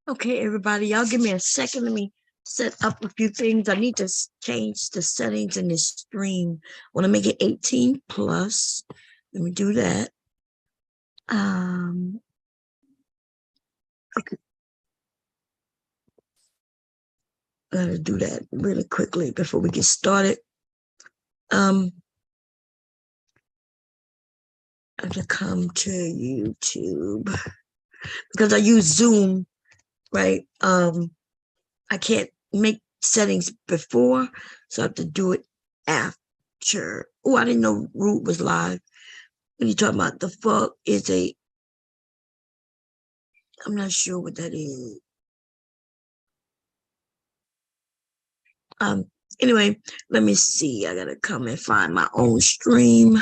Okay, everybody, y'all give me a second. Let me set up a few things. I need to change the settings in this stream. I want to make it 18 plus. Let me do that. Okay. I gotta do that really quickly before we get started. I have to come to YouTube because I use Zoom, right? I can't make settings before, so I have to do it after. Oh, I didn't know Root was live. When you talking about the fuck is I'm not sure what that is. Anyway, let me see. I gotta come and find my own stream.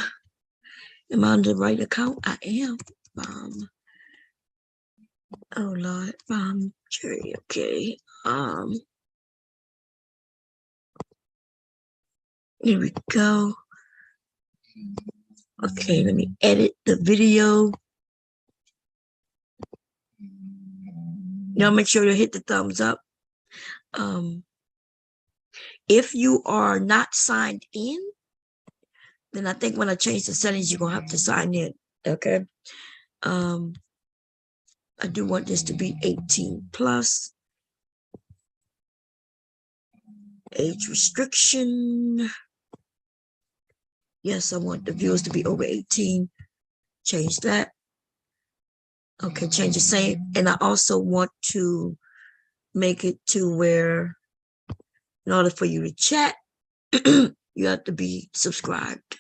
Am I on the right account? I am. Oh Lord. Cherry, okay. Here we go. Okay, let me edit the video. Y'all make sure to hit the thumbs up. If you are not signed in, then I think when I change the settings, you're gonna have to sign in. Okay. I do want this to be 18 plus. Age restriction. Yes, I want the viewers to be over 18. Change that. Okay, change the same. And I also want to make it to where in order for you to chat, you have to be subscribed.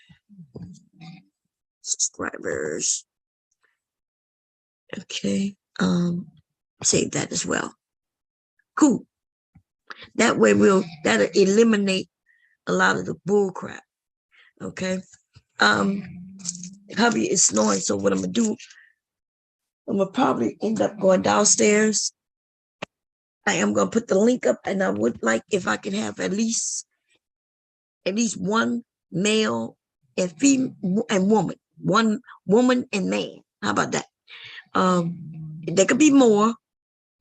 Subscribers. Okay. Save that as well. Cool. That way that'll eliminate a lot of the bull crap. Okay. Hubby is snoring, so what I'm gonna do, I'm gonna probably end up going downstairs. I am gonna put the link up, and I would like if I can have at least one male and female and woman, one woman and man. How about that? There could be more,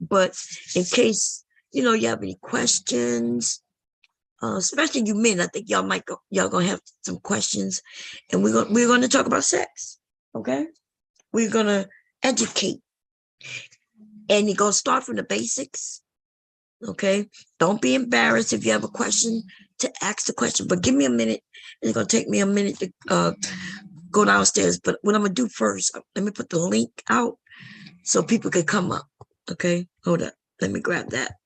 but in case you have any questions, especially you men, I think y'all gonna have some questions, and we're gonna talk about sex. Okay, we're gonna educate, and you're gonna start from the basics. Okay, don't be embarrassed if you have a question to ask the question, but give me a minute. It's gonna take me a minute to go downstairs. But what I'm gonna do first, let me put the link out so people can come up. Okay, hold up. Let me grab that.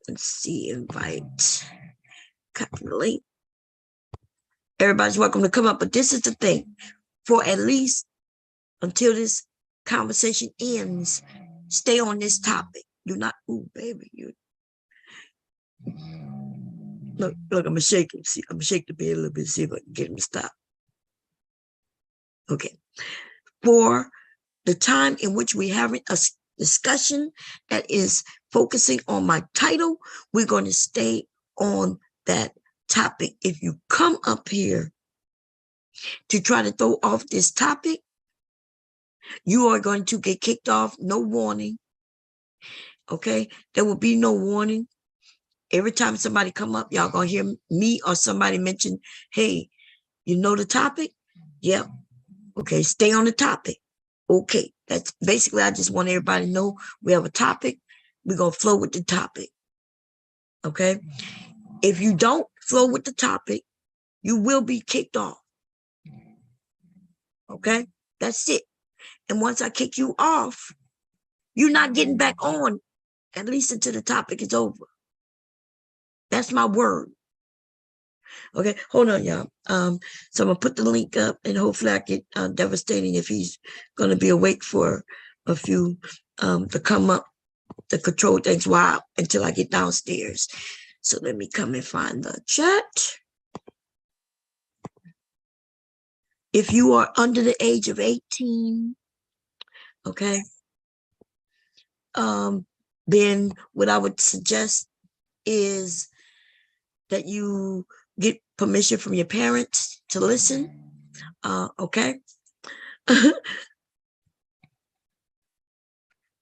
Let's see, invite, copy the link. Everybody's welcome to come up, but this is the thing. For at least until this conversation ends, stay on this topic. Do not, ooh, baby, you. Look, I'm gonna shake him. See, I'm gonna shake the bed a little bit, see if I can get him to stop. Okay. For the time in which we're having a discussion that is focusing on my title, we're going to stay on that topic. If you come up here to try to throw off this topic, you are going to get kicked off. No warning. Okay? There will be no warning. Every time somebody come up, y'all gonna hear me or somebody mention, hey, you know the topic? Yep. Okay, stay on the topic. Okay, that's basically, I just want everybody to know we have a topic. We're going to flow with the topic. Okay? If you don't flow with the topic, you will be kicked off. Okay? That's it. And once I kick you off, you're not getting back on, at least until the topic is over. That's my word. Okay, hold on, y'all. So I'm gonna put the link up, and hopefully I get devastating if he's gonna be awake for a few to come up to control things until I get downstairs. So let me come and find the chat. If you are under the age of 18, okay, then what I would suggest is that you get permission from your parents to listen. Okay.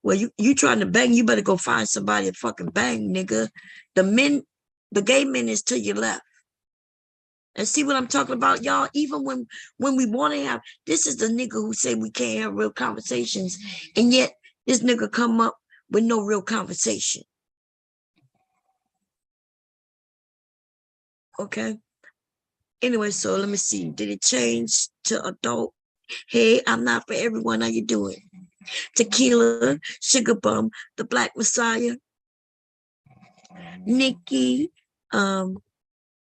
Well, you trying to bang, you better go find somebody to fucking bang, nigga. The gay men is to your left. And see what I'm talking about, y'all? Even when we want to have, this is the nigga who say we can't have real conversations. And yet this nigga come up with no real conversation. Okay. Anyway, so let me see. Did it change to adult? Hey, I'm not for everyone. How you doing? Tequila, Sugar Bum, the Black Messiah, Nikki. How's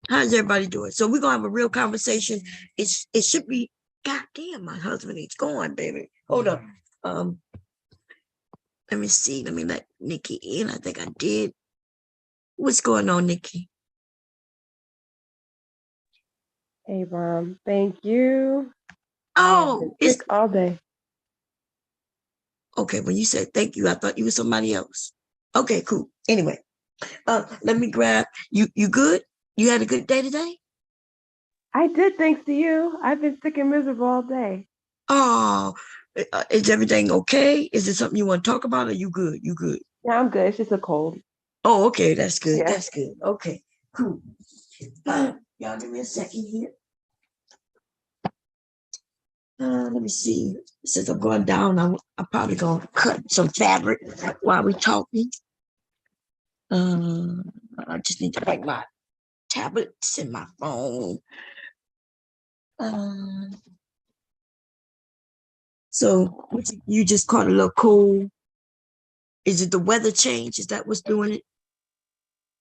everybody doing? So we're gonna have a real conversation. It should be. God damn, my husband is going, baby. Hold up. Let me see. Let me let Nikki in. I think I did. What's going on, Nikki? Hey, Mom. Thank you. Oh, it's all day. okay. When you said thank you, I thought you were somebody else. Okay, cool. Anyway, let me grab you. You good? You had a good day today? I did, thanks to you. I've been sick and miserable all day. Oh, is everything okay? Is it something you want to talk about? Or you good? You good? Yeah, I'm good. It's just a cold. Oh, okay. That's good. Yeah. That's good. Okay, cool. Y'all give me a second here. Let me see. Since I'm going down, I'm probably gonna cut some fabric while we're talking. I just need to bring my tablets and my phone. So you just caught a little cold. Is it the weather change? Is that what's doing it?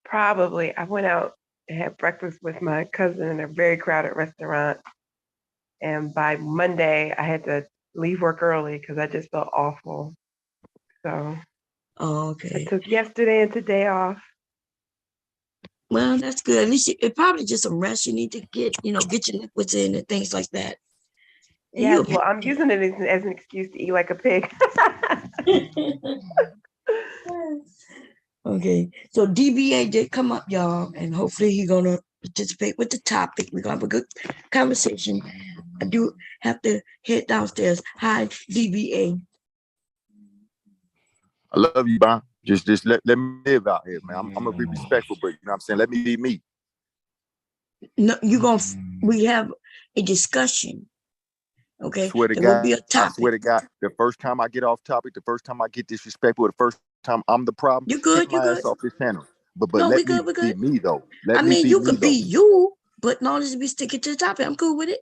Probably. I went out and had breakfast with my cousin in a very crowded restaurant. And by Monday, I had to leave work early because I just felt awful. So Oh, I okay. took yesterday and today off. Well, that's good. At least it probably just some rest you need to get, get your liquids in and things like that. And Yes, well, I'm using it as an excuse to eat like a pig. Okay, so DBA did come up, y'all, and hopefully he's gonna participate with the topic. We're gonna have a good conversation. I do have to head downstairs. Hi, DBA. I love you, Bon. Just let me live out here, man. I'm gonna be respectful, but you know what I'm saying? Let me be me. No, we have a discussion. Okay. Swear to There will God, be a I topic. swear to God, the first time I get off topic, the first time I get disrespectful, the first time I'm the problem, You good? kick my ass off this channel. But No, we let me good. We be good. me though. I mean, you could be you, but long as we stick it to the topic, I'm cool with it.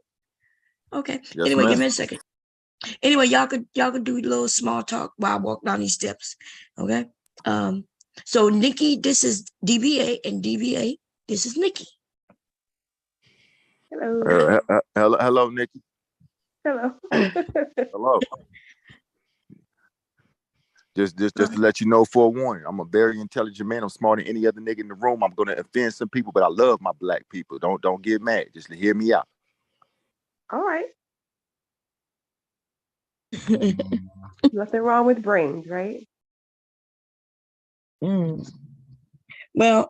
Okay. Yes, Anyway, ma'am. give me a second. Anyway, y'all could do a little small talk while I walk down these steps. Okay. So Nikki, this is DBA, and DBA, this is Nikki. Hello. Hello, Nikki. Hello. Hello. Just to let you know, forewarning, I'm a very intelligent man. I'm smarter than any other nigga in the room. I'm gonna offend some people, but I love my black people. Don't get mad. Just hear me out. All right. Nothing wrong with brains, right? Well,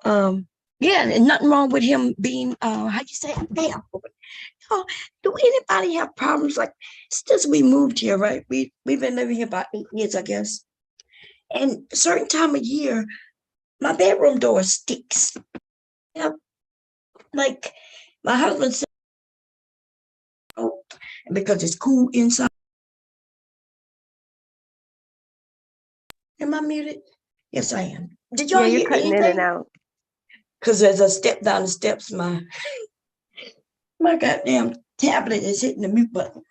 yeah, and nothing wrong with him being how you say damn. Oh, do anybody have problems like since we moved here, right? We've been living here about 8 years, I guess. And a certain time of year, my bedroom door sticks. Yeah, like my husband said, oh, because it's cool inside. Am I muted? Yes, I am. Did y'all you're hear cutting anything? in and out. Because as I step down the steps, my goddamn tablet is hitting the mute button.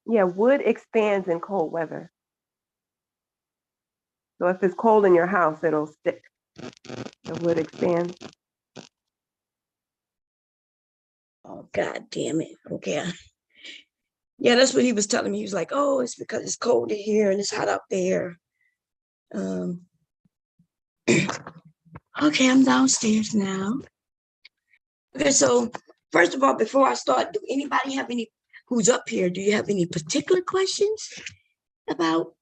Yeah, wood expands in cold weather. So if it's cold in your house, it'll stick. The wood expands. Oh, God damn it. Okay. Yeah, that's what he was telling me. He was like, oh, it's because it's cold in here and it's hot out there. Okay, I'm downstairs now. Okay, so first of all, before I start, do anybody have any who's up here? Do you have any particular questions about?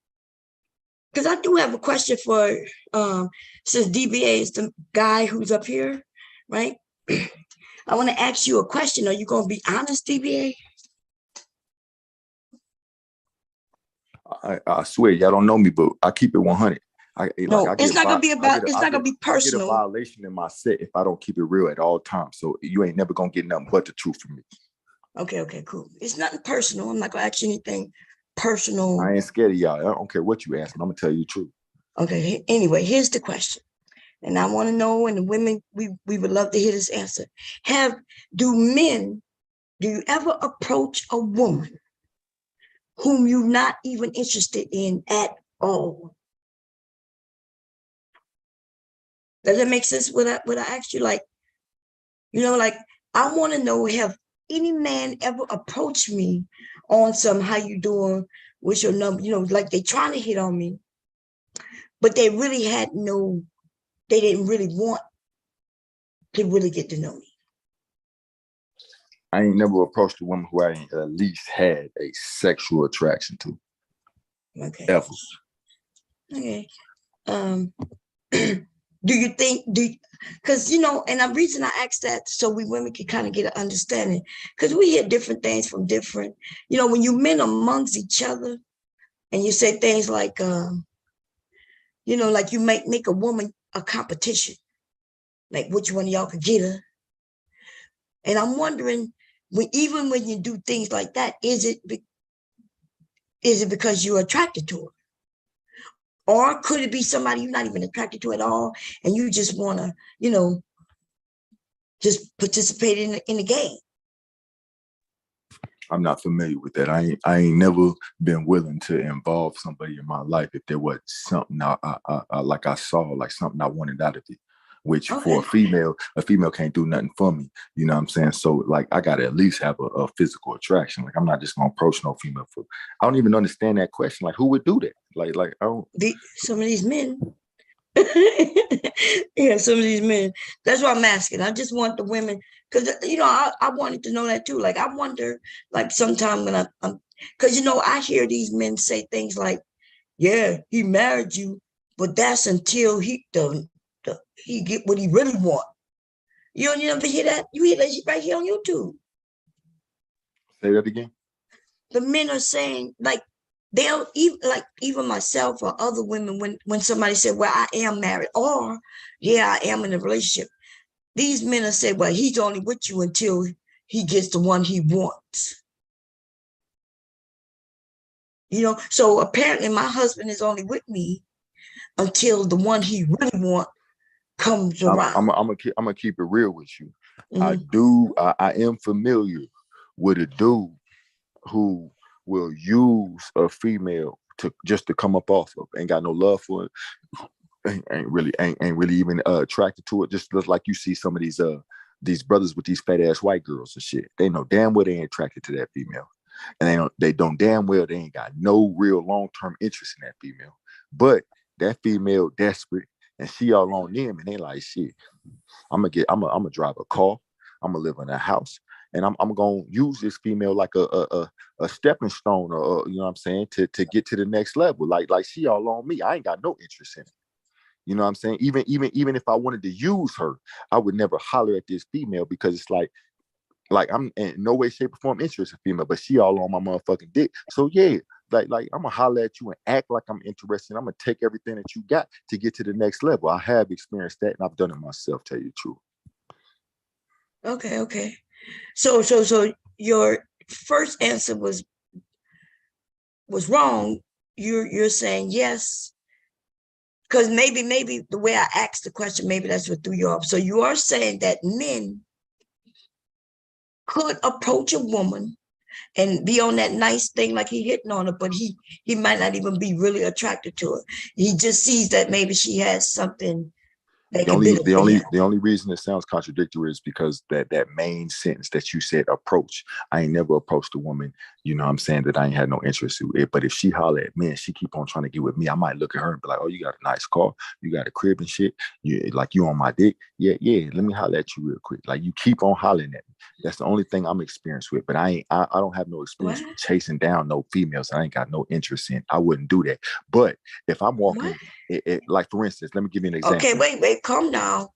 Because I do have a question for since DBA is the guy who's up here, right? I want to ask you a question. Are you going to be honest, DBA? I swear, y'all don't know me, but I keep it 100. No, it's not gonna be about. It's not gonna be I get a personal. violation in my set if I don't keep it real at all times. So you ain't never gonna get nothing but the truth from me. Okay, cool. It's nothing personal. I'm not gonna ask you anything personal. I ain't scared of y'all. I don't care what you ask me. I'm gonna tell you the truth. Okay. Anyway, here's the question, and I want to know, and the women, we would love to hear this answer. Do you ever approach a woman whom you're not even interested in at all? Does that make sense? What I asked you, like, like, I want to know, have any man ever approached me on some, how you doing, what's your number, like they trying to hit on me, but they really they didn't really want to really get to know me. I ain't never approached a woman who I ain't at least had a sexual attraction to. Okay. Ever. Okay. Do you think, because, and the reason I asked that, so we women can kind of get an understanding, because we hear different things from different, when you men amongst each other, and you say things like, like you might make a woman a competition, like which one of y'all could get her. And I'm wondering, even when you do things like that, is it because you're attracted to her? Or could it be somebody you're not even attracted to at all, and you just want to, just participate in the game? I'm not familiar with that. I ain't never been willing to involve somebody in my life if there was something like I saw, like something I wanted out of it. Which Okay. for a female can't do nothing for me. You know what I'm saying? So like I gotta at least have a physical attraction. Like I'm not just gonna approach no female for. I don't even understand that question. Like who would do that? Like I don't. Some of these men. Yeah, some of these men. That's what I'm asking. I just want the women, because I wanted to know that too. Like I wonder, like sometimes when I'm, because I hear these men say things like, "Yeah, he married you, but that's until he get what he really want." You never hear that? You hear that right here on YouTube. Say that again. The men are saying, like, they'll even myself or other women, when somebody said, "Well, I am married," or "Yeah, I am in a relationship," these men are saying, "Well, he's only with you until he gets the one he wants." So apparently my husband is only with me until the one he really wants comes around. I'm gonna keep it real with you. Mm-hmm. I am familiar with a dude who will use a female to come up off of. Ain't got no love for it. Ain't really even attracted to it. Just looks like you see some of these brothers with these fat ass white girls and shit. They know damn well they ain't attracted to that female, and they don't damn well they ain't got no real long term interest in that female. But that female desperate, and she all on them, and they like shit. I'm gonna drive a car. I'm gonna live in a house, and I'm gonna use this female like a stepping stone, or you know what I'm saying, to get to the next level. Like she all on me. I ain't got no interest in it. You know what I'm saying? Even if I wanted to use her, I would never holler at this female because it's like I'm in no way, shape, or form interested in female, but she all on my motherfucking dick. So yeah, like I'm gonna holler at you and act like I'm interested. I'm gonna take everything that you got to get to the next level. I have experienced that, and I've done it myself. Tell you the truth. Okay. So your first answer was wrong. You're saying yes, because maybe the way I asked the question, maybe that's what threw you off. So you are saying that men could approach a woman and be on that nice thing, like he hitting on her, but he might not even be really attracted to her. He just sees that maybe she has something that can benefit him. The only reason it sounds contradictory is because that main sentence that you said, approach. I ain't never approached a woman, you know what I'm saying, that I ain't had no interest in it. But if she holler at me and she keep on trying to get with me, I might look at her and be like, "Oh, you got a nice car, you got a crib and shit. You on my dick. Yeah, let me holler at you real quick." Like you keep on hollering at me. That's the only thing I'm experienced with. But I don't have no experience with chasing down no females I ain't got no interest in. I wouldn't do that. But if I'm walking, like for instance, let me give you an example. Okay, wait, calm down.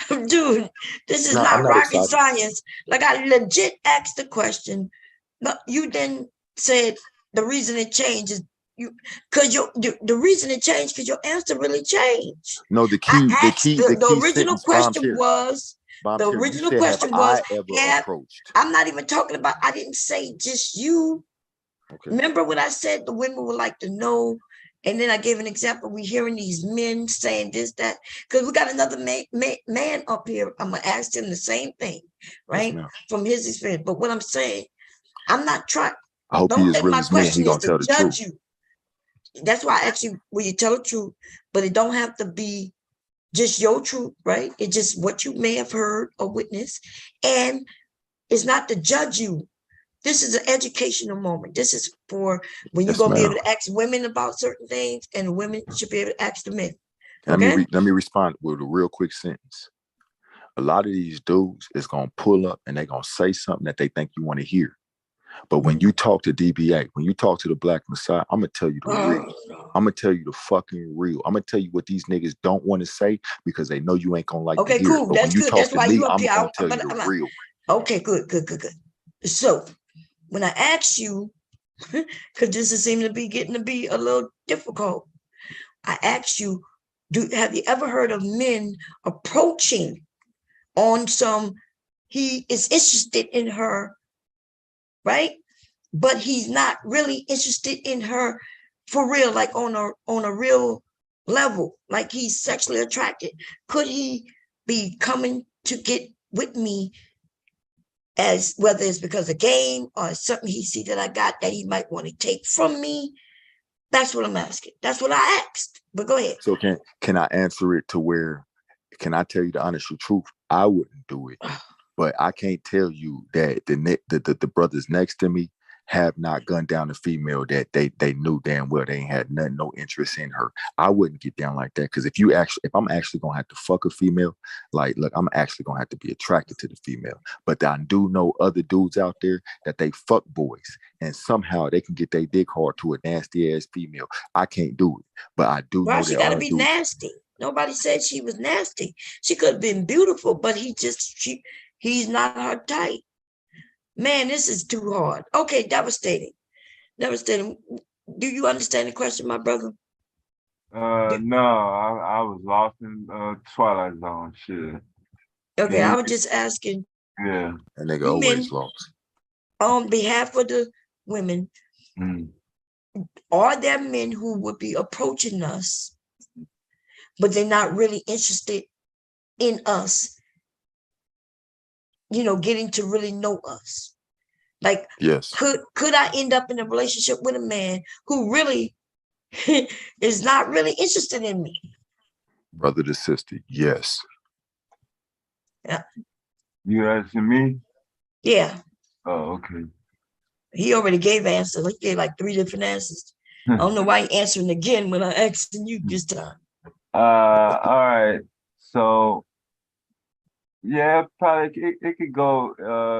Dude, this is I'm not rocket excited. science. Like I legit asked the question, but you then said the reason it changed is because the reason it changed because your answer really changed. No, the I key, asked the original sentence, question was Bomb the Terry, you original said, have question was I ever have approached? I'm not even talking about. I didn't say just you. Okay. Remember what I said? The women would like to know. And then I gave an example. We hearing these men saying this, that, because we got another man up here. I'm gonna ask him the same thing, right? Yes, from his experience. But what I'm saying, I'm not trying. I hope he Don't is think real my as men. He question is gonna to tell the judge truth. you. That's why I asked you, will you tell the truth? But it don't have to be just your truth, right? It's just what you may have heard or witnessed. And it's not to judge you. This is an educational moment. This is for when you're Yes, going to be able ma'am. to ask women about certain things, and women should be able to ask the men. Let Okay? me respond with a real quick sentence. A lot of these dudes is gonna pull up and they're gonna say something that they think you want to hear. But when you talk to DBA, when you talk to the Black Messiah, I'm gonna tell you the real. I'm gonna tell you the fucking real. I'm gonna tell you what these niggas don't want to say because they know you ain't gonna like to Okay, hear it. cool. But That's when you good. talk That's to why me, you up I'm here. gonna tell you the real. Okay, good. So when I ask you, because this is seeming to be getting to be a little difficult, I asked you, have you ever heard of men approaching on some, he is interested in her, right? But he's not really interested in her for real, like on a real level, like he's sexually attracted. Could he be coming to get with me as whether it's because of game or something he see that I got that he might want to take from me? That's what I'm asking. That's what I asked. But go ahead. So can I answer it to where, can I tell you the honest truth? I wouldn't do it, but I can't tell you that the brothers next to me have not gunned down a female that they knew damn well they ain't had no interest in her. I wouldn't get down like that because if I'm actually gonna have to fuck a female, like look, I'm actually gonna have to be attracted to the female. But I do know other dudes out there that they fuck boys and somehow they can get their dick hard to a nasty ass female. I can't do it, but I do Well, know she there got to are be dudes. nasty. Nobody said she was nasty. She could have been beautiful, but he's not her type. Man, this is too hard. Okay, devastating. Devastating. Do you understand the question, my brother? No, I was lost in Twilight Zone. Shit. Okay, Yeah, I was just asking yeah. That nigga you men always lost. on behalf of the women, Mm. are there men who would be approaching us, but they're not really interested in us, getting to really know us? Like, Yes, could I end up in a relationship with a man who really is not really interested in me? brother to sister. Yes. Yeah. You asking me? Yeah. Oh, okay. He already gave answers. He gave like 3 different answers. I don't know why he answering again when I'm asking you this time. All right. So yeah, probably it could go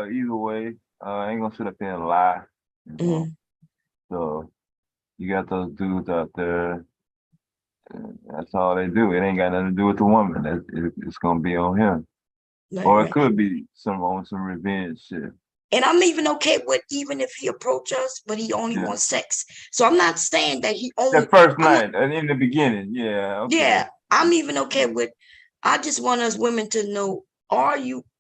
either way. I ain't gonna sit up there and lie. You know? Mhm. So you got those dudes out there, and that's all they do. It ain't got nothing to do with the woman. It's gonna be on him. Or it Right. could be on some revenge shit. And I'm even okay with even if he approach us, but he only Yeah. wants sex. So I'm not saying that he only. That first night and in the beginning, yeah. Okay. Yeah, I'm even okay with. I just want us women to know: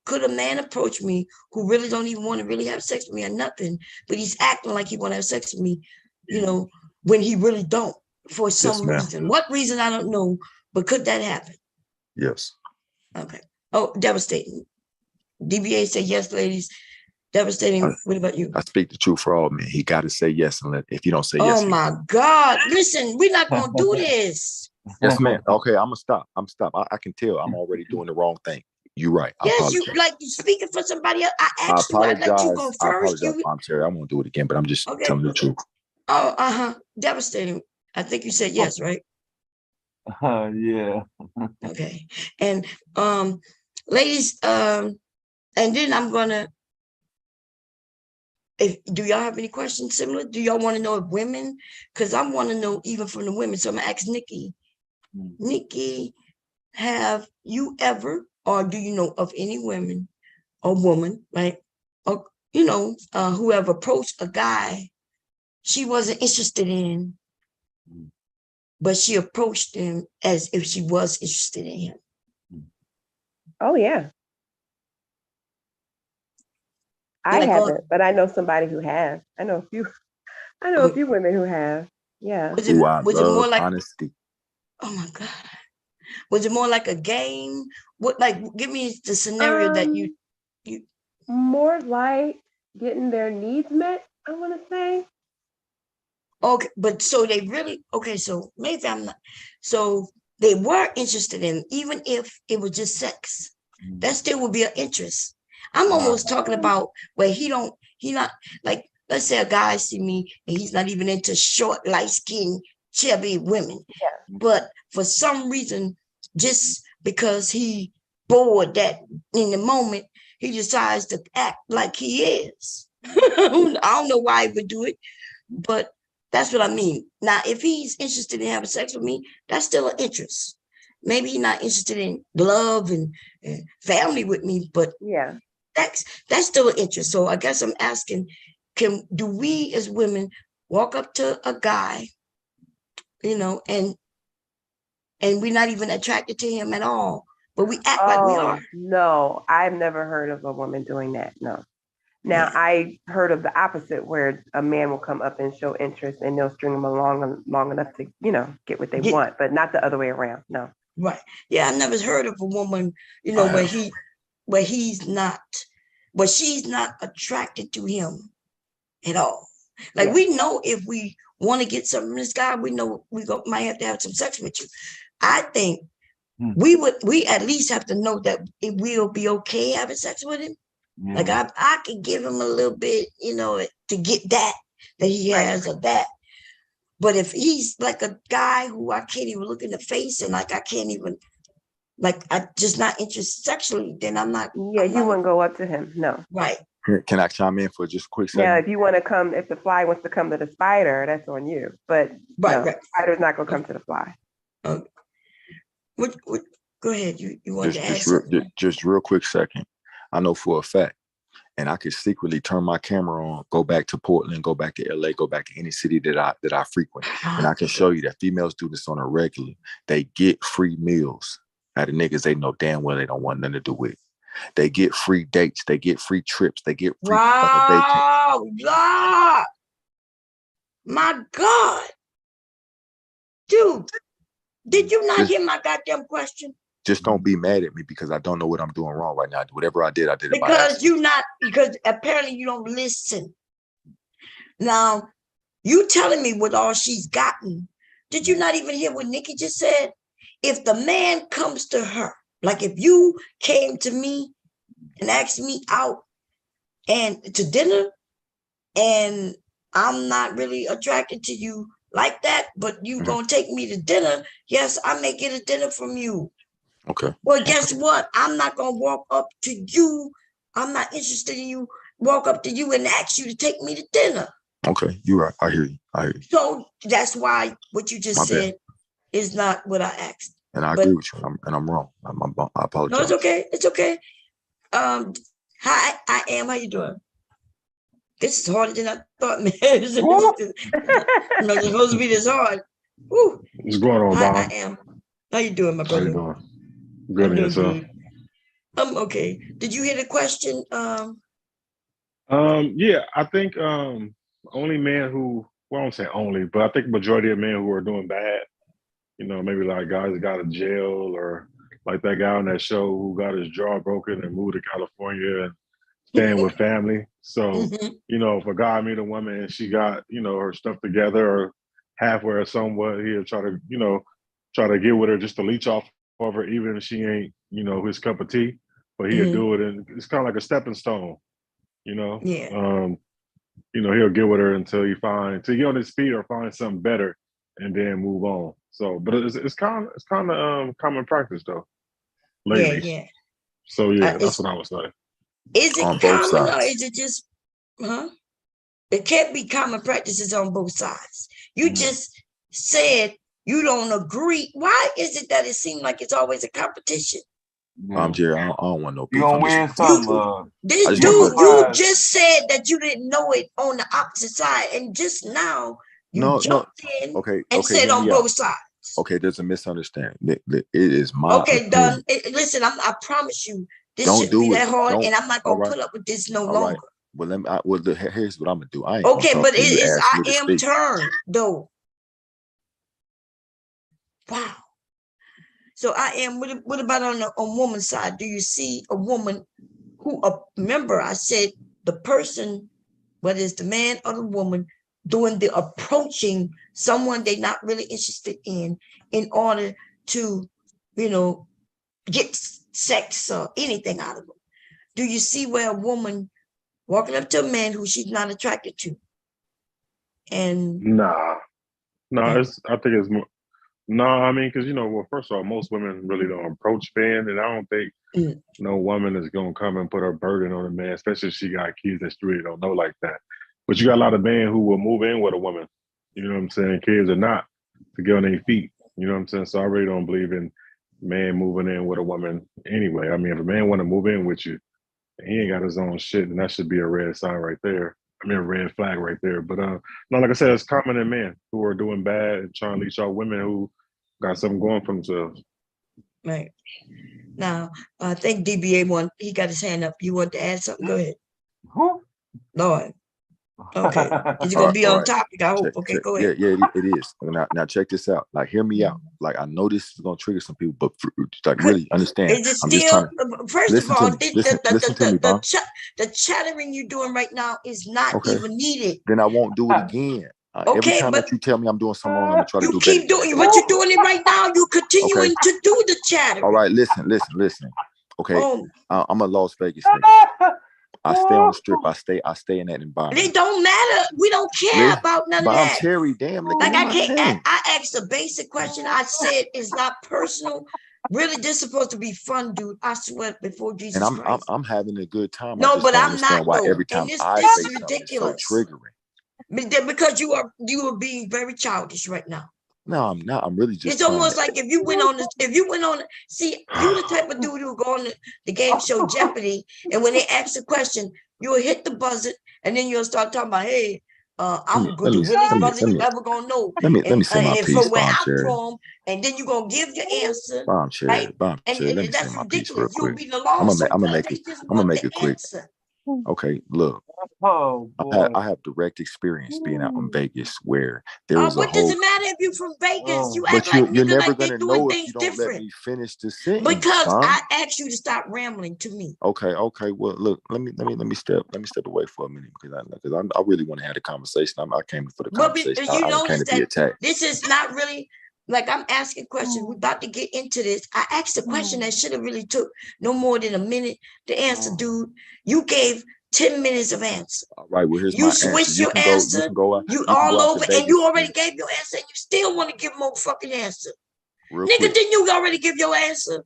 could a man approach me who really don't even want to really have sex with me or nothing, but he's acting like he want to have sex with me, when he really don't for some ma'am. reason. What reason I don't know, but could that happen? Yes. Okay. Oh, devastating. DBA said yes, ladies. Devastating. What about you? I speak the truth for all men. He got to say yes, and if you don't say yes, Oh my God! Listen, we're not gonna do this. yes, man. Okay, I'm gonna stop. I can tell I'm already doing the wrong thing. You're right. I Yes, apologize. you speaking for somebody else. I I asked you. I let you apologize. go I first. apologize, Mom Terry. I won't do it again, but I'm just Okay. telling the truth. Oh, devastating. I think you said yes, right? Yeah. Okay. And ladies, and then I'm gonna. Do y'all have any questions similar? Do y'all want to know if women? Because I want to know even from the women. So I'm gonna ask Nikki. Nikki, have you ever, or do you know of any women or woman, right? Or who have approached a guy she wasn't interested in, but she approached him as if she was interested in him. Oh yeah. I Like haven't, but I know somebody who has. I know a few women who have. Yeah. Ooh, I was it more love like, honesty. oh my God, was it more like a game? What, like, give me the scenario that you More like getting their needs met, I want to say. okay, but so they really, okay, so maybe I'm not, so they were interested in, even if it was just sex, that still would be an interest. I'm almost talking about where he not, like, let's say a guy see me and he's not even into short, light-skinned, chubby women. Yeah. But for some reason, just because he bored that in the moment, he decides to act like he is. I don't know why he would do it, but that's what I mean. Now, if he's interested in having sex with me, that's still an interest. Maybe he's not interested in love and family with me, but Yeah. that's still an interest. So I guess I'm asking, do we as women walk up to a guy, and we're not even attracted to him at all, but we act like we are? No, I've never heard of a woman doing that. No. Now, Yeah. I heard of the opposite, where a man will come up and show interest, and they'll string them along long enough to, get what they want, but not the other way around. No. Right. Yeah, I never heard of a woman, I where have. she's not attracted to him at all. Like, Yeah. we know if we want to get something from this guy, we know might have to have some sex with you. I think we at least have to know that it will be okay having sex with him. Like, I could give him a little bit, to get that he has or that. But if he's like a guy who I can't even look in the face and like I can't even, like, I just not interested sexually, then I'm not. Yeah, you wouldn't go up to him. No. Right. Can I chime in for just a quick Now, second? if you want to come, if the fly wants to come to the spider, that's on you. But Right. the spider's not going to come to the fly. What, go ahead. You wanted to ask Just something? just real quick second. I know for a fact, and I could secretly turn my camera on, go back to Portland, go back to LA, go back to any city that I frequent, and I can show you that females do this on a regular. They get free meals out of niggas they know damn well they don't want nothing to do with. They get free dates. They get free trips. They get free vacations. Wow, God. My God. Dude, did you not hear my goddamn question? Just don't be mad at me because I don't know what I'm doing wrong right now. Whatever I did it by Because accident. because apparently you don't listen. Now, you telling me what all she's gotten. Did you not even hear what Nikki just said? If the man comes to her, like if you came to me and asked me out and to dinner, and I'm not really attracted to you like that, but you gonna take me to dinner, yes, I may get a dinner from you. Okay. Well, guess what? I'm not gonna walk up to you. I'm not interested in you. Walk up to you and ask you to take me to dinner. Okay, you're right. I hear you. So that's why what you just said is not what I asked. And I agree with you. I'm wrong. I apologize. No, it's okay. It's okay. Hi, I am. How you doing? This is harder than I thought, man. It's supposed to be this hard. Woo. What's going on, Hi, Bob? I am. How you doing, my How you brother? doing? Good, I'm doing yourself? good. Okay. Did you hear the question? Yeah, I think only men who, well, I don't say only, but I think majority of men who are doing bad, maybe like guys that got in jail, or like that guy on that show who got his jaw broken and moved to California and staying with family. So, if a guy meet a woman and she got, her stuff together or halfway or somewhat, he'll try to get with her just to leech off of her, even if she ain't, his cup of tea. But he'll do it, and it's kind of like a stepping stone, Yeah. He'll get with her until he get on his feet or find something better, and then move on. So, but it's kind of common practice though lately. Yeah. So yeah, that's what I was saying. Is it On both common or sides. is it just, It can't be common practices on both sides. You just said you don't agree. Why is it that it seems like it's always a competition? Jerry, I don't want no beef. You gonna win some? This dude, you just said that you didn't know it on the opposite side, and just now you jumped in and said on both sides. Okay, there's a misunderstanding. It is my Okay, opinion. done. Listen, I promise you, this Don't shouldn't be do it. that hard, Don't. and I'm not All gonna right. put up with this no All right. longer. Well, here's what I'm gonna do. I ain't gonna Okay, talk but to it you. is Ask I me to am speak. turned though. Wow. So I am. What about on the woman's side? Do you see a woman who? Remember, I said the person, whether it's the man or the woman, doing the approaching someone they're not really interested in order to, get sex or anything out of them. Do you see where a woman walking up to a man who she's not attracted to? And Nah, no, Mm. I think it's more. No, I mean, because well, first of all, most women really don't approach men, and I don't think Mm. no woman is gonna come and put her burden on a man, especially if she got kids that she really don't know like that. But you got a lot of men who will move in with a woman, you know what I'm saying, kids or not, to get on their feet. You know what I'm saying? So I really don't believe in man moving in with a woman anyway. I mean, if a man want to move in with you, and he ain't got his own shit, and that should be a red sign right there. I mean, a red flag right there. But no, like I said, it's common in men who are doing bad and trying to leech out women who got something going for themselves. right now, I think DBA he got his hand up. You want to add something? Go ahead, Who? Lord. Okay, is it All gonna right. be All on right. topic? I hope. Okay, Check. go Yeah, ahead. yeah, it is. Now check this out. Like, hear me out. Like, I know this is gonna trigger some people, but like, really understand. Is it I'm just still? trying to First of listen to all, me. Listen to me, Bob. the chattering you're doing right now is not Okay. even needed. Then I won't do it again. Every Okay, time but that you tell me I'm doing something wrong, I'm gonna try to you do better keep than doing that. what you're doing it right now. You're Okay. continuing to do the chattering. All right. Listen. Okay. Oh, I'm a Las Vegas nigga. I stay on the strip. I stay in that environment. it don't matter. We don't care about none of But I'm that. Terry. Damn, nigga, Like you I my can't. man. I asked a basic question. I said it's not personal. Really, this is supposed to be fun, dude. I swear before Jesus And Christ. I'm having a good time. I No, just but don't I'm not understand why though. every And time I this say is something, it's so ridiculous. triggering. Because you are being very childish right now. No, I'm not. I'm really just It's trying almost to. like if you went on, see, you the type of dude who go on the game show Jeopardy, and when they ask a question, you'll hit the buzzer, and then you'll start talking about, hey, I'm good. The realest buzzer you ever gonna know. Let me say my And piece, from where Bomb I'm Cherry. from, and then you're gonna give your answer, Bomb Cherry, right? Bomb And Cherry. Let me say that's my piece real ridiculous. You'll quick. be the law so fast. They just I'm gonna want make the it quick. answer. Okay, look. Oh boy. I have direct experience being out in Vegas where there is a What does whole. it matter if you're from Vegas? You Oh. act But like you're nigga never like they gonna doing know if things you don't let different. me finish the sentence. Because Bomb. I asked you to stop rambling to me. Okay. Well, look, let me step away for a minute because I really want to have a conversation. I came for the But conversation. you I came notice to be that attacked. this is not really like I'm asking questions. We're about to get into this. I asked a question that should have really took no more than a minute to answer, dude. You gave 10 minutes of answer. All right. Well, here's You my answer. switched You your can go. answer. You can go out. You You can all go out over, to and you Vegas already gave your answer, and you still want to give more fucking answer. real Nigga, quick. didn't you already give your answer?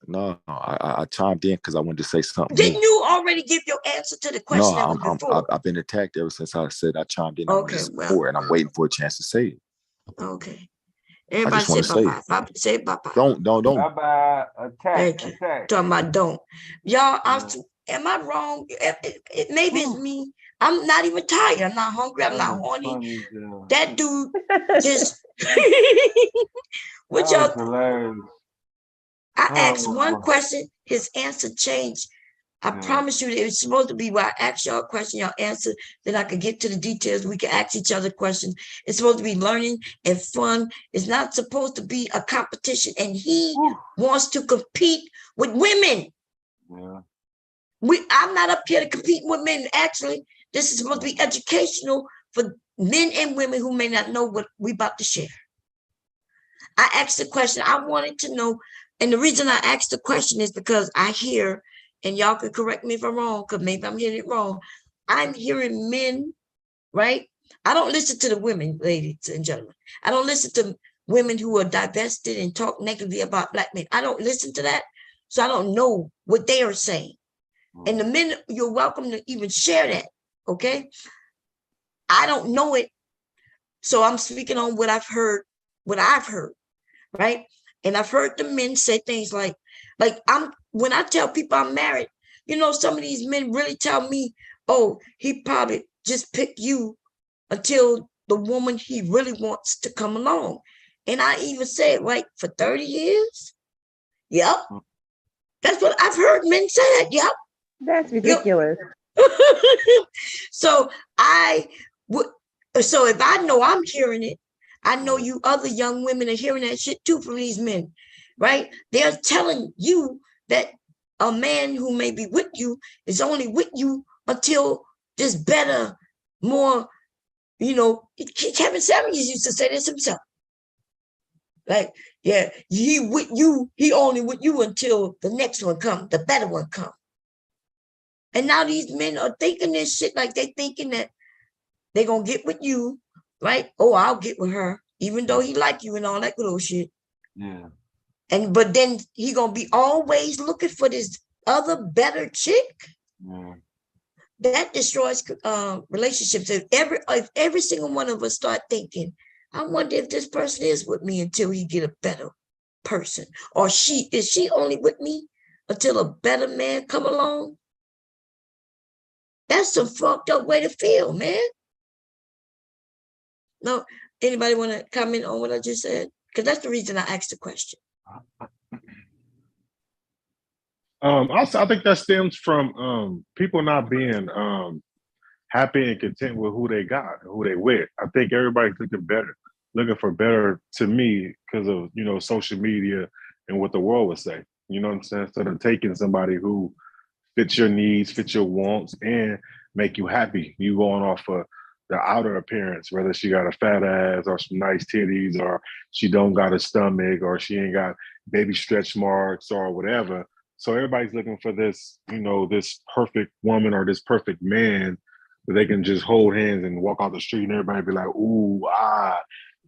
No, I chimed in because I wanted to say something. Didn't you already give your answer to the question that was before? I've been attacked ever since I said I chimed in. Okay, and I'm waiting for a chance to say it. Okay. I Everybody just want say to say bye-bye. it. Say bye-bye. Don't. Bye bye. Thank you. Attack. Talking about don't. Y'all, am I wrong? Maybe it's me. I'm not even tired. I'm not hungry. I'm not horny. That dude just what That y'all was hilarious. I asked one question, his answer changed. I promise you that it's supposed to be where I ask y'all a question, y'all answer, then I could get to the details. We can ask each other questions. It's supposed to be learning and fun. It's not supposed to be a competition. And he wants to compete with women. Yeah. I'm not up here to compete with men. Actually, this is supposed to be educational for men and women who may not know what we about to share. I asked the question. I wanted to know, and the reason I asked the question is because I hear, and y'all can correct me if I'm wrong, because maybe I'm hearing it wrong. I'm hearing men, right? I don't listen to the women, ladies and gentlemen. I don't listen to women who are divested and talk negatively about Black men. I don't listen to that. So I don't know what they are saying. And the men, you're welcome to even share that, okay? I don't know it. So I'm speaking on what I've heard, right? And I've heard the men say things like when I tell people I'm married, some of these men really tell me, oh, he probably just picked you until the woman he really wants to come along. And I even said, like, for 30 years? Yep. That's what I've heard men say that. Yep. That's ridiculous. So I would, so if I know I'm hearing it, I know you other young women are hearing that shit too from these men, right? They're telling you that a man who may be with you is only with you until there's better, more, you know, Kevin Samuels used to say this himself. Like, yeah, he with you, he only with you until the next one comes, the better one comes. And now these men are thinking this shit like they thinking that they're gonna get with you, right? Oh, I'll get with her, even though he like you and all that good old shit. Yeah. And but then he gonna be always looking for this other better chick. Yeah. That destroys relationships. If every single one of us start thinking, I wonder if this person is with me until he get a better person, or is she only with me until a better man come along? That's some fucked up way to feel, man. No, anybody want to comment on what I just said? Because that's the reason I asked the question. Also, I think that stems from people not being happy and content with who they got, who they with. I think everybody's looking for better to me because of, you know, social media and what the world would say. You know what I'm saying? Instead of taking somebody who fits your needs, fits your wants, and make you happy. You going off of the outer appearance, whether she got a fat ass or some nice titties, or she don't got a stomach, or she ain't got baby stretch marks or whatever. So everybody's looking for this, you know, this perfect woman or this perfect man that they can just hold hands and walk out the street and everybody be like, ooh,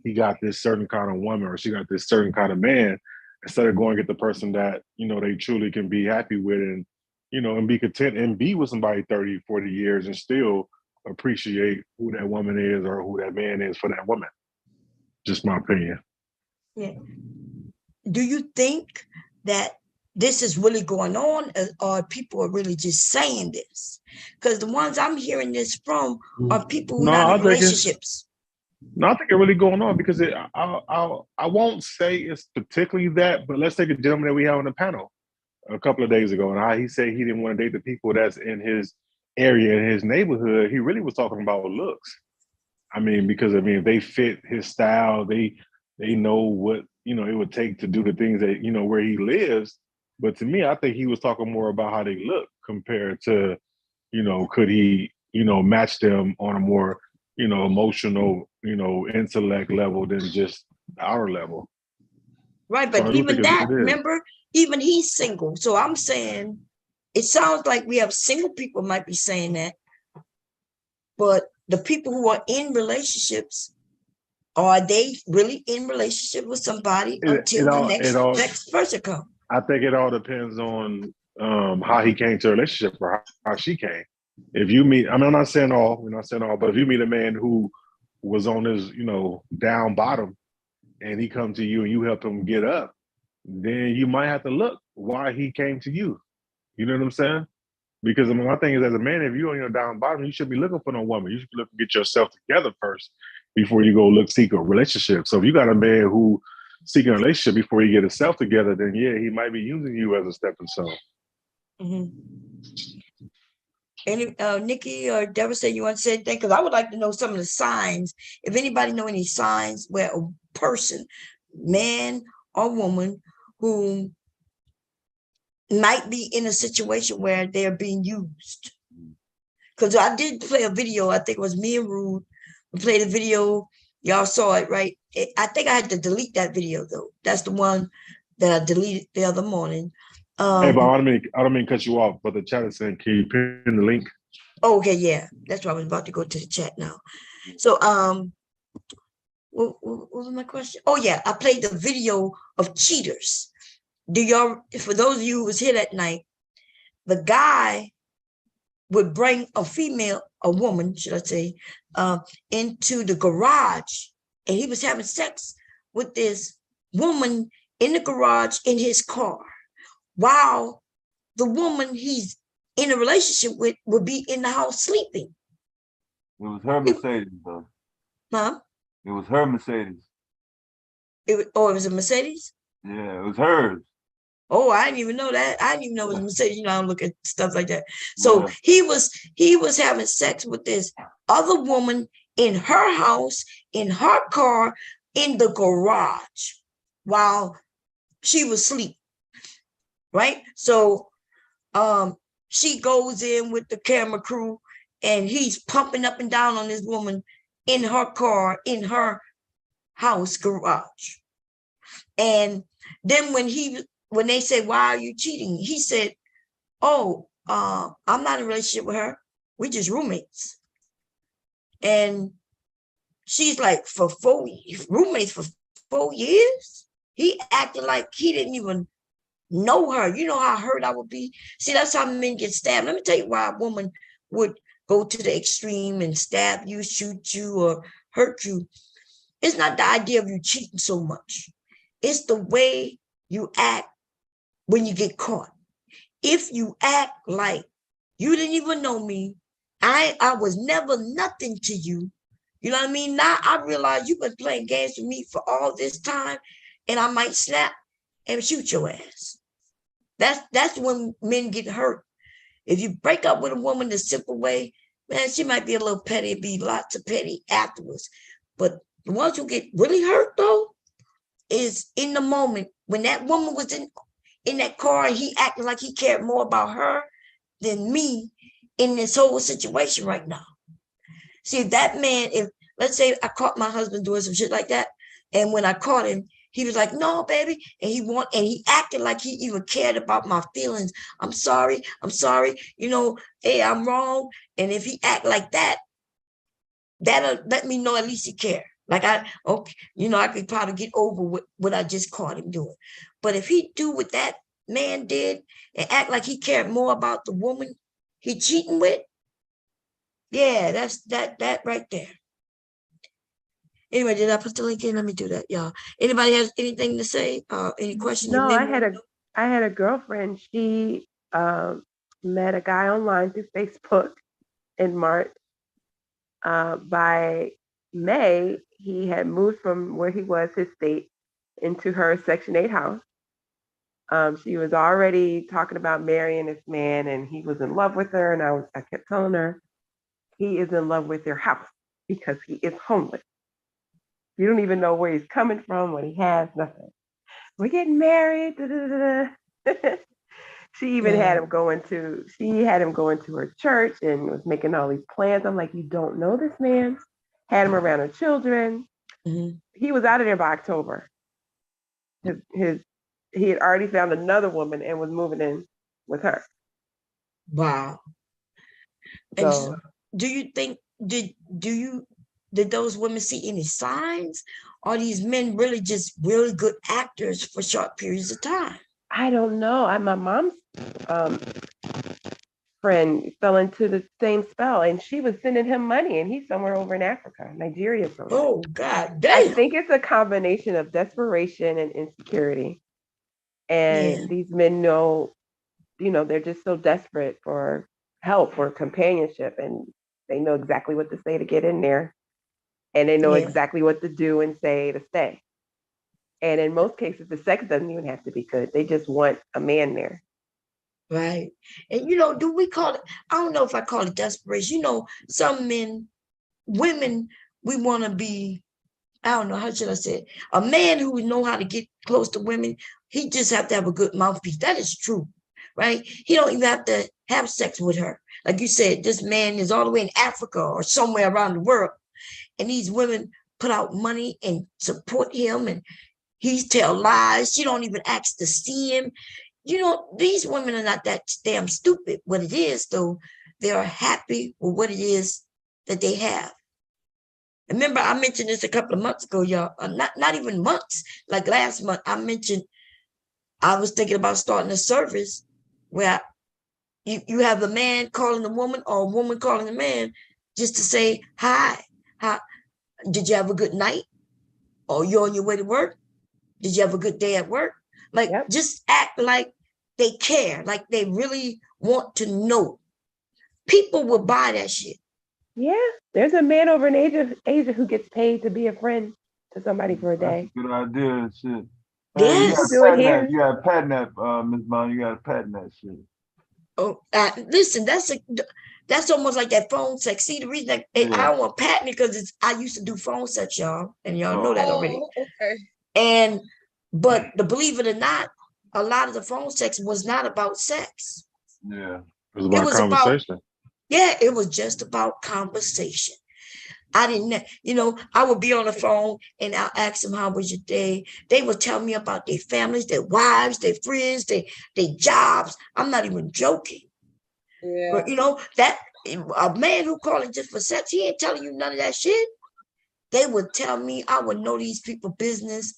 he got this certain kind of woman or she got this certain kind of man, instead of going to get the person that, you know, they truly can be happy with and, you know, and be content and be with somebody 30, 40 years and still appreciate who that woman is or who that man is for that woman. Just my opinion. Yeah. Do you think that this is really going on, or people are really just saying this? Because the ones I'm hearing this from are people who not in relationships. I think it's really going on because I won't say it's particularly that, but let's take a gentleman that we had on the panel a couple of days ago and how he said he didn't want to date the people that's in his area, in his neighborhood. He really was talking about looks. I mean, because if they fit his style, they know what, you know, it would take to do the things that, you know, where he lives. But to me, I think he was talking more about how they look compared to, you know, could he, you know, match them on a more, you know, emotional, you know, intellect level than just the outer level. Right, but so even that, remember, even he's single. So I'm saying, it sounds like we have single people might be saying that, but the people who are in relationships, are they really in relationship with somebody until the next person comes? I think it all depends on how he came to a relationship or how she came. If you meet, I mean, I'm not saying all, but if you meet a man who was on his, you know, down bottom and he come to you and you help him get up, then you might have to look why he came to you. You know what I'm saying? Because I mean, my thing is, as a man, if you're on your down bottom, you should be looking for no woman. You should be looking to get yourself together first before you go seek a relationship. So if you got a man who seeking a relationship before he get himself together, then yeah, he might be using you as a stepping stone. Mm-hmm. Any Nikki or Deborah, say you want to say anything? Because I would like to know some of the signs. If anybody know any signs where a person, man or woman, who might be in a situation where they're being used. Because I did play a video, I think it was me and Rude, we played a video, y'all saw it, right? I think I had to delete that video though. That's the one that I deleted the other morning. Hey, but I don't mean to cut you off, but the chat is saying, can you pin the link? Okay, yeah, that's why I was about to go to the chat now. So, what was my question? Oh yeah, I played the video of cheaters. Do y'all, for those of you who was here that night, the guy would bring a woman, should I say, into the garage, and he was having sex with this woman in the garage in his car, while the woman he's in a relationship with would be in the house sleeping. It was her Mercedes, though. Huh? It was her Mercedes. It was a Mercedes. Yeah, it was hers. Oh, I didn't even know that. I didn't even know it was a Mercedes. You know, I don't look at stuff like that. So Yeah. he was having sex with this other woman in her house, in her car, in the garage, while she was asleep. Right. So she goes in with the camera crew, and he's pumping up and down on this woman in her car, in her house garage. And then when they say, why are you cheating? He said, oh, I'm not in a relationship with her. We're just roommates. And she's like, roommates for 4 years? He acted like he didn't even know her. You know how hurt I would be? See, that's how men get stabbed. Let me tell you why a woman would go to the extreme and stab you, shoot you, or hurt you. It's not the idea of you cheating so much. It's the way you act when you get caught. If you act like you didn't even know me, I was never nothing to you. You know what I mean? Now I realize you've been playing games with me for all this time, and I might snap and shoot your ass. That's when men get hurt. If you break up with a woman the simple way, man, she might be a little petty, be lots of petty afterwards. But the ones who get really hurt though, is in the moment when that woman was in that car and he acted like he cared more about her than me in this whole situation right now. See, that man, if let's say I caught my husband doing some shit like that, and when I caught him, he was like, no, baby. And he acted like he even cared about my feelings. I'm sorry. You know, hey, I'm wrong. And if he act like that, that'll let me know at least he cared. Like okay, you know, I could probably get over what I just caught him doing. But if he do what that man did and act like he cared more about the woman he cheating with, yeah, that's that right there. Anyway, did I put the link in? Let me do that, y'all. Anybody has anything to say? Any questions? No, I had a girlfriend. She met a guy online through Facebook in March. By May, he had moved from where he was, his state, into her Section 8 house. She was already talking about marrying this man, and he was in love with her. And I kept telling her, he is in love with your house because he is homeless. You don't even know where he's coming from, what he has, nothing. We're getting married. Da, da, da, da. She even had him going to her church and was making all these plans. I'm like, you don't know this man. Had him around her children. Mm-hmm. He was out of there by October. He had already found another woman and was moving in with her. Wow. So, and do you think did those women see any signs? Or are these men really just really good actors for short periods of time? I don't know. My mom's friend fell into the same spell, and she was sending him money, and he's somewhere over in Africa, Nigeria. Somewhere. Oh, God damn. I think it's a combination of desperation and insecurity. And these men know, they're just so desperate for help, for companionship, and they know exactly what to say to get in there. And they know exactly what to do and say to stay. And in most cases, the sex doesn't even have to be good. They just want a man there. Right. And, do we call it, I don't know if I call it desperation. Some women, we want to be, I don't know, how should I say it? A man who know how to get close to women, he just have to have a good mouthpiece. That is true, right? He don't even have to have sex with her. Like you said, this man is all the way in Africa or somewhere around the world. And these women put out money and support him, and he tell lies. She don't even ask to see him. These women are not that damn stupid. What it is, though, they are happy with what it is that they have. Remember, I mentioned this a couple of months ago, y'all. Not even months. Like last month, I mentioned I was thinking about starting a service where you have a man calling a woman or a woman calling a man just to say, hi, did you have a good night? Or you're on your way to work? Did you have a good day at work? Like, just act like they care, like they really want to know. People will buy that shit. Yeah, there's a man over in Asia who gets paid to be a friend. to somebody for a That's day. a good idea and shit. Hey, you You can Yes. do it got here. that. You got to patent that, Miss Bond. You got to patent that shit. Oh, listen, that's almost like that phone sex. See, the reason I Yeah. don't want patent because I used to do phone sex, y'all, and y'all know that already. Oh, okay. And but believe it or not, a lot of the phone sex was not about sex. Yeah. It was about was about- conversation. Yeah, it was just about conversation. I didn't, I would be on the phone and I'll ask them, how was your day? They would tell me about their families, their wives, their friends, their jobs. I'm not even joking. Yeah. But that a man who calling just for sex, he ain't telling you none of that shit. They would tell me, I would know these people business.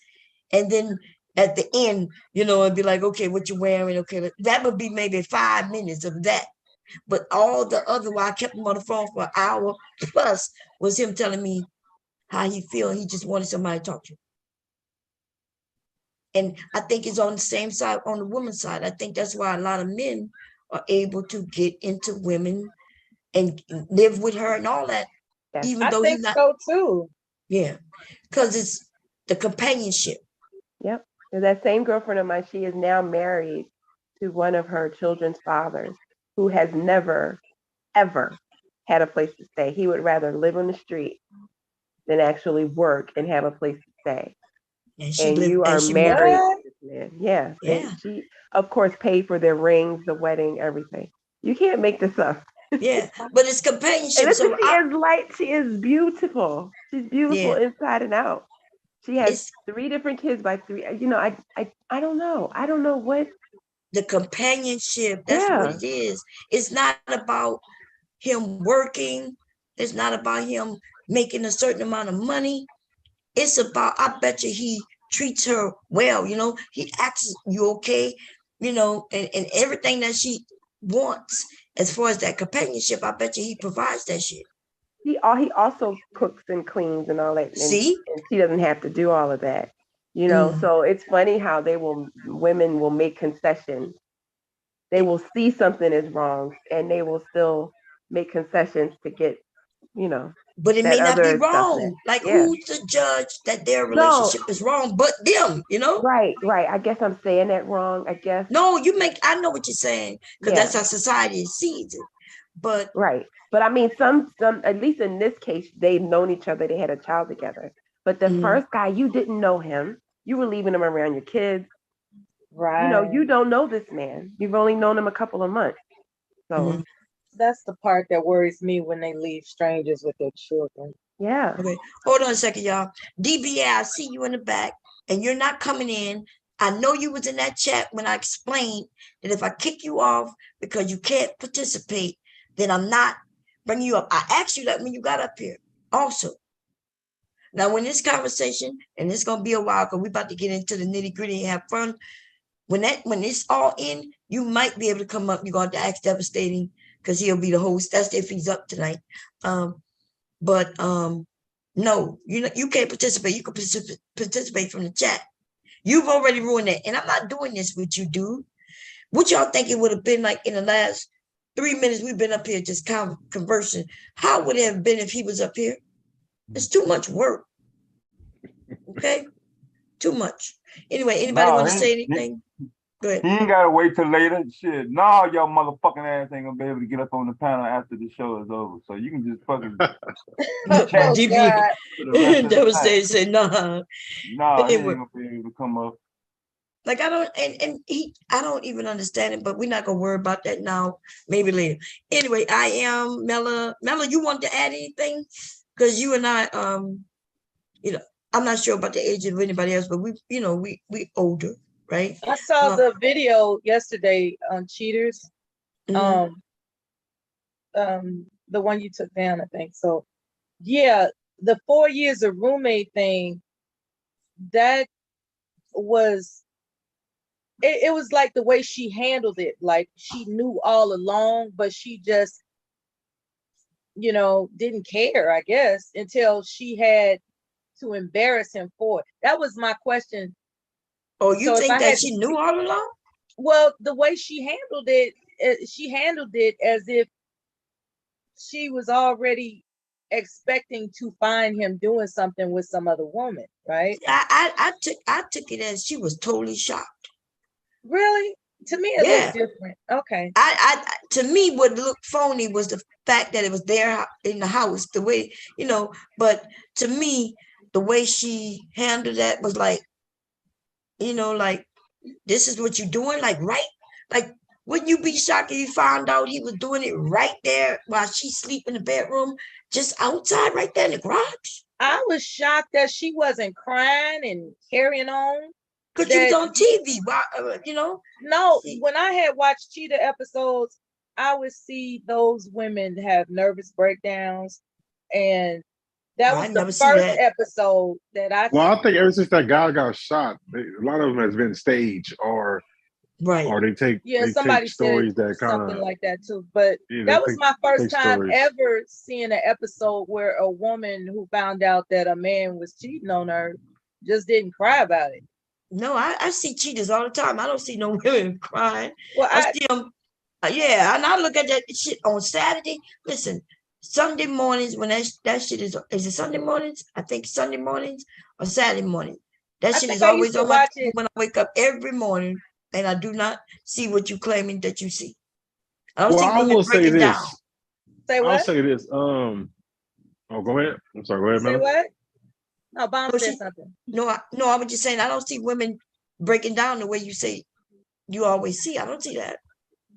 And then at the end, it'd be like, okay, what you wearing? Okay, that would be maybe 5 minutes of that. But all the other while I kept him on the phone for an hour plus was him telling me how he feel. He just wanted somebody to talk to. And I think it's on the same side, on the woman's side. I think that's why a lot of men are able to get into women and live with her and all that, Yes. even I though think he's not. so too. Yeah, because it's the companionship. Yep. And that same girlfriend of mine, she is now married to one of her children's fathers who has never, ever had a place to stay. He would rather live on the street than actually work and have a place to stay. And you are she married What? to this man. Yes. Yeah. And she, of course, paid for their rings, the wedding, everything. You can't make this up. Yeah, but it's And companionship. listen, she is light. She is beautiful. She's beautiful inside and out. She has 3 different kids by 3. I don't know. I don't know what. The companionship, that's what it is. It's not about him working. It's not about him making a certain amount of money. It's about, I bet you he treats her well, he asks you okay, and everything that she wants as far as that companionship, I bet you he provides that shit. He also cooks and cleans and all that. And, See? And she doesn't have to do all of that. So it's funny how women will make concessions. They will see something is wrong and they will still make concessions to get, But it that may not be other stuff wrong. met. Like, Yeah. who's the judge that their relationship is wrong but them, Right. I guess I'm saying that wrong. I guess. No, I know what you're saying, because that's how society sees it. But right. But I mean, some, at least in this case, they've known each other. They had a child together. But the first guy, you didn't know him. You were leaving him around your kids. Right. You don't know this man. You've only known him a couple of months. So that's the part that worries me, when they leave strangers with their children. yeah. Okay, hold on a second, y'all. DBA, I see you in the back, and you're not coming in. I know you was in that chat when I explained that if I kick you off because you can't participate, then I'm not bringing you up. I asked you that when you got up here also. Now, when this conversation, and it's gonna be a while because we're about to get into the nitty-gritty and have fun. When it's all in, you might be able to come up. You're going to ask Devastating, because he'll be the host. That's if he's up tonight. But no, you can't participate. You can participate from the chat. You've already ruined it. And I'm not doing this with you, dude. What y'all think it would have been like in the last 3 minutes we've been up here just conversing? How would it have been if he was up here? It's too much work. Okay? Too much. Anyway, anybody want to say anything? Go ahead. He ain't gotta wait till later. Shit, no, your motherfucking ass ain't gonna be able to get up on the panel after the show is over. So you can just fucking chat DB, for the rest of the Devastating night. said, nah. Nah, he ain't Anyway, gonna be able to come up. like I don't even understand it, but we're not gonna worry about that now. Maybe later. Anyway, I am Mella. Mella, you want to add anything? Because you and I, I'm not sure about the age of anybody else, but we older, right? I saw the video yesterday on Cheaters. The one you took down, I think. So yeah, the 4 years of roommate thing, that was it was like the way she handled it. Like, she knew all along, but she just didn't care, I guess, until she had to embarrass him for it. That was my question. Oh, you So think that she knew all along? Well, the way she handled it as if she was already expecting to find him doing something with some other woman, right? I took it as she was totally shocked. Really? To me, it Yeah. looked different. Okay. To me, what looked phony was the fact that it was there in the house, the way, but to me, the way she handled that was like, like, this is what you're doing, like, right? Like, wouldn't you be shocked if you found out he was doing it right there while she sleep in the bedroom, just outside right there in the garage? I was shocked that she wasn't crying and carrying on. Because you was That on TV, no, See. when I had watched Cheetah episodes, I would see those women have nervous breakdowns, and that Well, I was the never see first that. episode that I Well, I think ever since that guy got shot, a lot of them has been staged, or Right. they take somebody said stories that kind something of like that too. But they that was my first take time stories. ever seeing an episode where a woman who found out that a man was cheating on her just didn't cry about it. No, I see cheaters all the time. I don't see no women crying. Well, I see them. Yeah, and I look at that shit on Saturday. Listen, Sunday mornings when that shit is it Sunday mornings? I think Sunday mornings or Saturday morning. That I shit is think I used always to on my watch TV it. when I wake up every morning, and I do not see what you claiming that you see. I don't Well, see I women will say breaking down. this. Say I'll what? say this. Oh, go ahead. I'm sorry. Go ahead, Say man. what? No, Bomb No, said something. No, I was just saying I don't see women breaking down the way you say you always see. I don't see that.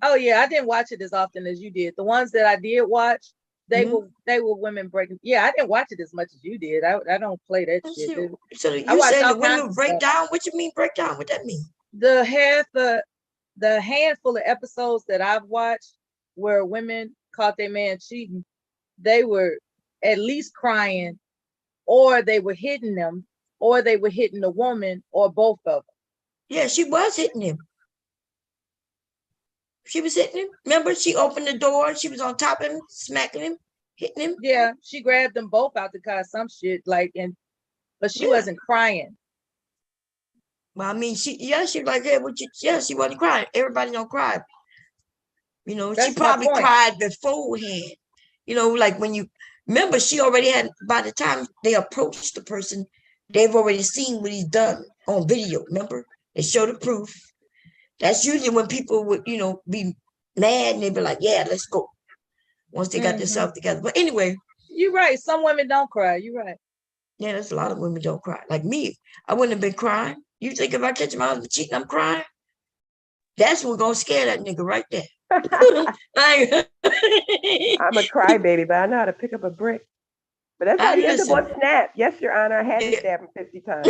Oh yeah, I didn't watch it as often as you did. The ones that I did watch, they Mhm. were women breaking. Yeah, I didn't watch it as much as you did. I don't play that Let's shit. see. So I you watch saying all the kinds women of break stuff. down? What you mean break down? What that mean? The handful of episodes that I've watched where women caught their man cheating, they were at least crying, or they were hitting them, or they were hitting the woman, or both of them. Yeah, she was hitting him. She was hitting him. Remember, she opened the door. She was on top of him, smacking him, hitting him. Yeah, she grabbed them both out the car, some shit but she Yeah. wasn't crying. Well, I mean, she like, hey, she wasn't crying. Everybody don't cry. She That's my probably point. cried beforehand. Like when you remember, she already had, by the time they approached the person, they've already seen what he's done on video. Remember, they show the proof. That's usually when people would, be mad and they'd be like, yeah, let's go. Once they got themselves together. But anyway. You're right. Some women don't cry. You're right. Yeah, there's a lot of women don't cry. Like me, I wouldn't have been crying. You think if I catch my husband cheating, I'm crying? That's what's gonna scare that nigga right there. I'm a crybaby, but I know how to pick up a brick. But that's how you end up on Snap. Yes, Your Honor, I had to stab him 50 times.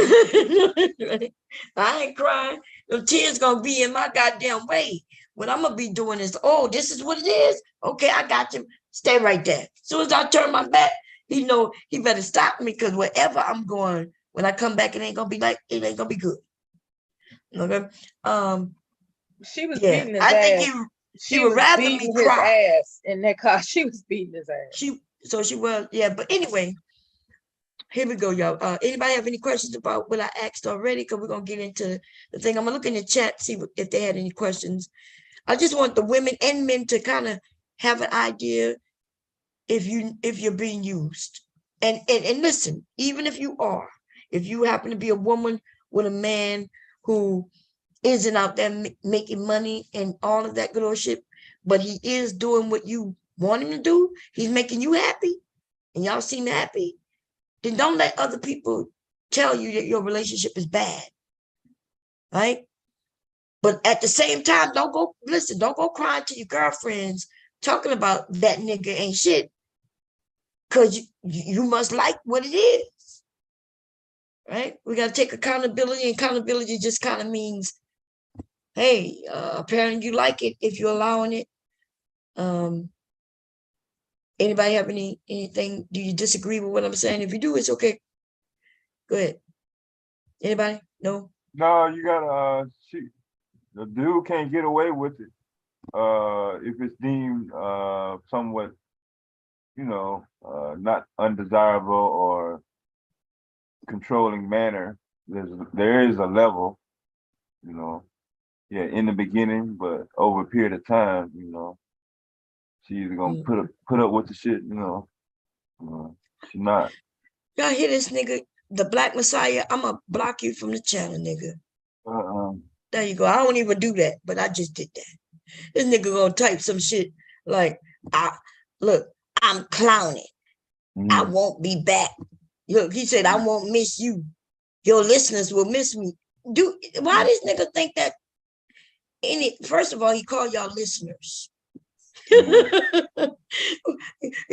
I ain't crying. The tears gonna be in my goddamn way. What I'm gonna be doing is, oh, this is what it is. Okay, I got you. Stay right there. As soon as I turn my back, he know he better stop me, because wherever I'm going, when I come back, it ain't gonna be good. Okay. She was beating his ass. I think he would rather me cry. His ass in that car. She was beating his ass. She was, yeah. But anyway, here we go, y'all. Anybody have any questions about what I asked already? Because we're gonna get into the thing. I'm gonna look in the chat, see if they had any questions. I just want the women and men to kind of have an idea if you're being used. And listen, even if you happen to be a woman with a man who isn't out there making money and all of that good old shit, but he is doing what you want him to do, he's making you happy, and y'all seem happy, then don't let other people tell you that your relationship is bad, right? But at the same time, don't go crying to your girlfriends talking about that nigga ain't shit, because you must like what it is, right? We got to take accountability, and accountability just kind of means, hey, apparently you like it if you're allowing it. Anybody have anything? Do you disagree with what I'm saying? If you do, it's okay. Go ahead. Anybody? No? No, you gotta the dude can't get away with it. If it's deemed somewhat, not undesirable or controlling manner. There is a level, in the beginning, but over a period of time, she's either gonna put up with the shit, She not. Y'all hear this nigga, the Black Messiah? I'm gonna block you from the channel, nigga. There you go. I don't even do that, but I just did that. This nigga gonna type some shit like, I'm clowning. I won't be back. Look, he said, I won't miss you. Your listeners will miss me. Dude, why this nigga think that first of all, he called y'all listeners. He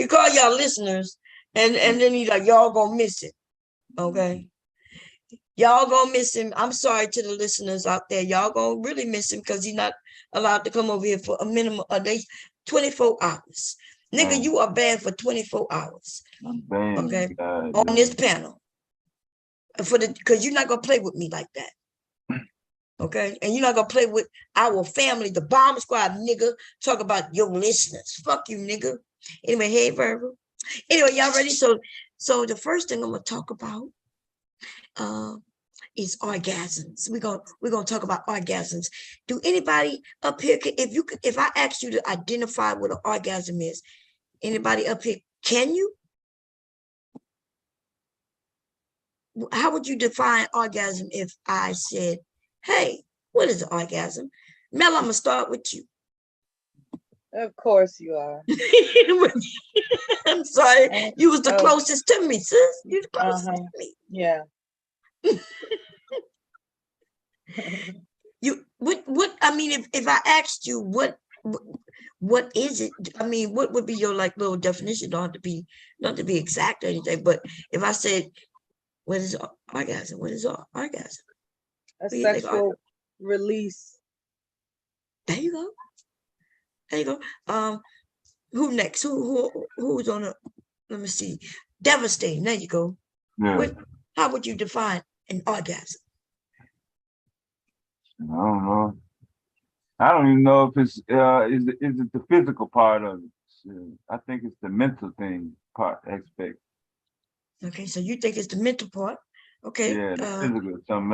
called y'all listeners, and then he's like, y'all gonna miss it. Okay. Y'all gonna miss him. I'm sorry to the listeners out there. Y'all gonna really miss him because he's not allowed to come over here for a minimum a day, 24 hours. Nigga, you are banned for 24 hours. I'm banned. Okay. On this panel. Because you're not gonna play with me like that. Okay, and you're not gonna play with our family, the bomb squad, nigga. Talk about your listeners. Fuck you, nigga. Anyway, hey, Verbal. Anyway, y'all ready? So the first thing I'm gonna talk about is orgasms. We're gonna talk about orgasms. Do anybody up here, if I ask you to identify what an orgasm is, anybody up here, can you? How would you define orgasm if I said, hey, what is an orgasm? Mel, I'm gonna start with you. Of course you are. I'm sorry, you was the closest to me, sis. You the closest to me. Yeah. What I mean, if I asked you what is it? I mean, what would be your like little definition? Not to be exact or anything, but if I said, what is orgasm? What is orgasm? A sexual release. There you go. There you go. Who next? Who's on a? Let me see. Devastating. There you go. Yeah. How would you define an orgasm? I don't know. I don't even know if it's is it the physical part of it. I think it's the mental aspect. Okay, so you think it's the mental part? Okay. Yeah, the physical is something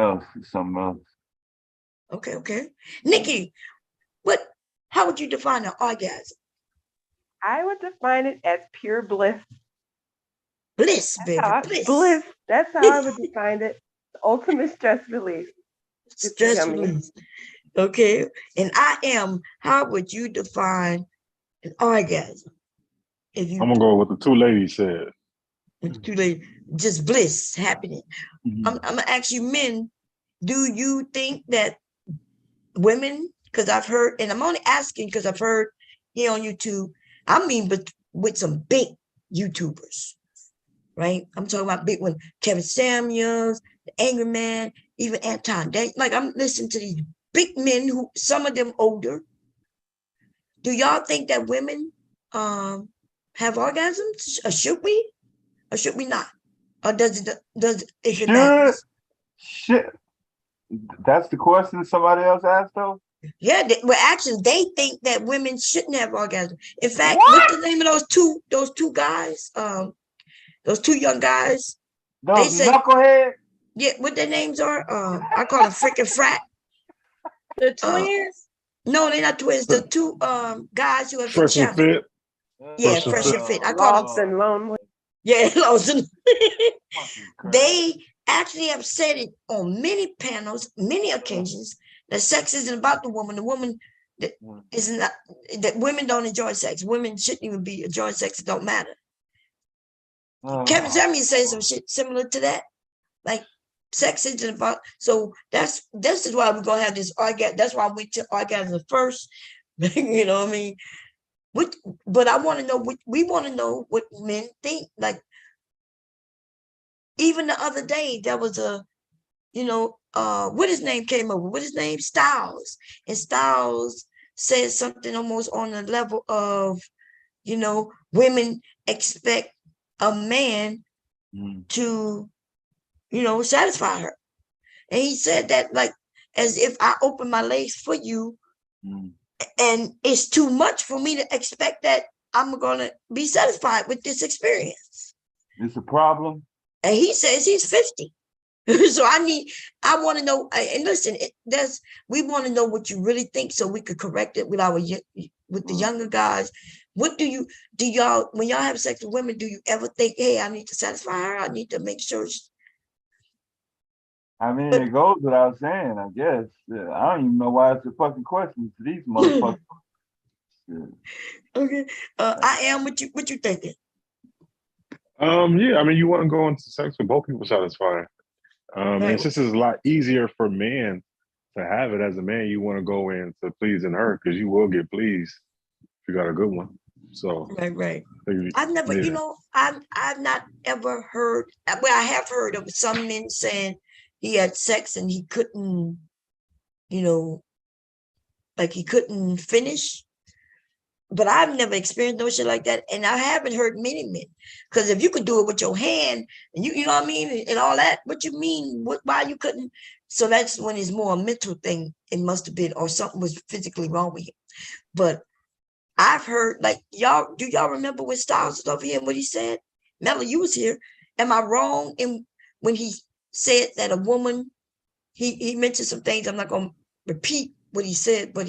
else. Okay. Nikki, how would you define an orgasm? I would define it as pure bliss. Bliss, baby. Bliss. That's how I would define it. The ultimate stress release. Stress release. Okay. And how would you define an orgasm? I'm gonna go with what the two ladies said. Just bliss happening. I'm gonna ask you, men, do you think that women, because I've heard, and I'm only asking because I've heard here on YouTube, I mean, but with some big YouTubers, right? I'm talking about big ones, Kevin Samuels, the Angry Man, even Anton. I'm listening to these big men who, some of them older. Do y'all think that women have orgasms? Or should we? Or should we not? Or does it matter? Shit. That's the question somebody else asked though? Yeah, actually they think that women shouldn't have orgasms. In fact, what's the name of those two guys? Those two young guys. Those knuckleheads? Yeah, what their names are? I call them freaking frat. The twins? No, they're not twins. The two guys who have Fresh the and Fit. Yeah, Fresh and Fit. I call them Lost and Lonely. Yeah, Lost and They actually have said it on many panels, many occasions, that sex isn't about the woman. The woman isn't that women don't enjoy sex. Women shouldn't even be enjoying sex. It don't matter. Kevin Samuels says some shit similar to that. Like sex isn't about. So this is why we're gonna have this orgasm. That's why I went to orgasm first. You know what I mean? But I want to know what we want to know what men think. Like even the other day, there was what his name came over. What his name? Styles. And Styles said something almost on the level of, women expect a man to, satisfy her. And he said that like as if I open my legs for you, and it's too much for me to expect that I'm gonna be satisfied with this experience. It's a problem. And he says he's 50. So I want to know, and listen, we want to know what you really think so we could correct it with our with the younger guys, what do y'all, when y'all have sex with women, do you ever think, hey, I need to satisfy her? I need to make sure I mean, But- it goes without saying, I guess. Yeah, I don't even know why it's a fucking question to these motherfuckers. Yeah. okay. I am what you thinking? Yeah, I mean, you want to go into sex with both people satisfying. Right. And since it's a lot easier for men to have it as a man, you want to go into pleasing her because you will get pleased if you got a good one. So, Right. yeah. I've never, I've not ever heard, well, I have heard of some men saying he had sex and he couldn't, like he couldn't finish. But I've never experienced no shit like that. And I haven't heard many men. Because if you could do it with your hand and you know what I mean, and all that, what you mean, why you couldn't? So that's when it's more a mental thing. It must have been, or something was physically wrong with him. But I've heard, like, do y'all remember when Styles was over here and what he said? Mello, you was here. Am I wrong in when he said that a woman, he mentioned some things, I'm not going to repeat what he said, but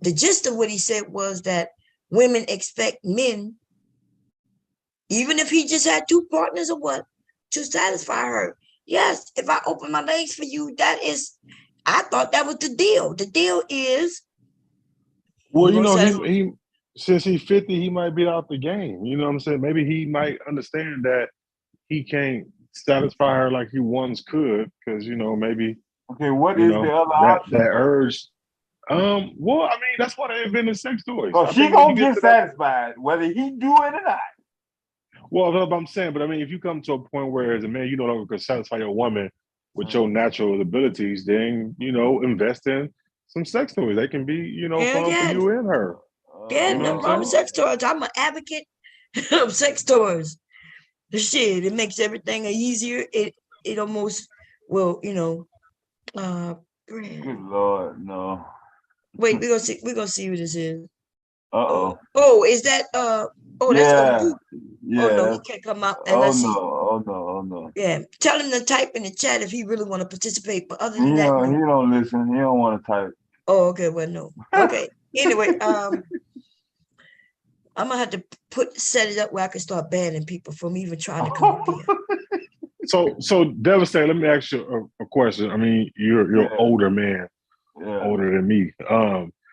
the gist of what he said was that women expect men, even if he just had two partners or what, to satisfy her. Yes, if I open my legs for you, I thought that was the deal. The deal is, Well, satisfy- he since he's 50, he might be out the game. You know what I'm saying? Maybe he might understand that he can't satisfy her like he once could, because maybe Okay, what is the other option? that urge. Well, I mean, that's why they invented sex toys. Oh, she gonna get satisfied whether he do it or not. Well, that's what I'm saying, but I mean, if you come to a point where as a man, you no longer can satisfy your woman with your natural abilities, then invest in some sex toys. They can be, fun for you and her. Yeah, You know nothing what wrong I'm with saying? sex toys. I'm an advocate of sex toys. The shit, it makes everything easier. It almost will, Good Lord, no. wait, we're gonna see who this is. Uh-oh. Oh, is that that's Yeah. you. Yeah. Oh no, he can't come out Oh unless no, oh no. Yeah, tell him to type in the chat if he really want to participate. But other He than that, don't, no. he don't listen. He don't want to type. Oh, okay, well, no. Okay. Anyway, I'm gonna have to set it up where I can start banning people from even trying to come up here. So Devastator, let me ask you a question. I mean, you're older man, older than me.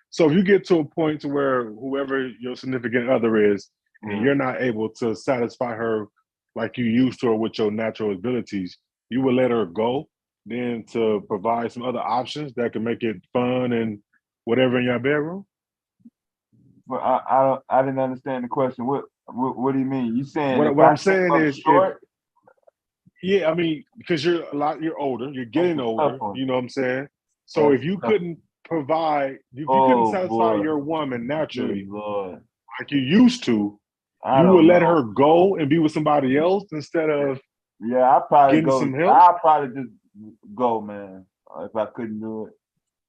So if you get to a point to where whoever your significant other is, and you're not able to satisfy her like you used to or with your natural abilities, you would let her go then to provide some other options that can make it fun and whatever in your bedroom? But I didn't understand the question. What do you mean? You saying What I'm saying is short? Yeah, I mean, because you're older, you're getting older, you know what I'm saying? So That's if you tough. couldn't provide, if you couldn't satisfy your woman naturally like you used to, you would let her go and be with somebody else instead of I'd probably getting go. some help? I'd probably just go, man, if I couldn't do it.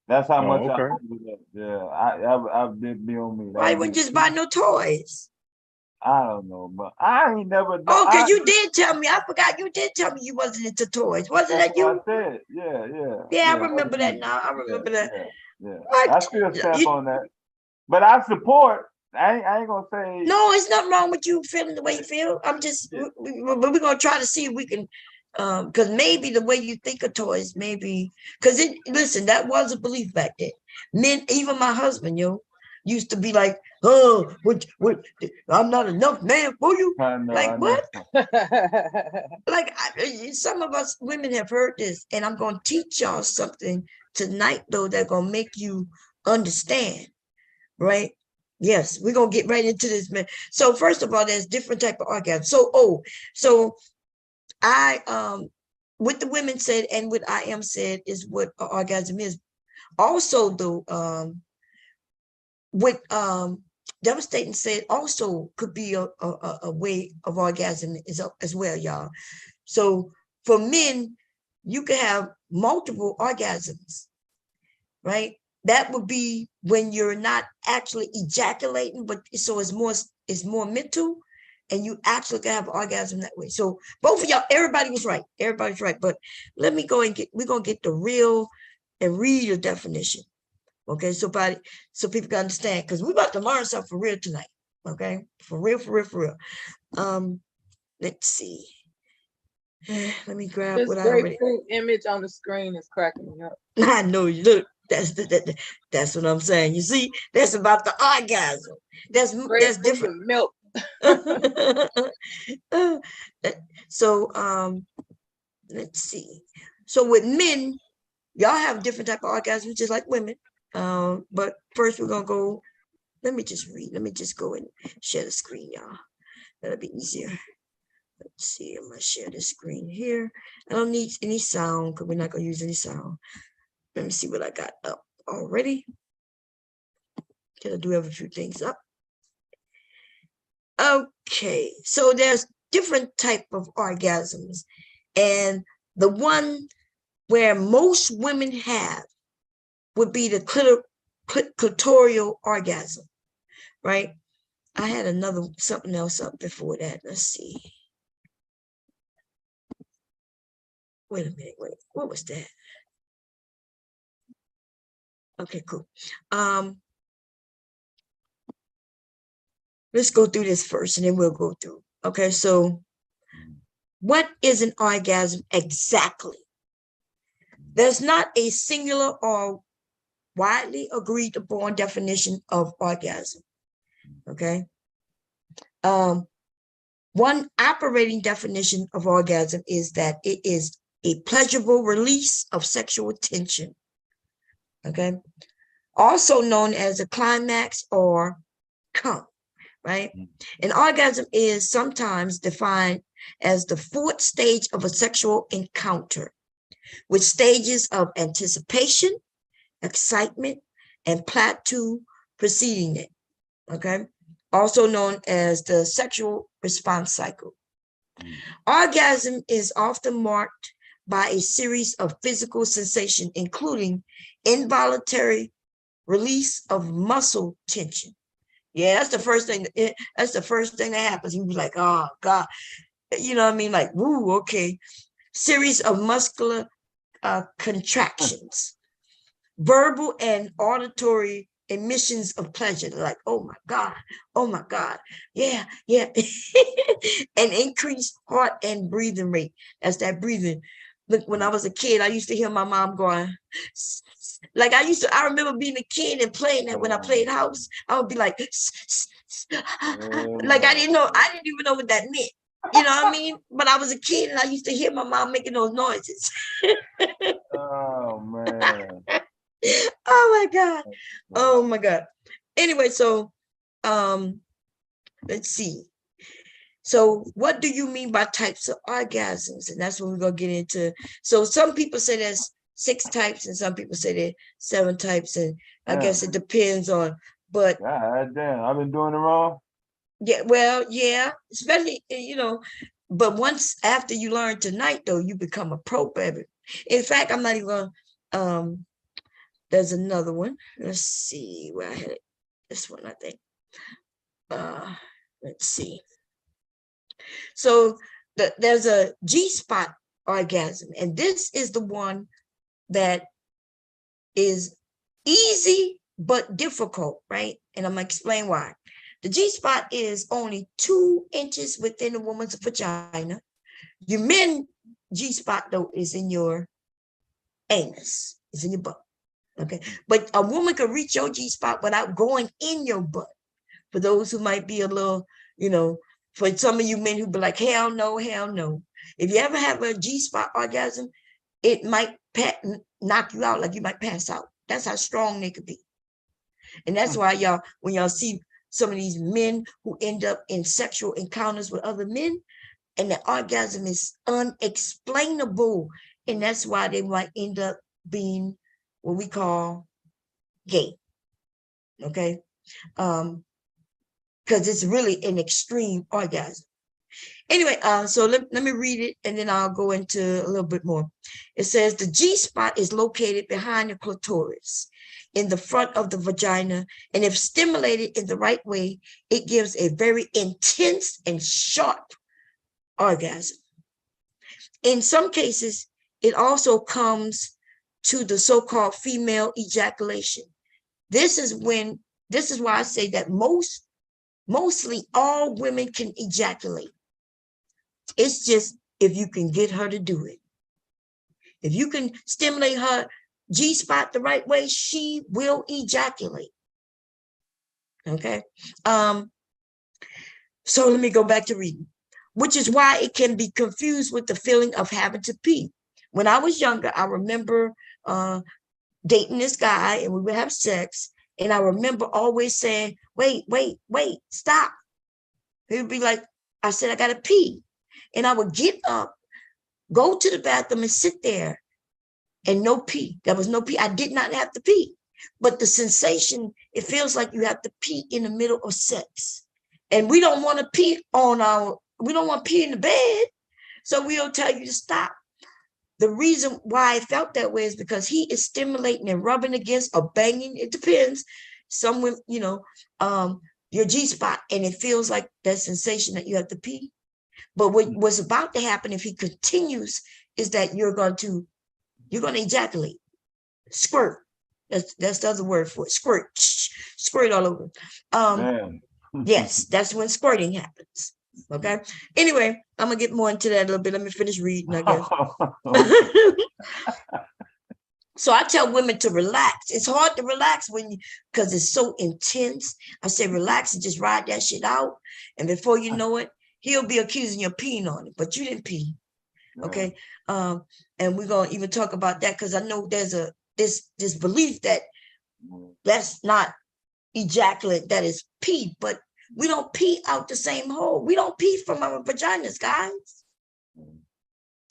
That's how much I opened up. Yeah, I've been on me. Why wouldn't just buy no toys? I don't know, but I ain't never done. Oh, because you did tell me. I forgot you did tell me you wasn't into toys. Wasn't that you? I said, yeah. Yeah, I remember that now. I remember that. Yeah. What? I still stand on that. But I support. I ain't gonna say. No, it's nothing wrong with you feeling the way you feel. I'm just, but we're gonna try to see if we can, because maybe the way you think of toys, maybe, because listen, that was a belief back then. Men, even my husband, used to be like, oh, what, I'm not enough man for you. Like what? Like some of us women have heard this, and I'm gonna teach y'all something tonight, though, that's gonna make you understand, right? Yes, we're gonna get right into this, man. So first of all, there's different type of orgasm. So I what the women said and what I am said is what an orgasm is. Also, though, what Devastating said also could be a way of orgasm as well, y'all. So for men, you can have multiple orgasms, right? That would be when you're not actually ejaculating, but so it's more mental, and you actually can have an orgasm that way. So both of y'all, everybody was right. Everybody's right. But let me go and we're gonna get the real and read your definition. Okay, so people can understand, because we're about to learn something for real tonight. Okay, for real, for real, for real. Let's see. Let me grab This what I already. grapefruit image on the screen is cracking me up. I know you look. That's what I'm saying. You see, that's about the orgasm. That's Grapefruit different. with milk. So let's see. So with men, y'all have different type of orgasms, just like women. But first we're gonna go. Let me just read. Let me just go and share the screen, y'all. That'll be easier. Let's see. I'm gonna share the screen here. I don't need any sound because we're not gonna use any sound. Let me see what I got up already. Because I do have a few things up. Okay, so there's different type of orgasms, and the one where most women have would be the clitoral orgasm, right? I had something else up before that. Let's see. Wait a minute. Wait, what was that? Okay, cool. Let's go through this first, and then we'll go through. Okay, so what is an orgasm exactly? There's not a singular or widely agreed upon definition of orgasm. Okay. One operating definition of orgasm is that it is a pleasurable release of sexual tension. Okay. Also known as a climax or come, right? An orgasm is sometimes defined as the fourth stage of a sexual encounter, with stages of anticipation, excitement, and plateau preceding it. Okay. Also known as the sexual response cycle. Orgasm is often marked by a series of physical sensations, including involuntary release of muscle tension. Yeah, that's the first thing. That's the first thing that happens. You be like, oh God, you know what I mean? Like, woo, okay. Series of muscular contractions, verbal and auditory emissions of pleasure, like, oh my God, yeah, yeah. An increased heart and breathing rate. That's that breathing. Look, when I was a kid, I used to hear my mom going, like I remember being a kid and playing that when I played house. I would be like, like I didn't even know what that meant. You know what I mean? But I was a kid and I used to hear my mom making those noises. Oh man. Oh my God. Oh my God. Anyway, so let's see. So what do you mean by types of orgasms? And that's what we're gonna get into. So some people say there's 6 types and some people say there's 7 types, and I guess it depends on, but God damn, I've been doing it wrong. yeah, well, yeah, especially, but once after you learn tonight though, you become a pro, baby. In fact, I'm not even gonna there's another one. Let's see where I had it. This one, I think. Let's see. So there's a G-spot orgasm, and this is the one that is easy but difficult, right? And I'm gonna explain why. The G-spot is only 2 inches within a woman's vagina. Your men G-spot though is in your anus, is in your butt. Okay, but a woman can reach your G-spot without going in your butt. For those who might be a little, for some of you men who be like, hell no, hell no. If you ever have a G-spot orgasm, it might knock you out, like you might pass out. That's how strong they could be. And that's why y'all, when y'all see some of these men who end up in sexual encounters with other men, and the orgasm is unexplainable. And that's why they might end up being what we call gay. Okay. Because it's really an extreme orgasm. Anyway, so let me read it and then I'll go into a little bit more. It says the G-spot is located behind the clitoris in the front of the vagina, and if stimulated in the right way, it gives a very intense and sharp orgasm. In some cases, it also comes to the so-called female ejaculation. this is why I say that mostly all women can ejaculate. It's just if you can get her to do it. If you can stimulate her G-spot the right way, she will ejaculate. Okay. So let me go back to reading, which is why it can be confused with the feeling of having to pee. When I was younger, I remember dating this guy and we would have sex. And I remember always saying, wait, stop. He would be like, I said, I got to pee. And I would get up, go to the bathroom and sit there and no pee. There was no pee. I did not have to pee. But the sensation, it feels like you have to pee in the middle of sex. And we don't want to pee we don't want to pee in the bed. So we'll tell you to stop. The reason why I felt that way is because he is stimulating and rubbing against or banging. It depends. Some women, your G-spot, and it feels like that sensation that you have to pee. But what's about to happen if he continues is that you're going to ejaculate, squirt. That's the other word for it. Squirt all over. Yes, that's when squirting happens. Okay. Anyway, I'm gonna get more into that a little bit. Let me finish reading, I guess. So I tell women to relax. It's hard to relax because it's so intense. I say relax and just ride that shit out. And before you know it, he'll be accusing you of peeing on it, but you didn't pee. Okay. And we're gonna even talk about that because I know there's this belief that that's not ejaculate, that is pee, but we don't pee out the same hole. We don't pee from our vaginas, guys.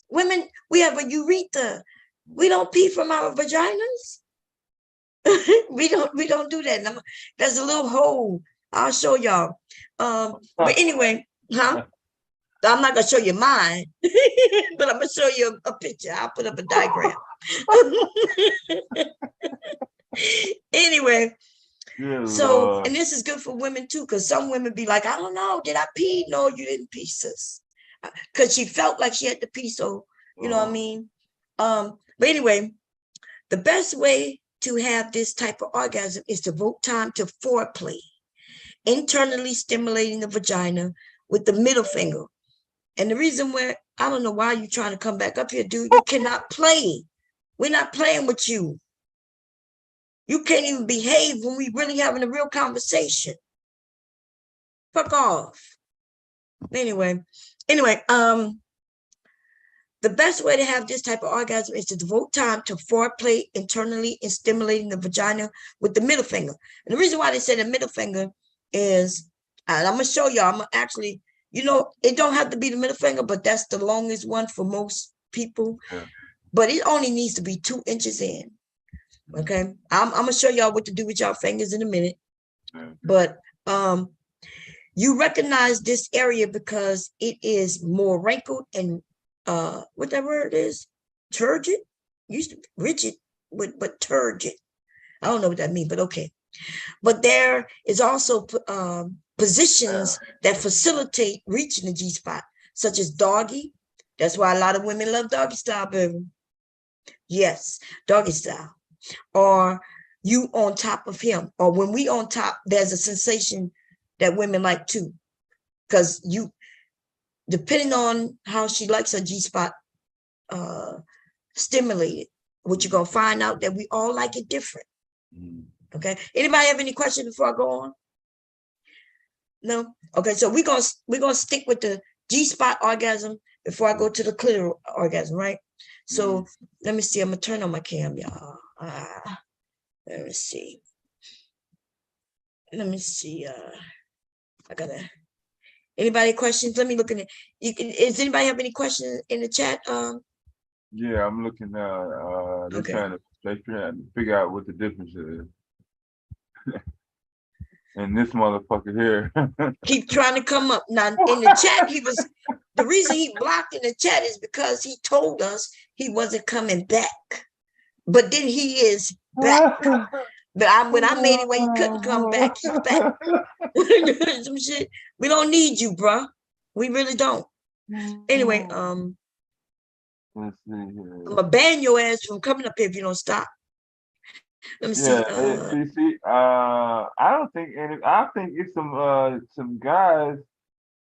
Women, we have a urethra. We don't pee from our vaginas. we don't do that. There's a little hole. I'll show y'all. But anyway, I'm not gonna show you mine, but I'm gonna show you a picture. I'll put up a diagram. Anyway, so, and this is good for women too, because some women be like, I don't know, did I pee? No, you didn't pee, sis. Because she felt like she had to pee, so, you know what I mean? But anyway, the best way to have this type of orgasm is to devote time to foreplay, internally stimulating the vagina with the middle finger. And the reason why, I don't know why you're trying to come back up here, dude, you cannot play. We're not playing with you. You can't even behave when we really having a real conversation. Fuck off. Anyway, the best way to have this type of orgasm is to devote time to foreplay internally and stimulating the vagina with the middle finger. And the reason why they say the middle finger is, and I'm gonna show y'all, I'm gonna actually, it don't have to be the middle finger, but that's the longest one for most people. Yeah. But it only needs to be 2 inches in. Okay, I'm gonna show y'all what to do with y'all fingers in a minute. Okay. But you recognize this area because it is more wrinkled and what that word is, turgid. Used to be rigid, but turgid. I don't know what that means, but okay. But there is also positions that facilitate reaching the G-spot, such as doggy. That's why a lot of women love doggy style, baby. Yes, doggy style. Or you on top of him, or when we on top, there's a sensation that women like too, because you, depending on how she likes her G-spot stimulated, what you're gonna find out that we all like it different. Okay, anybody have any questions before I go on? No. Okay, so we're gonna stick with the G-spot orgasm before I go to the clitoral orgasm, right? So let me see, I'm gonna turn on my cam, y'all. Let me see. I gotta. Anybody questions? Let me look in it. Does anybody have any questions in the chat? Yeah, I'm looking now. They're trying to figure out what the difference is. And this motherfucker here. Keep trying to come up. Now in the chat, the reason he blocked in the chat is because he told us he wasn't coming back. But then he is back. But when I made it where he couldn't come back, he's back. Some shit. We don't need you, bro. We really don't. Anyway, I'm gonna ban your ass from coming up here if you don't stop. Let me see. Yeah, see, I don't think any. I think it's some guys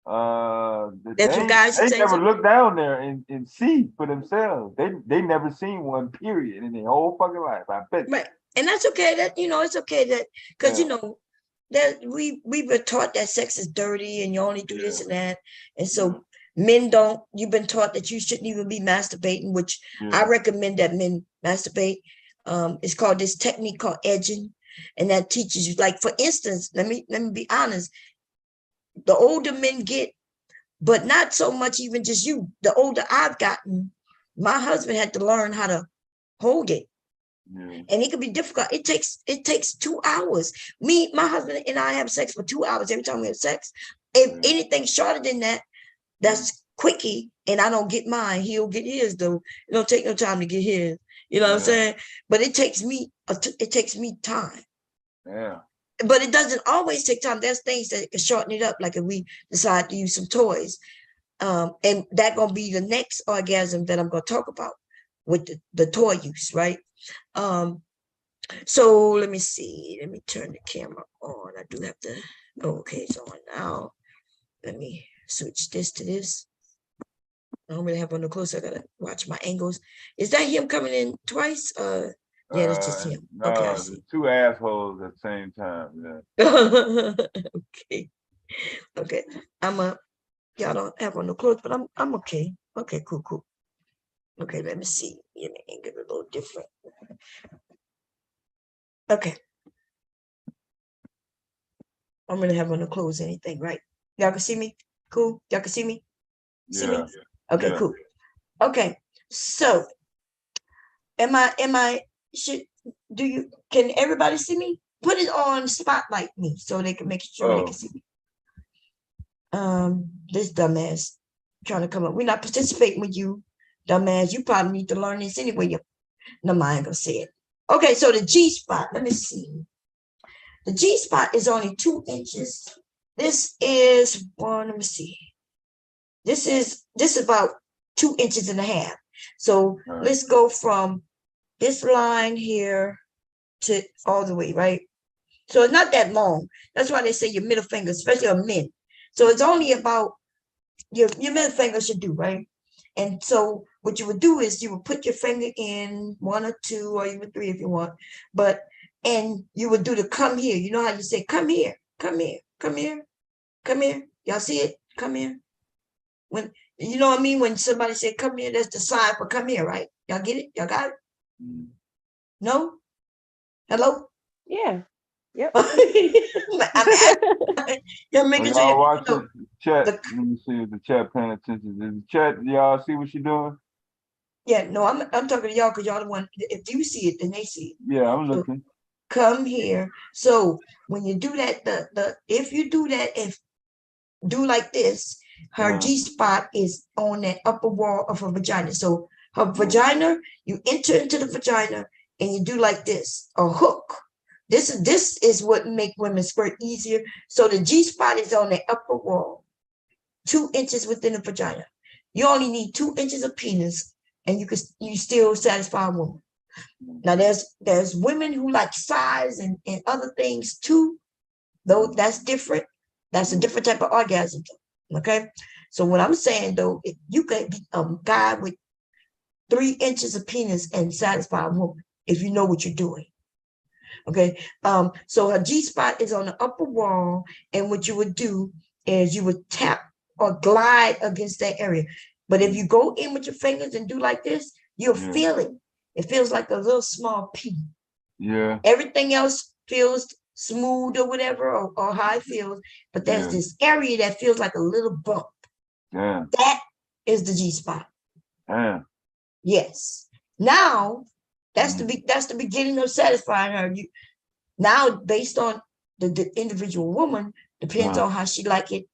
that There's some guys who they say never so. look down there and see for themselves. They never seen one period in their whole fucking life. I bet. Right. And that's okay. That it's okay that because Yeah. that we were taught that sex is dirty and you only do this Yeah. and that. And so men don't, you've been taught that you shouldn't even be masturbating, which I Yeah. recommend that men masturbate. It's called this technique called edging. And that teaches you, like, for instance, let me be honest, the older men get, but not so much even just you, the older I've gotten, my husband had to learn how to hold it. Yeah. And it can be difficult. It takes 2 hours. My husband and I have sex for 2 hours every time we have sex. If anything shorter than that, that's quickie, and I don't get mine. He'll get his though. It don't take no time to get his. You know what I'm saying? But it takes me time. Yeah. But it doesn't always take time. There's things that can shorten it up, like if we decide to use some toys. And that gonna be the next orgasm that I'm gonna talk about with the toy use, right? So let me see. Let me turn the camera on. I do have to. Oh, okay, it's on now. Let me switch this to this. I don't really have on the close. I gotta watch my angles. Is that him coming in twice? Yeah, that's just him. Okay, I No, see. two assholes at the same time. Yeah. Okay. Okay. Y'all don't have on the clothes, but I'm okay. Okay, cool. Okay, let me see. You know, angle a little different. Okay. I'm gonna have on the clothes anything, right? Y'all can see me? Cool. Y'all can see me? See me? Okay, cool. Okay. So can everybody see me? Put it on spotlight me so they can make sure they can see me. This dumbass trying to come up. We're not participating with you, dumbass. You probably need to learn this anyway. No, I ain't gonna say it. Okay, so the G spot. Let me see. The G spot is only 2 inches. This is one. Let me see. This is about 2.5 inches. So let's go from this line here to all the way, right? So it's not that long. That's why they say your middle finger, especially on men. So it's only about your middle finger should do, right? And so what you would do is you would put your finger in 1 or 2 or even 3 if you want, and you would do the come here. You know how you say, come here, come here, come here, come here. Y'all see it? Come here. When you know what I mean? When somebody said come here, that's the sign for come here, right? Y'all get it? Y'all got it? No? Hello? Yeah. Yep. I'm asking. You're making sure Y'all you watch know, the chat. Let me see if the chat paying attention. Is the chat, y'all see what she doing? yeah, no, I'm talking to y'all because y'all the one. If you see it, then they see it. Yeah, I'm So looking. come here. So when you do that, if you do that, if do like this, her G spot is on that upper wall of her vagina. So her vagina, you enter into the vagina and you do like this, a hook. This is what make women squirt easier. So the G spot is on the upper wall, 2 inches within the vagina. You only need 2 inches of penis, and you still satisfy a woman. Now there's women who like size and other things too. Though that's different. That's a different type of orgasm. Okay. So what I'm saying though, if you could be a guy with 3 inches of penis and satisfy a woman if you know what you're doing. Okay. So her G spot is on the upper wall, and what you would do is you would tap or glide against that area. But if you go in with your fingers and do like this, you'll feel it. It feels like a little small pea. Yeah. Everything else feels smooth or whatever, or how it feels. But there's this area that feels like a little bump. Yeah. That is the G spot. Yeah. Yes. Now that's the beginning of satisfying her. Now, based on the individual woman, depends on how she like it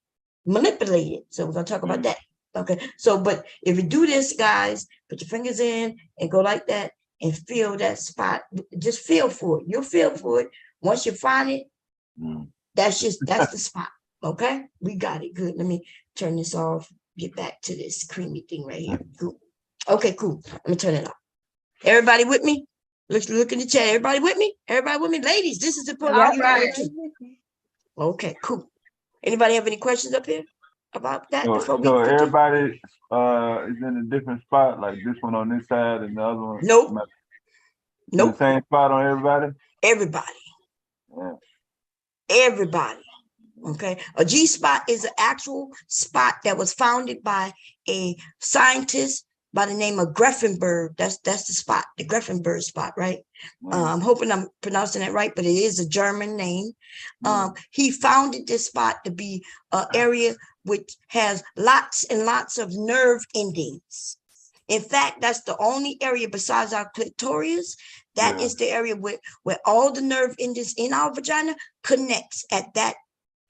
manipulated. So we're gonna talk about that. Okay. So, but if you do this, guys, put your fingers in and go like that and feel that spot. Just feel for it. You'll feel for it. Once you find it, that's the spot. Okay. We got it. Good. Let me turn this off. Get back to this creamy thing right here. Cool. Okay, cool. Let me turn it off. Everybody with me? Look in the chat. Everybody with me? Everybody with me? Ladies, this is important. Yeah, Are you right. with me? Okay, cool. Anybody have any questions up here about that before we So continue? everybody is in a different spot, like this one on this side and the other one. Nope. In the same spot on everybody? Everybody. Yeah. Everybody. Okay. A G spot is an actual spot that was founded by a scientist by the name of Greffenberg. That's the spot, the Greffenberg spot, right? I'm hoping I'm pronouncing it right, but it is a German name. He founded this spot to be an area which has lots and lots of nerve endings. In fact, that's the only area besides our clitoris. That is the area where all the nerve endings in our vagina connects at that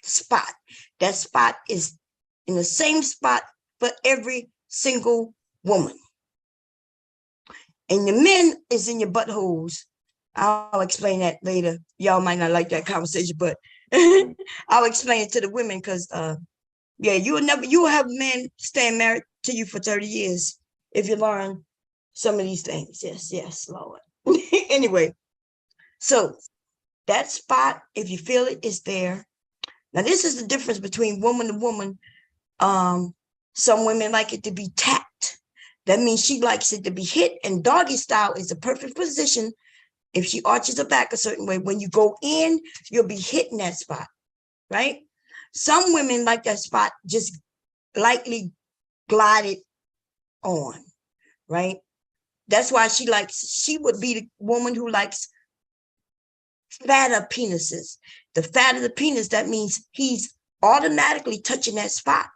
spot. That spot is in the same spot for every single woman. And the men is in your buttholes. I'll explain that later. Y'all might not like that conversation, but I'll explain it to the women because yeah, you will have men staying married to you for 30 years if you learn some of these things. Yes, Lord. Anyway, so that spot, if you feel it, is there. Now, this is the difference between woman to woman. Some women like it to be tapped. That means she likes it to be hit, and doggy style is the perfect position. If she arches her back a certain way, when you go in, you'll be hitting that spot, right? Some women like that spot just lightly glided on, right? That's why she would be the woman who likes fatter penises. The fatter the penis, that means he's automatically touching that spot.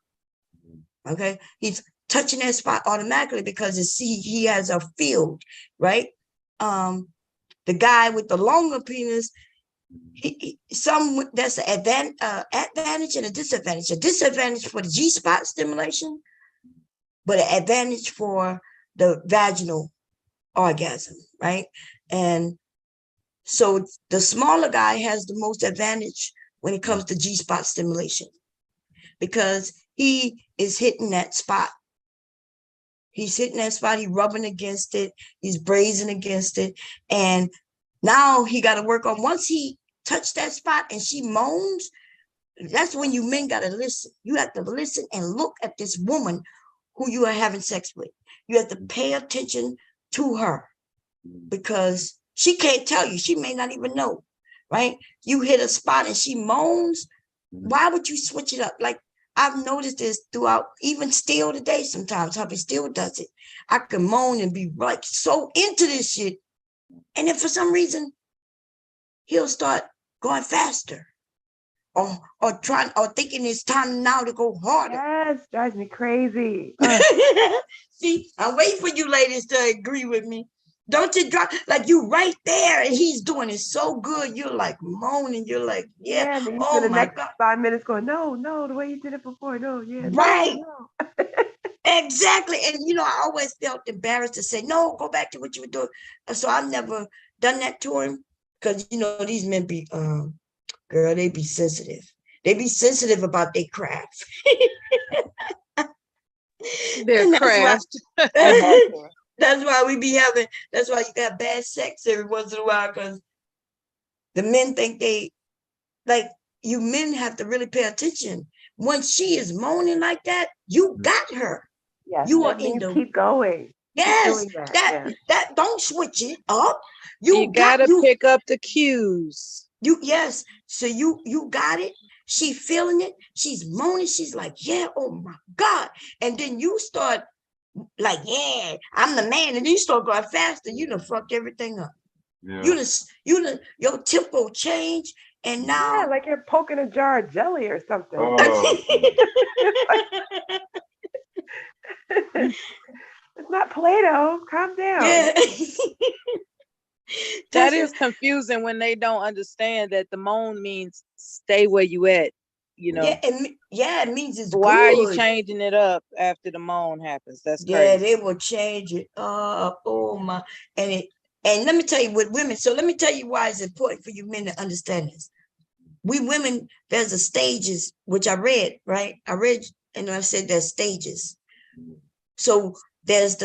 Okay, he's touching that spot automatically because he has a field, right? The guy with the longer penis, that's an advantage and a disadvantage. A disadvantage for the G-spot stimulation, but an advantage for the vaginal orgasm, right? And so the smaller guy has the most advantage when it comes to G-spot stimulation because he is hitting that spot. He's hitting that spot. He's rubbing against it. He's brazing against it. And now he got to work on, once he touched that spot and she moans, that's when you men got to listen. You have to listen and look at this woman who you are having sex with. You have to pay attention to her because she can't tell you. She may not even know, right? You hit a spot and she moans. Why would you switch it up? Like, I've noticed this throughout, even still today, sometimes hubby still does it. I can moan and be like so into this shit. And then for some reason, he'll start going faster or thinking it's time now to go harder. Yes, drives me crazy. See, I'm waiting for you ladies to agree with me. Don't you drop, like you right there and he's doing it so good. You're like moaning. You're like, yeah. And then you Oh spend the my next God. 5 minutes going, no, the way you did it before. No, Right. No. Exactly. And I always felt embarrassed to say, no, go back to what you were doing. So I've never done that to him because these men be girl, they be sensitive. They be sensitive about their craft. Their craft. That's why we be having, that's why you got bad sex every once in a while, because the men think you men have to really pay attention. When she is moaning like that, you got her. Yes, You are in the, keep going. yes, Keep doing that. that don't switch it up. You gotta pick up the cues. Yes. So you got it. She feeling it. She's moaning. She's like, yeah, oh my God. And then you start like, yeah, I'm the man. And then you start going faster. You done fucked everything up. Yeah. Your tempo change. And now. Yeah, like you're poking a jar of jelly or something. Oh. It's not Play-Doh. Calm down. Yeah. That is confusing when they don't understand that the moan means stay where you at, Yeah, it means it's Why good. are you changing it up after the moan happens? That's crazy. Yeah, they will change it up. Oh my. And let me tell you with women. So let me tell you why it's important for you men to understand this. We women, there's a stages, which I read, right? I read, and I said there's stages. So there's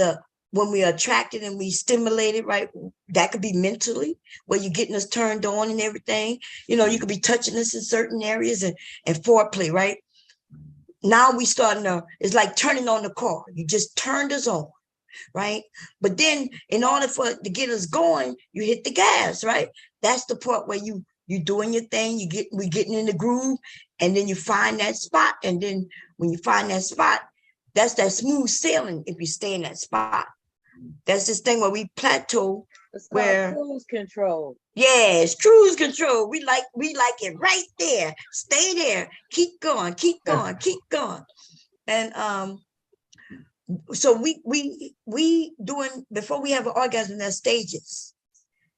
when we are attracted and we stimulated, right? That could be mentally, where you're getting us turned on and everything. You know, you could be touching us in certain areas and foreplay, right? Now we starting to, it's like turning on the car. You just turned us on, right? But then in order for it to get us going, you hit the gas, right? That's the part where you doing your thing, we getting in the groove, and then you find that spot. And then when you find that spot, that's that smooth sailing if you stay in that spot. That's this thing where we plateau. It's called Where cruise control. yes, cruise control. We like it right there. Stay there. Keep going, keep going, keep going. And so we doing, before we have an orgasm, there's stages.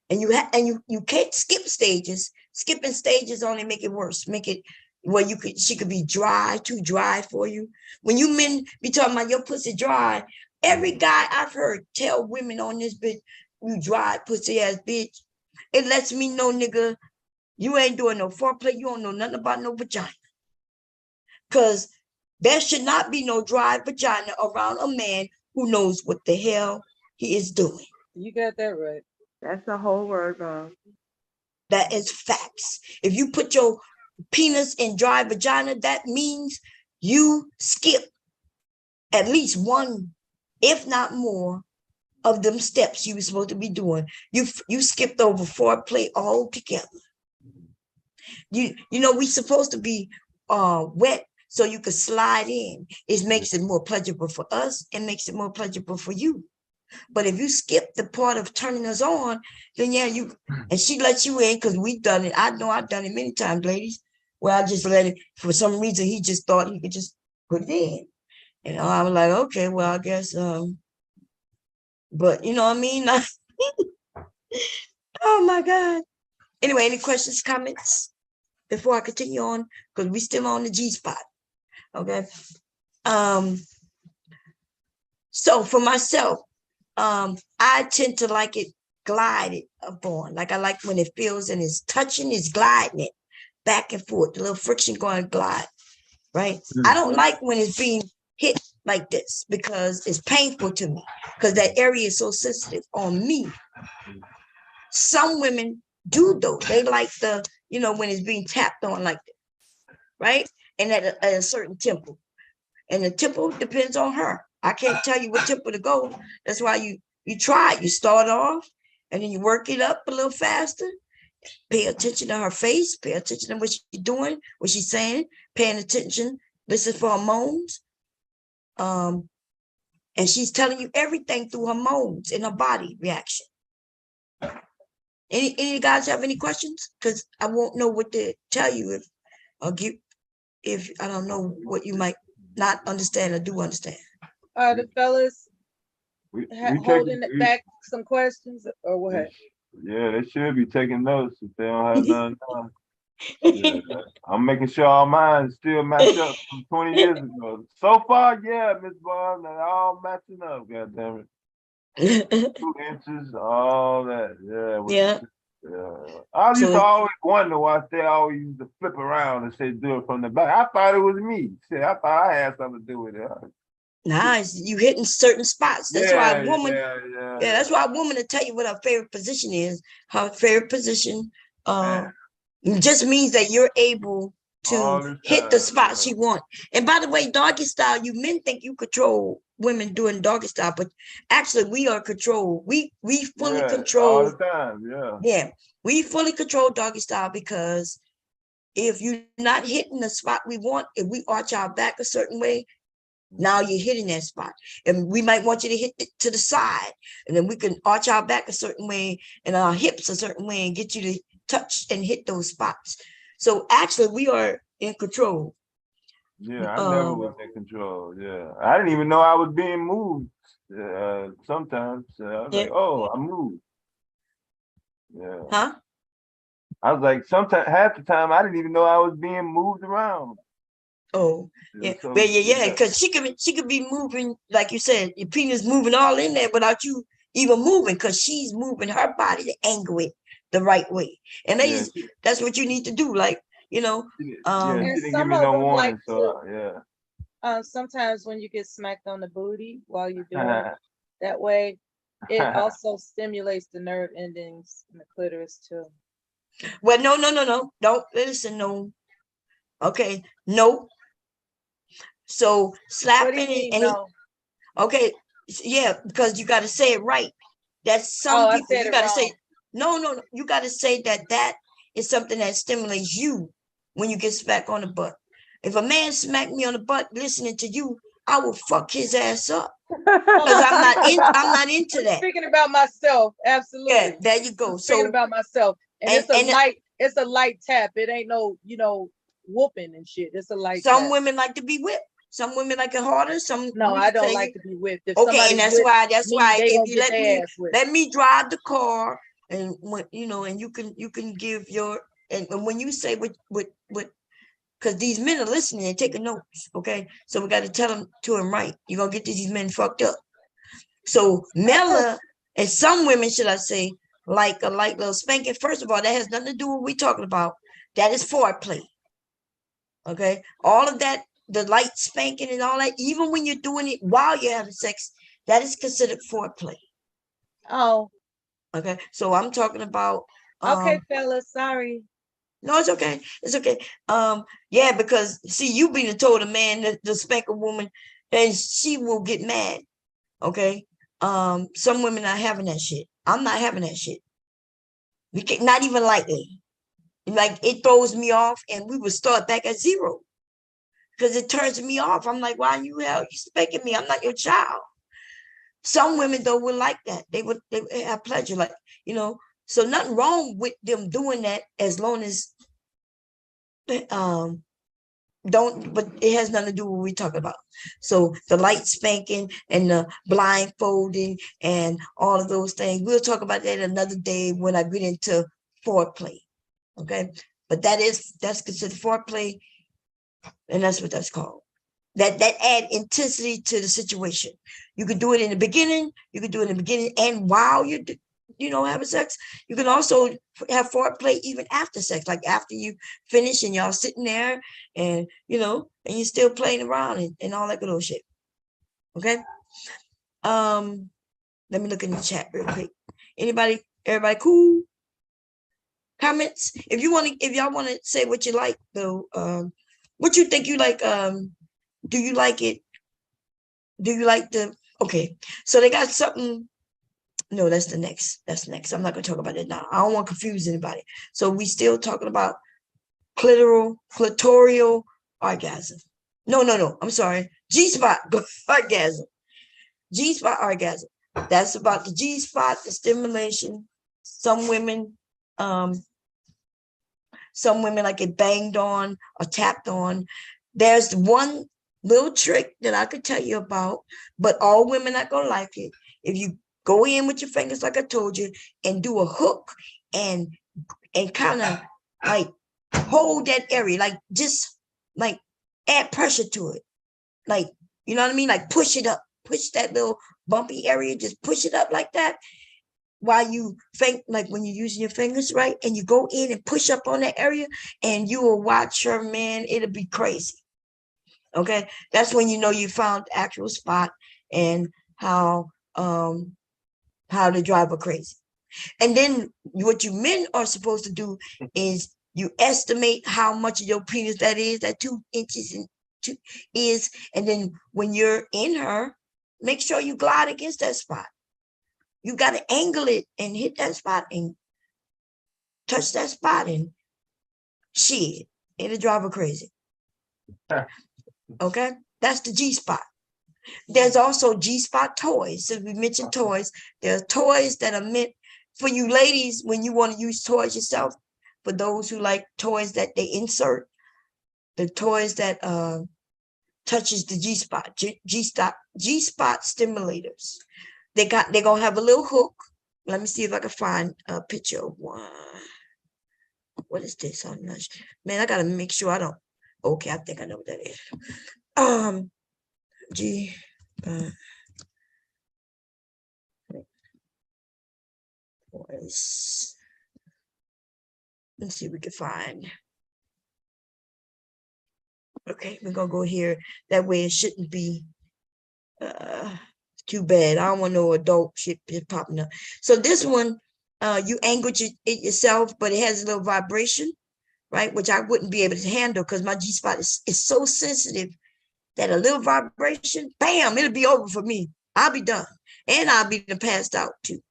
And you can't skip stages. Skipping stages only make it worse. Make it where she could be dry, too dry for you. When you men be talking about your pussy dry, every guy I've heard tell women on this bitch, you dry pussy ass bitch. It lets me know, nigga, you ain't doing no foreplay. You don't know nothing about no vagina. Cause there should not be no dry vagina around a man who knows what the hell he is doing. You got that right. That's the whole word, Mom. That is facts. If you put your penis in dry vagina, that means you skip at least one, if not more, of them steps you were supposed to be doing. You skipped over foreplay altogether. You know, we supposed to be wet so you could slide in. It makes it more pleasurable for us. It makes it more pleasurable for you. But if you skip the part of turning us on, then yeah, and she lets you in, because we've done it. I know I've done it many times, ladies, where I just let it, for some reason, he just thought he could just put it in. And I was like, okay, well, I guess, but you know what I mean? Oh my God. Anyway, any questions, comments before I continue on? Because we still on the G spot. Okay. So for myself, I tend to like it glided upon. Like I like when it feels and it's touching, it's gliding it back and forth, the little friction going glide, right? I don't like when it's being hit like this because it's painful to me, because that area is so sensitive on me. Some women do though. They like the, you know, when it's being tapped on like this, right? And at a certain tempo. And the tempo depends on her. I can't tell you what tempo to go. That's why you try it. You start off and then you work it up a little faster. Pay attention to her face. Pay attention to what she's doing, what she's saying. Paying attention. Listen for her moans. And she's telling you everything through her moans and her body reaction. Any guys have any questions? Because I won't know what to tell you if I don't know what you might not understand or do understand. Are the fellas We holding back some questions or what? Yeah, they should be taking notes if they don't have none. Yeah, I'm making sure all mine still match up from 20 years ago. So far, yeah, Miss Bond, they're all matching up. God damn it, 2 inches, all that. Yeah. Yeah. I used to always wonder why they always used to flip around and say do it from the back. I thought it was me. Shit, I thought I had something to do with it. Nice, you hitting certain spots. That's why a woman. Yeah, that's why a woman will tell you what her favorite position is. Her favorite position just means that you're able to hit the spot she wants. And by the way, doggy style, you men think you control women doing doggy style, but actually we are controlled. We fully control all the time. Yeah, we fully control doggy style, because if you're not hitting the spot we want, if we arch our back a certain way, now you're hitting that spot. And we might want you to hit it to the side, and then we can arch our back a certain way and our hips a certain way and get you to touch and hit those spots. So actually we are in control. Yeah, I never was in control. Yeah, I didn't even know I was being moved. Sometimes I was like, oh, I moved. Yeah. Huh? I was like, sometimes half the time I didn't even know I was being moved around. Oh, yeah. So, well, yeah, because she could be moving, like you said, your penis moving all in there without you even moving, because she's moving her body to angle it the right way. And that's what you need to do. Like, you know, she didn't give me no warning. So yeah. Sometimes when you get smacked on the booty while you're doing it, That way, it also stimulates the nerve endings in the clitoris too. Well, no. Don't listen, no. Okay, no. So What do you slapping mean, and no? okay, yeah, because you got to say it right. That's Oh, some I people said you it got to wrong. say no. You got to say that is something that stimulates you when you get smacked on the butt. If a man smacked me on the butt listening to you, I will fuck his ass up because I'm not into that. Speaking about myself, Yeah, absolutely. there you go. Speaking So about myself, and and it's a light tap. It ain't no, whooping and shit. It's a light some tap. women like to be whipped. Some women like it harder. Some No, women I don't say like to be whipped. If okay, and somebody that's whip me, why they if gonna you get their ass whipped. let me drive the car and when and you can give your and when you say what because these men are listening and taking notes, okay? So we got to tell them to him right. You're gonna get these men fucked up. So Mela and some women, should I say, like a light little spanking. First of all, that has nothing to do with what we're talking about. That is foreplay. Okay, all of that, the light spanking and all that, even when you're doing it while you're having sex, that is considered foreplay. Oh, Okay, so I'm talking about okay, fellas. Sorry. no, it's okay. It's okay. Yeah, because see, you being told a man to spank a woman, and she will get mad. Okay. Some women are having that shit. I'm not having that shit. We can not even lightly. Like it throws me off, and we would start back at zero because it turns me off. I'm like, why you spanking me? I'm not your child. Some women though would like that. They would have pleasure, like So nothing wrong with them doing that as long as don't, but it has nothing to do with what we talk about. So the light spanking and the blindfolding and all of those things, we'll talk about that another day when I get into foreplay. Okay, but that's considered foreplay, and that's what that's called. That add intensity to the situation. You could do it in the beginning. You could do it in the beginning and while you're having sex. You can also have foreplay even after sex, like after you finish and y'all sitting there and and you're still playing around and all that good old shit. Okay. Let me look in the chat real quick. Everybody cool? Comments? If y'all want to say what you like though, what you think you like, do you like it? Do you like okay, so they got something. No, that's the next. That's next. I'm not going to talk about it now. I don't want to confuse anybody. So we still talking about clitoral orgasm. No. I'm sorry. G-spot orgasm. G-spot orgasm. That's about the G-spot, the stimulation. Some women like it banged on or tapped on. There's one little trick that I could tell you about, but all women are gonna like it. If you go in with your fingers, like I told you, and do a hook and kind of like hold that area, like just like add pressure to it, like you know what I mean, like push it up, push that little bumpy area, just push it up like that. While you think, like when you're using your fingers, right, and you go in and push up on that area, and you will watch her, man, it'll be crazy. Okay, that's when you found the actual spot and how to drive her crazy. And then what you men are supposed to do is you estimate how much of your penis that is, that 2 inches is, and then when you're in her, make sure you glide against that spot. You got to angle it and hit that spot and touch that spot and shit, it'll drive her crazy. Okay, that's the G-spot. There's also G-spot toys. So we mentioned toys. There are toys that are meant for you ladies when you want to use toys yourself. For those who like toys that they insert, the toys that touches the G-spot, G-spot stimulators. They're gonna have a little hook. Let me see if I can find a picture of one. What is this? I'm not sure. Man, I gotta make sure I don't. Okay, I think I know what that is. G. Let's see if we can find. Okay, we're gonna go here. That way it shouldn't be Too bad. I don't want no adult shit popping up. So this one, you angle it yourself, but it has a little vibration, right? Which I wouldn't be able to handle because my G-spot is so sensitive that a little vibration, bam, it'll be over for me. I'll be done. And I'll be passed out too.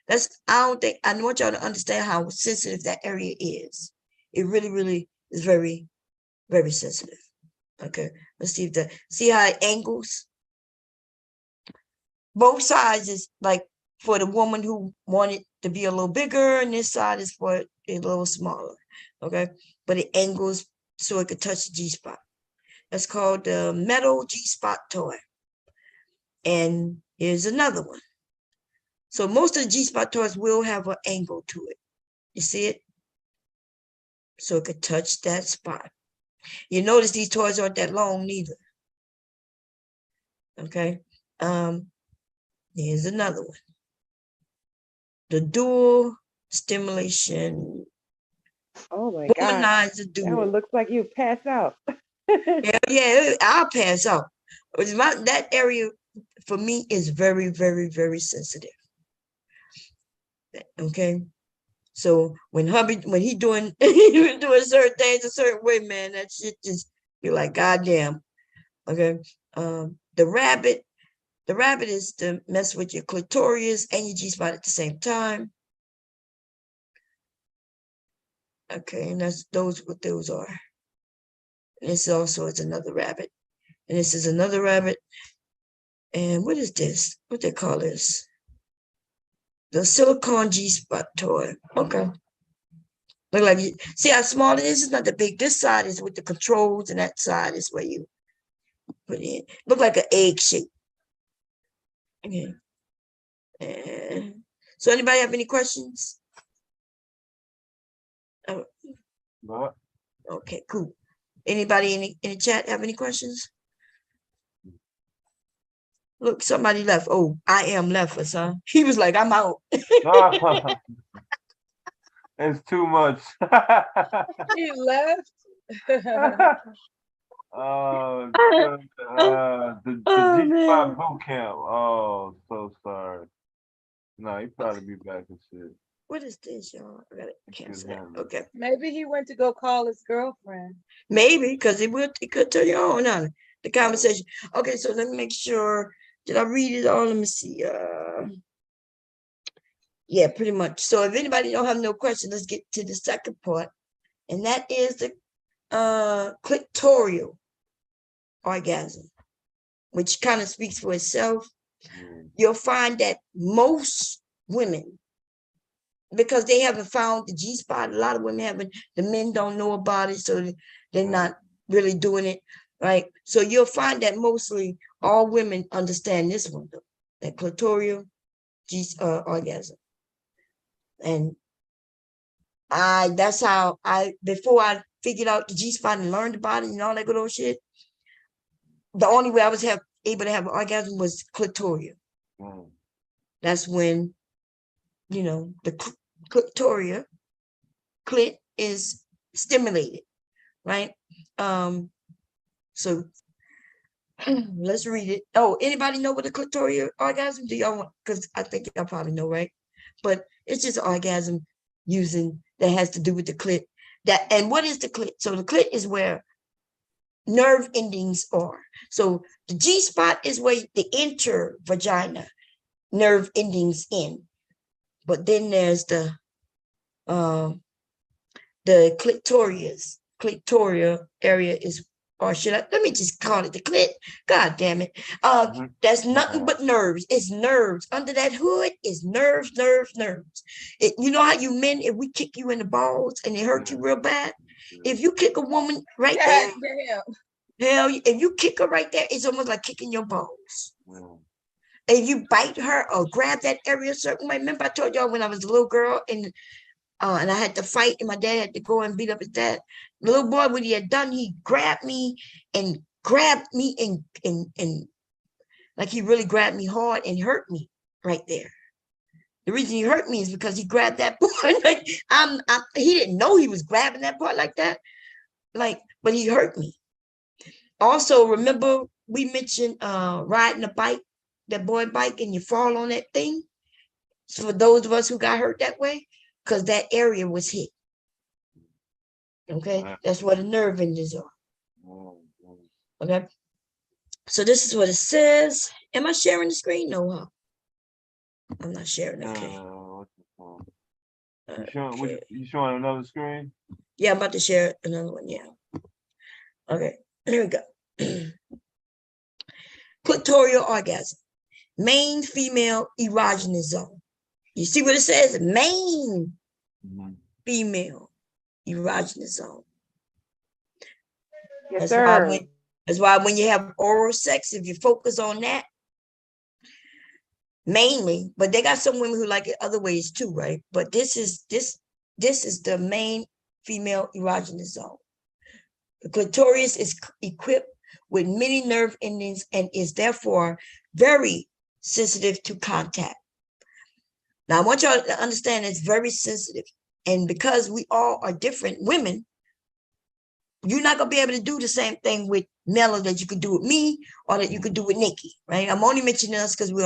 I want y'all to understand how sensitive that area is. It really, really is very, very sensitive. Okay, let's see how it angles. Both sides is like for the woman who wanted to be a little bigger, and this side is for a little smaller. Okay, but it angles so it could touch the G-spot. That's called the metal G-spot toy. And here's another one. So most of the G-spot toys will have an angle to it. You see it? So it could touch that spot. You notice these toys aren't that long neither. Okay. Here's another one. The dual stimulation. Oh my God. Womanizer That dual. one looks like you pass out. Yeah, I'll pass out. That area for me is very, very, very sensitive. Okay. So when he doing certain things a certain way, man, that shit just you're like, goddamn. Okay. The rabbit is to mess with your clitoris and your G-spot at the same time. Okay, and that's what those are. And this also is another rabbit. And this is another rabbit. And what is this? What they call this? The silicone G-spot toy. Okay. Look like you see how small it is? It's not that big. This side is with the controls, and that side is where you put it. Look like an egg shape. Okay. And so anybody have any questions? Oh, But okay, cool. Anybody in the chat have any questions? Look, somebody left. Oh, I am left us, huh? He was like, I'm out. it's too much. He left. The Oh, G-spot man. boot camp. Oh, so sorry. No, he probably be back and shit. What is this, y'all? I gotta cancel that. handle it. Okay. Maybe he went to go call his girlfriend. Maybe, because it could turn you on the conversation. Okay, so let me make sure. Did I read it all? Let me see. Yeah, pretty much. So if anybody don't have no question, let's get to the second part. And that is the clitoral orgasm, which kind of speaks for itself. You'll find that most women, because they haven't found the G-spot, a lot of women haven't, the men don't know about it, so they're not really doing it, right? So you'll find that mostly all women understand this one, though, that clitoral orgasm. And that's how before I figured out the G-spot and learned about it and all that good old shit, the only way I was able to have an orgasm was clitoral. That's when, the clitoral, clit is stimulated, right? So let's read it. Oh, anybody know what a clitoral orgasm? Do y'all want? Because I think y'all probably know, right? But it's just orgasm that has to do with the clit. And what is the clit? So the clit is where nerve endings are. So the G-spot is where the inter-vagina nerve endings end. But then there's the clitoral area is, or let me just call it the clit. God damn it. That's nothing but nerves. It's nerves. Under that hood is nerves. You know how you men, if we kick you in the balls and it hurt you real bad, if you kick a woman right there, hell, if you kick her right there, it's almost like kicking your balls. If you bite her or grab that area a certain way. Remember I told y'all when I was a little girl and I had to fight, and my dad had to go and beat up his dad. The little boy, what he had done, he grabbed me and like he really grabbed me hard and hurt me right there. The reason he hurt me is because he grabbed that part. Like he didn't know he was grabbing that part like that. But he hurt me. Also, remember we mentioned riding a bike that boy bike and you fall on that thing, so for those of us who got hurt that way, because that area was hit. Okay, that's where the nerve endings are. Okay, so this is what it says. Am I sharing the screen? No, huh? I'm not sharing. Okay. You showing another screen? Yeah, I'm about to share another one. Yeah. Okay, here we go. Clitoral orgasm, main female erogenous zone. You see what it says? Main female erogenous zone. Yes, That's sir. why when you have oral sex, if you focus on that mainly, but they got some women who like it other ways too, right? But this is the main female erogenous zone. The clitoris is equipped with many nerve endings and is therefore very sensitive to contact. Now, I want y'all to understand it's very sensitive. And because we all are different women, you're not going to be able to do the same thing with Mela that you could do with me or that you could do with Nikki, right? I'm only mentioning us because we're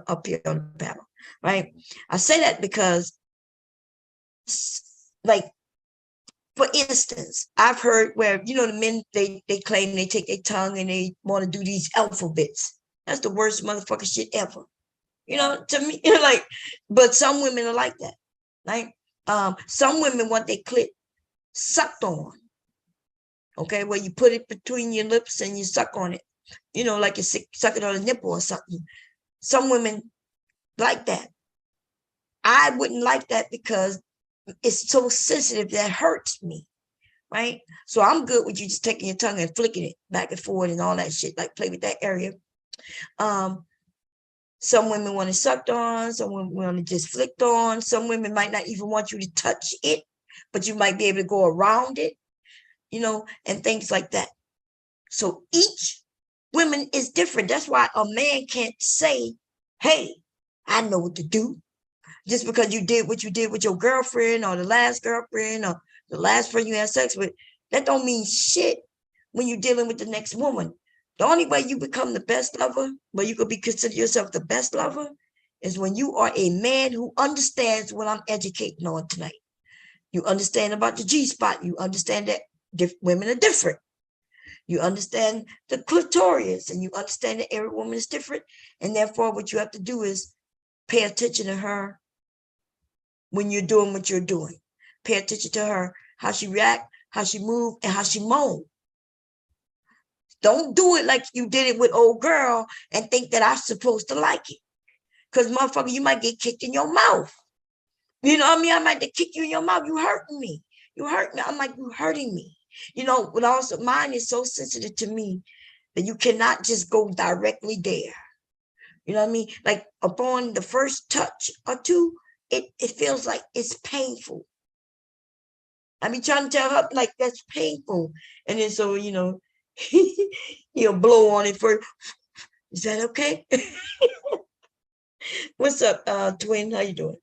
up here on the panel, right? I say that because, like, for instance, I've heard where, the men, they claim they take their tongue and they want to do these alphabets. That's the worst motherfucking shit ever. To me, like, but some women are like that, right? Some women want their clit sucked on, okay, where you put it between your lips and you suck on it, like you suck it on a nipple or something. Some women like that. I wouldn't like that because it's so sensitive that hurts me, right? So I'm good with you just taking your tongue and flicking it back and forward and all that shit, like play with that area. Some women want it sucked on, some women want it just flicked on, some women might not even want you to touch it, but you might be able to go around it, and things like that. So each woman is different. That's why a man can't say, hey, I know what to do. Just because you did what you did with your girlfriend or the last girlfriend or the last person you had sex with, that don't mean shit when you're dealing with the next woman. The only way you become the best lover, where you could be consider yourself the best lover, is when you are a man who understands what I'm educating on tonight. You understand about the G-spot. You understand that women are different. You understand the clitoris, and you understand that every woman is different. And therefore, what you have to do is pay attention to her when you're doing what you're doing. Pay attention to her, how she react, how she move, and how she moan. Don't do it like you did it with old girl and think that I'm supposed to like it. Because, motherfucker, you might get kicked in your mouth. You know what I mean? I might kick you in your mouth. You hurting me. You hurt me. I'm like, you hurting me. But also mine is so sensitive to me that you cannot just go directly there. You know what I mean? Like upon the first touch or two, it feels like it's painful. I be trying to tell her like that's painful. And then so, he'll blow on it for, is that okay? What's up, twin? How you doing?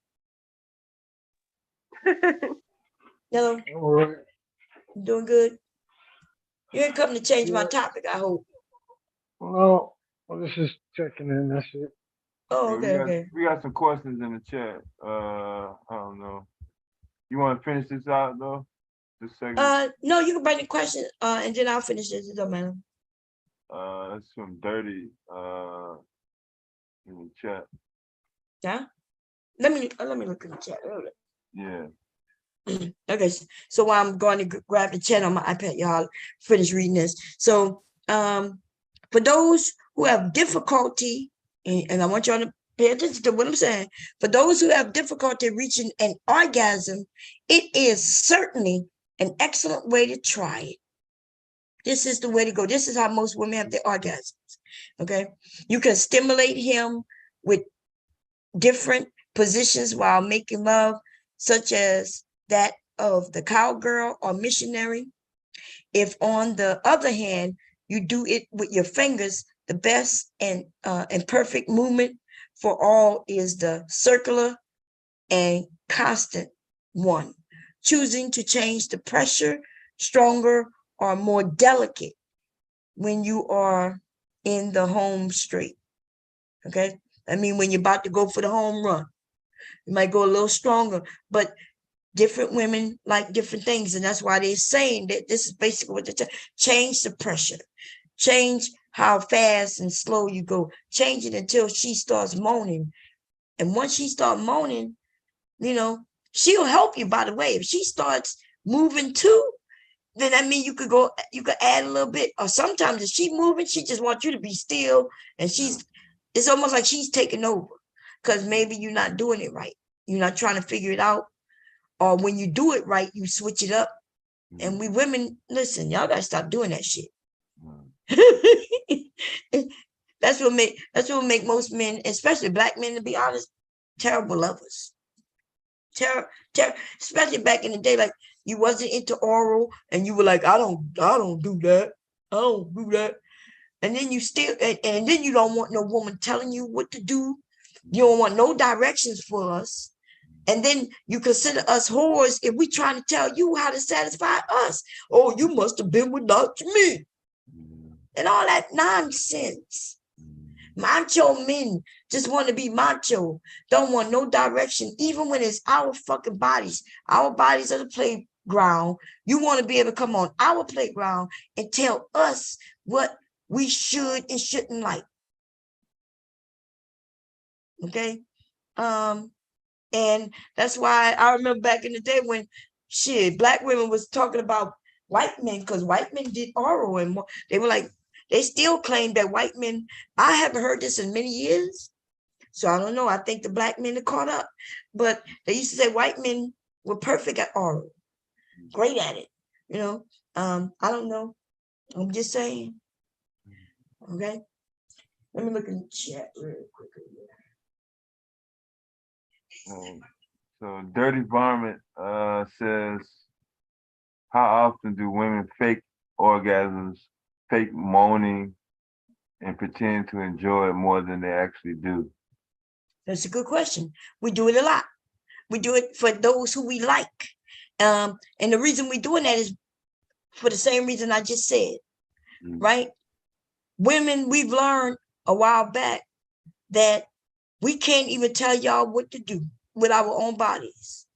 Hello? All right. You doing good? You ain't coming to change my topic, I hope. Well, this is checking in. That's it. Oh, Yeah, okay. we got some questions in the chat. I don't know. You want to finish this out though? This segment. No, you can bring the question, and then I'll finish this. It don't matter. It's from Dirty in the chat. Yeah. Let me look in the chat. Yeah. Okay, so while I'm going to grab the chat on my iPad, y'all finish reading this. So, for those who have difficulty, and I want y'all to pay attention to what I'm saying. For those who have difficulty reaching an orgasm, it is certainly an excellent way to try it. This is the way to go. This is how most women have their orgasms. Okay, you can stimulate him with different positions while making love, such as that of the cowgirl or missionary. If on the other hand, you do it with your fingers, the best and perfect movement for all is the circular and constant one, choosing to change the pressure stronger or more delicate when you are in the home straight. Okay. I mean, when you're about to go for the home run, you might go a little stronger, but different women like different things. And that's why they're saying that this is basically what they change the pressure, change how fast and slow you go, change it until she starts moaning. And once she starts moaning, you know, she'll help you, by the way. If she starts moving too, then I mean you could add a little bit. Or sometimes if she's moving, she just wants you to be still. And it's almost like she's taking over because maybe you're not doing it right. You're not trying to figure it out. Or when you do it right, you switch it up. And we women, listen, y'all gotta stop doing that shit. That's what make most men, especially black men, to be honest, terrible lovers. Especially back in the day, like you wasn't into oral and you were like, I don't do that. I don't do that. And then you still, and then you don't want no woman telling you what to do. You don't want no directions for us. And then you consider us whores if we trying to tell you how to satisfy us. Oh, you must have been without me. And all that nonsense. Macho men just want to be macho, don't want no direction, even when it's our fucking bodies. Our bodies are the playground. You want to be able to come on our playground and tell us what we should and shouldn't like. Okay. And that's why I remember back in the day when black women was talking about white men, because white men did oral and they were like, they still claim that white men, I haven't heard this in many years. So I don't know. I think the black men are caught up. But they used to say white men were perfect at oral, great at it. You know, I don't know. I'm just saying. Okay. Let me look in the chat real quickly. So Dirty Varmint says, how often do women fake orgasms, fake moaning, and pretend to enjoy it more than they actually do? That's a good question. We do it a lot. We do it for those who we like. And the reason we're doing that is for the same reason I just said, right? Women, we've learned a while back that we can't even tell y'all what to do with our own bodies,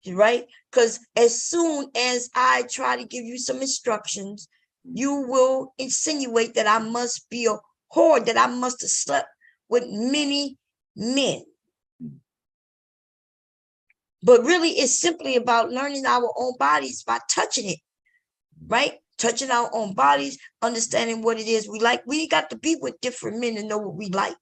right? Because as soon as I try to give you some instructions, you will insinuate that I must be a whore, that I must have slept with many men. But really, it's simply about learning our own bodies by touching it, right? Touching our own bodies, understanding what it is we like. We got to be with different men to know what we like.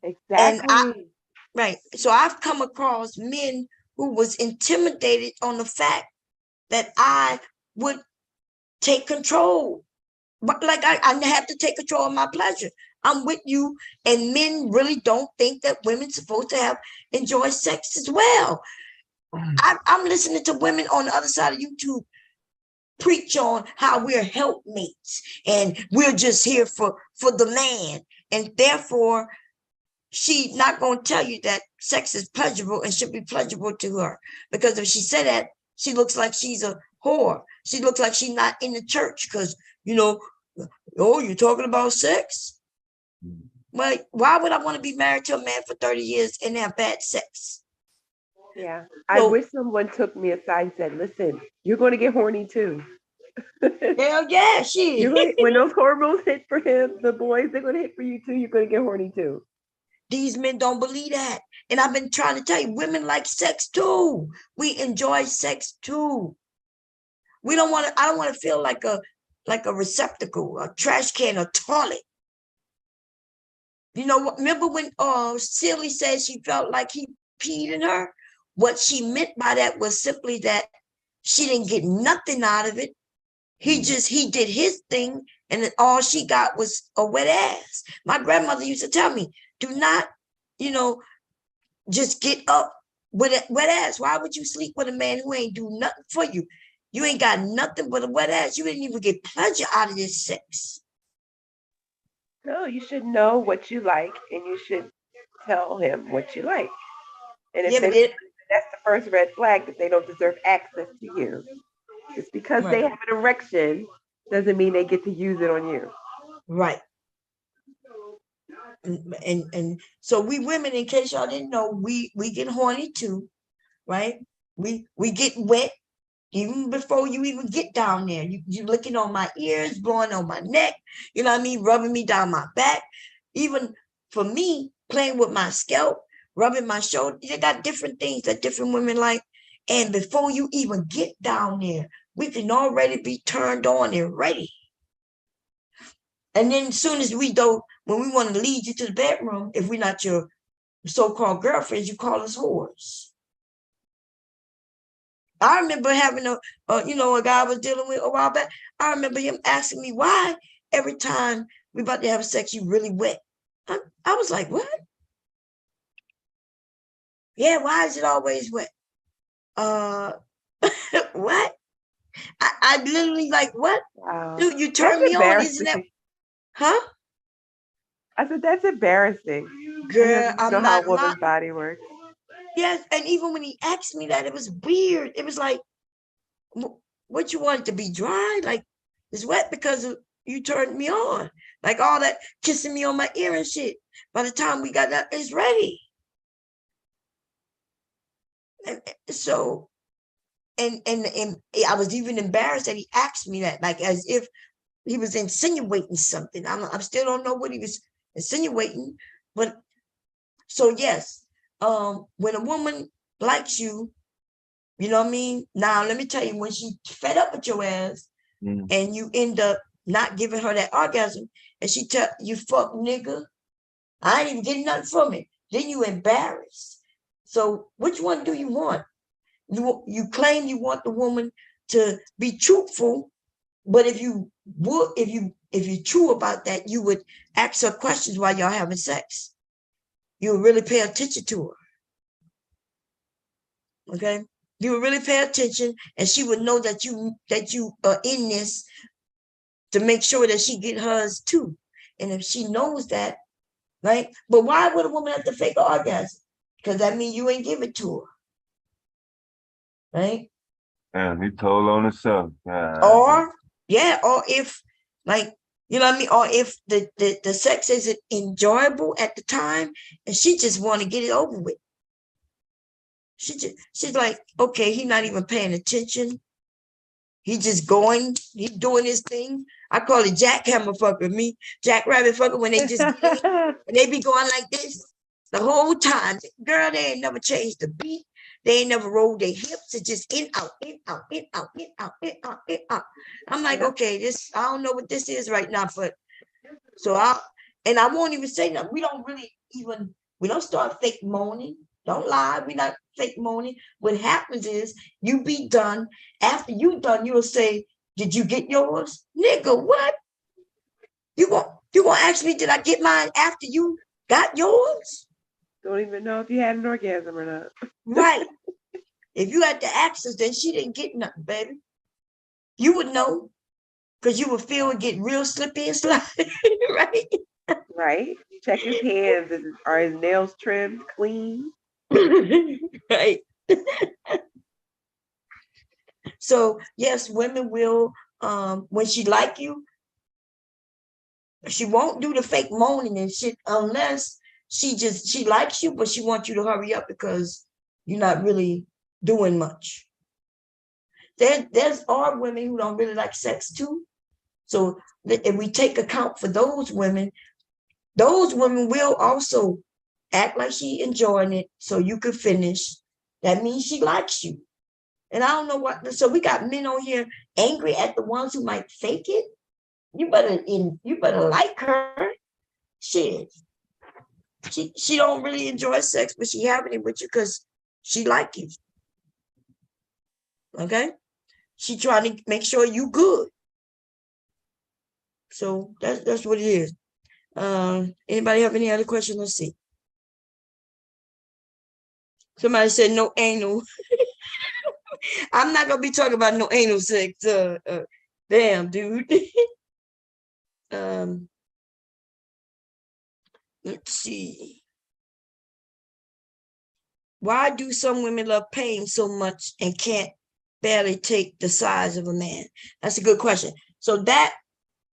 Exactly. Right. So I've come across men who was intimidated on the fact that I would take control. But like I have to take control of my pleasure. I'm with you. And men really don't think that women's supposed to enjoy sex as well. I'm listening to women on the other side of YouTube preach on how we're helpmates and we're just here for the man. And therefore, she's not going to tell you that sex is pleasurable and should be pleasurable to her. Because if she said that, she looks like she's a whore. She looks like she's not in the church because, oh, you're talking about sex? Well, why would I want to be married to a man for 30 years and have bad sex? Yeah. I wish someone took me aside and said, listen, you're going to get horny too. Hell yeah, when those hormones hit for him, the boys, they're going to hit for you too. You're going to get horny too. These men don't believe that. And I've been trying to tell you, women like sex too. We enjoy sex too. I don't want to feel like a receptacle, a trash can, a toilet. You know, remember when Silly said she felt like he peed in her? What she meant by that was simply that she didn't get nothing out of it. He did his thing, and then all she got was a wet ass. My grandmother used to tell me, do not, just get up with a wet ass. Why would you sleep with a man who ain't do nothing for you? You ain't got nothing but a wet ass. You didn't even get pleasure out of this sex. No, you should know what you like, and you should tell him what you like. And if that's the first red flag that they don't deserve access to you. It's because they have an erection doesn't mean they get to use it on you. Right. And so we women, in case y'all didn't know, we get horny too, right? We get wet even before you even get down there. You licking on my ears, blowing on my neck, you know what I mean, rubbing me down my back. Even for me, playing with my scalp, rubbing my shoulder. You got different things that different women like. And before you even get down there, we can already be turned on and ready. And then as soon as we do, when we want to lead you to the bedroom, if we're not your so-called girlfriends, you call us whores. I remember having a guy I was dealing with a while back. I remember him asking me why every time we about to have sex, you really wet. I was like, what? Yeah, why is it always wet? What? I literally like, what? Wow. Dude, you That's turn me on, isn't that? embarrassing. Huh? I said, that's embarrassing. Girl, Because you know I'm how a not woman's body works. Yes, and even when he asked me that, it was weird. It was like, what you want it to be dry? Like it's wet because you turned me on. Like all that kissing me on my ear and shit. By the time we got that, it's ready. And so, and I was even embarrassed that he asked me that, like as if he was insinuating something. I still don't know what he was insinuating, but so yes, when a woman likes you, you know what I mean? Now, let me tell you, when she fed up with your ass and you end up not giving her that orgasm and she tell you, fuck nigga, I ain't even getting nothing from it. Then you embarrassed. So which one do you want? You claim you want the woman to be truthful, but if you're true about that, you would ask her questions while y'all having sex. You would really pay attention to her. Okay? You would really pay attention, and she would know that you are in this to make sure that she get hers too. And if she knows that, right? But why would a woman have to fake an orgasm? Because that means you ain't give it to her, right? Damn, he told on himself. Or if like you know what I mean, or if the sex isn't enjoyable at the time, and she just want to get it over with. She's like, okay, he's not even paying attention. He just going, he doing his thing. I call it jackhammer fucker. Me, jackrabbit fucker, when they just get in, and they be going like this the whole time. Girl, they ain't never changed the beat. They ain't never rolled their hips. It's just in, out, in, out, in, out, in, out, in, out, in, out. I'm like, okay, this, I don't know what this is right now, but so I won't even say nothing. We don't start fake moaning. Don't lie. We're not fake moaning. What happens is you be done. After you done, you'll say, did you get yours? Nigga, what? You gonna ask me, did I get mine after you got yours? Don't even know if you had an orgasm or not. Right. If you had to ask us, then she didn't get nothing, baby. You would know because you would feel it get real slippy and slimy, right? Right? Check his hands. Are his nails trimmed, clean? Right. So yes, women will when she like you, she won't do the fake moaning and shit unless she likes you, but she wants you to hurry up because you're not really doing much. There's are women who don't really like sex too. So if we take account for those women will also act like she enjoying it so you could finish. That means she likes you. And I don't know what, so we got men on here angry at the ones who might fake it. You better like her. Shit. She don't really enjoy sex, but she having it with you because she like you. Okay? She trying to make sure you good. So that's what it is. Anybody have any other questions? Let's see. Somebody said no anal. I'm not gonna be talking about no anal sex. Damn, dude. Let's see. Why do some women love pain so much and can't barely take the size of a man? That's a good question. So that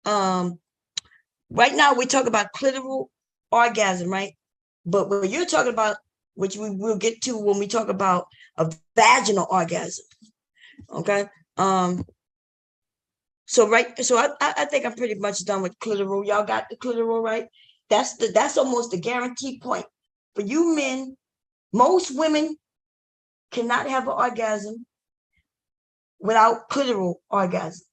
right now we talk about clitoral orgasm, right? But what you're talking about, which we will get to when we talk about a vaginal orgasm. Okay. So I think I'm pretty much done with clitoral. Y'all got the clitoral, right? That's almost the guarantee point. For you men, most women cannot have an orgasm without clitoral orgasm.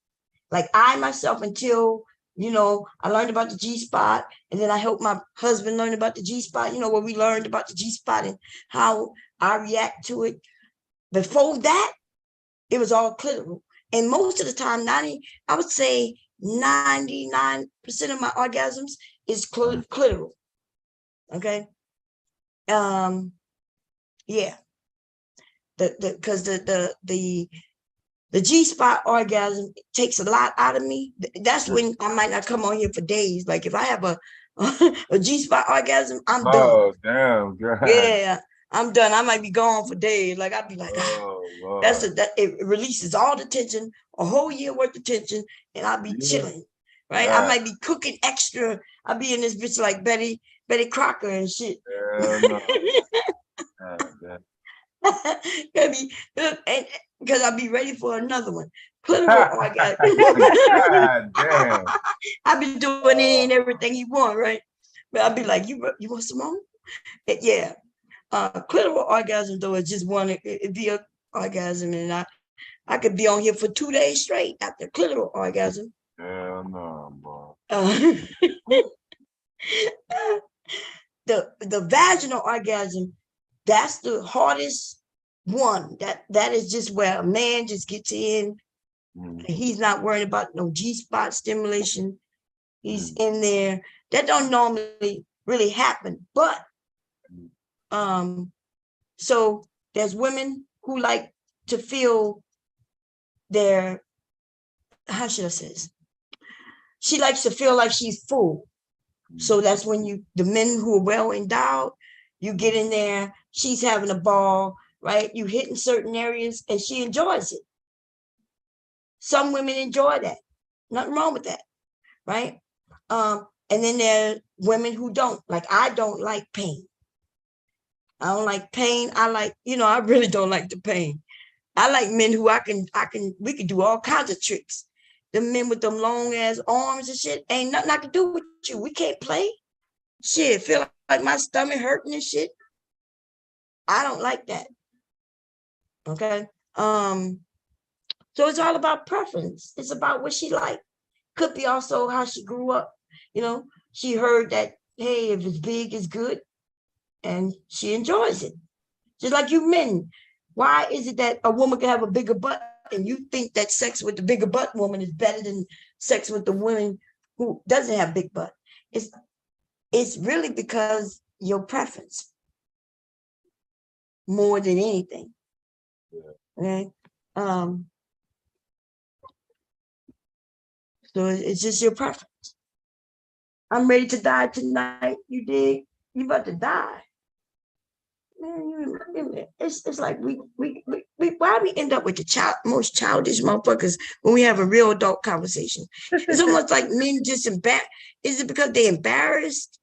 Like I myself, until I learned about the G-spot, and then I helped my husband learn about the G-spot, where we learned about the G-spot and how I react to it. Before that, it was all clitoral. And most of the time, I would say 99% of my orgasms is clitoral. Okay. Yeah. Because the G-spot orgasm takes a lot out of me. That's when I might not come on here for days. Like if I have a G-spot orgasm, I'm done. Oh, damn, God. Yeah, I'm done. I might be gone for days. Like I'd be like, Oh, it releases all the tension, a whole year worth of tension, and I'll be chilling. Right? Yeah. I might be cooking extra. I'll be in this bitch like Betty Crocker and shit. No. Because I'll be ready for another one. Clitoral orgasm. God damn. I've been doing it and everything you want, right? But I'll be like, you want some more? Yeah. Clitoral orgasm though is just one. It'd be an orgasm, and I could be on here for 2 days straight after clitoral orgasm. Hell no, bro. The vaginal orgasm, that's the hardest one. That is just where a man just gets in. And he's not worried about no G-spot stimulation. He's in there. That don't normally really happen, but so there's women who like to feel their, how should I say this? She likes to feel like she's full. So that's when the men who are well endowed, you get in there, she's having a ball, right? You hitting certain areas and she enjoys it. Some women enjoy that. Nothing wrong with that, right? And then there are women who don't. Like I don't like pain. I don't like pain. I like, I really don't like the pain. I like men who we can do all kinds of tricks. The men with them long ass arms and shit, ain't nothing I can do with you. We can't play. Shit, feel like my stomach hurting and shit. I don't like that. Okay. So it's all about preference. It's about what she liked. Could be also how she grew up. She heard that, hey, if it's big, it's good. And she enjoys it. Just like you men. Why is it that a woman can have a bigger butt and you think that sex with the bigger butt woman is better than sex with the woman who doesn't have big butt? It's really because your preference more than anything. Okay. So it's just your preference. I'm ready to die tonight. You dig? You about to die. Man, it's like we why we end up with the most childish motherfuckers when we have a real adult conversation? It's almost like men just embarrassed. Is it because they're embarrassed?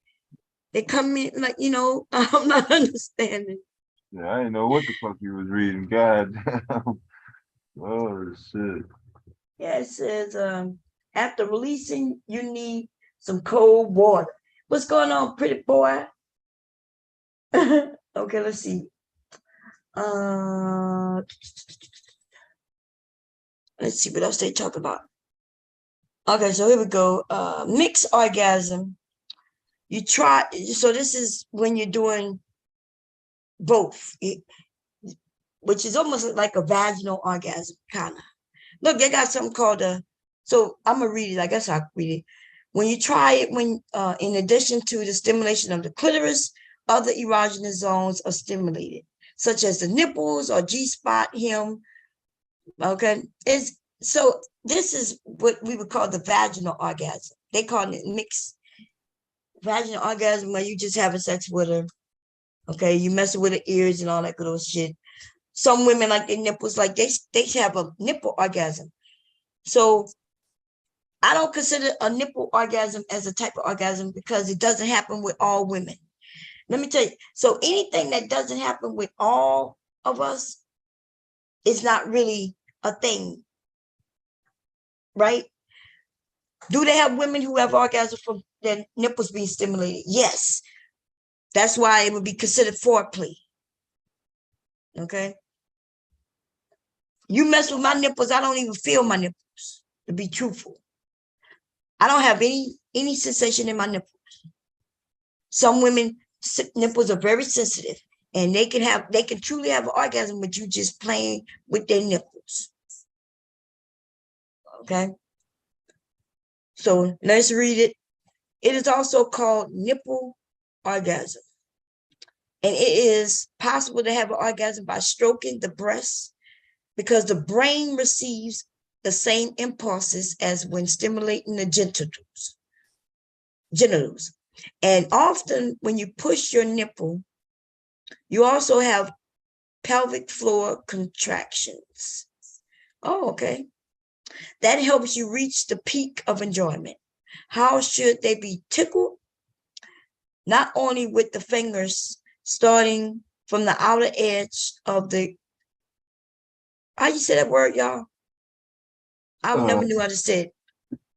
They come in like, I'm not understanding. Yeah, I didn't know what the fuck you was reading. God damn. Oh shit. Yeah, it says after releasing, you need some cold water. What's going on, pretty boy? Okay, let's see. Let's see what else they talk about. Okay, so here we go. Mixed orgasm. You try, so this is when you're doing both, which is almost like a vaginal orgasm, kind of. Look, they got something called so I'm gonna read it. I guess I'll read it. When you try it, in addition to the stimulation of the clitoris, other erogenous zones are stimulated, such as the nipples or G-spot, hem. Okay, so this is what we would call the vaginal orgasm. They call it mixed vaginal orgasm, where you just having sex with her. Okay, you messing with her ears and all that good old shit. Some women like their nipples, like they have a nipple orgasm. So I don't consider a nipple orgasm as a type of orgasm because it doesn't happen with all women. Let me tell you. So anything that doesn't happen with all of us is not really a thing, right? Do they have women who have orgasm from their nipples being stimulated? Yes. That's why it would be considered foreplay. Okay. You mess with my nipples, I don't even feel my nipples, to be truthful. I don't have any sensation in my nipples. Some women nipples are very sensitive and they can truly have an orgasm with you just playing with their nipples. Okay. So let's read it. It is also called nipple orgasm. And it is possible to have an orgasm by stroking the breast because the brain receives the same impulses as when stimulating the genitals. And often when you push your nipple, you also have pelvic floor contractions. Oh, okay. That helps you reach the peak of enjoyment. How should they be tickled? Not only with the fingers starting from the outer edge of the, how you say that word, y'all? I never knew how to say it.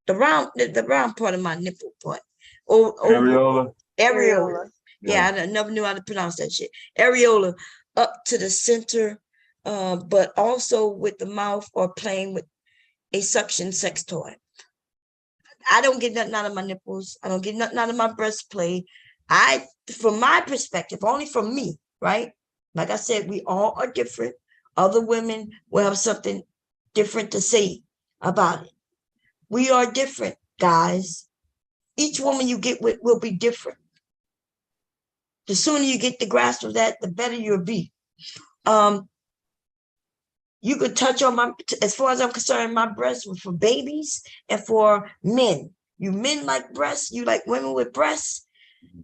The round part of my nipple part. Areola. Areola. Yeah, I never knew how to pronounce that shit. Areola up to the center, but also with the mouth or playing with a suction sex toy. I don't get nothing out of my nipples. I don't get nothing out of my breastplate. From my perspective, only from me, right? Like I said, we all are different. Other women will have something different to say about it. We are different, guys. Each woman you get with will be different. The sooner you get the grasp of that, the better you'll be. You could touch on my, as far as I'm concerned, my breasts were for babies and for men. You men like breasts, you like women with breasts.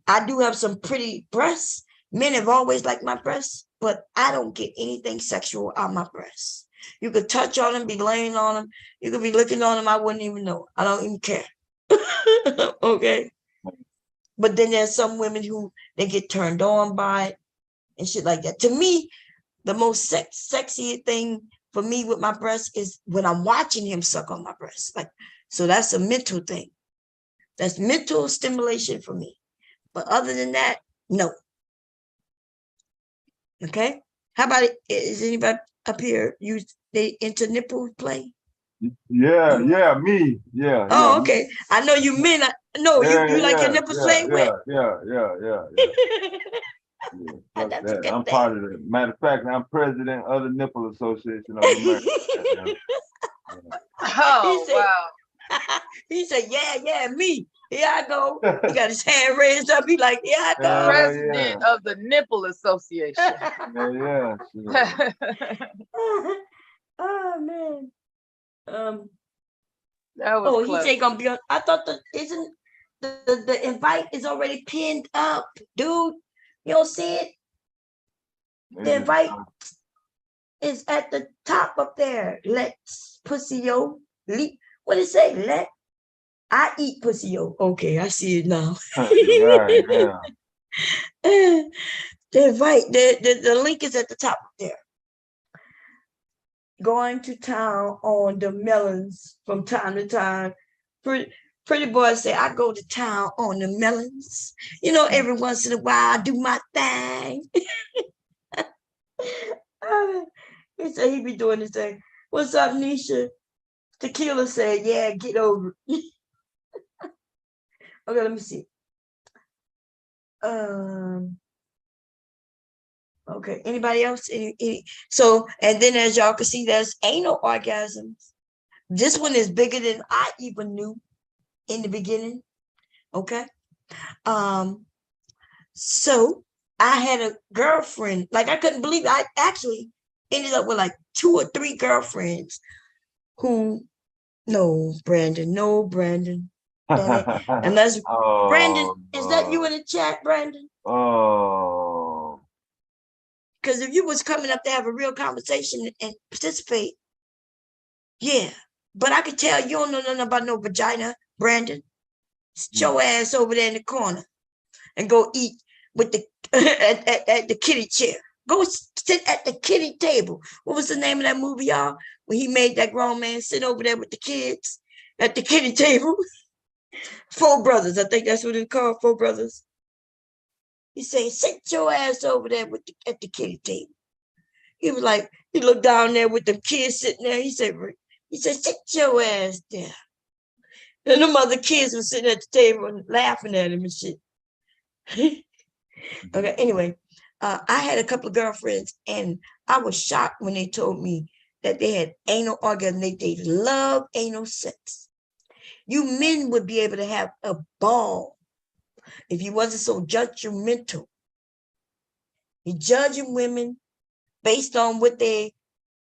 I do have some pretty breasts. Men have always liked my breasts, but I don't get anything sexual out of my breasts. You could touch on them, be laying on them. You could be looking on them. I wouldn't even know. I don't even care. Okay. But then there's some women who they get turned on by it and shit like that. To me, the most sexy thing for me with my breast is when I'm watching him suck on my breast. Like, so that's a mental thing. That's mental stimulation for me. But other than that, no. Okay. How about it? Is anybody up here they into nipple play? Yeah, me. Yeah. Oh, Me. okay. I know you men. No, you like your nipples played with. Yeah. Fuck That's a that. good I'm thing. part of it. Matter of fact, I'm president of the Nipple Association of America. Oh, said, wow. He said, yeah, me. Here I go. He got his hand raised up. He like, here I go. President of the Nipple Association. Yeah. Oh man. That was He said gonna be on. I thought the invite is already pinned up, dude. You don't see it? The invite is at the top up there. Let's pussy yo. What did it say? Let I eat pussy yo. Okay, I see it now. Right, yeah. The invite, the link is at the top there. Going to town on the melons from time to time. Pretty boy say, I go to town on the melons. You know, every once in a while I do my thing. He said he be doing this thing. What's up, Nisha? Tequila said, yeah, get over it. Okay, let me see. Okay, anybody else? So, and then as y'all can see, there's anal orgasms. This one is bigger than I even knew in the beginning. Okay. So I had a girlfriend, like I couldn't believe it. I actually ended up with like 2 or 3 girlfriends who, no, Brandon. Unless Brandon, is that you in the chat, Brandon? Oh. Because if you was coming up to have a real conversation and participate, yeah. But I can tell you don't know nothing about no vagina, Brandon. Sit your ass over there in the corner and go eat with the at the kitty chair. Go sit at the kitty table. What was the name of that movie, y'all? When he made that grown man sit over there with the kids at the kitty table. Four Brothers, I think that's what it's called, Four Brothers. He said, sit your ass over there with at the kitty table. He was like, he looked down there with them kids sitting there. He said, sit your ass there. And the other kids were sitting at the table and laughing at him and shit. Okay, anyway, I had a couple of girlfriends and I was shocked when they told me that they had anal orgasm. They love anal sex. You men would be able to have a ball if you wasn't so judgmental. You're judging women based on what they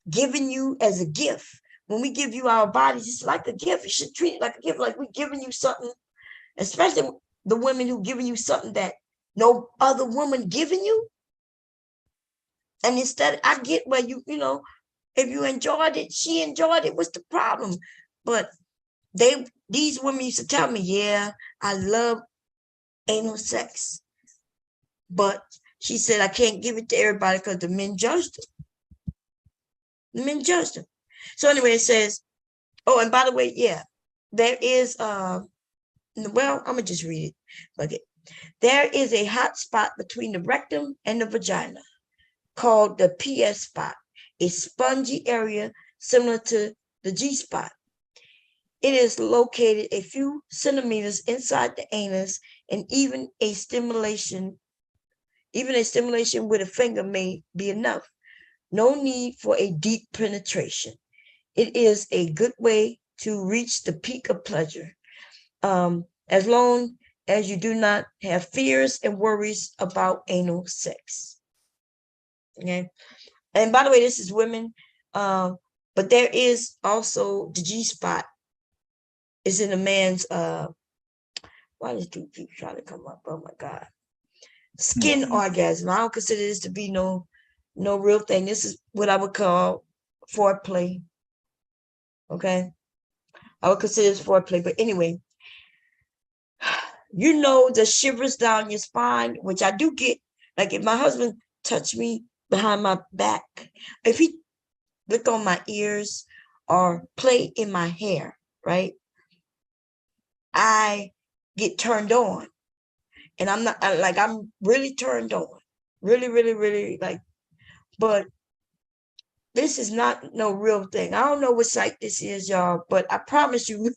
giving you as a gift. When we give you our bodies, it's like a gift. You should treat it like a gift, like we're giving you something, especially the women who giving you something that no other woman giving you. And instead, I get where you know, if you enjoyed it, she enjoyed it. What's the problem? But these women used to tell me, yeah, I love anal sex. But she said, I can't give it to everybody because the men judged them. The men judged them. So anyway, it says, oh, and by the way, yeah, there is, well, I'm going to just read it. Okay. There is a hot spot between the rectum and the vagina called the PS spot, a spongy area similar to the G spot. It is located a few centimeters inside the anus, and even a stimulation with a finger may be enough. No need for a deep penetration. It is a good way to reach the peak of pleasure, as long as you do not have fears and worries about anal sex. Okay. And by the way, this is women, but there is also the G spot. It's in a man's, why does dude keep trying to come up? Oh my God. Skin orgasm. I don't consider this to be no real thing. This is what I would call foreplay. Okay. I would consider this foreplay. But anyway, you know, the shivers down your spine, which I do get. Like if my husband touched me behind my back, if he look on my ears or play in my hair, right? I get turned on. And I'm really turned on. Really, really, really like, but this is not no real thing. I don't know what site this is, y'all, but I promise you.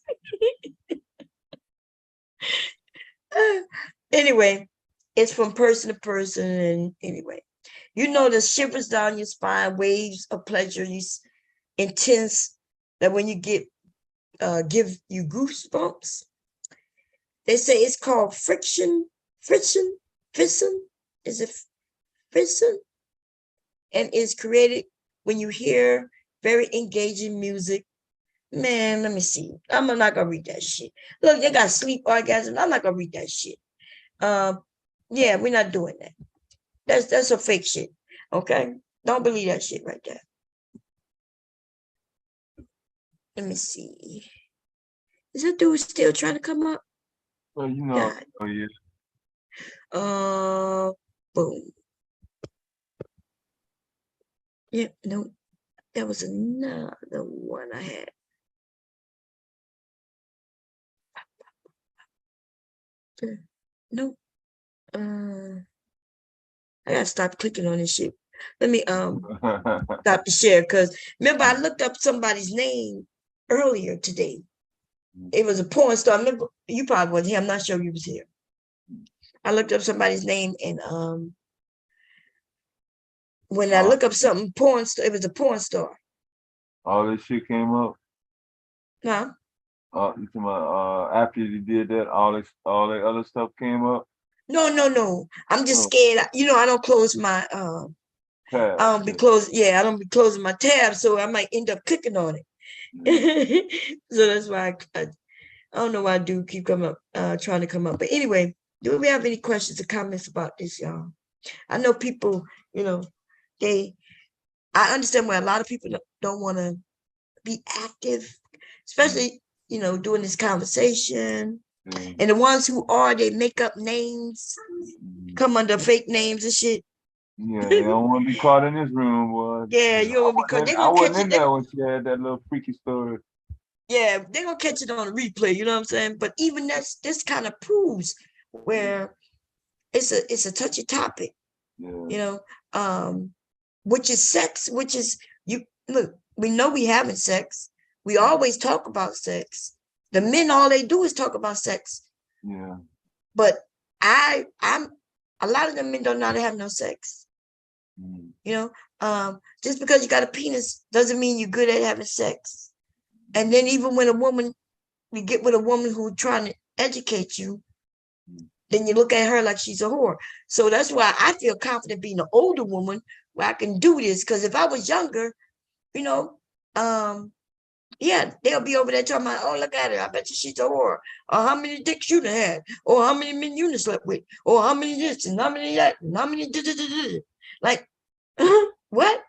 Anyway, it's from person to person. And anyway, you know, the shivers down your spine, waves of pleasure, intense, that when you get, give you goosebumps. They say it's called frisson. Is it frisson? And is created when you hear very engaging music. Man, let me see. I'm not gonna read that shit. Look, they got sleep orgasm. I'm not gonna read that shit. Yeah, we're not doing that. That's a fake shit. Okay, don't believe that shit right there. Let me see. Is that dude still trying to come up? Well, you know, oh yeah. Boom. Yeah, no, there was another one I had. No, I gotta stop clicking on this shit. Let me stop the share, because remember I looked up somebody's name earlier today. It was a porn star. Remember, you probably wasn't here. I'm not sure you was here. I looked up somebody's name, and when I look up something porn star, it was a porn star. All this shit came up. Huh? You talking about after you did that, all that other stuff came up? No. I'm just scared. You know, I don't close my tab. I don't be closing my tab, so I might end up clicking on it. So that's why I don't know why I do keep coming up, trying to come up. But anyway, do we have any questions or comments about this, y'all? I know people, you know, I understand why a lot of people don't want to be active, especially, doing this conversation. Yeah. And the ones who are, they make up names, come under fake names and shit. Yeah, they don't want to be caught in this room, boy. Yeah, you know, because they're I gonna catch wasn't in it. there when she had that little freaky story. Yeah, they're gonna catch it on the replay, you know what I'm saying? But even this kind of proves where it's a touchy topic, Yeah. Which is sex, which is you look, we know we having sex. We always talk about sex. The men, all they do is talk about sex. Yeah. But I'm a lot of the men don't know how to have no sex. Just because you got a penis doesn't mean you're good at having sex. And then even when you get with a woman who's trying to educate you, then you look at her like she's a whore. So that's why I feel confident being an older woman where I can do this. Because if I was younger, yeah, they'll be over there talking about, oh, look at her. I bet you she's a whore. Or how many dicks you done had. Or how many men you done slept with. Or how many this and how many that. And how many like, what?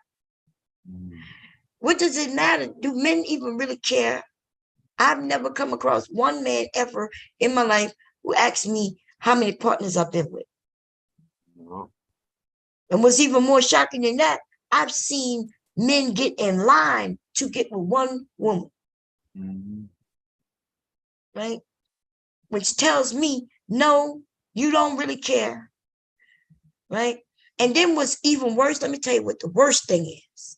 What does it matter? Do men even really care? I've never come across one man ever in my life who asked me how many partners I've been with. And what's even more shocking than that, I've seen men get in line to get with one woman. Right? Which tells me, no, you don't really care. Right? And then what's even worse, let me tell you what the worst thing is.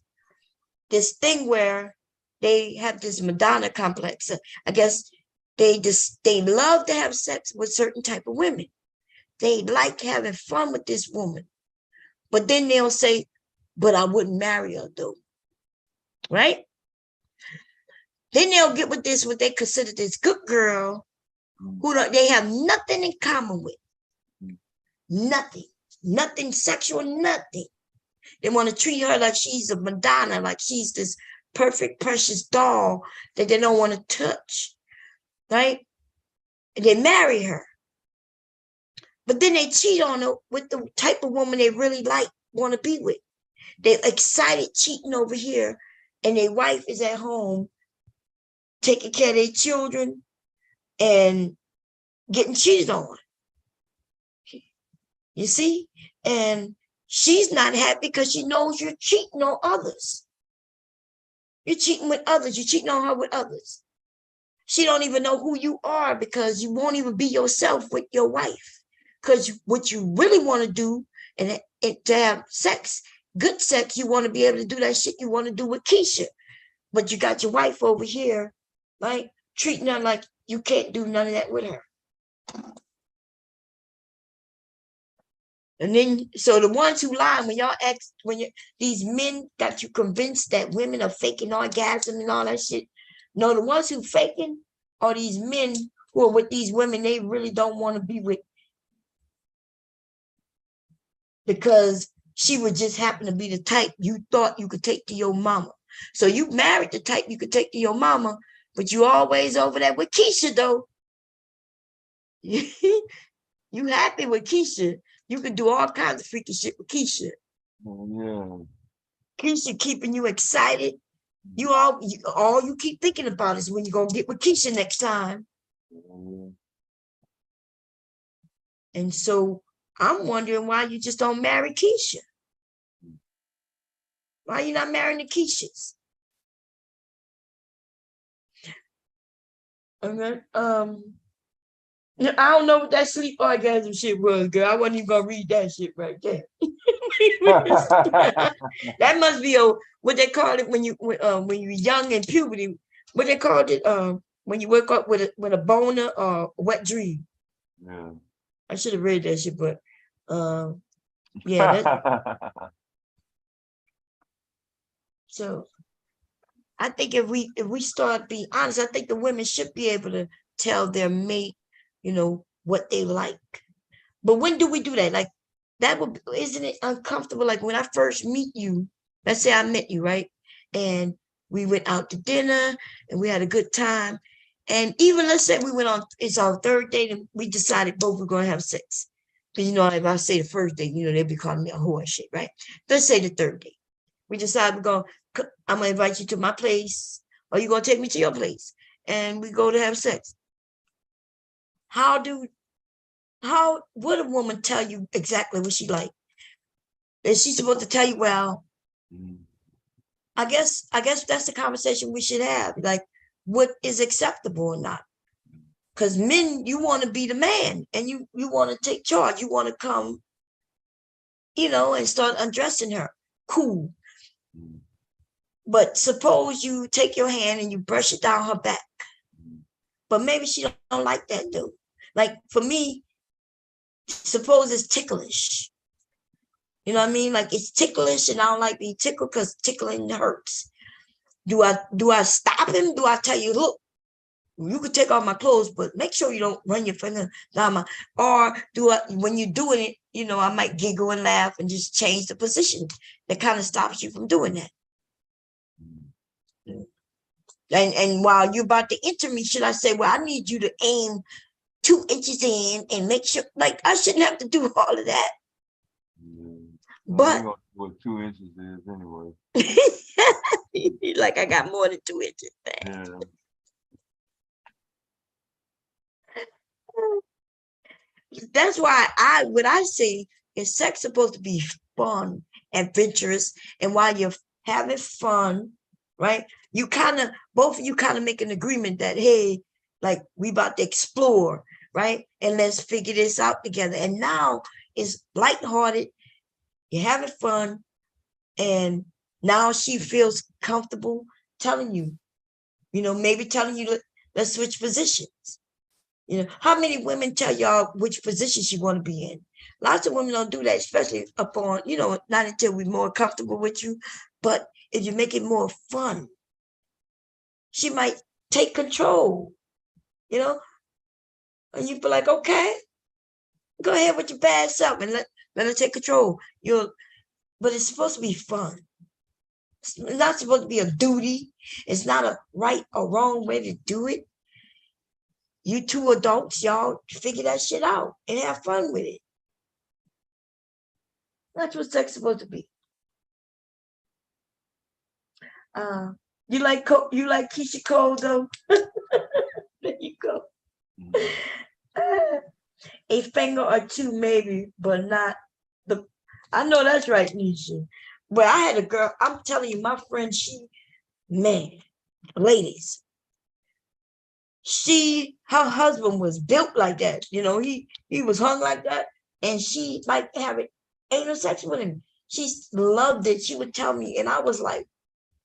This thing where they have this Madonna complex. I guess they love to have sex with certain type of women. They like having fun with this woman. But then they'll say, but I wouldn't marry her though. Right? Then they'll get with this, what they consider this good girl, who they have nothing in common with. Nothing sexual, nothing. They want to treat her like she's a Madonna, like she's this perfect, precious doll that they don't want to touch. Right? And they marry her. But then they cheat on her with the type of woman they really like, want to be with. They're excited cheating over here, and their wife is at home taking care of their children and getting cheated on. You see? And she's not happy because she knows you're cheating on others. You're cheating with others. You're cheating on her with others. She don't even know who you are because you won't even be yourself with your wife. Because what you really want to do and to have sex, good sex, you want to be able to do that shit you want to do with Keisha. But you got your wife over here, right? Treating her like you can't do none of that with her. And then, so the ones who lie, when y'all ask, these men got you convinced that women are faking orgasm and all that shit. No, the ones who faking are these men who are with these women they really don't want to be with. Because she would just happen to be the type you thought you could take to your mama. So you married the type you could take to your mama, but you always over there with Keisha, though. You happy with Keisha. You can do all kinds of freaky shit with Keisha. Yeah. Keisha keeping you excited. All you keep thinking about is when you're going to get with Keisha next time. And so I'm wondering why you just don't marry Keisha. Why you not marrying the Keishas? Okay. I don't know what that sleep orgasm shit was, girl. I wasn't even gonna read that shit right there. That must be what they call it when you're young in puberty. What they called it when you wake up with a boner or wet dream. Yeah. I should have read that shit, but yeah. So I think if we start being honest, I think the women should be able to tell their mate, what they like. But when do we do that? Like isn't it uncomfortable? Like when I first meet you, let's say I met you, right? And we went out to dinner and we had a good time. And even let's say it's our third date and we decided both we're going to have sex. Because, if I say the first date, they'll be calling me a whore and shit, right? Let's say the third date. We decide I'm going to invite you to my place or you're going to take me to your place. and we go to have sex. How would a woman tell you exactly what she like? Is she supposed to tell you, well, I guess that's the conversation we should have. Like, what is acceptable or not? Because men, you want to be the man and you want to take charge. You want to come, and start undressing her. Cool. But suppose you take your hand and you brush it down her back. But maybe she don't like that, dude. Like, for me, suppose it's ticklish. You know what I mean? Like, it's ticklish and I don't like being tickled because tickling hurts. Do I stop him? Do I tell you, look, you could take off my clothes, but make sure you don't run your finger down my, or when you're doing it, I might giggle and laugh and just change the position. That kind of stops you from doing that. And while you're about to enter me, should I say, well, I need you to aim 2 inches in and make sure, like, I shouldn't have to do all of that. But what 2 inches is anyway. Like, I got more than 2 inches. Yeah. That's why what I say is sex supposed to be fun, adventurous, and while you're having fun, right? Both of you kind of make an agreement that, hey, like, we about to explore, right? And let's figure this out together. And now it's lighthearted, you're having fun, and now she feels comfortable telling you, maybe telling you, let's switch positions. How many women tell y'all which positions you want to be in? Lots of women don't do that, especially upon, not until we're more comfortable with you. But if you make it more fun, she might take control, and you be like, okay, go ahead with your bad self and let her take control. But it's supposed to be fun. It's not supposed to be a duty. It's not a right or wrong way to do it. You two adults, y'all figure that shit out and have fun with it. That's what sex is supposed to be. You like Keisha Cole though? There you go. A finger or two maybe, but not the. I know that's right, Nisha. But I had a girl. I'm telling you, my friend. Ladies. Her husband was built like that. He was hung like that, and she liked having anal sex with him. She loved it. She would tell me, and I was like,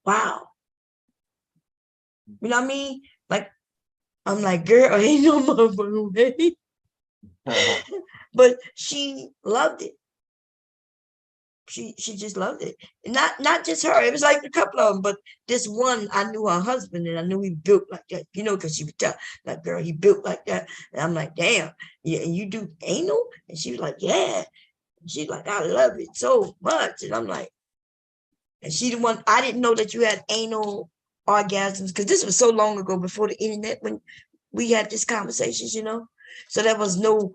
wow. You know what I mean? Like, I'm like, girl, ain't no motherfucker way. But she loved it. She just loved it. Not just her. It was like a couple of them, but this one, I knew her husband, and I knew he built like that. Because she would tell, like, girl, he built like that. And I'm like, damn, yeah, and you do anal? And she was like, yeah. And she's like, I love it so much. And I'm like, and she the one, I didn't know that you had anal orgasms, because this was so long ago before the internet when we had these conversations, So there was no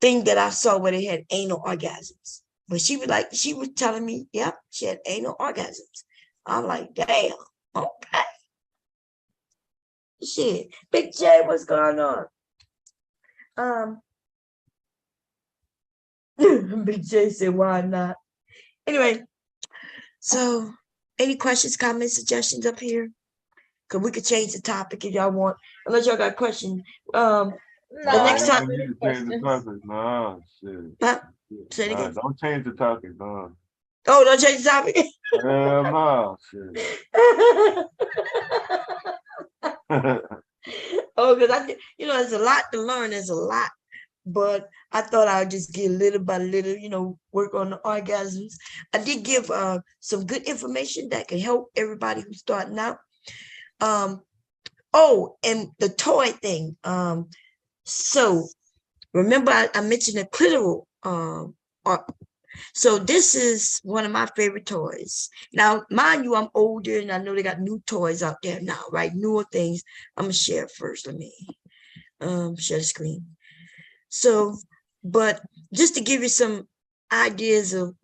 thing that I saw where they had anal orgasms. But she was telling me, yep, she had anal orgasms. I'm like, damn, okay. Shit. Big J, what's going on? Big J said, why not? Anyway, so any questions, comments, suggestions up here? Because we could change the topic if y'all want, unless y'all got questions. No, The next I time. don't have any questions. No, shit. Huh? Say it again. Don't change the topic, no. Oh, don't change the topic. Hell no, shit. Oh, because there's a lot to learn. There's a lot, but I thought I'd just get little by little, work on the orgasms. I did give some good information that can help everybody who's starting out. Oh, and the toy thing. So remember I mentioned the clitoral. So this is one of my favorite toys. Now, mind you, I'm older and I know they got new toys out there now, right? Newer things. I'm gonna share first. Let me share the screen. So, but just to give you some ideas of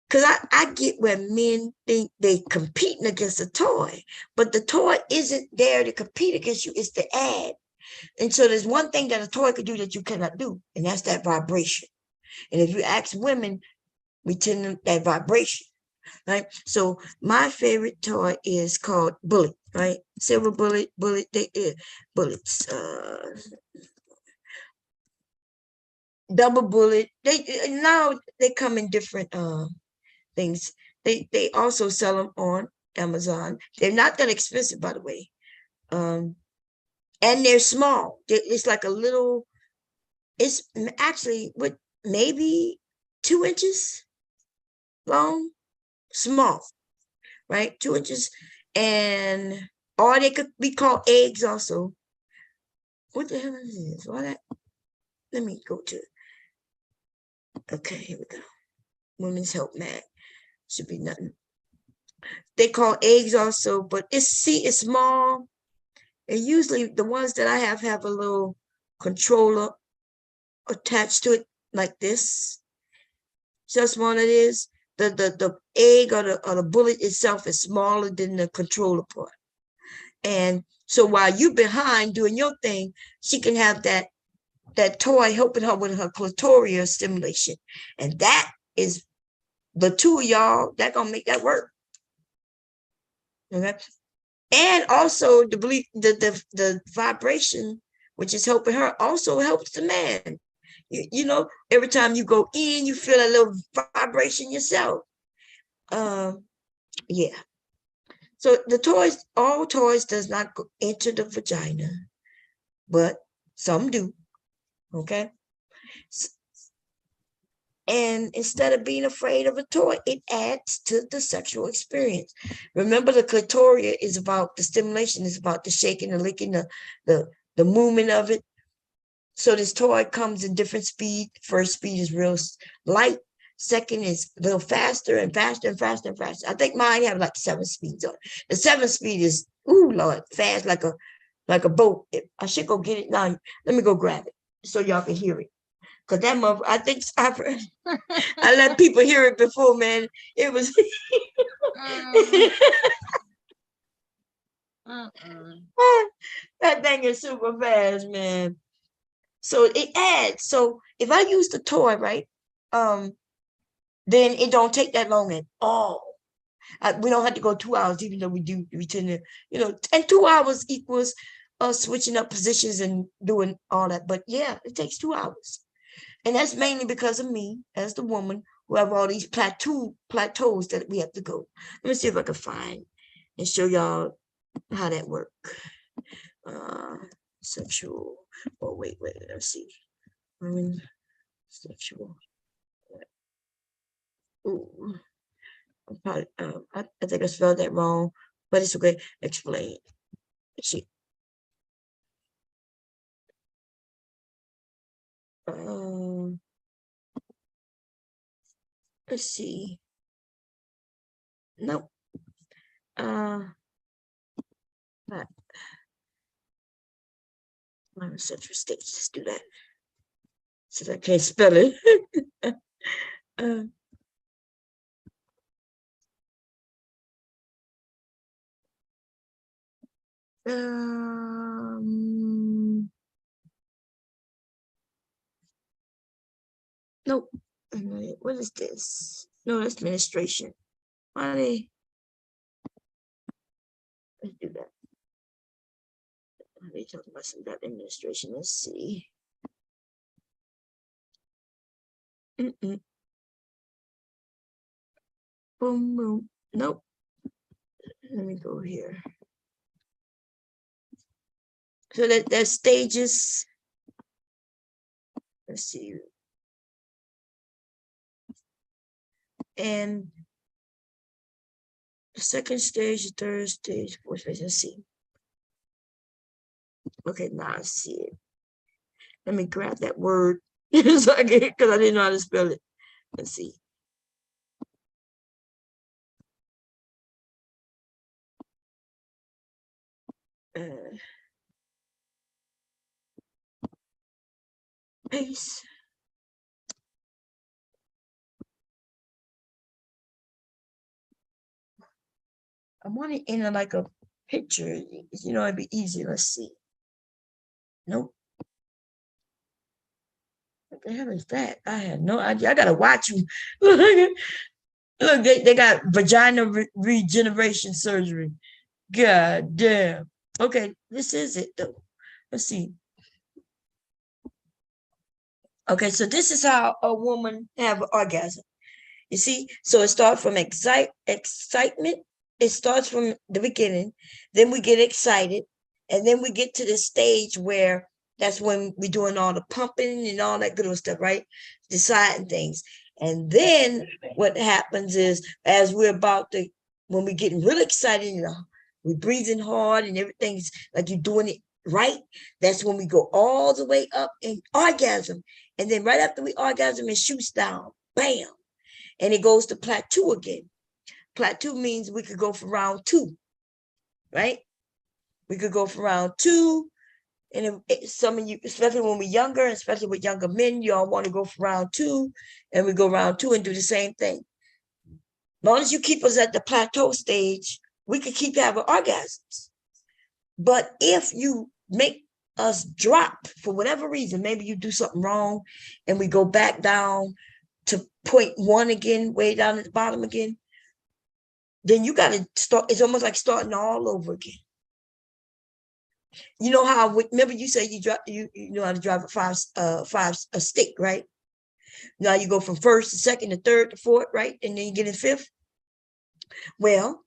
because I get where men think they competing against a toy, but the toy isn't there to compete against you, it's to add. And so there's one thing that a toy could do that you cannot do, and that's that vibration. And if you ask women, we tend to that vibration, right? So my favorite toy is called Bullet, right? Silver bullet, bullets, double bullet. They now they come in different things. They also sell them on Amazon. They're not that expensive, by the way. And they're small. It's like a little, it's actually with maybe 2 inches long, small, right? 2 inches. And or they could be called eggs also. What the hell is this? Why that? Let me go to, okay, here we go. Women's Help Mag. Should be nothing. They call eggs also, but it's small. And usually the ones that I have a little controller attached to it like this. So small it is. The egg or the bullet itself is smaller than the controller part. And so while you behind doing your thing, she can have that toy helping her with her clitoral stimulation. And that is the two of y'all that gonna make that work. Okay. And also the vibration, which is helping her, also helps the man. You know, every time you go in, you feel a little vibration yourself. Yeah. So the toys, all toys does not go enter the vagina, but some do. Okay. And instead of being afraid of a toy, it adds to the sexual experience. Remember, the clitoria is about the stimulation, is about the shaking, the licking, the movement of it. So this toy comes in different speed. First speed is real light. Second is a little faster and faster and faster and faster. I think mine have like 7 speeds on it. The 7th speed is, ooh, Lord, fast like a boat. I should go get it now. Let me go grab it so y'all can hear it. Cause that mother, I think I let people hear it before, man. It was that thing is super fast, man. So it adds. So if I use the toy, right, then it don't take that long at all. We don't have to go 2 hours, even though we tend to, and 2 hours equals switching up positions and doing all that. But yeah, it takes 2 hours. And that's mainly because of me as the woman who have all these plateaus that we have to go. Let me see if I can find and show y'all how that works. Sexual. Oh, wait, let's see. Sexual. Ooh. Probably, I think I spelled that wrong, but it's okay. Explain. Let's see. Let's see. Nope. Not central states. Let's do that. Since I can't spell it. Nope. What is this? No, that's administration. Why let's do that. They talking about some about administration. Let's see. Boom, boom. Nope. Let me go here. So there's stages. Let's see. And the second stage, the third stage, fourth stage. Let's see. Okay, now I see it. Let me grab that word so I get, because I didn't know how to spell it. Let's see. Paste. I want it in like a picture. You know, it'd be easy. Let's see. Nope. What the hell is that? I had no idea. I gotta watch them. Look, they got vagina regeneration surgery. God damn. Okay, this is it though. Let's see. Okay, so this is how a woman have an orgasm. You see, so it starts from excitement. It starts from the beginning. Then we get excited, and then we get to the stage where that's when we're doing all the pumping and all that good old stuff, right? Deciding things. And then what happens is, as we're about to, when we're getting really excited, you know, we're breathing hard and everything's like you're doing it right. That's when we go all the way up in orgasm. And then right after we orgasm, it shoots down. Bam. And it goes to plateau again. Plateau means we could go for round 2, right? We could go for round 2. And some of you, especially when we're younger, especially with younger men, you all want to go for round 2. And we go round 2 and do the same thing. As long as you keep us at the plateau stage, we could keep having orgasms. But if you make us drop for whatever reason, maybe you do something wrong and we go back down to 0.1 again, way down at the bottom again, then you got to start. It's almost like starting all over again. You know how, remember you said you know how to drive a stick, right? Now you go from first to second to third to fourth, right? And then you get in fifth. Well,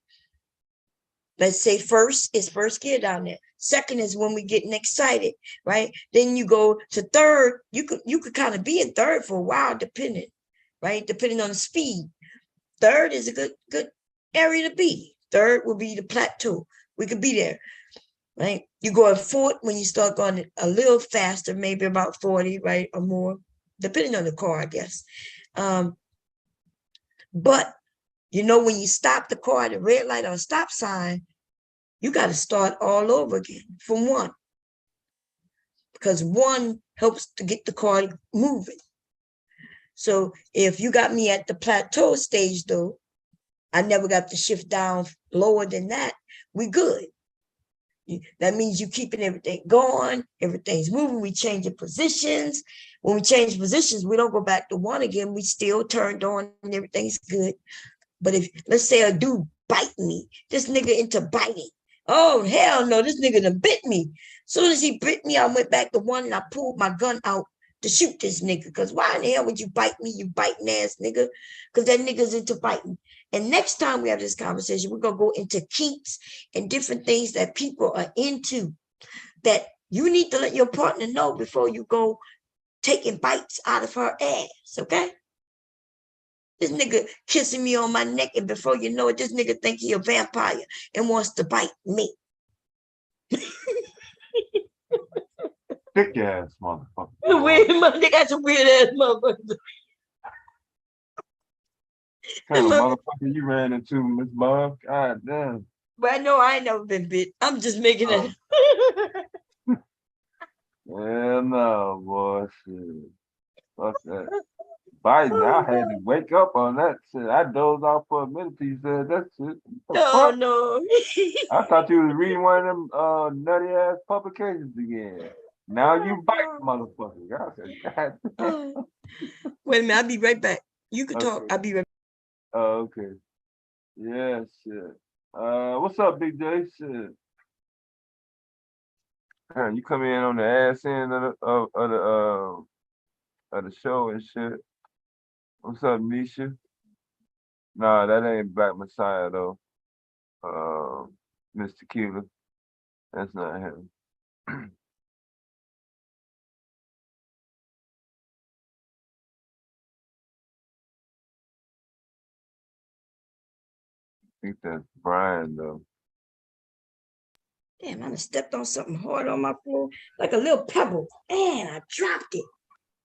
let's say first is first gear down there. Second is when we're getting excited, right? Then you go to third. You could kind of be in third for a while, depending, right? Depending on the speed. Third is a good area to be. Third will be the plateau. We could be there, right? You go at fourth when you start going a little faster, maybe about 40, right, or more, depending on the car, I guess. But you know, when you stop the car at a red light or a stop sign, you got to start all over again from 1, because 1 helps to get the car moving. So if you got me at the plateau stage, though, I never got to shift down lower than that, we good. That means you keeping everything going, everything's moving, we changing positions. When we change positions, we don't go back to 1 again, we still turned on and everything's good. But if, let's say a dude bite me, this nigga into biting. Oh, hell no, this nigga done bit me. Soon as he bit me, I went back to 1 and I pulled my gun out to shoot this nigga. Because why in the hell would you bite me, you biting ass nigga? Because that nigga's into biting. And next time we have this conversation, we're going to go into kinks and different things that people are into that you need to let your partner know before you go taking bites out of her ass, okay? This nigga kissing me on my neck, and before you know it, this nigga think he a vampire and wants to bite me. Thick ass motherfucker. They got some weird ass motherfuckers. Kind of motherfucker you ran into, Miss Bob. God damn. But I know I ain't never been bit. I'm just making it. Hell no, boy. Shit. Fuck that. Biting, I had to wake up on that shit. I dozed off for a minute till you said that shit. Oh no. I thought you was reading one of them nutty ass publications again. Now you bite, motherfucker. I said, God damn. Wait a minute, I'll be right back. You can talk. Okay. I'll be right back. Oh, okay. Yeah, shit. What's up, Big J? Shit. Man, you come in on the ass end of the show and shit. What's up, Nisha? Nah, that ain't Black Messiah though. Mr. Cuba. That's not him. I think that's Brian though. Damn, I done stepped on something hard on my floor, like a little pebble. Man, I dropped it.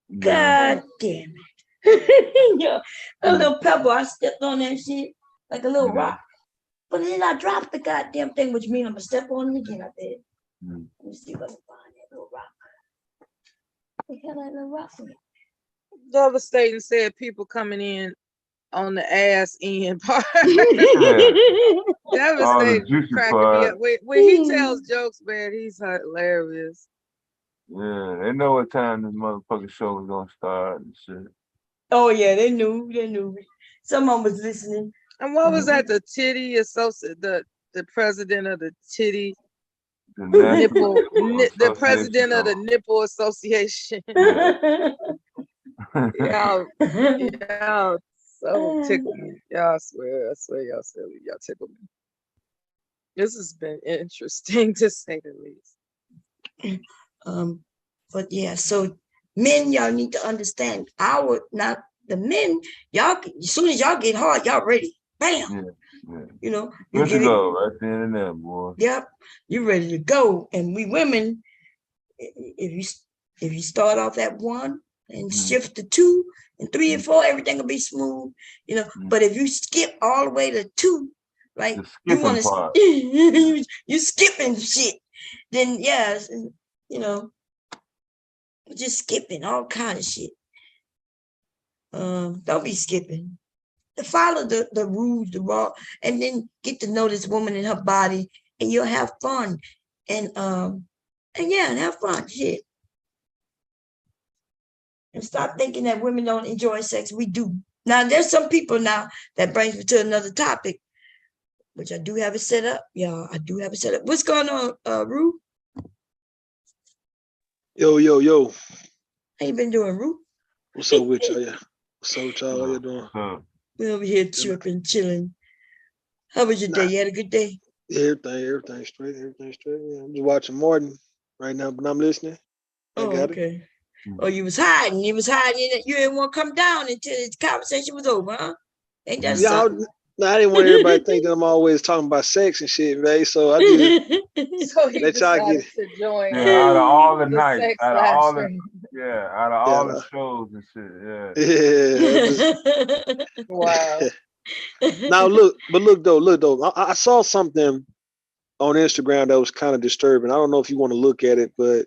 Yeah. God damn it. Yo, a little pebble, I stepped on that shit like a little rock. But then I dropped the goddamn thing, which means I'm gonna step on it again, I bet. Let me see if I can find that little rock. What the hell that little rock is? Devastating said people coming in on the ass end part. Devastating. juicy Cracking me part. up. When he tells jokes, man, he's hilarious. Yeah, they know what time this motherfucking show was gonna start and shit. Oh yeah, they knew. Someone was listening. And what was that? The titty associate, the president of the titty The nipple, National the president of the Association nipple association. of- Y'all so tickle me. Y'all I swear, y'all silly. Y'all tickle me. This has been interesting to say the least. But yeah, so men, y'all need to understand not the men, y'all, as soon as y'all get hard, y'all ready. Bam. yeah. You know, Good to go right there and there, boy. Yep, you're ready to go. And we women, if you start off at 1 and shift to 2 and 3 and 4, everything will be smooth. You know, but if you skip all the way to 2, like you want to, you skipping shit, then yes, you know, just skipping all kind of shit. Don't be skipping. Follow the rules, the law, and then get to know this woman and her body, and you'll have fun. And have fun. Shit. And stop thinking that women don't enjoy sex. We do. Now there's some people now that brings me to another topic, which I do have it set up, y'all. I do have it set up. What's going on, Rue? Yo. How you been doing, Rue? What's up with y'all? What's up with y'all? How you doing? We're over here tripping, chilling. How was your day? You had a good day? Yeah, everything straight. Everything straight. Yeah, I'm just watching Martin right now, but I'm listening. Okay. Oh, you was hiding. You didn't want to come down until the conversation was over, huh? Ain't that something? I didn't want everybody to think that I'm always talking about sex and shit, man. So I just so he let y'all get to join. Yeah, out of all the nights, sex out of live all stream. out of all the shows and shit, Yeah. Wow. Now look though. I saw something on Instagram that was kind of disturbing. I don't know if you want to look at it, but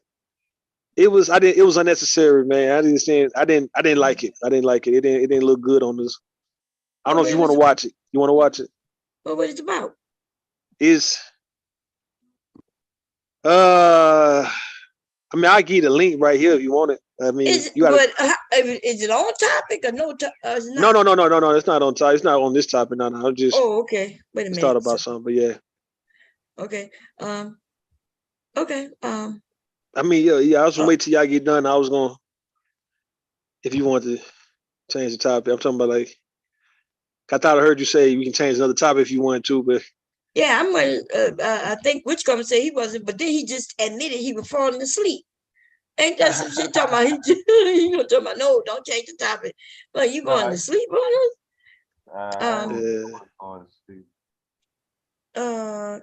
it was unnecessary, man. I didn't like it. It didn't look good on this. I don't know if you want to watch it. You want to watch it? Well, what it's about? I mean, I'll give you the link right here if you want it. I mean, is it on topic or no? No. It's not on topic. It's not on this topic. No. I'm just. Oh, okay. Wait a minute. Thought about something, but yeah. Okay. Okay. I mean, yeah. I was gonna wait till y'all get done. I was gonna, if you want to change the topic. I'm talking about like. I thought I heard you say we can change another topic if you want to, but. Yeah, I'm gonna. I think Rich gonna say he wasn't, but then he just admitted he was falling asleep. Ain't that some shit talking about? He gonna talk about no, don't change the topic. But you going to sleep on us?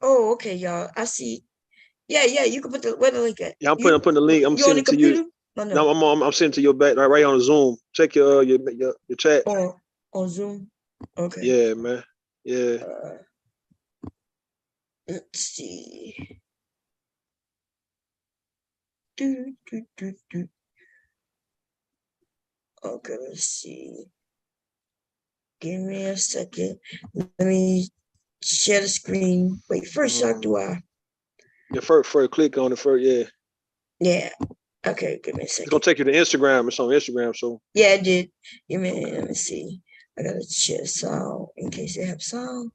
Oh, okay, y'all. I see. Yeah. You can put where the link at? Yeah, I'm putting the link. I'm sending it to you. No, I'm sending to your back right on Zoom. Check your chat. On Zoom. Okay. Yeah, man. Yeah. Let's see. Okay, let's see. Give me a second. Let me share the screen. Wait, first, do I? Yeah, first click on it first. Yeah. Yeah. Okay, give me a second. It's gonna take you to Instagram. It's on Instagram, so. Yeah, I did. Let me see. I gotta share sound in case they have sound.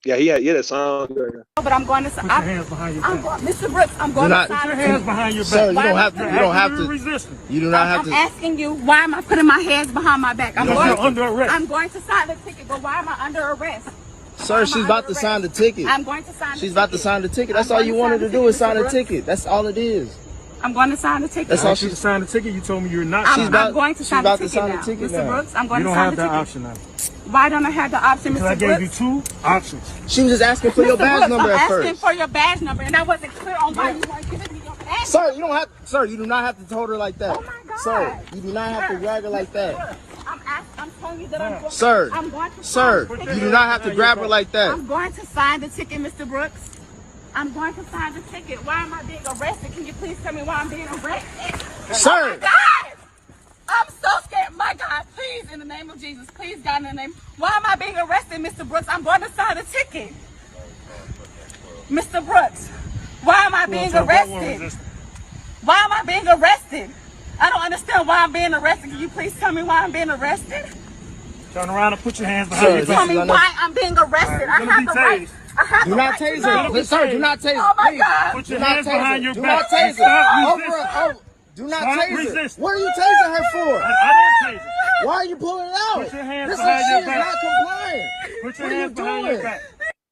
Yeah, he had that sound. But I'm going to. Put your hands behind your back. Mr. Brooks, I'm going to. Put your hands behind your back. Sir, you don't have to. You don't have to. You do not have to. I'm asking you, why am I putting my hands behind my back? You're under arrest. I'm going to sign the ticket, but why am I under arrest? Sir, she's about to sign the ticket. I'm going to sign. She's about to sign the ticket. That's all you wanted to do is sign the ticket. That's all it is. I'm going to sign the ticket. That's all. She signed the ticket. You told me you're not. I'm going to sign the ticket now. Mr. Brooks, I'm going to sign the ticket. You don't have that option now. Why don't I have the option, Mr. Brooks? Because I gave you 2 options. She was just asking for your badge number at first. I'm asking for your badge number, and I wasn't clear on why you weren't giving me your badge. Sir, you don't have. Sir, you do not have to hold her like that. Oh my God. Sir, you do not have to drag her like that. I'm telling you that I'm going. Sir, I'm going to sir, you do not have to grab her like that. I'm going to sign the ticket, Mr. Brooks. I'm going to sign the ticket. Why am I being arrested? Can you please tell me why I'm being arrested? Sir. Oh my God! I'm so scared. My God, please. please, in the name of Jesus, please, God, in the name. Why am I being arrested, Mr. Brooks? I'm going to sign a ticket. Mr. Brooks, why am I being arrested? Why am I being arrested? I don't understand why I'm being arrested. Can you please tell me why I'm being arrested? Turn around and put your hands behind your back. Tell me why I'm being arrested. I have the right. I have Do the not right to tase know. her. Sir, do not tase her. Oh my Please. God. Put Do your not hands tase behind her. your Do back. not tase her. Stop Over. resisting. Do not Stop tase her. resisting. What are you tasing her for? I didn't tase it. Why are you pulling it out? Put your hands This behind is your she is back. not complying. Put your What are you hands behind your doing? back.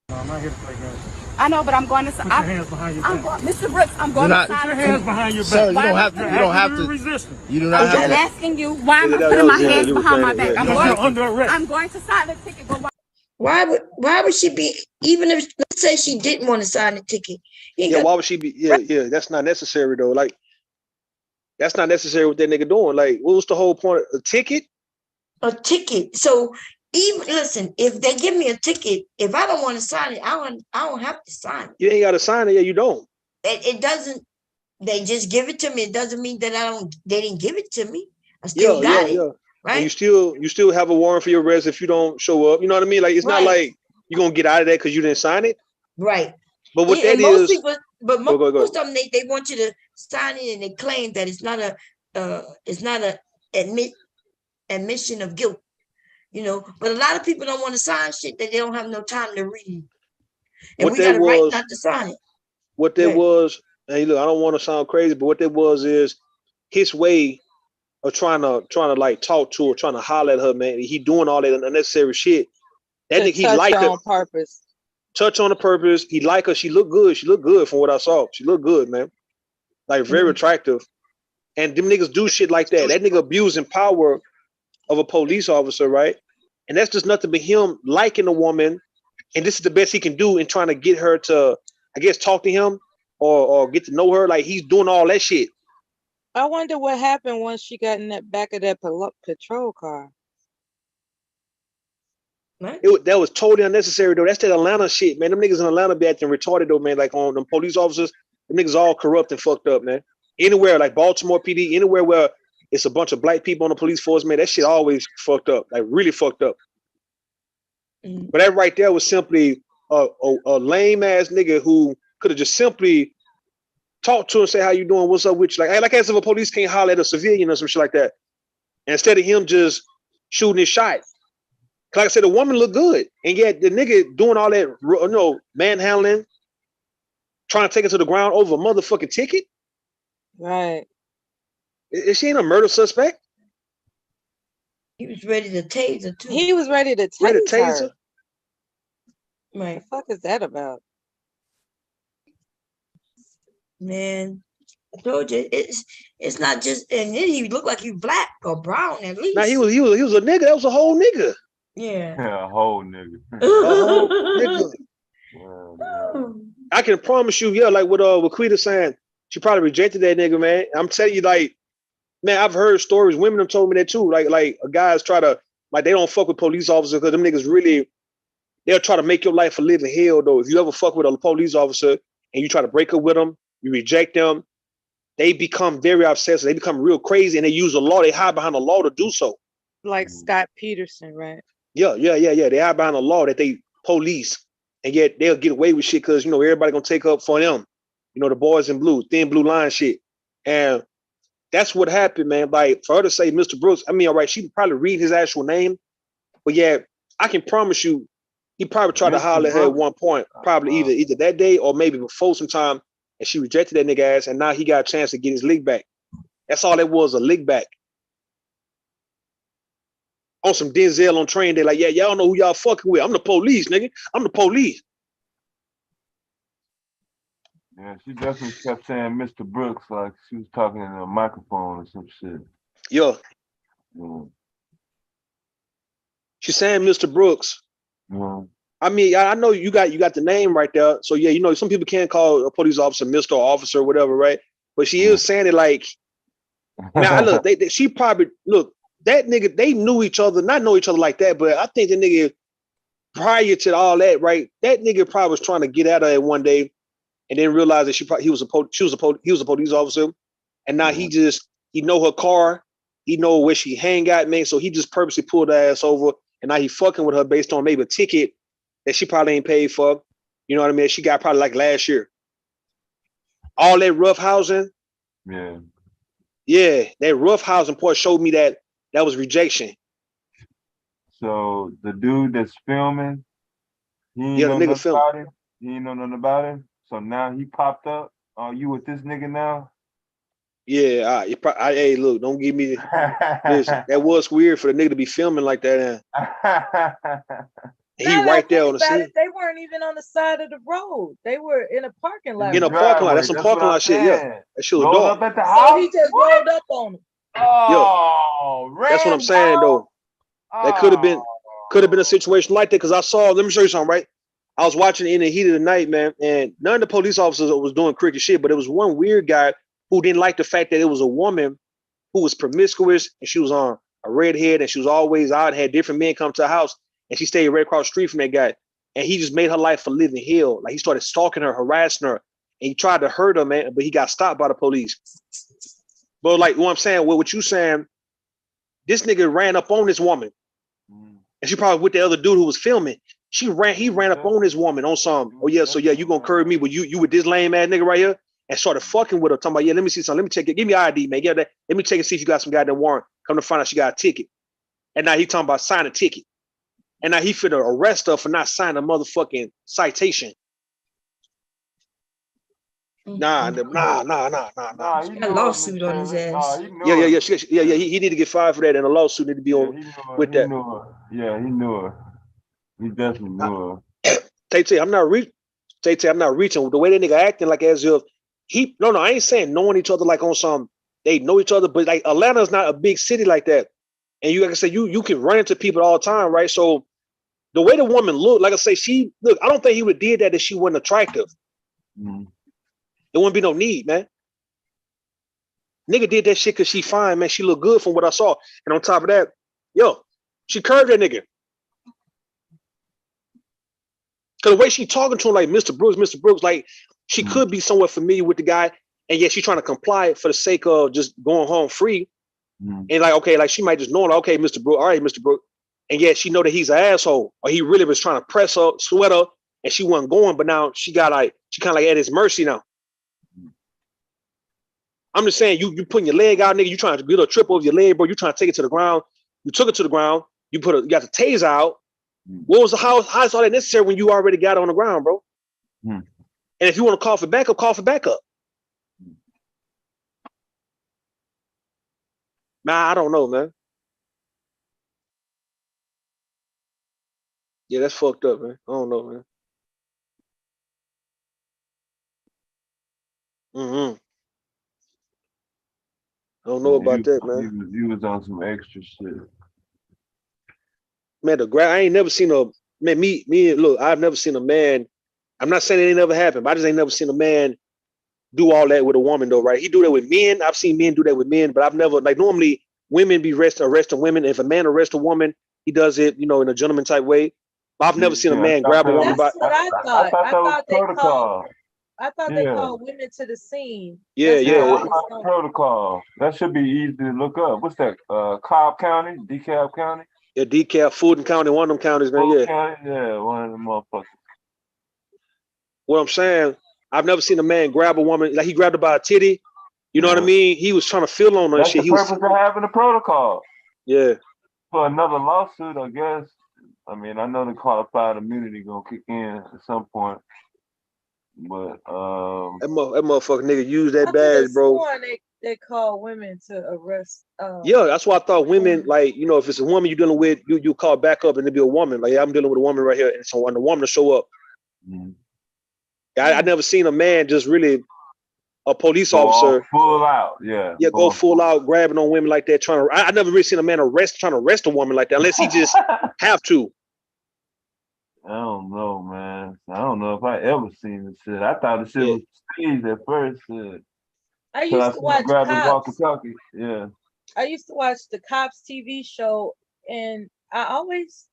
No, I'm not here to play games. I know, but I'm going to. Put your hands behind your back. Mr. Brooks, I'm going not- to Put sign your a hands ticket. behind your back. Sir, you don't have to. You don't have You're to. resisting. You do not I'm have to. asking you why am I that putting was my him. hands You were behind my playing it, back? yeah. You're under arrest. I'm going to sign a ticket. But Why would she be, even if, let's say she didn't want to sign the ticket? You ain't Yeah, got why would she be? Yeah, that's not necessary though. Like, that's not necessary what that nigga doing. Like, what was the whole point? A ticket? a ticket. So even, listen, if they give me a ticket, if I don't want to sign it, I don't have to sign it. You ain't got to sign it. Yeah, you don't. It doesn't, they just give it to me. It doesn't mean that they didn't give it to me. I still got it, And right? you still have a warrant for your arrest if you don't show up. You know what I mean? Like, it's not Right. like you're gonna get out of that because you didn't sign it. Right. But what And that most is, people, but Go, go, go. most of them, they want you to sign it, and they claim that it's not a admission of guilt, you know. But a lot of people don't want to sign shit that they don't have no time to read, and What we that got a right was- not to sign it. what that Right. was. Hey, look, I don't want to sound crazy, but what that was is his way of trying to like talk to her, trying to holler at her, man. He doing all that unnecessary shit. That To nigga, he touch like her her. on purpose. Touch on the purpose. He like her. She looked good. She looked good from what I saw. She looked good, man. Like very attractive. And them niggas do shit like that. That nigga abusing power of a police officer, right? And that's just nothing but him liking a woman. And this is the best he can do in trying to get her to, I guess, talk to him or get to know her. Like he's doing all that shit. I wonder what happened once she got in that back of that patrol car. That was totally unnecessary though. That's that Atlanta shit, man. Them niggas in Atlanta be acting retarded though, man. Like on them police officers, them niggas all corrupt and fucked up, man. Anywhere like Baltimore PD, anywhere where it's a bunch of black people on the police force, man, that shit always fucked up, like really fucked up. But that right there was simply a lame ass nigga who could have just simply talked to her and say, "How you doing? What's up with you?" Like as if a police can't holler at a civilian or some shit like that. And instead of him just shooting his shot. Like I said, the woman looked good, and yet the nigga doing all that, you know, manhandling, trying to take her to the ground over a motherfucking ticket. Right. Is she ain't a murder suspect? He was ready to tase her too. He was ready to tase, Ready to tase her. her? Right. What the fuck is that about? Man, I told you it's not just, and then he looked like he was black or brown at least. Now he was a nigga. That was a whole nigga. Yeah. Yeah, a whole nigga. A whole nigga. I can promise you, yeah, like what Quita saying, she probably rejected that nigga, man. I'm telling you, like, man, I've heard stories. Women have told me that too. Like guys try to, like, they don't fuck with police officers because them niggas really, they'll try to make your life a living hell though. If you ever fuck with a police officer and you try to break up with them, you reject them, they become very obsessive. They become real crazy and they use the law. They hide behind the law to do so. Like Scott Peterson, right? Yeah. They hide behind the law that they police, and yet they'll get away with shit because, you know, everybody gonna take up for them. You know, the boys in blue, thin blue line shit. And that's what happened, man. Like, for her to say Mr. Brooks, I mean, all right, she could probably read his actual name, but yeah, I can promise you, he probably tried to Mr. holler at her at Brooks? one point, probably either that day or maybe before sometime, and she rejected that nigga ass, and now he got a chance to get his lick back. That's all it was, a lick back. On some Denzel on train, they're like, yeah, y'all know who y'all fucking with. I'm the police, nigga. I'm the police. Yeah, she definitely kept saying Mr. Brooks like she was talking in a microphone or some shit. Yeah. She's saying Mr. Brooks. I mean, I know you got the name right there. So yeah, you know, some people can't call a police officer Mr. or officer or whatever, right? But she is saying it like, now look, she probably, look, that nigga, they knew each other, not know each other like that, but I think the nigga, prior to all that, right, that nigga probably was trying to get at her one day and then realized that he was a police officer, and now he know her car, he know where she hang at, man. So he just purposely pulled her ass over, and now he fucking with her based on maybe a ticket that she probably ain't paid for. You know what I mean? She got probably like last year. All that rough housing. Yeah. Yeah, that rough housing part showed me that was rejection. So the dude that's filming, he ain't Yeah, the know nigga nothing filming. about him. He ain't know nothing about him. So now he popped up. Are you with this nigga now? Yeah, hey, look, don't give me. Listen, that was weird for the nigga to be filming like that. And he Now that I right there think on the about scene. it, they weren't even on the side of the road. They were in a parking lot. In a parking lot. That's some parking lot shit. Yeah, that shit was Rolled dark. up at the So house. he just rolled up on him. Oh, That's what I'm saying though. That could have been a situation like that because I saw. Let me show you something. Right, I was watching it in the heat of the night, man, and none of the police officers was doing cricket shit, but it was one weird guy who didn't like the fact that it was a woman who was promiscuous and she was on a redhead and she was always out, had different men come to her house, and she stayed right across the street from that guy. And he just made her life a living hell. Like he started stalking her, harassing her, and he tried to hurt her, man, but he got stopped by the police. But like what I'm saying, what you saying, this nigga ran up on this woman. And she probably with the other dude who was filming. He ran up on this woman on some, oh yeah, so yeah, you gonna curve me, but you with this lame ass nigga right here, and started fucking with her, talking about, yeah, let me see something, let me check it, give me ID, man, let me check and see if you got some goddamn warrant. Come to find out she got a ticket. And now he talking about sign a ticket. And now he finna arrest her for not signing a motherfucking citation. Nah. He Got a knew her, Miss lawsuit on his Shirley. ass. He knew Yeah. her. He need to get fired for that, and a lawsuit need to be on He knew her. with He that. knew her. Yeah, he knew her. He definitely knew her. Tay, I'm not reaching. I'm not reaching. The way that nigga acting like as if no, I ain't saying knowing each other like on some, they know each other, but like Atlanta's not a big city like that. And you, like I said, you can run into people all the time, right? So the way the woman looked, like I say, I don't think he would have did that if she wasn't attractive. Mm. There wouldn't be no need, man. Nigga did that shit because she fine, man. She look good from what I saw. And on top of that, she curved that nigga. Because the way she talking to him like Mr. Brooks, like she could be somewhat familiar with the guy, and yet she's trying to comply for the sake of just going home free. And like, okay, like she might just know, like, okay, Mr. Brooks, all right, Mr. Brooks. And yet she know that he's an asshole, or he really was trying to press her, sweat her, and she wasn't going, but now she kind of like at his mercy now. I'm just saying, you putting your leg out, nigga, you trying to get a trip over your leg, bro. You trying to take it to the ground. You took it to the ground. You got the taser out. What was how is all that necessary when you already got it on the ground, bro? And if you want to call for backup, call for backup. Nah, I don't know, man. Yeah, that's fucked up, man. I don't know, man. I don't know about that, man. He was on some extra shit. Man, I ain't never seen look, I've never seen a man. I'm not saying it ain't never happened, but I just ain't never seen a man do all that with a woman though, right? He do that with men. I've seen men do that with men, but I've never, like, normally women be arresting women. If a man arrests a woman, he does it, in a gentleman type way. But I've never seen a man grab a woman by. That's what I thought. I thought that was protocol. I thought they called women to the scene. Yeah. Protocol. That should be easy to look up. What's that? Cobb County, DeKalb County. Yeah, DeKalb, Fulton County, one of them counties, man. Fulton County, yeah, one of them motherfuckers. What I'm saying, I've never seen a man grab a woman like he grabbed her by a titty. You know what I mean? He was trying to feel on her. That's shit. the purpose of having a protocol. Yeah. For another lawsuit, I guess. I mean, I know the qualified immunity gonna kick in at some point, but that motherfucker nigga use that badge, bro. They call women to arrest. Yeah, that's why I thought women, like, if it's a woman you're dealing with, you call back up and it be a woman. Like, I'm dealing with a woman right here, and so when the woman to show up, I never seen a man just really a police officer full out, go full out grabbing on women like that. I never really seen a man trying to arrest a woman like that unless he just have to. I don't know, man. I don't know if I ever seen this shit. I thought the shit was staged at first. I used to watch Cops. Yeah. I used to watch the Cops TV show, and I always,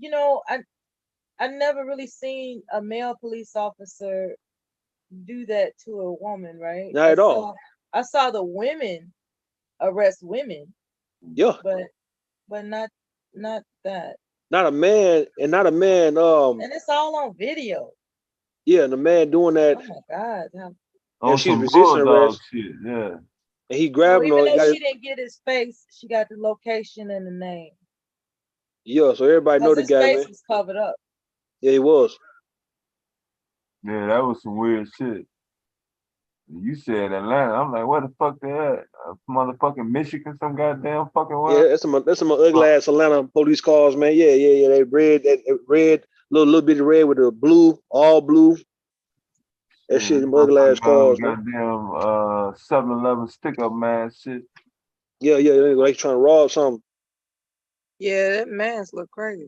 I never really seen a male police officer do that to a woman, right? Not at all. I saw the women arrest women, Yeah, but not that. not a man, and not a man. And it's all on video. Yeah, and the man doing that, Oh my God. and On she's some resisting bulldog arrest, shit, yeah. and he So grabbing even her. though Got she his, didn't get his face, she got the location and the name. yeah, so everybody know Because the his guy, face man. was covered up. Yeah, he was. Yeah, that was some weird shit. You said Atlanta. I'm like, where the fuck they at? Motherfucking Michigan, some goddamn fucking Yeah, what? that's some ugly ass Atlanta police cars, man. Yeah. They red, that red, little bit of red with the blue, all blue. That Shit, shit, them ugly ass cars, man. goddamn 7-Eleven stick up man shit. Yeah, they like trying to rob something. Yeah, that mask looked crazy.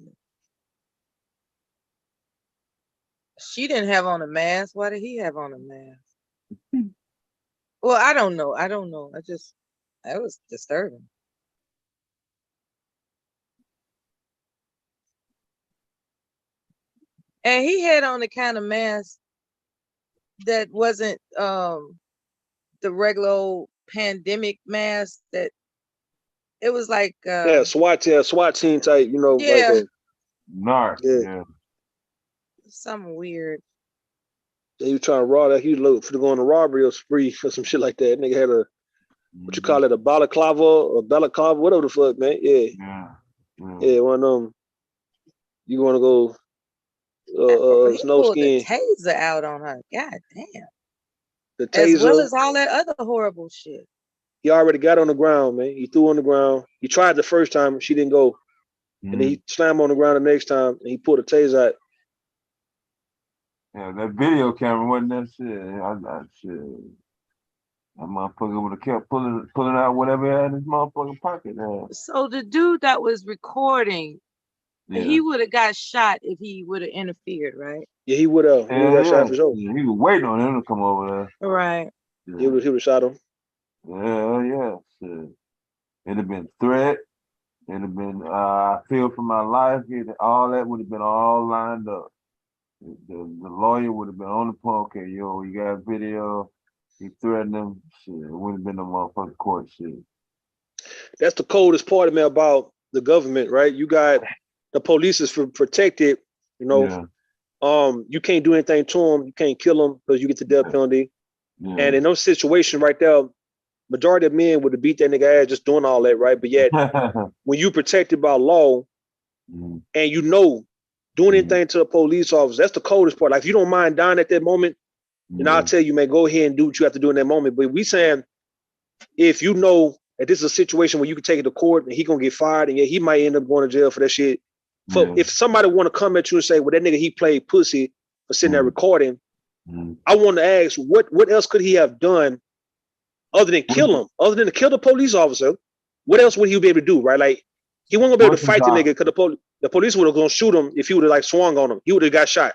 She didn't have on a mask. Why did he have on a mask? Well, I don't know. That was disturbing. And he had on the kind of mask that wasn't the regular old pandemic mask, that it was like Yeah, SWAT team type, like yeah, a Narc, yeah. yeah. something weird. He was trying to rob that. He was looking for to go on a robbery or spree or some shit like that. Nigga had a what you call it, a balaclava, whatever the fuck, man. Yeah, one of them. You want to go He snow pulled the skiing? taser out on her. God damn. The As well taser. as all that other horrible shit. He already got on the ground, man. He threw on the ground. He tried the first time, she didn't go, and then he slammed on the ground the next time, and he pulled the taser out. Yeah, that video camera wasn't that shit. That motherfucker would have kept pulling out whatever he had in his motherfucking pocket. So the dude that was recording, he would have got shot if he would have interfered, right? Yeah, he would have. He would have got shot for sure. Yeah, he was waiting on him to come over there. Right. Yeah. He would have shot him. Yeah. Shit. It'd have been threat. It'd have been I feel for my life. All that would have been all lined up. The lawyer would have been on the phone. Okay, yo, you got video. He threatened him. Shit, it wouldn't have been no motherfucking court shit. That's the coldest part of me about the government, right? You got the police is protected, Yeah. You can't do anything to them. You can't kill them because you get the death penalty. Yeah. And in those situations right there, majority of men would have beat that nigga ass just doing all that, right? But yet, when you protected by law and doing anything to a police officer, that's the coldest part. Like, if you don't mind dying at that moment, then I'll tell you, man, go ahead and do what you have to do in that moment. But we saying, if you know that this is a situation where you can take it to court and he gonna get fired, and he might end up going to jail for that shit. If somebody want to come at you and say, well, that nigga, he played pussy for sitting there recording, I want to ask, what else could he have done other than kill him, other than to kill the police officer? What else would he be able to do, right? Like, he wasn't gonna be able to fight the nigga because the police would have gonna shoot him if he would have like swung on him. He would have got shot.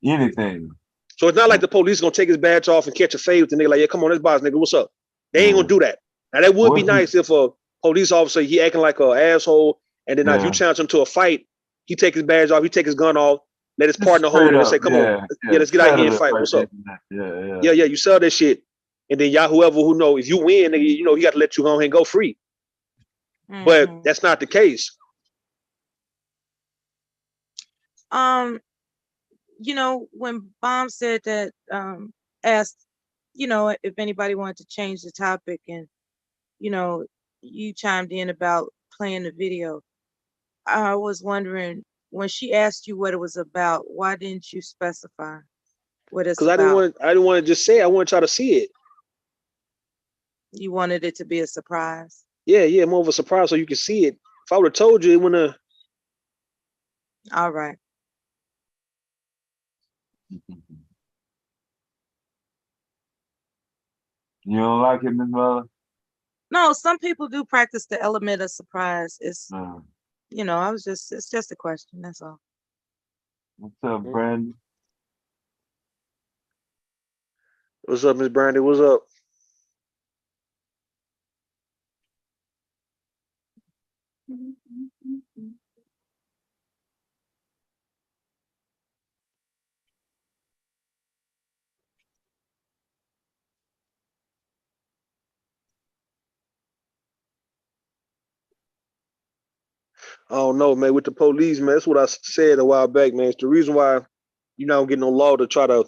Anything. So it's not like the police gonna take his badge off and catch a fade with the nigga. Like, yeah, come on, let's boss, nigga. What's up? They ain't gonna do that. Now that would be nice if a police officer, he acting like an asshole, and then if you challenge him to a fight, he take his badge off, he take his gun off, let his partner hold him and say, come on, let's get out here and fight. What's up? Yeah, you sell that shit. And then whoever who know, if you win, nigga, he got to let you go ahead and go free. But that's not the case. When Bomb said that, asked, if anybody wanted to change the topic, and, you chimed in about playing the video. I was wondering, when she asked you what it was about, why didn't you specify what it's Because about? I didn't want to just say it. I want to try to see it. You wanted it to be a surprise. Yeah, more of a surprise so you can see it. If I would have told you, it wouldn't have. All right. You don't like it, Miss Mother? No, some people do practice the element of surprise. It's, it's just a question. That's all. What's up, Brandon? What's up, Miss Brandy? What's up? I don't know, man. With the police, man, that's what I said a while back, man. It's the reason why you don't get no law to try to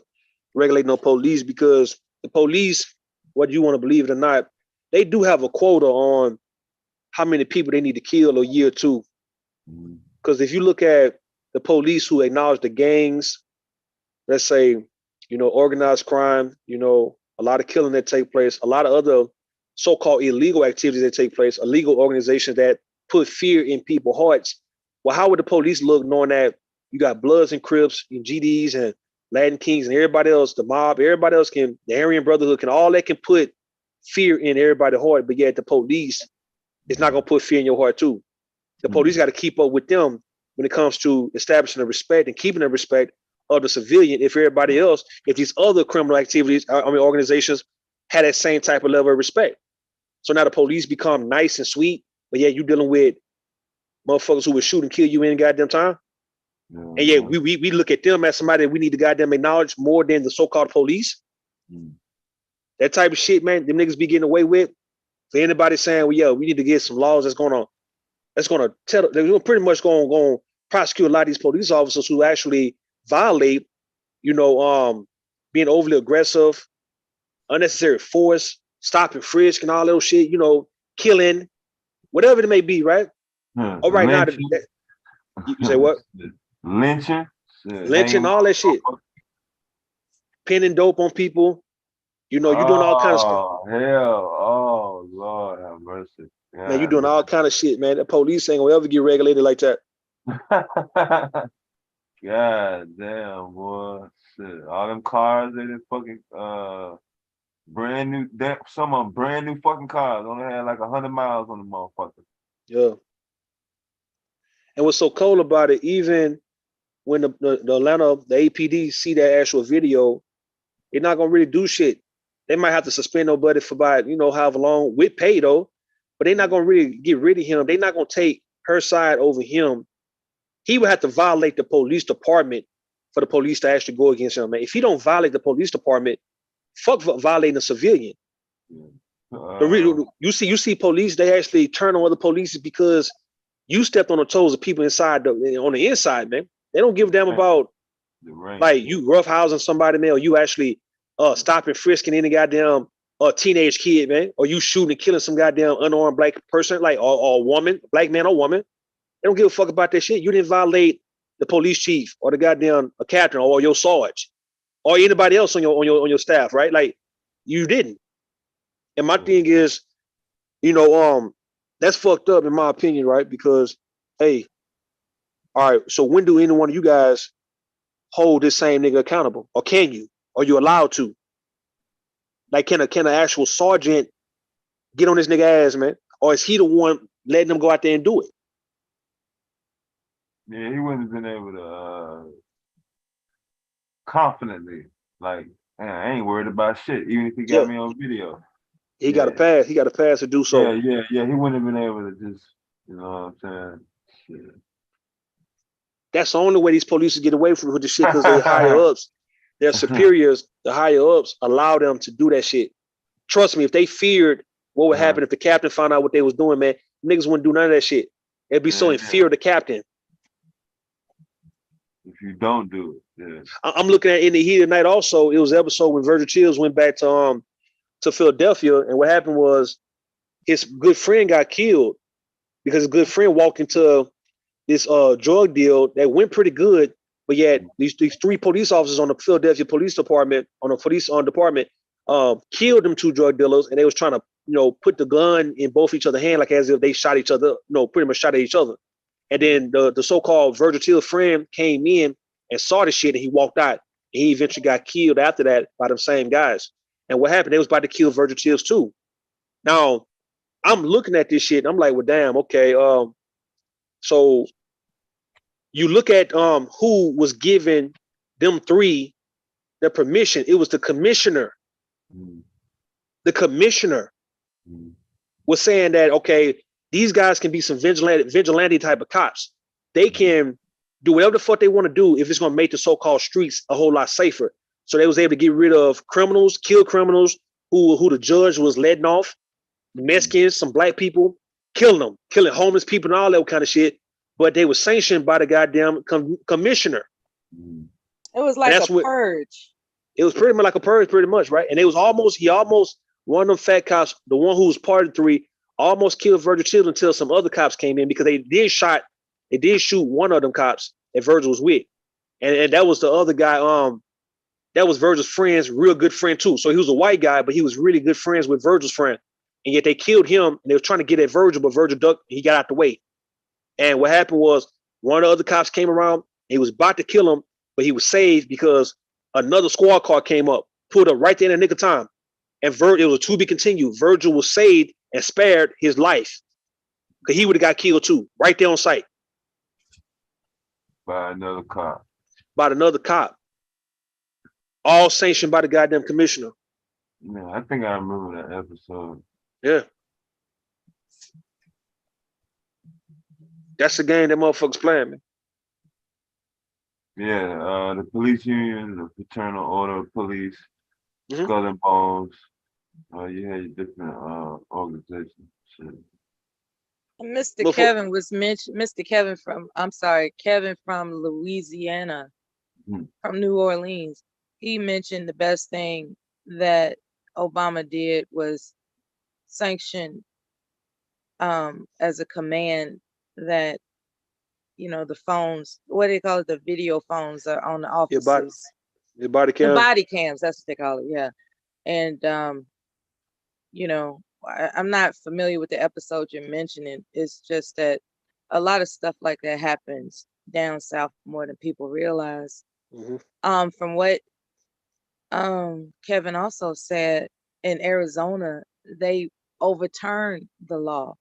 regulate no police because the police, whether you want to believe it or not, they do have a quota on how many people they need to kill a year or two. Because if you look at the police who acknowledge the gangs, let's say, organized crime, a lot of killing that take place, a lot of other so-called illegal activities that take place, illegal organizations that put fear in people's hearts. Well, how would the police look knowing that you got Bloods and Crips and GDs and Latin Kings and everybody else, the mob, everybody else the Aryan Brotherhood can all that can put fear in everybody's heart, but yet the police is not going to put fear in your heart too. The police got to keep up with them when it comes to establishing the respect and keeping the respect of the civilian. If everybody else, if these other criminal activities, organizations had that same type of level of respect. So now the police become nice and sweet, but yeah, you dealing with motherfuckers who would shoot and kill you in goddamn time. And yeah, we look at them as somebody that we need to goddamn acknowledge more than the so-called police. That type of shit, man, them niggas be getting away with. For anybody saying, well, yeah, we need to get some laws that's gonna tell, they're pretty much gonna prosecute a lot of these police officers who actually violate, being overly aggressive, unnecessary force, stop and frisk and all those shit, killing, whatever it may be, right? All right, now you say what? Lynching, all that shit. Pinning dope on people. You're doing all kinds of stuff. Oh, hell. Oh, Lord have mercy. God, man, you're doing all kind of shit, man. The police ain't gonna ever get regulated like that. God damn, boy. Shit. All them cars, they just fucking brand new, some of them brand new fucking cars. Only had like 100 miles on the motherfucker. Yeah. And what's so cool about it, even when the Atlanta, the APD see that actual video, they're not gonna really do shit. They might have to suspend nobody for about, however long with pay though, but they're not gonna really get rid of him. They're not gonna take her side over him. He would have to violate the police department for the police to actually go against him, man. If he don't violate the police department, fuck violating a civilian. You see police, they actually turn on other police because you stepped on the toes of people inside on the inside, man. They don't give a damn about like you roughhousing somebody, man, or you actually stopping frisking any goddamn teenage kid, man, or you shooting and killing some goddamn unarmed black person, like or woman, black man or woman. They don't give a fuck about that shit. You didn't violate the police chief or the goddamn captain or your sarge or anybody else on your staff, right? Like you didn't. And my thing is, that's fucked up in my opinion, right? Because hey, all right, so when do any one of you guys hold this same nigga accountable? Or can you? Are you allowed to? Like, can an actual sergeant get on this nigga ass, man? Or is he the one letting them go out there and do it? Yeah, he wouldn't have been able to confidently, like, man, I ain't worried about shit, even if he got me on video. He got a pass. He got a pass to do so. Yeah. He wouldn't have been able to just, you know what I'm saying? Shit. That's the only way these police get away from the shit because they higher ups, their superiors, the higher ups allow them to do that shit. Trust me, if they feared what would happen if the captain found out what they was doing, man, niggas wouldn't do none of that shit. They'd be so in fear of the captain. If you don't do it, I'm looking at In the Heat of the Night also, it was an episode when Virgil Chills went back to Philadelphia, and what happened was his good friend got killed because his good friend walked into this drug deal that went pretty good, but yet these three police officers on the Philadelphia Police Department, on the police department, killed them two drug dealers, and they was trying to put the gun in both each other's hand, like as if they shot each other, pretty much shot at each other. And then the so-called Virgil Till friend came in and saw the shit, and he walked out. And he eventually got killed after that by them same guys. And what happened? They was about to kill Virgil Tills too. Now, I'm looking at this shit, and I'm like, well, damn, okay. So you look at who was giving them three the permission. It was the commissioner. The commissioner was saying that, okay, these guys can be some vigilante type of cops. They can do whatever the fuck they want to do if it's going to make the so-called streets a whole lot safer. So they was able to get rid of criminals, kill criminals who the judge was letting off, Mexicans, some black people, killing homeless people and all that kind of shit. but they were sanctioned by the goddamn commissioner. It was And like a that's what purge. it was pretty much like a purge, pretty much, right? And it was he almost one of them fat cops, the one who was part of the 3, almost killed Virgil Children until some other cops came in because they did shoot one of them cops that Virgil was with, and that was the other guy. That was Virgil's friend's real good friend too. So he was a white guy, but he was really good friends with Virgil's friend. And yet they killed him, and they were trying to get at Virgil, but Virgil ducked. He got out the way. And what happened was one of the other cops came around. He was about to kill him, but he was saved because another squad car came up, pulled up right there in the nick of time. And it was a to be continued. Virgil was saved and spared his life because he would have got killed too, right there on site. By another cop. By another cop. All sanctioned by the goddamn commissioner. Yeah, I think I remember that episode. Yeah. That's the game that motherfuckers playing, man. Yeah, the police union, the Fraternal Order of Police, Mhm. Skull and Bones. You had your different organizations. Shit. Mr. Before- Kevin was mentioned. Mr. Kevin Kevin from Louisiana, Mhm. from New Orleans. He mentioned the best thing that Obama did was sanction as a command that, you know, the phones, what do they call it? The video phones are on the Your body, officers. your body The cam. body cams, that's what they call it, yeah. And you know, I'm not familiar with the episode you're mentioning. It's just that a lot of stuff like that happens down south more than people realize. Mm-hmm. From what Kevin also said, in Arizona, they overturned the law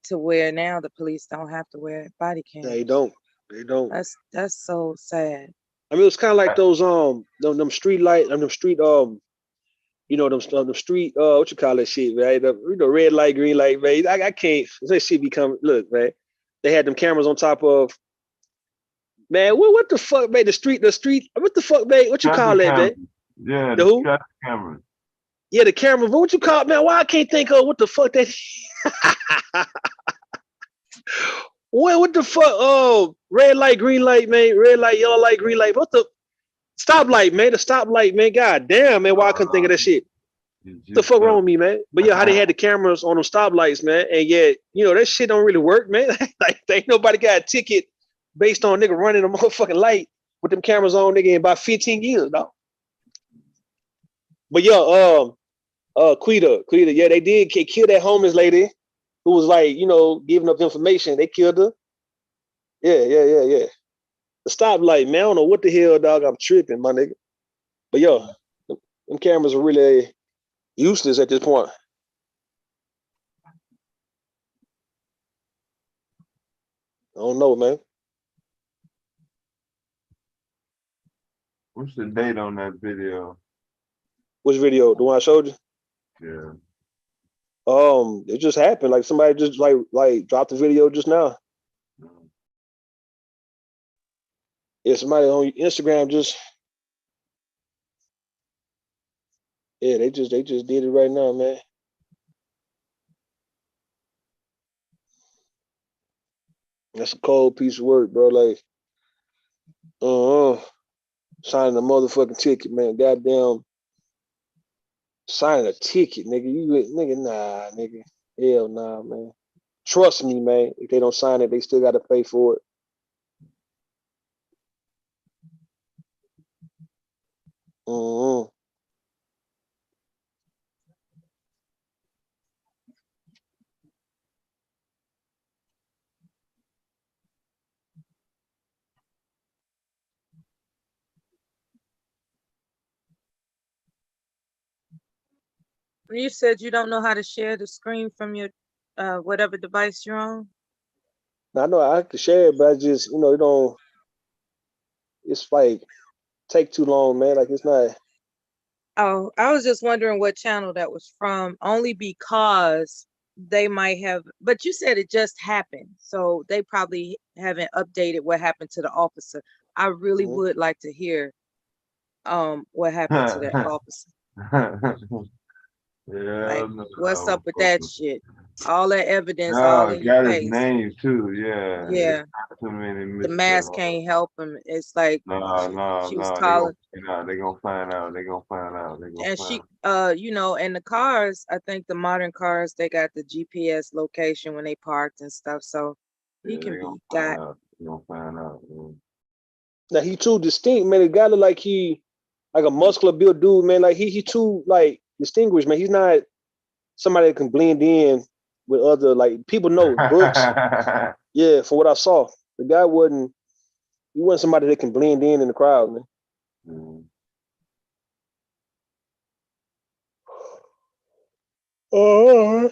to where now the police don't have to wear body cams. They don't. They don't. That's so sad. I mean, it's kind of like those them street light, them street you know, them street what you call that shit, right? You know, red light, green light, man. I can't. That shit become look, man. They had them cameras on top of. Man, what the fuck, man? The street. What the fuck, man? What you call that, man? Yeah, The who? traffic cameras. Yeah, the camera. But what you call it, man? Why I can't think of what the fuck that? What the fuck? Oh, red light, green light, man. Red light, yellow light, green light. What the stoplight, man? The stoplight, man. God damn, man. Why I couldn't think of that shit? What the fuck wrong with me, man? But yeah, how they had the cameras on them stoplights, man, and yet, you know, that shit don't really work, man. Like, ain't nobody got a ticket based on nigga running a motherfucking light with them cameras on, nigga, in about 15 years, dog. But yeah, Quita, yeah, they did kill that homeless lady who was like, you know, giving up information. They killed her. Yeah. The stoplight, man. I don't know what the hell, dog. I'm tripping, my nigga. But yo, them cameras are really useless at this point. I don't know, man. What's the date on that video? Which video? The one I showed you? Yeah. It just happened. Like somebody just like dropped the video just now. Yeah, somebody on Instagram just. Yeah, they just did it right now, man. That's a cold piece of work, bro. Like, signing a motherfucking ticket, man. Goddamn, signing a ticket, nigga. Nah, nigga. Hell nah, man. Trust me, man. If they don't sign it, they still got to pay for it. You said you don't know how to share the screen from your whatever device you're on. Now, I know I can share it, but I just, you know, it don't. It's like take too long, man. Like it's not. Oh, I was just wondering what channel that was from, only because they might have, but you said it just happened, so they probably haven't updated what happened to the officer. I really would like to hear what happened to that officer. Yeah, Like, what's up with that shit? all that evidence all in your got his face. name too. Yeah. Yeah, Too many the missed. mask can't help him. It's like she was They calling, gonna find out. They gonna find out. They gonna and find she, out. and the cars. I think the modern cars they got the GPS location when they parked and stuff, so he Yeah, can they gonna be find got. out. They gonna find out. Man. Now he too distinct, man. The guy look like he like a muscular built dude, man. Like he too like distinguished, man. He's not somebody that can blend in with other like people know Brooks. Yeah, from what I saw, the guy wasn't. He wasn't somebody that can blend in the crowd, man. Mm. Oh,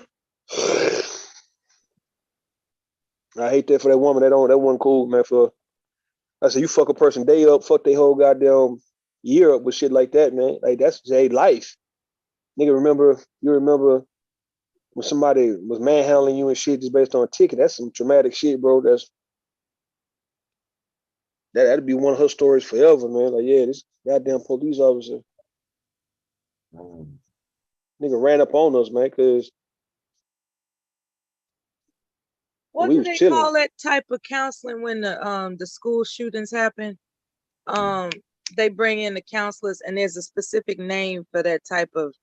I hate that for that woman. That wasn't cool, man. For I said, you fuck a person day up, fuck their whole goddamn year up with shit like that, man. Like that's a life. Nigga, you remember when somebody was manhandling you and shit just based on a ticket. That's some traumatic shit, bro. That'd be one of her stories forever, man. Like, yeah, this goddamn police officer, nigga ran up on us, man, because What we do was they chilling. call that type of counseling when the school shootings happen? They bring in the counselors, and there's a specific name for that type of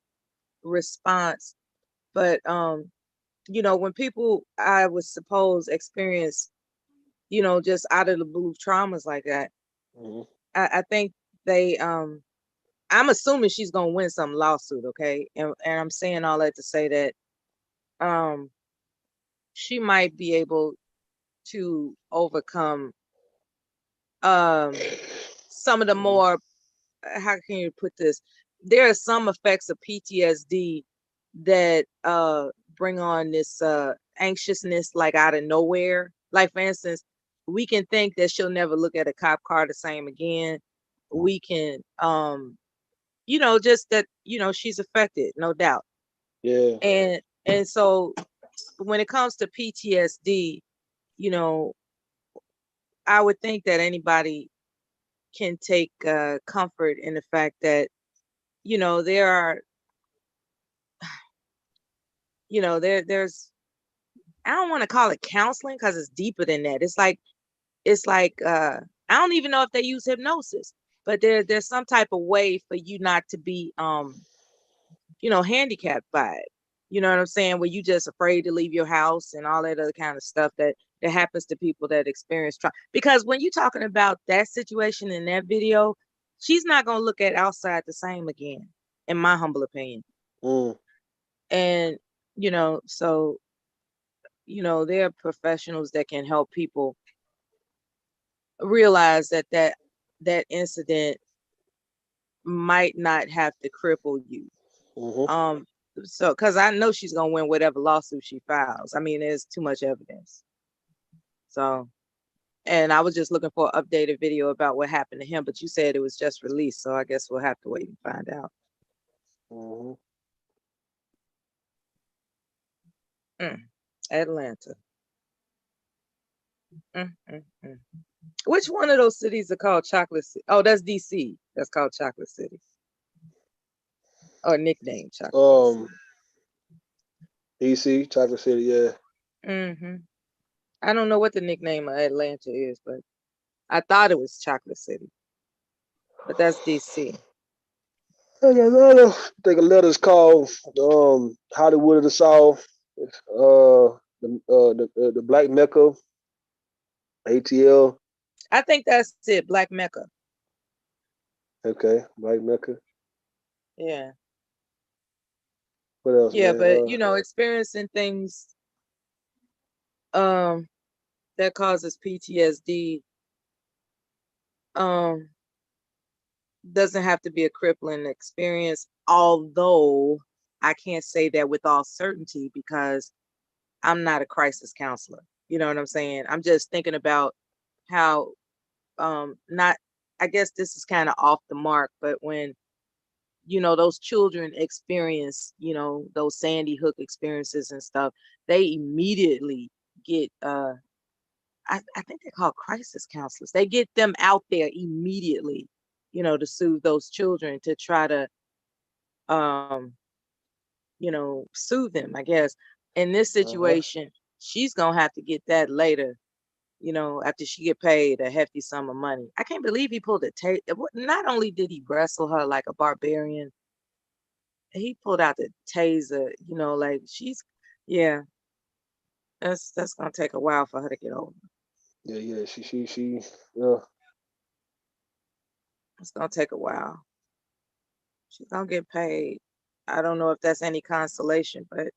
response. But when people, I would suppose, experience, just out of the blue traumas like that, Mhm. I think they I'm assuming she's gonna win some lawsuit, okay? And I'm saying all that to say that um she might be able to overcome some of the more, how can you put this? There are some effects of PTSD that bring on this anxiousness like out of nowhere. Like for instance, we can think that she'll never look at a cop car the same again. We can just that, she's affected, no doubt. Yeah. And so when it comes to PTSD, you know, I would think that anybody can take comfort in the fact that, there are, there's, I don't want to call it counseling because it's deeper than that. It's like I don't even know if they use hypnosis, but there's some type of way for you not to be handicapped by it. You know what I'm saying? Where you just afraid to leave your house and all that other kind of stuff that happens to people that experience trauma. Because when you're talking about that situation in that video, she's not gonna look at outside the same again, in my humble opinion. Mm. And so there are professionals that can help people realize that incident might not have to cripple you. Mm-hmm. So because I know she's gonna win whatever lawsuit she files. I mean, there's too much evidence. So, and I was just looking for an updated video about what happened to him, but you said it was just released, so I guess we'll have to wait and find out. Mm-hmm. Atlanta. Mm, mm, mm. Which one of those cities are called Chocolate City? Oh, that's DC. That's called Chocolate City. Or nickname Chocolate City. DC, Chocolate City, yeah. Mm-hmm. I don't know what the nickname of Atlanta is, but I thought it was Chocolate City. But that's DC. I think a letter's called Hollywood of the South, the Black Mecca, ATL. I think that's it, Black Mecca. Okay, Black Mecca. Yeah. What else, Yeah, man? but experiencing things that causes PTSD um doesn't have to be a crippling experience, although I can't say that with all certainty because I'm not a crisis counselor. You know what I'm saying? I'm just thinking about how not, I guess this is kind of off the mark, but when those children experience, those Sandy Hook experiences and stuff, they immediately get I think they're called crisis counselors. They get them out there immediately, to soothe those children, to try to soothe them, I guess. In this situation, she's gonna have to get that later. After she get paid a hefty sum of money. I can't believe he pulled a taser. Not only did he wrestle her like a barbarian, he pulled out the taser. Like yeah. That's gonna take a while for her to get over. Yeah. She. Yeah. It's gonna take a while. She's gonna get paid. I don't know if that's any consolation, but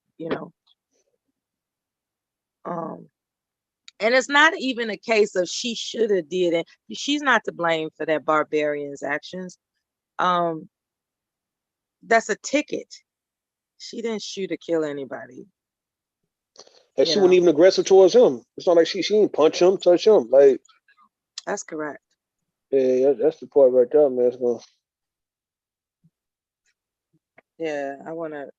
and it's not even a case of she should have did it. She's not to blame for that barbarian's actions. That's a ticket. She didn't shoot or kill anybody. And she wasn't even aggressive towards him. It's not like she didn't punch him, touch him. Like, that's correct. Yeah, that's the part right there, man. Yeah, I wanna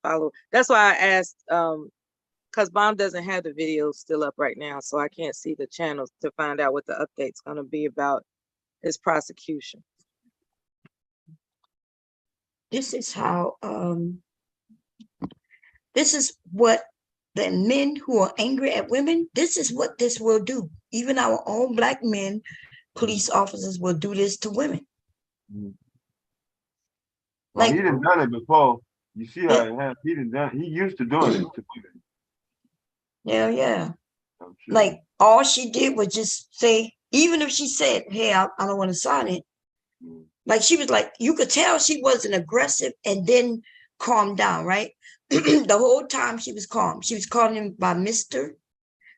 follow. That's why I asked, because Bomb doesn't have the video still up right now, so I can't see the channels to find out what the update's gonna be about his prosecution. This is how this is what the men who are angry at women, this is what this will do. Even our own Black men, police officers, will do this to women. Well, he done done it before. You see how he done done. He used to doing it to women. Yeah. Sure. Like all she did was just say, even if she said, "Hey, I don't want to sign it," like she was like, you could tell she wasn't aggressive, and then calmed down, right? The whole time she was calm. She was calling him by Mr.,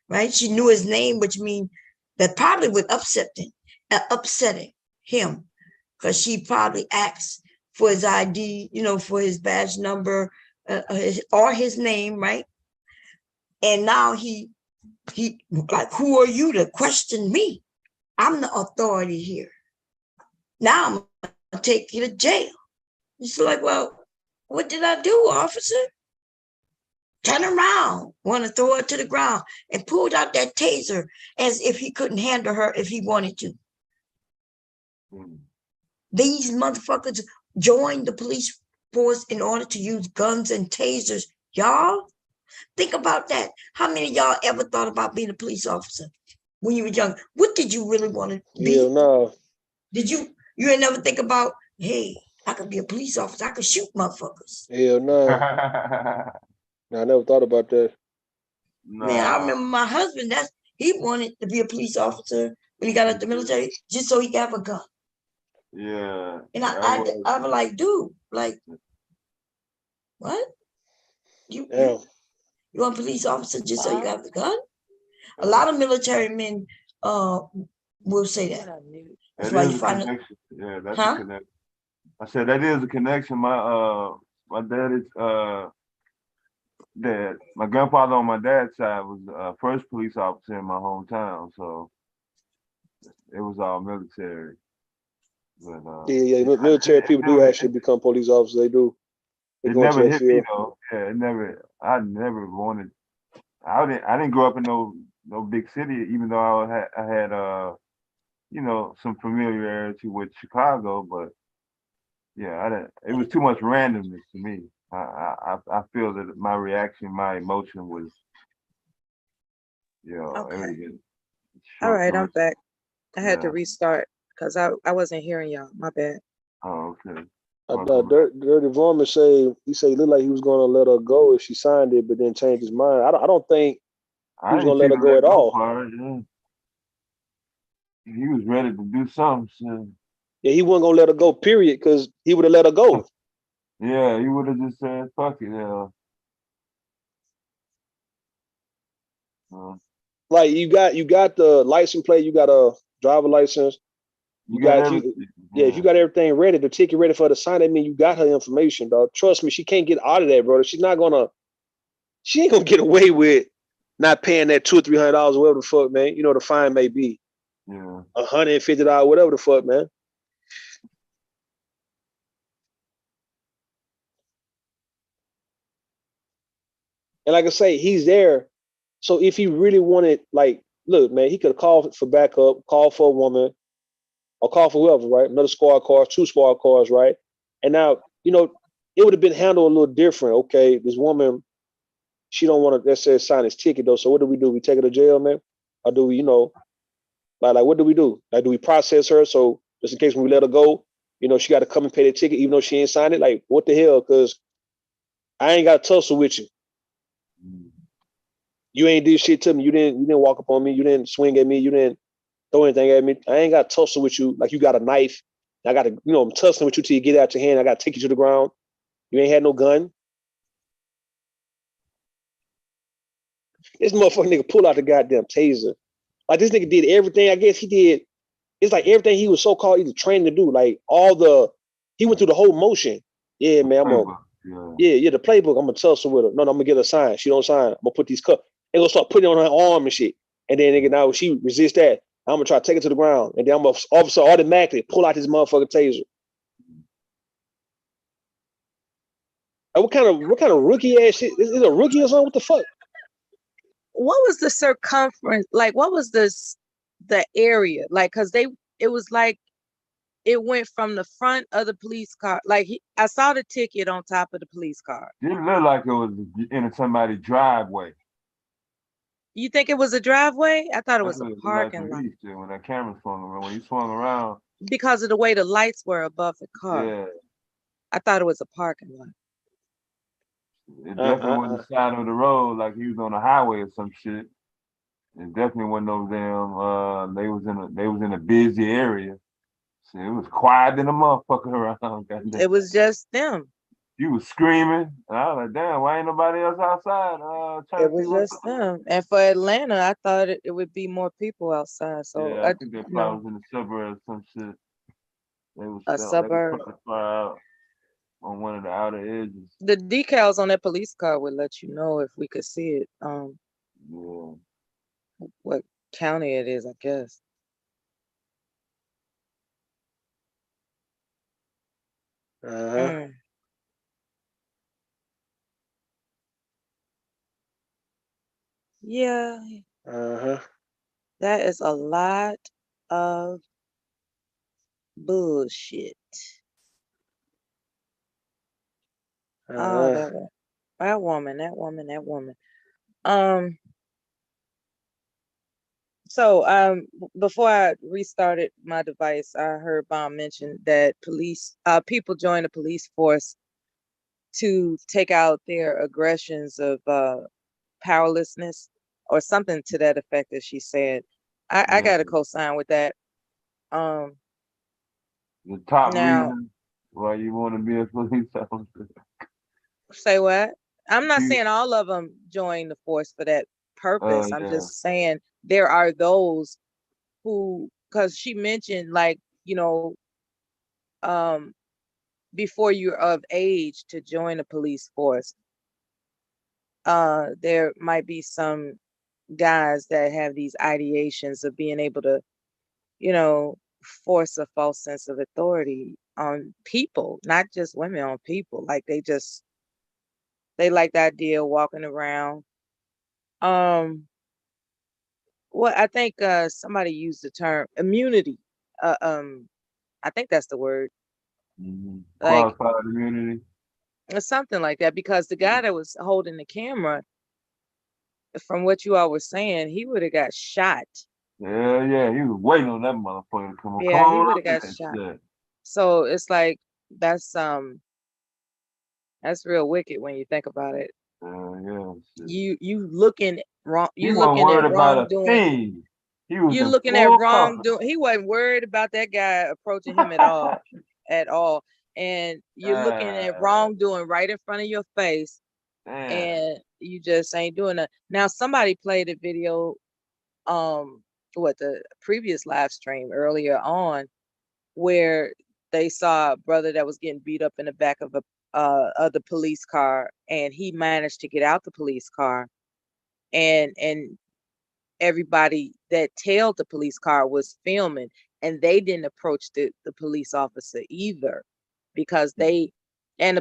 right? She knew his name, which means that probably would upsetting him, because she probably asked for his ID, for his badge number, or his name, right? And now he like, who are you to question me? I'm the authority here. Now I'm gonna take you to jail. She's like, well, what did I do, officer? Turn around, want to throw her to the ground, and pulled out that taser as if he couldn't handle her if he wanted to. These motherfuckers joined the police force in order to use guns and tasers. Y'all, think about that. How many of y'all ever thought about being a police officer when you were young? What did you really want to be? Yeah, no. Did you ain't never think about, hey, I could be a police officer. I could shoot motherfuckers. Hell no. I never thought about that. Man, I remember my husband, he wanted to be a police officer when he got out the military, just so he could have a gun. Yeah. And I was like, dude, like, what? You want a police officer just so you got the gun? A lot of military men will say that. That's why you find it. Yeah, that's a connection. I said that is a connection. My dad is my grandfather on my dad's side was first police officer in my hometown, so it was all military. But, military people do actually become police officers. They do. It never hit me though. Yeah, I never wanted. I didn't grow up in no big city, even though I had some familiarity with Chicago, but yeah, it was too much randomness to me. I feel that my reaction, my emotion was, Okay. All right, I'm back. I had to restart because I wasn't hearing y'all. My bad. Oh, okay. Dirty Vorman he said he looked like he was going to let her go if she signed it, but then changed his mind. I don't think he was going to let her go at all. He was ready to do something. So. Yeah, he wasn't going to let her go, period, because he would have let her go. Yeah, he would have just said, fuck it. Like you got the license plate, you got a driver license. You got if you got everything ready, the ticket ready for her to sign, that means you got her information, dog. Trust me, she can't get out of that, brother. She ain't gonna get away with not paying that $200 or $300, whatever the fuck, man. The fine may be. Yeah. $150, whatever the fuck, man. And like I say, he's there. So if he really wanted, like, look, man, he could have called for backup, called for a woman, or call for whoever, right? Another squad cars, 2 squad cars, right? And now, it would have been handled a little different. Okay, this woman she don't want to necessarily sign his ticket though. So what do? We take her to jail, man, or do we, like what do we do? Like, do we process her so just in case when we let her go, she got to come and pay the ticket even though she ain't signed it? Like, what the hell? Because I ain't got to tussle with you. You ain't do shit to me. You didn't walk up on me. You didn't swing at me. You didn't throw anything at me. I ain't got to tussle with you like you got a knife. I got to, I'm tussling with you till you get out your hand. I got to take you to the ground. You ain't had no gun. This motherfucking nigga pull out the goddamn taser. Like, this nigga did everything. I guess he did. It's like everything he was so-called either trained to do. Like, he went through the whole motion. Yeah, man, the playbook. I'm gonna tussle with her. No, I'm gonna get her signed. She don't sign. I'm gonna put these cups. They gonna start putting it on her arm and shit. And then nigga, now she resists that, I'm gonna try to take her to the ground. And then I'm gonna officer automatically pull out his motherfucking taser. Like, what kind of rookie ass shit? Is it a rookie or something? What the fuck? What was the circumference? Like, what was the area? Like, cause it was like it went from the front of the police car. Like, I saw the ticket on top of the police car. It looked like it was in somebody's driveway. You think it was a driveway? I thought it was a Like parking lot. when that camera swung around, when he swung around. Because of the way the lights were above the car. Yeah. I thought it was a parking lot. It definitely wasn't the side of the road like he was on the highway or some shit. It definitely wasn't no damn. They was in a busy area. So it was quiet than a motherfucker around. Goddamn. It was just them. You was screaming. And I was like, damn, why ain't nobody else outside? It was just them. And for Atlanta, I thought it would be more people outside. So yeah, I think they probably was in the suburbs or some shit. They was a suburb. On one of the outer edges. The decals on that police car would let you know if we could see it. Yeah. What county it is, I guess. Yeah. That is a lot of bullshit. Oh, that woman. So before I restarted my device, I heard Bomb mention that people join the police force to take out their aggressions of powerlessness or something to that effect, as she said. I got to co-sign with that. The top reason why you want to be a police officer. Say what? I'm not saying all of them join the force for that purpose. I'm just saying there are those who, because she mentioned, like, before you're of age to join the police force, there might be some guys that have these ideations of being able to, force a false sense of authority on people, not just women, on people. Like, they like the idea of walking around. Well, I think somebody used the term immunity. I think that's the word. Like, qualified immunity. Or something like that, because the guy that was holding the camera, from what you all were saying, he would have got shot. Yeah, he was waiting on that motherfucker to come on. Yeah, he would have got shot. Shit. So it's like that's real wicked when you think about it. Shit. You looking wrong. You looking at wrongdoing. You looking at wrongdoing. He wasn't worried about that guy approaching him at all, at all. And you're looking at wrongdoing right in front of your face, and you just ain't doing it. Now, somebody played a video, the previous live stream earlier on, where they saw a brother that was getting beat up in the back of the police car, and he managed to get out the police car, and everybody that tailed the police car was filming, and they didn't approach the police officer either, because the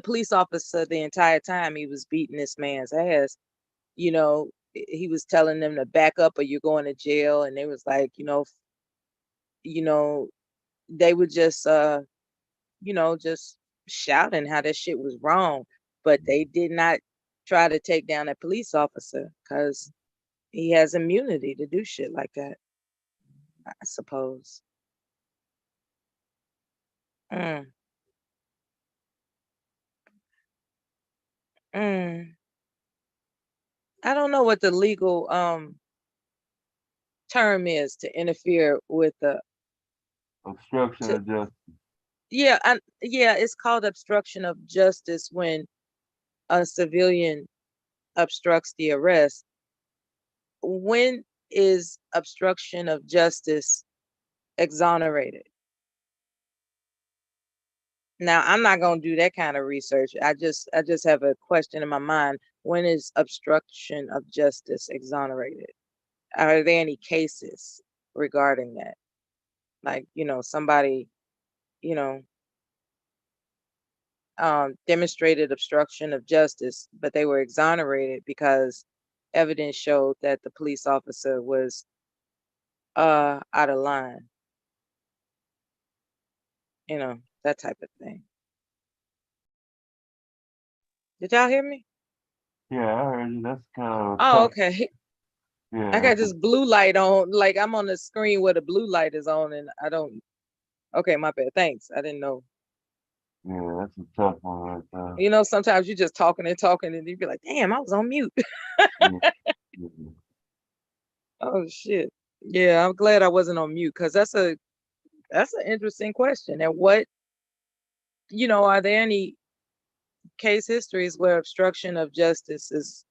police officer, the entire time he was beating this man's ass, he was telling them to back up or you're going to jail. And they was like, they would just just shouting how that shit was wrong, but they did not try to take down a police officer because he has immunity to do shit like that, I suppose. Mm, mm. I don't know what the legal term is to interfere with the Obstruction to of justice. yeah, it's called obstruction of justice when a civilian obstructs the arrest. When is obstruction of justice exonerated? Now, I'm not going to do that kind of research. I just have a question in my mind. When is obstruction of justice exonerated? Are there any cases regarding that? Like, somebody, you know, demonstrated obstruction of justice, but they were exonerated because evidence showed that the police officer was out of line, that type of thing. Did y'all hear me? Yeah, I heard you. That's kind of Oh, tough. okay. Yeah, I got this blue light on, like I'm on the screen where the blue light is on, and I don't. Okay, my bad. Thanks. I didn't know. yeah, that's a tough one right there. Sometimes you're just talking and talking, and you be like, "Damn, I was on mute." Yeah, yeah. Oh shit. Yeah, I'm glad I wasn't on mute because that's an interesting question. And what, are there any case histories where obstruction of justice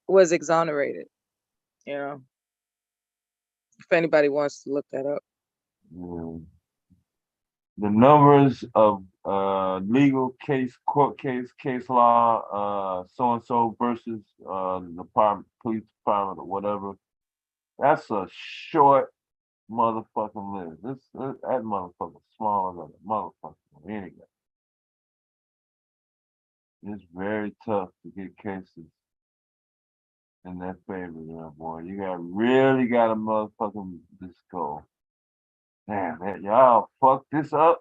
was exonerated? If anybody wants to look that up. Yeah. The numbers of legal court case law, so and so versus police department or whatever. That's a short motherfucking list. That motherfucker smaller than a motherfucker anyway. It's very tough to get cases in that favor, boy. You really got to motherfucking just go. Damn, man, y'all fucked this up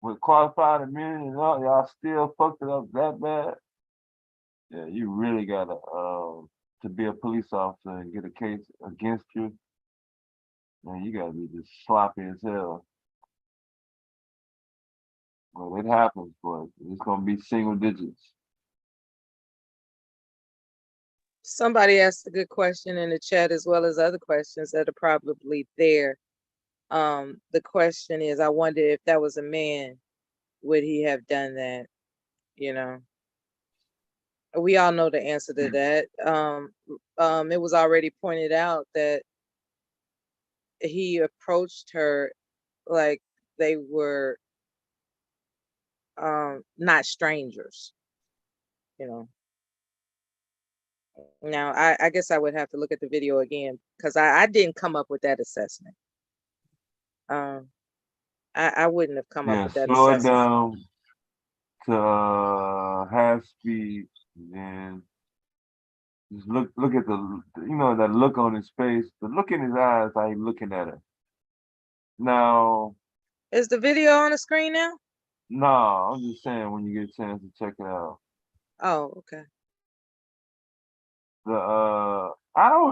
with qualified immunity and all. Y'all still fucked it up that bad. Yeah, you really gotta to be a police officer and get a case against you. Man, you gotta be just sloppy as hell. Well, it happens, but it's gonna be single digits. Somebody asked a good question in the chat as well as other questions that are probably there. The question is, I wonder if that was a man, would he have done that? We all know the answer to that. It was already pointed out that he approached her like they were not strangers, you know. Now, I guess I would have to look at the video again because I didn't come up with that assessment. I wouldn't have come up Yeah, with that slow it assessment. down to half speed, and just look at that look on his face, the look in his eyes, how he looking at her. Now, Is the video on the screen now? no, I'm just saying when you get a chance to check it out. Oh, okay. I don't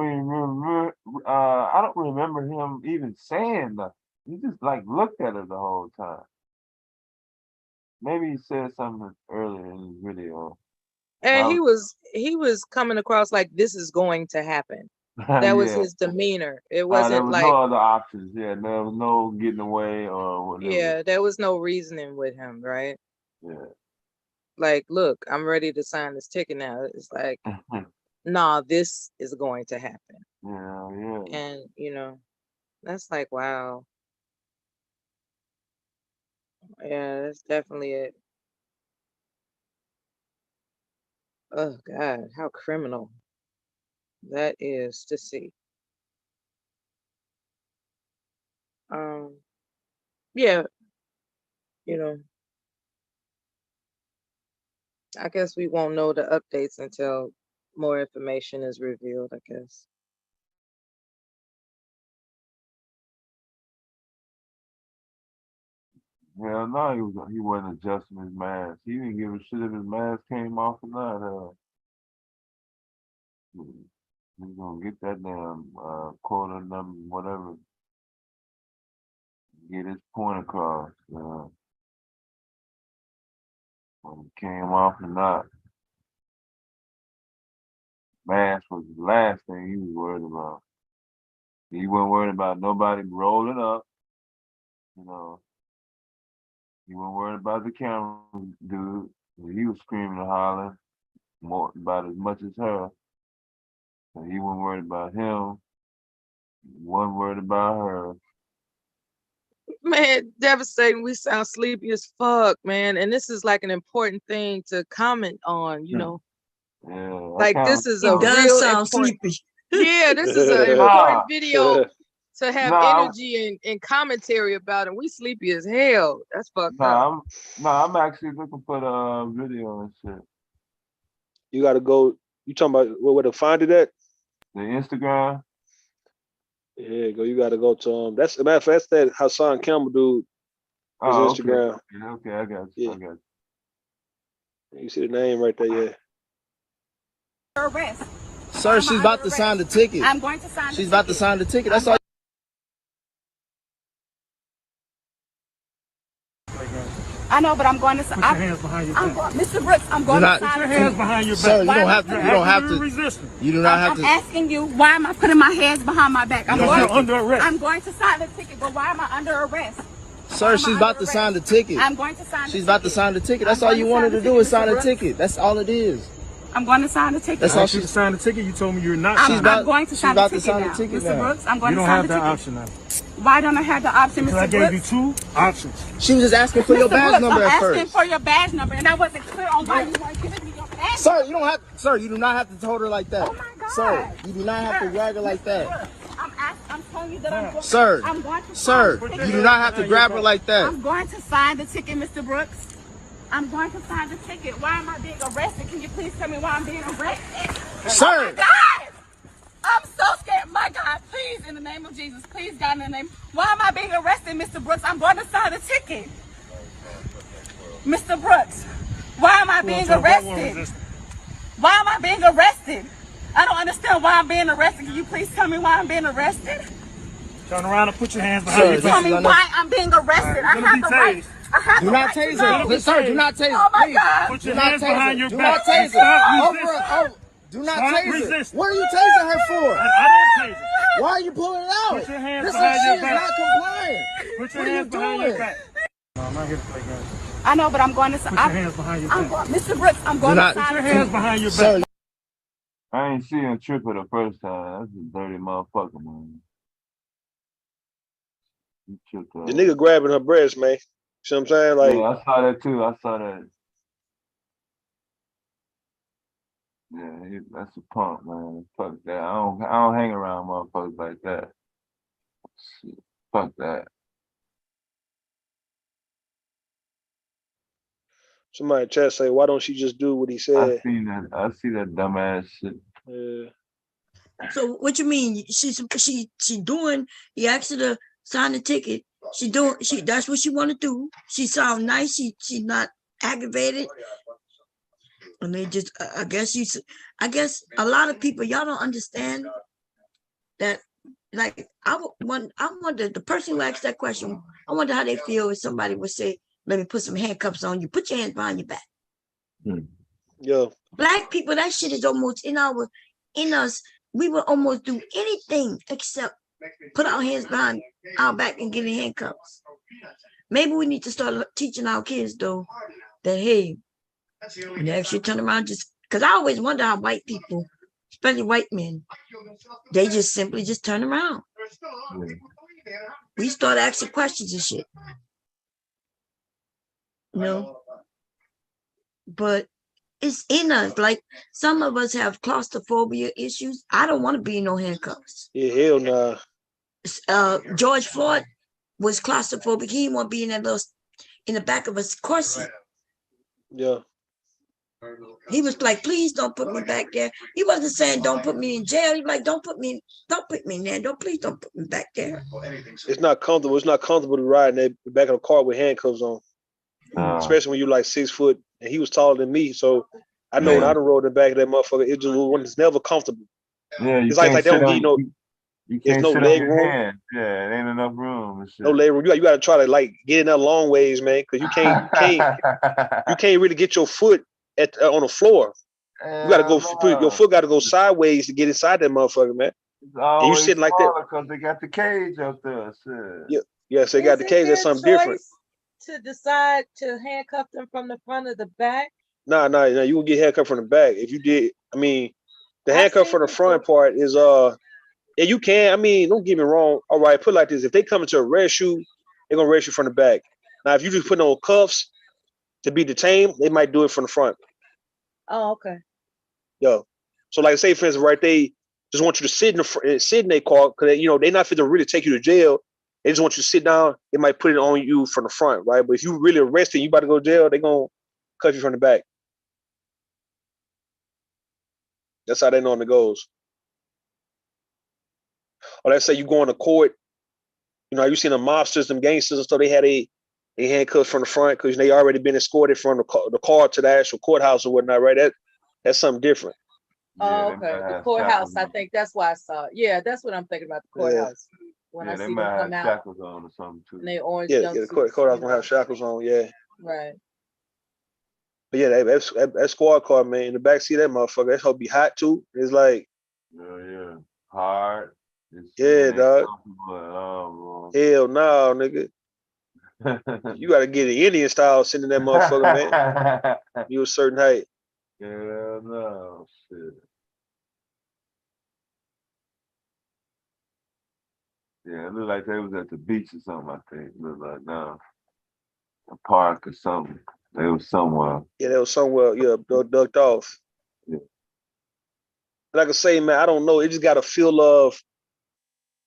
remember him even saying nothing. He just like looked at her the whole time. Maybe he said something earlier in the video. And he was coming across like this is going to happen. That was Yeah. his demeanor. It There wasn't was like, no other options. Yeah, there was no getting away or whatever. yeah, there was no reasoning with him, right? Yeah. Like, look, I'm ready to sign this ticket now. It's like, nah, this is going to happen. Yeah. And that's like, wow. Yeah, that's definitely it. Oh God, how criminal that is to see. Yeah, you know, I guess we won't know the updates until more information is revealed, I guess. Hell no, he wasn't adjusting his mask. He didn't give a shit if his mask came off or not. He's gonna get that damn quarter number, whatever. Get his point across. Whether it came off or not. Mask was the last thing he was worried about. He wasn't worried about nobody rolling up. You know, he wasn't worried about the camera dude. He was screaming and hollering more about as much as her. So he wasn't worried about him. He wasn't worried about her. Man, devastating. We sound sleepy as fuck, man. And this is like an important thing to comment on, you know. Yeah, like this is a It does real sound important, sleepy. yeah, this is an important video to have energy and commentary about, and we sleepy as hell. That's fucked up. I'm actually looking for the video and shit. You gotta go. You talking about where to find it at? The Instagram. Yeah, go. You gotta go to that's a matter of fact. That's that Hassan Campbell dude. His Instagram. Okay, I got you. I got you. You see the name right there, yeah. Arrest. Sir, she's about to sign the ticket. I'm going to sign the ticket. She's about to sign the ticket. That's all. I know, but I'm going to sign. Put your hands behind your back. Mr. Brooks, I'm going to sign. Put your hands behind your back. Sir, you don't have to. You don't have to. Resisting. You do not have to. I'm asking you, why am I putting my hands behind my back? You're under arrest. I'm going to sign the ticket, but why am I under arrest? Sir, she's about to sign the ticket. I'm going to sign the ticket. She's about to sign the ticket. That's all you wanted to do is sign the ticket. That's all it is. I'm going to sign the ticket. That's all she signed the ticket. You told me you're not. I'm going to sign the ticket now. Mr. Brooks, I'm going to sign the ticket. You don't have that option now. Why don't I have the option, Mr. Brooks? Because I gave you 2 options. She was just asking for your badge number at first. I'm asking for your badge number, and I wasn't clear on why you weren't giving me your badge. Sir, you don't have. Sir, you do not have to hold her like that. Oh my God. Sir, you do not have to drag her like that. I'm telling you that I'm going. Sir, I'm going to sir, sign the you do not have to grab her like that. I'm going to sign the ticket, Mr. Brooks. I'm going to sign the ticket. Why am I being arrested? Can you please tell me why I'm being arrested? Sir. Oh my God! I'm so scared. My God, please, in the name of Jesus, please, God, in the name. Why am I being arrested, Mr. Brooks? I'm going to sign the ticket. Mr. Brooks, why am I being arrested? Why am I being arrested? I don't understand why I'm being arrested. Can you please tell me why I'm being arrested? Turn around and put your hands behind your back. Tell me why I'm being arrested. I have the right. Do not tase her. Sir, do not tase her. Oh my God. Put your hands behind your Do back. not tase her. Do not tase her. What are you tasing her for? I didn't tase her. Why are you pulling it out? Put your hands This behind your is back. not compliant. Put your hands behind your back. No, I'm not here to play games. I know, but I'm going to sign. Put your hands behind your back. Mr. Brooks, I'm going to sign. Put your hands behind your back. I ain't see him tripping the first time. That's a dirty motherfucker, man. The nigga grabbing her breast, man. See what I'm saying? Like, yeah, I saw that too. I saw that. Yeah, that's a punk, man. Fuck that. I don't hang around motherfuckers like that. Shit, fuck that. somebody in chat say, why don't she just do what he said? I see that dumbass shit. Yeah. So what you mean? She doing? He asked her to sign the ticket. That's what she want to do. She sound nice. She not aggravated. And they just, I guess a lot of people, y'all don't understand that. Like I wonder the person who asked that question. I wonder how they feel if somebody would say, "Let me put some handcuffs on you. Put your hands behind your back." Yeah. Black people, that shit is almost in us. We will almost do anything except put our hands behind our back and get in handcuffs. Maybe we need to start teaching our kids though that hey, when they actually turn around, just because I always wonder how white people, especially white men, they just simply just turn around. We start asking questions and shit. No, but it's in us. Like some of us have claustrophobia issues. I don't want to be in no handcuffs. Yeah, hell nah. George Floyd was claustrophobic. He didn't want to be in that little in the back of a corset. Yeah. He was like, please don't put me back there. He wasn't saying don't put me in jail. He was like, don't put me in there. Please don't put me back there. It's not comfortable. It's not comfortable to ride in the back of a car with handcuffs on. Especially when you're like 6 foot and he was taller than me. So I know when I done rode the back of that motherfucker, it just was never comfortable. Yeah, you It's like can't they sit don't give on you no. you There's can't no sit on leg your room. hand. Yeah, it ain't enough room and shit. No leg room. You got to try to like get in there long ways, man, because you can't really get your foot on the floor. You got to go. Your foot got to go sideways to get inside that motherfucker, man. It's And you always sitting like that. smaller because they got the cage up there. Shit. Yeah, yes, they got the cage. That's something different. To decide to handcuff them from the front of the back? Nah. You will get handcuffed from the back. If you did, I mean, the handcuff from the front part is yeah, you can. I mean, don't get me wrong. All right, put it like this: if they come to arrest you, they're gonna arrest you from the back. Now, if you just put on cuffs to be detained, they might do it from the front. Oh, okay. Yo, so like say for instance, right? They just want you to sit in their car because they're not fit to really take you to jail. They just want you to sit down. They might put it on you from the front, right? But if you really arrested, you about to go to jail, they're gonna cut you from the back. That's how they normally goes. Or let's say you go into court. You seen the mobsters, them gangsters and stuff. They had they handcuffs from the front because they already been escorted from the car to the actual courthouse or whatnot, right? That's something different. Oh, okay. The courthouse. I think that's why I saw it. Yeah, that's what I'm thinking about, the courthouse. When I see them come out. Shackles on or something too. And they orange jumpsuits. Yeah, the courthouse gonna have shackles on. Yeah. Right. But yeah, that squad car, man, in the backseat of that motherfucker, that hoe be hot too. It's like, yeah, hard. Yeah, dog. Hell no, nigga. You gotta get an Indian style sitting in that motherfucker, man. You a certain height. Hell no, shit. Yeah, it looked like they was at the beach or something, I think. It looked like, no. A park or something. They was somewhere. Yeah, they was somewhere, ducked off. Yeah. Like I say, man, I don't know. It just got a feel of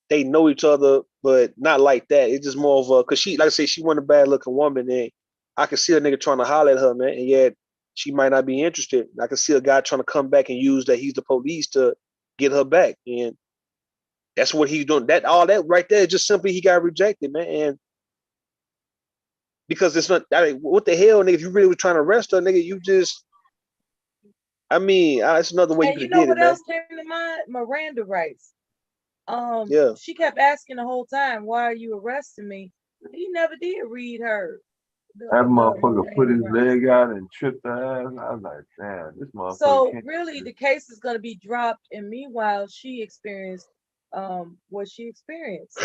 they know each other, but not like that. It's just more of a, cause she, like I say, she wasn't a bad looking woman, and I could see a nigga trying to holler at her, man, and yet she might not be interested. I could see a guy trying to come back and use that he's the police to get her back, and that's what he's doing. All that right there, just simply he got rejected, man, and because it's not. I mean, what the hell, nigga? If you really were trying to arrest her, nigga, you just. I mean, it's another way you could get it, man. What else came to mind? Miranda rights. Yeah. She kept asking the whole time, "Why are you arresting me?" He never did read her. That motherfucker put his leg out and tripped her ass. I was like, damn, this motherfucker. So really, the case is going to be dropped, and meanwhile, she experienced what she experienced.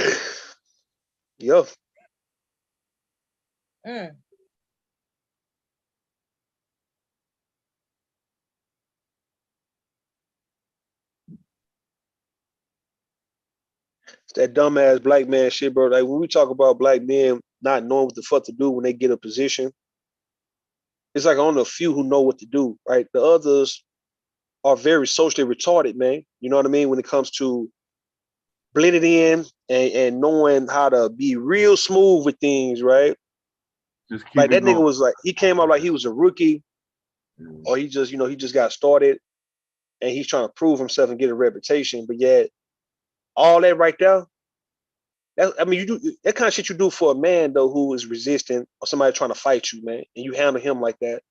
Yep. It's that dumbass black man shit, bro. Like when we talk about black men not knowing what the fuck to do when they get a position, it's like only a few who know what to do, right? The others are very socially retarded, man. You know what I mean? When it comes to blending in and knowing how to be real smooth with things, right? Just keep like that going. nigga was like, he came out like he was a rookie, or he just got started, and he's trying to prove himself and get a reputation. But yet, all that right there, you do that kind of shit you do for a man though who is resisting or somebody trying to fight you, man, and you handle him like that.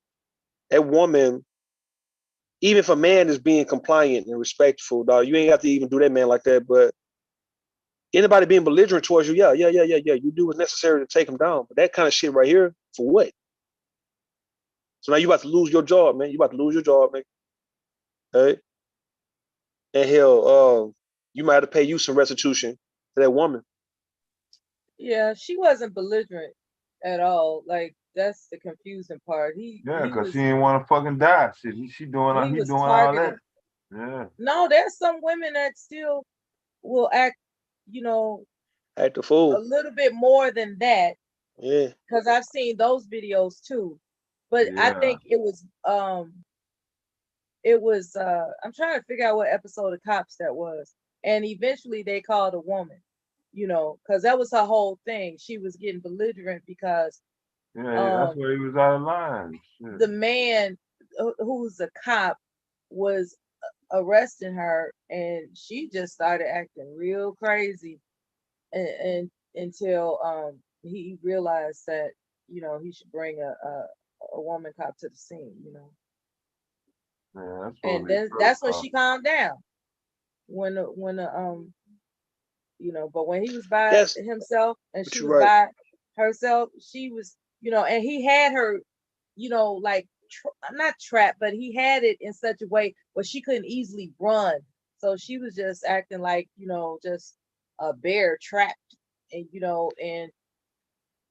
That woman, even if a man is being compliant and respectful, dog, you ain't have to even do that man like that. But anybody being belligerent towards you, yeah, you do what's necessary to take him down. But that kind of shit right here, for what? So now you about to lose your job, man. You about to lose your job, man. Hey, and hell, you might have to pay you some restitution to that woman. Yeah, she wasn't belligerent at all. Like that's the confusing part. Because she didn't want to fucking die. Shit, he doing all that. Yeah. No, there's some women that still will act, act a fool. A little bit more than that. Yeah. Because I've seen those videos too. But I think it was I'm trying to figure out what episode of Cops that was. And eventually they called a woman, because that was her whole thing. She was getting belligerent because that's where he was out of line. Shit. The man who's a cop was arresting her, and she just started acting real crazy, and until he realized that he should bring a woman cop to the scene. Yeah, And then that's when she calmed down. When the but when he was by That's himself and but she you're was right. by herself, she was, and he had her, like not trapped, but he had it in such a way where she couldn't easily run. So she was just acting like, just a bear trapped, and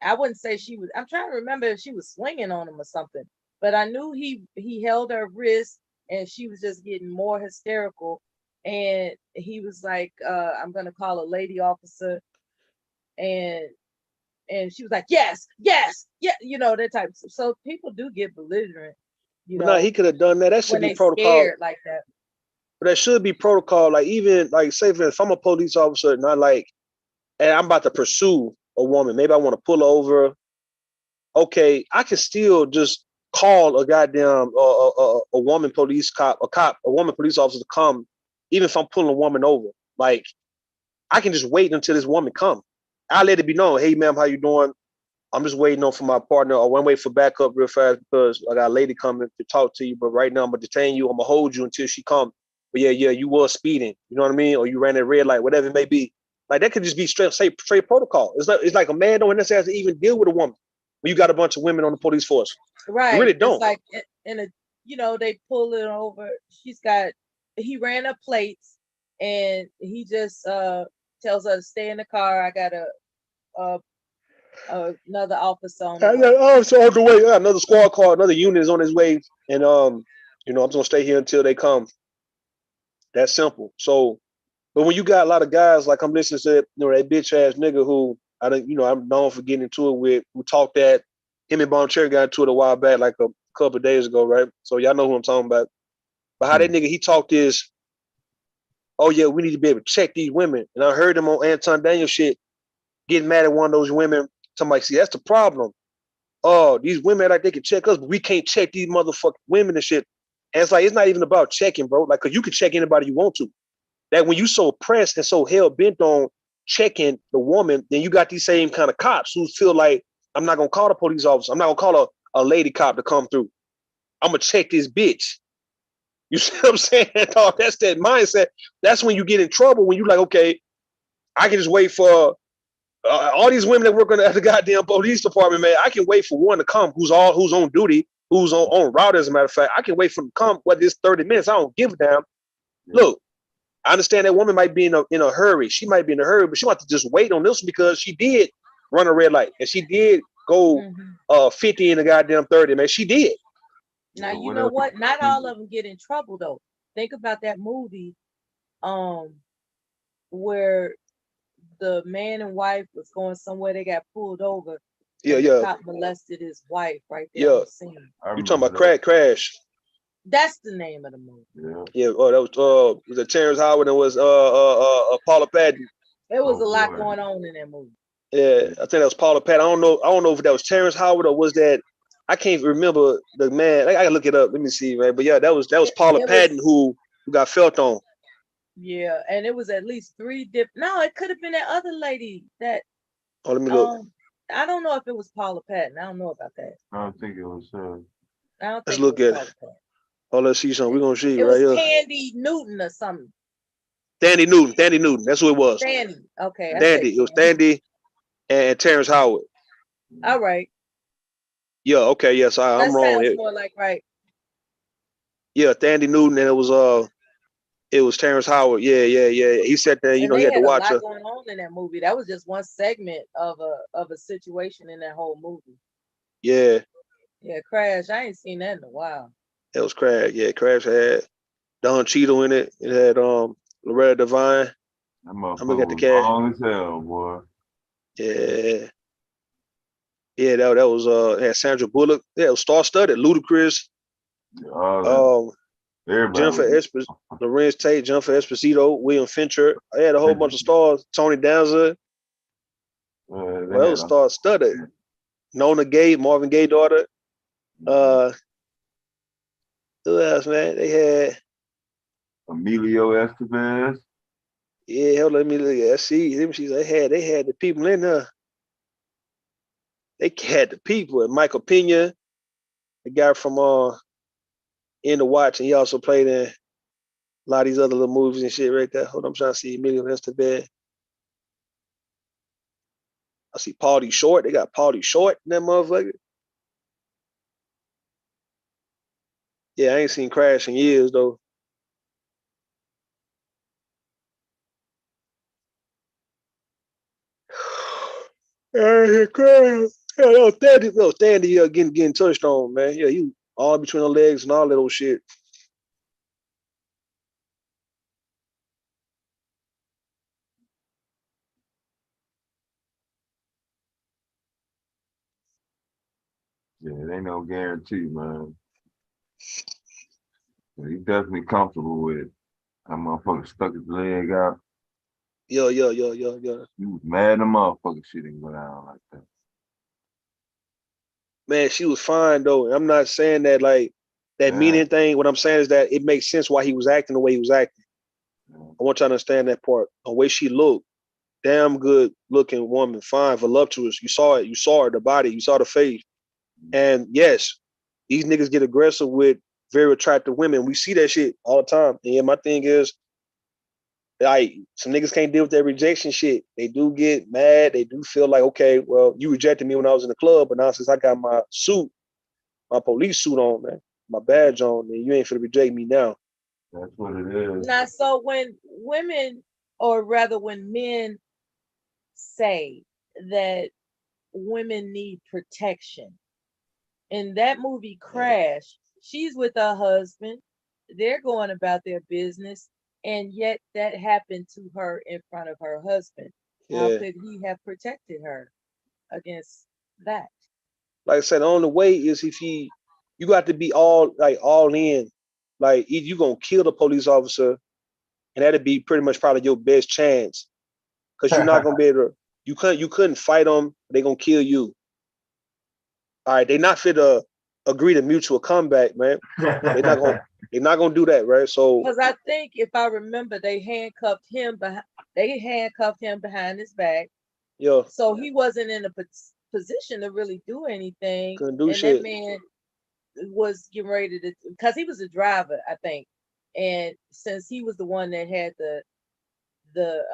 I wouldn't say she was. I'm trying to remember if she was swinging on him or something, but I knew he held her wrist, and she was just getting more hysterical. And he was like, "I'm gonna call a lady officer," and she was like, "Yes, yes, yeah," that type of stuff. So people do get belligerent, But no, he could have done that. That should when be they protocol. scared like that. But that should be protocol. Like even like say if I'm a police officer and and I'm about to pursue a woman, maybe I want to pull her over. Okay, I can still just call a goddamn a woman police cop, a woman police officer to come, even if I'm pulling a woman over. Like I can just wait until this woman come. I'll let it be known. Hey, ma'am, how you doing? I'm just waiting on for my partner, or one wait for backup real fast because I got a lady coming to talk to you. But right now I'm gonna detain you. I'm gonna hold you until she comes. But yeah, you was speeding. You know what I mean? Or you ran that red light, whatever it may be. Like that could just be straight protocol. It's like a man don't necessarily have to even deal with a woman when you got a bunch of women on the police force. You Right. really It's don't. like in a, they pull it over. He ran up plates, and he just tells her to stay in the car. I got uh another officer on the way. Oh, so on the way, another squad car, another unit is on his way, and I'm just gonna stay here until they come. That's simple. So, but when you got a lot of guys like I'm listening to, that bitch ass nigga who I'm known for getting into it with, who talked that him and Bon Cherry got into it a while back, like a couple of days ago, right? So y'all know who I'm talking about. But how that nigga he talked is, oh yeah, we need to be able to check these women, and I heard him on Anton Daniel shit getting mad at one of those women. Somebody, see, that's the problem. Oh, these women like they can check us, but we can't check these motherfucking women and shit. And it's like it's not even about checking, bro. Like, cause you can check anybody you want to. That when you so pressed and so hell bent on checking the woman, then you got these same kind of cops who feel like I'm not gonna call the police officer. I'm not gonna call a lady cop to come through. I'm gonna check this bitch. You see what I'm saying? Dog, that's that mindset. That's when you get in trouble. When you like, okay, I can just wait for all these women that work on the goddamn police department, man. I can wait for one to come who's on duty, who's on route. As a matter of fact, I can wait for them to come. Whether it's 30 minutes, I don't give a damn. Look, I understand that woman might be in a hurry. She might be in a hurry, but she want to just wait on this one because she did run a red light and she did go 50 in the goddamn 30. Man, she did. Now you know what? Not all of them get in trouble though. Think about that movie, where the man and wife was going somewhere. They got pulled over. Yeah, The cop molested his wife right there on the scene. You talking about Crash? That's the name of the movie. Yeah. Oh, that was it Terrence Howard and was Paula Patton. There was a lot going on in that movie. Yeah, I think that was Paula Patton. I don't know if that was Terrence Howard or was that. I can't remember the man. I gotta look it up. Let me see, man. But yeah, that was Paula Patton who got felt on. Yeah, and it was at least 3 different. No, it could have been that other lady that. Oh, let me look. I don't know if it was Paula Patton. I don't know about that. I don't think it was. I don't think let's look at it. Oh, let's see something. We're gonna see right here. It was Tandy Newton or something. Tandy Newton. That's who it was. Tandy. Okay. Tandy. It was Tandy and Terrence Howard. All right. Yeah. Okay. Yes, I'm wrong. Sounds more like right. Yeah, Tandy Newton, and it was Terrence Howard. Yeah. He sat there. He had to watch her. A lot going on in that movie. That was just one segment of a situation in that whole movie. Yeah. Yeah, Crash. I ain't seen that in a while. That was Crash. Yeah, Crash had Don Cheadle in it. It had Loretta Devine. I'm gonna get the cash. Long as hell, boy. Yeah. Yeah, that was had Sandra Bullock. Yeah, it was star-studded. Ludacris. Jennifer Lorenz Tate, Jennifer Esposito, William Fincher. I had a whole bunch of stars. Tony Danza. That was star-studded. Nona Gay, Marvin Gaye's daughter. Who else, man? They had Emilio Estevez. Yeah, hold on, let me look at. See, they had the people in there. They had the people. And Michael Pena, the guy from in the watch, and he also played in a lot of these other little movies and shit right there. Hold on, I'm trying to see Emilio Estevez. I see Pauly Short. They got Pauly Short in that motherfucker. Yeah, I ain't seen Crash in years though. Crash. Yeah, Thandi getting touched on, man. Yeah, you all between the legs and all that old shit. Yeah, it ain't no guarantee, man. Yeah, he definitely comfortable with it. That motherfucker stuck his leg out. Yeah. He was mad at the motherfucker shit didn't go down like that. Man, she was fine though. I'm not saying that like that mean anything. What I'm saying is that it makes sense why he was acting the way he was acting. I want you to understand that part. The way she looked, damn good looking woman, fine, voluptuous. You saw it. You saw her, the body. You saw the face. And yes, these niggas get aggressive with very attractive women. We see that shit all the time. And yeah, my thing is, like, some niggas can't deal with that rejection shit. They do get mad. They do feel like, okay, well, you rejected me when I was in the club, but now since I got my suit, my police suit on, man, my badge on, then you ain't finna reject me now. That's what it is. Now, so when women, or rather when men say that women need protection, in that movie Crash, she's with her husband, they're going about their business, and yet that happened to her in front of her husband. How Yeah. could he have protected her against that? Like I said, the only way is if you got to be all in. Like either you gonna kill the police officer, and that'd be pretty much probably your best chance, because you're not gonna be able to. You couldn't fight them. They gonna kill you. All right, they not fit to agree to mutual combat, man. They're not gonna do that, right? So Because I think if I remember, they handcuffed him behind his back. yeah, So he wasn't in a position to really do anything. couldn't do And that shit. man was getting ready to, because he was a driver, I think. And since he was the one that had the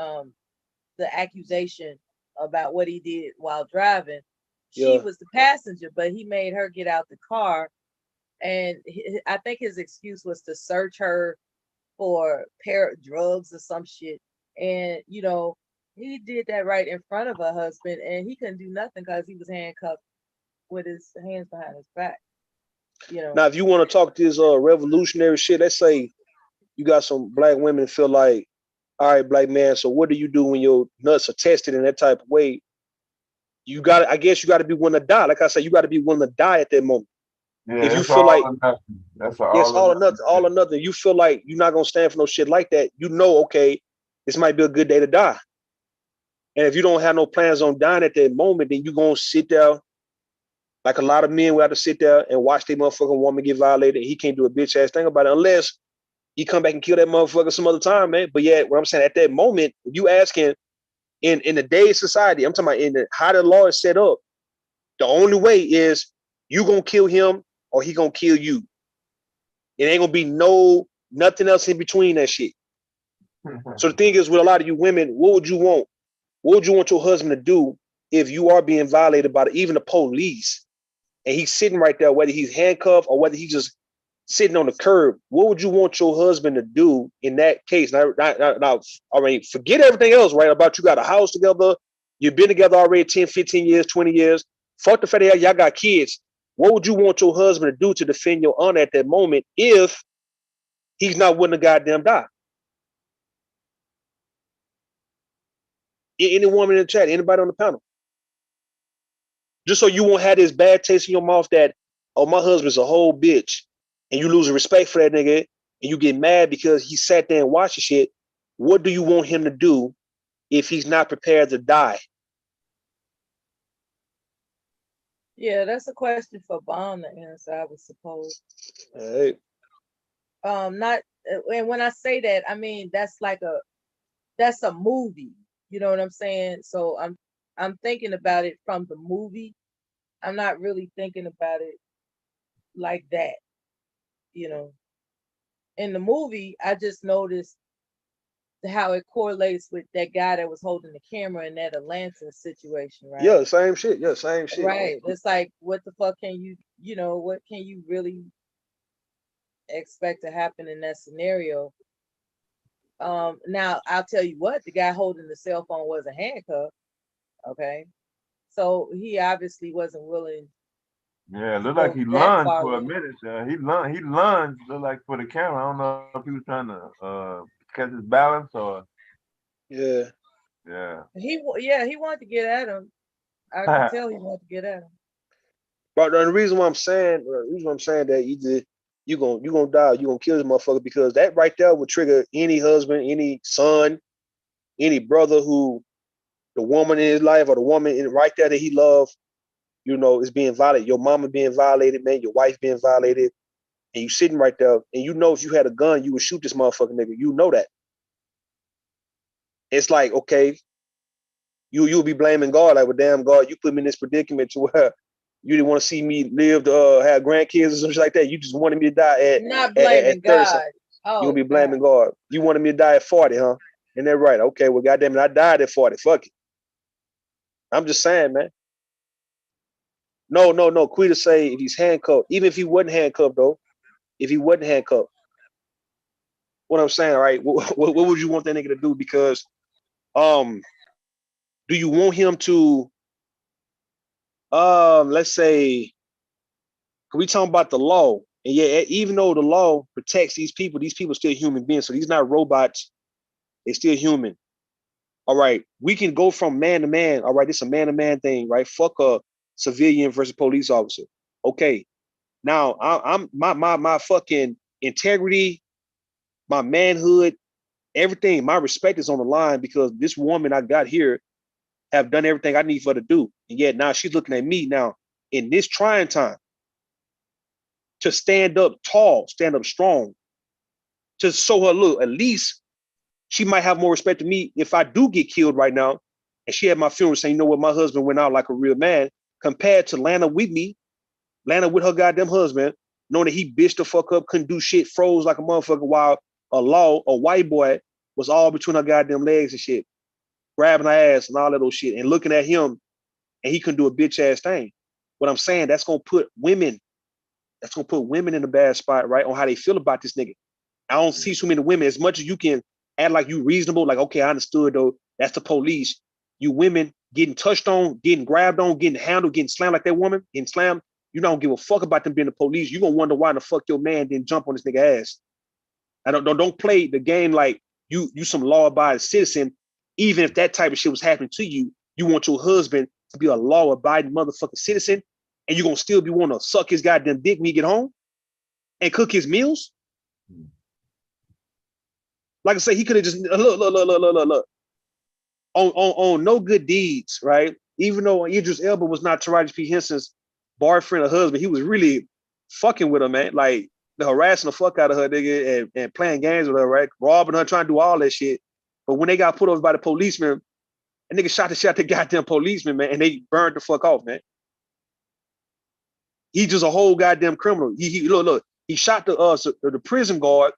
accusation about what he did while driving, she Yeah, was the passenger, but he made her get out the car. And I think his excuse was to search her for drugs or some shit. And he did that right in front of her husband, and he couldn't do nothing because he was handcuffed with his hands behind his back. Now, if you want to talk this revolutionary shit, let's say you got some black women feel like, all right, black man, so what do you do when your nuts are tested in that type of way? I guess you got to be willing to die. Like I said, you got to be willing to die at that moment. Yeah, If you that's feel all like, or nothing. That's yes, all all or or nothing, nothing. all or nothing. You feel like you're not gonna stand for no shit like that. Okay, this might be a good day to die. And if you don't have no plans on dying at that moment, then you gonna sit there like a lot of men will have to sit there and watch their motherfucking woman get violated. And he can't do a bitch ass thing about it unless he come back and kill that motherfucker some other time, man. But yeah, what I'm saying at that moment, you asking in the day society, I'm talking about how the law is set up. The only way is you gonna kill him or he gonna kill you. It ain't gonna be nothing else in between that shit. So the thing is, with a lot of you women, what would you want? What would you want your husband to do if you are being violated by even the police, and he's sitting right there, whether he's handcuffed or whether he's just sitting on the curb? What would you want your husband to do in that case? Now, I mean, forget everything else, right? About you got a house together, you've been together already 10, 15 years, 20 years. Fuck the fact that y'all got kids. What would you want your husband to do to defend your honor at that moment if he's not willing to goddamn die? Any woman in the chat, anybody on the panel, just so you won't have this bad taste in your mouth that, oh, my husband's a whole bitch, and you lose respect for that nigga, and you get mad because he sat there and watched the shit. What do you want him to do if he's not prepared to die? Yeah, that's a question for Bomb to answer, I would suppose. All right. Not, and when I say that, I mean that's a movie. You know what I'm saying? So I'm thinking about it from the movie. I'm not really thinking about it like that. you know, in the movie, I just noticed how it correlates with that guy that was holding the camera in that Atlanta situation, right? Yeah, same shit. Yeah, same shit. Right. It's like, what the fuck can what can you really expect to happen in that scenario? Now I'll tell you what, the guy holding the cell phone wasn't handcuffed. Okay. So he obviously wasn't willing Yeah, to looked like go he that lunged far for a with it. minute. He lunged, looked like for the camera. I don't know if he was trying to catch his balance or Yeah. yeah. He wanted to get at him. I could tell he wanted to get at him. But the reason why I'm saying, that you gonna die, you gonna kill this motherfucker, because that right there would trigger any husband, any son, any brother who the woman in his life or the woman in right there that he loved, is being violated. Your mama being violated, man. Your wife being violated, and you sitting right there, and if you had a gun, you would shoot this motherfucker, nigga. You know that. It's like, okay, you'll be blaming God, like, well, damn, God, you put me in this predicament to where you didn't want to see me live to have grandkids or something like that. You just wanted me to die Not at blaming 30. God. You'll Oh be God. blaming God. You wanted me to die at 40, huh? Isn't that right? Okay, well, goddamn it, I died at 40. Fuck it. I'm just saying, man. No. Quita say if he's handcuffed, even if he wasn't handcuffed, though, if he wasn't handcuffed, what I'm saying, right? What would you want that nigga to do? Because, do you want him to, let's say, we talking about the law, and yeah, even though the law protects these people are still human beings. So these not robots; they're still human. All right, we can go from man to man. All right, it's a man to man thing, right? Fuck a civilian versus police officer. Okay, now I'm my fucking integrity, my manhood, everything, my respect is on the line because this woman I got here have done everything I need for her to do, and yet now she's looking at me now in this trying time to stand up tall, stand up strong, to show her, look, at least she might have more respect to me if I do get killed right now. And she had my funeral saying, you know what, my husband went out like a real man, compared to Lana with me, Lana with her goddamn husband, knowing that he bitched the fuck up, couldn't do shit, froze like a motherfucker, while a white boy was all between her goddamn legs and shit, grabbing her ass and all that old shit, and looking at him, and he couldn't do a bitch ass thing. What I'm saying, that's gonna put women in a bad spot, right? On how they feel about this nigga. I don't see so many women, as much as you can act like you reasonable, like, okay, I understood though, that's the police. You women getting touched on, getting grabbed on, getting handled, getting slammed like that woman, getting slammed. You don't give a fuck about them being the police. You're gonna wonder why the fuck your man didn't jump on this nigga ass. I don't play the game like you some law-abiding citizen. Even if that type of shit was happening to you, you want your husband to be a law-abiding motherfucking citizen, and you're gonna still be wanting to suck his goddamn dick when you get home and cook his meals. Like I say, he could have just look. On no good deeds, right? Even though Idris Elba was not Taraji P. Henson's boyfriend or husband, he was really fucking with her, man. Like harassing the fuck out of her, nigga, and playing games with her, right? Robbing her, trying to do all that shit. But when they got put over by the policeman, a nigga shot the goddamn policeman, man, and they burned the fuck off, man. He's just a whole goddamn criminal. He look. He shot the prison guard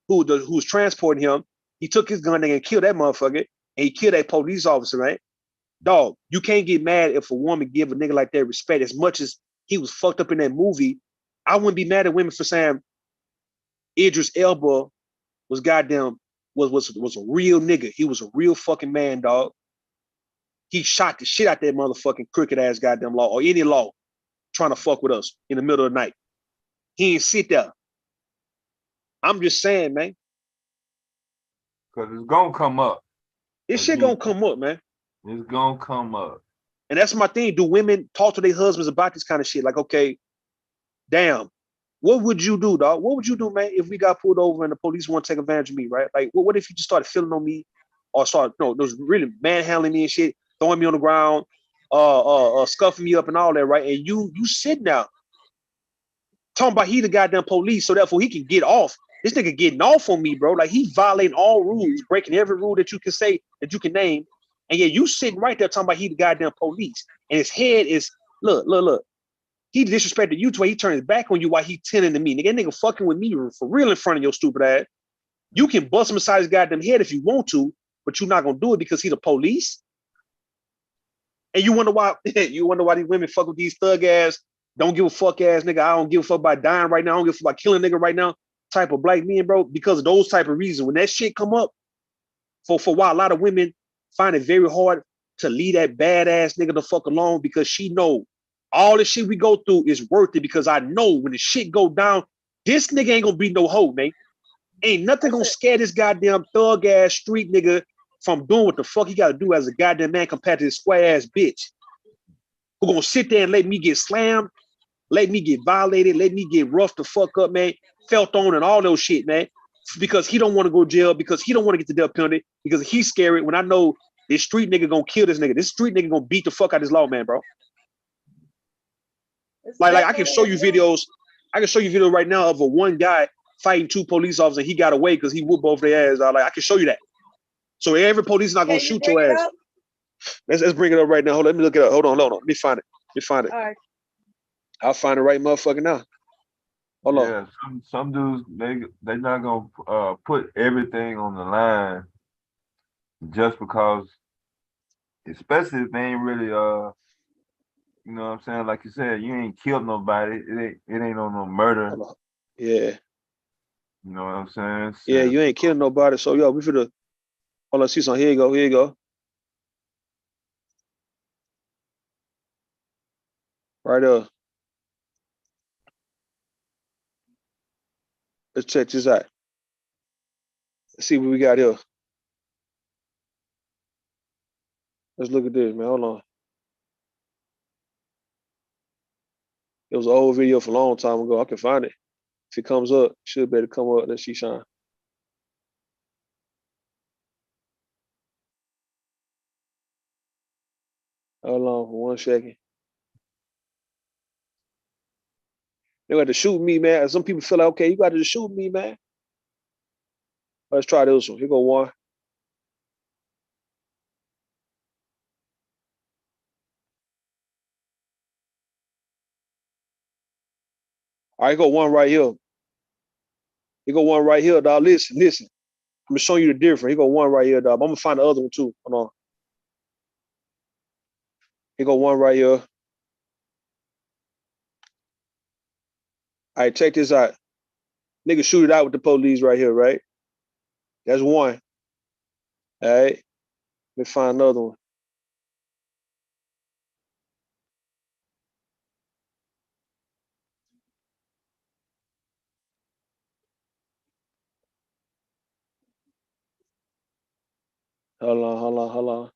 who was transporting him. He took his gun and killed that motherfucker, and he killed that police officer, right? Dog, you can't get mad if a woman give a nigga like that respect. As much as he was fucked up in that movie, I wouldn't be mad at women for saying Idris Elba was goddamn was a real nigga. He was a real fucking man, dog. He shot the shit out that motherfucking crooked ass goddamn law or any law trying to fuck with us in the middle of the night. He ain't sit there. I'm just saying, man. Cause it's gonna come up. This shit gonna come up, man. It's gonna come up. And that's my thing. Do women talk to their husbands about this kind of shit? Like, okay, damn, what would you do, dog? What would you do, man, if we got pulled over and the police want to take advantage of me, right? Like, what if you just started feeling on me or those really manhandling me and shit, throwing me on the ground, scuffing me up and all that, right? And you sitting there talking about he the goddamn police, so therefore he can get off. This nigga getting off on me, bro. Like, he violating all rules, breaking every rule that you can say, that you can name. And yeah, you sitting right there talking about he the goddamn police. And his head is, look. He disrespected you to where he turned his back on you while he tending to me. Nigga, that nigga fucking with me for real in front of your stupid ass. You can bust him inside his goddamn head if you want to, but you're not gonna do it because he the police. And you wonder why these women fuck with these thug ass, don't give a fuck ass nigga. I don't give a fuck about dying right now. I don't give a fuck about killing a nigga right now. Type of black men, bro, because of those type of reasons. When that shit come up, for why a lot of women find it very hard to leave that badass nigga the fuck alone because she know all the shit we go through is worth it because I know when the shit go down, this nigga ain't gonna be no hoe, man. Ain't nothing gonna scare this goddamn thug ass street nigga from doing what the fuck he gotta do as a goddamn man compared to this square ass bitch who gonna sit there and let me get slammed, let me get violated, let me get roughed the fuck up, man, felt on and all those shit, man. Because he don't want to go to jail, because he don't want to get the death penalty, because he's scared when I know this street nigga gonna kill this nigga. This street nigga gonna beat the fuck out of this law man, bro. Like I can show you videos. I can show you video right now of a one guy fighting two police officers and he got away because he whooped both their ass. Like I can show you that. So every police is not gonna shoot your ass. Let's bring it up right now. Hold on, let me look it up. Hold on. Let me find it. All right. I'll find it right motherfucking now. Hold on. Yeah, some dudes they not gonna put everything on the line just because, especially if they ain't really you know what I'm saying, like you said, you ain't killed nobody. It ain't on no murder. Yeah. You know what I'm saying? So, Yeah, you ain't killing nobody. So yo, we finna hold on, see something. Here you go. Right there. Let's check this out. Let's see what we got here. Let's look at this, man. Hold on. It was an old video from a long time ago. I can find it. If it comes up, should better come up. Let's see, Sean. Hold on for 1 second. They got to shoot me, man. Some people feel like, okay, you got to shoot me, man. Let's try this one. Here go one. All right, go one right here. Here go one right here, dog. Listen. I'm gonna show you the difference. Here go one right here, dog. I'm gonna find the other one too. Hold on. Here go one right here. All right, check this out. Nigga shoot it out with the police right here, right? That's one. All right. Let me find another one. Hold on.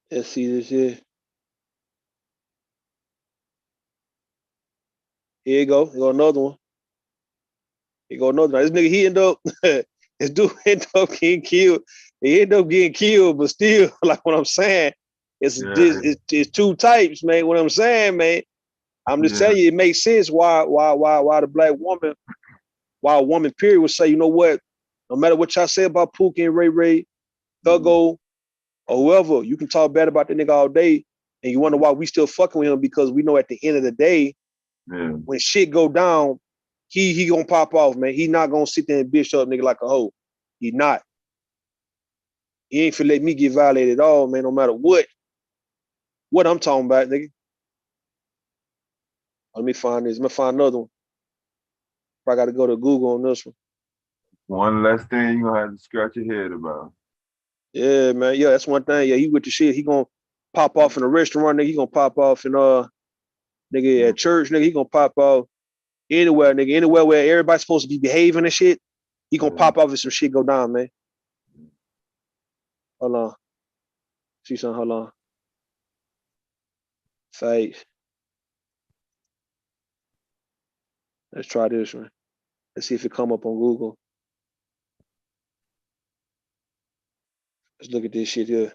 Let's see this here. Here you go. Here go another one. Here go another one. This nigga, he end up, this dude end up getting killed. He end up getting killed, but still, like what I'm saying, it's two types, man. What I'm saying, man. I'm just telling you, it makes sense why the black woman, why a woman period would say, you know what, no matter what y'all say about Pookie and Ray, Thuggo, or whoever, you can talk bad about the nigga all day, and you wonder why we still fucking with him because we know at the end of the day, when shit go down, he gonna pop off, man. He not gonna sit there and bitch up nigga like a hoe. He not. He ain't finna let me get violated at all, man, no matter what I'm talking about, nigga. Let me find this. I'm gonna find another one. I gotta go to Google on this one. one less thing you gonna have to scratch your head about. Yeah, man. Yeah, that's one thing. Yeah, he with the shit. He gonna pop off in a restaurant, nigga. He gonna pop off in nigga at church, nigga. He gonna pop off anywhere, nigga. Anywhere where everybody's supposed to be behaving and shit. He gonna pop off if some shit go down, man. Hold on. See something, hold on. Face. Let's try this one. Let's see if it come up on Google. Let's look at this shit here.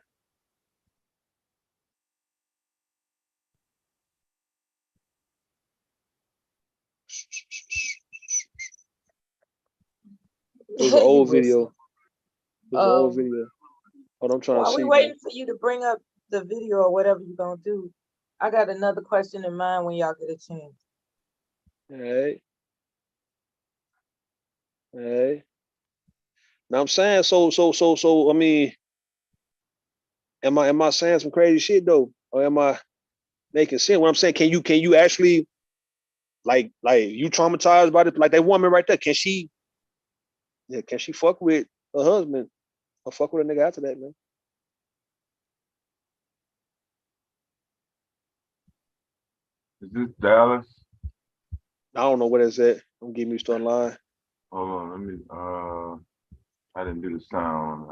was an You old was. video. It was an old Um, video. Hold on, I'm trying to while we see, man. waiting for you to bring up the video or whatever you're gonna do, I got another question in mind when y'all get a chance. Hey, hey. Now I'm saying so. I mean, am I saying some crazy shit though, or am I making sense? What I'm saying, can you actually like you traumatized by it? Like that woman right there, can she fuck with her husband or fuck with a nigga after that, man? Is this Dallas? I don't know what it's at. Don't give me stuff online. Hold on, let me. I didn't do the sound.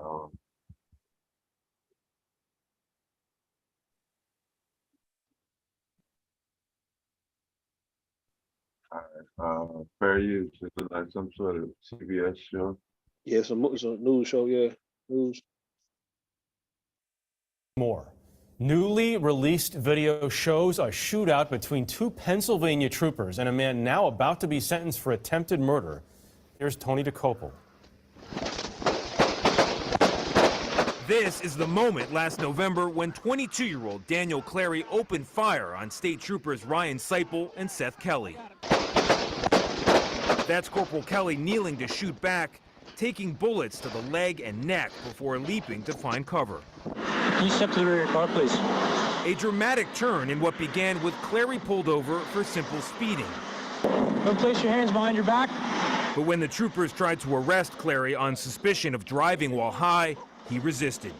Fair use. It look like some sort of CBS show. Yeah, it's a news show. Yeah, news. More. Newly released video shows a shootout between two Pennsylvania troopers and a man now about to be sentenced for attempted murder. Here's Tony DeCopel. This is the moment last November when 22-year-old Daniel Clary opened fire on state troopers Ryan Seipel and Seth Kelly. That's Corporal Kelly kneeling to shoot back, taking bullets to the leg and neck before leaping to find cover. Can you step to the rear of your car, please? A dramatic turn in what began with Clary pulled over for simple speeding. Don't place your hands behind your back. But when the troopers tried to arrest Clary on suspicion of driving while high, he resisted.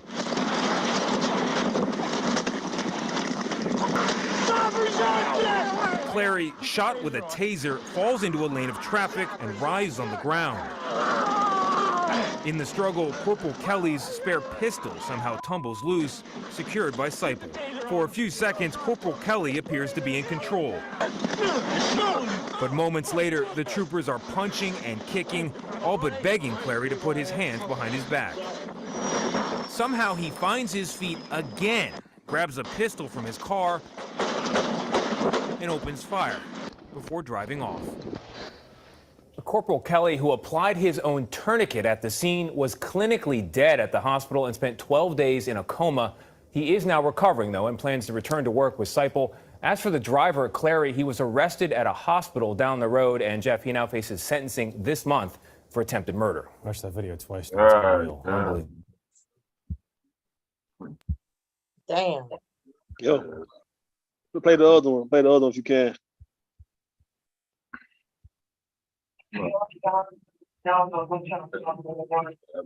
Clary, shot with a taser, falls into a lane of traffic and writhes on the ground. In the struggle, Corporal Kelly's spare pistol somehow tumbles loose, secured by Seipel. For a few seconds, Corporal Kelly appears to be in control. But moments later, the troopers are punching and kicking, all but begging Clary to put his hands behind his back. Somehow he finds his feet again, grabs a pistol from his car, and opens fire before driving off. Corporal Kelly, who applied his own tourniquet at the scene, was clinically dead at the hospital and spent 12 days in a coma. He is now recovering, though, and plans to return to work with Seipel. As for the driver, Clary, he was arrested at a hospital down the road, and Jeff, he now faces sentencing this month for attempted murder. Watch that video twice. It's unreal. Unbelievable. Damn. Yo, play the other one. Play the other one if you can. That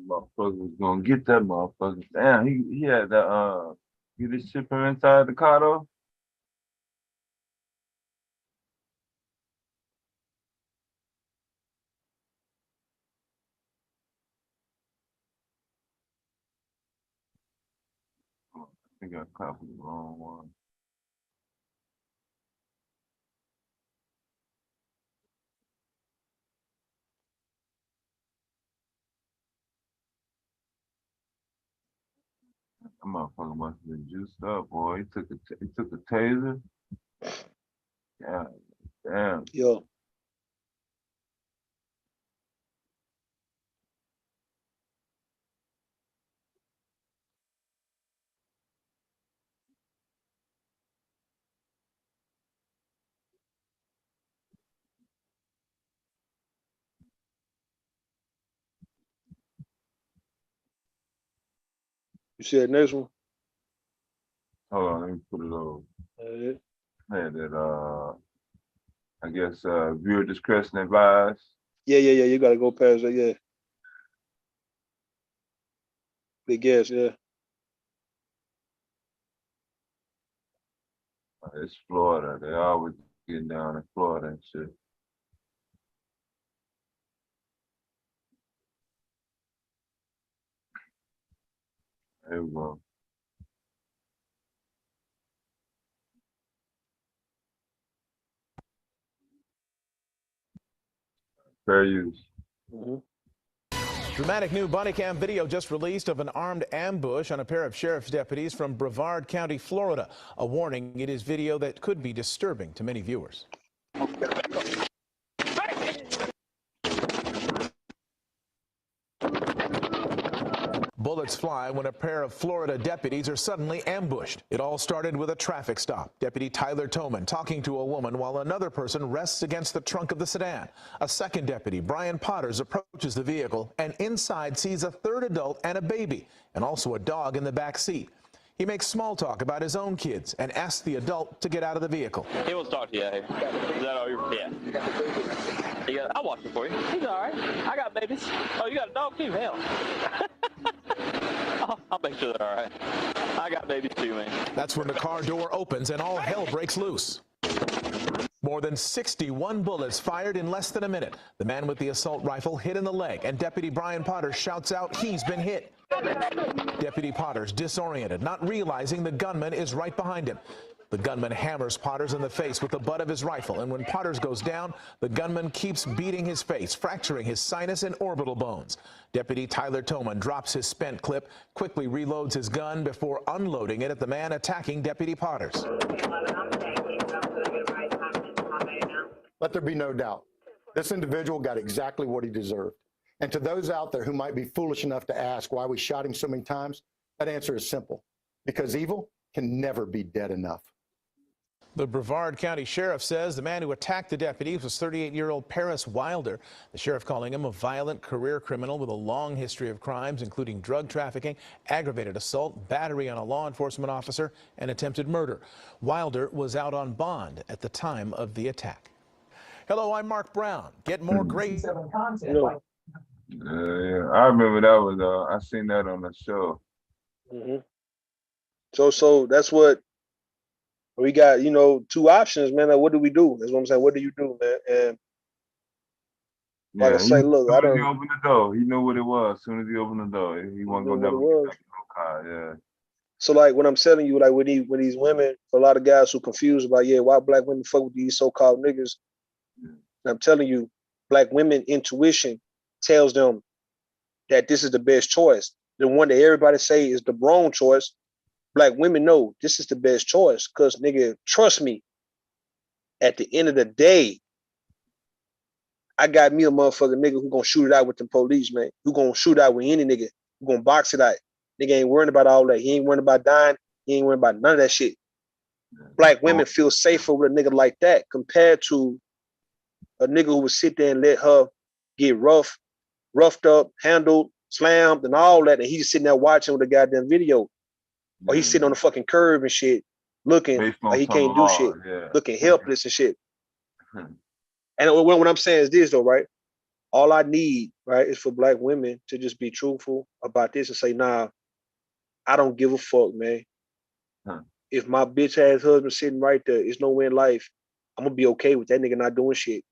motherfucker was gonna get that motherfucker. Damn, he had the get his shit from inside the car though. I think I copied the wrong one. That motherfucker must have been juiced up, boy. He took a taser. Yeah, damn. Yo. You see that next one? Hold on, let me put it over. Had that I guess viewer discretion advised. Yeah. You gotta go past that. Yeah. Big guess. Yeah. It's Florida. They always getting down in Florida and shit. There we go. Fair use. Dramatic new body cam video just released of an armed ambush on a pair of sheriff's deputies from Brevard County, Florida. A warning, it is video that could be disturbing to many viewers. bullets fly when a pair of Florida deputies are suddenly ambushed. It all started with a traffic stop. Deputy Tyler Toman talking to a woman while another person rests against the trunk of the sedan. A second deputy, Brian Potters, approaches the vehicle and inside sees a third adult and a baby, and also a dog in the back seat. He makes small talk about his own kids and asks the adult to get out of the vehicle. He wants to talk to you. Is that all you're? Yeah. I'll watch it for you. He's all right. I got babies. Oh, you got a dog too? Hell. I'll make sure they're all right. I got babies too, man. That's when the car door opens and all hell breaks loose. More than 61 bullets fired in less than a minute. The man with the assault rifle hit in the leg, and Deputy Brian Potters shouts out he's been hit. Deputy Potters disoriented, not realizing the gunman is right behind him. The gunman hammers Potters in the face with the butt of his rifle, and when Potters goes down, the gunman keeps beating his face, fracturing his sinus and orbital bones. Deputy Tyler Toman drops his spent clip, quickly reloads his gun before unloading it at the man attacking Deputy Potters. Let there be no doubt, this individual got exactly what he deserved. And to those out there who might be foolish enough to ask why we shot him so many times, that answer is simple. Because evil can never be dead enough. The Brevard County Sheriff says the man who attacked the deputies was 38-year-old Paris Wilder. The sheriff calling him a violent career criminal with a long history of crimes, including drug trafficking, aggravated assault, battery on a law enforcement officer, and attempted murder. Wilder was out on bond at the time of the attack. Hello, I'm Mark Brown. Get more great content. Yeah, I remember that was. I seen that on the show. So that's what we got. You know, two options, man. Like, what do we do? That's what I'm saying. What do you do, man? And like I say, look, I don't. He opened the door. He knew what it was. As soon as he opened the door, he wasn't gonna never get back in no car. Yeah. So like what I'm telling you, like with these women, for a lot of guys who confused about why black women fuck with these so-called niggas. And I'm telling you, black women intuition tells them that this is the best choice. The one that everybody say is the wrong choice. Black women know this is the best choice. Cause nigga, trust me, at the end of the day, I got me a motherfucking nigga who gonna shoot it out with the police, man. Who gonna shoot out with any nigga. Who gonna box it out. Nigga ain't worrying about all that. He ain't worrying about dying. He ain't worrying about none of that shit. Black women feel safer with a nigga like that compared to a nigga who would sit there and let her get roughed up, handled, slammed, and all that, and he's sitting there watching with a goddamn video. Or he's sitting on the fucking curb and shit, looking like he can't do shit, looking helpless and shit. And what I'm saying is this though, right? All I need, right, is for black women to just be truthful about this and say, nah, I don't give a fuck, man. If my bitch ass husband sitting right there, it's nowhere in life, I'm gonna be okay with that nigga not doing shit.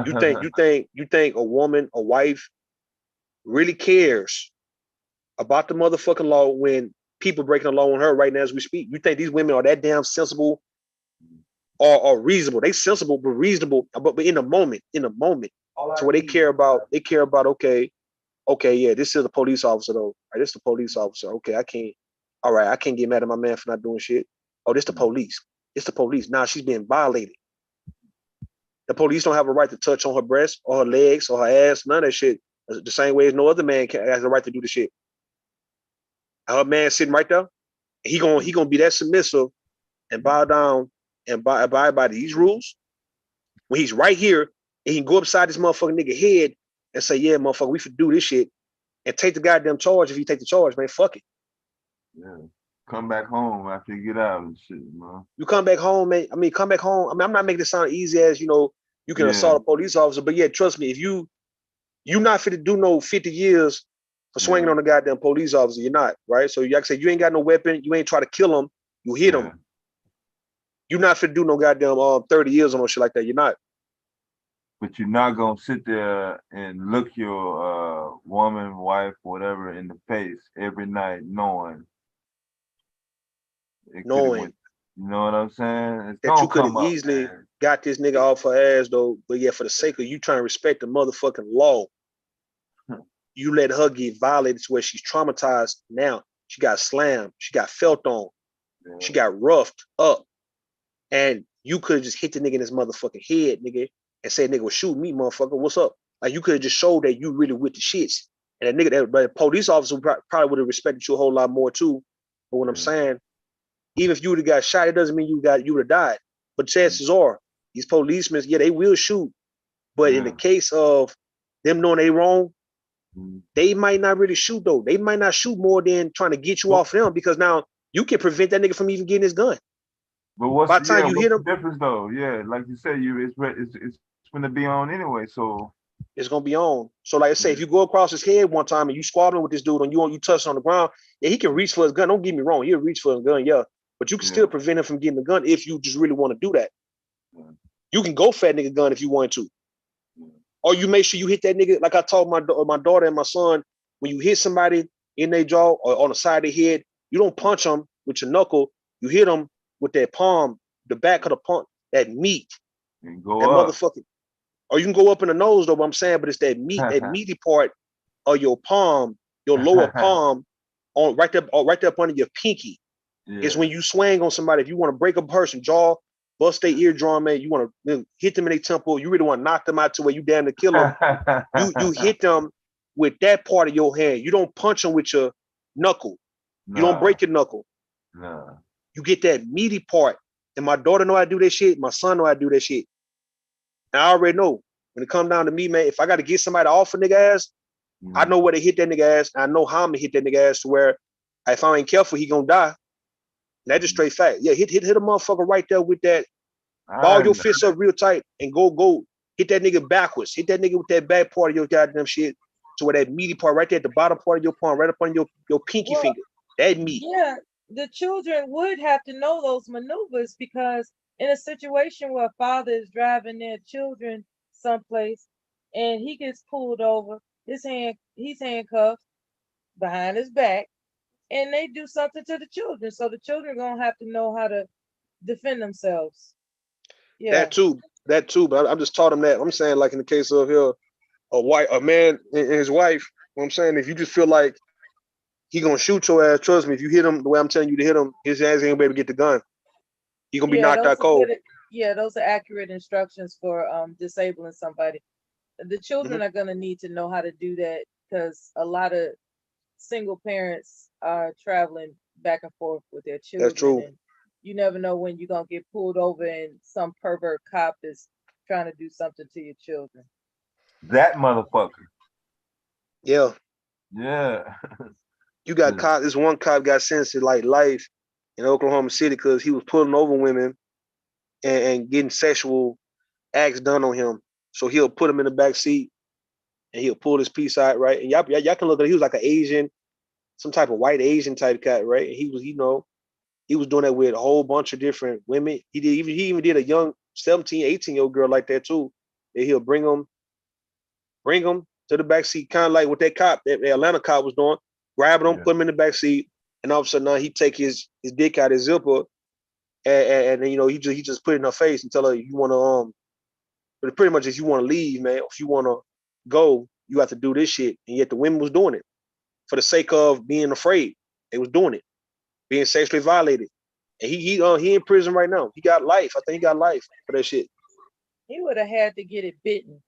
You think a woman, a wife, really cares about the motherfucking law when people breaking the law on her right now as we speak? You think these women are that damn sensible or reasonable? They sensible but reasonable, but in the moment. So what they care about, okay, yeah, this is a police officer though. Right, this is the police officer. Okay, I can't get mad at my man for not doing shit. Oh, this the police. It's the police. Now she's being violated. The police don't have a right to touch on her breast or her legs or her ass, none of that shit. The same way as no other man has the right to do the shit. Her man sitting right there, he gonna be that submissive and bow down and abide by these rules. When he's right here, and he can go upside this motherfucking nigga head and say, yeah, motherfucker, we should do this shit and take the goddamn charge if you take the charge, man. Fuck it. Yeah. Come back home after you get out and shit, man. You come back home, man. I mean, come back home. I mean, I'm not making it sound easy as, you can assault a police officer, but yeah, trust me, if you not fit to do no 50 years for swinging on a goddamn police officer, you're not, right? So like I said, you ain't got no weapon, you ain't try to kill him, you hit him. You're not fit to do no goddamn 30 years on no shit like that. You're not. But you're not gonna sit there and look your woman, wife, whatever, in the face every night, knowing. You know what I'm saying? That you could have easily got this nigga off her ass though, but yeah, for the sake of you trying to respect the motherfucking law, you let her get violated to where she's traumatized now. She got slammed, she got felt on, she got roughed up, and you could have just hit the nigga in his motherfucking head, nigga, and say, nigga was shooting me, motherfucker, what's up? Like you could have just showed that you really with the shits. And that police officer probably would have respected you a whole lot more too. But what I'm saying, even if you would have got shot, it doesn't mean you would have died. But chances are, these policemen, yeah, they will shoot. But in the case of them knowing they wrong, they might not really shoot though. They might not shoot more than trying to get you off them, because now you can prevent that nigga from even getting his gun. But what's By the time you hit him, the difference though? Yeah, like you said, it's gonna be on anyway. So it's gonna be on. So like I say, if you go across his head one time and you squabbling with this dude and you touch on the ground, yeah, he can reach for his gun. Don't get me wrong, he'll reach for his gun, yeah. But you can still prevent him from getting the gun if you just really want to do that. You can go fat nigga gun if you want to. Or you make sure you hit that nigga, like I told my daughter and my son, when you hit somebody in their jaw or on the side of their head, you don't punch them with your knuckle. You hit them with that palm, the back of the palm, that meat. And go that up. motherfucking. Or you can go up in the nose though, but I'm saying, but it's that meaty part of your palm, your lower palm, on right there up under your pinky. It's when you swing on somebody. If you want to break a person's jaw, bust their eardrum, man, you want to hit them in their temple, you really want to knock them out to where you damn to kill them. you hit them with that part of your hand. You don't punch them with your knuckle. You don't break your knuckle. You get that meaty part. And my daughter know how to do that shit. My son know how to do that shit. And I already know when it comes down to me, man, if I got to get somebody off a nigga ass, I know where to hit that nigga ass. And I know how I'm gonna hit that nigga ass to where if I ain't careful, he gonna die. And that's just straight fact. Yeah, hit a motherfucker right there with that. Ball your fists up real tight and go hit that nigga backwards. Hit that nigga with that back part of your goddamn shit. To where that meaty part right there at the bottom part of your palm, right up on your pinky finger. That meat. Yeah, the children would have to know those maneuvers, because in a situation where a father is driving their children someplace and he gets pulled over, he's handcuffed behind his back, and they do something to the children. So the children gonna have to know how to defend themselves. Yeah. That too. But I'm just taught him that. I'm saying, like in the case of here, a man and his wife. What I'm saying, if you just feel like he gonna shoot your ass, trust me. If you hit him the way I'm telling you to hit him, his ass ain't gonna be able to get the gun. He gonna be knocked out cold. Those are accurate instructions for disabling somebody. The children are gonna need to know how to do that, because a lot of single parents are traveling back and forth with their children. That's true. And you never know when you're gonna get pulled over and some pervert cop is trying to do something to your children. That motherfucker. Yeah. Yeah. You got caught. This one cop got sentenced to like life in Oklahoma City because he was pulling over women and getting sexual acts done on him. So he'll put him in the back seat and he'll pull his piece out, right? And y'all can look at it. He was like an Asian, some type of white Asian type cat, right? And he was, he was doing that with a whole bunch of different women. He even did a young 17, 18-year-old girl like that too. And he'll bring them to the back seat, kind of like what that cop, that Atlanta cop was doing, grabbing them, put them in the back seat, and all of a sudden now he take his dick out his zipper, and then he just put it in her face and tell her, you want to but pretty much if you want to leave, man, if you want to go, you have to do this shit. And yet the women was doing it for the sake of being afraid. They was doing it, being sexually violated. And he in prison right now. He got life. I think he got life for that shit. He would have had to get it bitten.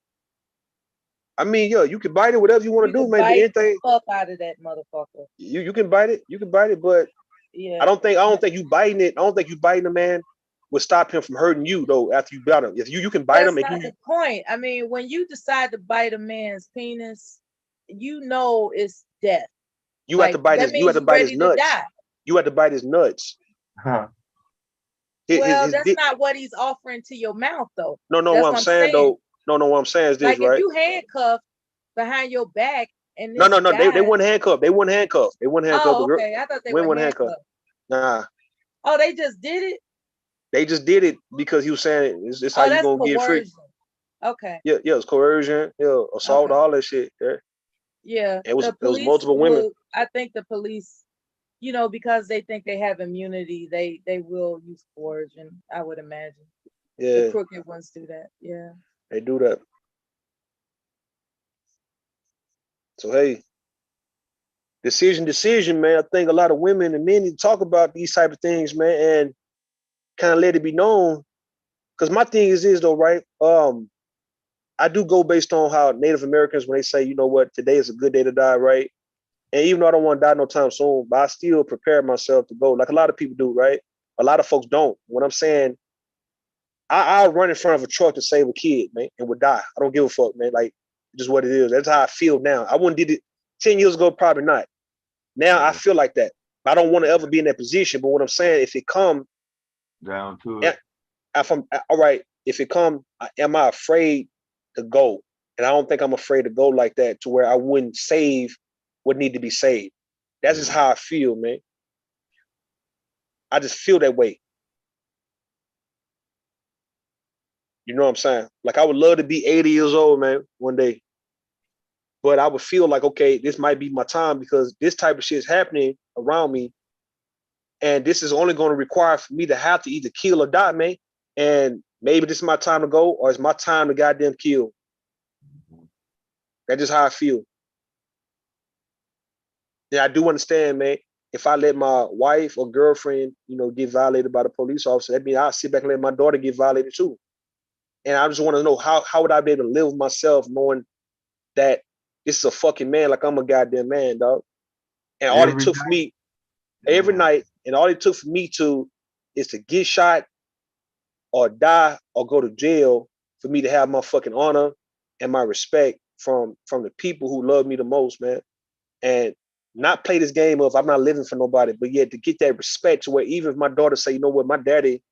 I mean, you can bite it, whatever you want to do, man. Bite anything. the fuck out of that motherfucker. You can bite it. You can bite it, but yeah, I don't think you biting it. I don't think you biting a man would stop him from hurting you though. After you bite him, if you can bite him, that's not the point. I mean, when you decide to bite a man's penis, it's death. You have to bite his. You have to bite his nuts. You have to bite his nuts. Well, that's not what he's offering to your mouth, though. No, what I'm saying though. No, what I'm saying is this, like right? If you handcuffed behind your back and no, they weren't handcuffed. They weren't handcuffed. Oh, okay. I thought they were handcuffed. Nah. Oh, they just did it. They just did it because he was saying it's how you gonna get free. Okay. Yeah, it's coercion. Yeah, assault, all that shit. Yeah. It was multiple women. I think the police, because they think they have immunity, they will use coercion. I would imagine. Yeah. The crooked ones do that. Yeah. They do that. So hey, decision, man. I think a lot of women and men need to talk about these type of things, man, and kind of let it be known. Because my thing is this though, right? I do go based on how Native Americans, when they say, you know what, today is a good day to die, right? And even though I don't want to die no time soon, but I still prepare myself to go, like a lot of people do, right? A lot of folks don't. What I'm saying, I'll run in front of a truck to save a kid, man, and would die. I don't give a fuck, man. Like, just what it is. That's how I feel now. I wouldn't did it 10 years ago, probably not. Now I feel like that. I don't want to ever be in that position. But what I'm saying, if it come down to it, if I'm all right, if it come, am I afraid to go? And I don't think I'm afraid to go like that to where I wouldn't save what need to be saved. That's just how I feel, man. I just feel that way. You know what I'm saying? Like I would love to be 80 years old, man, one day. But I would feel like, okay, this might be my time because this type of shit is happening around me. And this is only going to require for me to have to either kill or die, man. And maybe this is my time to go or it's my time to goddamn kill. That's just how I feel. Yeah, I do understand, man. If I let my wife or girlfriend, you know, get violated by the police officer, that means I'll sit back and let my daughter get violated too. And I just want to know how would I be able to live with myself knowing that this is a fucking man, like I'm a goddamn man, dog. And all it took for me every night, and all it took for me is to get shot or die or go to jail for me to have my fucking honor and my respect from the people who love me the most, man. And not play this game of I'm not living for nobody, but yet to get that respect to where even if my daughter say, you know what, my daddy,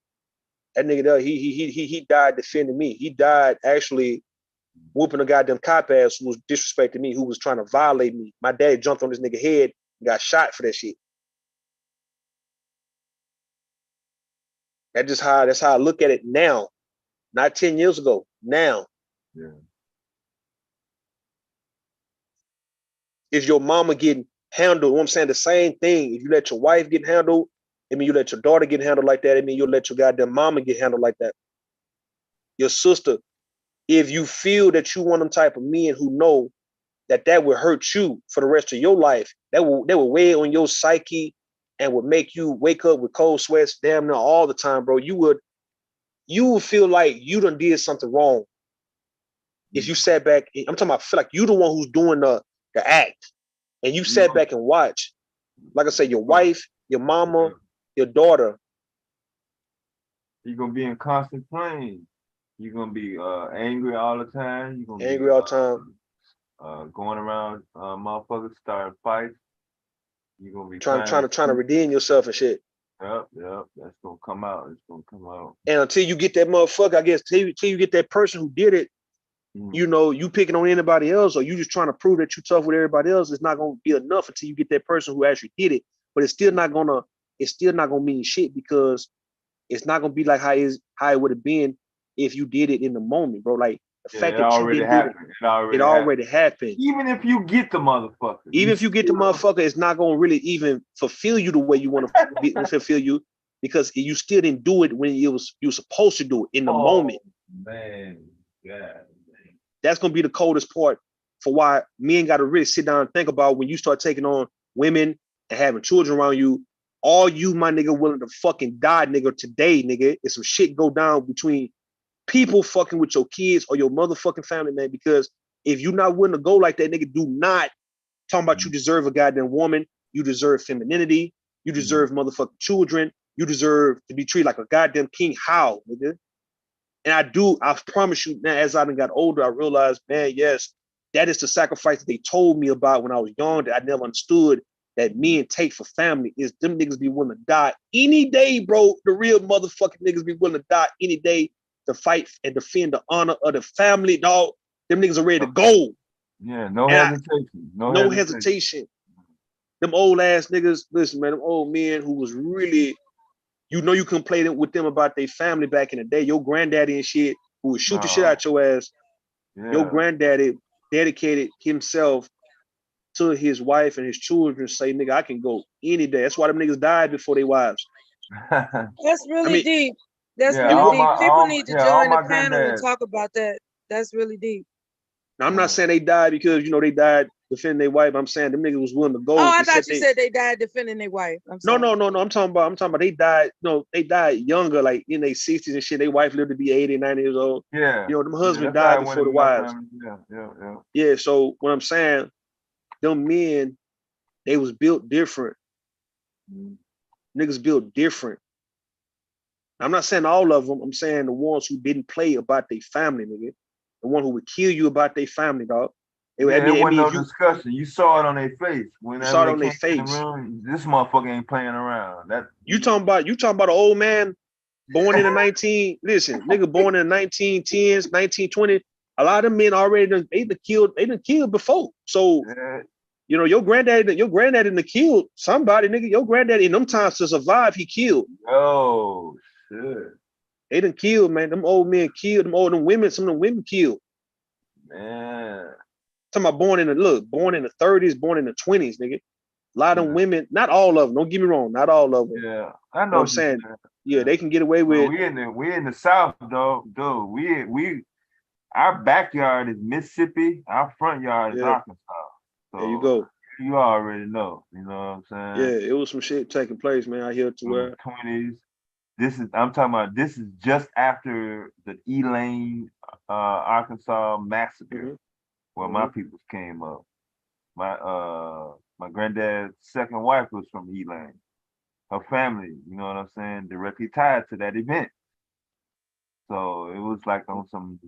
that nigga there, he died defending me. He died actually whooping a goddamn cop ass who was disrespecting me, who was trying to violate me. My dad jumped on this nigga head and got shot for that shit. That's how I look at it now. Not 10 years ago. Now. Yeah. Is your mama getting handled? What I'm saying, the same thing. If you let your wife get handled, I mean you let your daughter get handled like that, I mean you'll let your goddamn mama get handled like that. Your sister, if you feel that you want them type of men who know that will hurt you for the rest of your life, that will weigh on your psyche and would make you wake up with cold sweats damn near all the time, bro. You would feel like you done did something wrong. If you sat back, I'm talking about, feel like you the one who's doing the act, and you sat back and watch. Like I said, your wife, your mama, your daughter. You're gonna be in constant pain. You're gonna be angry all the time. You're gonna be angry all the time. Going around motherfuckers starting fights. You're gonna be trying to redeem yourself and shit. Yep. That's gonna come out. It's gonna come out. And until you get that motherfucker, I guess, till you get that person who did it, you know, you picking on anybody else, or you just trying to prove that you're tough with everybody else, it's not gonna be enough until you get that person who actually did it. But it's still not gonna mean shit because it's not gonna be like how it would have been if you did it in the moment, bro. Like the fact that you didn't do it already happened. Even if you get the motherfucker. It's not gonna really even fulfill you the way you want to fulfill you, because you still didn't do it when you were supposed to do it in the moment. Man, yeah. That's gonna be the coldest part for why men gotta really sit down and think about when you start taking on women and having children around you. All you, my nigga, willing to fucking die, nigga, today, nigga, if some shit go down between people fucking with your kids or your motherfucking family, man. Because if you're not willing to go like that, nigga, do not talking about you deserve a goddamn woman. You deserve femininity. You deserve motherfucking children. You deserve to be treated like a goddamn king. How, nigga? And I promise you, now, as I got older, I realized, man, yes, that is the sacrifice that they told me about when I was young that I never understood that men take for family. Is them niggas be willing to die any day, bro. The real motherfucking niggas be willing to die any day to fight and defend the honor of the family, dog. Them niggas are ready to go. Yeah, no hesitation. No hesitation. Them old ass niggas, listen, man, them old men who was really, you know, you couldn't play with them about their family back in the day. Your granddaddy and shit, who would shoot the shit out your ass. Yeah. Your granddaddy dedicated himself to his wife and his children, say, nigga, I can go any day. That's why them niggas died before their wives. That's really deep. That's really deep. People need to join the panel and talk about that. That's really deep. Now, I'm not saying they died because, you know, they died defending their wife. I'm saying them niggas was willing to go. Oh, I They thought you they, said they died defending their wife. I'm no, sorry. no. I'm talking about they died. No, they died younger, like in their 60s and shit. Their wife lived to be 80, 90 years old. Yeah. You know, them Yeah, husbands that's how died it went before the in my wives. family. Yeah. Yeah. So what I'm saying, them men, they was built different. Niggas built different. I'm not saying all of them. I'm saying the ones who didn't play about their family, nigga. The one who would kill you about their family, dog. Yeah, it wasn't no if you discussion. You saw it on their face saw whenever it they on their came in the face. room. This motherfucker ain't playing around. That You talking about an old man born in the nigga born in the 1910s, 1920s. A lot of them men already they done killed before. So yeah. you know, your granddaddy done killed somebody, nigga. Your granddaddy in them times to survive, he killed. Oh shit. They done killed, man. Them old men killed. Them women, some of them women killed. Man. Talking about born in the 30s, born in the 20s, nigga. A lot of them women, not all of them. Don't get me wrong, not all of them. Yeah, I know What I'm what you're saying. saying. Yeah, they can get away Well, with. we in the South, though. We our backyard is Mississippi. Our front yard is Arkansas. So there you go. You already know. You know what I'm saying? Yeah, it was some shit taking place, man. I hear to where 20s. I'm talking about. This is just after the Elaine, Arkansas massacre, where my peoples came up. My granddad's second wife was from Elaine. Her family, you know what I'm saying, directly tied to that event. So it was like on some,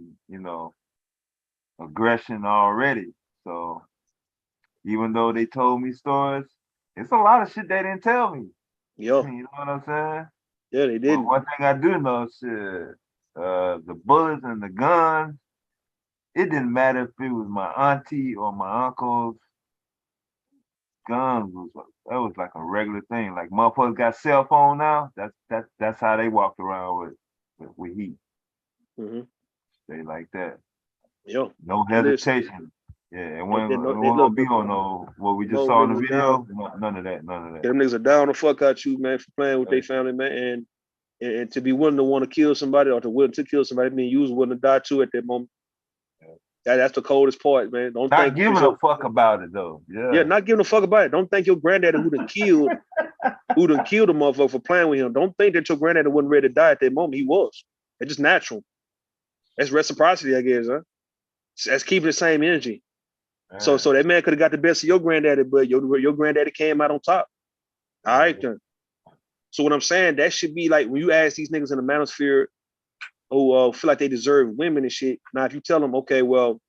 aggression already. So even though they told me stories, it's a lot of shit they didn't tell me. Yo. You know what I'm saying? Yeah, they didn't. But one thing I do know is the bullets and the guns, it didn't matter if it was my auntie or my uncle's guns that was like a regular thing. Like motherfuckers got cell phone now. That's how they walked around with heat. Stay like that. Yo, no hesitation. Yeah, it wasn't gonna be on no what we just no saw in the niggas video. down. None of that. Them niggas are down the fuck out you, man, for playing with their family, man, and to be willing to want to kill somebody or to willing to kill somebody, I mean, you was willing to die too at that moment. That's the coldest part, man. Don't Not think giving a fuck about it though. Yeah, not giving a fuck about it. Don't think your granddaddy who done killed a motherfucker for playing with him. Don't think that your granddaddy wasn't ready to die at that moment. He was. It's just natural. That's reciprocity, I guess, huh? That's keeping the same energy. So that man could have got the best of your granddaddy, but your granddaddy came out on top. All right, then. So what I'm saying, that should be like when you ask these niggas in the manosphere who feel like they deserve women and shit. Now, if you tell them, okay, well,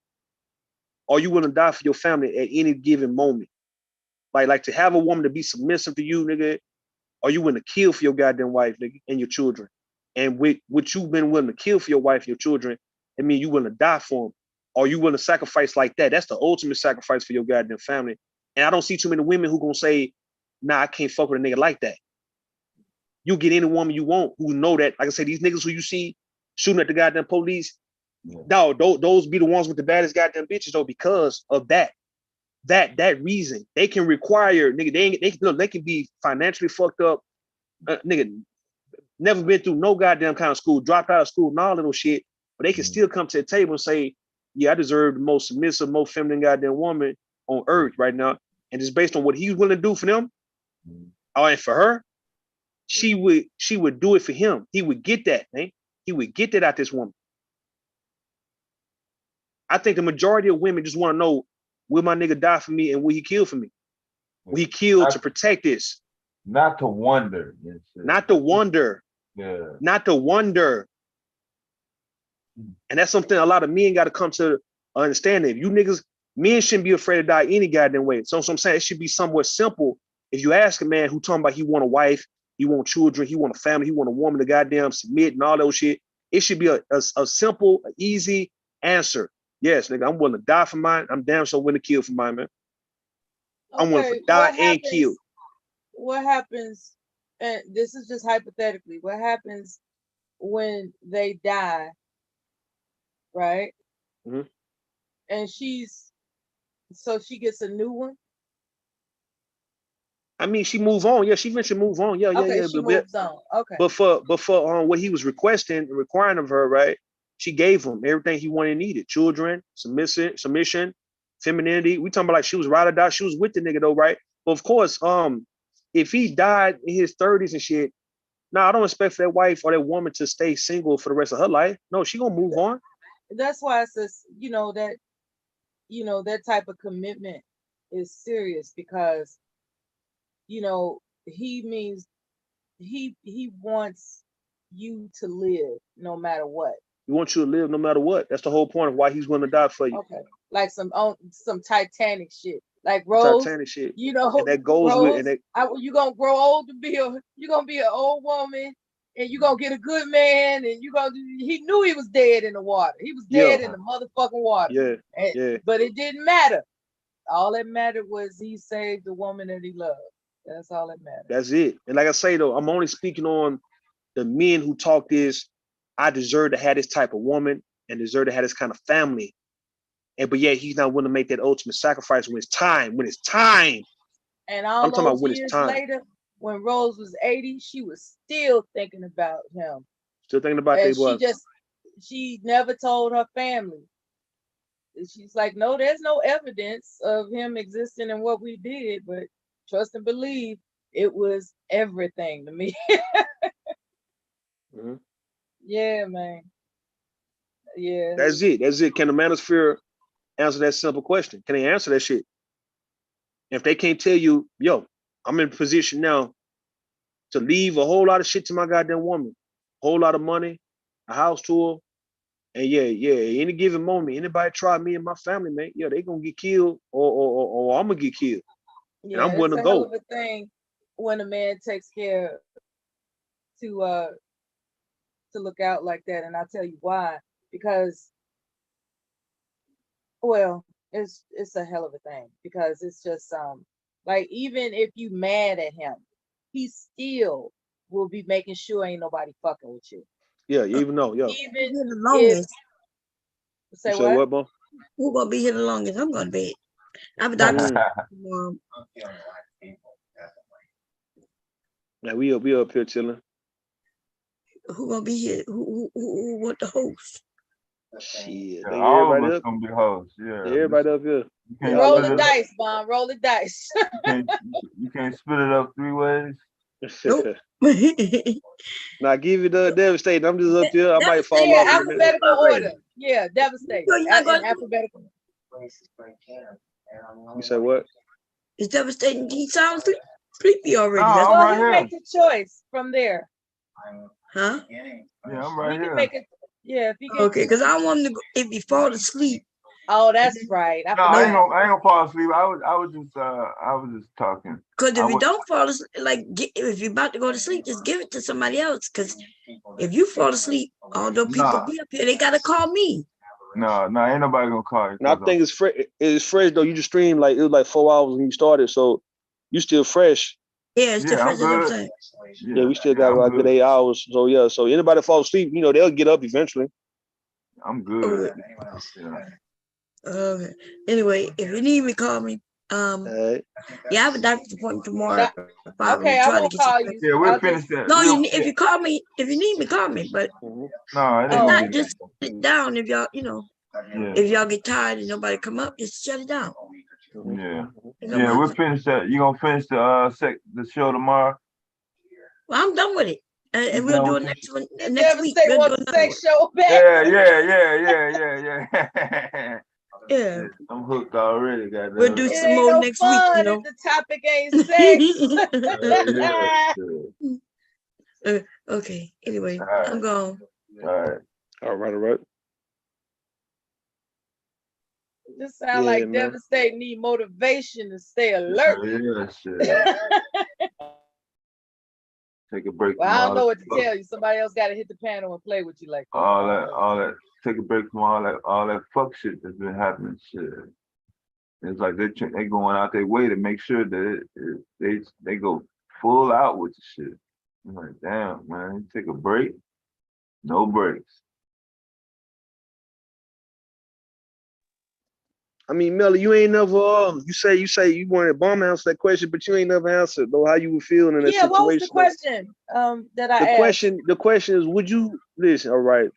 are you willing to die for your family at any given moment? Like to have a woman to be submissive to you, nigga, are you willing to kill for your goddamn wife, nigga, and your children? And with what you've been willing to kill for your wife and your children, I mean, you willing to die for them. Are you willing to sacrifice like that? That's the ultimate sacrifice for your goddamn family. And I don't see too many women who gonna say, nah, I can't fuck with a nigga like that. You get any woman you want who know that, like I said, these niggas who you see shooting at the goddamn police, dog, those be the ones with the baddest goddamn bitches, though, because of that reason. They can require, nigga, they can be financially fucked up, nigga, never been through no goddamn kind of school, dropped out of school and all little shit, but they can still come to the table and say, yeah, I deserve the most submissive, most feminine goddamn woman on earth right now. And it's based on what he's willing to do for them. And for her, she would do it for him. He would get that, man. He would get that out this woman. I think the majority of women just want to know, will my nigga die for me and will he kill for me? Will he kill to protect this? Not to wonder. Not to wonder. Yeah. Not to wonder. And that's something a lot of men got to come to understanding. You niggas, men shouldn't be afraid to die any goddamn way. So I'm saying it should be somewhat simple. If you ask a man who talking about he want a wife, he want children, he want a family, he want a woman to goddamn submit and all those shit, it should be a simple, easy answer. Yes, nigga, I'm willing to die for mine. I'm damn so willing to kill for mine, man. I'm willing to die and kill. What happens, and this is just hypothetically, what happens when they die, right? And she gets a new one? I mean, she move on. Yeah, she eventually move on. Yeah. She moves on. Okay. But for what he was requesting and requiring of her, right? She gave him everything he wanted and needed: children, submission, femininity. We talking about like she was ride or die. She was with the nigga though, right? But of course, if he died in his 30s and shit, I don't expect for that wife or that woman to stay single for the rest of her life. No, she gonna move on. That's why it says, that type of commitment is serious because, he means he wants you to live no matter what. He wants you to live no matter what. That's the whole point of why he's willing to die for you. Okay, like some Titanic shit, like Rose. Titanic shit. And that goes Rose, with. You gonna grow old to be you gonna be an old woman, and you gonna get a good man, and he knew he was dead in the water. He was dead in the motherfucking water. Yeah. But it didn't matter. All that mattered was he saved the woman that he loved. That's all that mattered. That's it. And like I say though, I'm only speaking on the men who talk this. I deserve to have this type of woman and deserve to have this kind of family. But yet he's not willing to make that ultimate sacrifice when it's time. And all those years later, when Rose was 80, she was still thinking about him. Still thinking about that. She never told her family. She's like, no, there's no evidence of him existing in what we did, but trust and believe it was everything to me. Mm-hmm. Yeah, man. Yeah. That's it. Can the manosphere answer that simple question? Can they answer that shit? If they can't tell you, yo, I'm in a position now to leave a whole lot of shit to my goddamn woman, a whole lot of money, a house tour, and any given moment, anybody try me and my family, man, they gonna get killed or I'm gonna get killed. Yeah, and I'm willing to go. go. It's a hell of a thing when a man takes care to look out like that, and I'll tell you why. Because, well, it's a hell of a thing because it's just like even if you mad at him, he still will be making sure ain't nobody fucking with you. Yeah, even though, Even the longest. Say what, Bo? Who gonna be here the longest? I'm gonna be. I'm Now we up here chilling. Who gonna be here? Who want the host? Shit, all of us gonna be hosts. Yeah, everybody up here. Roll the dice, Bon. Roll the dice. You can't split it up 3 ways. Nope. Now give it the devastating. I'm just up here. I might fall off. Alphabetical order. Yeah, devastating. Alphabetical. You say what? It's devastating. He sounds sleepy already. That's why you make the choice from there. Huh? Yeah, I'm right here. Make it. Yeah, if he gets okay, because I want him to go, if he fall asleep. Oh, that's right. I ain't gonna fall asleep. I was just talking. Because if you don't fall asleep, if you're about to go to sleep, just give it to somebody else. Because if you fall asleep, although people be up here, they gotta call me. No, ain't nobody gonna call you. No, I think it's fresh. It's fresh though. You just streamed it was like 4 hours when you started, so you still fresh. Yeah, it's still fresh. That's what I'm saying. Yeah, we still got about good 8 hours. So yeah, so anybody fall asleep, they'll get up eventually. I'm good. Okay. Anyway, if you need me, call me. I have a doctor's appointment tomorrow. Okay, I will call you. Yeah, we'll finish that. No, if you call me, if you need me, call me. But no, just sit down if y'all, if y'all get tired and nobody come up, just shut it down. Yeah, we'll finish that. You gonna finish the show tomorrow? Well, I'm done with it, and we'll do it next week. We'll do another show back. Yeah. Yeah, I'm hooked already. Goddamn. We'll do some more next week. If the topic ain't sex. Okay. Anyway, I'm gone. All right. This sound like devastating. Need motivation to stay alert. Take a break. Well, I don't know what to tell you. Somebody else got to hit the panel and play with you like that. All that. Take a break from all that fuck shit that's been happening. Shit. It's like they going out their way to make sure that they go full out with the shit. I'm like, damn, man, take a break. No breaks. I mean, Melly, you ain't never you say you wanted Bomb to answer that question, but you ain't never answered though how you were feeling in that situation. What was the question that I asked? The question is, would you listen? All right.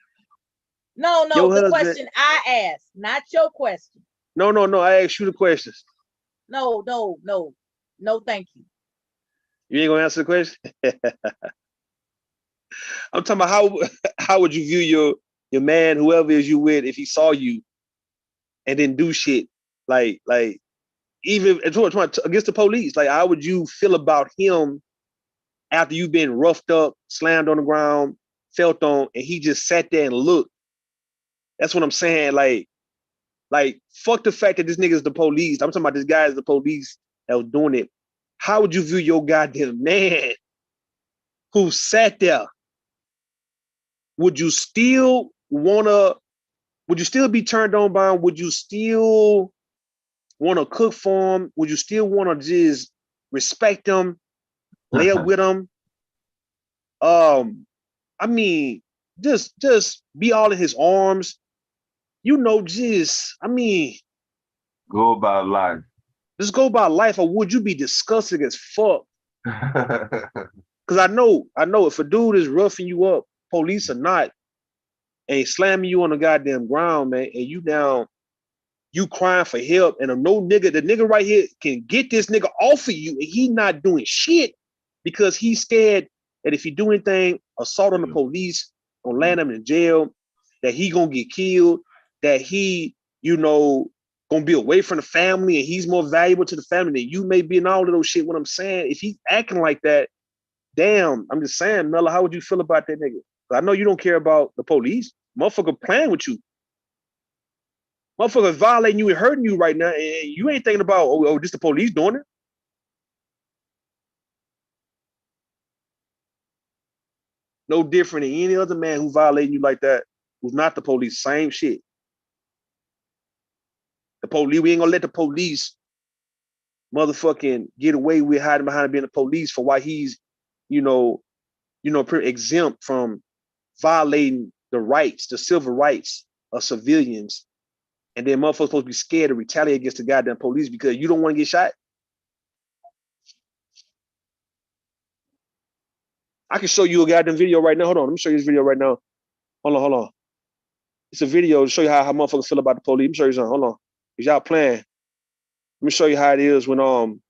No, the question I asked, not your question. No. I asked you the questions. No, thank you. You ain't gonna answer the question. I'm talking about how would you view your man, whoever is you with, if he saw you and didn't do shit like even against the police? Like, how would you feel about him after you've been roughed up, slammed on the ground, felt on, and he just sat there and looked? That's what I'm saying. Like, fuck the fact that this nigga is the police. I'm talking about this guy is the police that was doing it. How would you view your goddamn man who sat there? Would you still be turned on by him? Would you still want to cook for him? Would you still want to just respect him, lay up with him? I mean, just be all in his arms. Go about life. Just go about life, or would you be disgusting as fuck? Because I know if a dude is roughing you up, police or not, and slamming you on the goddamn ground, man, and you crying for help, and the nigga right here can get this nigga off of you, and he not doing shit because he's scared that if he do anything, assault on the police, gonna land him in jail, that he gonna get killed, that he, gonna be away from the family, and he's more valuable to the family than you may be, and all of those shit. What I'm saying, if he's acting like that, damn, I'm just saying, Mella, how would you feel about that nigga? I know you don't care about the police. Motherfucker playing with you. Motherfucker violating you and hurting you right now, and you ain't thinking about, oh, this the police doing it. No different than any other man who violating you like that, who's not the police. Same shit. The police, we ain't gonna let the police motherfucking get away with hiding behind being the police for why he's, exempt from violating the rights, the civil rights of civilians. And then motherfuckers supposed to be scared to retaliate against the goddamn police because you don't want to get shot. I can show you a goddamn video right now. Hold on, let me show you this video right now. Hold on. It's a video to show you how motherfuckers feel about the police. Let me show you something. Hold on. Cause y'all playing. Let me show you how it is when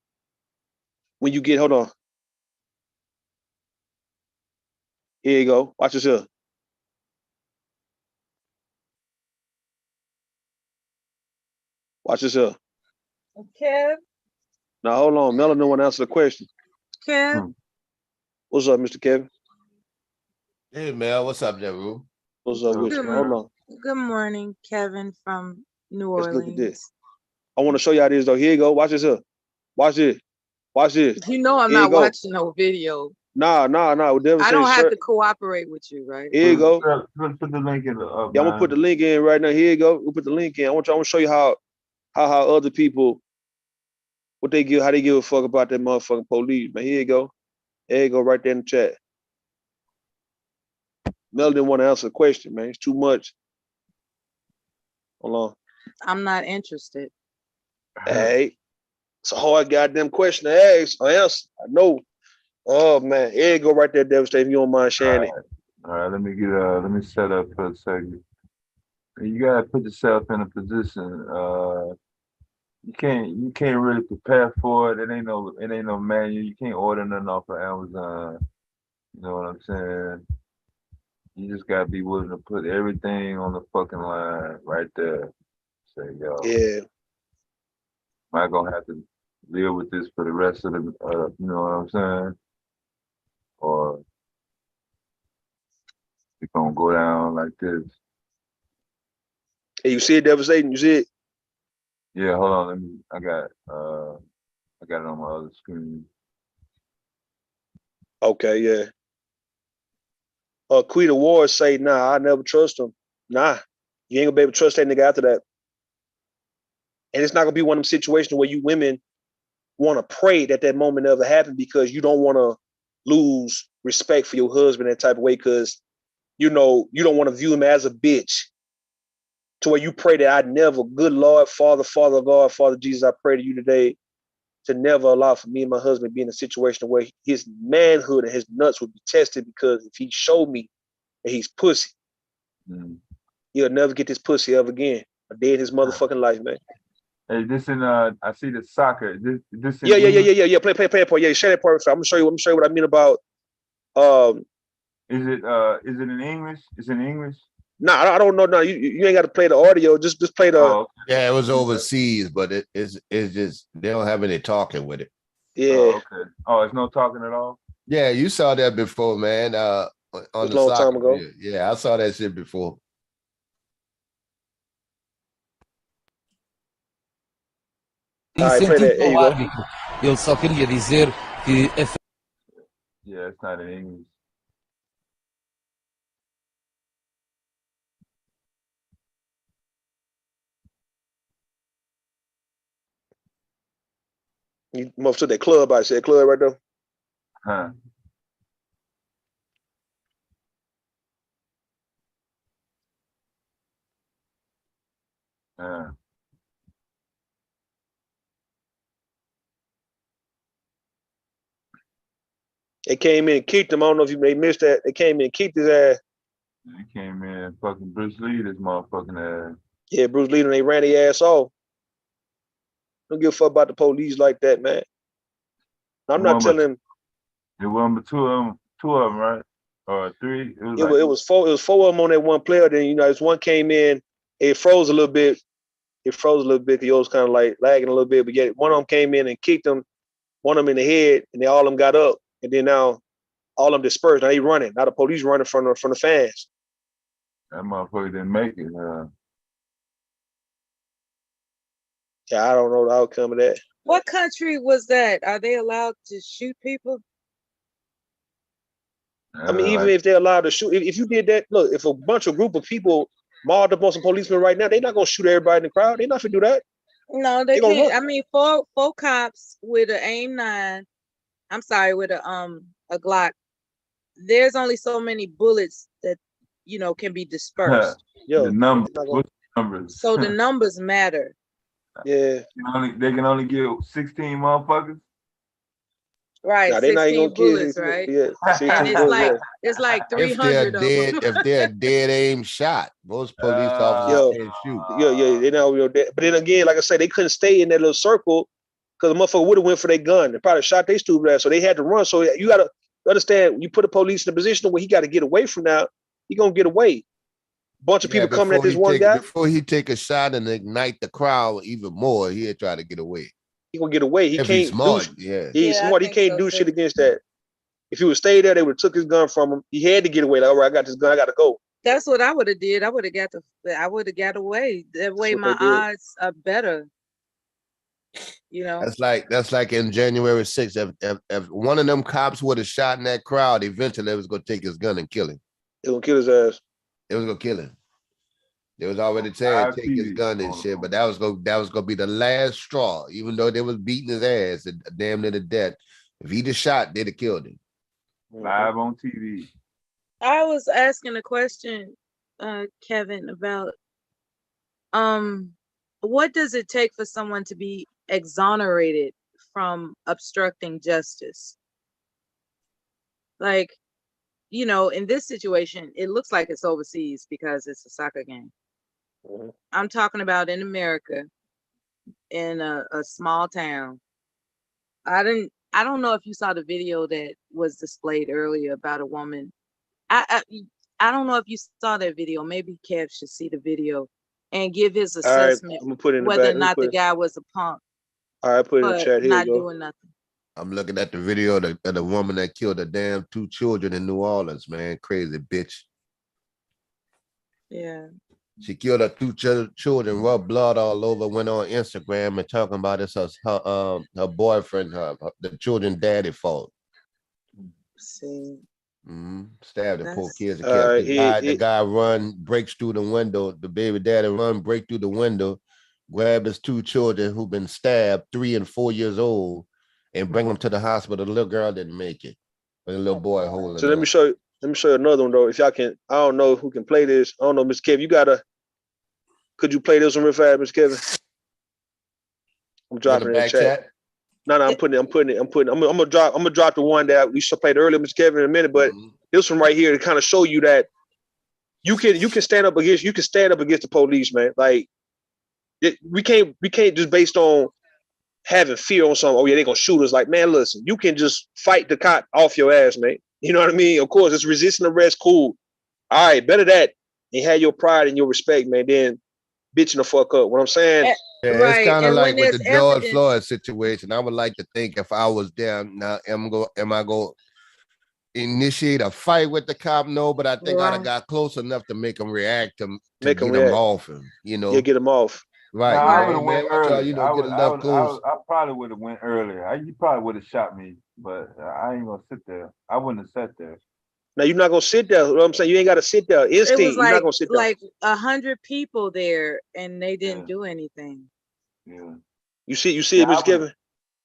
you get, hold on. Here you go. Watch this here. Watch this here. Kev. Now hold on. Mella no one answer the question. Kev. What's up, Mr. Kevin? Hey Mel, what's up, Jeru? What's up with you? Hold on. Good morning, Kevin from New Orleans. Let's look at this. I want to show y'all this though. Here you go. Watch this here. Watch this. Watch this. You know I'm not watching no video. Nah. I don't have to cooperate with you, right? Here you go. Put the link in the I'm gonna put the link in right now. Here you go. We'll put the link in. I want to show you how other people, how they give a fuck about that motherfucking police, man. Here you go. There you go, right there in the chat. Mel didn't want to answer the question, man. It's too much. Hold on. I'm not interested. Hey, it's a hard goddamn question to ask or answer. I know. Oh man, here you go, right there, Devastating. If you don't mind sharing it. All right, let me set up for a second. You gotta put yourself in a position. You can't really prepare for it. It ain't no manual. You can't order nothing off of Amazon. You know what I'm saying? You just gotta be willing to put everything on the fucking line right there. Say, yo, yeah, am I gonna have to deal with this for the rest of the, you know what I'm saying? Or it's gonna go down like this. Hey, you see it, Devastating? You see it? Yeah, hold on. I got it on my other screen. Okay, yeah. Quita Ward say, nah, I never trust him. Nah, you ain't gonna be able to trust that nigga after that. And it's not gonna be one of them situations where you women want to pray that moment never happened because you don't want to lose respect for your husband that type of way because, you don't want to view him as a bitch to where you pray that I never, good Lord, Father God, Father Jesus, I pray to you today to never allow for me and my husband be in a situation where his manhood and his nuts would be tested because if he showed me that he's pussy, he'll never get this pussy ever again. A day in his motherfucking life, man. Hey, this in I see the soccer. This in Yeah. English? Play that part. Yeah, share that part. I'm gonna show you what I mean about. Is it in English? It's in English. Nah, I don't know. No, you ain't got to play the audio. Just play the. Oh, okay. Yeah, it was overseas, but it's just they don't have any talking with it. Yeah. Oh, okay. Oh, it's no talking at all. Yeah, you saw that before, man. On It's the a long soccer time ago. field. Yeah, I saw that shit before. All right, play that. There you go. Ele só queria dizer que Yeah, it's not in English. You must to that club. I said club right there. Huh. They came in and kicked him. I don't know if they missed that. They came in and kicked his ass. He came in and fucking Bruce Lee this motherfucking ass. Yeah, Bruce Lee, and they ran their ass off. Don't give a fuck about the police like that, man. I'm not telling. It wasn't but two of them, right? Or three. It was four of them on that one player. Then this one came in. It froze a little bit. Because it was kind of like lagging a little bit. But yet one of them came in and kicked him. One of them in the head, and they all of them got up. And then now all of them dispersed. Now they running. Now the police running from the fans. That motherfucker didn't make it. Yeah, I don't know the outcome of that. What country was that? Are they allowed to shoot people? I mean, even if they're allowed to shoot, if you did that, look, if a group of people mauled up on some policemen right now, they're not gonna shoot everybody in the crowd. They're not gonna do that. No, they can't. I mean, four cops with an AIM-9. I'm sorry, with a Glock. There's only so many bullets that can be dispersed. The numbers. What's the numbers? So the numbers matter. Yeah. They can only get 16 motherfuckers. Right, nah, 16 bullets, right? Yeah, 16 and it's like 300 of them. If they're dead aim shot, most police officers can't shoot. Yeah, they know. But then again, like I said, they couldn't stay in that little circle because the motherfucker would have went for their gun. They probably shot their stupid ass, so they had to run. So you gotta understand, you put the police in a position where he got to get away from now. He gonna get away. Bunch of people coming at this one guy. Before he take a shot and ignite the crowd even more, he'll try to get away. He gonna get away. He if can't he's smart, He's smart. He can't do shit against that. If he would stay there, they would have took his gun from him. He had to get away. Like, all right, I got this gun. I got to go. That's what I would have did. I would have got away. That way my odds are better. That's like in January 6th. If one of them cops would have shot in that crowd, eventually it was gonna take his gun and kill him. It was gonna kill his ass. It was gonna kill him. They was already saying take his gun and shit, but that was gonna be the last straw. Even though they was beating his ass and damn near to death, if he'd have shot, they'd have killed him. Live on TV. I was asking a question, Kevin, about what does it take for someone to be exonerated from obstructing justice? Like, in this situation, it looks like it's overseas because it's a soccer game. Mm-hmm. I'm talking about in America, in a small town. I don't know if you saw the video that was displayed earlier about a woman. I don't know if you saw that video. Maybe Kev should see the video and give his assessment whether or not the guy was a punk. All right, put it in the chat here. Not doing nothing. I'm looking at the video of the woman that killed the damn 2 children in New Orleans, man. Crazy bitch. Yeah. She killed her 2 children, rubbed blood all over, went on Instagram and talking about it's her boyfriend, the children's daddy fault. See. Stabbed the poor kids. The guy breaks through the window. The baby daddy break through the window, grab his 2 children who've been stabbed, 3 and 4 years old, and bring them to the hospital. The little girl didn't make it, but the little boy holding. So let me show you another one though. If y'all can, I don't know who can play this. I don't know, Mr. Kev. Could you play this one real fast, Mr. Kevin? I'm dropping it in the chat. No, I'm gonna drop the one that we played earlier, Mr. Kevin, in a minute. But this one right here to kind of show you that you can stand up against the police, man. Like We can't just based on having fear on something. Oh yeah, they gonna shoot us. Like, man, listen, you can just fight the cop off your ass, mate. You know what I mean? Of course, it's resisting arrest. Cool. All right, better that. And have your pride and your respect, man. Then bitching the fuck up. What I'm saying. Yeah, it's kind of like with the George Floyd situation. I would like to think if I was down now, am I going to initiate a fight with the cop? No, but I think I'd have got close enough to make him react to get him off him. You know, get him off. Right. Nah, I would have went early. Get enough close. I probably would have went earlier. You probably would have shot me, but I ain't gonna sit there. I wouldn't have sat there. Now you're not gonna sit there. What I'm saying, you ain't gotta sit there. Instinct. It was like, you're not gonna sit there. like 100 people there, and they didn't do anything. Yeah. You see it, Mr. Kevin?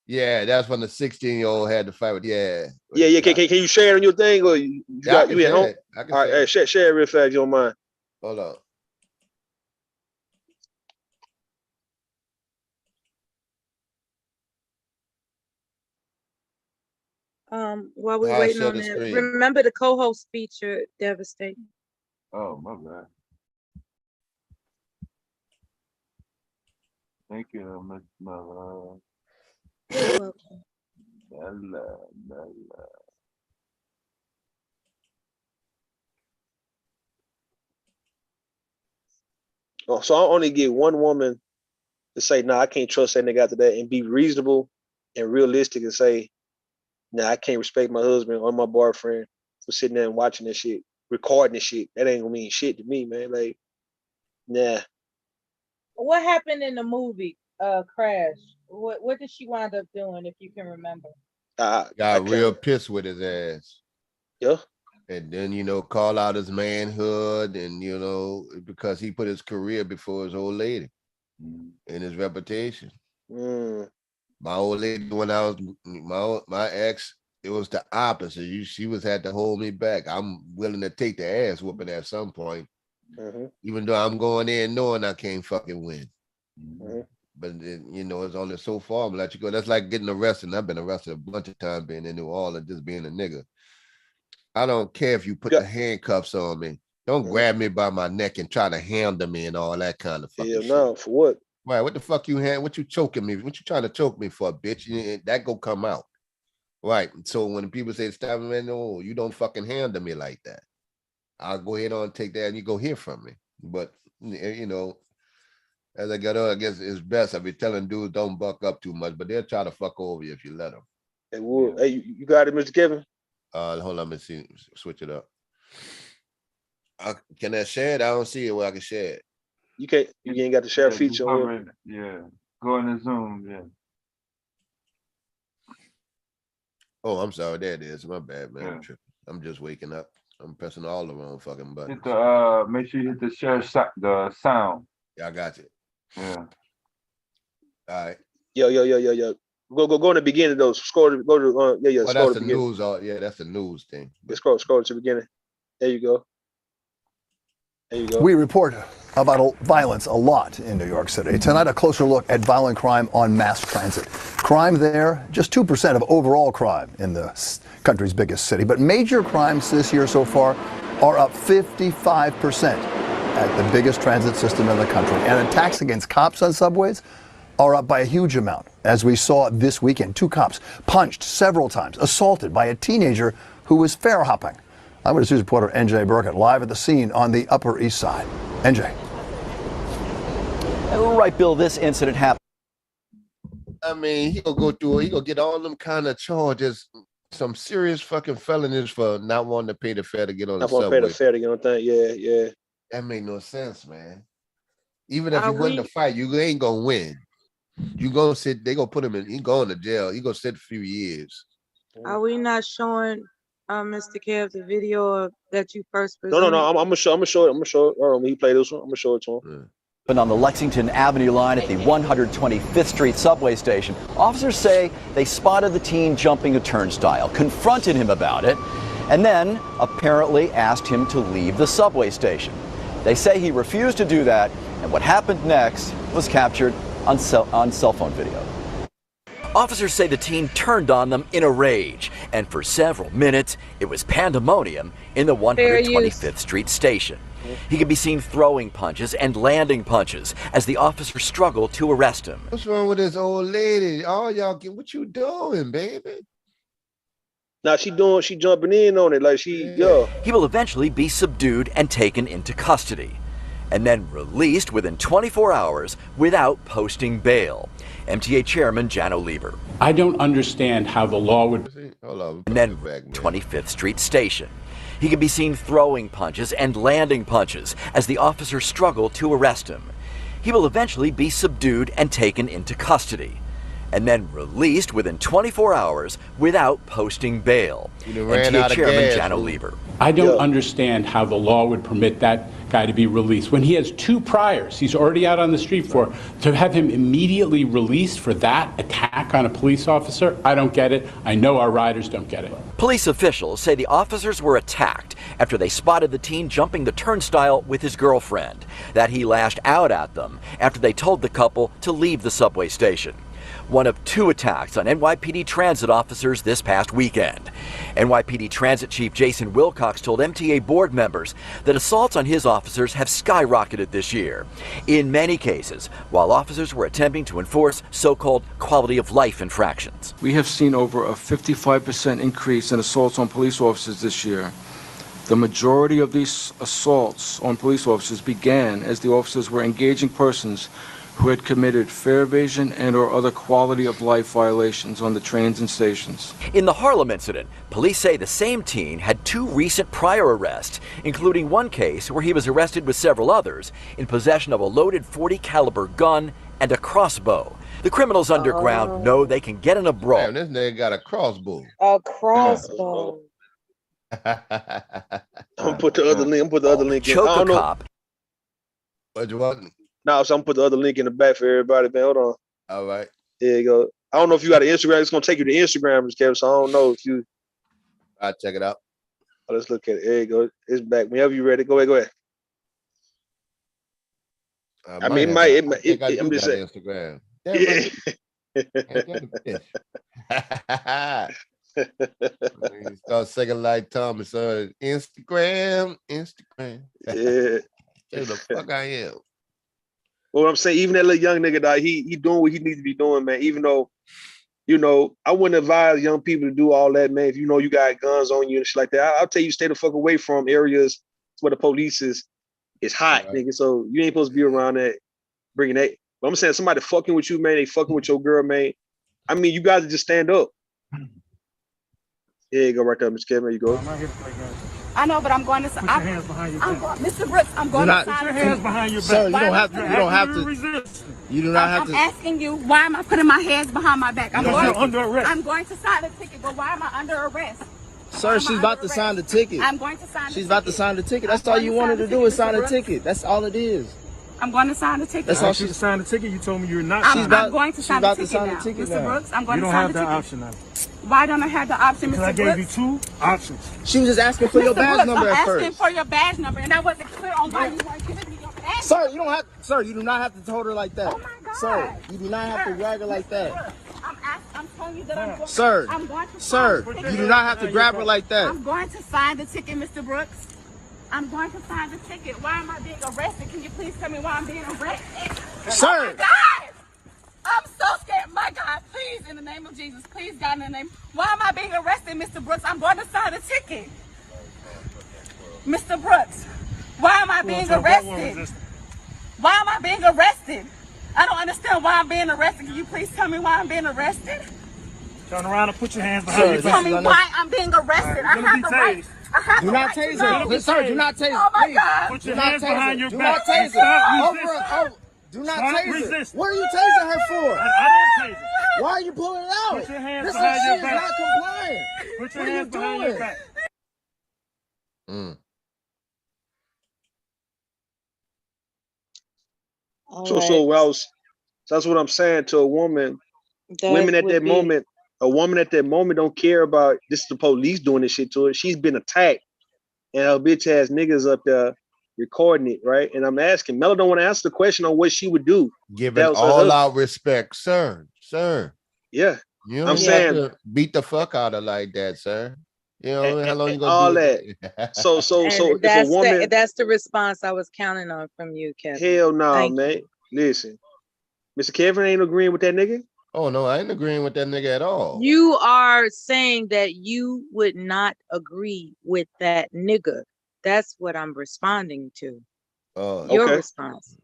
Yeah, that's when the 16-year-old had to fight with. Yeah. Can you share it on your thing, or you at home? All right, hey, share it real fast, if you don't mind. Hold on. While we're waiting on that, remember the co-host feature, devastating. Oh my God. Thank you, Miss Mother. You're welcome. Oh, so I only get one woman to say, "Nah, I can't trust that nigga after that," and be reasonable and realistic and say, "Nah, I can't respect my husband or my boyfriend for sitting there and watching this shit, recording this shit. That ain't gonna mean shit to me, man." Like, nah. What happened in the movie Crash? What did she wind up doing, if you can remember? Got real pissed with his ass. Yeah. And then, call out his manhood and, because he put his career before his old lady and his reputation. My old lady, when I was my ex, it was the opposite. She had to hold me back. I'm willing to take the ass whooping at some point, even though I'm going in knowing I can't fucking win. But it's only so far I'm gonna let you go. That's like getting arrested. I've been arrested a bunch of times being in New Orleans, just being a nigga. I don't care if you put the handcuffs on me. Don't grab me by my neck and try to handle me and all that kind of fucking shit. No, for what? Right, what the fuck what you choking me? What you trying to choke me for, bitch? That go come out. Right. So when people say stop me, man, no, you don't fucking handle me like that. I'll go ahead on and take that and you go hear from me. But as I get on, I guess it's best. I be telling dudes don't buck up too much, but they'll try to fuck over you if you let them. Hey, you got it, Mr. Kevin? Hold on, let me see. Switch it up. Can I share it? I don't see it where I can share it. You can't. You ain't got the share feature on it. Yeah, go in the Zoom. Yeah. Oh, I'm sorry. There it is. My bad, man. Yeah. I'm just waking up. I'm pressing all the wrong fucking buttons. Hit the make sure you hit the share the sound. Yeah, I got you. Yeah. All right. Yo. Go in the beginning though. Go to Oh, that's the news. Yeah, that's the news thing. Yeah, scroll to the beginning. There you go. We report about violence a lot in New York City. Tonight, a closer look at violent crime on mass transit. Crime there, just 2% of overall crime in the country's biggest city. But major crimes this year so far are up 55% at the biggest transit system in the country. And attacks against cops on subways are up by a huge amount. As we saw this weekend, 2 cops punched several times, assaulted by a teenager who was fare hopping. Eyewitness News reporter NJ Burkett live at the scene on the Upper East Side. NJ. Right, Bill, this incident happened. I mean, he'll go through, he'll get all them kind of charges, some serious fucking felonies for not wanting to pay the fare to get on the subway. Not wanting to pay the fare to get on that, yeah. That made no sense, man. Even if you win the fight, you ain't gonna win. You gonna sit, they gonna put him in, he going to jail, he gonna sit a few years. Are we not showing Mr. Kev the video that you first presented? No, I'm gonna show it. When he played this one, I'm gonna show it to him. And on the Lexington Avenue line at the 125th Street subway station, officers say they spotted the teen jumping a turnstile, confronted him about it, and then apparently asked him to leave the subway station. They say he refused to do that, and what happened next was captured on cell phone video. Officers say the teen turned on them in a rage, and for several minutes, it was pandemonium in the 125th Street station. He can be seen throwing punches and landing punches as the officers struggle to arrest him. What's wrong with this old lady? All y'all get what you doing, baby? Now she jumping in on it like she, yo. He will eventually be subdued and taken into custody, and then released within 24 hours without posting bail. MTA Chairman Jano Lieber. I don't understand how the law would. And then 25th Street Station. He can be seen throwing punches and landing punches as the officers struggle to arrest him. He will eventually be subdued and taken into custody, and then released within 24 hours without posting bail. MTA Chairman Jano Lieber. I don't understand how the law would permit that guy to be released. When he has 2 priors, he's already out on the street for, to have him immediately released for that attack on a police officer, I don't get it. I know our riders don't get it. Police officials say the officers were attacked after they spotted the teen jumping the turnstile with his girlfriend, that he lashed out at them after they told the couple to leave the subway station. One of 2 attacks on NYPD transit officers this past weekend. NYPD Transit Chief Jason Wilcox told MTA board members that assaults on his officers have skyrocketed this year. In many cases, while officers were attempting to enforce so-called quality of life infractions. We have seen over a 55% increase in assaults on police officers this year. The majority of these assaults on police officers began as the officers were engaging persons who had committed fare evasion and or other quality of life violations on the trains and stations. In the Harlem incident, police say the same teen had 2 recent prior arrests, including one case where he was arrested with several others in possession of a loaded .40 caliber gun and a crossbow. The criminals underground know they can get in a brawl. Damn, this nigga got a crossbow. A crossbow. I'm gonna put the other link. in. Choke I don't a know. cop. What you want? No, so I'm gonna put the other link in the back for everybody, man. Hold on. All right. There you go. I don't know if you got an Instagram. It's gonna take you to Instagram, Kevin. So I don't know if you. I'll check it out. Oh, let's look at it. There you go. It's back. Whenever you ready, go ahead. I mean, I'm just saying. Instagram. You start singing like Thomas on Instagram. Yeah. Who the fuck I am? Well, I'm saying, even that little young nigga, dog, he doing what he needs to be doing, man. Even though, I wouldn't advise young people to do all that, man. If you know you got guns on you and shit like that, I'll tell you stay the fuck away from areas where the police is hot, nigga. So you ain't supposed to be around that, bringing that. But I'm saying, somebody fucking with you, man. They fucking with your girl, man. I mean, you guys just stand up. There you go, right there, Mr. Kevin. There you go. I'm not here to play games. I know, but I'm going to. Put your hands behind your back. Mr. Brooks, I'm going to. Put your hands behind your back. Sir, you don't have to. You don't have to. Resist. You do not have I'm to. asking you, why am I putting my hands behind my back? You're under arrest. I'm going to sign the ticket, but why am I under arrest? Sir, she's about to sign the ticket. I'm going to sign the ticket. She's about to sign the ticket. That's all you wanted to do is sign a ticket. That's all it is. I'm going to sign the ticket. That's all She signed the ticket. You told me you're not. I'm going to sign the ticket now. Mr. Brooks, I'm going You to don't sign have the that ticket. option now. Why don't I have the option, Because Mr. I gave you Brooks? 2 options. She was just asking for your Mr. badge Brooks, number I'm at asking first. for your badge number, and I wasn't clear on why you weren't giving me your badge. Sir, you don't have. Sir, you do not have to hold her like that. Oh my God. Sir, you do not have to grab her like that. I'm telling you that I'm going. Sir, I'm going to sir, sign the you do not have to grab her like that. I'm going to sign the ticket, Mr. Brooks. I'm going to sign the ticket. Why am I being arrested? Can you please tell me why I'm being arrested? Sir. Oh my God! I'm so scared. My God, please, in the name of Jesus, please, God, in the name. Why am I being arrested, Mr. Brooks? I'm going to sign the ticket. Mr. Brooks, why am I being arrested? Why am I being arrested? I don't understand why I'm being arrested. Can you please tell me why I'm being arrested? Turn around and put your hands behind your back. Tell me why I'm being arrested. I have the right. I have Do the not right to tase know. her. Sir, do not tase her. Oh my Please. God. Put your Do not hands tase behind her. your Do back. not tase Stop her. resisting. Do not Stop tase her. resisting. What are you tasing her for? I didn't tase her. Why are you pulling it out? Put your hands This behind is your she is back. not compliant. Put your What are you hands behind your doing? back. So that's what I'm saying to a woman. Women at would that be- moment, a woman at that moment don't care about this is the police doing this shit to her. She's been attacked, and her bitch ass niggas up there recording it, right? And I'm asking, Melo don't want to answer the question on what she would do. Giving That was her all husband. out respect, sir. Yeah. You I'm don't saying- have to beat the fuck out of like that, sir. You know, how long you gonna all do that. it? So if a that's woman, that's the response I was counting on from you, Kevin. hell no, Thank man. you. Listen, Mr. Kevin ain't agreeing with that nigga. Oh no, I ain't agreeing with that nigga at all. You are saying that you would not agree with that nigga. That's what I'm responding to. Your Okay. response.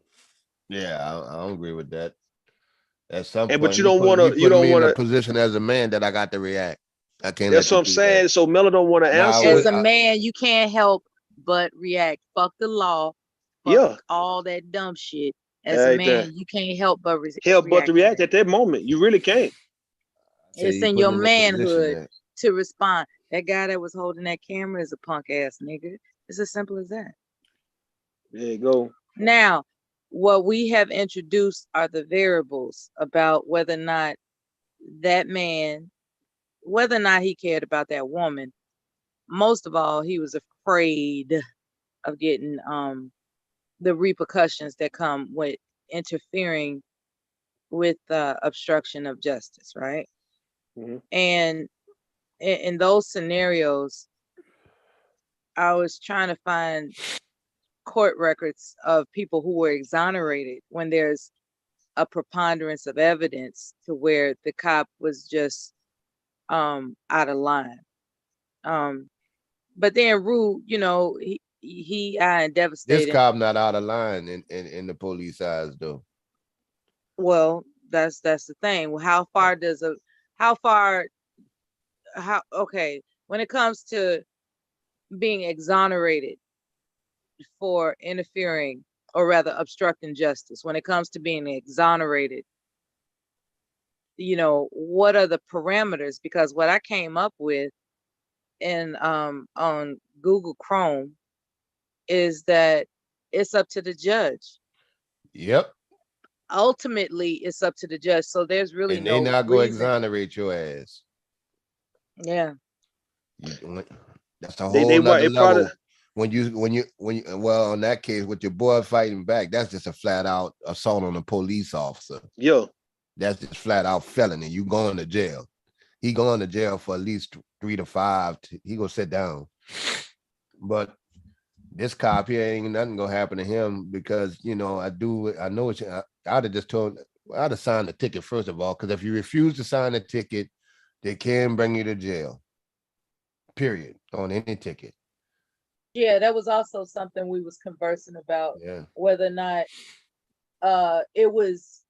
Yeah, I don't agree with that. At some And point, but you don't want to. You put don't me in want a to. position as a man that I got to react. I can't That's let you what I'm do saying. that. So Melo don't want to Nah, answer. As a man, you can't help but react. Fuck the law. Fuck Yeah. all that dumb shit. As a man, you can't help but Help but to react. react at that moment. You really can't. Say It's you in put your me in a position manhood that to respond. That guy that was holding that camera is a punk ass nigga. It's as simple as that. There you go. Now, what we have introduced are the variables about whether or not that man, whether or not he cared about that woman. Most of all, he was afraid of getting the repercussions that come with interfering with obstruction of justice, right? And in those scenarios, I was trying to find court records of people who were exonerated when there's a preponderance of evidence to where the cop was just out of line. But then Rue, you know, he this devastated. cop not out of line in the police eyes though. Well, that's the thing. Well, how okay, when it comes to being exonerated for interfering or rather obstructing justice, when it comes to being exonerated, you know, what are the parameters? Because what I came up with in on Google Chrome is that it's up to the judge. Yep. Ultimately, it's up to the judge. So there's really And they no not gonna reason. exonerate your ass. Yeah. That's a They whole nother it probably, level. When you well, in that case, with your boy fighting back, that's just a flat out assault on a police officer. Yeah. That's just flat out felony. You going to jail. He going to jail for at least 3 to 5. He gonna sit down. But this cop here ain't nothing gonna happen to him because you know I know what I'd have just told. I'd have signed the ticket first of all, because if you refuse to sign the ticket, they can bring you to jail. Period. On any ticket. Yeah, that was also something we was conversing about. Yeah. Whether or not it was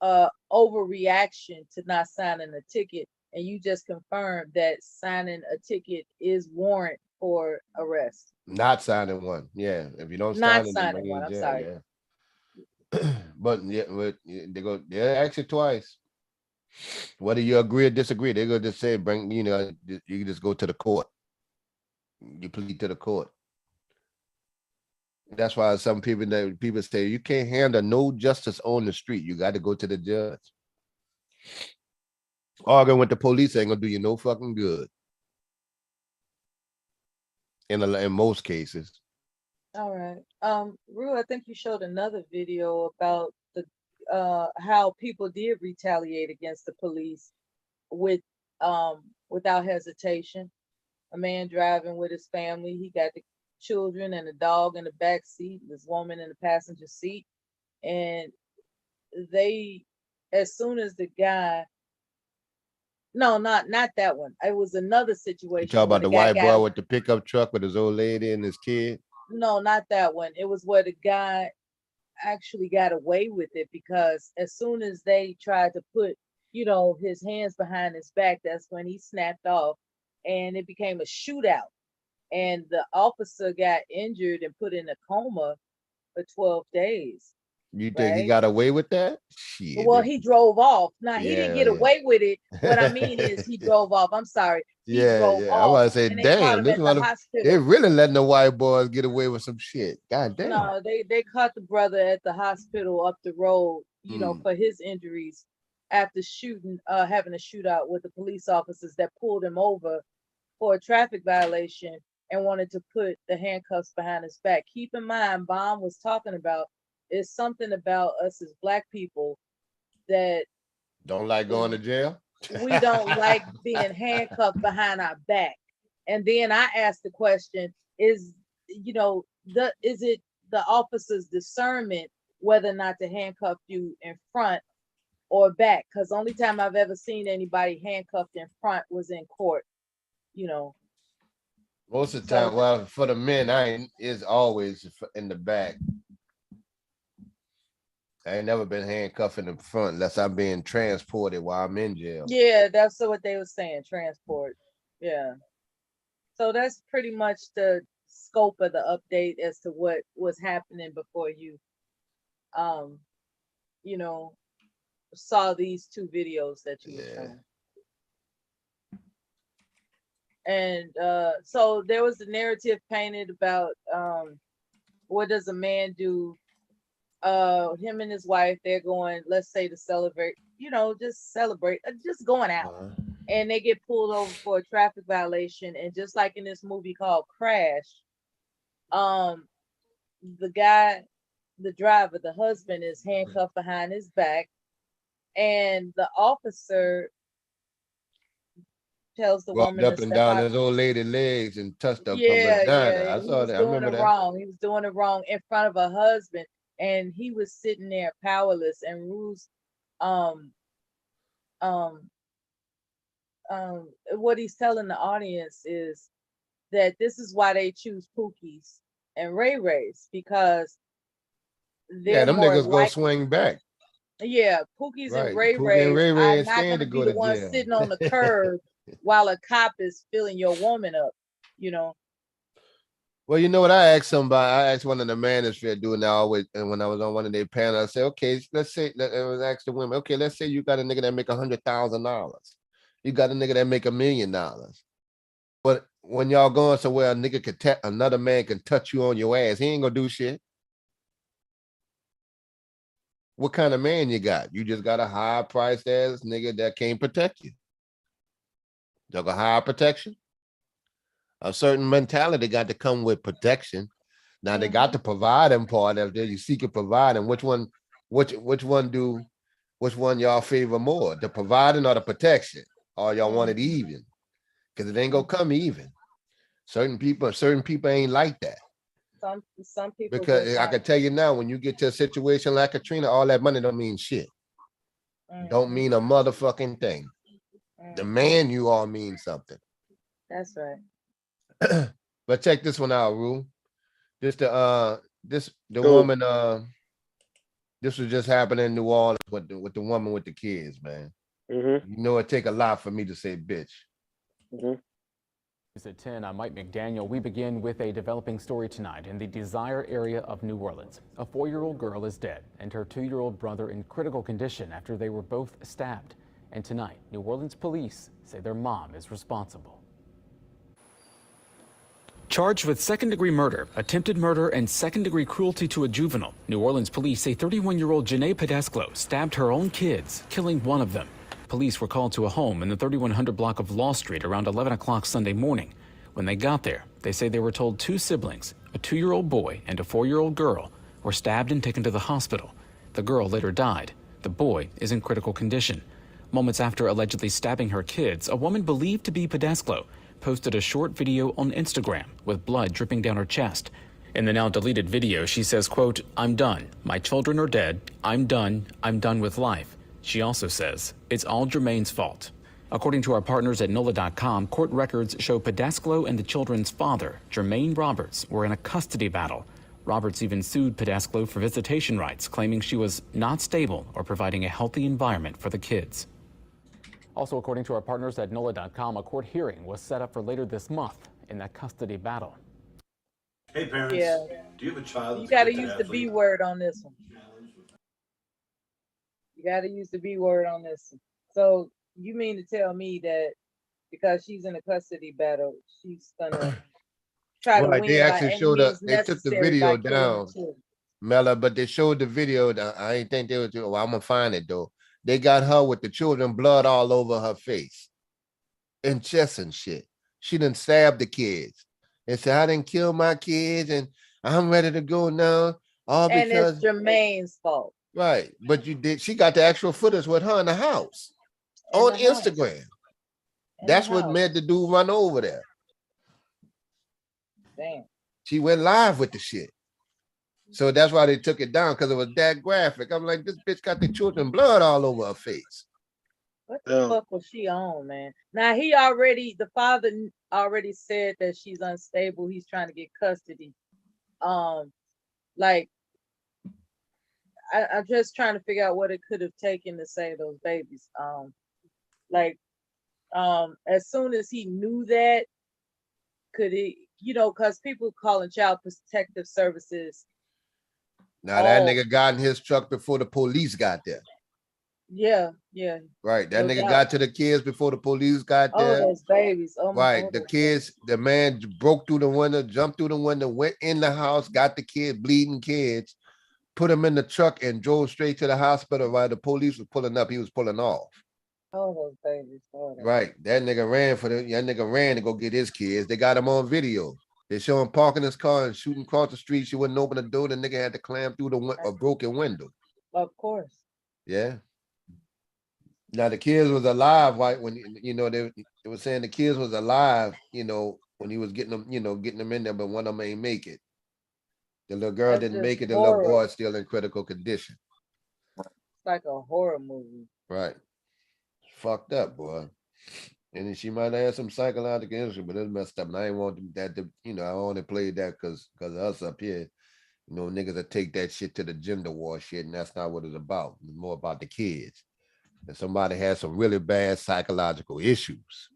overreaction to not signing a ticket, and you just confirmed that signing a ticket is warrant for arrest. Not signing one. Yeah. If you don't Not sign it, they bring signing you one. to I'm jail. sorry. Yeah. But they ask you twice. Whether you agree or disagree, they're gonna just say, you can just go to the court. You plead to the court. That's why some people say you can't handle no justice on the street. You got to go to the judge. Arguing with the police ain't gonna do you no fucking good. In most cases. All right. Rue, I think you showed another video about the how people did retaliate against the police with without hesitation. A man driving with his family, he got the children and a dog in the back seat, this woman in the passenger seat, and they, as soon as the guy, no, not that one. It was another You situation talk where about the the guy white got, boy with the pickup truck with his old lady and his kid. no, not that one. It was where the guy actually got away with it because as soon as they tried to put, you know, his hands behind his back, that's when he snapped off and it became a shootout. And the officer got injured and put in a coma for 12 days. You think he Right? got away with that? Shit. Well, he drove off. Now, he didn't Yeah, get yeah. away with it. What I mean is he drove off. I'm sorry. He Yeah, drove yeah. I off want to say, and they caught damn, him this at the mother, they hospital. really letting the white boys get away with some shit. God damn. No, they caught the brother at the hospital up the road, you know, for his injuries after shooting, having a shootout with the police officers that pulled him over for a traffic violation and wanted to put the handcuffs behind his back. Keep in mind, Baum was talking about is something about us as Black people that Don't like going to jail? we don't like being handcuffed behind our back. And then I asked the question, is it the officer's discernment whether or not to handcuff you in front or back? Because only time I've ever seen anybody handcuffed in front was in court, Most of the time, well, for the men, is always in the back. I ain't never been handcuffed in the front unless I'm being transported while I'm in jail. Yeah, that's what they were saying, transport. Yeah. So that's pretty much the scope of the update as to what was happening before you saw these two videos that you were showing. And so there was a narrative painted about what does a man do? Him and his wife, they're going, let's say, to celebrate, just celebrate, just going out. And they get pulled over for a traffic violation. And just like in this movie called Crash, the guy, the driver, the husband is handcuffed behind his back. And the officer tells the Walked woman up to and step down out. his old lady legs and touched up her Yeah, vagina. I he saw was that. I doing remember it that. wrong. He was doing it wrong in front of a husband, and he was sitting there powerless. And Rue's, what he's telling the audience is that this is why they choose Pookie's and Ray Ray's, because they're Them more niggas go like, swing back. yeah, Pookie's and Right. Ray Pookie and Ray's Ray are Ray ain't not scared going to to be go the to ones jail. sitting on the curb while a cop is filling your woman up, Well, you know what I asked somebody? I asked one of the manosphere doing that always, and when I was on one of their panels, I said, okay, let's say, I was asked the women, okay, let's say you got a nigga that make $100,000. You got a nigga that make $1 million. But when y'all going somewhere, a nigga could another man can touch you on your ass. He ain't gonna do shit. What kind of man you got? You just got a high priced ass nigga that can't protect you. You got high protection. A certain mentality got to come with protection. Now they got to provide them part of there. You seek and provide, and which one y'all favor more? The providing or the protection? Or y'all want it even? Because it ain't gonna come even. Certain people ain't like that. Some people Because just I can tell you now, when you get to a situation like Katrina, all that money don't mean shit. Don't mean a motherfucking thing. The man you are means something. That's right. But check this one out, Rue. This was just happening in New Orleans with the woman with the kids, man. You know, it take a lot for me to say bitch. News at 10, I'm Mike McDaniel. We begin with a developing story tonight in the Desire area of New Orleans. A 4-year-old girl is dead and her 2-year-old brother in critical condition after they were both stabbed. And tonight, New Orleans police say their mom is responsible. Charged with second-degree murder, attempted murder, and second-degree cruelty to a juvenile, New Orleans police say 31-year-old Janae Pedesclo stabbed her own kids, killing one of them. Police were called to a home in the 3100 block of Law Street around 11 o'clock Sunday morning. When they got there, they say they were told 2 siblings, a 2-year-old boy and a 4-year-old girl, were stabbed and taken to the hospital. The girl later died. The boy is in critical condition. Moments after allegedly stabbing her kids, a woman believed to be Pedesclo posted a short video on Instagram with blood dripping down her chest. In the now deleted video, she says, quote, "I'm done. My children are dead. I'm done. I'm done with life." She also says, "It's all Jermaine's fault." According to our partners at NOLA.com, court records show Pedesclo and the children's father, Jermaine Roberts, were in a custody battle. Roberts even sued Pedesclo for visitation rights, claiming she was not stable or providing a healthy environment for the kids. Also, according to our partners at NOLA.com, a court hearing was set up for later this month in that custody battle. Hey parents, Yeah. do you have a child? You got to use the B word on this one. You got to use the B word on this one. So you mean to tell me that because she's in a custody battle, she's gonna try to Right, win they by actually any showed means they took the necessary video by killing the down, children? Mella, but they showed the video. I ain't think they was doing. Well, I'm gonna find it though. They got her with the children blood all over her face and chest and shit. She done stabbed the kids and said, "I didn't kill my kids and I'm ready to go now." All And because it's Jermaine's fault. right, but she got the actual footage with her in the house In on the house. Instagram. In That's the what house. made the dude run over there. Damn. She went live with the shit. So that's why they took it down, because it was that graphic. I'm like, this bitch got the children blood all over her face. What the fuck was she on, man? Now the father already said that she's unstable. He's trying to get custody. Like I'm just trying to figure out what it could have taken to save those babies. As soon as he knew that, could he, because people calling child protective services. Now that nigga got in his truck before the police got there. Yeah. Right. That No nigga doubt. got to the kids before the police got there. Those babies. Oh my right. God. The kids, the man broke through the window, jumped through the window, went in the house, got the kid, bleeding kids, put him in the truck and drove straight to the hospital while the police was pulling up. He was pulling off. Oh, those babies. Right. That nigga ran to go get his kids. They got him on video. They show him parking his car and shooting across the street. She wouldn't open the door. The nigga had to climb through a broken window. Of course. Yeah. Now the kids was alive, right? When they were saying the kids was alive, when he was getting them, getting them in there, but one of them ain't make it. The little girl didn't make it. The little boy is still in critical condition. It's like a horror movie. Right. Fucked up, boy. And then she might have had some psychological issue, but it's messed up. And I ain't want that to, I only played that because of us up here. Niggas that take that shit to the gender war shit, and that's not what it's about. It's more about the kids. And somebody has some really bad psychological issues.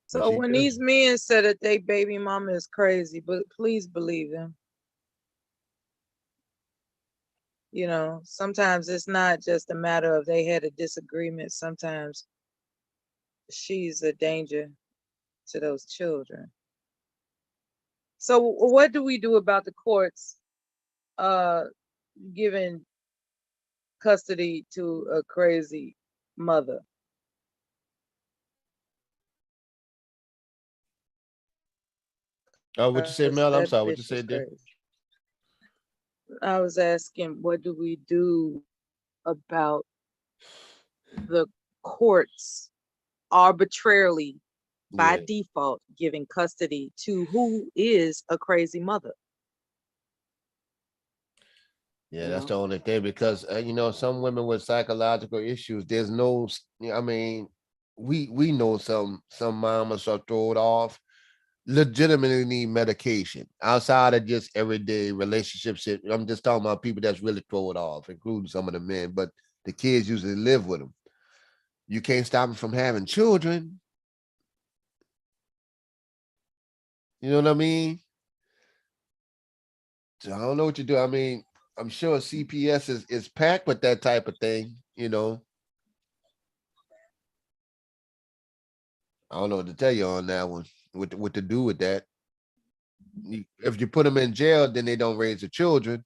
So when these men said that they baby mama is crazy, but please believe them. Sometimes it's not just a matter of they had a disagreement. Sometimes she's a danger to those children. So what do we do about the courts giving custody to a crazy mother? Oh, what you say, Mel? I'm sorry. What you said there? I was asking, what do we do about the courts arbitrarily, by default, giving custody to who is a crazy mother? Yeah, that's the only thing, because some women with psychological issues, there's no, we know some mamas are thrown off, legitimately need medication outside of just everyday relationships. I'm just talking about people that's really thrown off, including some of the men, but the kids usually live with them. You can't stop them from having children. You know what I mean? So I don't know what you do. I'm sure CPS is packed with that type of thing, I don't know what to tell you on that one, what to do with that. If you put them in jail, then they don't raise the children.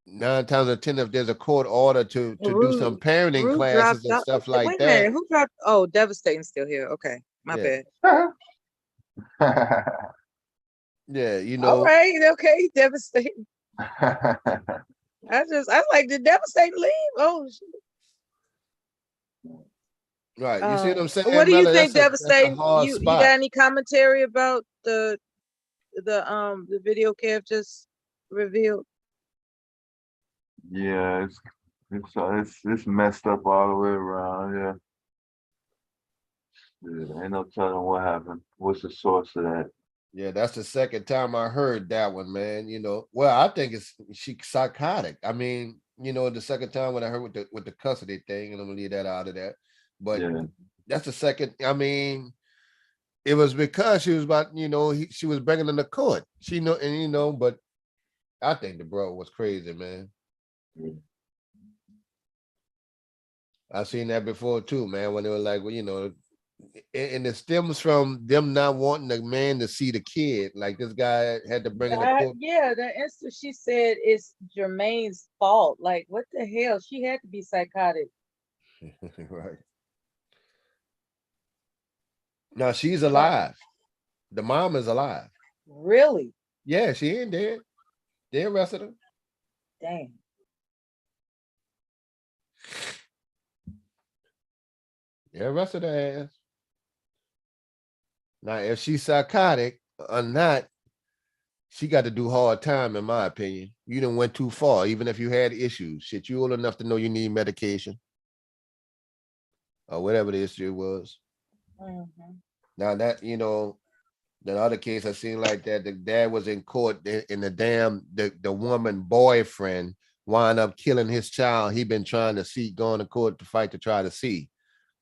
9 times out of 10, if there's a court order to do some parenting classes and stuff like Wait a that. minute, who dropped? Oh, Devastating still here. Okay, my bad. Yeah, All right, okay, Devastating. I like the Devastating leave. Oh shit. Right, you see what I'm saying? What do you Mella? think, That's a Devastating? hard You spot. got any commentary about the video Kev just revealed? Yeah, it's messed up all the way around. Yeah, ain't no telling what happened. What's the source of that? Yeah, that's the second time I heard that one, man. Well, I think she's psychotic. The second time when I heard with the custody thing, and I'm gonna leave that out of that. But that's the second. It was because she was about, she was bringing them to court. But I think the bro was crazy, man. I've seen that before too, man. When they were like, well, and it stems from them not wanting the man to see the kid. Like this guy had to bring in the court. Yeah, the instant she said it's Jermaine's fault. Like, what the hell? She had to be psychotic. Right. Now she's alive. The mom is alive. Really? Yeah, she ain't dead. They arrested her. Damn. Yeah, arrested her ass. Now, if she's psychotic or not, she got to do hard time, in my opinion. You done went too far, even if you had issues. Shit, you old enough to know you need medication or whatever the issue was. Now that, the other case I seen like that, the dad was in court and the woman boyfriend wound up killing his child. He been trying to see, going to court to fight to try to see.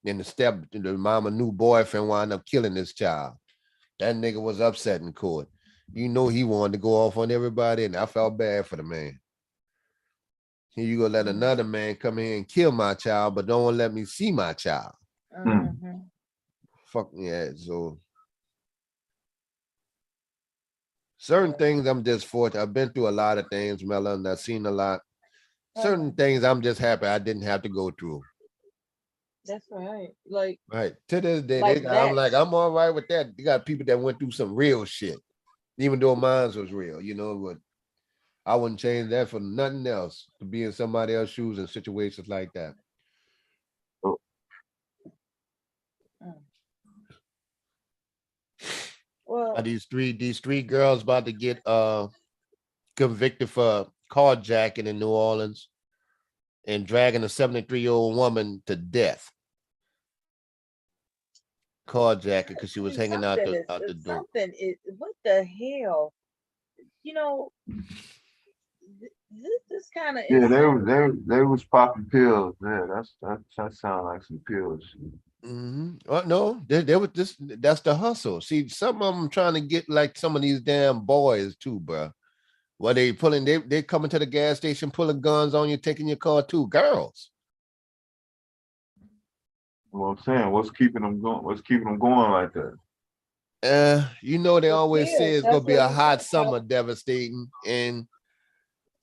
And the mama new boyfriend wound up killing his child. That nigga was upset in court. He wanted to go off on everybody, and I felt bad for the man. Here you go, let another man come in and kill my child, but don't let me see my child. Fuck yeah. So certain things I'm just fortunate. I've been through a lot of things, Melon. I've seen a lot. Certain things I'm just happy I didn't have to go through. That's right. Like Right. To this day, like I'm like, I'm all right with that. You got people that went through some real shit, even though mine was real, but I wouldn't change that for nothing else, to be in somebody else's shoes in situations like that. Well, these three girls about to get convicted for carjacking in New Orleans and dragging a 73-year-old woman to death. Carjacking because she was hanging out the door. Something is, what the hell? This kind of Yeah, they was popping pills. Yeah, that sounds like some pills. Oh, no, they were just, that's the hustle. See, some of them trying to get like some of these damn boys too, bro. What they pulling, they coming to the gas station, pulling guns on you, taking your car too. Girls. Well, I'm saying, what's keeping them going? What's keeping them going like that? They always say it's gonna be a hot summer, devastating, and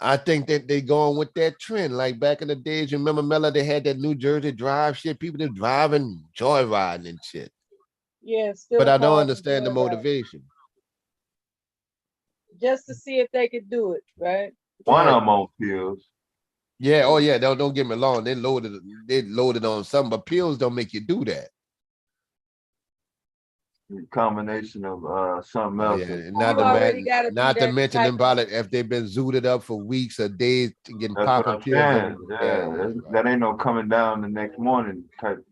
I think that they going with that trend. Like back in the days, you remember Mella? They had that New Jersey drive shit. People that driving, joyriding and shit. Yeah, but I don't understand the motivation. Just to see if they could do it, right? One of them on pills. Yeah. Oh yeah. Don't get me wrong. They loaded on some, but pills don't make you do that. Combination of something else. Yeah, not to mention them probably if they've been zooted up for weeks or days to getting popping pills. Yeah, that ain't no coming down the next morning type.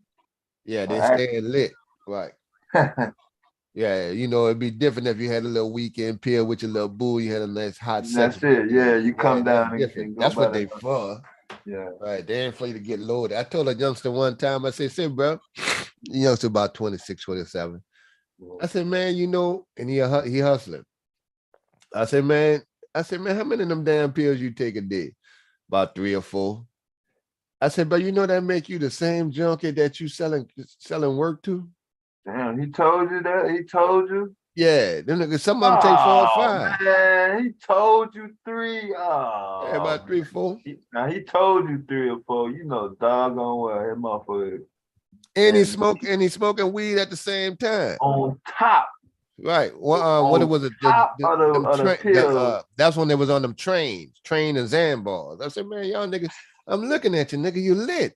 Yeah, they staying lit, right? Yeah, it'd be different if you had a little weekend pill with your little boo. You had a nice hot sex. That's it. Yeah, you come down and that's what they for. Yeah, right. They ain't for you to get loaded. I told a youngster one time. I said, bro, youngster about 26, 27. I said, man, and he hustling. I said, man, how many of them damn pills you take a day? About 3 or 4. I said, but that make you the same junkie that you selling work to? Damn, he told you that? He told you? Yeah, some of them take 4 or 5. Man, he told you 3. Oh, yeah, about 3, 4. Now he told you 3 or 4. Doggone well, that motherfucker. And he's smoking weed at the same time. On top. Right. Well, what was it? That's when they was on them train and Zambars. I said, man, y'all niggas, I'm looking at you, nigga. You lit.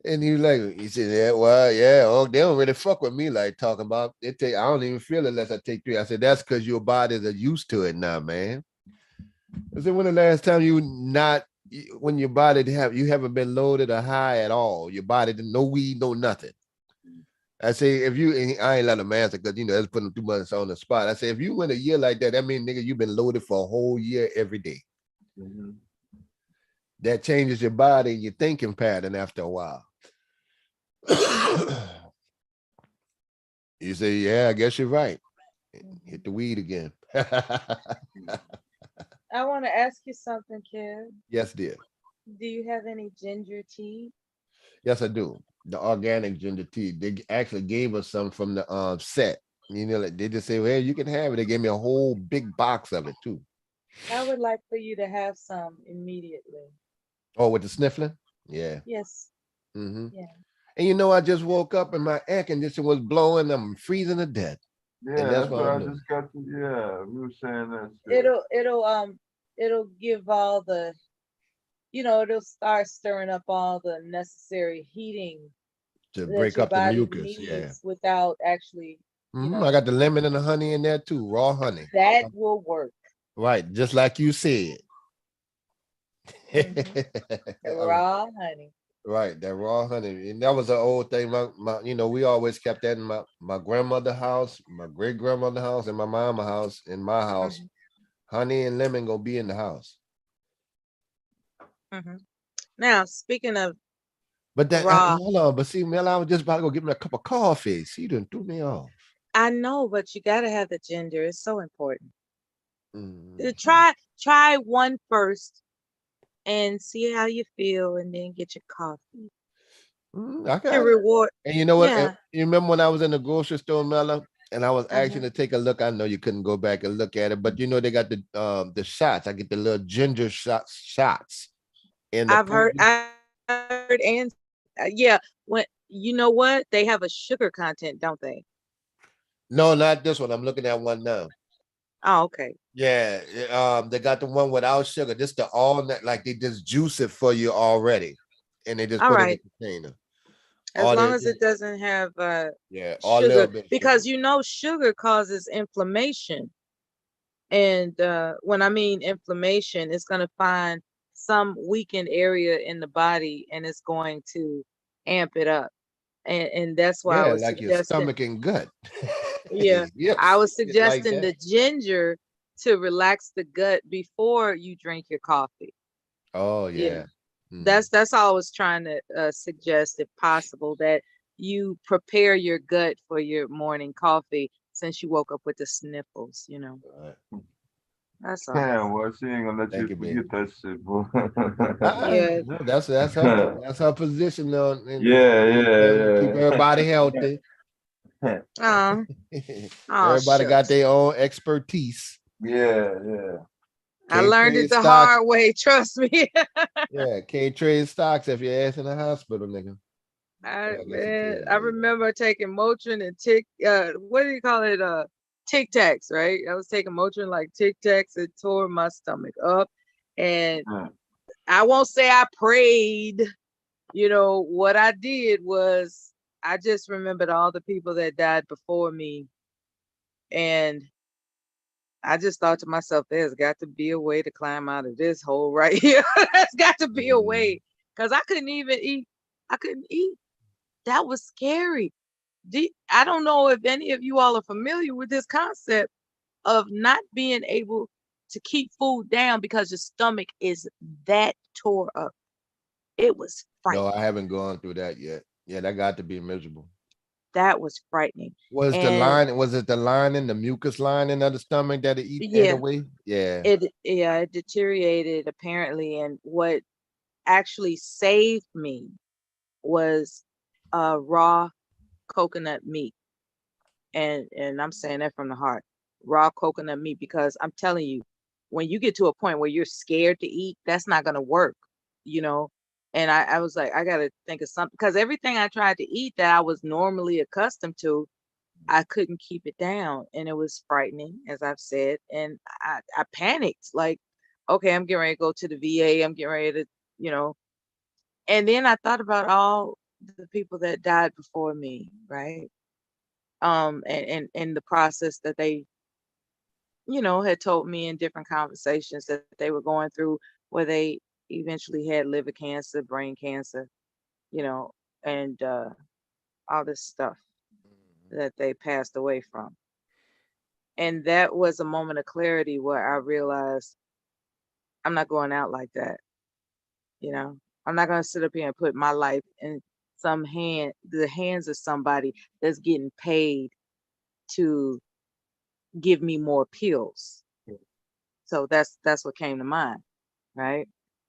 And he said, yeah, well, yeah. Oh, they don't really fuck with me like talking about it. I don't even feel it unless I take 3. I said, that's because your bodies are used to it now, man. I said, when the last time when your body you haven't been loaded or high at all, your body didn't no weed, no nothing. I say, I ain't let them answer because, that's putting too much on the spot. I say, if you went a year like that means, nigga, you've been loaded for a whole year every day. Mm-hmm. That changes your body and your thinking pattern after a while. You say, yeah, I guess you're right. Hit the weed again. I want to ask you something, kid. Yes, dear. Do you have any ginger tea? Yes, I do. The organic ginger tea. They actually gave us some from the set. They just say, well, you can have it. They gave me a whole big box of it too. I would like for you to have some immediately. Oh, with the sniffling? Yeah. Yes. Mm-hmm. Yeah. And I just woke up and my air conditioner was blowing. I'm freezing to death. Yeah, and that's what I just got to. Yeah, we were saying that. It'll give all the, it'll start stirring up all the necessary heating to that break your up the body mucus. Yeah. needs without actually, I got the lemon and the honey in there too, raw honey. that will work. Right, just like you said. The raw honey. Right, that raw honey, and that was an old thing. We always kept that in my grandmother's house, my great grandmother's house, and my mama's house. In my house, honey and lemon gonna be in the house. Now, speaking of But that raw, hold on, but see, Mel, I was just about to go get me a cup of coffee. See, you done threw me off. I know, but you gotta have the ginger. It's so important. Mm. Try one first and see how you feel, and then get your coffee. I To got it. reward. And you know what? Yeah. You remember when I was in the grocery store, Mella, and I was asking to take a look. I know you couldn't go back and look at it, but they got the shots. I get the little ginger shots in the. I heard, and yeah, when you know what, they have a sugar content, don't they? No, not this one. I'm looking at one now. Oh, okay. Yeah, they got the one without sugar. This the all that, like they just juice it for you already, and they just All put right. it in a container. As long as it doesn't have all sugar, little bit because sugar causes inflammation. And when I mean inflammation, it's going to find some weakened area in the body and it's going to amp it up. And that's why I was like your suggesting, stomach and gut. yeah, Yep, I was shit like suggesting the that. ginger to relax the gut before you drink your coffee. Oh yeah. That's all I was trying to suggest, if possible, that you prepare your gut for your morning coffee since you woke up with the sniffles, That's all. Damn, well, she ain't gonna let Thank you you, forget that shit, boy. Yeah. That's her position on. Keep Yeah. everybody healthy. Everybody got Shucks. their own expertise. Yeah. I learned it the hard way. Trust me. Yeah, can't trade stocks if your ass in the hospital, nigga. I remember taking Motrin and what do you call it? Tic Tacs, right? I was taking Motrin like Tic Tacs. It tore my stomach up. And I won't say I prayed. What I did was I just remembered all the people that died before me. And I just thought to myself, there's got to be a way to climb out of this hole right here. There's got to be a way. Because I couldn't even eat. I couldn't eat. That was scary. I don't know if any of you all are familiar with this concept of not being able to keep food down because your stomach is that tore up. It was frightening. No, I haven't gone through that yet. Yeah, that got to be miserable. That was frightening. Was it the lining, the mucus lining of the stomach that it ate away? Yeah. It deteriorated apparently. And what actually saved me was raw coconut meat. And I'm saying that from the heart. Raw coconut meat, because I'm telling you, when you get to a point where you're scared to eat, that's not gonna work, And I was like, I gotta think of something, because everything I tried to eat that I was normally accustomed to, I couldn't keep it down. And it was frightening, as I've said. And I panicked, like, okay, I'm getting ready to go to the VA, I'm getting ready to, and then I thought about all the people that died before me, right? And the process that they, had told me in different conversations that they were going through, where they eventually had liver cancer, brain cancer, and all this stuff that they passed away from. And that was a moment of clarity where I realized I'm not going out like that. I'm not going to sit up here and put my life in the hands of somebody that's getting paid to give me more pills. So that's what came to mind, right?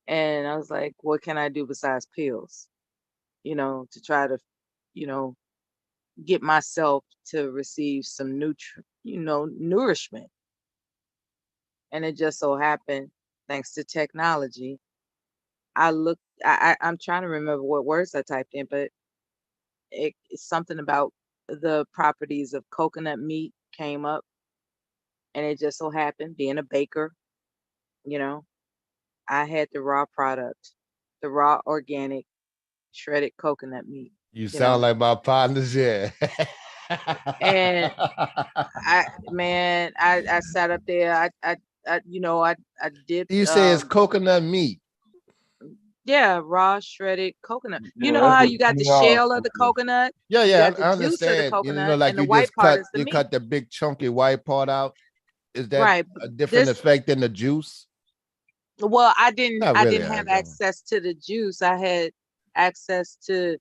And I was like, what can I do besides pills? To try to, get myself to receive some nourishment. And it just so happened, thanks to technology, I'm trying to remember what words I typed in, but it's something about the properties of coconut meat came up. And it just so happened, being a baker, I had the raw product, the raw organic shredded coconut meat. You you know. sound like my partners, yeah. And I sat up there. I dipped. You say it's coconut meat. Yeah, raw shredded coconut. You Yeah, know that's how what you got threw the me off. shell of the coconut? Yeah, You yeah, got the I juice of the understand. You know, coconut, like and the you white just part cut, is the you meat. cut the big chunky white part out. Is that Right. a different This, effect than the juice? well, I didn't Not I really. didn't I have don't. access to the juice. I had access to,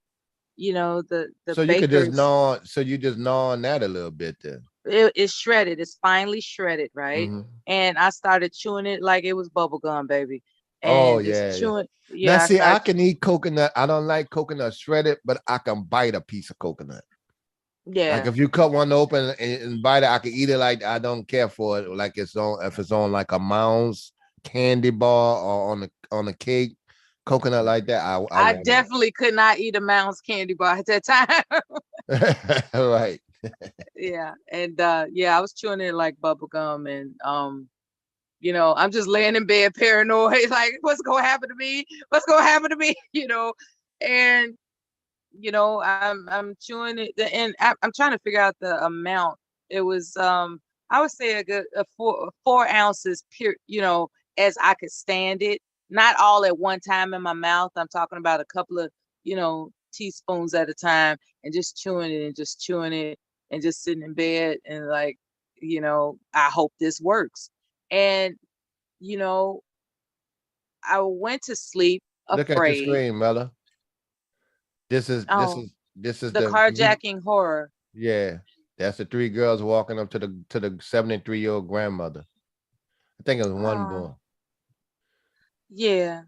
the So you could just baker's. gnaw. So you just gnaw on that a little bit then. It's shredded. It's finely shredded, right? Hmm. And I started chewing it like it was bubble gum, baby. Oh And just yeah, yeah. chewing. Now Yeah, I see, I started. can eat coconut. I don't like coconut shredded, but I can bite a piece of coconut. Like Yeah. if you cut one open and bite it, I can eat it. Like I don't care for it. Like it's on if it's on like a Mounds candy bar or on a cake, coconut like that. I I want it. definitely could not eat a Mounds candy bar at that time. Right. Yeah. And I was chewing it like bubble gum, and I'm just laying in bed paranoid, like what's gonna happen to me? What's gonna happen to me? And I'm chewing it, and I'm trying to figure out the amount. It was I would say a good 4 ounces pure, as I could stand it. Not all at one time in my mouth. I'm talking about a couple of, teaspoons at a time, and just chewing it and just chewing it and just sitting in bed and like, I hope this works. And, you know, I went to sleep Look at your afraid. screen, Mella. This is this Oh, is this is the the carjacking horror. yeah. That's the three girls walking up to the 73-year-old grandmother. I think it was one boy. Yeah.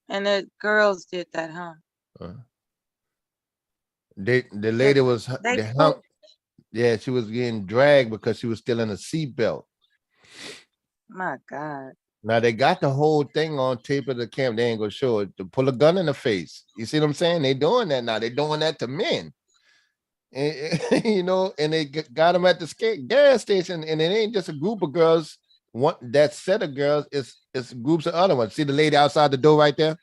And the girls did that, huh? The lady was They the hump. put, Yeah, she was getting dragged because she was still in a seatbelt. my God. Now they got the whole thing on tape of the camera. They ain't gonna show it. To pull a gun in the face. You see what I'm saying? They doing that now. They doing that to men. And, and they got them at the gas station, and it ain't just a group of girls. That set of girls is groups of other ones. See the lady outside the door right there?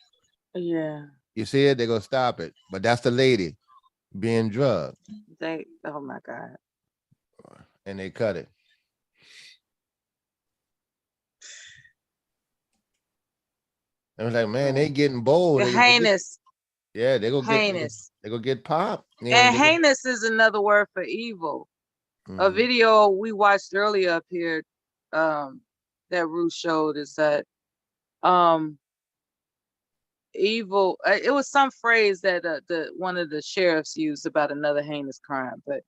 Yeah. You see it? They're gonna stop it. But that's the lady being drugged. Oh my God. And they cut it. I was like, man, they getting bold. Heinous. Yeah, they go Heinous. they go get popped. And heinous is another word for evil. A video we watched earlier up here, that Ruth showed, is that evil. It was some phrase that the one of the sheriffs used about another heinous crime, but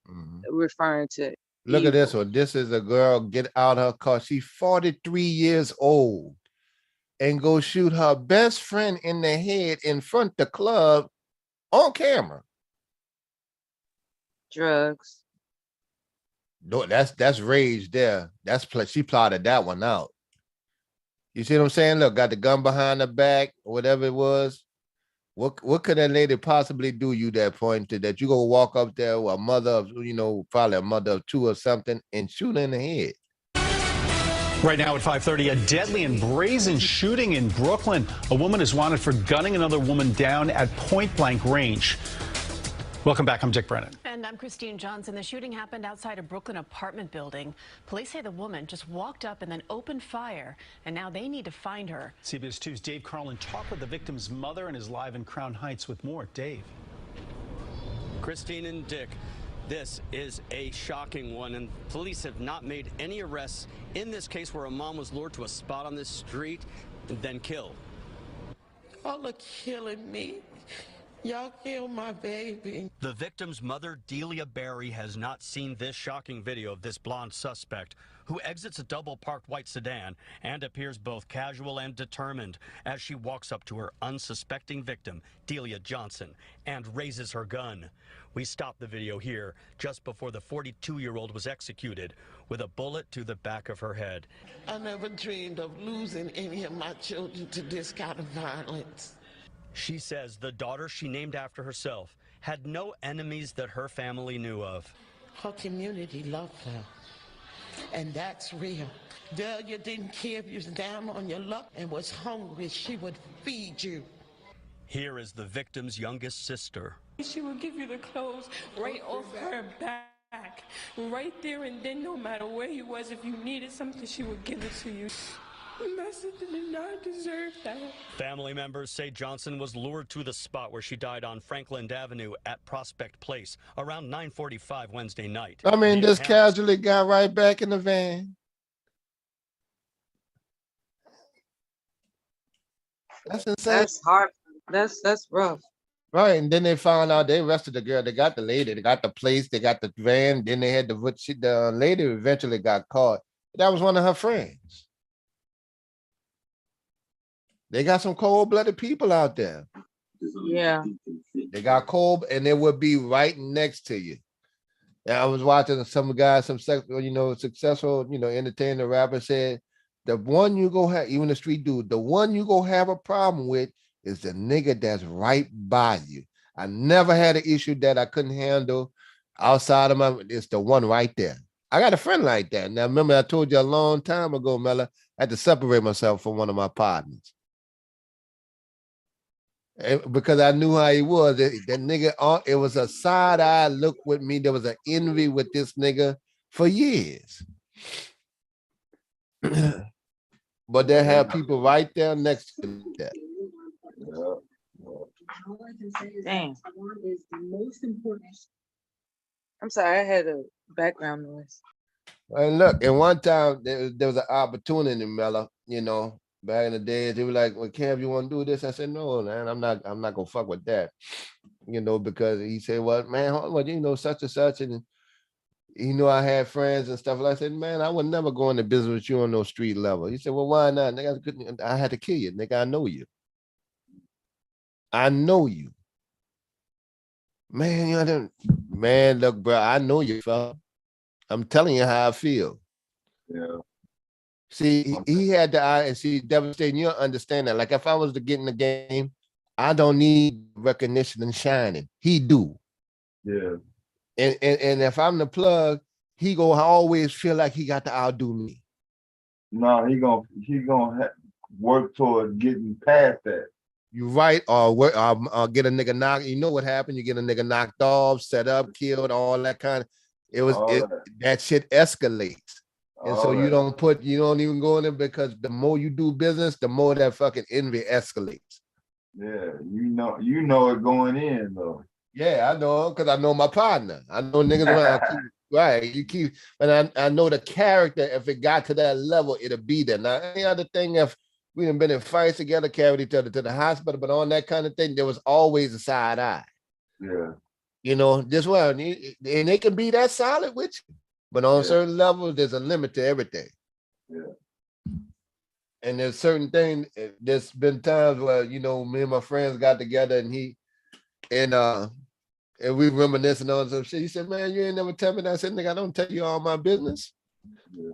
referring to Look evil. at this one. This is a girl get out her car. She's 43 years old and go shoot her best friend in the head in front of the club on camera. Drugs. No, that's rage there. She plotted that one out. You see what I'm saying? Look, got the gun behind her back, or whatever it was. What could that lady possibly do you that pointed that you go walk up there with a mother of, probably a mother of two or something and shoot her in the head? Right now at 5:30, a deadly and brazen shooting in Brooklyn. A woman is wanted for gunning another woman down at point blank range. Welcome back. I'm Dick Brennan. And I'm Christine Johnson. The shooting happened outside a Brooklyn apartment building. Police say the woman just walked up and then opened fire, and now they need to find her. CBS 2's Dave Carlin talked with the victim's mother and is live in Crown Heights with more. Dave. Christine and Dick, this is a shocking one, and police have not made any arrests in this case where a mom was lured to a spot on this street and then killed. Y'all are killing me. Y'all killed my baby. The victim's mother, Delia Berry, has not seen this shocking video of this blonde suspect who exits a double-parked white sedan and appears both casual and determined as she walks up to her unsuspecting victim, Delia Johnson, and raises her gun. We stopped the video here just before the 42-year-old was executed with a bullet to the back of her head. I never dreamed of losing any of my children to this kind of violence. She says the daughter she named after herself had no enemies that her family knew of. Her community loved her, and that's real. Delia didn't care if you was down on your luck and was hungry. She would feed you. Here is the victim's youngest sister. She will give you the clothes right off her back, right there and then, no matter where you was. If you needed something, she would give it to you. Messenger did not deserve that. Family members say Johnson was lured to the spot where she died on Franklin Avenue at Prospect Place around 9:45 Wednesday night. I mean, The just account- casually got right back in the van. That's insane. That's hard. That's rough. Right, and then they found out they arrested the girl. They got the lady. They got the place. They got the van. Then they had the lady eventually got caught. That was one of her friends. They got some cold-blooded people out there. Yeah. They got cold, and they would be right next to you. And I was watching some guys, successful entertainer rapper said, the one you go have, even the street dude, the one you go have a problem with is the nigga that's right by you. I never had an issue that I couldn't handle outside of it's the one right there. I got a friend like that. Now, remember I told you a long time ago, Mella, I had to separate myself from one of my partners. Because I knew how he was. That nigga, it was a side-eye look with me. There was an envy with this nigga for years. But they have people right there next to that. Damn. I'm sorry, I had a background noise. And look, and one time there was an opportunity, Mella, back in the days, they were like, well, Kev, you want to do this? I said, no, man, I'm not gonna fuck with that. Because he said, well, man, such and such, and I had friends and stuff. I said, man, I would never go into business with you on no street level. He said, well, why not? Nigga, I had to kill you, nigga. I know you. I know you. Man, man, look, bro, I know you, fella. I'm telling you how I feel. Yeah. See, he had the eye, and see, devastating. You'll understand that. Like, if I was to get in the game, I don't need recognition and shining. He do. Yeah. And if I'm the plug, he gonna always feel like he got to outdo me. No, he gonna work toward getting past that. You right, or get a nigga knocked. You know what happened? You get a nigga knocked off, set up, killed, all that kind of. That shit escalates. And so you don't even go in there, because the more you do business, the more that fucking envy escalates. Yeah, you know it going in though. Yeah, I know, because I know my partner. I know niggas around. Right, you keep, and I know the character. If it got to that level, it'll be there. Now, any other thing, if we done been in fights together, carried each other to the hospital, but on that kind of thing, there was always a side eye. Yeah. This one, and they can be that solid with you. But on certain levels, there's a limit to everything. Yeah. And there's certain things, there's been times where, me and my friends got together and we reminiscing on some shit. He said, man, you ain't never tell me that. I said, nigga, I don't tell you all my business. Yeah.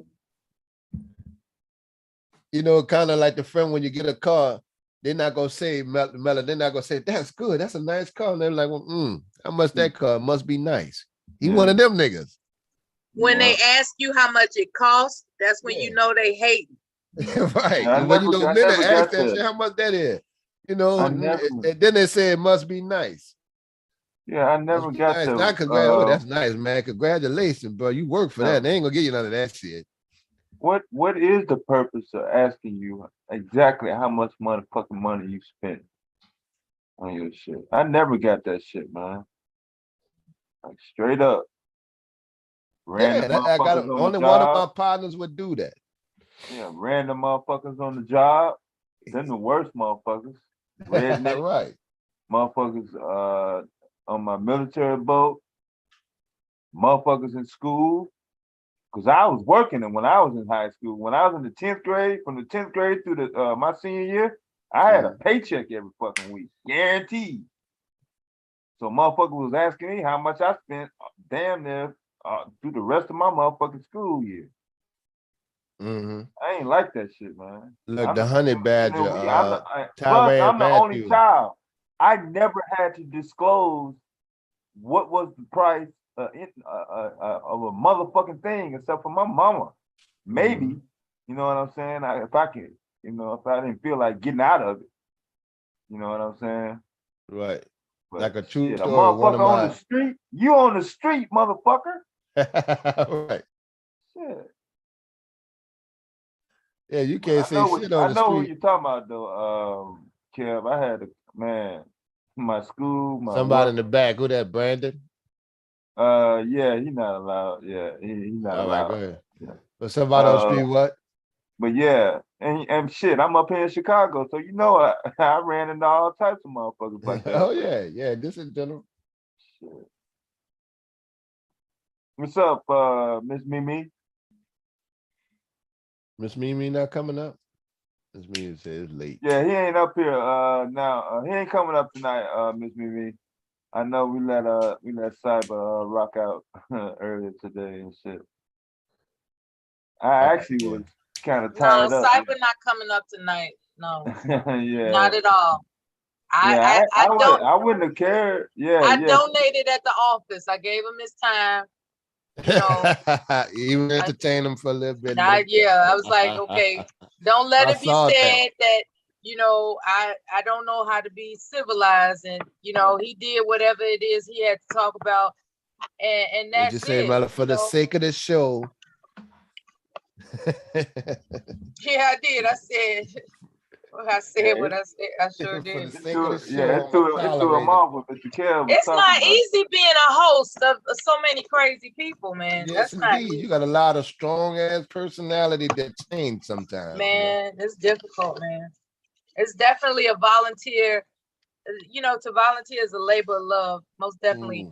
Kind of like the friend when you get a car, they're not going to say, Mella, they're not going to say, that's good. That's a nice car. And they're like, well, how much that car must be nice. He one of them niggas. When they ask you how much it costs, that's when you know they hate. Right. Yeah, When men ask that shit, how much that is, and then they say it must be nice. Yeah, I never got nice. to. Not that's nice, man. Congratulations, bro. You work for that. They ain't gonna give you none of that shit. What is the purpose of asking you exactly how much fucking money you spent on your shit? I never got that shit, man. Like straight up. Random I got only one of my partners would do that. Yeah, random motherfuckers on the job. Then the worst motherfuckers. Redneck. Right. Motherfuckers on my military boat. Motherfuckers in school. Because I was working when I was in high school. When I was in the 10th grade, from the 10th grade through my senior year, I had a paycheck every fucking week. Guaranteed. So motherfucker was asking me how much I spent damn near through the rest of my motherfucking school year. I ain't like that shit, man. Look, the honey badger, I'm the only child. I never had to disclose what was the price of a motherfucking thing, except for my mama. Maybe, you know what I'm saying? If I didn't feel like getting out of it, you know what I'm saying? Right. But Like a true shit, a story. One of motherfucker on the my street. You on the street, motherfucker. right. Shit. Yeah, you can't say shit on I the know who street. you're talking about though. Kev, I had a man, my school, my Somebody work. in the back. Who that, Brandon? Yeah, he not allowed. Yeah, he not All right, go allowed. ahead. Yeah. But somebody on the street, what? But yeah, and shit, I'm up here in Chicago, so you know I ran into all types of motherfuckers like that. Oh yeah, yeah. This is general. Shit. What's up, Miss Mimi? Miss Mimi not coming up. Miss Mimi says it's late. Yeah, he ain't up here now. He ain't coming up tonight, Miss Mimi. I know we let Cyber rock out earlier today and shit. I actually was kind of No, tired up. Cyber not coming up tonight. No, Yeah. not at all. Yeah, I don't. I wouldn't have cared. Yeah, I yeah. donated at the office. I gave him his time. You know, Even entertain them for a little bit. I was like, okay, don't let I it be saw said that I don't know how to be civilized, and he did whatever it is he had to talk about, and What'd you that's say, it. Mella? For the sake of the show. Yeah, I did. I said what I said. What I said. I sure did. It threw him off with Mr. Kev. It's not easy being a host of so many crazy people, man. Yes, That's not indeed. easy. You got a lot of strong ass personality that change sometimes. Man, it's difficult, man. It's definitely a volunteer. To volunteer is a labor of love, most definitely.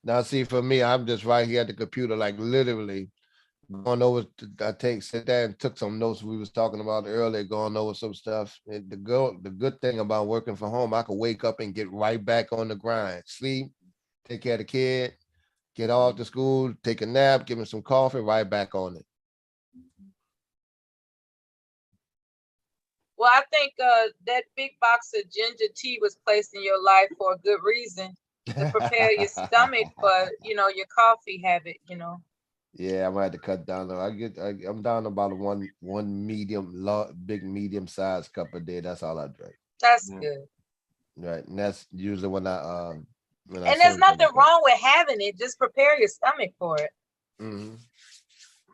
Now, see, for me, I'm just right here at the computer, like literally going over. Sit there and took some notes we was talking about earlier, going over some stuff. And the good thing about working from home, I could wake up and get right back on the grind, sleep, take care of the kid, get off to school, take a nap, give him some coffee, right back on it. Well, I think that big box of ginger tea was placed in your life for a good reason, to prepare your stomach for your coffee habit. Yeah, I'm gonna have to cut down. I'm down about one big medium sized cup a day. That's all I drink. That's good. Right, and that's usually when I and there's nothing wrong with having it. Just prepare your stomach for it. Mm-hmm.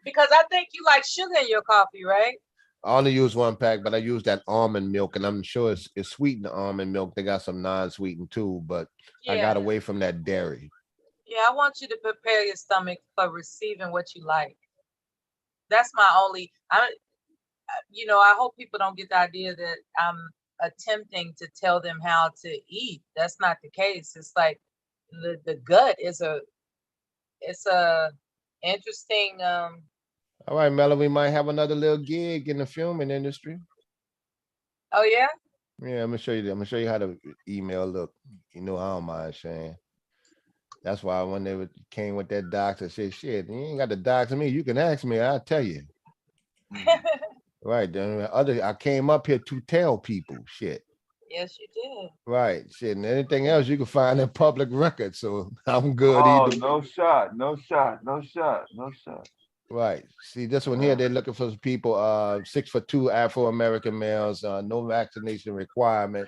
Because I think you like sugar in your coffee, right? I only use one pack, but I use that almond milk, and I'm sure it's sweetened almond milk. They got some non-sweetened too, but I got away from that dairy. Yeah, I want you to prepare your stomach for receiving what you like. That's my only. I hope people don't get the idea that I'm attempting to tell them how to eat. That's not the case. It's like the gut is a interesting. All right, Mello, we might have another little gig in the filming industry. Oh yeah. Yeah, I'm gonna show you. I'm gonna show you how to email look. I don't mind saying. That's why when they came with that docs, I said, "Shit, you ain't got the docs me. You can ask me. I'll tell you." Right. Then I came up here to tell people shit. Yes, you did. Right. Shit. And anything else you can find in public record. So I'm good. Oh, no shot. Right. See, this one here, they're looking for people 6'2" Afro-American males, no vaccination requirement.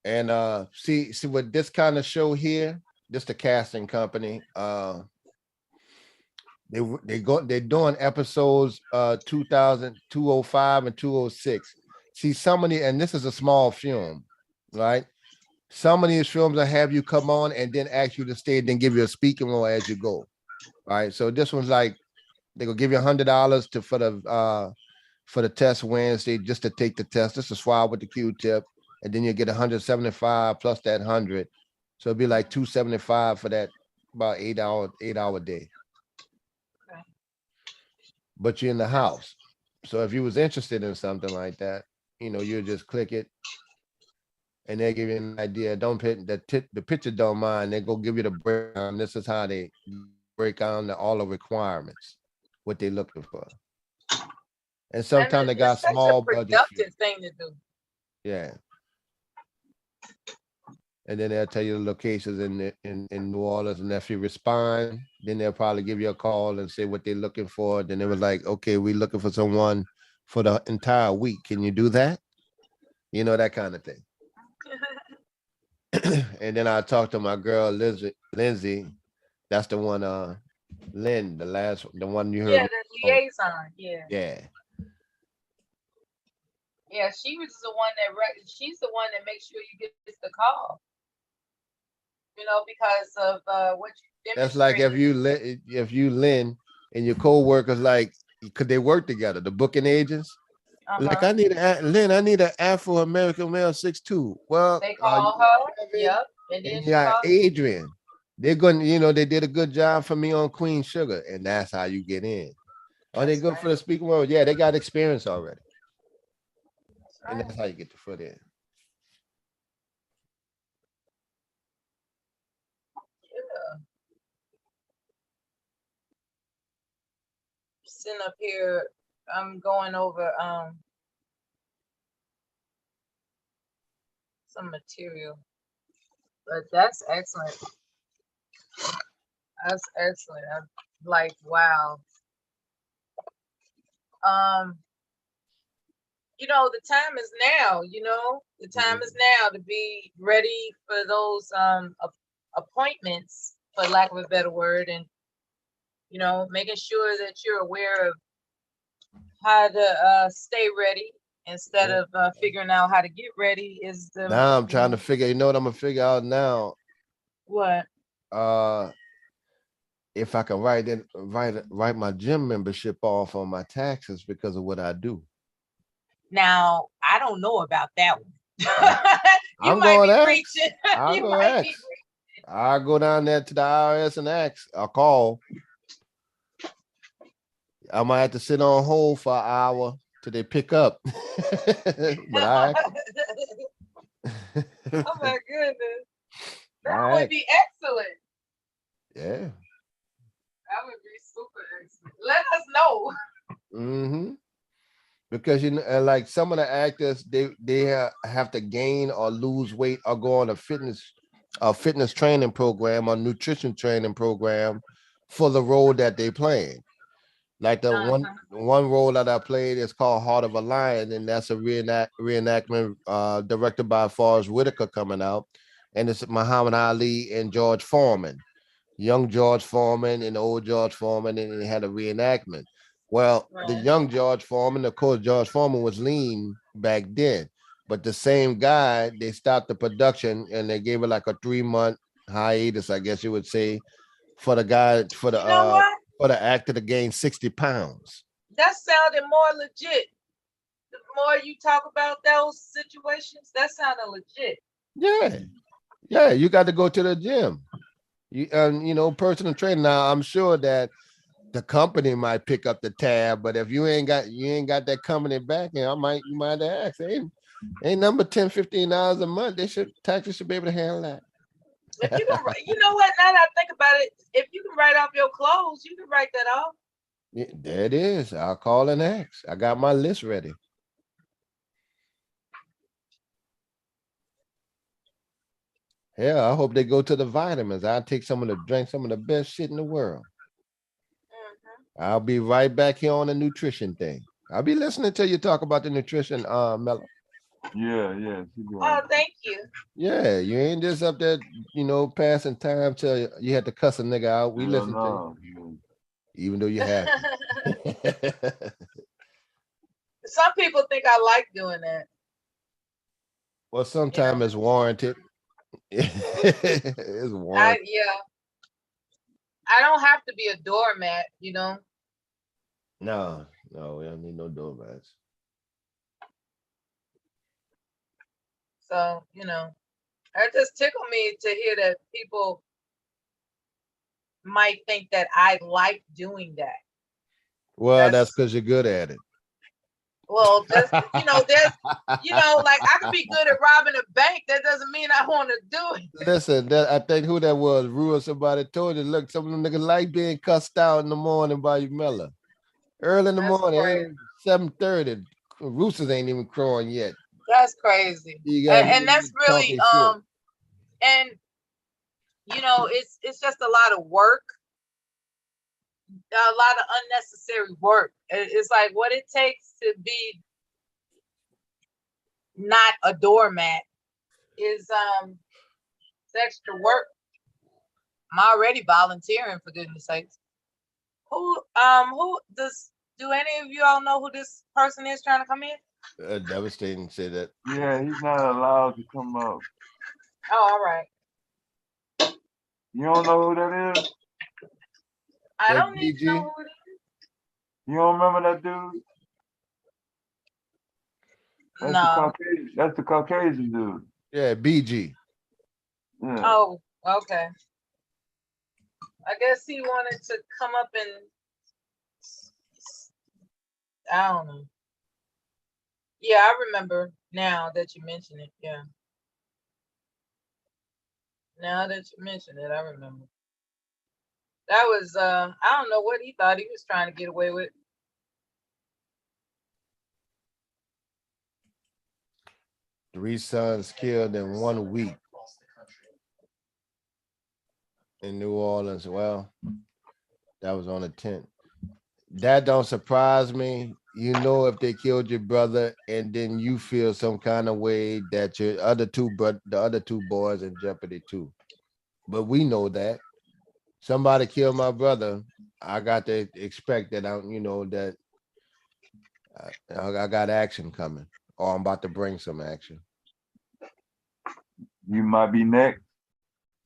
And see what this kind of show here, just a casting company. They're doing episodes 2000, 205 and 206. See, and this is a small film, right? Some of these films will have you come on and then ask you to stay, then give you a speaking role as you go. Right. So this one's like they're gonna give you $100 for the test Wednesday just to take the test. Just a swab with the Q-tip, and then you get 175 plus that 100. So it'd be like 275 for that about 8-hour day. Okay. But you're in the house. So if you was interested in something like that, you just click it and they give you an idea. Don't hit the picture don't mind. They go give you the breakdown. This is how they break down all the requirements, what they're looking for. And sometimes they got small budget. Productive thing to do. Yeah. And then they'll tell you the locations in New Orleans, and if you respond, then they'll probably give you a call and say what they're looking for. Then it was like, okay, we're looking for someone for the entire week. Can you do that? That kind of thing. And then I talked to my girl Lindsay. That's the one. Lynn, the one you heard. Yeah, the liaison. Yeah. Yeah. Yeah, she was the one that she's the one that makes sure you get the call. Because of what you That's like demonstrated. if you Lynn and your co-workers like could they work together, the booking agents? Like I need Lynn, I need an Afro-American male 6'2". Well, They call her. Yep. And then and she you got calls. Adrian. They're going, they did a good job for me on Queen Sugar, and that's how you get in. Are they good for the speaker role? Yeah, they got experience already. And that's how you get the foot in. Yeah. Sitting up here, I'm going over some material. But that's excellent. That's excellent. I'm like, wow. The time is now, the time is now to be ready for those appointments, for lack of a better word, and making sure that you're aware of how to stay ready instead of figuring out how to get ready is the Now I'm trying to figure, what I'm gonna figure out now? What? If I can write my gym membership off on my taxes because of what I do. Now, I don't know about that one. I'm going to ask. I'll go ask. I'll go down there to the IRS and ask. I'll call. I might have to sit on hold for an hour till they pick up. But I Oh my goodness. That would be excellent. Yeah. That would be super excellent. Let us know. Mm-hmm. Because like some of the actors, they have to gain or lose weight or go on a fitness training program or nutrition training program for the role that they playing. Like the one role that I played is called Heart of a Lion, and that's a reenactment directed by Forrest Whitaker coming out, and it's Muhammad Ali and George Foreman, young George Foreman and old George Foreman, and they had a reenactment. Well, the young George Foreman, of course, George Foreman was lean back then, but the same guy, they stopped the production and they gave it like a 3-month hiatus, I guess you would say, for the guy, for the actor to gain 60 pounds. That sounded more legit. The more you talk about those situations, that sounded legit. Yeah, you got to go to the gym. Personal training. Now, I'm sure that the company might pick up the tab, but if you ain't got that company backing, you might have to ask. Ain't number $10, $15 a month. Taxes should be able to handle that. If you can, you know what? Now that I think about it, if you can write off your clothes, you can write that off. Yeah, there it is. I'll call and ask. I got my list ready. Yeah, I hope they go to the vitamins. I'll take some of the best shit in the world. I'll be right back here on the nutrition thing. I'll be listening to you talk about the nutrition, Mello. Yeah. Oh, thank you. Yeah, you ain't just up there, passing time till you had to cuss a nigga out. We listen to you, even though you have. Some people think I like doing that. Well, sometimes it's warranted. It's warranted. I don't have to be a doormat, No, we don't need no doormats. So, it just tickled me to hear that people might think that I like doing that. Well, that's because you're good at it. Well, just, there's, like I could be good at robbing a bank. That doesn't mean I want to do it. Listen, I think who that was, Rue, somebody told you, look, some of them niggas like being cussed out in the morning by you, Miller. Early in the morning, 7:30. Roosters ain't even crowing yet. That's crazy. And that's really, and it's just a lot of work. A lot of unnecessary work. It's like what it takes to be not a doormat is extra work. I'm already volunteering, for goodness sakes. Who do any of you all know who this person is trying to come in? Devastating said that. Yeah, he's not allowed to come up. Oh, all right. You don't know who that is? I That's don't need to know BG. who it is. You don't remember that dude? That's the No. Caucasian. That's the Caucasian dude. Yeah, BG. Yeah. Oh, okay. I guess he wanted to come up and I don't know. Yeah, I remember now that you mention it. Yeah. Now that you mention it, I remember. That was I don't know what he thought he was trying to get away with. 3 sons killed in 1 week in New Orleans. Well, that was on the 10th. That don't surprise me. You know, if they killed your brother and then you feel some kind of way that your the other two boys in jeopardy too. But we know that somebody killed my brother. I got to expect that that I got action coming, or I'm about to bring some action. You might be next.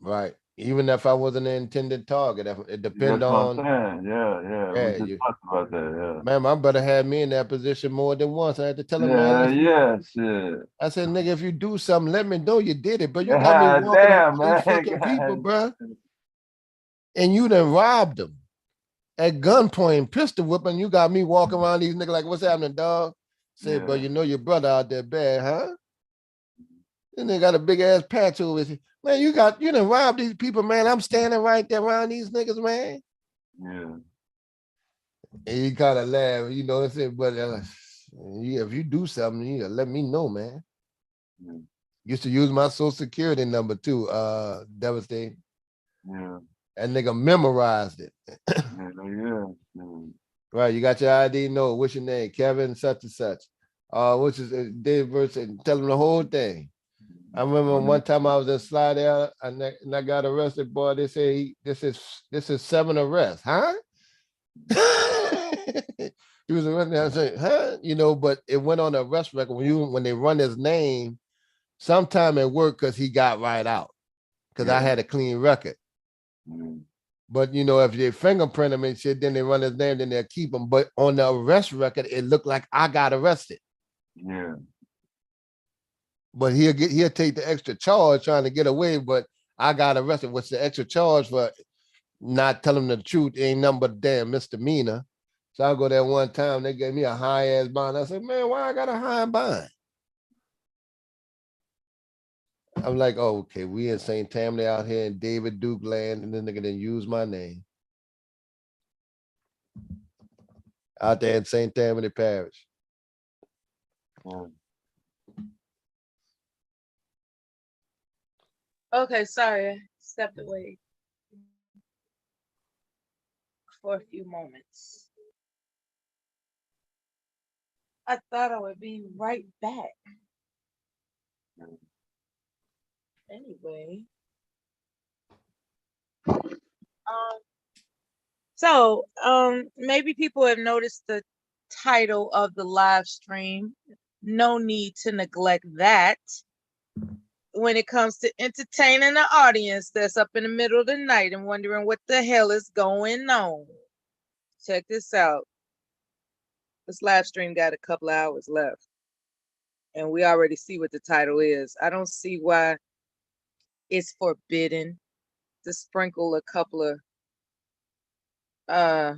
Right. Even if I wasn't an intended target, it depends on. That's what I'm saying. Yeah. We just talked about that. Yeah. Man, my brother had me in that position more than once. I had to tell him, shit. I said, nigga, if you do something, let me know you did it. But you got me walking Damn, on these man. fucking people, bro. And you done robbed them at gunpoint, pistol whipping. You got me walking around these niggas like, what's happening, dog? Say, but you know your brother out there bad, huh? Then they got a big ass patch over his. Man, you done robbed these people, man. I'm standing right there around these niggas, man. Yeah. And he kind of laughed, I said, but if you do something, you let me know, man. Yeah. Used to use my social security number too, devastating. Yeah. That nigga memorized it. Yeah. Right, you got your ID, no, what's your name? Kevin, such and such. Which is Dave verse and tell him the whole thing. I remember one time I was in Slidell and I got arrested, boy. They say this is 7 arrests, huh? He was arrested. I said, huh? But it went on the arrest record when they run his name, sometime it worked because he got right out. Because I had a clean record. But if they fingerprint him and shit, then they run his name, then they'll keep him. But on the arrest record, it looked like I got arrested. Yeah. But he'll take the extra charge trying to get away, but I got arrested. What's the extra charge for not telling the truth? Ain't nothing but a damn misdemeanor. So I go there one time, they gave me a high ass bond. I said, man, why I got a high bond? I'm like, oh, okay, we in St. Tammany out here in David Duke land, and then nigga didn't use my name. Out there in St. Tammany Parish. Okay, sorry, I stepped away for a few moments. I thought I would be right back. Anyway. So maybe people have noticed the title of the live stream. No need to neglect that when it comes to entertaining the audience that's up in the middle of the night and wondering what the hell is going on. Check this out. This live stream got a couple hours left. And we already see what the title is. I don't see why it's forbidden to sprinkle a couple of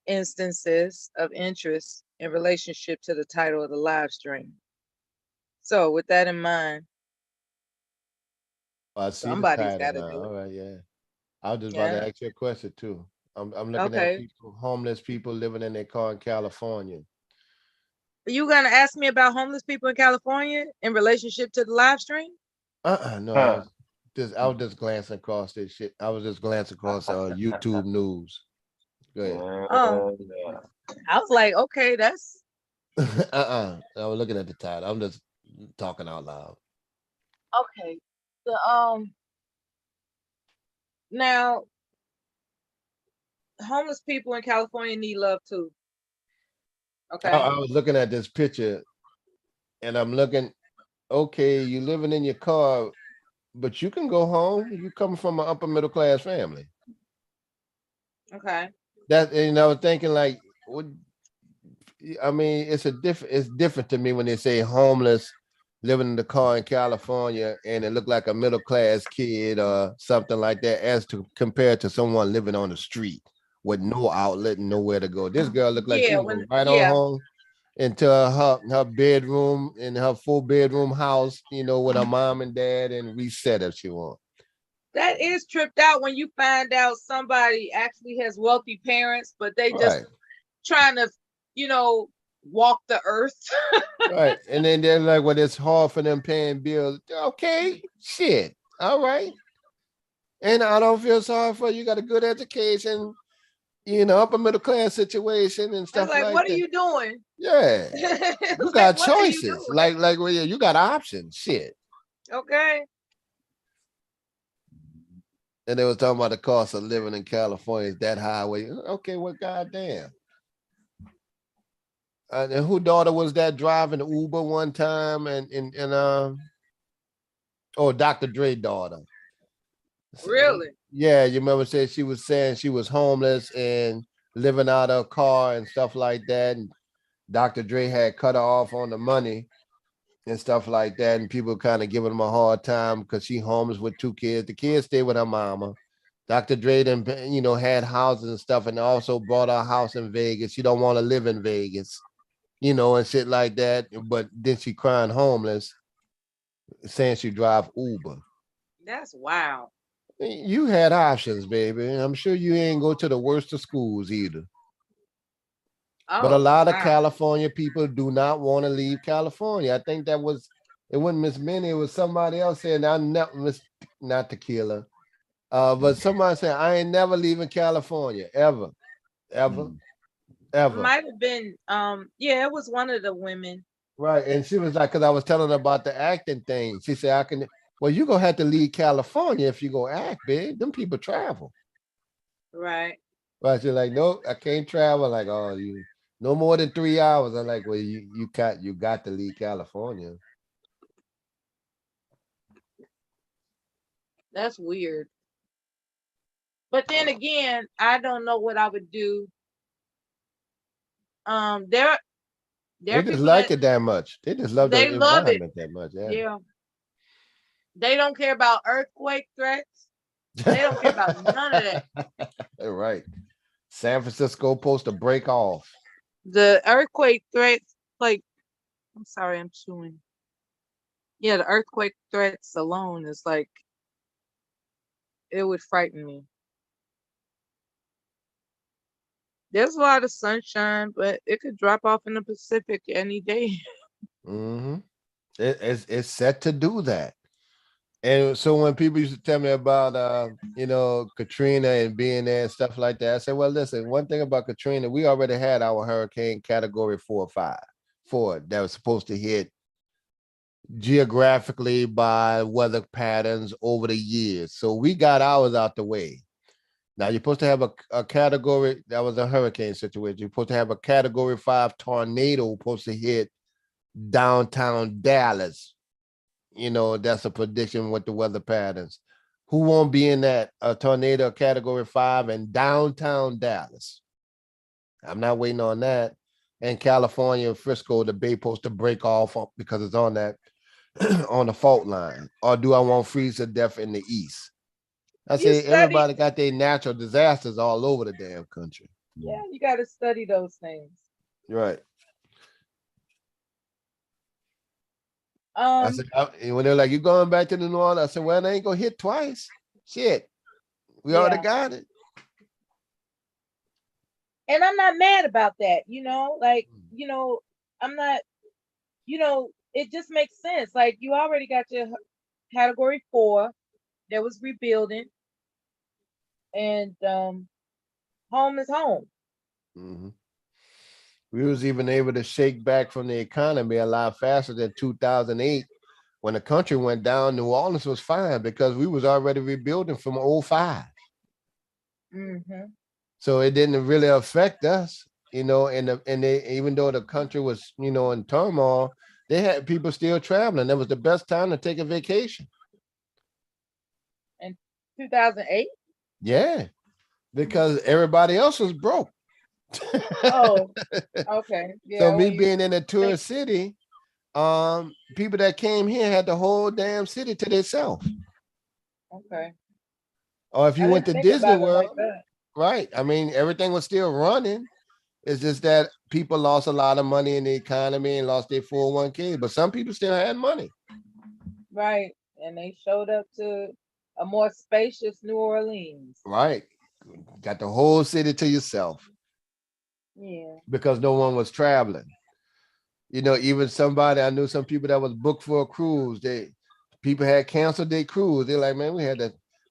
instances of interest in relationship to the title of the live stream. So with that in mind, I see somebody's the got title to now. do it. All right, yeah. I was just about to ask you a question too. I'm looking at people, homeless people living in their car in California. Are you gonna ask me about homeless people in California in relationship to the live stream? No, I was just glancing across this shit. I was just glancing across YouTube news. Go ahead. Oh, I was like, okay, that's I was looking at the title. I'm just talking out loud. okay. The now homeless people in California need love too. Okay. I was looking at this picture and I'm looking, okay, you living in your car, but you can go home. You come from an upper middle class family. Okay. That, and I was thinking like, what, I mean, it's different to me when they say homeless living in the car in California and it looked like a middle class kid or something like that, as to compared to someone living on the street with no outlet and nowhere to go. This girl looked like she Yeah, was going right on home into her bedroom in her 4-bedroom house, you know, with her mom and dad, and reset if she wants. That is tripped out when you find out somebody actually has wealthy parents, but they just trying to, you know, walk the earth. Right. And then they're like, well, it's hard for them paying bills. Okay, shit. All right. And I don't feel sorry for you. You got a good education, you know, upper middle class situation and stuff like, like what that. are you doing? Yeah. You got choices. Like well, yeah, you got options. Shit. Okay. And they was talking about the cost of living in California is that highway. Okay, well, goddamn. And who daughter was that driving Uber one time oh, Dr. Dre daughter. Really? Yeah, you remember saying she was homeless and living out of a car and stuff like that. And Dr. Dre had cut her off on the money and stuff like that. And people kind of giving him a hard time because she homeless with 2 kids. The kids stay with her mama. Dr. Dre then, you know, had houses and stuff and also bought her a house in Vegas. She don't want to live in Vegas, you know, and shit like that. But then she crying homeless, saying she drive Uber. That's wild. You had options, baby. I'm sure you ain't go to the worst of schools either. But a lot of California people do not want to leave California. I think it wasn't Miss Minnie, it was somebody else saying, not Tequila. But somebody said, I ain't never leaving California, ever. It might have been, yeah, it was one of the women. Right. And she was like, because I was telling her about the acting thing. She said, well, you're going to have to leave California if you go act, big. Them people travel. Right. But she's like, nope, I can't travel. Like, oh, you no more than 3 hours. I'm like, well, you got to leave California. That's weird. But then again, I don't know what I would do. They just like it that much. They just love the environment that much. Yeah. They don't care about earthquake threats. They don't care about none of that. Right. San Francisco supposed to break off. The earthquake threats, like, I'm sorry, I'm chewing. Yeah, the earthquake threats alone is like, it would frighten me. There's a lot of sunshine, but it could drop off in the Pacific any day. Mm-hmm. It's set to do that. And so when people used to tell me about you know, Katrina and being there and stuff like that, I said, well, listen, one thing about Katrina, we already had our hurricane category 4 or 5, 4 that was supposed to hit geographically by weather patterns over the years. So we got ours out the way. Now you're supposed to have a category, that was a hurricane situation. You're supposed to have a category 5 tornado supposed to hit downtown Dallas. You know, that's a prediction with the weather patterns. Who won't be in that a tornado category 5 in downtown Dallas? I'm not waiting on that. And California, Frisco, the Bay supposed to break off because it's on that on the fault line. Or do I want freeze to death in the east? I say everybody got their natural disasters all over the damn country. Yeah, you got to study those things. Right. I said, when they're like, you going back to the New Orleans? I said, well, they ain't gonna hit twice. Shit, we already got it. And I'm not mad about that, you know, like, you know, I'm not, you know, it just makes sense. Like, you already got your category 4 that was rebuilding, and home is home. Mm-hmm. We was even able to shake back from the economy a lot faster than 2008 When the country went down, New Orleans was fine because we was already rebuilding from '05. So it didn't really affect us, and they, even though the country was, in turmoil, they had people still traveling. That was the best time to take a vacation. In 2008? Yeah, because everybody else was broke. Oh, okay. Yeah. So me being in a tourist city, people that came here had the whole damn city to themselves. Okay. Or if you went to Disney World, like that. right? I mean, everything was still running. It's just that people lost a lot of money in the economy and lost their 401k, but some people still had money. Right. And they showed up to a more spacious New Orleans. Right. Got the whole city to yourself. Yeah. Because no one was traveling. Even somebody, I knew some people that was booked for a cruise. People had canceled their cruise. They're like, man,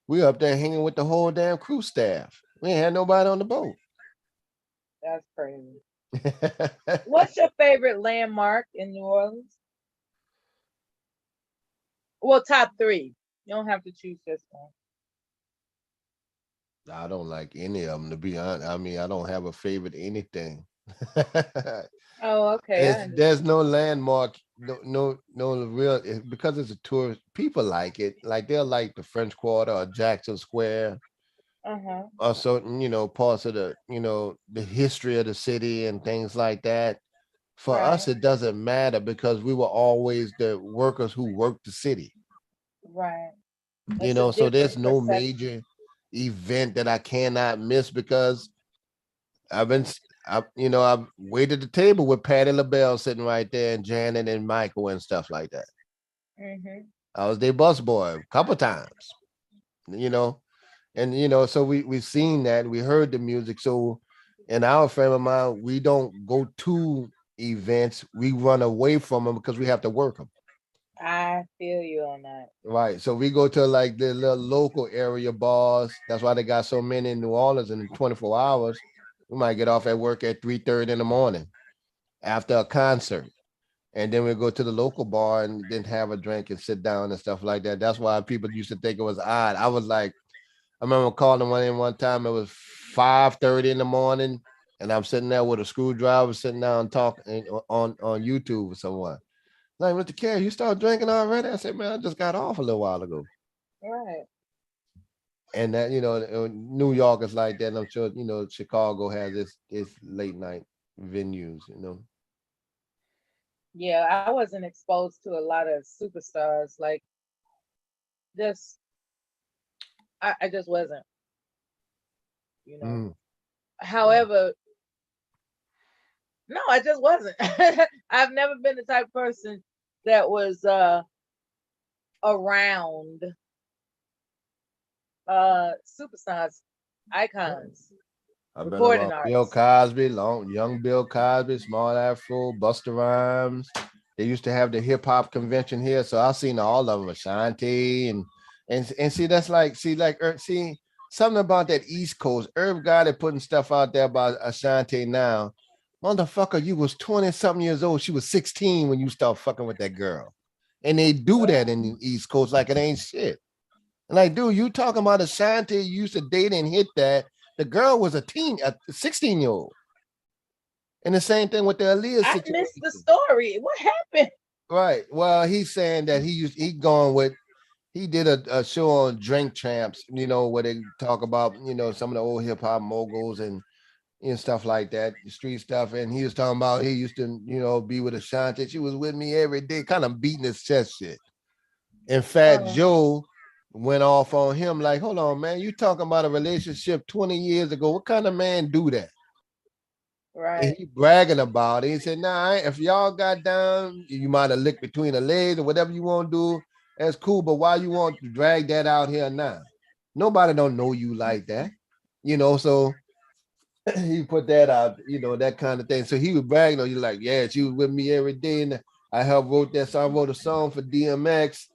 we up there hanging with the whole damn cruise staff. We ain't had nobody on the boat. That's crazy. What's your favorite landmark in New Orleans? Well, top 3. You don't have to choose just one. I don't like any of them, to be honest. I mean, I don't have a favorite anything. Oh, okay. There's no landmark, no real, because it's a tourist. People like it. Like they'll like the French Quarter or Jackson Square. Or certain, parts of the history of the city and things like that. For us, it doesn't matter because we were always the workers who worked the city. Right. So there's no major event that I cannot miss because I've waited the table with Patti LaBelle sitting right there and Janet and Michael and stuff like that. I was their bus boy a couple times, and so we've seen that, we heard the music. So in our frame of mind, we don't go to events, we run away from them because we have to work them. I feel you on that. Right. So we go to like the little local area bars. That's why they got so many in New Orleans in 24 hours. We might get off at work at 3:30 in the morning after a concert. And then we go to the local bar and then have a drink and sit down and stuff like that. That's why people used to think it was odd. I was like, I remember calling one time, it was 5:30 in the morning, and I'm sitting there with a screwdriver, sitting down talking on YouTube with someone. Like, Mr. Carey, you start drinking already? I said, man, I just got off a little while ago. Right. And that, New York is like that. And I'm sure, Chicago has its late night venues, Yeah, I wasn't exposed to a lot of superstars. Like, I just wasn't. However, no, I just wasn't. I've never been the type of person that was around superstars, icons. I've been around Bill Cosby, young Bill Cosby, Small Afro, Busta Rhymes. They used to have the hip hop convention here, so I've seen all of them. Ashanti and see, that's like something about that East Coast. Herb got it putting stuff out there about Ashanti now. Motherfucker, you was 20-something years old. She was 16 when you start fucking with that girl. And they do that in the East Coast like it ain't shit. And like, dude, you talking about Ashanti, you used to date and hit that. The girl was a 16-year-old. And the same thing with the Aaliyah situation. I missed the story. What happened? Right. Well, he's saying that he did a show on Drink Champs, where they talk about, some of the old hip hop moguls and stuff like that, street stuff. And he was talking about he used to, be with Ashanti. She was with me every day, kind of beating his chest shit. In fact, Joe went off on him like, hold on, man, you talking about a relationship 20 years ago. What kind of man do that? Right. And he bragging about it. He said, nah, if y'all got down, you might have licked between the legs or whatever you want to do. That's cool. But why you want to drag that out here now? Nobody don't know you like that. So he put that out, that kind of thing. So he was bragging on you like, yeah, she was with me every day. And I helped wrote that song. I wrote a song for DMX,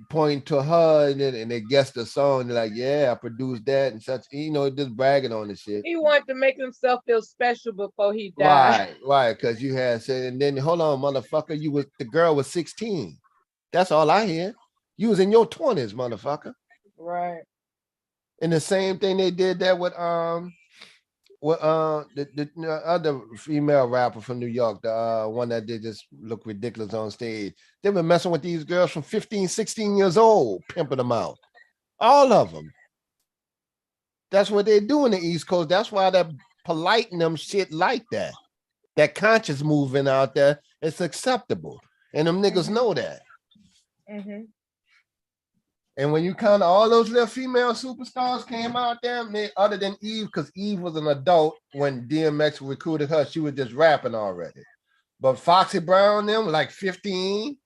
pointing to her, and they guessed the song. They're like, yeah, I produced that and such, just bragging on the shit. He wanted to make himself feel special before he died. Right, because you had said, and then hold on, motherfucker, the girl was 16. That's all I hear. You was in your 20s, motherfucker. Right. And the same thing they did that with the other female rapper from New York, the one that did just look ridiculous on stage. They were messing with these girls from 15, 16 years old, pimping them out. All of them. That's what they do in the East Coast. That's why they're polite and them shit like that. That conscious movement out there, it's acceptable. And them niggas know that. Mm-hmm. And when you kind of all those little female superstars came out there, other than Eve, because Eve was an adult when DMX recruited her, she was just rapping already. But Foxy Brown, them like 15.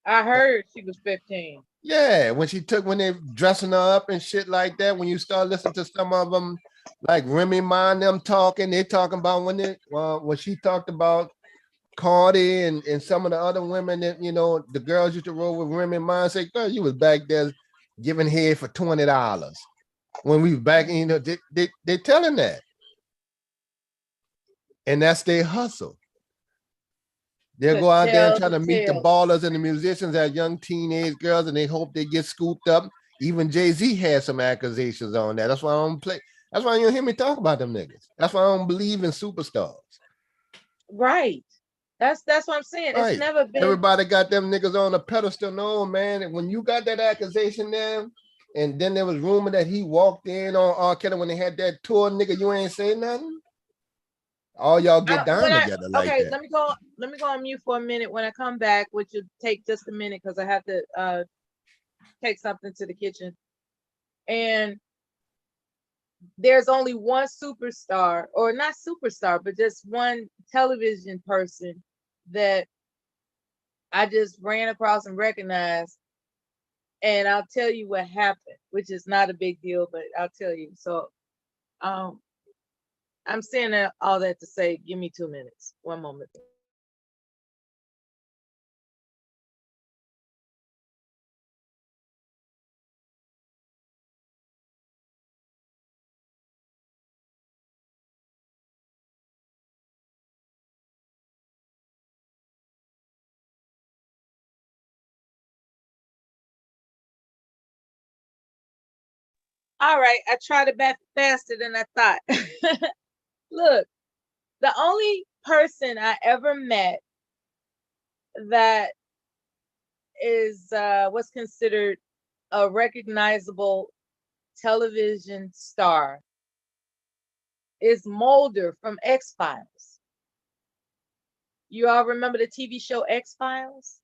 I heard she was 15. Yeah, when they dressing her up and shit like that, when you start listening to some of them, like Remy Ma and them talking, they talking about when she talked about Cardi and some of the other women that, the girls used to roll with Remy Ma and say, girl, you was back there giving head for $20 when we was back, they telling that. And that's their hustle. They'll go out there and try to meet the ballers and the musicians as young teenage girls, and they hope they get scooped up. Even Jay-Z had some accusations on that. That's why I don't play. That's why you don't hear me talk about them niggas. That's why I don't believe in superstars. Right. That's what I'm saying. Right. It's never been. Everybody got them niggas on a pedestal. No, man. And when you got that accusation there, and then there was rumor that he walked in on R. Kelly when they had that tour, nigga, you ain't say nothing. All y'all get down together like that. Okay, let me go on mute for a minute. When I come back, which will take just a minute because I have to take something to the kitchen. And there's only one superstar, or not superstar, but just one television person that I just ran across and recognized. And I'll tell you what happened, which is not a big deal, but I'll tell you. So I'm saying all that to say, give me 2 minutes. One moment. All right, I tried it back faster than I thought. Look, the only person I ever met that is what's considered a recognizable television star is Mulder from X-Files. You all remember the TV show X-Files?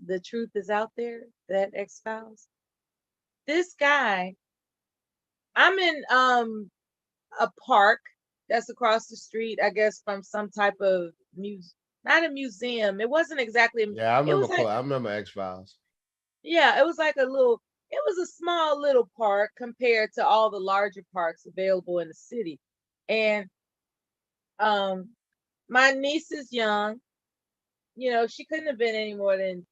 The truth is out there, that X-Files. This guy, I'm in a park that's across the street, I guess, from some type of not a museum. It wasn't exactly a Yeah, I remember X-Files. Yeah, it was like it was a small little park compared to all the larger parks available in the city. And my niece is young, she couldn't have been any more than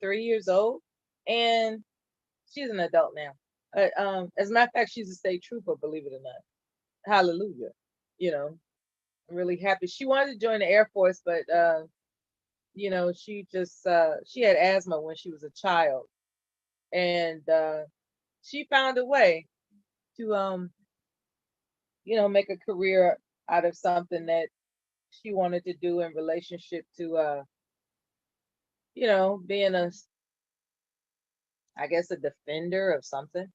3 years old, and she's an adult now. As a matter of fact, she's a state trooper, believe it or not. Hallelujah. I'm really happy. She wanted to join the Air Force, but she just she had asthma when she was a child, and she found a way to make a career out of something that she wanted to do in relationship to being I guess a defender of something.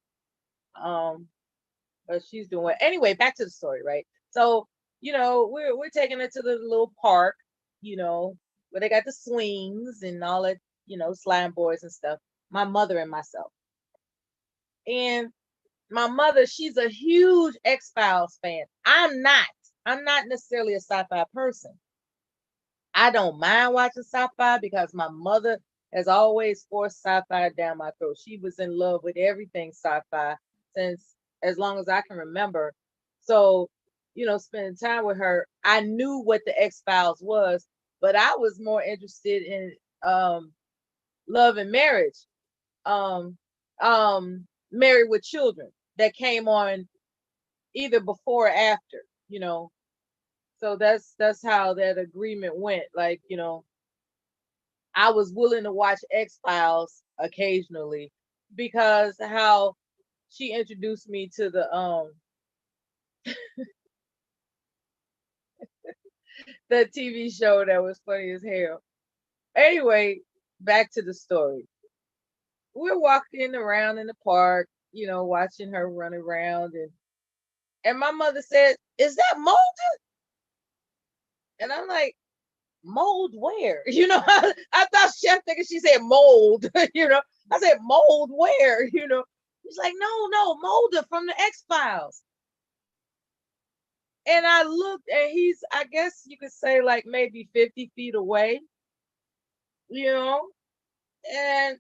But she's doing it. Anyway, back to the story, right? So, we're taking her to the little park, where they got the swings and all that, slime boards and stuff. My mother and myself. And my mother, she's a huge X-Files fan. I'm not necessarily a sci-fi person. I don't mind watching sci-fi because my mother has always forced sci-fi down my throat. She was in love with everything sci-fi since as long as I can remember. So, spending time with her, I knew what the X-Files was, but I was more interested in Love and Marriage, Married with Children, that came on either before or after, So that's how that agreement went. Like, I was willing to watch X-Files occasionally because how she introduced me to the TV show that was funny as hell. Anyway, back to the story. We're walking around in the park, watching her run around, and my mother said, "Is that molded?" And I'm like, "Mold where?" I thought Chef thinking she said mold. I said mold where? He's like, no, Mulder from the X-Files. And I looked, and he's, I guess you could say, like maybe 50 feet away, and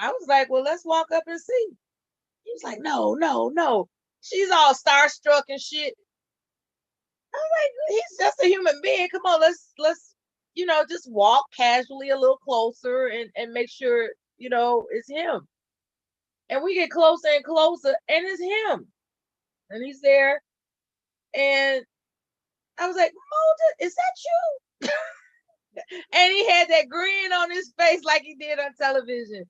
I was like, well, let's walk up and see. He was like, no. She's all starstruck and shit. I'm like, he's just a human being. Come on, let's just walk casually a little closer and make sure, it's him. And we get closer and closer, and it's him. And he's there. And I was like, Mulder, is that you? And he had that grin on his face like he did on television.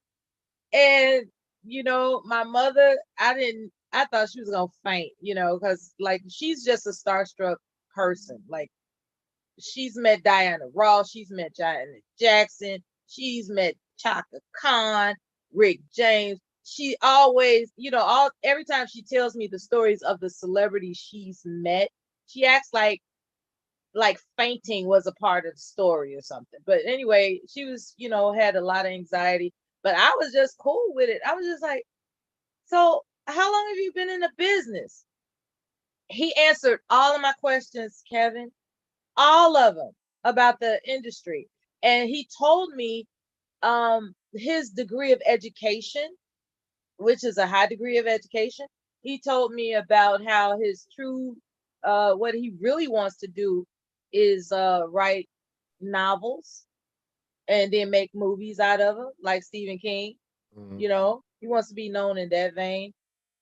And, my mother, I thought she was going to faint, because like she's just a starstruck person. Like she's met Diana Ross, she's met Janet Jackson, she's met Chaka Khan, Rick James. She always, every time she tells me the stories of the celebrities she's met, she acts like fainting was a part of the story or something. But anyway, she was, had a lot of anxiety, but I was just cool with it. I was just like, so how long have you been in the business? He answered all of my questions, Kevin, all of them about the industry. And he told me his degree of education, which is a high degree of education. He told me about how his true, what he really wants to do is write novels and then make movies out of them, like Stephen King. Mhm. He wants to be known in that vein.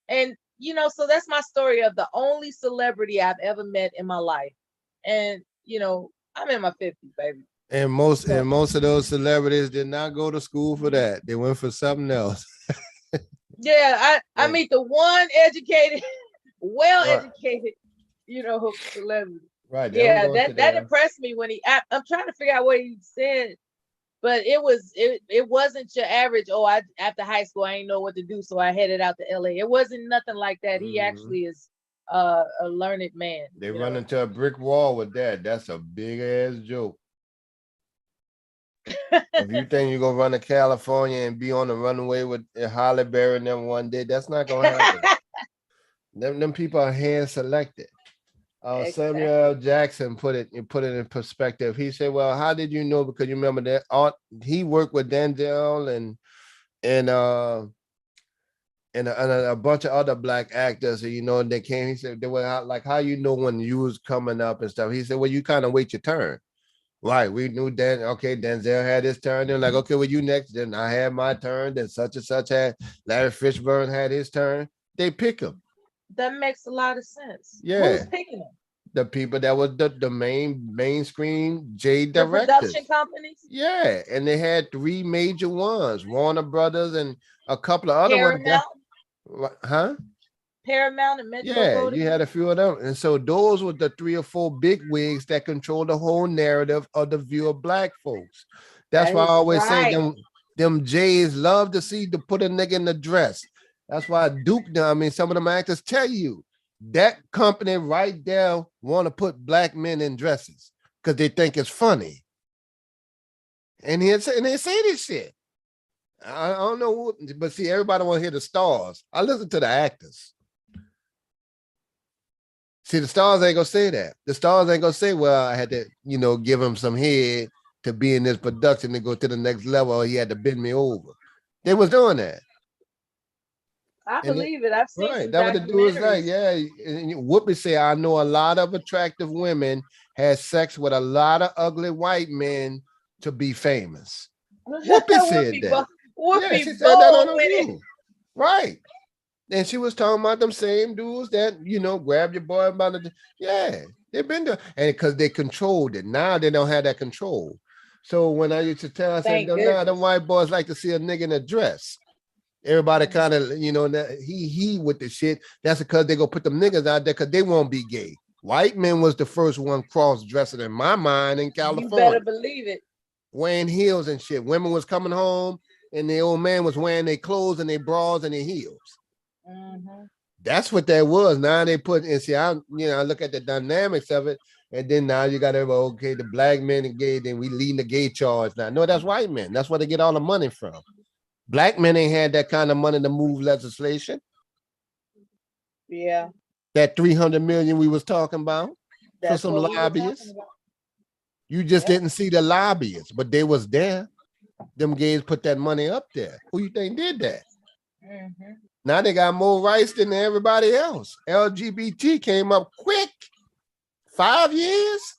And, so that's my story of the only celebrity I've ever met in my life. And, I'm in my 50s, baby. And most of those celebrities did not go to school for that. They went for something else. Yeah, I meet the one educated, Right. well-educated, celebrity. Right. Yeah, that impressed me when I'm trying to figure out what he said, but it wasn't your average, after high school, I didn't know what to do, so I headed out to LA. It wasn't nothing like that. He actually is a learned man. They run into a brick wall with that. That's a big ass joke. If you think you're gonna run to California and be on the runway with Halle Berry and them one day, that's not gonna happen. them people are hand selected. Exactly. Samuel L. Jackson put it in perspective. He said, "Well, how did you know? Because you remember that he worked with Denzel and a bunch of other black actors, and they came. He said, they were like, how you know when you was coming up and stuff. He said, well, you kind of wait your turn. Right, we knew Denzel had his turn. They're like, okay, well, you next. Then I had my turn. Then such and such had Larry Fishburne had his turn. They pick him. That makes a lot of sense. Yeah. Who's picking them? The people that was the mainstream J The directors. production companies? Yeah, and they had 3 major ones, Warner Brothers and a couple of other Paramount? ones. Huh? Paramount and Metro. Yeah, you had a few of them. And so those were the 3 or 4 big wigs that control the whole narrative of the view of black folks. That's why I always say them Jays love to put a nigga in the dress. That's why Duke, some of them actors tell you that company right there want to put black men in dresses because they think it's funny. And they say this shit. I don't know, but see, everybody want to hear the stars. I listen to the actors. See, the stars ain't gonna say that. The stars ain't gonna say, well, I had to, give him some head to be in this production to go to the next level, or he had to bend me over. They was doing that. I believe it. I've seen some That what the dude is like. documentaries. Yeah. And Whoopi say, I know a lot of attractive women had sex with a lot of ugly white men to be famous. Whoopi said that. Whoopi she said that on the with View. Right. And she was talking about them same dudes that, grab your boy about it. Yeah, they've been there. And because they controlled it. Now they don't have that control. So when I used to tell, I said, Thank nah, them goodness. white boys like to see a nigga in a dress. Everybody kind of, you know, he with the shit. That's because they go put them niggas out there because they won't be gay. White men was the first one cross-dressing in my mind in You California. better believe it. Wearing heels and shit. Women was coming home and the old man was wearing their clothes and their bras and their heels. That's what that was. Now they put, and see, I look at the dynamics of it, and then now you got to, okay, the black men and gay, then we leading the gay charge now. No, that's white men. That's where they get all the money from. Black men ain't had that kind of money to move legislation. Yeah. That 300 million we was talking about for some lobbyists. You just didn't see the lobbyists, but they was there. Them gays put that money up there. Who you think did that? Now they got more rights than everybody else. LGBT came up quick, 5 years,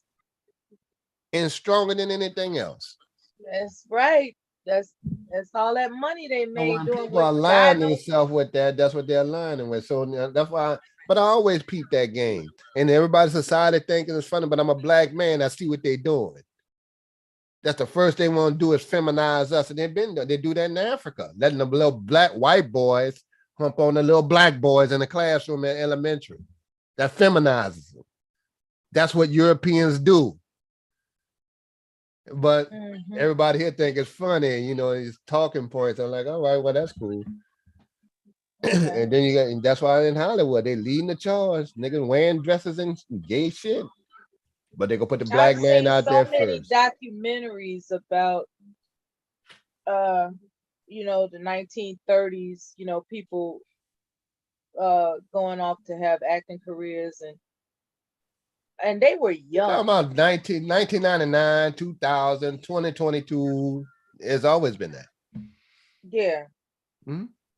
and stronger than anything else. That's right. That's all that money they made doing People are what aligning themselves with that. That's what they're aligning with. So that's why. But I always peep that game, and everybody's society thinking it's funny. But I'm a black man. I see what they're doing. That's the first they want to do is feminize us, and they've been there. They do that in Africa, letting the little black white boys hump on the little black boys in the classroom at elementary. That feminizes them. That's what Europeans do. But everybody here think it's funny, you know, it's talking points. I'm like, all right, well, that's cool. And then you got, and that's why in Hollywood, they leading the charge. Niggas wearing dresses and gay shit. But they gonna put the black man out there first. Documentaries about you know, the 1930s, you know, people going off to have acting careers and they were young. Talking about 1999, 2000, 2022. It's always been that. Yeah.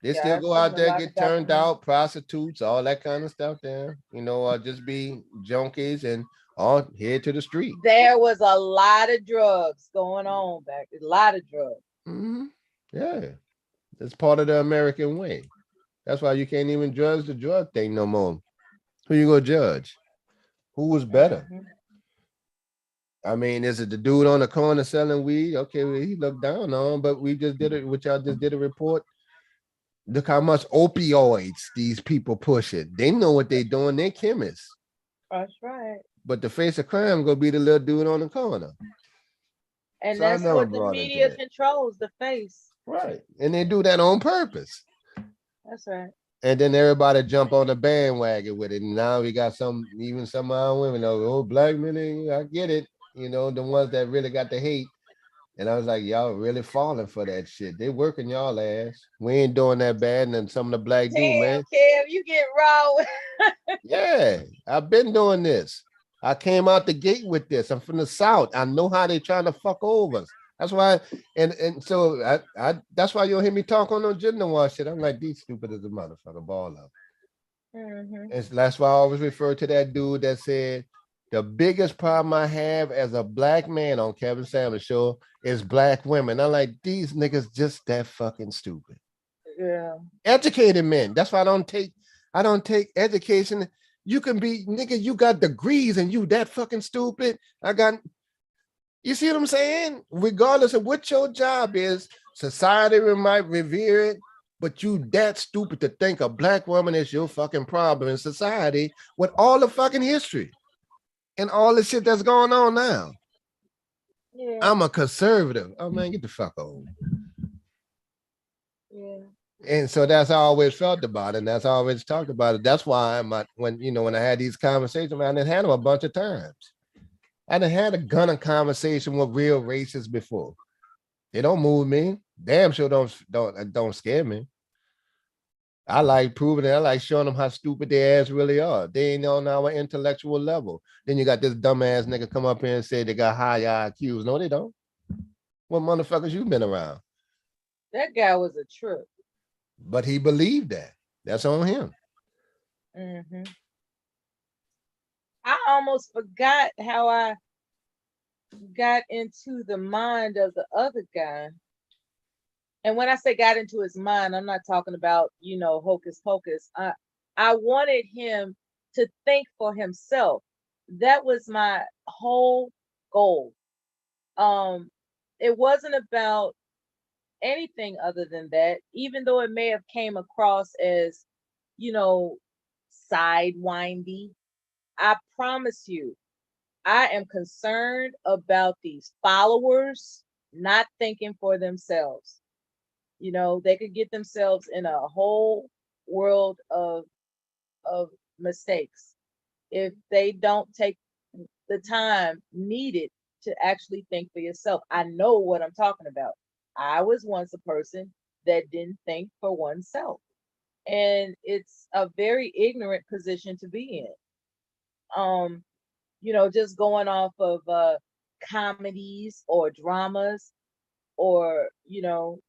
They still go out there, get turned out, prostitutes, all that kind of stuff there. You know, just be junkies and all head to the street. There was a lot of drugs going on back. A lot of drugs. Yeah. It's part of the American way. That's why you can't even judge the drug thing no more. Who you gonna judge? Who was better? I mean, is it the dude on the corner selling weed? Okay, well, he looked down on, but we just did it, which y'all just did a report. Look how much opioids these people push it. They know what they're doing. They're chemists. That's right. But the face of crime gonna be the little dude on the corner. And So that's what the media controls, the face. Right. And they do that on purpose. That's right. And then everybody jump on the bandwagon with it. And now we got even some of our women, oh, black men, I get it. You know, the ones that really got the hate. And I was like, y'all really falling for that shit. They working y'all ass. We ain't doing that bad. And then some of the black dude, man. Kev, you get raw. Yeah, I've been doing this. I came out the gate with this. I'm from the South. I know how they trying to fuck over us. That's why, and so I that's why you'll hear me talk on no gender war shit. I'm like, these stupid as a motherfucker, ball up. And that's why I always refer to that dude that said, the biggest problem I have as a black man on Kevin Samuels show is black women. I'm like, these niggas just that fucking stupid. Yeah. Educated men. That's why I don't take education. You can be, nigga, you got degrees and you that fucking stupid. You see what I'm saying? Regardless of what your job is, society might revere it, but you that stupid to think a black woman is your fucking problem in society with all the fucking history and all the shit that's going on now. Yeah. I'm a conservative. Oh man, get the fuck over. Yeah. And so that's how I always felt about it. And that's how I always talked about it. That's why when I had these conversations, man, I done had them a bunch of times. I done had a gunner conversation with real racists before. They don't move me. Damn sure don't scare me. I like proving it. I like showing them how stupid their ass really are. They ain't on our intellectual level. Then you got this dumbass nigga come up here and say they got high IQs. No, they don't. What motherfuckers you been around? That guy was a trip. But he believed that. That's on him. I almost forgot how I got into the mind of the other guy. And when I say got into his mind, I'm not talking about, hocus pocus. I wanted him to think for himself. That was my whole goal. it wasn't about anything other than that, even though it may have came across as, you know, sidewindy. I promise you, I am concerned about these followers not thinking for themselves. You know, they could get themselves in a whole world of mistakes if they don't take the time needed to actually think for yourself. I know what I'm talking about. I was once a person that didn't think for oneself. And it's a very ignorant position to be in. You know, just going off of comedies or dramas or, you know,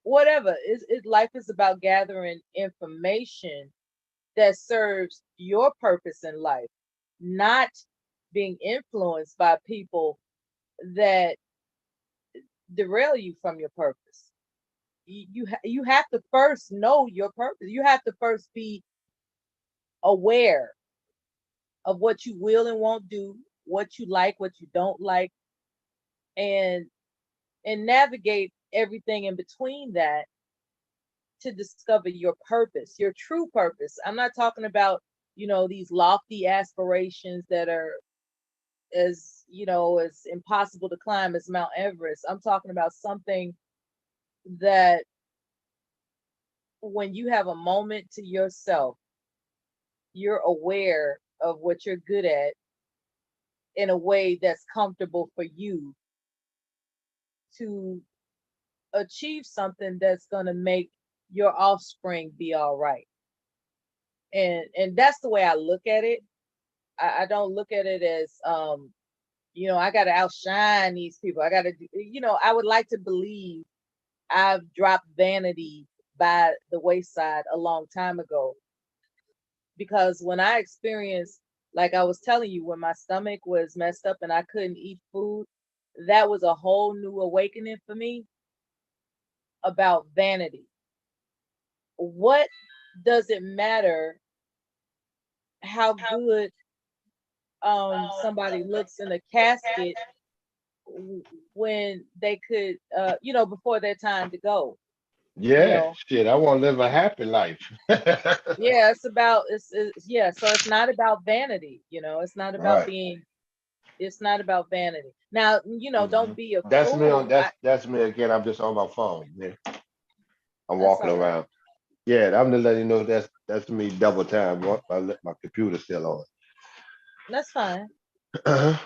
whatever. Life is about gathering information that serves your purpose in life, not being influenced by people that derail you from your purpose. You have to first know your purpose. You have to first be aware of what you will and won't do, what you like, what you don't like, and navigate everything in between that to discover your purpose, your true purpose. I'm not talking about, you know, these lofty aspirations that are as, you know, as impossible to climb as Mount Everest. I'm talking about something that when you have a moment to yourself, you're aware of what you're good at in a way that's comfortable for you to achieve something that's going to make your offspring be all right. And that's the way I look at it. I don't look at it as you know, I got to outshine these people. I got to, you know, I would like to believe I've dropped vanity by the wayside a long time ago. Because when I experienced, like I was telling you, when my stomach was messed up and I couldn't eat food, that was a whole new awakening for me about vanity. What does it matter how good somebody looks in a casket when they could you know, before their time to go, you Yeah, know? shit. I want to live a happy life. Yeah, it's about yeah, so it's not about vanity, you know, it's not about Right. being, it's not about vanity. Now, you know, don't be a That's me on fool. that's me again. I'm just on my phone. Yeah. I'm That's walking all right. around. Yeah, I'm just letting you know that's me double time. I let my computer still on. That's fine. Uh-huh.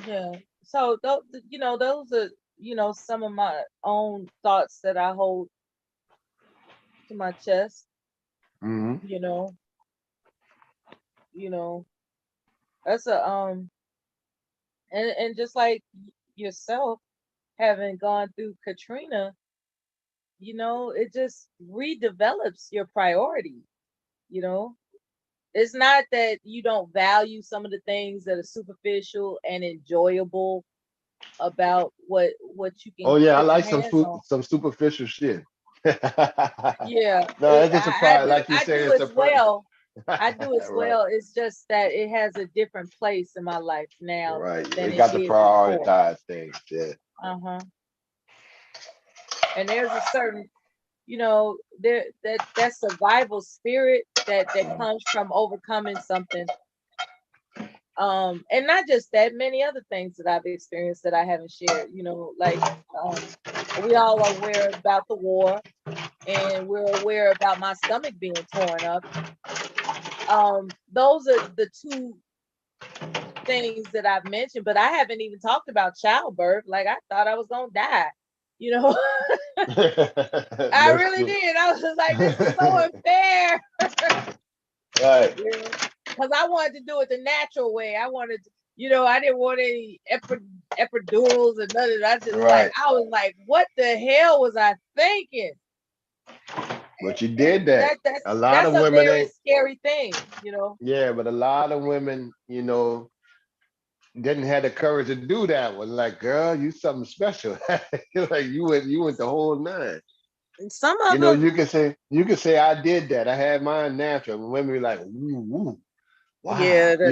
Yeah. So those, you know, those are, you know, some of my own thoughts that I hold to my chest, Hmm. you know, you know. That's a and just like yourself having gone through Katrina, you know, it just redevelops your priority, you know. It's not that you don't value some of the things that are superficial and enjoyable about what you Oh can yeah, I put your like hands on. some superficial shit. Yeah, No, it's just a I prior, do, like you I say, do it's a as prior. well. I do as Right, well. It's just that it has a different place in my life now right. than It it got to did before. prioritize things. Yeah. Uh-huh. And there's a certain, you know, there that survival spirit that comes from overcoming something. And not just that, many other things that I've experienced that I haven't shared, you know, like we all are aware about the war and we're aware about my stomach being torn up. Those are the two things that I've mentioned, but I haven't even talked about childbirth. Like I thought I was gonna die, you know. I That's really true. did. I was just like, this is so unfair. Right. Yeah. Because I wanted to do it the natural way. I wanted to, you know, I didn't want any epidurals and none of that. Right. I was like, what the hell was I thinking? But you did that. That that's A lot that's of a women very ain't. scary thing, you know. Yeah, but a lot of women, didn't have the courage to do that one. Like, girl, you something special. Like you went the whole nine. And some of them, You can say I did that. I had mine natural. And women be like, ooh, yeah, wow.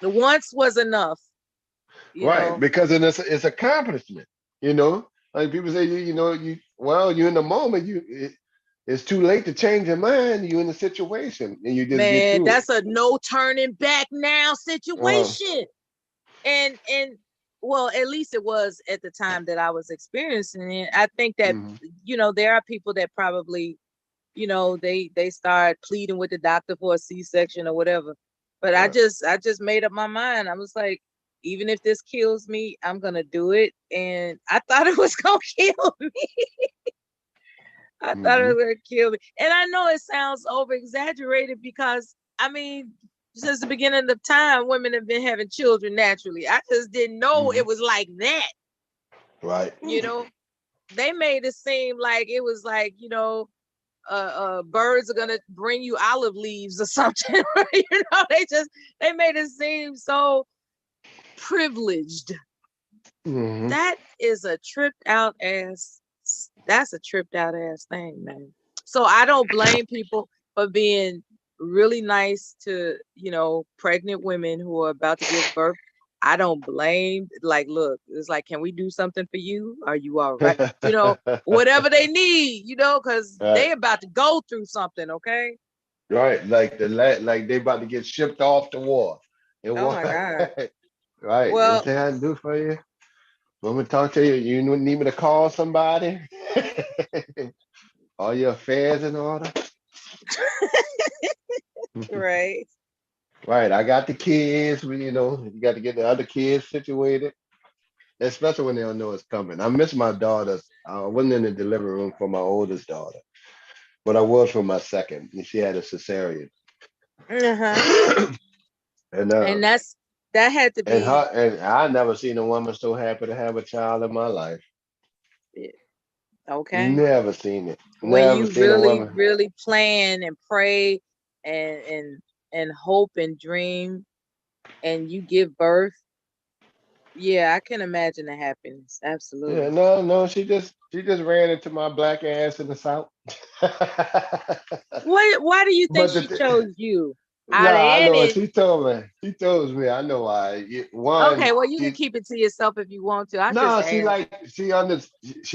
the once was enough. you Right, know. because it's accomplishment. You know, like people say, you're in the moment. It's too late to change your mind. You're in the situation, and you just get Man, through it. that's a no turning back now Um, situation. And well, at least it was at the time that I was experiencing it. I think that mhm. there are people that probably, they start pleading with the doctor for a C-section or whatever. But I Right. just made up my mind. I was like, even if this kills me, I'm gonna do it. And I thought it was gonna kill me. I thought it Mhm. was gonna kill me. And I know it sounds over exaggerated because I mean, since the beginning of time, women have been having children naturally. I just didn't know it Mhm. was like that. Right. They made it seem like it was like, birds are gonna bring you olive leaves or something. They made it seem so privileged. Mhm. That is a tripped out ass. That's a tripped out ass thing, man. So I don't blame people for being really nice to, pregnant women who are about to give birth. I don't blame, like, look, it's like, can we do something for you? Are you all right? Whatever they need, because they Right. about to go through something, okay? Right. Like they about to get shipped off the war. It Oh was my God. right. Well, Anything I can do for you? Want me to talk to you? You need me to call somebody? All your affairs in order? right. Right. I got the kids. You got to get the other kids situated, especially when they don't know it's coming. I miss my daughters. I wasn't in the delivery room for my oldest daughter, but I was for my second. And she had a cesarean. Uh-huh. And And that had to be I never seen a woman so happy to have a child in my life. okay. Never seen it. When Never you seen a really, woman. really plan and pray and hope and dream and you give birth, yeah, I can imagine the happiness. Yeah, Absolutely. no. She just ran into my black ass in the south. Why do you think But she chose you? Out of I know. any She told me. She told me. I know why. Okay, One, well, you can keep it to yourself if you want to. I just no, asked. she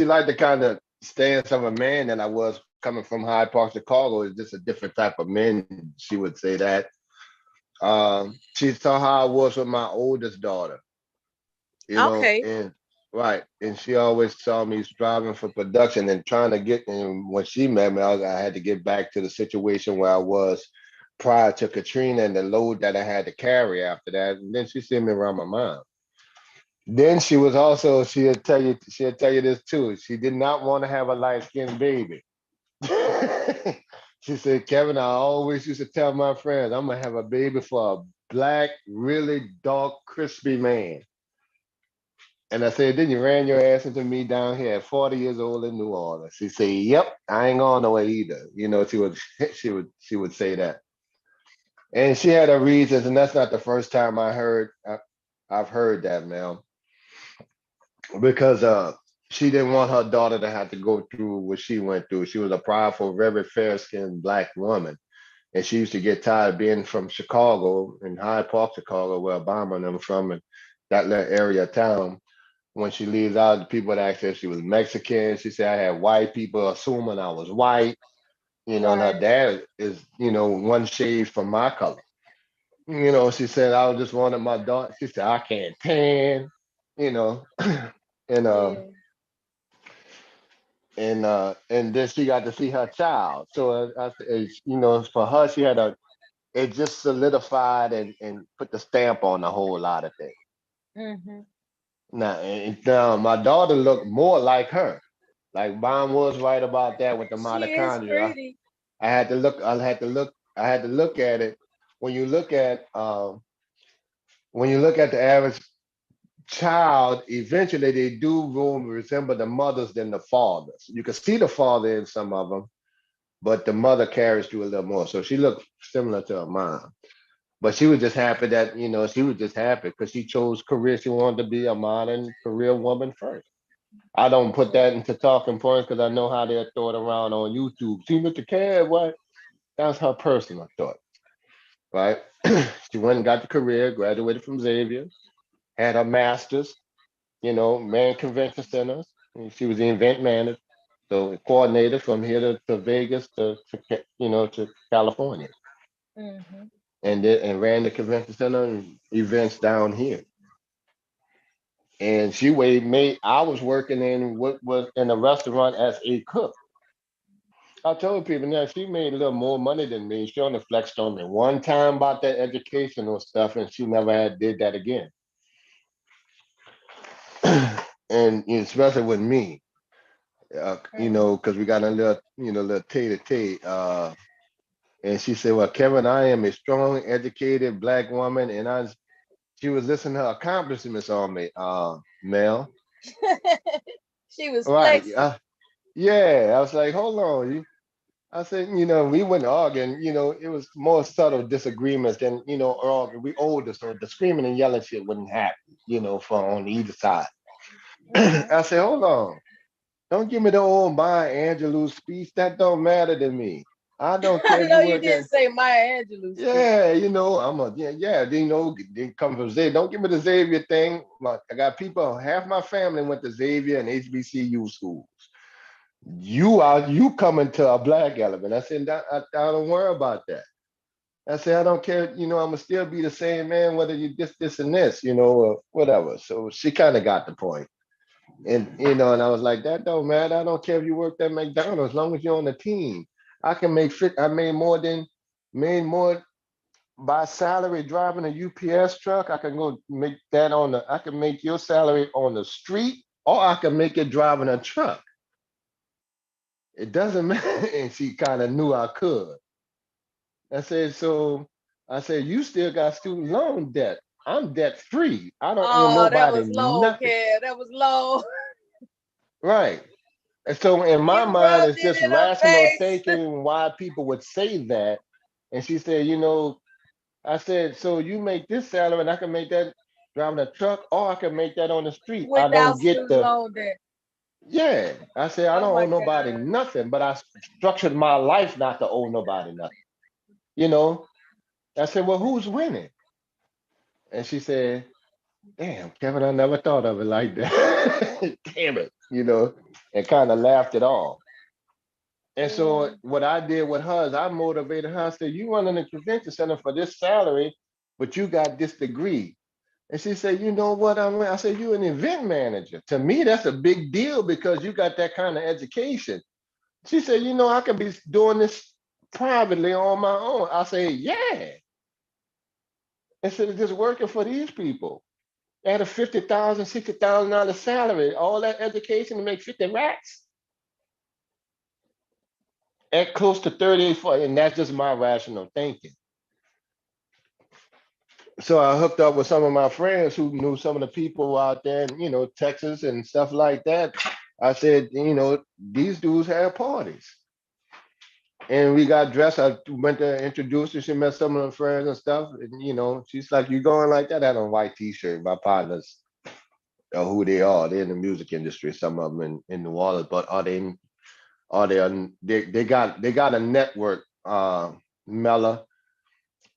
liked the kind of stance of a man that I was coming from Hyde Park, Chicago. Is just a different type of man. She would say that. She saw how I was with my oldest daughter, Okay. and right, and she always saw me striving for production and trying to get. And when she met me, I had to get back to the situation where I was prior to Katrina and the load that I had to carry after that. And then she sent me around my mom. Then she was also she'll tell you this too. She did not want to have a light skinned baby. She said, Kevin, I always used to tell my friends, I'm gonna have a baby for a black, really dark, crispy man. And I said, then you ran your ass into me down here at 40 years old in New Orleans. She said, yep, I ain't going nowhere either. She would she would say that. And she had her reasons, and that's not the first time I've heard that, man. Because she didn't want her daughter to have to go through what she went through. She was a powerful, very fair-skinned black woman, and she used to get tired of being from Chicago, in Hyde Park, Chicago, where Obama and them from, and that little area of town. When she leaves out, the people would ask her if she was Mexican. She said, I had white people assuming I was white. And her Right. dad is, one shade from my color. She said, I just wanted my daughter. She said, I can't tan, you know. and Yeah. and then she got to see her child. So for her, it just solidified and put the stamp on a whole lot of things. Hmm. Now my daughter looked more like her. Like mom was right about that with the She is mitochondria. pretty. I had to look. I had to look at it. When you look at the average child, eventually they do more resemble the mothers than the fathers. You can see the father in some of them, but the mother carries through a little more. So she looked similar to her mom. But she was just happy that, she was just happy because she chose career. She wanted to be a modern career woman first. I don't put that into talking points because I know how they're thrown around on YouTube. See, Mr. Cab, what? That's her personal thought, right? She went and got the career, graduated from Xavier, had her master's, man convention centers. And she was the event manager, so coordinator from here to Vegas to California, Mhm. and ran the convention center and events down here. And I was working in what was in a restaurant as a cook. I told people now she made a little more money than me. She only flexed on me one time about that educational stuff, and she never had did that again. And especially with me, because we got a little tete-a-tete. And she said, "Well, Kevin, I am a strong, educated black woman," and she was listing her accomplishments on me, Mel. She was Right. flexing. Yeah. I was like, hold on. I said, we went arguing, it was more subtle disagreements than, arguing. We older, so the screaming and yelling shit wouldn't happen, from on either side. I said, hold on. Don't give me the old Maya Angelou speech. That don't matter to me. I don't I care if know you you work didn't at, say Maya Angelou speech. yeah, they come from Xavier. Don't give me the Xavier thing. I got people, half my family went to Xavier and HBCU schools. You coming to a black element. I said, I don't worry about that. I said, I don't care, I'm gonna still be the same man, whether you this, and this, or whatever. So she kind of got the point. And I was like, that don't matter. I don't care if you worked at McDonald's, as long as you're on the team. I can make fit. I made more by salary driving a UPS truck. I can go make that I can make your salary on the street, or I can make it driving a truck. It doesn't matter. And she kind of knew I could. I said, so I said, you still got student loan debt. I'm debt free. I don't owe Oh, that nobody was low, nothing. Kev. That was low. Right. And so in my You mind, rubbed it's it just in her rational face. thinking why people would say that. And she said, I said, so you make this salary and I can make that driving a truck, or I can make that on the street. I don't Without get student the, loan debt. yeah. I said, I Oh don't my owe nobody God. nothing, but I structured my life not to owe nobody nothing. You know, I said, well, who's winning? And she said, damn, Kevin, I never thought of it like that. Damn it, and kind of laughed it off. And Yeah. so what I did with her is I motivated her. I said, you running a convention center for this salary, but you got this degree. And she said, you know what? I said, you an event manager. To me, that's a big deal because you got that kind of education. She said, I can be doing this privately on my own. I said, yeah. Instead of just working for these people. At a $50,000, $60,000 salary, all that education to make 50 racks at close to 30, 40, and that's just my rational thinking. So I hooked up with some of my friends who knew some of the people out there in, Texas and stuff like that. I said, these dudes have parties. And we got dressed. I went to introduce her. She met some of her friends and stuff. And, she's like, you going like that? I had a white t-shirt. My partners know who they are. They're in the music industry, some of them in New Orleans, but they got a network, Mella.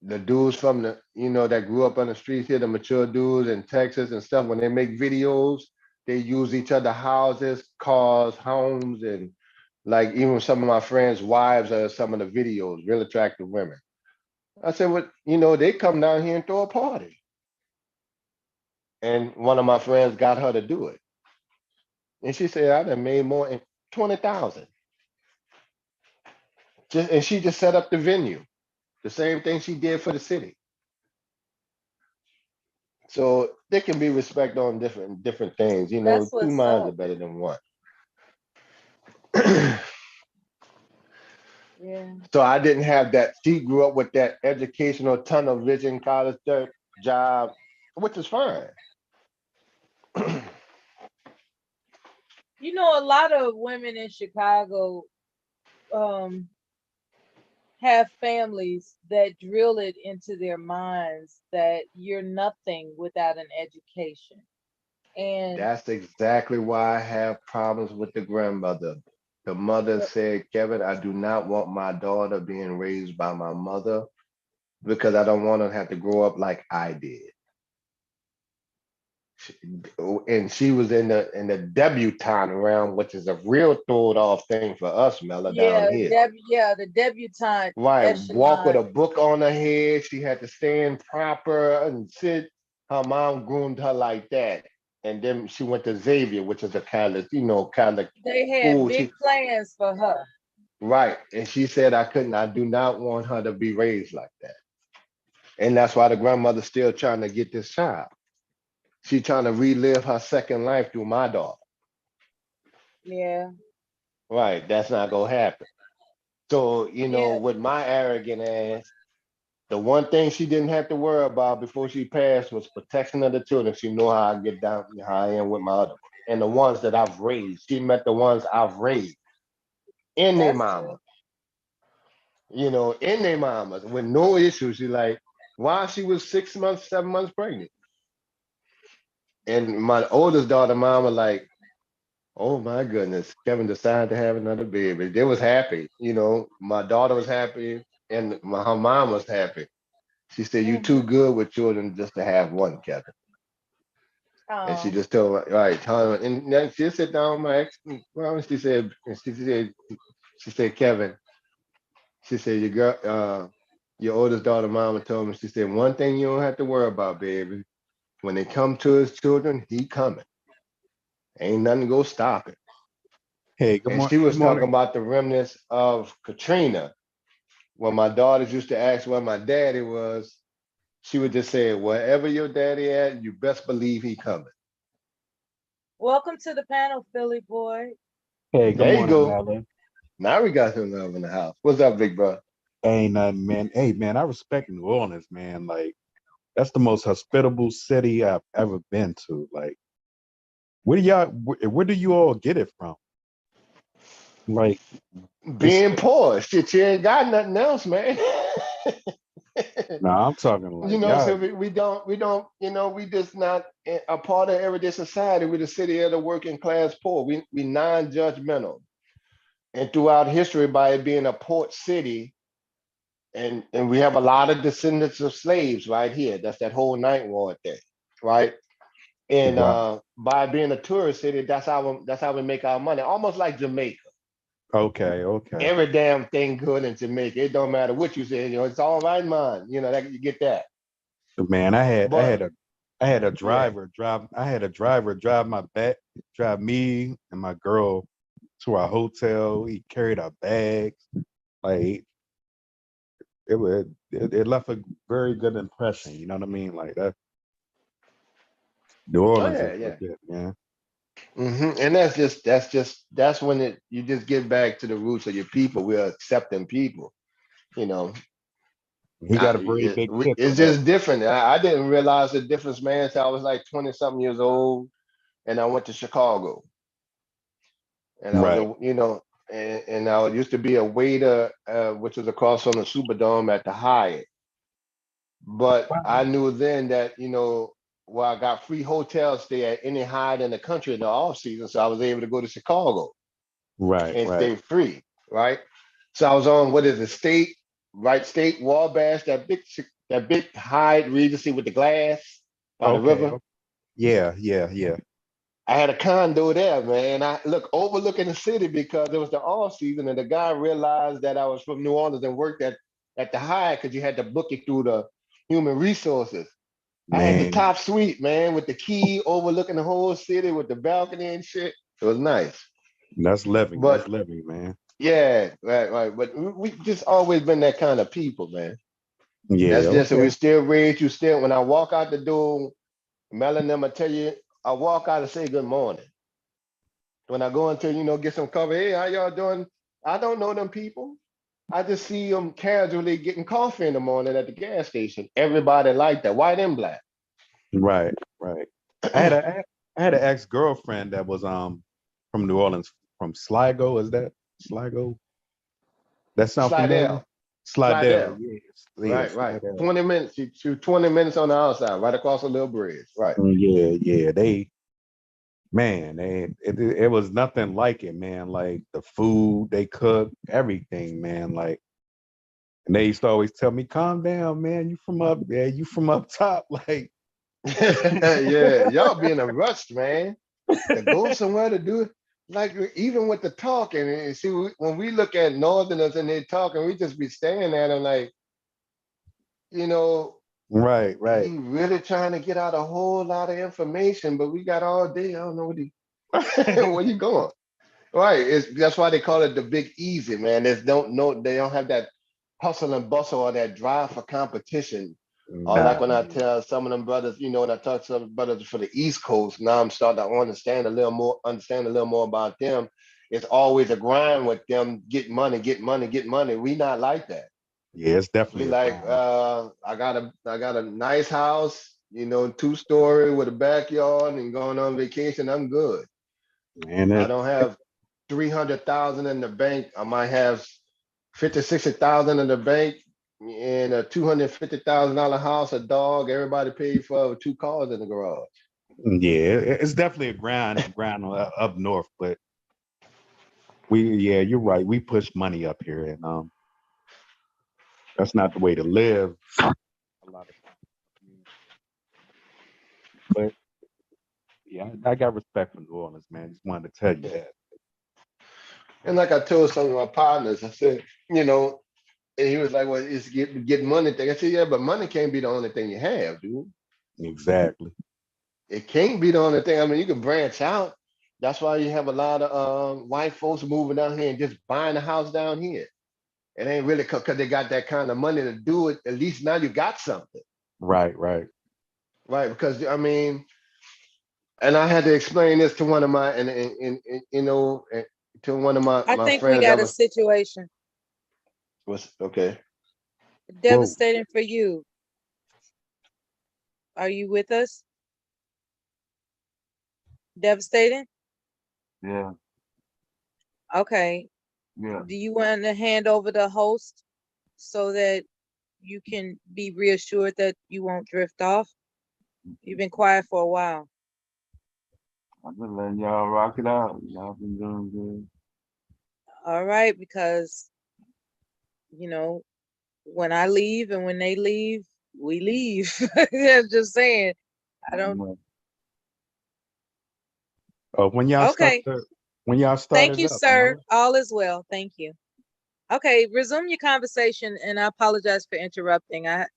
The dudes from that grew up on the streets here, the mature dudes in Texas and stuff, when they make videos, they use each other houses, cars, homes, and like even some of my friends' wives are some of the videos, real attractive women. I said, well, they come down here and throw a party. And one of my friends got her to do it. And she said, I done made more than 20,000. And she just set up the venue. The same thing she did for the city. So there can be respect on different things. That's Two what's minds are up. better than one. Yeah. So I didn't have that. She grew up with that educational tunnel vision, college job, which is fine. A lot of women in Chicago um have families that drill it into their minds that you're nothing without an education. And That's exactly why I have problems with the grandmother. The mother said, Kevin, I do not want my daughter being raised by my mother because I don't want her to have to grow up like I did. And she was in the debutante round, which is a real throwed off thing for us, Mella, down here. The debutante Right, walk with echelon. a book on her head. She had to stand proper and sit. Her mom groomed her like that, and then she went to Xavier, which is a Catholic, Catholic They had school. big plans for her. Right, and she said, I do not want her to be raised like that, and that's why the grandmother's still trying to get this child. She's trying to relive her second life through my daughter. Yeah. Right, that's not gonna happen. So, Yeah. with my arrogant ass, the one thing she didn't have to worry about before she passed was protection of the children. She know how I get down, how I am with my other ones. And the ones that I've raised. She met the ones I've raised in their That's mama. In their mamas with no issues. She like, while she was 6 months, 7 months pregnant. And my oldest daughter, mama, like, oh my goodness, Kevin decided to have another baby. They was happy. My daughter was happy and her mom was happy. She said, you too good with children just to have one, Kevin. And she just told me, right, and then she sit down with my ex, well, she said, Kevin, she said, your oldest daughter, mama told me, she said, one thing you don't have to worry about, baby. When it come to his children, he coming. Ain't nothing go stop it. Hey, And she good was talking morning. about the remnants of Katrina. When my daughters used to ask where my daddy was, she would just say, wherever your daddy at, you best believe he coming. Welcome to the panel, Philly boy. Hey, good There you morning, go. Melvin. Now we got some love in the house. What's up, big bro? Ain't nothing, man. Hey, man, I respect New Orleans, man. Like, that's the most hospitable city I've ever been to. Like, where do you all get it from? Like, Being poor. Shit, you ain't got nothing else, man. nah, I'm talking like, y'all, So we don't, we just not a part of everyday society. We're the city of the working class poor. We non-judgmental. And throughout history, by it being a port city, and we have a lot of descendants of slaves right here. That's that whole Ninth Ward thing, right? And wow. by being a tourist city, that's how we make our money. Almost like Jamaica. Okay. Every damn thing good in Jamaica. It don't matter what you say. It's all right, man. That you get that. Man, But I had a yeah, driver drive me and my girl to our hotel. He carried our bags. Like, it left a very good impression. You know what I mean? Like that. New oh Orleans is yeah. legit, man. And that's when you just get back to the roots of your people. We're accepting people. You know, He got a very big kick it's on that. just different. I didn't realize the difference, man. So I was like 20 something years old, and I went to Chicago, and I was Right. and I used to be a waiter, which was across from the Superdome at the Hyatt. But I knew then that well, I got free hotel stay at any Hyatt in the country in the off season, so I was able to go to Chicago Right. and stay free, right? So I was on what is it, State Wabash, that big Hyatt Regency with the glass by the Okay. river. Yeah. I had a condo there, man. I overlooking the city because it was the off season, and the guy realized that I was from New Orleans and worked at the Hyatt because you had to book it through the human resources. I had the Man, top suite, man, with the key overlooking the whole city with the balcony and shit. It was nice. that's living. That's But living, man. yeah, right. But we just always been that kind of people, man. Yeah. That's just Okay. we still raised you still. When I walk out the door, Mel and them, I tell you, I walk out and say good morning. When I go into, get some cover, hey, how y'all doing? I don't know them people. I just see them casually getting coffee in the morning at the gas station. Everybody like that, white and black. Right. I had an ex girlfriend that was from New Orleans, from Sligo. Is that Sligo? That sound familiar? Slidell. Slidell. Slidell. Yeah, Right. Slidell. 20 minutes. She was 20 minutes on the outside, right across a little bridge. Right. Yeah. It was nothing like it, man. Like the food they cook, everything, man. Like, and they used to always tell me, "Calm down, man. You from up there? You from up top?" Like, Yeah, y'all being a rush, man. To go somewhere to do it. Like even with the talking, and see when we look at Northerners and they talking, we just be staring at them like, you know, Right, right. he really trying to get out a whole lot of information, but we got all day. I don't know what he where you going. Right. That's why they call it the big easy, man. They don't have that hustle and bustle or that drive for competition. Or like Nah. when I tell some of them brothers, when I talk to some brothers for the East Coast, now I'm starting to understand a little more about them. It's always a grind with them, get money, get money, get money. We not like that. Yeah, it's We definitely a like, grind. I got a nice house, 2-story with a backyard and going on vacation. I'm good. Man, I don't have 300,000 in the bank. I might have 50, 60,000 in the bank and a $250,000 house, a dog. Everybody paid for 2 cars in the garage. yeah, it's definitely a grind up north, but you're right. We push money up here, and that's not the way to live. A lot of times, but yeah, I got respect for New Orleans, man. Just wanted to tell you that. And like I told some of my partners, I said, and he was like, "Well, it's get money thing." I said, "Yeah, but money can't be the only thing you have, dude. Exactly. It can't be the only thing. I mean, you can branch out. That's why you have a lot of white folks moving down here and just buying a house down here. It ain't really because they got that kind of money to do it. At least now you got something, Right, right. right? Because I mean, and I had to explain this to one of my to one of I my think we friends that got a situation was okay. Whoa. devastating for you. Are you with us? Devastating? Yeah, Okay. yeah. Do you want to hand over the host so that you can be reassured that you won't drift off? You've been quiet for a while. I've been letting y'all rock it out. Y'all been doing good. All right, because when I leave and when they leave, we leave. I'm just saying. I don't. When y'all Okay. start Thank it you, up, you sir. know? All is well. Thank you. Okay, resume your conversation, and I apologize for interrupting. I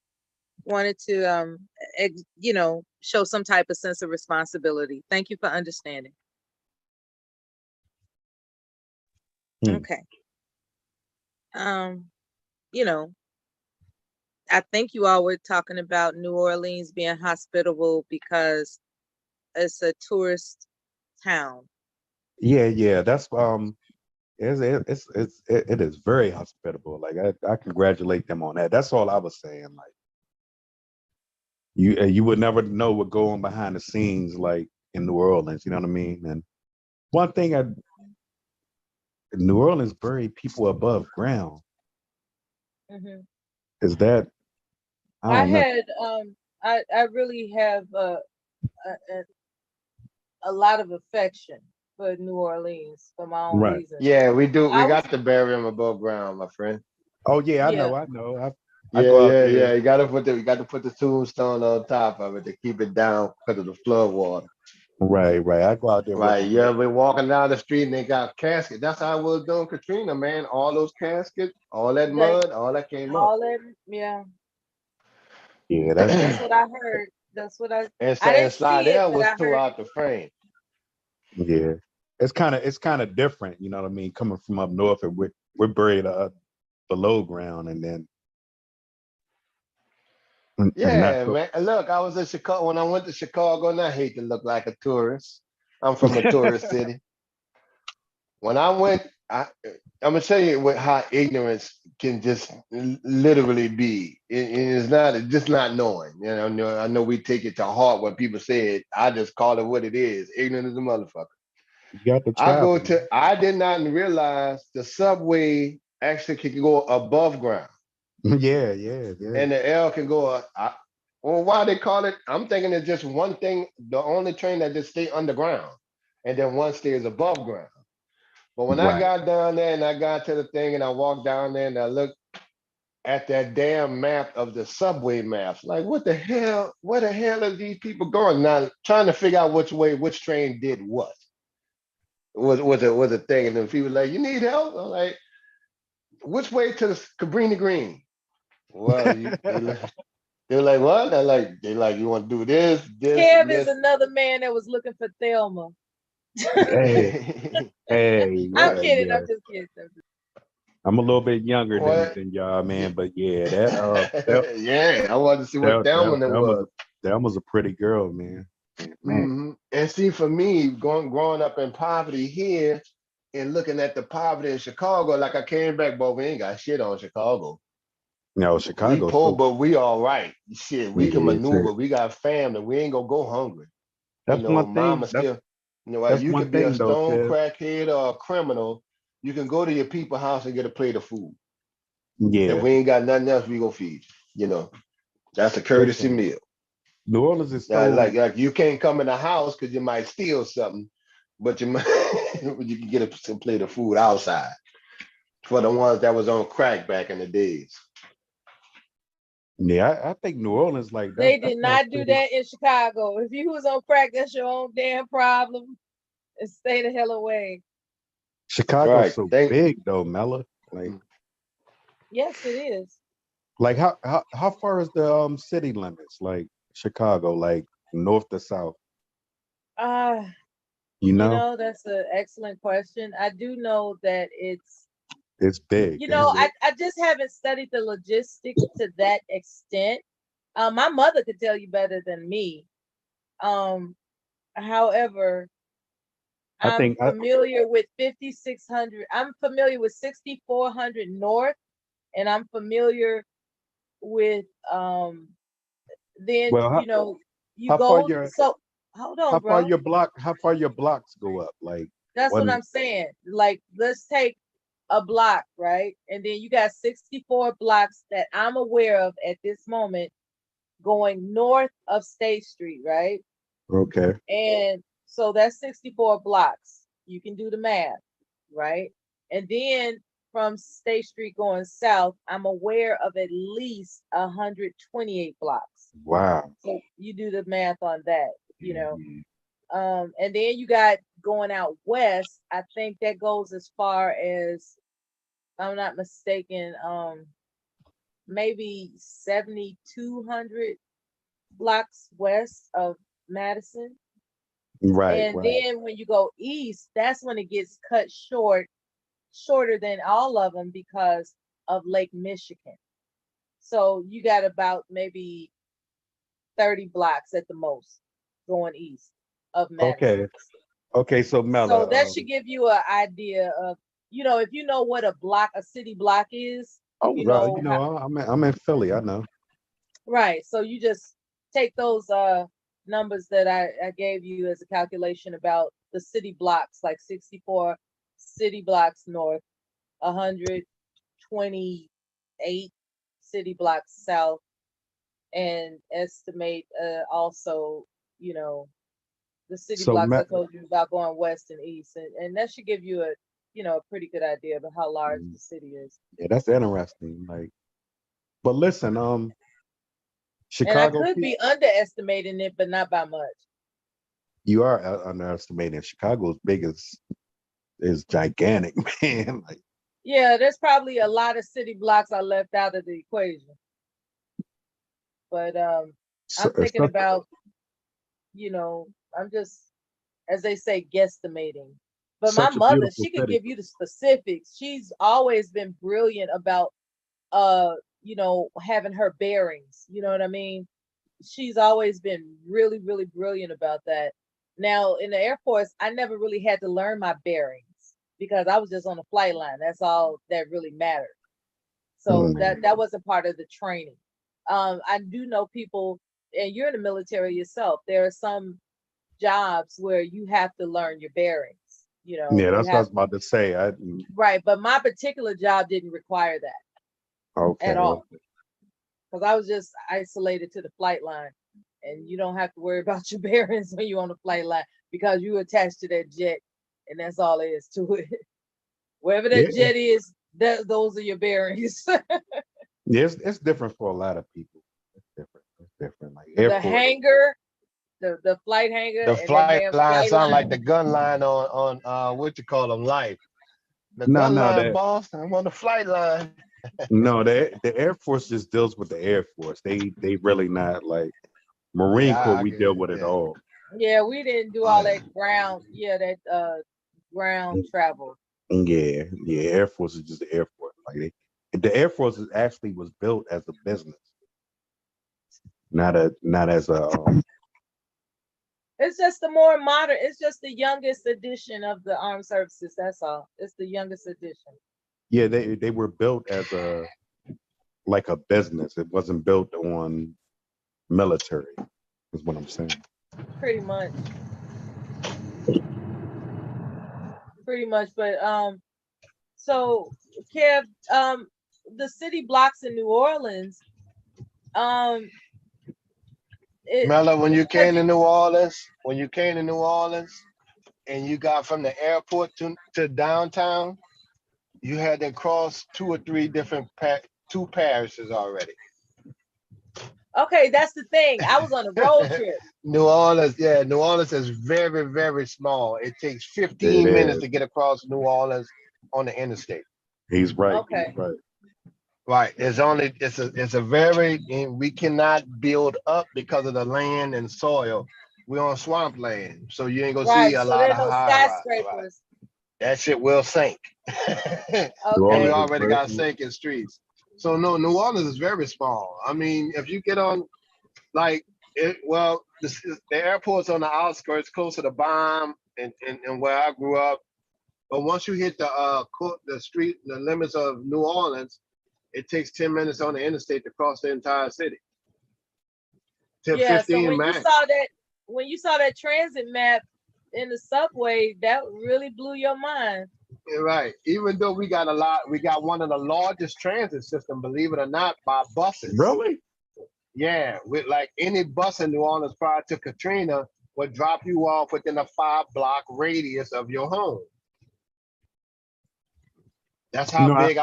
wanted to, show some type of sense of responsibility. Thank you for understanding. Okay. You know, I think you all were talking about New Orleans being hospitable because it's a tourist town. Yeah. That's it is very hospitable. Like I congratulate them on that. That's all I was saying. Like you would never know what go on behind the scenes, like in New Orleans. You know what I mean? And one thing New Orleans bury people above ground. Mm-hmm. Is that I I don't know. had I really have a lot of affection for New Orleans for my own Right. reasons. Yeah, we do. We I was got to bury them above ground, my friend. Oh yeah, I yeah. know. I Yeah, go out yeah, there. yeah. You got to put the tombstone on top of it to keep it down because of the flood water. Right. I go out there with Right. the Yeah, red. we walking down the street and they got caskets. That's how I was doing Katrina, man. All those caskets, all that They mud, all that came up. all that yeah. Yeah, That's what I heard. That's what I And didn't see it, Slidell but was I tore heard out the frame. yeah. It's kind of different. You know what I mean? Coming from up north, and we're buried below ground, and then and not Yeah, so. man. Look, I was in Chicago when I went to Chicago, and I hate to look like a tourist. I'm from a tourist city. When I went, I'm gonna tell you how ignorance can just literally be. It is not it's just not knowing. I know we take it to heart when people say it. I just call it what it is. Ignorant as a motherfucker. You got to travel, man. I did not realize the subway actually can go above ground, Yeah. and the L can go. Well, why they call it? I'm thinking it's just one thing. The only train that just stay underground, and then one stays above ground. But when I Right. got down there and I got to the thing and I walked down there and I looked, at that damn map of the subway maps. Like, what the hell? Where the hell are these people going? Now, trying to figure out which way, which train did what was a thing. And then people like, you need help? I'm like, which way to the Cabrini Green? Well, they're like, what? They like, you want to do this, Kev and is this. another man that was looking for Thelma. Hey, hey, I'm yeah, kidding. yeah. I'm just kidding. I'm a little bit younger What? than y'all, man, but yeah, that Yeah, I wanted to see what Thelma was. that was a pretty girl, man. Man, And see, for me, growing up in poverty here and looking at the poverty in Chicago, like I came back, but we ain't got shit on Chicago. no, We Chicago. poor, So but we all right. Shit, we can yeah, maneuver. We got family. We ain't gonna go hungry. You that's know, one mama thing. still, That's you one could be a thing though, stone Kev. crackhead or a criminal. You can go to your people's house and get a plate of food. If Yeah, we ain't got nothing else, we gonna feed you. You know, that's a courtesy listen, meal. New Orleans is Now, so. like you can't come in the house because you might steal something, but you might you can get some plate of food outside for the ones that was on crack back in the days. Yeah, I think New Orleans like They that's did not not do city. that in Chicago. If you was on crack, that's your own damn problem. And stay the hell away. Chicago's Right. so big though, Mella. Yes, it is. Like how far is the city limits? Like Chicago, like north to south. Uh, You know, that's an excellent question. I do know that it's big. I just haven't studied the logistics to that extent. My mother could tell you better than me. However, I'm familiar with 5,600. I'm familiar with 6,400 north, and I'm familiar with then Well, you how far go. your So hold on, how far bro. your block? How far your blocks go up? Like That's what one. I'm saying. Like, let's take a block, right? And then you got 64 blocks that I'm aware of at this moment going north of State Street, right? Okay. And so that's 64 blocks. You can do the math, right? And then from State Street going south, I'm aware of at least 128 blocks. Wow. So you do the math on that, and then you got going out west. I think that goes as far as, if I'm not mistaken, maybe 7,200 blocks west of Madison. Right. And then when you go east, that's when it gets cut shorter than all of them because of Lake Michigan. So you got about maybe 30 blocks at the most going east of Madison. Okay. So Mella. So that should give you an idea of, if you know what a city block is. I'm in Philly. I know. Right. So you just take those numbers that I gave you as a calculation about the city blocks, like 64 city blocks north, 128 city blocks south, and estimate also, the city blocks I told you about going west and east, and that should give you a pretty good idea of how large the city is. Yeah, that's interesting. Like, but listen, And Chicago. I could be underestimating it, but not by much. You are underestimating. Chicago's big is gigantic, man. Like, yeah, there's probably a lot of city blocks I left out of the equation. But I'm thinking about, I'm just, as they say, guesstimating. But my mother, she could give you the specifics. She's always been brilliant about, having her bearings. You know what I mean? She's always been really, really brilliant about that. Now, in the Air Force, I never really had to learn my bearings because I was just on the flight line. That's all that really mattered. So that wasn't part of the training. I do know people, and you're in the military yourself. There are some jobs where you have to learn your bearings. Yeah, that's what I was about to say. Right, but my particular job didn't require that at all, because I was just isolated to the flight line, and you don't have to worry about your bearings when you're on the flight line because you're attached to that jet, and that's all there is to it. Wherever that jet is, those are your bearings. Yeah, it's different for a lot of people. It's different. It's different. Like Air The Force. hangar, the flight hangar, The and then they flight have line flight sound line. like the gun line on what you call them, Life. The No, gun no, line, that boss. I'm on the flight line. no, the Air Force just deals with the Air Force. They really not like Marine Corps. Yeah, I We get deal it. with it Yeah. all. Yeah, we didn't do Oh, all yeah. that ground. Yeah, that ground travel. Yeah, yeah. Air Force is just the Air Force. Like the Air Force is actually was built as a business, not as a. It's just the more modern. It's just the youngest edition of the armed services. That's all. It's the youngest edition. Yeah, they were built as a like a business. It wasn't built on military. Is what I'm saying. Pretty much. Pretty much. But so Kev, the city blocks in New Orleans, Mella, when you because came to New Orleans, and you got from the airport to downtown, you had to cross 2 or 3 different two parishes already. okay, that's the thing. I was on a road trip. New Orleans is very, very small. It takes 15 It minutes is. to get across New Orleans on the interstate. He's right. Okay. He's right. Right. It's a very, and we cannot build up because of the land and soil. We're on swamp land, so you ain't gonna see Right. a So lot there of are no high rise. Right. skyscrapers. That shit will sink. New And we Okay. Orleans is already very. got sinking streets. So no, New Orleans is very small. I mean, if you get on like the airport's on the outskirts, close to the bomb and where I grew up. But once you hit the limits of New Orleans, it takes 10 minutes on the interstate to cross the entire city. To Yeah. So 15 max. when you saw that transit map in the subway, that really blew your mind. Right. Even though we got one of the largest transit system, believe it or not, by buses. Really? Yeah, with like any bus in New Orleans prior to Katrina would drop you off within a 5-block radius of your home. That's how No, big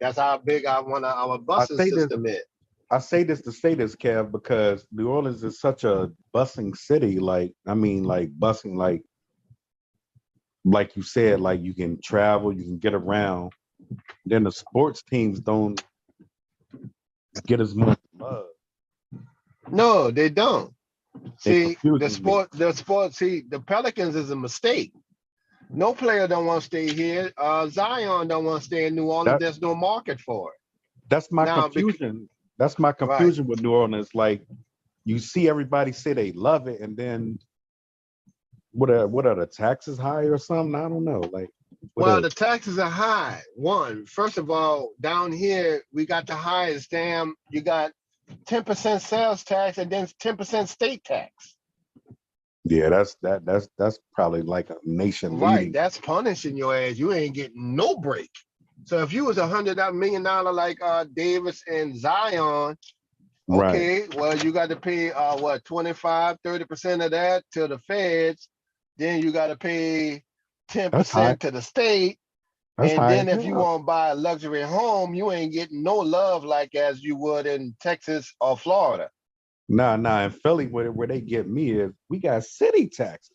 That's how big one of our buses system is. I say this to say this, Kev, because New Orleans is such a busing city. Like, I mean, like busing, like you said, like you can travel, you can get around. Then the sports teams don't get as much love. No, they don't. They See, the Pelicans is a mistake. No player don't want to stay here. Zion don't want to stay in New Orleans. There's no market for it. That's my confusion. That's my confusion with New Orleans. Like, you see everybody say they love it, and then what are the taxes high or something? I don't know. Like, well, the taxes are high. First of all, down here we got the highest you got 10% sales tax and then 10% state tax. Yeah, that's probably like a nation Right, leading. that's punishing your ass. You ain't getting no break. So if you was $100 million like Davis and Zion, okay, Right. well you got to pay 25-30% of that to the feds. Then you got to pay 10% to the state. And then if you want to buy a luxury home, you ain't getting no love like as you would in Texas or Florida. Nah. In Philly, where they get me is we got city taxes.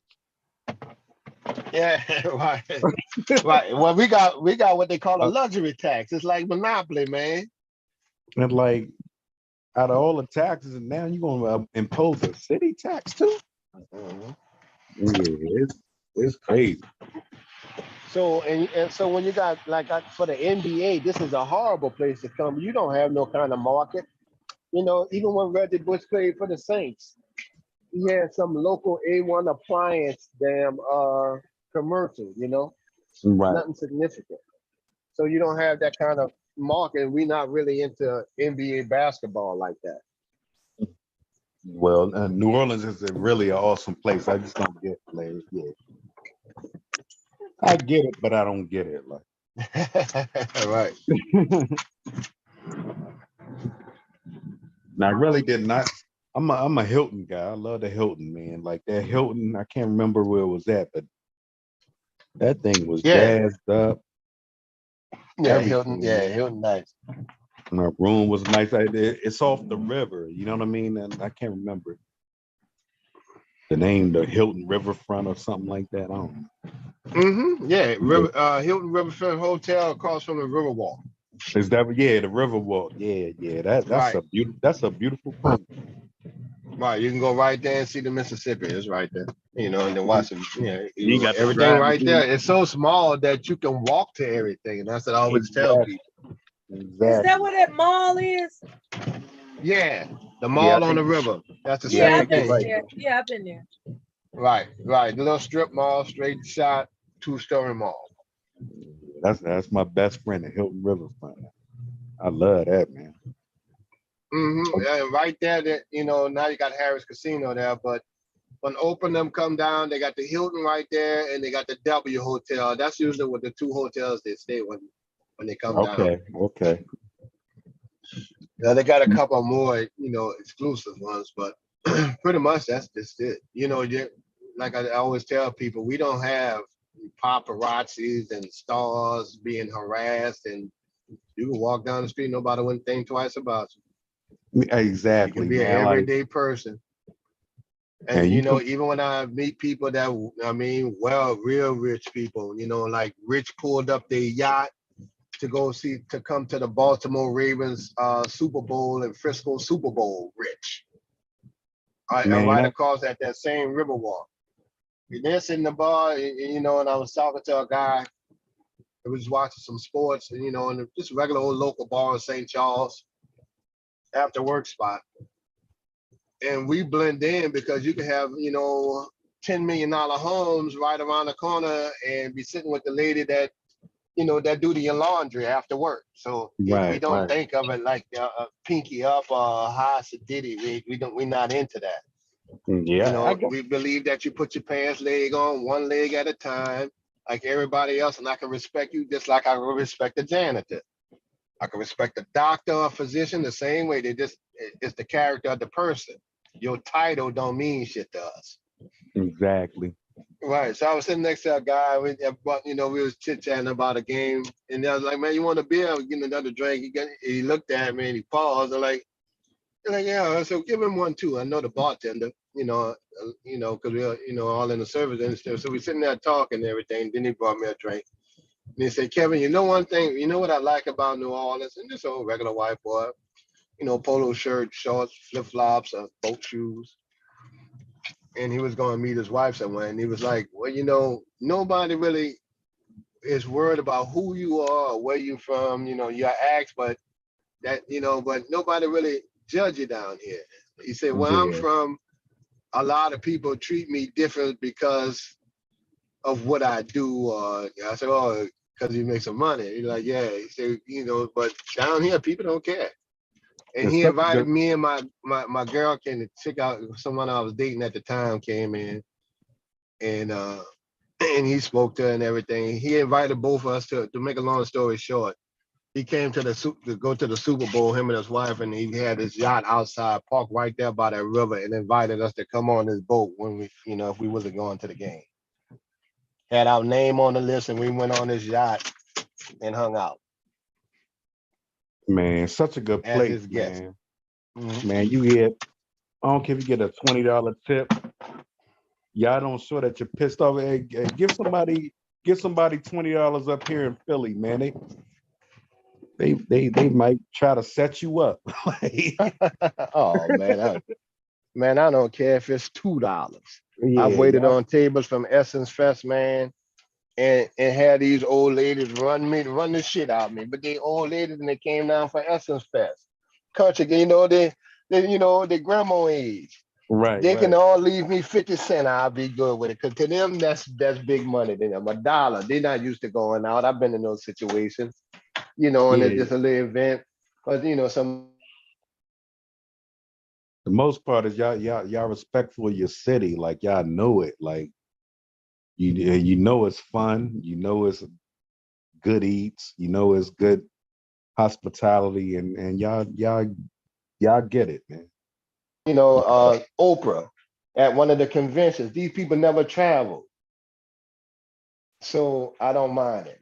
Yeah, right. Right. Well, we got what they call a luxury tax. It's like Monopoly, man. And like, out of all the taxes, and now you're gonna impose a city tax too? Mm-hmm. Yeah, it's crazy. So and so when you got for the NBA, this is a horrible place to come. You don't have no kind of market. You know, even when Reggie Bush played for the Saints, he had some local A1 appliance commercial, you know, Right. nothing significant. So you don't have that kind of market. We're not really into NBA basketball like that. Well, New Orleans is really an awesome place. I just don't get players. Yeah, I get it, but I don't get it. Like, right. And I really did not. I'm a Hilton guy. I love the Hilton, man. Like that Hilton, I can't remember where it was at, but that thing was jazzed up. Yeah, Hilton. Yeah, Hilton, nice. My room was nice. It's off the river. You know what I mean? And I can't remember the name, the Hilton Riverfront or something like that. I don't know. Yeah, Hilton Riverfront Hotel across from the Riverwalk. Is that the Riverwalk? Yeah. That's Right. a beautiful place. Right, you can go right there and see the Mississippi. It's right there. And then watch it. You got to Everything drive right to there. It's so small that you can walk to everything. And that's what I always tell people. Is that what that mall is? Yeah, the Yeah, I mall on the think river. That's the Yeah, same I've been thing. there. Yeah, I've been there. Right. The little strip mall, straight shot, 2-story mall. That's my best friend, the Hilton Riverfront. I love that, man. Yeah, right there, that now you got Harris Casino there, but when Open them come down, they got the Hilton right there, and they got the W Hotel. That's usually what the two hotels they stay when they come down. Okay. Now they got a couple more, exclusive ones, but pretty much that's just it. Like I always tell people, we don't have paparazzis and stars being harassed, and you can walk down the street, nobody wouldn't think twice about you. Exactly, You can be man. an everyday person. And even when I meet people that real rich people, like Rich pulled up their yacht to come to the Baltimore Ravens Super Bowl and Frisco Super Bowl, Rich. Right across at that same Riverwalk. They're sitting in the bar, and I was talking to a guy who was watching some sports, in just a regular old local bar in St. Charles, after work spot. And we blend in because you can have, $10 million homes right around the corner and be sitting with the lady that, that do your laundry after work. So we don't think of it like pinky up or high sedity. We're not into that. Yeah. We believe that you put your pants leg on one leg at a time, like everybody else, and I can respect you just like I will respect the janitor. I can respect the doctor or physician the same way. It's the character of the person. Your title don't mean shit to us. Exactly. Right. So I was sitting next to a guy. We was chit-chatting about a game, and I was like, "Man, you want a beer? I was getting another drink." He looked at me and he paused. I'm like, "Yeah." So give him one too. I know the bartender. Because we're all in the service industry. So we're sitting there talking and everything. Then he brought me a drink. And he said, "Kevin, one thing, what I like about New Orleans?" And this old regular white boy, polo shirt, shorts, flip-flops, boat shoes. And he was going to meet his wife somewhere. And he was like, "Well, nobody really is worried about who you are or where you're from. You're asked, but nobody really judge you down here." He said, "Where I'm from, a lot of people treat me different because of what I do." I said, "Oh, because you make some money." He's like, "Yeah." He said, "But down here, people don't care." And he invited me and my girl came to check out. Someone I was dating at the time came in, and he spoke to her and everything. He invited both of us to make a long story short. He came to go to the Super Bowl, him and his wife, and he had his yacht outside, parked right there by that river, and invited us to come on his boat when we, if we wasn't going to the game. Had our name on the list, and we went on his yacht and hung out. Man, such a good place, man. Man, you get, I don't care if you get a $20 tip. Y'all don't show that you're pissed off. Hey, give somebody $20 up here in Philly, man. They might try to set you up. Oh man, I don't care if it's $2. Yeah, I've waited on tables from Essence Fest, man, and had these old ladies run the shit out of me. But they old ladies and they came down for Essence Fest. Country, they grandma age. Right. They can all leave me 50 cents. I'll be good with it. Because to them, that's big money to them. $1. They're not used to going out. I've been in those situations, and it's just a little event. But some. The most part is y'all respectful of your city. Like y'all know it. Like you know it's fun. You know it's good eats. You know it's good hospitality, and y'all get it, man. Oprah at one of the conventions. These people never travel, so I don't mind it.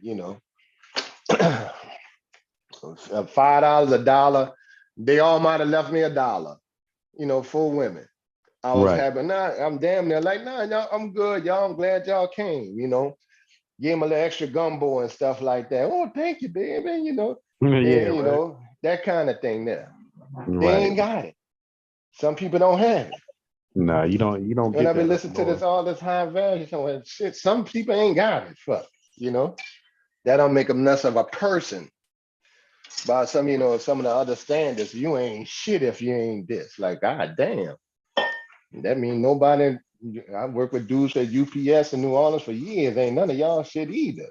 $5, $1. They all might have left me $1, for women. I was Right. happy. Nah, I'm damn near like, nah, y'all, I'm good. Y'all, I'm glad y'all came, Give them a little extra gumbo and stuff like that. Oh, thank you, baby. Yeah, And, right. that kind of thing there. They Right. ain't got it. Some people don't have it. Nah, you don't When get I've been that up listening to north. this high value, so shit, some people ain't got it. Fuck, that don't make them less of a person. By some of the other standards, you ain't shit if you ain't this. Like, god damn. That mean nobody. I work with dudes at UPS in New Orleans for years. Ain't none of y'all shit either.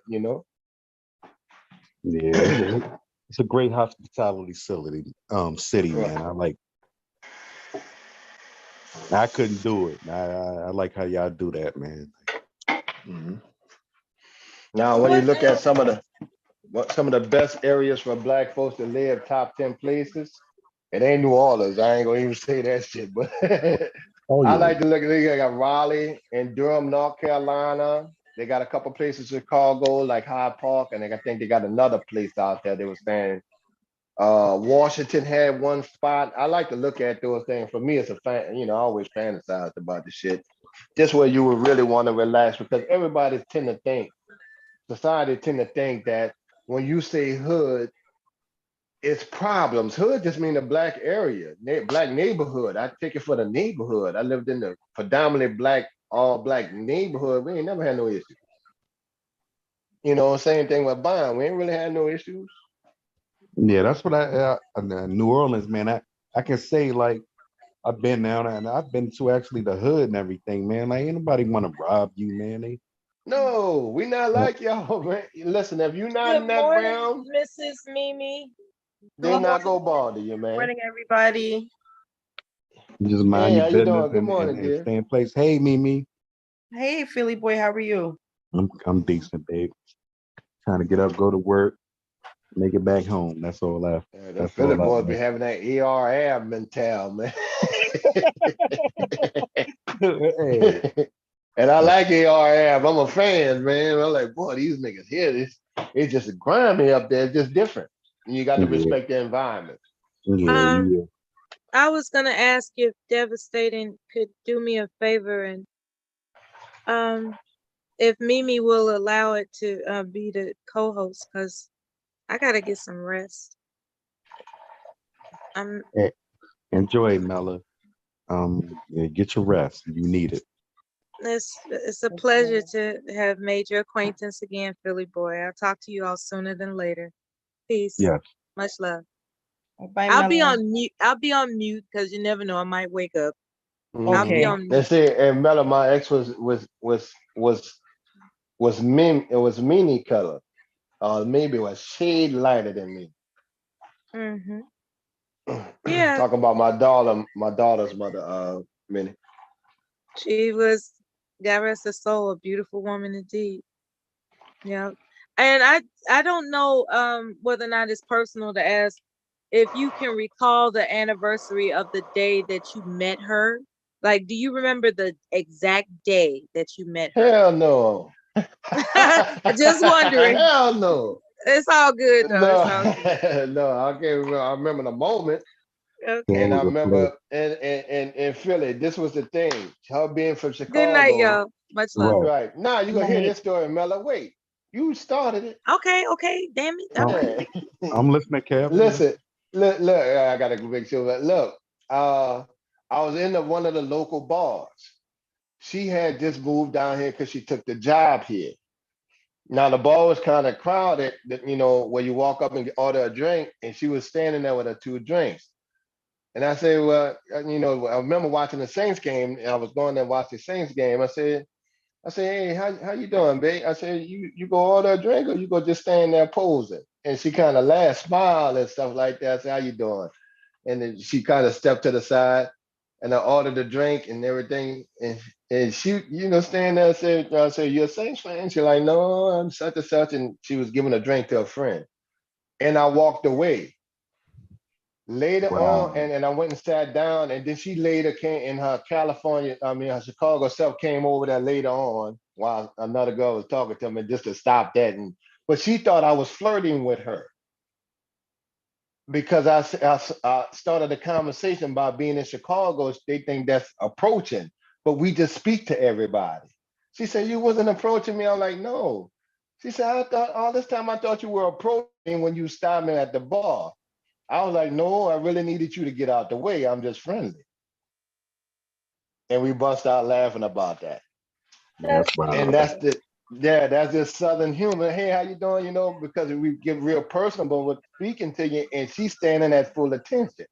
Yeah, it's a great hospitality city, Right. man. I couldn't do it. I like how y'all do that, man. Mhm. Now, when you look at some of the best areas for Black folks to live, top 10 places, it ain't New Orleans. I ain't gonna even say that shit, but Oh I yeah. like to look at. They got Raleigh and Durham, North Carolina. They got a couple places in Chicago, like Hyde Park, and I think they got another place out there. They were saying Washington had one spot. I like to look at those things. For me, it's a fan. I always fantasize about the shit. Just where you would really want to relax, because everybody tend to think, society tend to think that when you say hood, it's problems. Hood just mean a black area, black neighborhood. I take it for the neighborhood. I lived in the predominantly all black neighborhood. We ain't never had no issues. Same thing with buying. We ain't really had no issues. Yeah, that's what New Orleans, man. I can say like I've been down and I've been to actually the hood and everything, man. Like anybody want to rob you, man. No, we not Uh, like y'all. Man. Listen, if you're not Good in that morning, realm, Mrs. Mimi. they not go bother you, man. Morning, everybody. just mind Hey, your how you business doing? Good morning, and dear. stay in place. Hey, Mimi, Hey, Philly boy, how are you? I'm decent, babe. Trying to get up, go to work, make it back home. That's all I. Yeah, them That's Philly all I boys be want. having that ERA mental, man. Hey, And I like ARA. I'm a fan, man. I'm like, boy, these niggas here, it's just grimy up there. It's just different. And you got to yeah, respect the environment. yeah. I was gonna ask if Devastating could do me a favor and if Mimi will allow it to be the co-host, because I gotta get some rest. Hey, enjoy, Mella. Yeah, get your rest. You need it. It's a pleasure to have made your acquaintance again, Philly boy. I'll talk to you all sooner than later. Peace. Yes. Much love. Bye, I'll be Mella. on mute. I'll be on mute because you never know. I might wake up. I'll be Okay. on They mute. say, and Mella, my ex was mini color. Maybe a shade lighter than me. Mm-hmm. Yeah, Talking about my daughter's mother, Minnie. she was, God rest her soul, a beautiful woman indeed. Yeah, and I don't know whether or not it's personal to ask if you can recall the anniversary of the day that you met her. Like, do you remember the exact day that you met her? Hell no. Just wondering. Hell no. It's all good though. It's all No, good. no, I can't remember. I remember the moment. And Okay. I Always a pleasure. remember in Philly, this was the thing. Her being from Good night, Chicago. y'all. Much love. Right. Right. Now you're Good gonna hear night. this story, Mella. Wait, you started it. Okay, okay. Damn it. All right. I'm listening, Kev. I'm listening. Listen, look, I gotta make sure that look, I was in one of the local bars. She had just moved down here because she took the job here. Now the bar was kind of crowded, where you walk up and order a drink, and she was standing there with her two drinks. And I said, well, I remember watching the Saints game, and I was going there and watch the Saints game. I said, hey, how you doing, babe? I said, you go order a drink or you go just stand there posing? And she kind of laughed, smiled and stuff like that. I said, how you doing? And then she kind of stepped to the side and I ordered a drink and everything. And she, standing there and said, you're a Saints fan? She's like, no, I'm such and such. And she was giving a drink to a friend. And I walked away. Later on, Wow. and I went and sat down, and then she later came in her her Chicago self came over there later on while another girl was talking to me just to stop that. But she thought I was flirting with her. because I started a conversation about being in Chicago. They think that's approaching, but we just speak to everybody. She said, you wasn't approaching me. I'm like, no. She said, I thought all this time I thought you were approaching when you stopped me at the bar. I was like, no, I really needed you to get out the way. I'm just friendly. And we bust out laughing about that. That's And wild. that's just Southern humor. Hey, how you doing? You know, because we get real personable with speaking to you, and she's standing at full attention,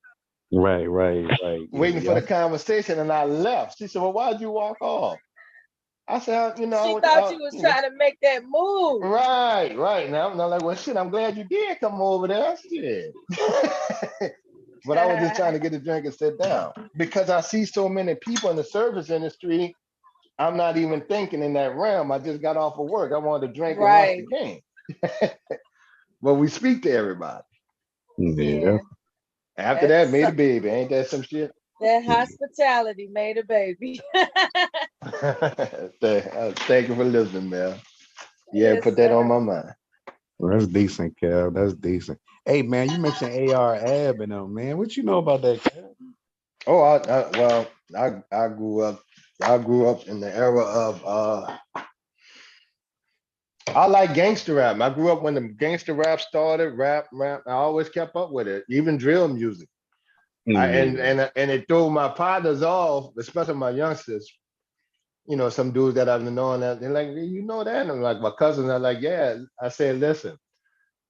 Right. waiting for Yeah. the conversation. And I left. She said, well, why'd you walk off? I said, you know, She thought you was trying to make that move. right. Now I'm like, well, shit, I'm glad you did come over there. Shit. But I was just trying to get a drink and sit down because I see so many people in the service industry. I'm not even thinking in that realm. I just got off of work. I wanted to drink and watch the game. But we speak to everybody. Yeah. After that, made a baby. Ain't that some shit? That hospitality made a baby. Thank you for listening, man. Yeah, Yes, put that on sir. my mind. Well, that's decent, Kev. That's decent. Hey, man, you mentioned AR Ab and them, man. What you know about that, Kev? Oh, I grew up. I grew up in the era of I like gangster rap. I grew up when the gangster rap started. Rap. I always kept up with it, even drill music. Yeah. And it threw my partners off, especially my youngsters. You know, some dudes that I've been knowing that they're like, you know that? And I'm like, my cousins are like, yeah. I said, listen,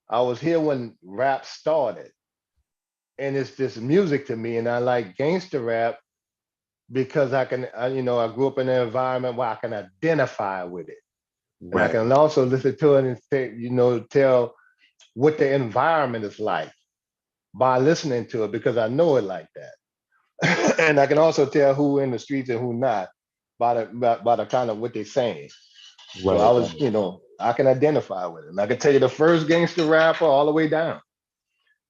I was here when rap started, and it's just music to me, and I like gangster rap because I grew up in an environment where I can identify with it, and I Right. can also listen to it and say, tell what the environment is like by listening to it because I know it like that. And I can also tell who in the streets and who not by the kind of what they're saying. So I Right. was, I can identify with it. And I can tell you the first gangster rapper all the way down.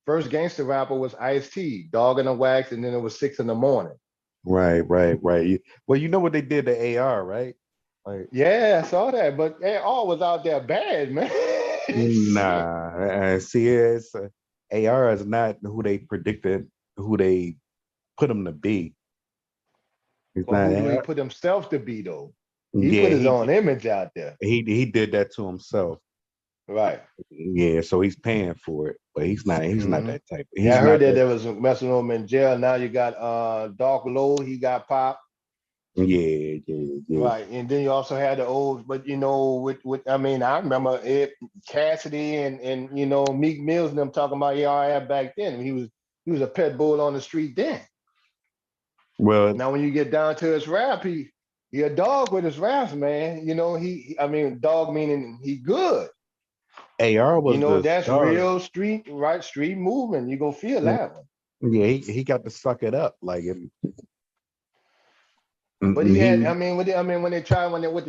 First gangster rapper was Ice-T, Dog in the Wax, and then it was 6 in the morning. Right. Well, you know what they did to AR, right? Like, Yeah, I saw that, but they all was out there bad, man. nah. See, AR is not who they predicted, who they put him to be. He's Well, not. who do he put himself to be though? He put Yeah, his own image out there. he did that to himself. Right. Yeah, so he's paying for it, but he's not that type. Yeah, He's I heard not that that. there was messing with him in jail. Now you got Dark Low, he got popped. Yeah. Right. And then you also had the old, but I mean, I remember Cassidy and Meek Mills and them talking about ARF back then. He was a pet bull on the street then. Well, now when you get down to his rap, he a dog with his raps, man. I mean, dog meaning he good. AR was the That's star. real street, right? Street movement. You gonna feel that one. Yeah, he got to suck it up like it. But he had, when they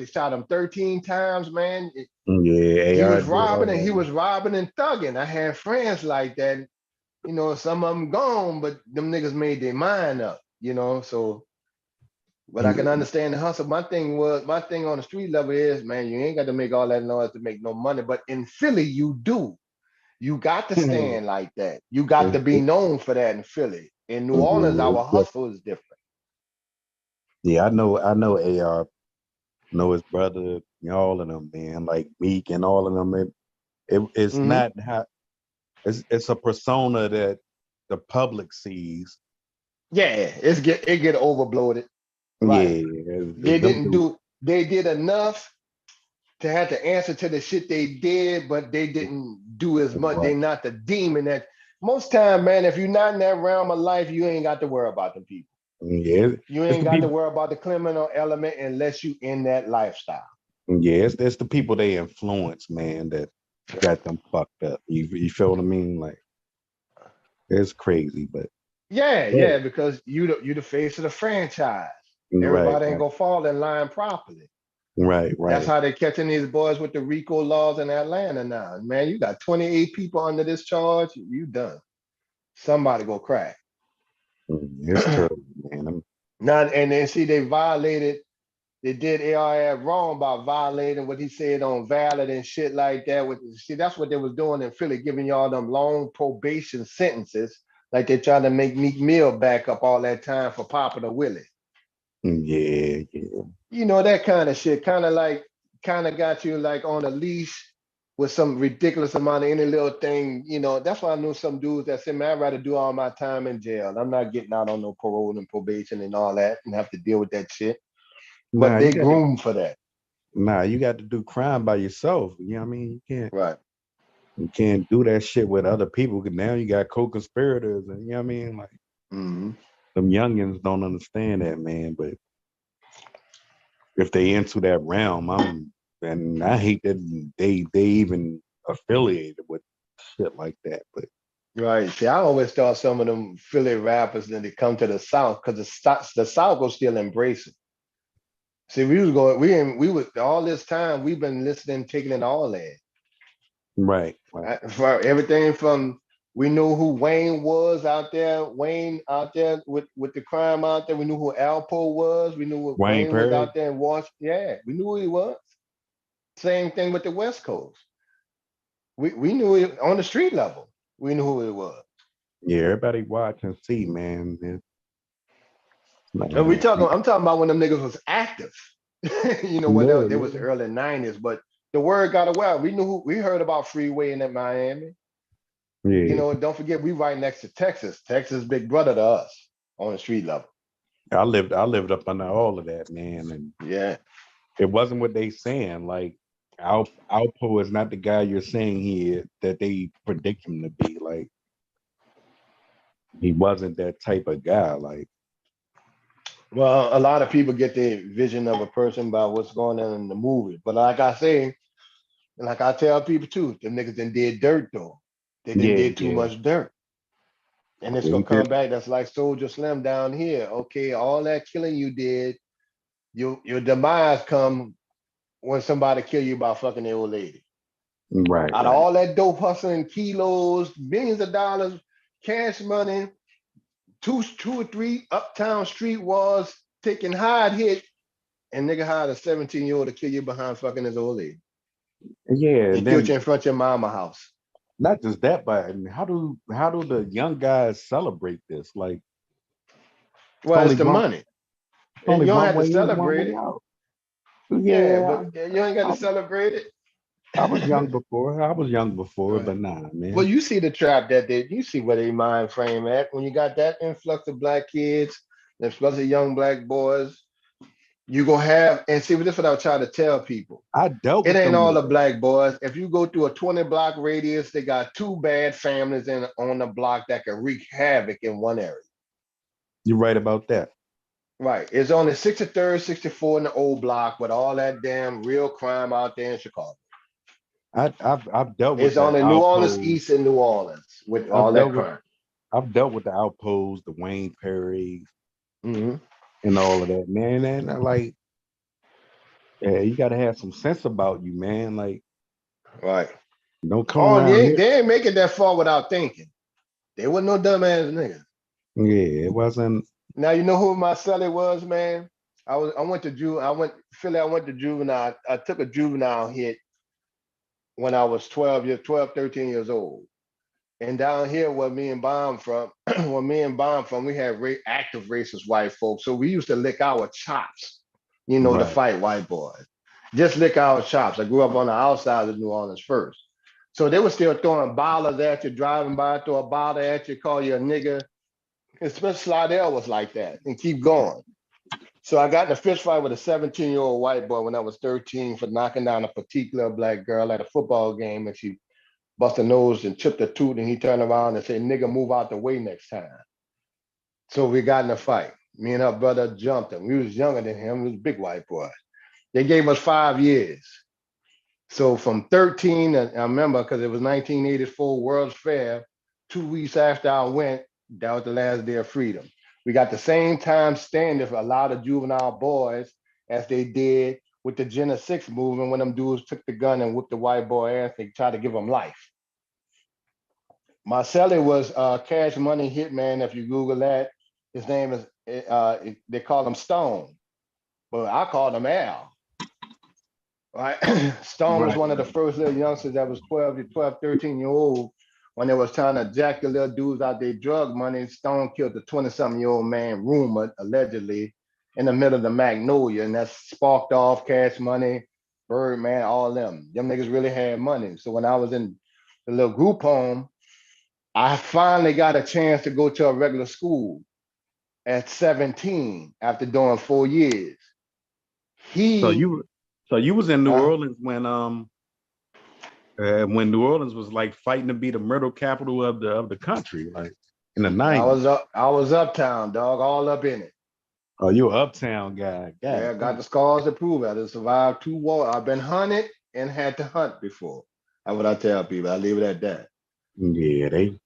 shot him 13 times, man. Yeah, He AR was did all robbing and that. he was robbing and thugging. I had friends like that. Some of them gone, but them niggas made their mind up. So. But I can understand the hustle. My thing on the street level is, man, you ain't got to make all that noise to make no money. But in Philly, you do. You got to stand like that. You got to be known for that in Philly. In New Orleans, our hustle is different. Yeah, I know AR, know his brother, all of them, man, like Meek and all of them. It's not how it's a persona that the public sees. Yeah, it get overbloated. Right. Yeah, They did enough to have to answer to the shit they did, but they didn't do as much. They not the demon that most time, man, if you're not in that realm of life, you ain't got to worry about them people. Yeah, you ain't got to worry about the criminal element unless you in that lifestyle. Yeah, it's the people they influence, man, that got them fucked up. You feel what I mean? Like it's crazy, but yeah, because you the face of the franchise. Everybody ain't gonna fall in line properly. Right. That's how they catching these boys with the RICO laws in Atlanta now. Man, you got 28 people under this charge. You done. Somebody go crack. It's terrible, man. Now, and then see, they violated they did ARF wrong by violating what he said on valid and shit like that. See, that's what they was doing in Philly, giving y'all them long probation sentences, like they trying to make Meek Mill back up all that time for popping a Willie. Yeah. You know, that kind of shit, kind of got you like on a leash with some ridiculous amount of any little thing. You know, that's why I knew some dudes that said, man, I'd rather do all my time in jail. I'm not getting out on no parole and probation and all that and have to deal with that shit. But Nah, they groomed for that. Nah, you got to do crime by yourself. You know what I mean? Right. You can't do that shit with other people. Cause now you got co-conspirators, and you know what I mean? Like them youngins don't understand that, man. But if they into that realm, and I hate that they even affiliated with shit like that. But Right. See, I always thought some of them Philly rappers, then they come to the South because the South will still embrace it. See, we was all this time we've been listening, taking it all in. right. For everything from we knew who Wayne was out there, Wayne out there with the crime out there. We knew who Alpo was. We knew what Wayne Wayne was Perry. out there in Washington. Yeah, we knew who he was. Same thing with the West Coast. We knew it on the street level. We knew who it was. Yeah, everybody watch and see, man. And Man. I'm talking about when them niggas was active. You know, when they was early 90s, but the word got away. We heard about Freeway in Miami. Yeah. You know, don't forget we right next to Texas. Texas big brother to us on the street level. I lived up under all of that, man. And yeah, it wasn't what they saying. Like Alpo is not the guy you're saying he is that they predict him to be. Like he wasn't that type of guy. Like, well, a lot of people get their vision of a person by what's going on in the movie. But like I say, and like I tell people too, them niggas done did dirt though. They did too much dirt. And it's gonna come back. That's like Soldier Slim down here. Okay, all that killing you did, your demise come when somebody kill you by fucking the old lady. Right. Out of all that dope hustling, kilos, millions of dollars, cash money, two or three uptown street walls, taking hard hit, and nigga hired a 17-year-old to kill you behind fucking his old lady. Yeah, and killed you in front of your mama house. Not just that, but how do the young guys celebrate this? Like, well, it's the money. You don't have to celebrate it. Out. Yeah, but you ain't got to celebrate it. I was young before. But nah, man. Well, you see the trap you see where they mind frame at when you got that influx of black kids, influx of young black boys. You gonna have, and see, this is what I was trying to tell people. It ain't all the black boys. If you go through a 20-block radius, they got two bad families on the block that can wreak havoc in one area. You're right about that. Right. It's on the 63rd, 64 in the old block with all that damn real crime out there in Chicago. I've dealt with it's on the New Orleans East in New Orleans with all that crime. I've dealt with the Outpost, the Wayne Perry, and all of that, man. And I like, yeah, you got to have some sense about you, man. Like, right. Don't come around here. They ain't make it that far without thinking. They wasn't no dumbass niggas. Yeah, it wasn't. Now you know who my celly was, man. I went to juvenile. I took a juvenile hit when I was 13 years old. And down here where me and Bomb from, we had active racist white folks. So we used to lick our chops, to fight white boys. Just lick our chops. I grew up on the outside of New Orleans first. So they were still throwing bottles at you, driving by, throw a bottle at you, call you a nigger. Especially Slidell was like that, and keep going. So I got in a fist fight with a 17-year-old white boy when I was 13 for knocking down a particular black girl at a football game, and she bust her nose and chipped her tooth, and he turned around and said, nigga, move out the way next time. So we got in a fight. Me and her brother jumped him. We was younger than him. He was a big white boy. They gave us 5 years. So from 13, I remember because it was 1984 World's Fair, 2 weeks after I went, that was the last day of freedom. We got the same time standard for a lot of juvenile boys as they did with the Gen 6 movement when them dudes took the gun and whipped the white boy ass. They tried to give him life. My celly was Cash Money Hitman. If you Google that, his name is, they call him Stone. but I called him Al. Right. Stone was Right. one of the first little youngsters that was 13 year old when they was trying to jack the little dudes out their drug money. Stone killed the 20-something-year-old man, rumored, allegedly, in the middle of the Magnolia, and that sparked off Cash Money, Birdman, all them. Them niggas really had money. So when I was in the little group home, I finally got a chance to go to a regular school at 17 after doing 4 years. So you was in New Huh? Orleans when New Orleans was like fighting to be the murder capital of the country, like in the I 90s. was uptown, dog, all up in it. Oh, you an uptown guy. Yeah, God got damn. the scars to prove it. I done survived 2 wars. I've been hunted and had to hunt before. That's what I tell people. I leave it at that. Yeah, that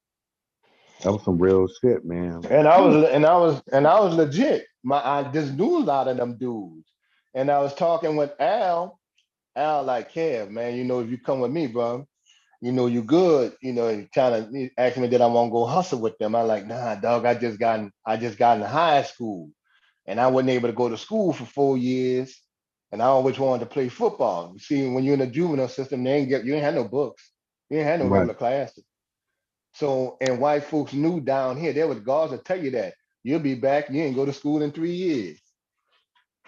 was some real shit, man. And I was legit. I just knew a lot of them dudes. And I was talking with Al. Al like, Kev, man, if you come with me, bro, you good. He kind of asked me did I want to go hustle with them. I like, nah, dog. I just got in high school, and I wasn't able to go to school for 4 years, and I always wanted to play football. See, when you're in the juvenile system, you ain't had no books, you ain't had no Right. regular classes. So, and white folks knew down here, there was guards that tell you that you'll be back. You ain't go to school in 3 years.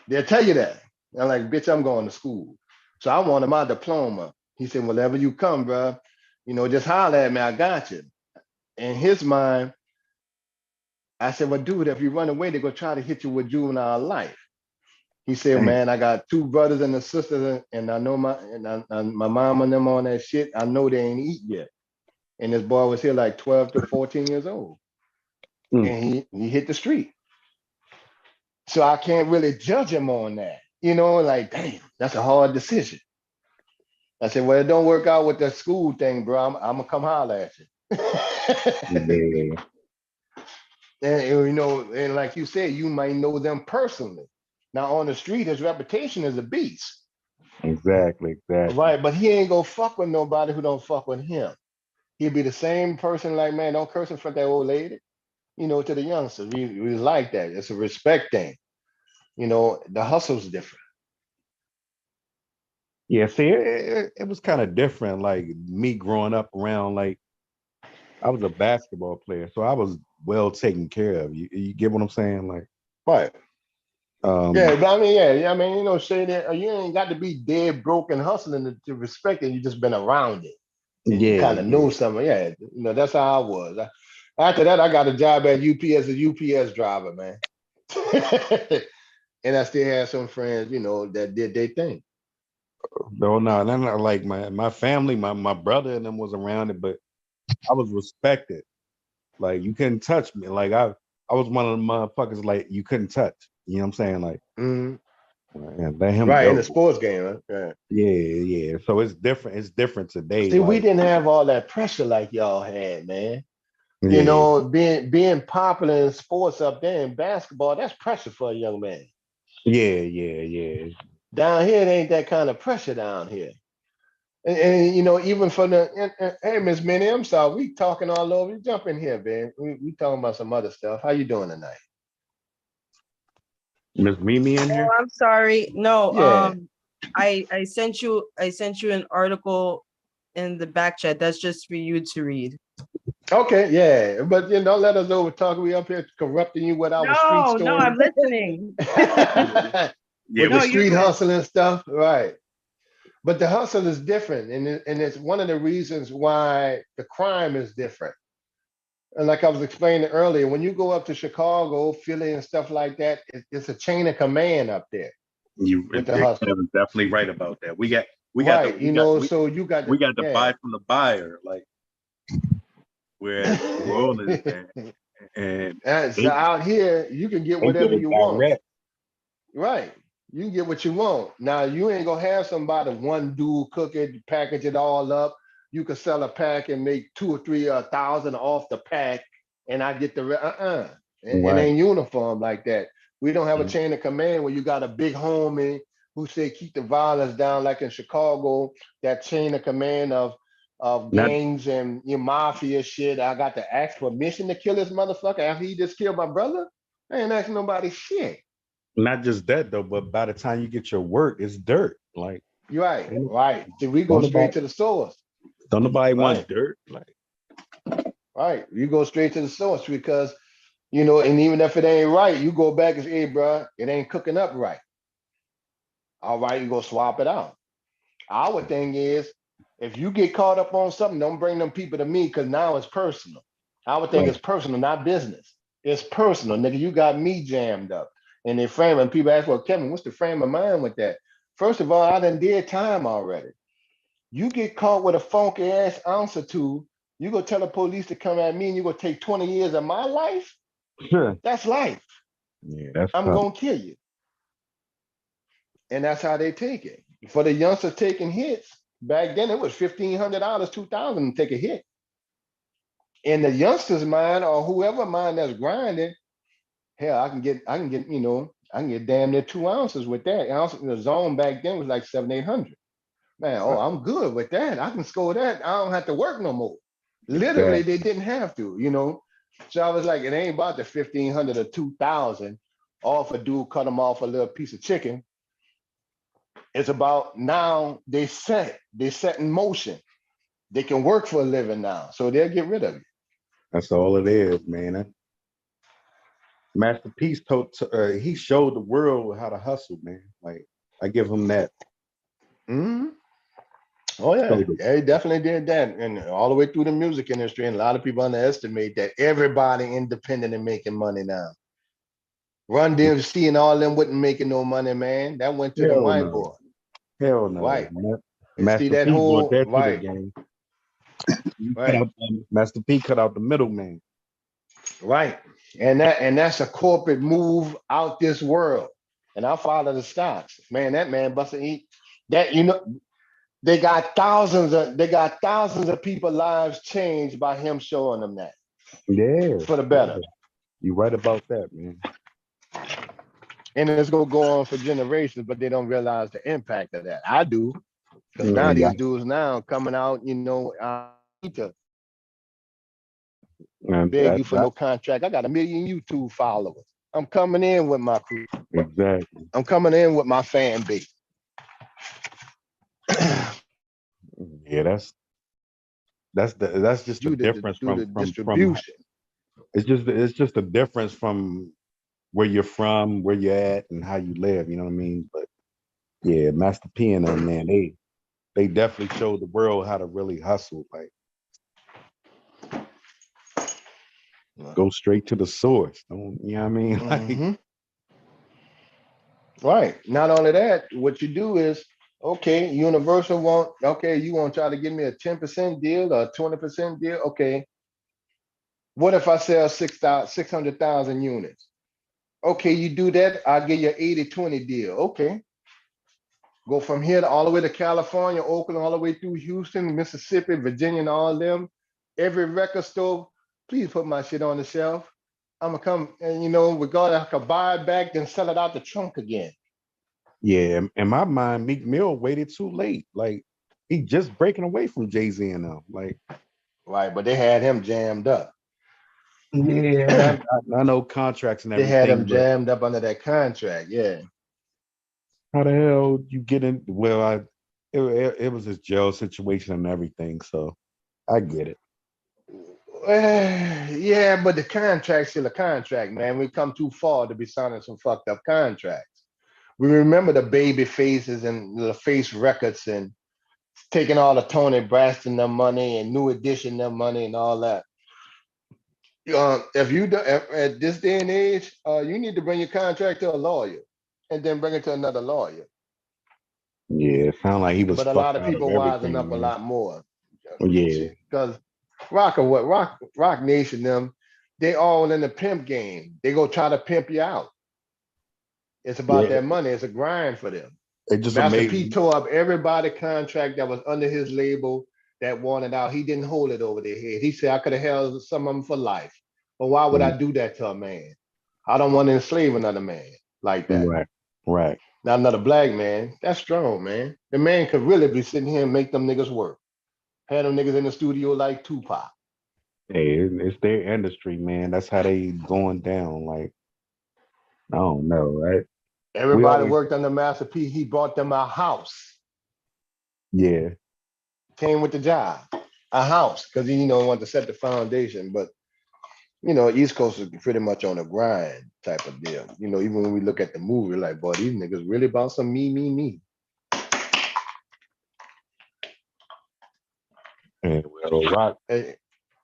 They'll tell you that. I'm like, bitch, I'm going to school. So I wanted my diploma. He said, whenever you come, bro, just holler at me. I got you. In his mind, I said, well, dude, if you run away, they're going to try to hit you with juvenile life. He said, Damn. man, I got 2 brothers and a sister, and I know my mom and them on that shit. I know they ain't eat yet. And this boy was here like 12 to 14 years old. And he hit the street. So I can't really judge him on that. Like, damn, that's a hard decision. I said, well, it don't work out with the school thing, bro. I'm gonna come holler at you. Yeah. And like you said, you might know them personally. Now on the street, his reputation is a beast. Exactly. Right, but he ain't gonna fuck with nobody who don't fuck with him. He'll be the same person like, man, don't curse in front of that old lady. To the youngsters, we like that. It's a respect thing. The hustle's different. Yeah, see, it was kind of different. Like me growing up around, like I was a basketball player, so I was well taken care of. You get what I'm saying? Like, Right. um, Yeah, but I mean, yeah, I mean, say that you ain't got to be dead broke and hustling to respect it. You just been around it, and you yeah, kind of know something. Yeah, that's how I was. After that, I got a job at UPS, a UPS driver, man. And I still had some friends, that did their thing. no, not like my family, my brother and them was around it, but I was respected. Like you couldn't touch me. Like I was one of the motherfuckers like you couldn't touch. You know what I'm saying? Like, and let him Right, in the go. sports game, huh? Yeah. Yeah. So it's different. It's different today. See, we Like, didn't have all that pressure like y'all had, man. yeah, Being popular in sports up there in basketball, that's pressure for a young man. yeah. Down here, it ain't that kind of pressure down here. And even for hey, Miss Minnie, I'm sorry, we talking all over. You jump in here, man. We talking about some other stuff. How you doing tonight? Miss Mimi in Oh, here? I'm sorry. No, Yeah. I sent you an article in the back chat. That's just for you to read. Okay, yeah, but don't let us over talk. We up here corrupting you with our street No, stories. I'm listening. Yeah, With the No, you're street good. hustling stuff, right? But the hustle is different, and it's one of the reasons why the crime is different. And like I was explaining earlier, when you go up to Chicago, Philly, and stuff like that, it's a chain of command up there with the hustle. Kevin's definitely right about that. We got Right, so you got we got to yeah. buy from the buyer, like where New Orleans and So out here, you can get they get whatever it you want. direct. Right. You can get what you want. Now you ain't gonna have somebody one dude cook it, package it all up. You can sell a pack and make 2 or 3 thousand off the pack, and I get the It Right. ain't uniform like that. We don't have a chain of command where you got a big homie who say keep the violence down, like in Chicago. That chain of command of Not gangs and your mafia shit. I got to ask permission to kill this motherfucker after he just killed my brother. I ain't asking nobody shit. Not just that though, but by the time you get your work, it's dirt. Like You're right. See, we go don't straight nobody, to the source. don't nobody want Right. dirt. Like Right. You go straight to the source because, you know, and even if it ain't right, you go back and say, hey, bro, it ain't cooking up right. All right, you go swap it out. Our thing is, if you get caught up on something, don't bring them people to me because now it's personal. Our thing is personal, not business. It's personal, nigga. You got me jammed up. And they frame and people ask, well, Kevin, what's the frame of mind with that? First of all, I done did time already. You get caught with a funky ass ounce or two, you go tell the police to come at me and you go take 20 years of my life? sure. That's life. Yeah, that's I'm tough. gonna kill you. And that's how they take it. For the youngsters taking hits, back then it was $1,500, 2,000 to take a hit. In the youngster's mind or whoever mind that's grinding, hell, I can get, you know, I can get damn near 2 ounces with that. Ounce in the zone back then was like 700, 800. Man, oh, I'm good with that. I can score that. I don't have to work no more. Literally, Exactly. they didn't have to, you know. So I was like, it ain't about the 1,500 or 2,000. Off a dude cut them off a little piece of chicken. It's about now they set in motion. They can work for a living now, so they'll get rid of you. That's all it is, man. Master Peace he showed the world how to hustle, man. Like I give him that. Mm-hmm. Oh yeah, he definitely did that, and all the way through the music industry. And a lot of people underestimate that everybody independent and making money now. Run DMC and all them wasn't making no money, man. That went to the Hell white no. boy. Hell no. Right. And see Master that P brought whole that to the right, game. right, Master P cut out the middleman. right. And that's a corporate move out this world. And I follow the stocks. Man, that man busted eat that, you know, they got thousands of people lives changed by him showing them that. Yeah. For the better. You're right about that, man. And it's gonna go on for generations, but they don't realize the impact of that. I do, because now Yeah. these dudes now coming out, you know, to beg you for no contract. I got 1 million YouTube followers. I'm coming in with my crew. Exactly. I'm coming in with my fan base. Yeah, that's just the difference from distribution. It's just a difference from where you're from, where you're at, and how you live. You know what I mean? But yeah, Master P and them, man, they definitely showed the world how to really hustle. Like go straight to the source. Don't you know what I mean? Mm-hmm. Right. Not only that, what you do is, okay, Universal you want to try to give me a 10% deal or a 20% deal? Okay. What if I sell 600,000 units? Okay, you do that, I'll give you an 80-20 deal. Okay. Go from here to all the way to California, Oakland, all the way through Houston, Mississippi, Virginia, and all them. Every record store, please put my shit on the shelf. I'm gonna come and you know, regardless, I could buy it back, then sell it out the trunk again. Yeah, in my mind, Meek Mill waited too late. Like he just breaking away from Jay-Z and them. Like, right, but they had him jammed up. Yeah, I know contracts and They everything. had him But jammed up under that contract. Yeah. how the hell you get in? Well, it was his jail situation and everything, so I get it. Yeah, but the contract's still a contract, man. We come too far to be signing some fucked up contracts. We remember the baby faces and the face records and taking all the Tony Braxton their money and New Edition their money and all that. If you do, at this day and age, you need to bring your contract to a lawyer and then bring it to another lawyer. Yeah, it sounded like he was But a lot fucked of out of people wisen everything, up a man. lot more. Yeah, Because Rock Nation, them, they all in the pimp game. They go try to pimp you out. It's about yeah. that money. It's a grind for them. It just Master P amazing. tore up everybody contract that was under his label that wanted out. He didn't hold it over their head. He said, I could have held some of them for life. But why would I do that to a man? I don't want to enslave another man like that. Right. Not another black man. That's strong, man. The man could really be sitting here and make them niggas work. Had them niggas in the studio like Tupac. Hey, it's their industry, man. That's how they going down. Like, I don't know, right? Everybody worked under Master P. He bought them a house. Yeah. Came with the job, a house, because he wanted to set the foundation. But East Coast is pretty much on a grind type of deal. Even when we look at the movie, like, boy, these niggas really about some me. And Rock,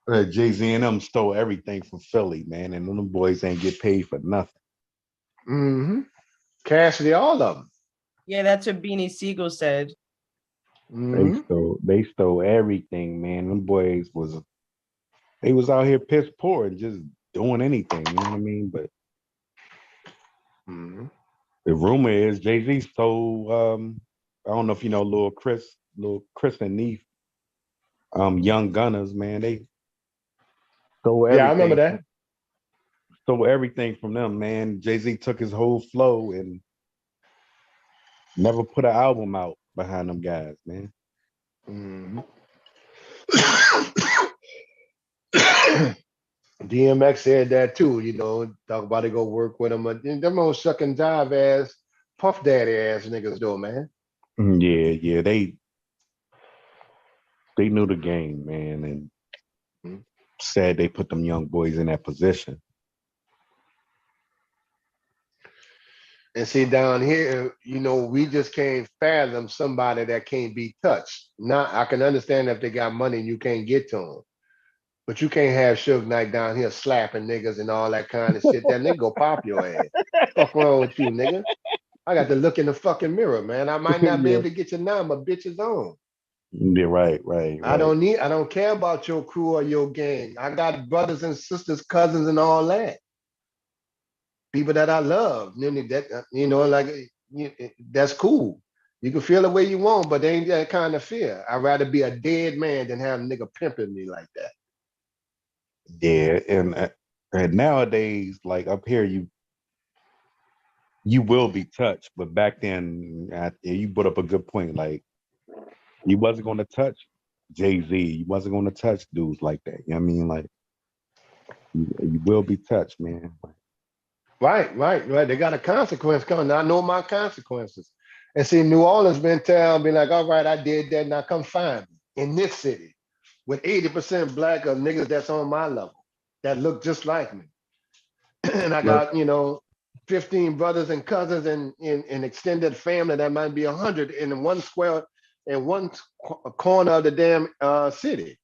Jay-Z and them stole everything from Philly, man, and them boys ain't get paid for nothing. Mm-hmm. Cassidy, all of them. Yeah, that's what Beanie Siegel said. Mm-hmm. They stole everything, man. Them boys was out here piss poor and just doing anything, you know what I mean? But the rumor is Jay-Z stole I don't know if you know little Chris and Neef, Young Gunners, man. They stole everything. Yeah, I remember that. Stole everything from them, man. Jay-Z took his whole flow and never put an album out behind them guys, man. DMX said that too, talk about it, go work with him. But them old suck and jive ass, Puff Daddy ass niggas though, man. Yeah, they knew the game, man, and sad they put them young boys in that position. And see, down here, we just can't fathom somebody that can't be touched. Now, I can understand if they got money and you can't get to them. But you can't have Suge Knight down here slapping niggas and all that kind of shit. That nigga go pop your ass. What's wrong with you, nigga? I got to look in the fucking mirror, man. I might not be able to get you now, but bitch is on. Yeah, right. I don't care about your crew or your gang. I got brothers and sisters, cousins, and all that. People that I love. That's cool. You can feel the way you want, but they ain't that kind of fear. I'd rather be a dead man than have a nigga pimping me like that. Yeah, and nowadays, like up here, you will be touched, but back then, you put up a good point. Like, you wasn't going to touch Jay-Z. You wasn't going to touch dudes like that. You know what I mean? Like, you will be touched, man. Right. They got a consequence coming. I know my consequences. And see, New Orleans been telling me like, all right, I did that. Now come find me in this city with 80% black of niggas that's on my level that look just like me. And I got, 15 brothers and cousins and in extended family that might be 100 in one square, in one corner of the damn city.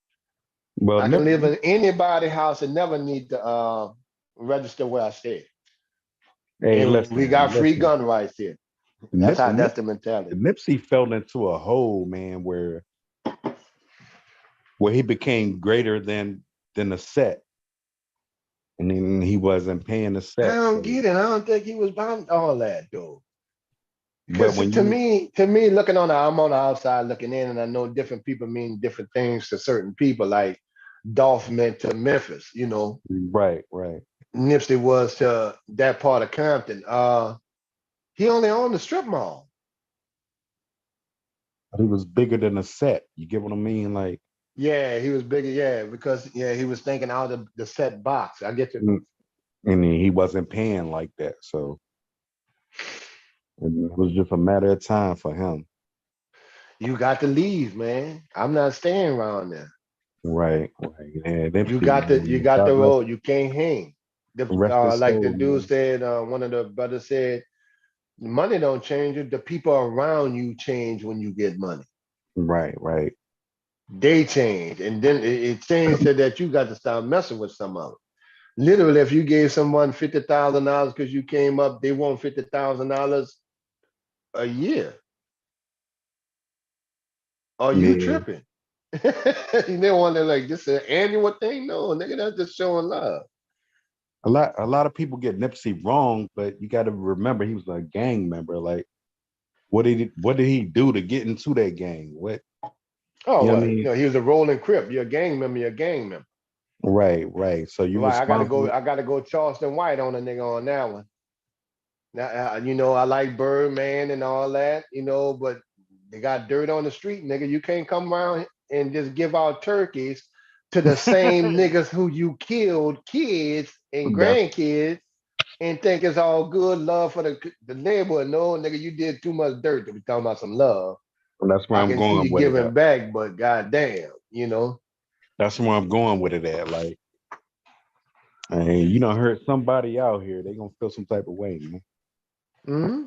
Well, I can live in anybody's house and never need to register where I stay. Hey, and listen, we got free gun rights here. That's the mentality. Nipsey fell into a hole, man, where he became greater than the set. And then he wasn't paying the set. I don't get it. I don't think he was behind all that though. But Because to me, I'm on the outside looking in, and I know different people mean different things to certain people. Like Dolph meant to Memphis, Right. Nipsey was to that part of Compton. He only owned the strip mall. But he was bigger than a set. You get what I mean? Like, yeah, he was bigger. Yeah, because he was thinking out of the set box. I get you. And he wasn't paying like that, so it was just a matter of time for him. You got to leave, man. I'm not staying around there. Right. Yeah, you got the road. You can't hang. Like the dude said, one of the brothers said, money don't change it. The people around you change when you get money. Right. They change. And then it changed so that you got to start messing with some of them. Literally, if you gave someone $50,000 because you came up, they want $50,000 a year. Are you tripping? They want to like just an annual thing? No, nigga, that's just showing love. A lot of people get Nipsey wrong, but you got to remember he was a gang member. Like, what did he do to get into that gang? What? Oh, well, I mean? He was a rolling crip. You're a gang member. You're a gang member. Right. So you I gotta go Charleston White on a nigga on that one. Now, I like Birdman and all that, but they got dirt on the street, nigga. You can't come around and just give out turkeys to the same niggas who you killed kids and grandkids and think it's all good love for the neighborhood. No, nigga, you did too much dirt to be talking about some love. And that's where I I'm can see going you with it giving at. back, but goddamn, you know. That's where I'm going with it at. Like, and you don't hurt somebody out here, they gonna feel some type of way, man. Mm-hmm.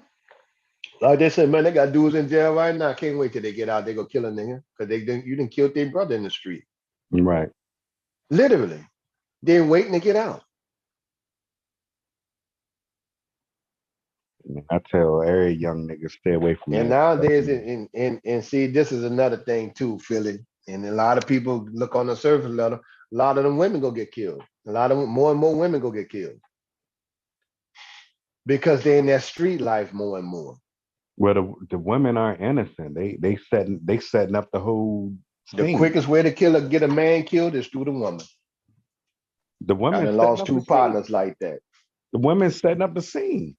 Like they said, man, they got dudes in jail right now. Can't wait till they get out. They go kill a nigga because you didn't kill their brother in the street. Right. Literally, they're waiting to get out. I tell every young nigga stay away from And that stuff, nowadays, man. and see, this is another thing too, Philly. And a lot of people look on the surface level. A lot of them women go get killed. A lot of more and more women go get killed because they're in that street life more and more. Well, the women aren't innocent. They setting up the whole The scene. quickest way to get a man killed is through the woman. The I women done setting lost up the two scene. partners like that. The women setting up the scene.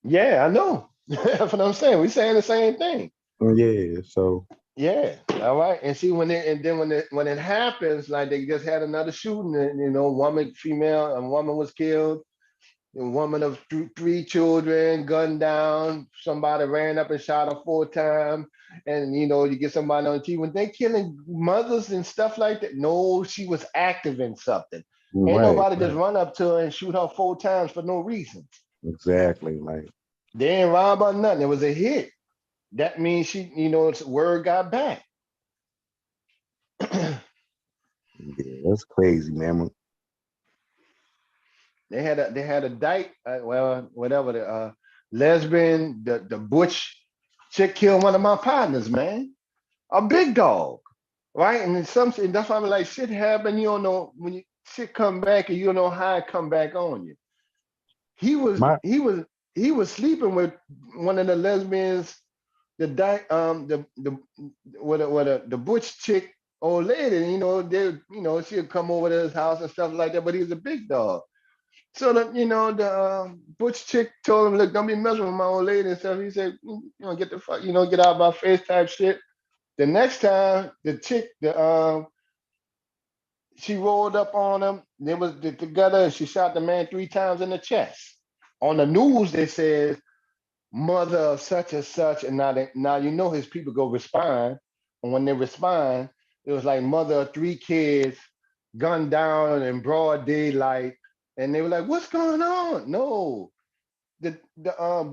Yeah, I know. That's what I'm saying. We saying the same thing. Yeah. So Yeah. All right. And see when it happens, like they just had another shooting, and a woman was killed. A woman of three children gunned down. Somebody ran up and shot her 4 times. And you get somebody on TV when they killing mothers and stuff like that. No, she was active in something. Ain't right, nobody just right. run up to her and shoot her 4 times for no reason. Exactly. Like, They ain't robbed or nothing. It was a hit. That means word got back. yeah, that's crazy, man. They had a dyke, well, whatever, the lesbian, the butch chick killed one of my partners, man. A big dog, right? And that's why I'm like, shit happen. You don't know when shit come back, and you don't know how it come back on you. He was My he was he was sleeping with one of the lesbians, the dyke, the butch chick old lady. She'd come over to his house and stuff like that. But he was a big dog. So the butch chick told him, "Look, don't be messing with my old lady and stuff." He said, "Get the fuck, get out of my face," type shit. The next time, the chick, she rolled up on him. They was together, and she shot the man 3 times in the chest. On the news, they said mother of such and such, and now his people go respond, and when they respond, it was like mother of 3 kids, gunned down in broad daylight, and they were like, "What's going on?" No, the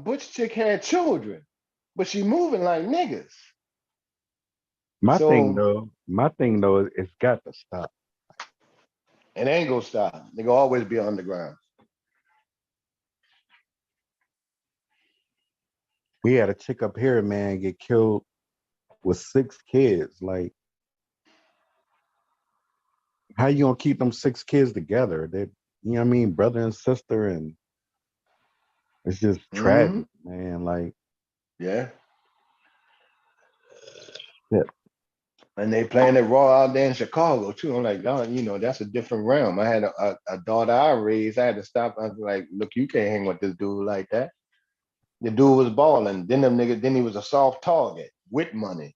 butch chick had children, but she moving like niggas. my thing So though, my thing though, is it's got to stop. it ain't gonna stop. They gonna always be underground. We had a chick up here, man, get killed with 6 kids. Like, how you gonna keep them 6 kids together? They, you know what I mean, brother and sister, and it's just Mm-hmm. tragic, man. Like, Yeah. yeah. And they playing it raw out there in Chicago too. I'm like, God, that's a different realm. I had a daughter I raised. I had to stop. I was like, look, you can't hang with this dude like that. The dude was balling. Then them niggas, then he was a soft target with money,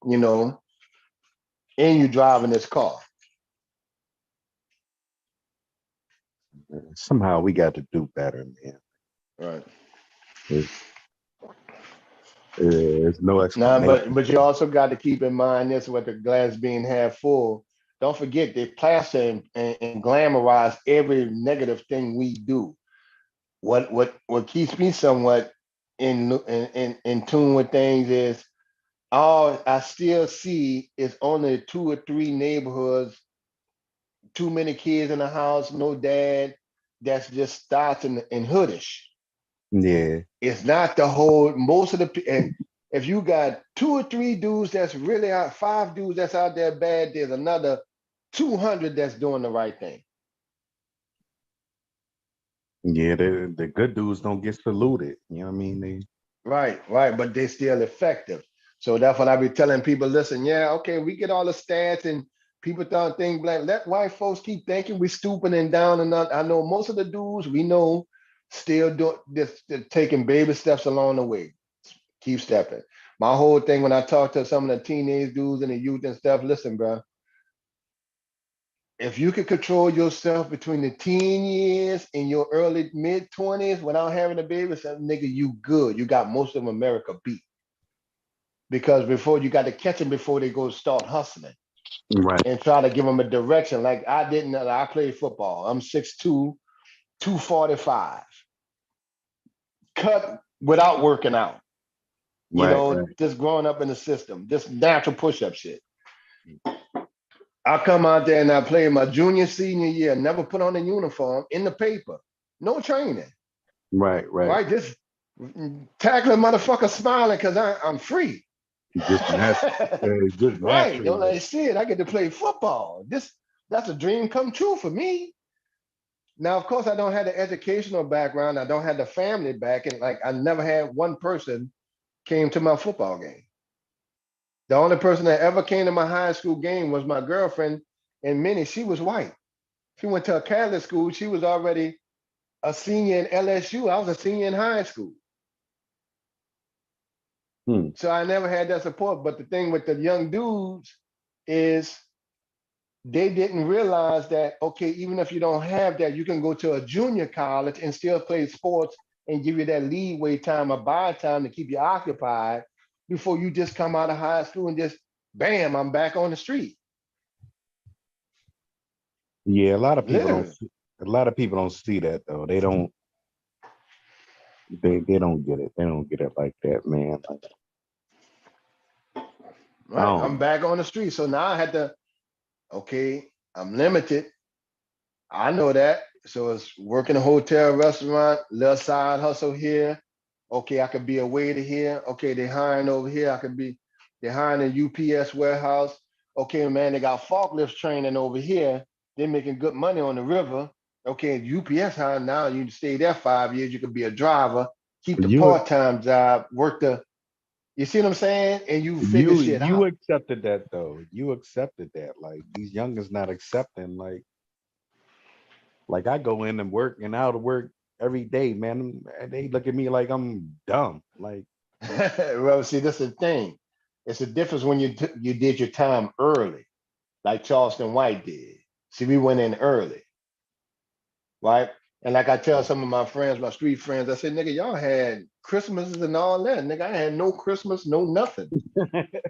you know, and you driving this car. Somehow we got to do better, man. Right. There's, there's no Now, but explanation. but you also got to keep in mind this: with the glass being half full. Don't forget they plaster and glamorize every negative thing we do. What keeps me somewhat in tune with things is all I still see is only 2 or 3 neighborhoods, too many kids in the house, no dad. That's just starts in hoodish. Yeah. It's not the whole most of and if you got 2 or 3 dudes that's really out, 5 dudes that's out there bad, there's another 200 that's doing the right thing. Yeah, the good dudes don't get saluted. You know what I mean? Right, but they're still effective. So that's what I be telling people. Listen, yeah, okay, we get all the stats and people don't think black. Let white folks keep thinking we stupid and down and up. I know most of the dudes we know still do this, taking baby steps along the way. Keep stepping. My whole thing when I talk to some of the teenage dudes and the youth and stuff, listen, bro, if you could control yourself between the teen years and your early mid-20s without having a baby, so, nigga, you good. You got most of America beat. Because before you got to catch them before they go start hustling Right. and try to give them a direction. Like I didn't, I played football. I'm 6'2", 245. Cut without working out. Right. Just growing up in the system, just natural push-up shit. I come out there and I play my junior, senior year, never put on a uniform in the paper. No training. Right. Just tackling motherfucker smiling because I'm free. Just Right. naturally. Like shit, I get to play football. That's a dream come true for me. Now, of course, I don't have the educational background. I don't have the family back. And like I never had one person came to my football game. The only person that ever came to my high school game was my girlfriend, and Minnie, she was white. She went to a Catholic school. She was already a senior in LSU. I was a senior in high school. So I never had that support. But the thing with the young dudes is they didn't realize that, okay, even if you don't have that, you can go to a junior college and still play sports and give you that leeway time or buy time to keep you occupied before you just come out of high school and just, bam, I'm back on the street. Yeah, a lot of people Literally. a lot of people don't see that though. They don't get it. They don't get it like that, man. Right. I'm back on the street. So now I had to, okay, I'm limited. I know that. So it's working a hotel, restaurant, little side hustle here. Okay, I could be a waiter here. Okay, they're hiring over here. They're hiring a UPS warehouse. Okay, man, they got forklifts training over here. They're making good money on the river. Okay, UPS hiring now. You stay there 5 years. You could be a driver, keep the part-time job, you see what I'm saying? And you figure shit You out. accepted that though. You accepted that. Like these youngins not accepting. Like I go in and work and out of work every day, man. They look at me like I'm dumb. Like, well, see, this is the thing. It's a difference when you did your time early, like Charleston White did. See, we went in early, right? And like I tell some of my friends, my street friends, I said, nigga, y'all had Christmases and all that. Nigga, I had no Christmas, no nothing.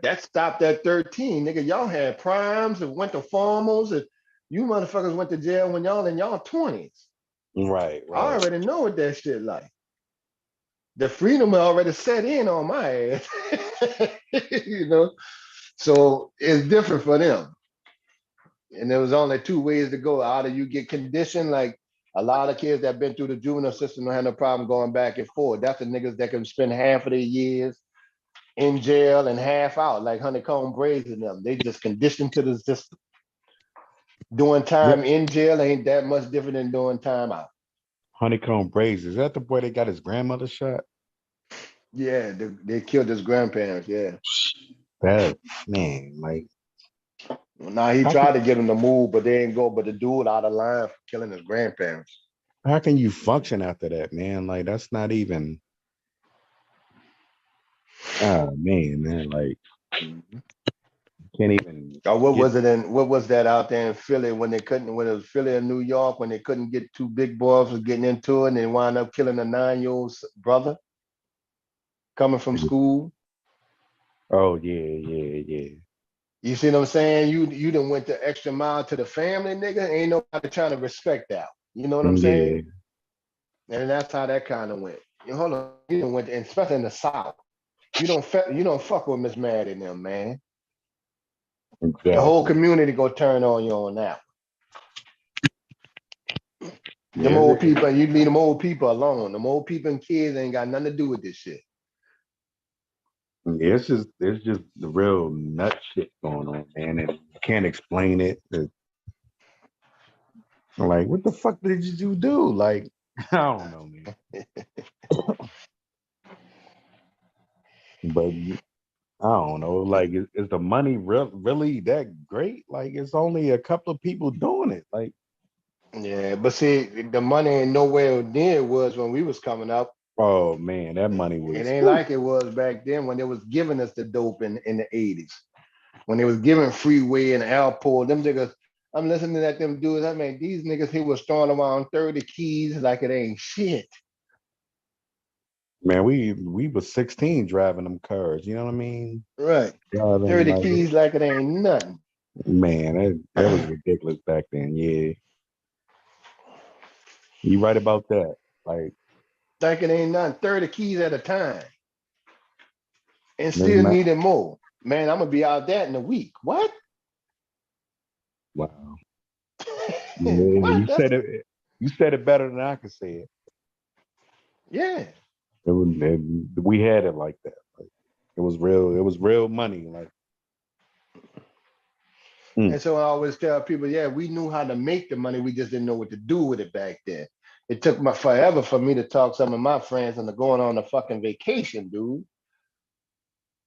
That stopped at 13. Nigga, y'all had primes and went to formals, and you motherfuckers went to jail when y'all in y'all 20s. Right. I already know what that shit like. The freedom already set in on my ass. So it's different for them. And there was only two ways to go. Either you get conditioned, like a lot of kids that been through the juvenile system don't have no problem going back and forth. That's the niggas that can spend half of their years in jail and half out, like Honeycomb Braves and them. They just conditioned to the system. Doing time in jail ain't that much different than doing time out. Honeycomb Braves, is that the boy that got his grandmother shot? Yeah, they killed his grandparents, yeah. That man, like now he tried to get him to move, but they didn't go. But the dude out of line for killing his grandparents. How can you function after that, man? Like that's not even. Oh man, like can't even. What was it? What was that out there in Philly when they couldn't? When it was Philly and New York, when they couldn't get two big boys was getting into it, and they wound up killing a 9-year-old brother coming from school. Oh yeah. You see what I'm saying? You done went the extra mile to the family, nigga. Ain't nobody trying to respect that. You know what I'm saying? And that's how that kind of went. Hold on, you done went, especially in the South. You don't fuck with Miss Mad in them, man. Exactly. The whole community go turn on you on that. Them old people, you leave them old people alone. Them old people and kids ain't got nothing to do with this shit. Yeah, there's just the real nut shit going on, man, and you can't explain it. Like, what the fuck did you do? Like, I don't know, man. But I don't know. Like, is the money really that great? Like, it's only a couple of people doing it. Like, yeah, but see, the money ain't nowhere near it was when we was coming up. Oh man, that money was. It ain't like it was back then when they was giving us the dope in the 80s. When they was giving Freeway and Alport, them niggas, I'm listening at them dudes. I mean, these niggas he was throwing around 30 keys like it ain't shit. Man, we was 16 driving them cars. You know what I mean? Right. Driving 30 like, keys like it ain't nothing. man, that was ridiculous back then. Yeah, you right about that. Like it ain't nothing. 30 keys at a time. And There's still not, needing more. Man, I'm gonna be out that in a week. What? wow. Yeah, What? you said it. You said it better than I could say it. Yeah. We had it like that. Like, it was real. It was real money. Like, And so I always tell people, yeah, we knew how to make the money. We just didn't know what to do with it back then. It took my forever for me to talk some of my friends into going on a fucking vacation, dude.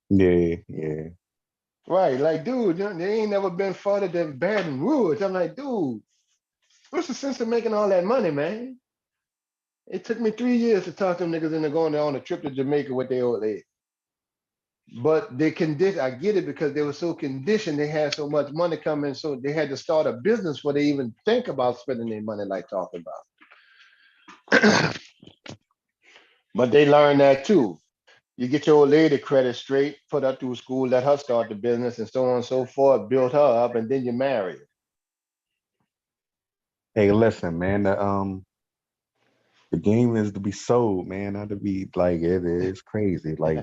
yeah. Right. Like, dude, they ain't never been farther than Baton Rouge. I'm like, dude, what's the sense of making all that money, man? It took me 3 years to talk them niggas into going on a trip to Jamaica with their old age. But they condition, I get it because they were so conditioned, they had so much money coming, so they had to start a business before they even think about spending their money like talking about. But they learned that too. You get your old lady credit straight, put her through school, let her start the business, and so on and so forth, build her up, and then you marry her. Hey, listen, man. The game is to be sold, man. Not to be like it's crazy. Like,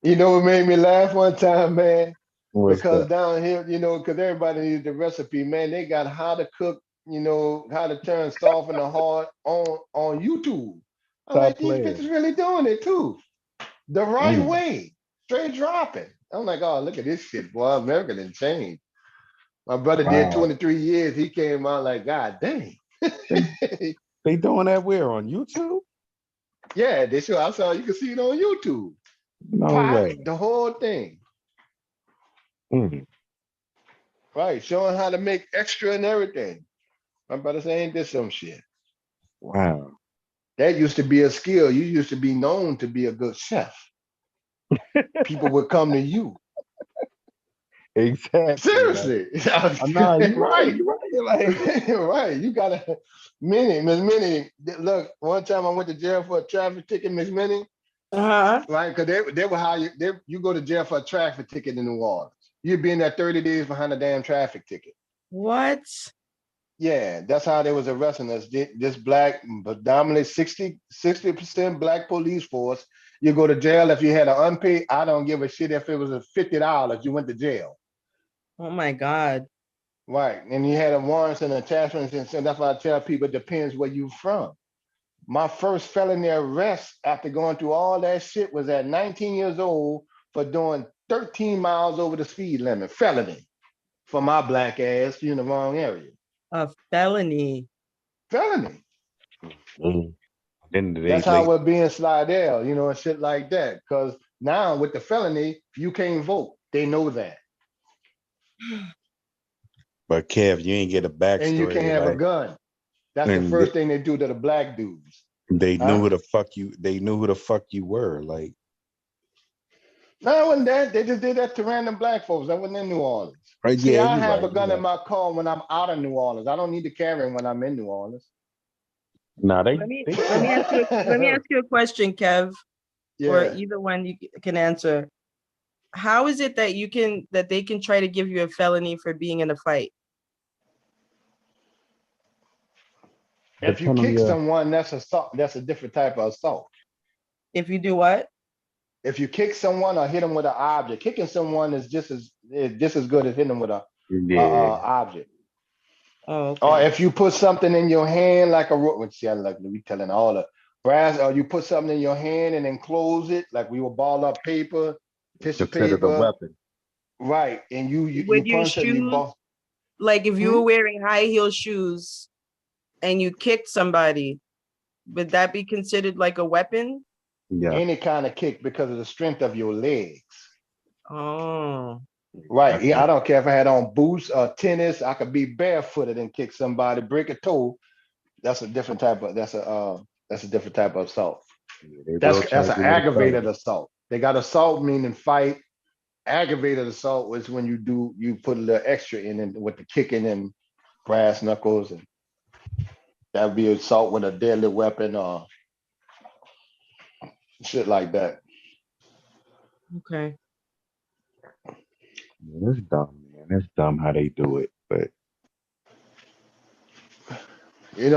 You know what made me laugh one time, man? what's Because that? down here, because everybody needs the recipe, man. They got how to cook, how to turn soft into hard on YouTube. I'm Stop like, these playing. bitches really doing it too, the right Mm. way, straight dropping. I'm like, oh, look at this shit, boy. America done changed. My brother did Wow. 23 years. He came out like, God dang. They doing that where on YouTube? Yeah, they show. I saw you can see it on YouTube. No Pot, way. the whole thing. Mm. Right, showing how to make extra and everything. My brother saying this some shit. Wow. That used to be a skill. You used to be known to be a good chef. People would come to you. Exactly. Like, Seriously. nah, you right. Right. You right. Like, Right. You gotta Miss Minnie. Look, one time I went to jail for a traffic ticket, Miss Minnie. Right, because they were how you go to jail for a traffic ticket in New Orleans. You'd be in there 30 days behind a damn traffic ticket. What? Yeah, that's how they was arresting us. This black, predominantly 60% black police force. You go to jail if you had an unpaid. I don't give a shit if it was a $50. You went to jail. Oh my God. Right. And you had a warrants and attachments. And that's why I tell people it depends where you from. My first felony arrest after going through all that shit was at 19 years old for doing 13 miles over the speed limit. Felony for my black ass. You in the wrong area. A felony. Felony. Then That's how we're being Slidell, and shit like that. Because now with the felony, you can't vote. They know that. But Kev, you ain't get a And you can't backstory. have a Like, gun. That's the and first thing they do to the black dudes. they knew Huh? who the fuck you. They knew who the fuck you were. Like, No, it wasn't that. They just did that to random black folks. I wasn't in New Orleans. right? See, Yeah, I you're have right. a gun You're in right. my car when I'm out of New Orleans. I don't need to carry it when I'm in New Orleans. Nah, Let me ask you a question, Kev, or Yeah. either one you can answer. How is it that they can try to give you a felony for being in a fight? If you kick someone, that's assault. That's a different type of assault. If you do what? If you kick someone or hit them with an object, kicking someone is just as good as hitting them with a object. Oh, okay. Or if you put something in your hand like a rope, see, I like we telling all the brass, or you put something in your hand and then close it, like we would ball up paper, tissue Considered a paper, weapon. right? And you With your punch it, you shoes, ball. like if you were wearing high heel shoes and you kicked somebody, would that be considered like a weapon? Yeah. Any kind of kick because of the strength of your legs. Oh. Right. Yeah, I don't care if I had on boots or tennis. I could be barefooted and kick somebody, break a toe. That's a different type of assault. They will That's try to an give you the aggravated felony. assault. They got assault meaning fight, Aggravated assault was when you put a little extra in it with the kicking and brass knuckles, and that would be assault with a deadly weapon or shit like that. Okay. It's dumb, man. It's dumb how they do it, but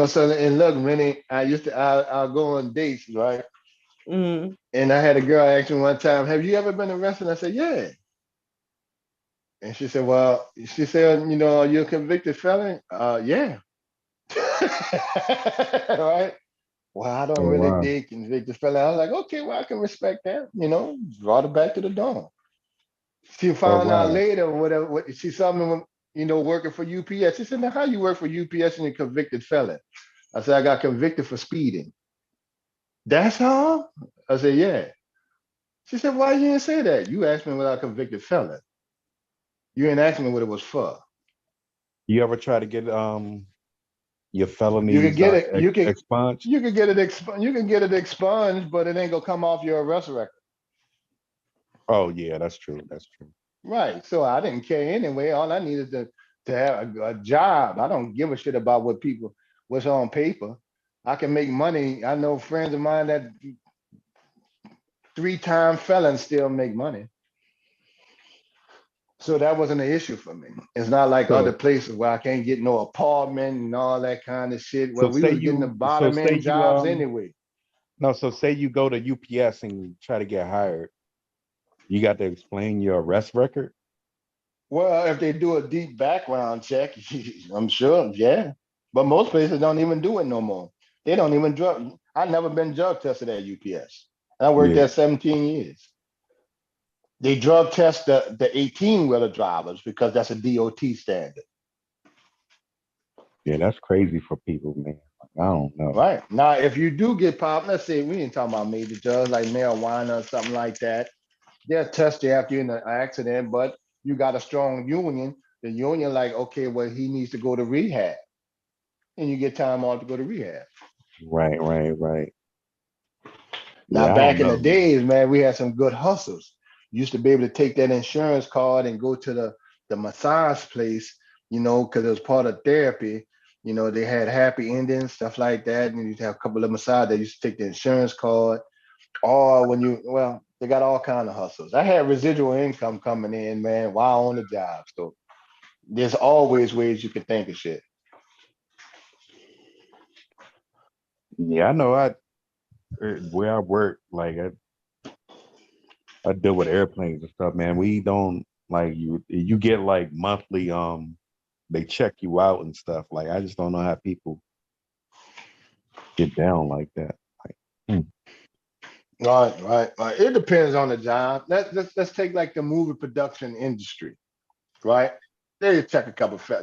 So and look, Minnie, I'll go on dates, right? Mm-hmm. And I had a girl ask me one time, "Have you ever been arrested?" I said, "Yeah." And she said, "Well," she said, "Are you a convicted felon?" Yeah. Right. Well, I don't oh really wow. dig convicted felon. I was like, okay, well, I can respect that. Brought her back to the dorm. She Oh found out wow. later, whatever, she saw me, working for UPS. She said, "Now, how you work for UPS and you're a convicted felon?" I said, "I got convicted for speeding." "That's all?" I said, "Yeah." She said, "Why you didn't say that? You asked me without convicted felon. You didn't ask me what it was for." You ever try to get your You could felonies get it. expunged? You could get it. You can get it expunged, but it ain't gonna come off your arrest record. Oh yeah, that's true. That's true. Right. So I didn't care anyway. All I needed to have a job. I don't give a shit about what's on paper. I can make money. I know friends of mine that 3-time felons still make money. So that wasn't an issue for me. It's not like other So places where I can't get no apartment and all that kind of shit. Well, so we say was getting the you so bottom say end you jobs anyway. no, so say you go to UPS and try to get hired. You got to explain your arrest record. Well, if they do a deep background check, I'm sure, yeah. But most places don't even do it no more. They don't even drug. I've never been drug tested at UPS. I worked Yeah. there 17 years. They drug test the 18-wheeler drivers because that's a DOT standard. Yeah, that's crazy for people, man. Like, I don't know. Right. Now, if you do get popped, let's say we ain't talking about major drugs like marijuana or something like that, they'll test you after you're in an accident, but you got a strong union. The union, like, okay, well, he needs to go to rehab. And you get time off to go to rehab. Right, right, right. Now, Yeah, I don't back in the know, man. days, man, we had some good hustles. You used to be able to take that insurance card and go to the massage place, because it was part of therapy. They had happy endings, stuff like that. And you'd have a couple of massage. They used to take the insurance card. Or they got all kind of hustles. I had residual income coming in, man, while on the job. So there's always ways you can think of shit. Yeah, I know. Where I work, like I deal with airplanes and stuff, man. We don't like you get like monthly they check you out and stuff. Like I just don't know how people get down like that. Like, Right. It depends on the job. Let's take like the movie production industry, right? They check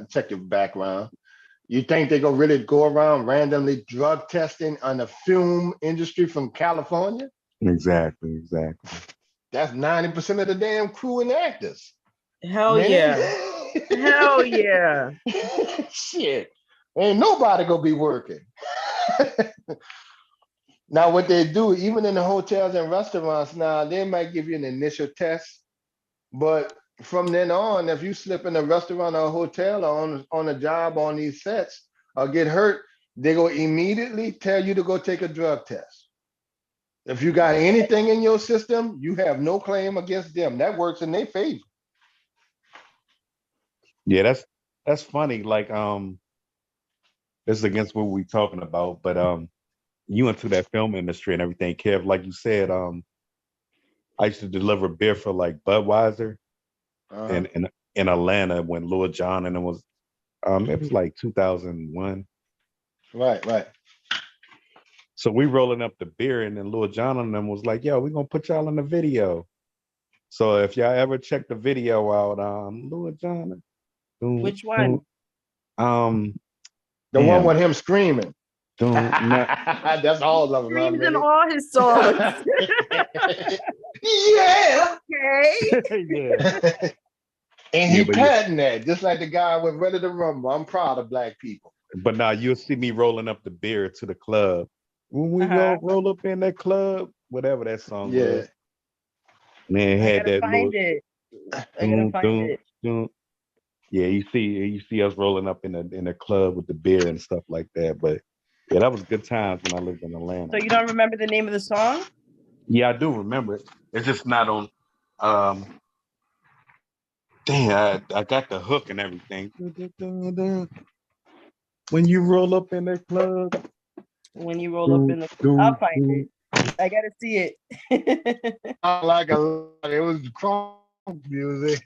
check your background. You think they gonna really go around randomly drug testing on the film industry from California? exactly. That's 90% of the damn crew and actors. Hell Man, yeah. Hell yeah. shit. Ain't nobody gonna be working. Now, what they do, even in the hotels and restaurants now, they might give you an initial test, but from then on, if you slip in a restaurant or a hotel or on a job on these sets or get hurt, they go immediately tell you to go take a drug test. If you got anything in your system, you have no claim against them. That works in their favor. Yeah, that's funny. Like this is against what we talking about, but you into that film industry and everything, Kev. Like you said, I used to deliver beer for like Budweiser in Atlanta when Lil Jon and it was like 2001. Right. So we rolling up the beer and then Lil Jon and them was like, "Yo, we gonna put y'all in the video." So if y'all ever check the video out, Lil Jon, Which one? The one with him screaming. Not, That's all of them. Screams in all his songs. Yeah. Okay. yeah. And Yeah, he but patented that, just like the guy with Ready to Rumble. I'm proud of black people. But now you'll see me rolling up the beer to the club. When we roll up in that club, whatever that song was. Man, I had gotta that find it. I gotta find it. Yeah, you see us rolling up in the club with the beer and stuff like that. But yeah, that was good times when I lived in Atlanta. So you don't remember the name of the song? Yeah, I do remember it. It's just not on. I got the hook and everything. When you roll up in the club. When you roll up in the, I'll find it. I gotta see it. I like a lot. It was crunk music.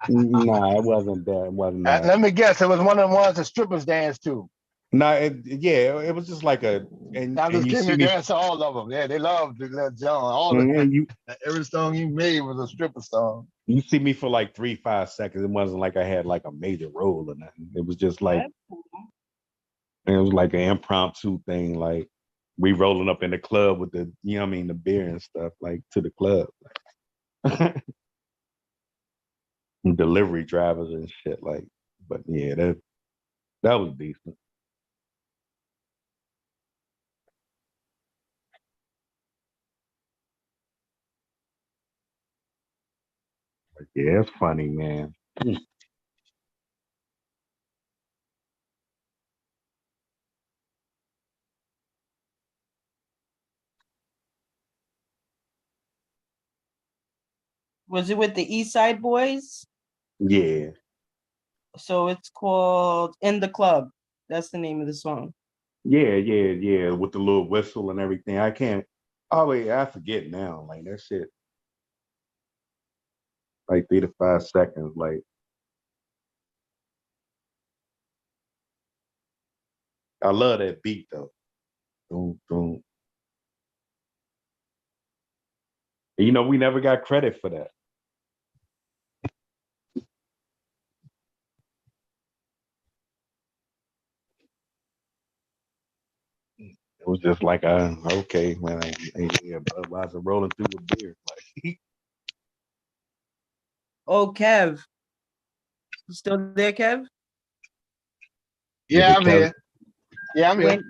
Nah, it wasn't that. It wasn't that. Let me guess. It was one of the ones the strippers danced to. No, it was just like a. And you King see to me. dance to all of them. Yeah, they loved John. All of them. Every song he made was a stripper song. You see me for like 3-5 seconds. It wasn't like I had like a major role or nothing. It was just like it was like an impromptu thing. Like we rolling up in the club with the the beer and stuff like to the club. Delivery drivers and shit like. But yeah, that was decent. But yeah, it's funny, man. Was it with the East Side Boys? Yeah. So it's called In the Club. That's the name of the song. Yeah. With the little whistle and everything. I can't. Oh wait, I forget now. Like that shit. Like 3 to 5 seconds. Like I love that beat though. Boom, boom. We never got credit for that. It was just like, okay, man, Budweiser rolling through the beer. Like, oh, Kev. You still there, Kev? Yeah, I'm here. Yeah, I'm here.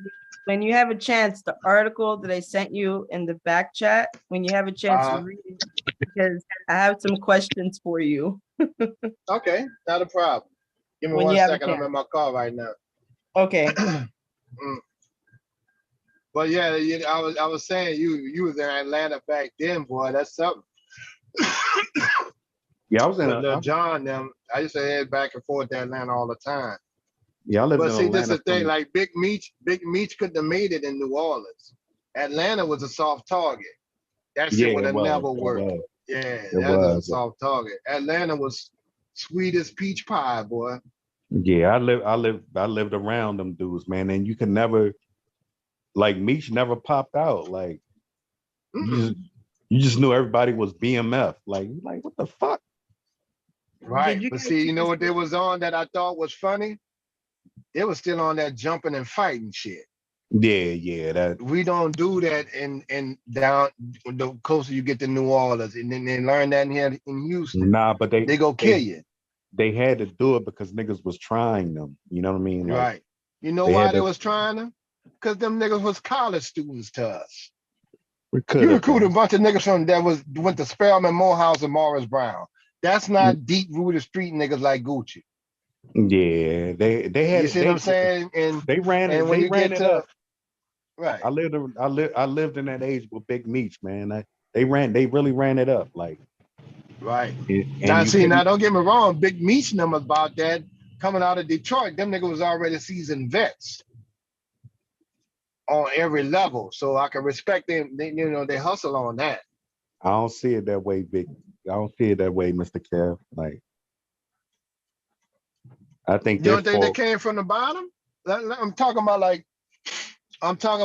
When you have a chance, the article that I sent you in the back chat, when you have a chance, read it because I have some questions for you. Okay, not a problem. Give me When 1 you have a second. I'm chance. in my car right now. Okay. But yeah, I was saying you was in Atlanta back then, boy. That's something. Yeah, I was in. Little John, them. I used to head back and forth to Atlanta all the time. Yeah, I lived in But see, Atlanta. this is the thing. Like Big Meech couldn't have made it in New Orleans. Atlanta was a soft target. That shit would have never worked. Yeah, that was a soft target. Atlanta was sweet as peach pie, boy. Yeah, I lived around them dudes, man, and you can never, like, Meech never popped out. Like, you just knew everybody was BMF. Like what the fuck? Right. But see, you know what they was on that I thought was funny? They was still on that jumping and fighting shit. Yeah. That we don't do that in down the closer you get to New Orleans, and then they learn that in here in Houston. Nah, but they go kill you. They had to do it because niggas was trying them. You know what I mean? Like, right. You know why they was trying them? Because them niggas was college students to us. You recruited a bunch of niggas from that went to Spelman, Morehouse, and Morris Brown. That's not deep rooted street niggas like Gucci. Yeah, they had. You see what I'm saying? And they ran it. And when they you ran get it to up. Right. I lived in that age with Big Meech, man. They really ran it up. Like, right. And now don't get me wrong, Big Meech them about that coming out of Detroit. Them niggas was already seasoned vets on every level, so I can respect them. They hustle on that. I don't see it that way, Big. I don't see it that way, Mr. Kev. Like, I think you don't think they came from the bottom? I'm talking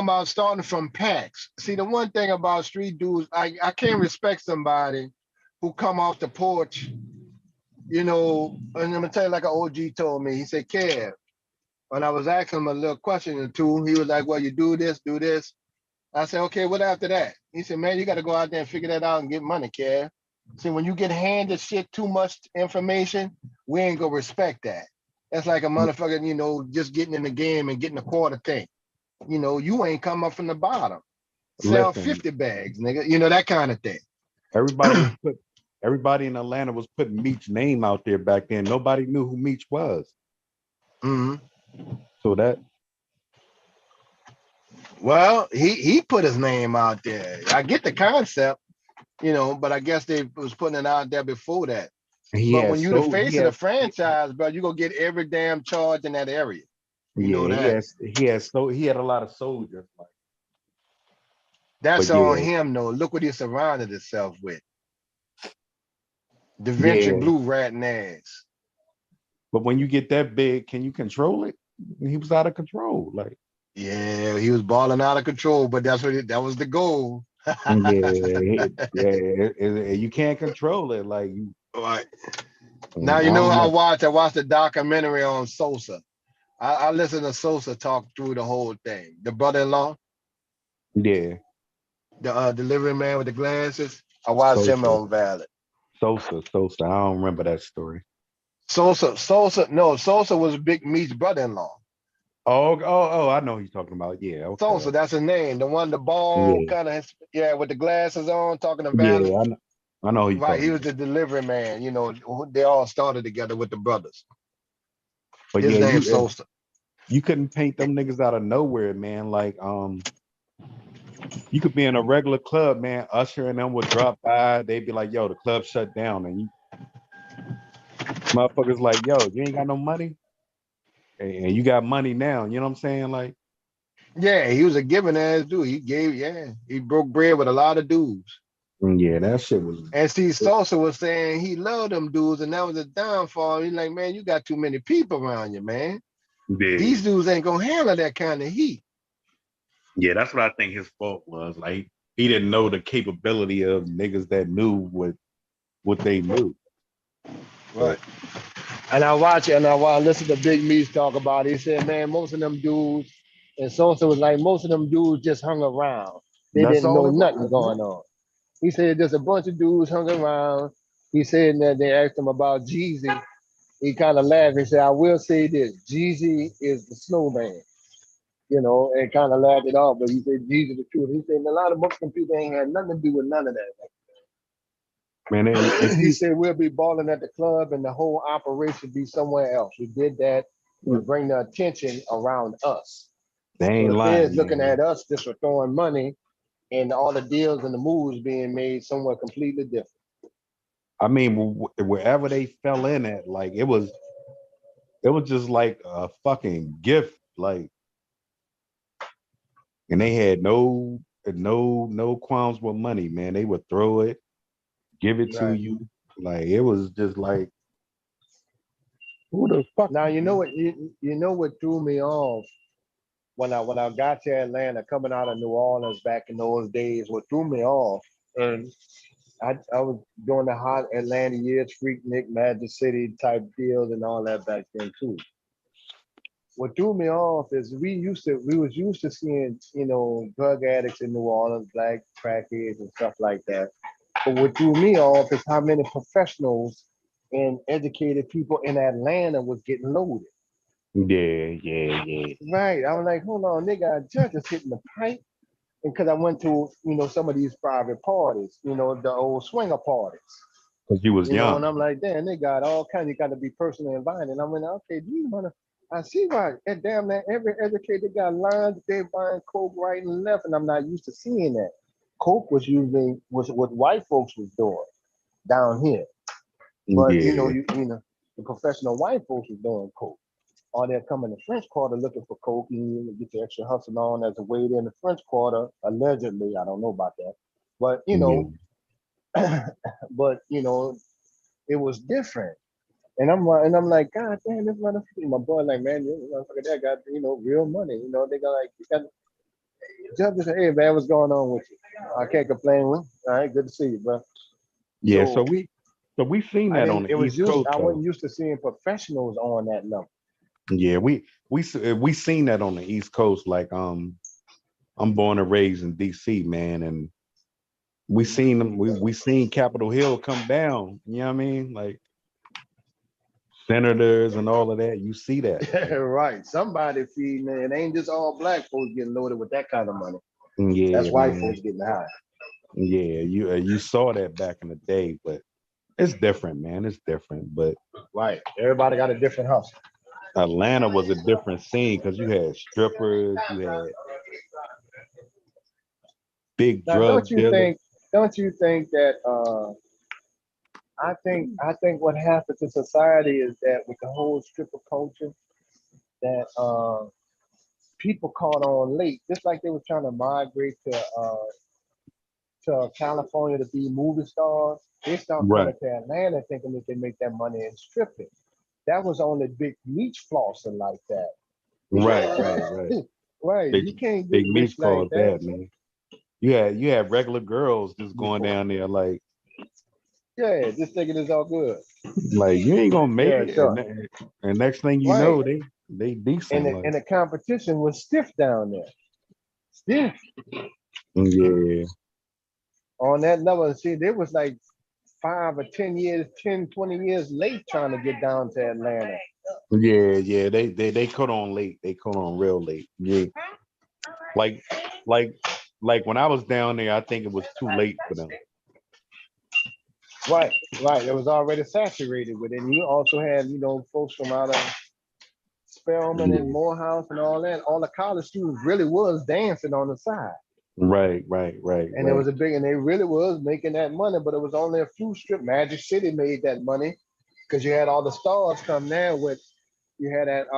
about starting from packs. See, the one thing about street dudes, I can't respect somebody who come off the porch, and I'm gonna tell you like an OG told me. He said, Kev, when I was asking him a little question or two, he was like, well, you do this. I said, okay, what after that? He said, man, you got to go out there and figure that out and get money, Kev. See, when you get handed shit too much information, we ain't gonna respect that. That's like a motherfucker, just getting in the game and getting a quarter thing. You ain't come up from the bottom. Sell 50 bags, nigga. That kind of thing. Everybody everybody in Atlanta was putting Meech's name out there back then. Nobody knew who Meech was. So that. Well, he put his name out there. I get the concept, but I guess they was putting it out there before that. But when you the face of the franchise, bro, you gonna get every damn charge in that area. You know that. He had a lot of soldiers. Like, that's on him though. Look what he surrounded himself with. Da Vinci blue ratting ass. But when you get that big, can you control it? He was out of control. Like, yeah, he was balling out of control, but that was the goal. You can't control it. Like, right. Now you know how I watched the documentary on Sosa. I listened to Sosa talk through the whole thing. The brother-in-law. Yeah. The delivery man with the glasses. I watched him on Valid. Sosa. I don't remember that story. Sosa was Big Meech's brother-in-law. Oh, I know who you're talking about. Yeah, okay. Sosa, that's his name. The one, the bald kind of, with the glasses on, talking to Valid. Yeah, I know who you're right, he was the delivery man. They all started together with the brothers. But his name's Sosa. You couldn't paint them niggas out of nowhere, man. Like, you could be in a regular club, man. Usher and them would drop by. They'd be like, "Yo, the club shut down," and you motherfuckers like, "Yo, you ain't got no money, and you got money now." You know what I'm saying? Like, yeah, he was a giving ass dude. He broke bread with a lot of dudes. Yeah, that shit was. And see, Sosa was saying he loved them dudes, and that was a downfall. He's like, man, you got too many people around you, man. Yeah. These dudes ain't gonna handle that kind of heat. Yeah, that's what I think his fault was. Like, he didn't know the capability of niggas that knew what they knew. Right. And I watch it, and I listen to Big Meech talk about it. He said, man, most of them dudes, and Sosa was like, most of them dudes just hung around. They didn't know nothing going on. He said there's a bunch of dudes hung around. He said that they asked him about Jeezy. He kind of laughed and said, I will say this, Jeezy is the snowman. And kind of laughed it off, but he said Jeezy the truth. He said a lot of Muslim people ain't had nothing to do with none of that. Man, he said we'll be balling at the club and the whole operation be somewhere else. We did that to bring the attention around us. They ain't so lying. Feds looking at us just for throwing money and all the deals and the moves being made somewhere completely different. I mean, wherever they fell in at, like it was just like a fucking gift, like, and they had no qualms with money, man. They would throw it, give it to you, like it was just like, who the fuck? Now you know what threw me off when I got to Atlanta, coming out of New Orleans back in those days. What threw me off, and I was doing the hot Atlanta years, Freaknik, Magic City type deals and all that back then too. What threw me off is we was used to seeing, drug addicts in New Orleans, black crackheads and stuff like that. But what threw me off is how many professionals and educated people in Atlanta was getting loaded. Yeah. Right. I was like, hold on, they got judges hitting the pipe. And because I went to, some of these private parties, the old swinger parties. Because you was young. And I'm like, damn, they got all kinds. You got to be personally invited. And I went, okay, do you want to? I see why. And damn, that every educated got lines. They buying coke right and left, and I'm not used to seeing that. Coke was what white folks was doing down here. But the professional white folks was doing coke. Or they'll come in the French Quarter looking for coke, and you get your extra hustle on as a waiter in the French Quarter, allegedly. I don't know about that. But, it was different. And I'm like, God damn, this motherfucker. My boy, like, man, this motherfucker that got, real money. They got judges say, hey, man, what's going on with you? I can't complain. All right, good to see you, bro. Yeah, so we seen that on the East Coast. I wasn't used to seeing professionals on that level. Yeah, we seen that on the East Coast. Like, I'm born and raised in DC, man, and we seen them. We seen Capitol Hill come down. You know what I mean? Like senators and all of that. You see that, right? Somebody feeding it. It ain't just all black folks getting loaded with that kind of money. Yeah, that's white folks getting high. Yeah, you saw that back in the day, but It's different, man. It's different. But Right. Everybody got a different hustle. Atlanta was a different scene because you had strippers, you had big Now, drug dealers. don't you think that I think what happens in society is that with the whole stripper culture, that people caught on late, just like they were trying to migrate to California to be movie stars. They start coming Right, to Atlanta thinking that they make that money in stripping. That was only big meat flossing like that. right. Right. Big You can't get big rich meats like called that. that, man. You had regular girls just going down there Yeah, just thinking it's all good. like you ain't gonna make Yeah, it, sure. and next thing you Right. know, they decent like And the competition was stiff down there. Stiff. yeah, On that level, see, they was like 5 or 10 years, 10, 20 years late trying to get down to Atlanta. yeah. They caught on late. They caught on real late. Yeah, like like like when I was down there, I think it was too late for them. Right, right. It was already saturated with it. And you also had, folks from out of Spelman and Yeah. Morehouse and all that. All the college students really was dancing on the side. Right. And it was and they really was making that money, but it was only a few strip. Magic City made that money because you had all the stars come there with, you had that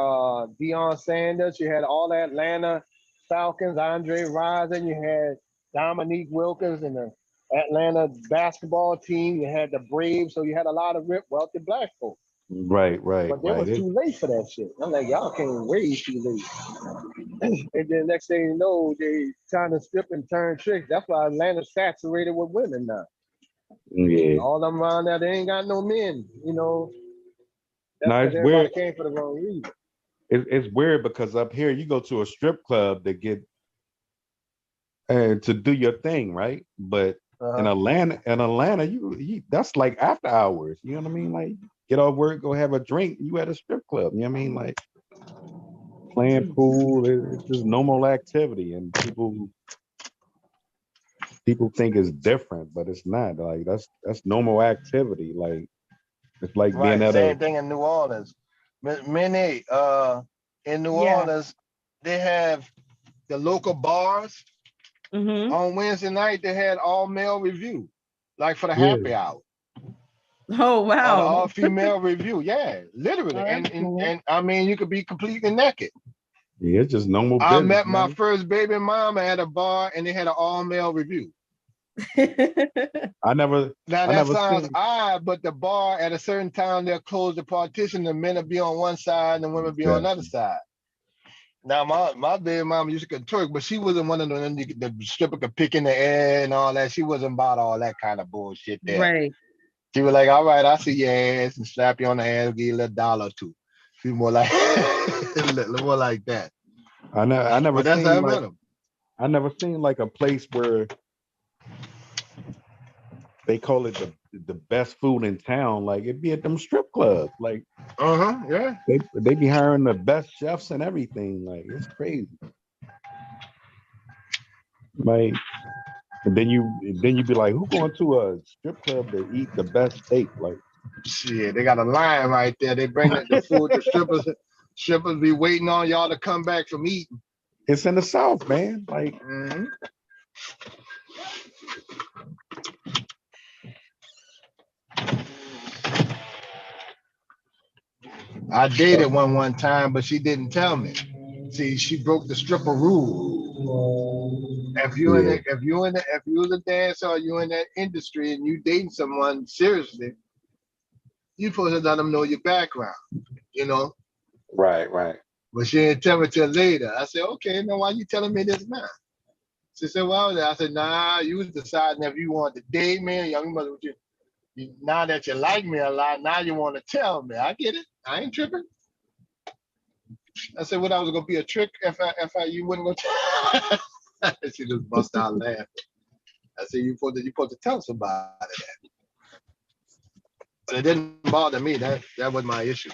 Deion Sanders, you had all the Atlanta Falcons, Andre Rison, you had Dominique Wilkins and the Atlanta basketball team, you had the Braves, so you had a lot of wealthy black folks. Right. But they was too late for that shit. I'm like, y'all came way too late. And then next thing you know, they trying to strip and turn tricks. That's why Atlanta's saturated with women now. Yeah. All them around there, they ain't got no men. That's Now because it's everybody weird. came for the wrong reason. It's weird because up here you go to a strip club to get to do your thing, right? But Uh-huh. In Atlanta, you that's like after hours. You know what I mean? Like get off work, go have a drink. You at a strip club. You know what I mean? Like playing pool. It's just normal activity, and people think it's different, but it's not. Like that's normal activity. Like it's like being Right. at a Same thing in New Orleans. Many in New Yeah. Orleans, they have the local bars. Mm-hmm. On Wednesday night, they had all male review, like for the yeah. happy hour. Oh Or the wow. all female review. Yeah, literally. Oh, that's cool. And I mean, you could be completely naked. Yeah, it's just normal I business, met my man. first baby mama at a bar and they had an all male review. I never Now I that never sounds seen odd, but the bar at a certain time they'll close the partition. The men will be on one side and the women be on that. another side. Now my baby mama used to twerk, but she wasn't one of them the stripper could pick in the air and all that. She wasn't about all that kind of bullshit there. Right. She was like, all right, I see your ass and slap you on the ass, give you a little dollar or two. She more like more like that. I never But that's how seen I met like him. I never seen like a place where they call it the best food in town. Like it'd be at them strip clubs. Like Yeah. they be hiring the best chefs and everything. Like it's crazy. Like and then you be like, who going to a strip club to eat the best steak? Like Shit, they got a line right there. They bring the food. The strippers be waiting on y'all to come back from eating. it's in the South, man. Like I dated one time, but she didn't tell me. See, she broke the stripper rule. If you in yeah, the, if you in the, if you was a dancer or you in that industry and you dating someone seriously, you supposed to let them know your background. You know. right. But she didn't tell me till later. I said, okay, now why you telling me this now? She said, well, I said, nah, you was deciding if you want to date me or young mother. Now that you like me a lot, now you want to tell me. I get it. I ain't tripping. I said, what I was gonna be a trick if you wouldn't go tell. She just bust out laughing. I said, you supposed to tell somebody that. But it didn't bother me. That was my issue.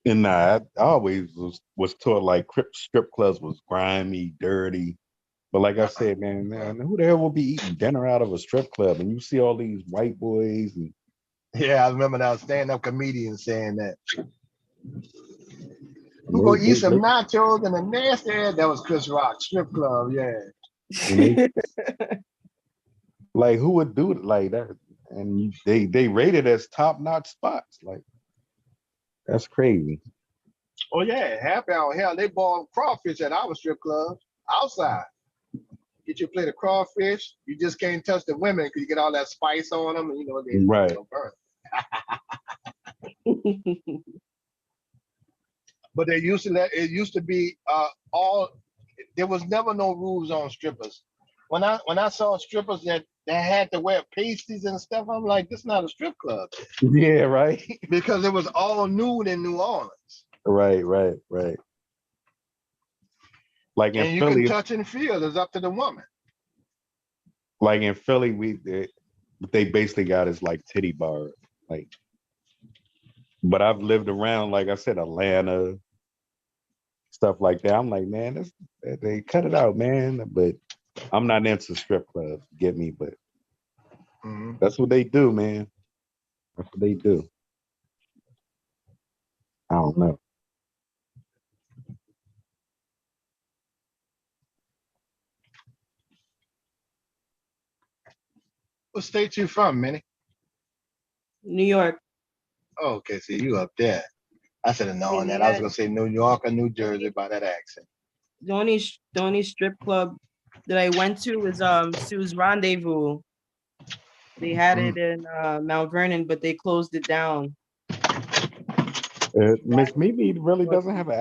And I always was taught like strip clubs was grimy, dirty. But like I said, man, who the hell will be eating dinner out of a strip club? And you see all these white boys and Yeah, I remember that stand-up comedian saying that. Who gonna eat some nachos and a nasty ass? That was Chris Rock, strip club, yeah. Like who would do it like that? And they rated as top-notch spots. Like that's crazy. Oh yeah, happy hour. Hell, they boil crawfish at our strip club outside. Get you a plate of crawfish. You just can't touch the women because you get all that spice on them, and they Right. burn. But they used to it used to be all. There was never no rules on strippers. When I saw strippers that had to wear pasties and stuff, I'm like, this is not a strip club. Yeah, right. Because it was all nude in New Orleans. Right. Like in and you Philly, can touch and feel. It's up to the woman. like in Philly, they basically got is like titty bar, like. But I've lived around, like I said, Atlanta, stuff like that. I'm like, man, they cut it out, man. But I'm not into strip clubs, get me? But that's what they do, man. That's what they do. I don't know. What state you from, Minnie? New York. Oh, okay, so you up there. I should have known that. I was gonna say New York or New Jersey by that accent. The only strip club that I went to was Sue's Rendezvous. They had it in Mount Vernon, but they closed it down. Miss Mimi really doesn't have an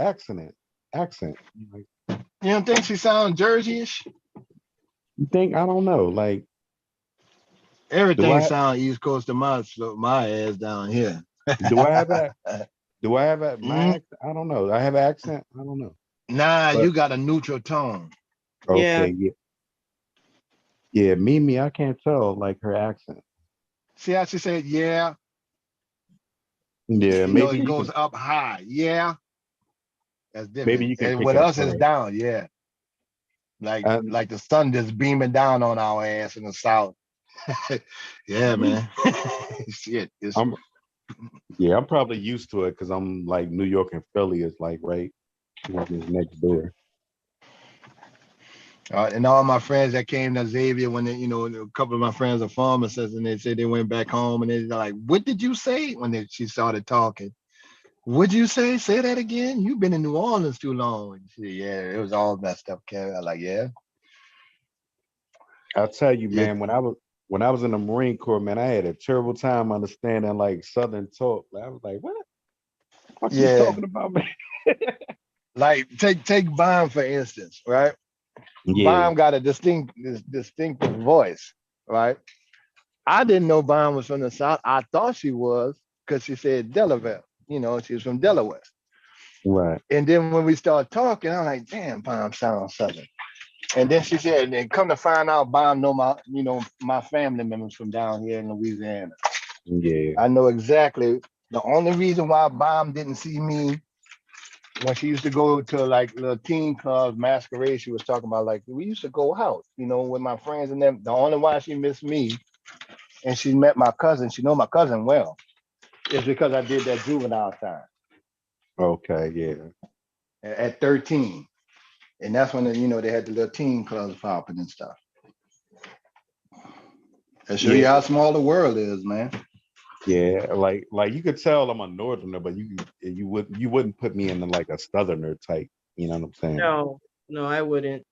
accent. You don't think she sounds Jersey-ish? You think? I don't know. Like everything sounds East Coast to my ass down here. Do I have a my accent? I don't know. I have an accent. I don't know. Nah, you got a neutral tone. Okay, yeah. Mimi, I can't tell like her accent. See how she said, yeah. Yeah, maybe it goes up high. Yeah, that's different. Maybe you can and pick with up us, it's her. down. Yeah, like the sun just beaming down on our ass in the south. Yeah, man. Shit. I'm probably used to it because I'm like New York and Philly is like right next door. And all my friends that came to Xavier when they, a couple of my friends are pharmacists, and they said they went back home, and they're like, "What did you say?" When she started talking, "What'd you say? Say that again. You've been in New Orleans too long." And she said, "Yeah, it was all messed up, Kevin." I'm like, "Yeah." I'll tell you, man. When I was in the Marine Corps, man, I had a terrible time understanding like Southern talk. I was like, "What? What you talking about, man?" Like take Baum for instance, right? Yeah. Baum got a distinctive voice, right? I didn't know Baum was from the South. I thought she was because she said Delaware. She was from Delaware. Right. And then when we started talking, I'm like, damn, Baum sounds Southern. And then she said, and come to find out, Baum know my family members from down here in Louisiana. Yeah. I know exactly. The only reason why Baum didn't see me when she used to go to like little teen clubs, masquerade, she was talking about like we used to go out, with my friends and them. The only why she missed me and she met my cousin, she know my cousin well, is because I did that juvenile time. Okay, yeah. At 13. And that's when they had the little teen clubs popping and stuff. That show you how small the world is, man. Yeah, like you could tell I'm a northerner, but you wouldn't put me in like a southerner type. You know what I'm saying? No, I wouldn't.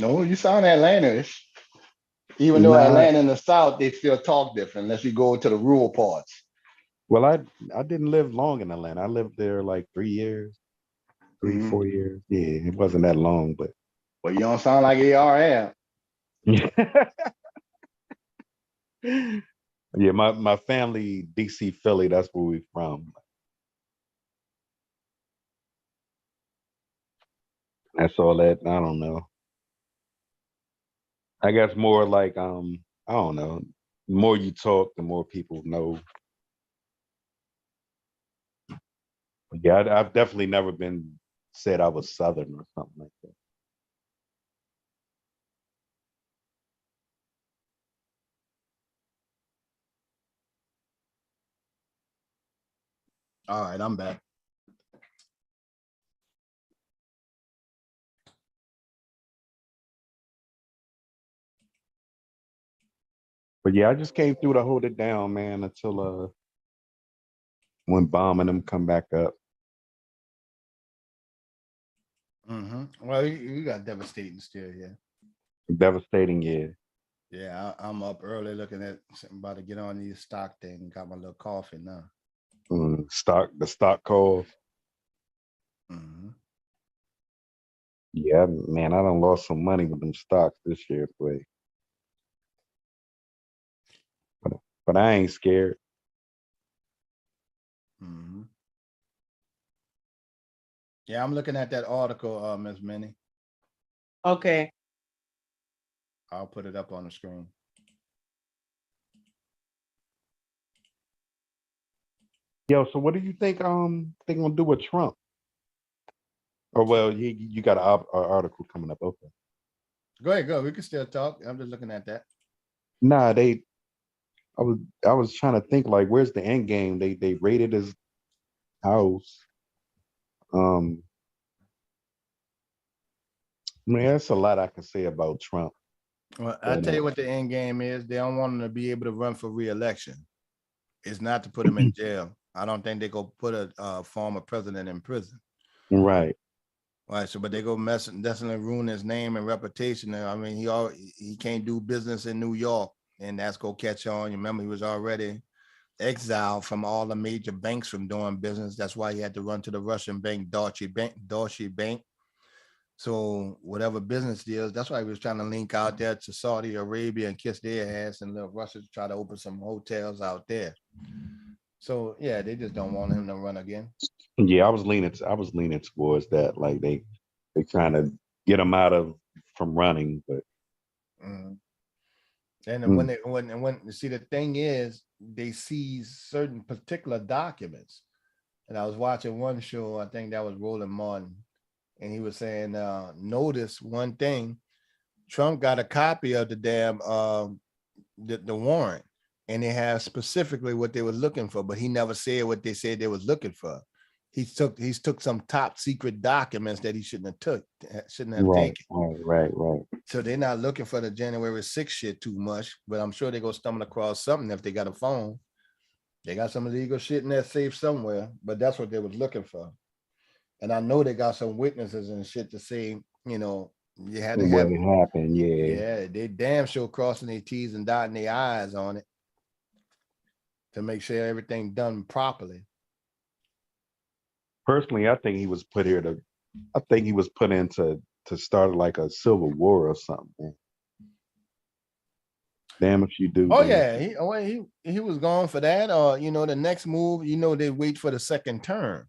No, you sound Atlanta-ish. Even though Atlanta in the South, they still talk different unless you go to the rural parts. Well, I didn't live long in Atlanta. I lived there like 3 years, 4 years. Yeah, it wasn't that long, but. Well, you don't sound like ARM. Yeah, my family, DC, Philly, that's where we're from. That's all that, I don't know. I guess more like, I don't know. The more you talk, the more people know. Yeah, I've definitely never been said I was Southern or something like that. All right, I'm back. But yeah, I just came through to hold it down, man, until when Bomb and them come back up. Well, you got devastating still, yeah. Devastating, yeah. Yeah, I'm up early looking at about to get on these stock thing. Got my little coffee now. The stock calls. Yeah, man, I done lost some money with them stocks this year, but I ain't scared. Yeah, I'm looking at that article, Ms. Minnie. Okay. I'll put it up on the screen. Yo, so what do you think they gonna do with Trump? Or well, you got an article coming up. Okay. Go ahead, go. We can still talk. I'm just looking at that. Nah, I was trying to think like where's the end game? They raided his house. I mean, that's a lot I can say about Trump. Well, I tell you what the end game is. They don't want him to be able to run for re-election. It's not to put him in jail. I don't think they go put a former president in prison. Right. Right. So, but they go definitely ruin his name and reputation. I mean, he can't do business in New York, and that's gonna catch on. You remember he was already exiled from all the major banks from doing business. That's why he had to run to the Russian bank, Deutsche Bank. So whatever business deals, that's why he was trying to link out there to Saudi Arabia and kiss their ass and let Russia try to open some hotels out there. So yeah, they just don't want him to run again. Yeah, I was leaning towards that. Like they trying to get him from running, but And then when see, the thing is, they seize certain particular documents. And I was watching one show, I think that was Roland Martin, and he was saying, notice one thing, Trump got a copy of the damn the warrant, and they have specifically what they were looking for, but he never said what they said they was looking for. He's took some top secret documents that he shouldn't have taken. Right. So they're not looking for the January 6th shit too much, but I'm sure they're gonna stumble across something if they got a phone. They got some illegal shit in that safe somewhere, but that's what they was looking for. And I know they got some witnesses and shit to say, you had to have what happened, Yeah, they damn sure crossing their T's and dotting their I's on it to make sure everything done properly. Personally, I think he was put in to start like a civil war or something. Man. Damn if you do. Oh damn. yeah, he was going for that. Or the next move, they wait for the second term.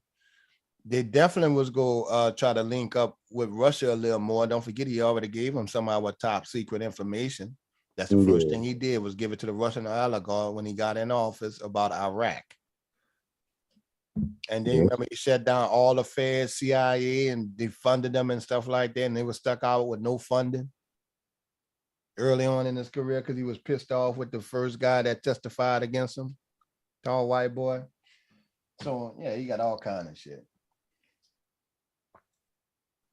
They definitely was go try to link up with Russia a little more. Don't forget, he already gave them some of our top secret information. That's the first thing he did, was give it to the Russian oligarch when he got in office about Iraq. And then remember, he shut down all the Fed, CIA, and defunded them and stuff like that. And they were stuck out with no funding early on in his career because he was pissed off with the first guy that testified against him, tall white boy. So yeah, he got all kind of shit.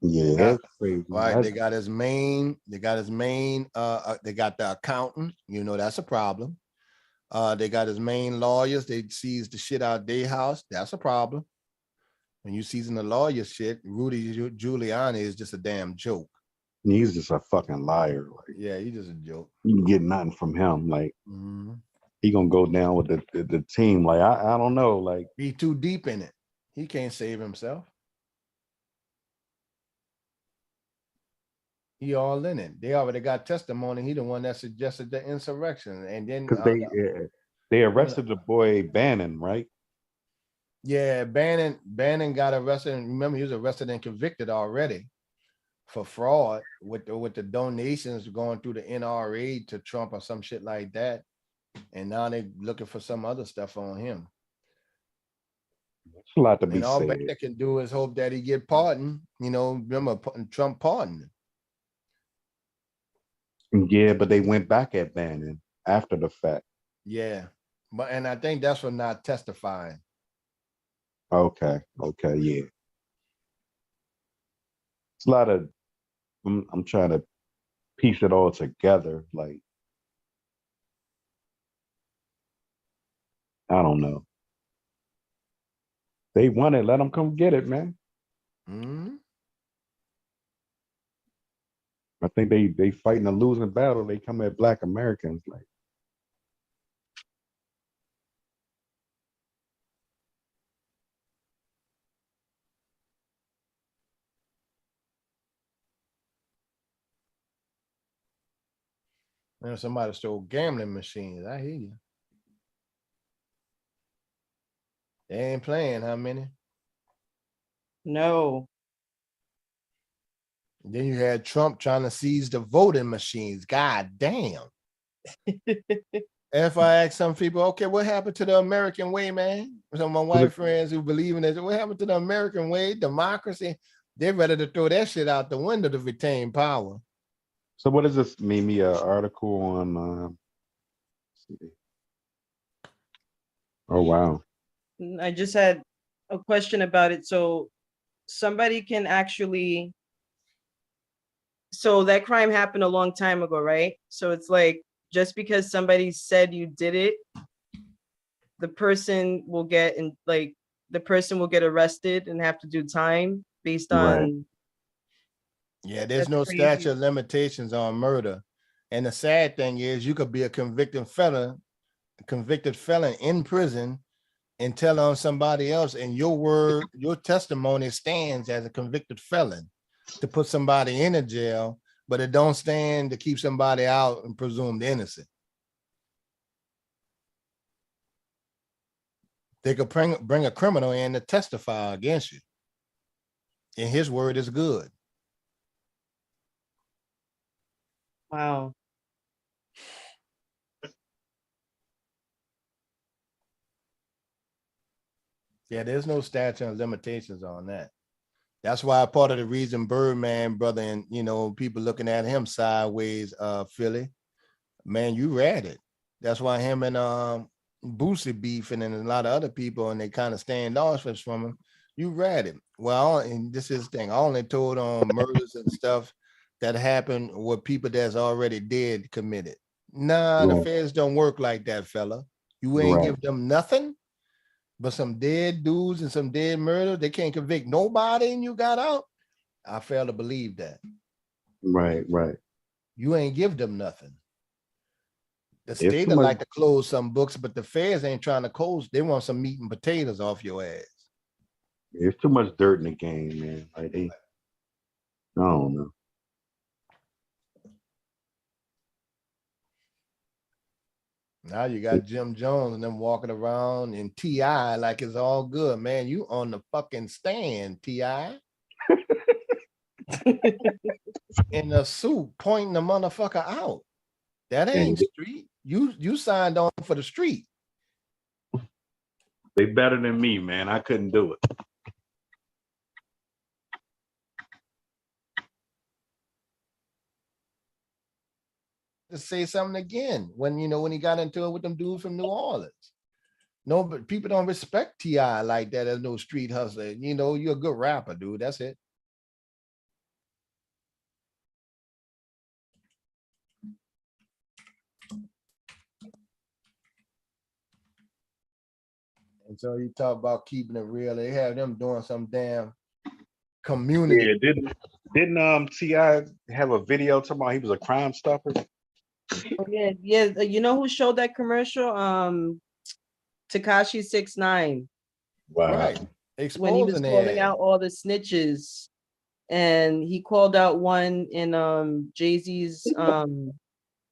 Yeah, that's crazy. Right. They got his main, they got the accountant, that's a problem. They got his main lawyers, they seized the shit out of their house. That's a problem. When you seizing the lawyer shit, Rudy Giuliani is just a damn joke. He's just a fucking liar. Like, yeah, he's just a joke. You can get nothing from him. Like he gonna go down with the team. Like I don't know. Like he too deep in it. He can't save himself. He all in it. They already got testimony. He the one that suggested the insurrection, and then because they arrested the boy Bannon, right? Yeah, Bannon got arrested. And remember, he was arrested and convicted already for fraud with the donations going through the NRA to Trump or some shit like that. And now they're looking for some other stuff on him. It's a lot to be and all said. Bannon can do is hope that he get pardoned. Remember Trump pardoned him. Yeah, but they went back at Bannon after the fact. Yeah, and I think that's for not testifying. Okay. Okay. Yeah. It's a lot of. I'm trying to piece it all together. Like I don't know. They want it. Let them come get it, man. Mm-hmm. I think they fighting a losing battle. They come at Black Americans like. And somebody stole gambling machines. I hear you. They ain't playing. How many? No. Then you had Trump trying to seize the voting machines. God damn. If I ask some people, okay, what happened to the American way, man? Some of my white friends who believe in it, what happened to the American way, democracy? They're ready to throw that shit out the window to retain power. So what does this mean? Me an article on. Oh wow. I just had a question about it. So somebody can actually, so that crime happened a long time ago, right? So it's like, just because somebody said you did it, the person will get arrested and have to do time based on. Yeah, there's That's no crazy. statute of limitations on murder. And the sad thing is you could be a convicted felon in prison and tell on somebody else, and your testimony stands as a convicted felon to put somebody in a jail, but it don't stand to keep somebody out and presumed innocent. They could bring a criminal in to testify against you, and his word is good. Wow. Yeah, there's no statute of limitations on that. That's why part of the reason Birdman, brother, and people looking at him sideways, Philly, man, you read it. That's why him and Boosie beefing and a lot of other people, and they kind of standoffish from him. You read it. Well, and this is the thing. I only told on murders and stuff that happened with people that's already dead committed. Nah, the feds don't work like that, fella. You ain't give them nothing but some dead dudes and some dead murder. They can't convict nobody and you got out. I fail to believe that. Right. You ain't give them nothing. The state would like to close some books, but the feds ain't trying to close. They want some meat and potatoes off your ass. There's too much dirt in the game, man. Like I don't know. Now you got Jim Jones and them walking around in T.I. like it's all good, man. You on the fucking stand, T.I. in a suit pointing the motherfucker out. That ain't street. You signed on for the street. They better than me, man. I couldn't do it. To say something again when he got into it with them dudes from New Orleans. No, but people don't respect T.I. like that as no street hustler. You're a good rapper, dude. That's it. And so you talk about keeping it real. They have them doing some damn community. Yeah, didn't T.I. have a video talking about he was a Crime Stopper? Oh, yeah. You know who showed that commercial? Tekashi 6ix9ine. Wow. Right. When he was calling out all the snitches, and he called out one in Jay-Z's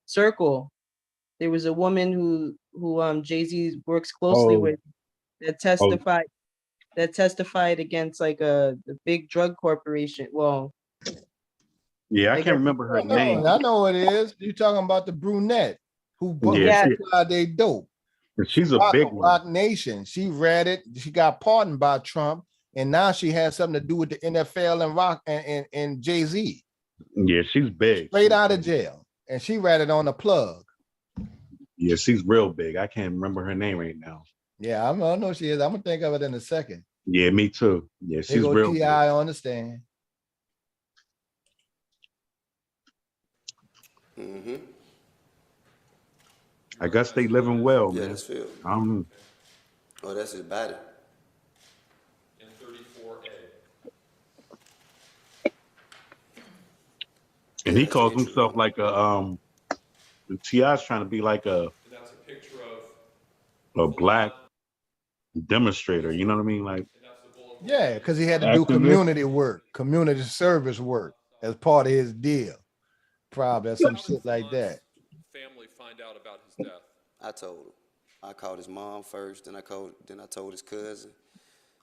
circle. There was a woman who Jay-Z works closely with that testified against like the big drug corporation. Well, yeah, I can't remember her name. I know it is. You're talking about the brunette who supplied they dope. She's a big one. Rock Nation. She read it. She got pardoned by Trump, and now she has something to do with the NFL and rock and Jay-Z. Yeah, she's big. Straight out of jail, and she read it on the plug. Yeah, she's real big. I can't remember her name right now. Yeah, I know she is. I'm gonna think of it in a second. Yeah, me too. Yeah, They she's go real good. T.I. on the stand. Mm-hmm. I guess they living well, Yeah, man. that's Phil. Um, Oh, that's his body. And 34A. and Yeah, he that's the calls entry himself room. like T.I.'s trying to be like And that's a picture of a black demonstrator. You know what I mean? Like, Yeah, because he had to do activist. community work, community service work as part of his deal. Probably some shit like that. family find out about his death. I told him. I called his mom first, then I told his cousin.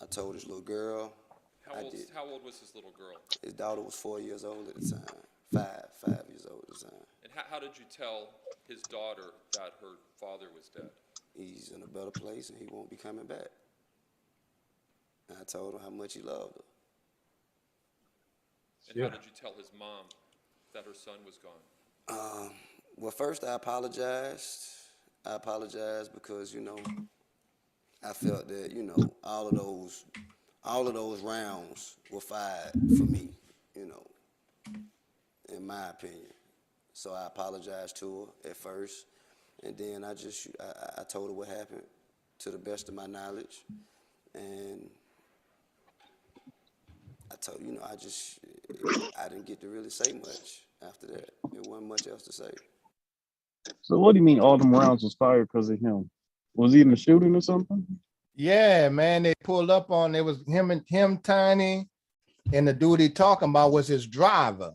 I told his little girl. How old was his little girl? His daughter was 4 years old at the time. Five years old at the time. And how did you tell his daughter that her father was dead? He's in a better place and he won't be coming back. And I told him how much he loved her. And how did you tell his mom that her son was gone? Well, first I apologized. I apologized because, I felt that, all of those rounds were fired for me, in my opinion. So I apologized to her at first, and then I told her what happened to the best of my knowledge, and I told I didn't get to really say much after that. There wasn't much else to say. So what do you mean all them rounds was fired because of him? Was he in the shooting or something? Yeah, man, they pulled up on it was him, Tiny, and the dude he talking about was his driver.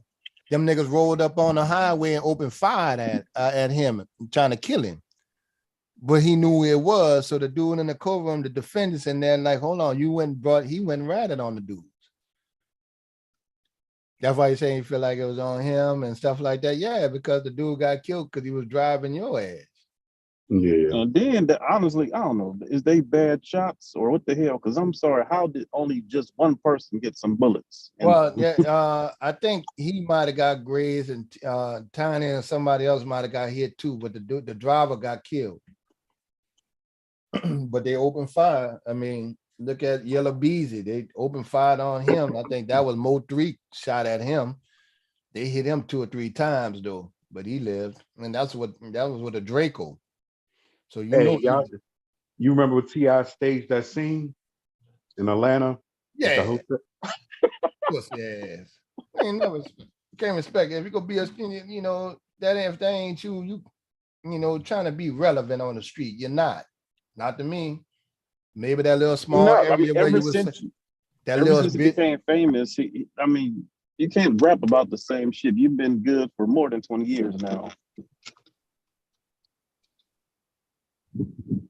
Them niggas rolled up on the highway and opened fire at him, trying to kill him. But he knew who it was, so the dude in the courtroom, the defendants in there, like, hold on, he went and ratted on the dude. That's why he's saying he feel like it was on him and stuff like that. Yeah, because the dude got killed because he was driving your ass. Yeah. And then, honestly, I don't know, is they bad shots or what the hell? Because I'm sorry, how did only just one person get some bullets? Well, yeah, I think he might have got grazed, and Tiny and somebody else might have got hit too, but the driver got killed. But they opened fire. I mean, look at Yellow Beezy. They opened fire on him. I think that was Mo 3 shot at him. They hit him 2 or 3 times though, but he lived. And that was with a Draco. So hey, y'all, you remember when T.I. staged that scene in Atlanta? Yeah. At the hotel? Pussy ass. Ain't never can't respect it. If you go be a that if they ain't you trying to be relevant on the street. You're not. Not to me. Maybe that little small area where you ever was since that little he bit. became famous, you can't rap about the same shit. You've been good for more than 20 years now.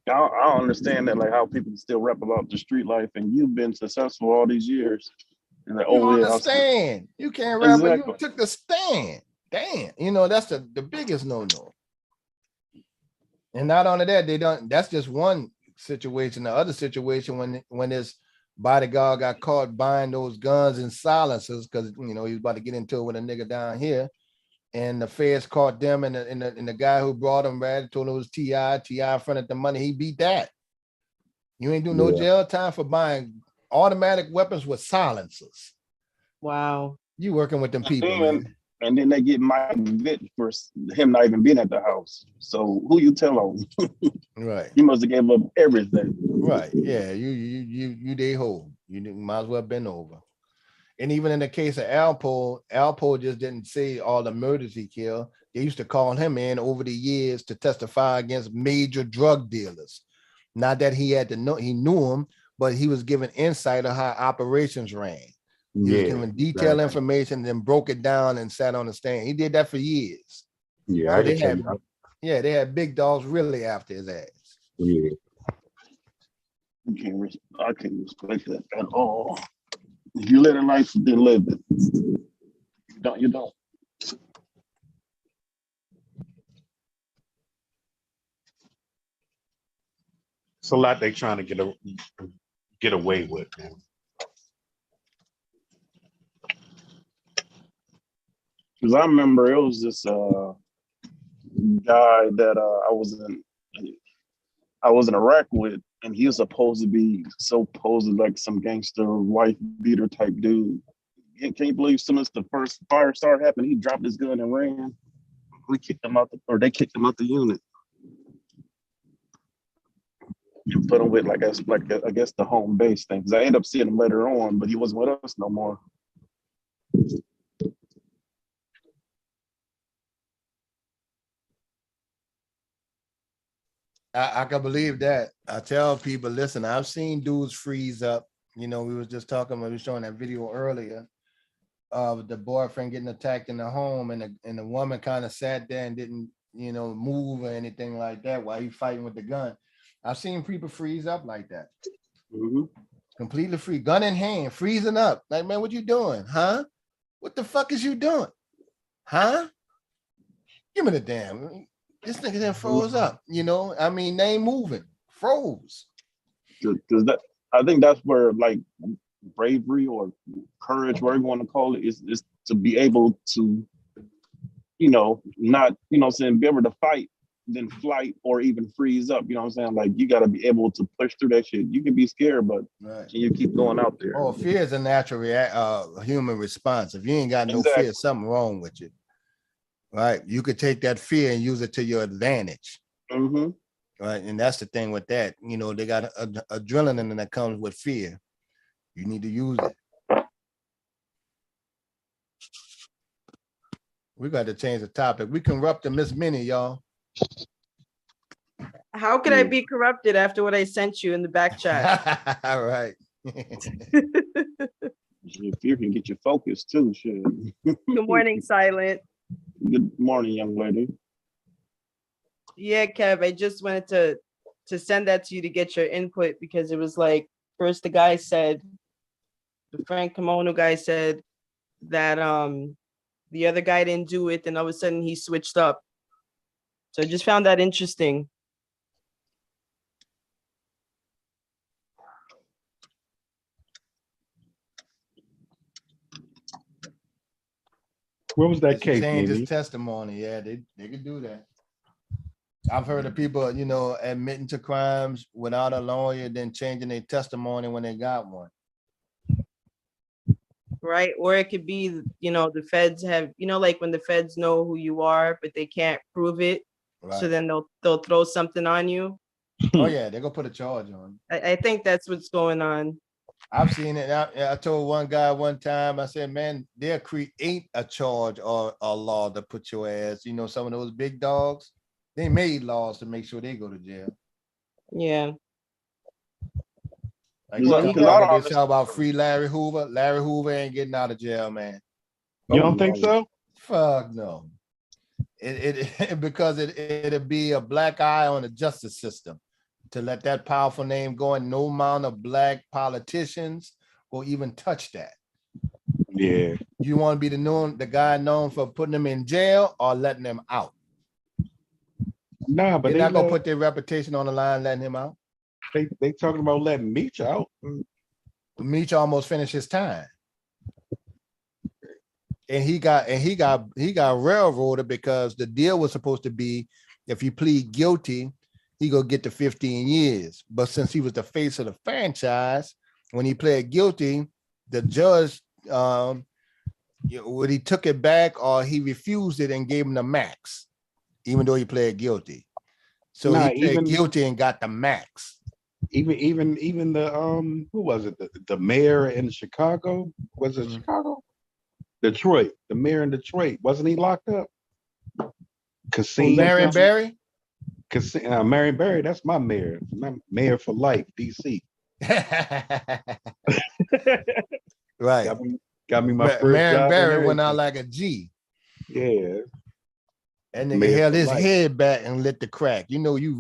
I don't understand that, like how people still rap about the street life, and you've been successful all these years. And like, You oh yeah, understand. You can't rap, but you took the stand. Damn, that's the biggest no-no. And not only that, that's just one situation. The other situation when this bodyguard got caught buying those guns and silencers because he was about to get into it with a nigga down here, and the feds caught them, and the guy who brought him back told him it was T.I. fronted the money. He beat that. You ain't do no jail time for buying automatic weapons with silencers. Wow. You working with them people, man. And then they get Mike Vick for him not even being at the house. So who you tell on? Right. He must have gave up everything. Right. Yeah. You they hold. You might as well bend over. And even in the case of Alpo just didn't say all the murders he killed. They used to call him in over the years to testify against major drug dealers. Not that he knew him, but he was given insight of how operations ran. He was given detailed information, then broke it down and sat on the stand. He did that for years. Yeah, so I can tell you. they had big dogs really after his ass. Yeah. I can't respect that at all. If you live a life, then live it. You don't. It's a lot they trying to get away with, man. Because I remember it was this guy that I was in. I was in Iraq with, and he was supposed to be like some gangster wife beater type dude. Can you believe as soon as the first fire started happening, he dropped his gun and ran. We kicked him out, or they kicked him out the unit. And put him with I guess the home base thing. Because I ended up seeing him later on, but he wasn't with us no more. I can believe that. I tell people, listen, I've seen dudes freeze up. You know, we was just talking, we were showing that video earlier of the boyfriend getting attacked in the home, and the woman kind of sat there and didn't, you know, move or anything like that while he fighting with the gun. I've seen people freeze up like that. Mm-hmm. Completely free, gun in hand, freezing up. Like, man, what you doing? Huh? What the fuck is you doing? Huh? Give me the damn. This nigga then froze up, you know. I mean, they ain't moving, froze. Because I think that's where like bravery or courage, whatever you want to call it, is to be able to, you know, not, you know, saying be able to fight, then flight or even freeze up. You know what I'm saying? Like you got to be able to push through that shit. You can be scared, but can you keep going out there? Oh, fear is a natural human response. If you ain't got no fear, something wrong with you. Right, you could take that fear and use it to your advantage. Mm-hmm. Right, and that's the thing with that. You know, they got adrenaline that comes with fear. You need to use it. We got to change the topic. We corrupted Miss Minnie, y'all. How could I be corrupted after what I sent you in the back chat? All right. Fear can get you focused too. Shit. Good morning, Silent. Good morning, young lady. Yeah, Kev, I just wanted to send that to you to get your input, because it was like, first the guy said, the Frank Kimono guy said that the other guy didn't do it, and all of a sudden he switched up. So I just found that interesting. Where was that case? Change his Mimi? testimony. Yeah, they could do that. I've heard of people, you know, admitting to crimes without a lawyer, then changing their testimony when they got one. Right, or it could be, you know, the feds have, you know, like when the feds know who you are, but they can't prove it, right. So then they'll throw something on you. Oh yeah, they're gonna put a charge on. I think that's what's going on. I've seen it. I told one guy one time, I said, man, they'll create a charge or a law to put your ass. You know, some of those big dogs, they made laws to make sure they go to jail. Yeah. Like they talk about free Larry Hoover. Larry Hoover ain't getting out of jail, man. You don't think so? Fuck no. It because it'll be a black eye on the justice system to let that powerful name go, and no amount of black politicians will even touch that. Yeah. You want to be the guy known for putting them in jail or letting them out? Nah, but they're not gonna put their reputation on the line letting him out. They talking about letting Meech out. Meech almost finished his time. And he got railroaded because the deal was supposed to be if he plead guilty, he gonna get to 15 years. But since he was the face of the franchise, when he pled guilty, the judge when he took it back or he refused it and gave him the max, even though he pled guilty. So he pled guilty and got the max. Even the who was it? The mayor in Chicago? Was it Chicago? Detroit. The mayor in Detroit. Wasn't he locked up? Marion Barry? Marion Barry, that's my mayor. My mayor for life, DC. Right. Got me my first Marion job. Barry went out like a G. Yeah. And nigga held his head back and lit the crack. You know, you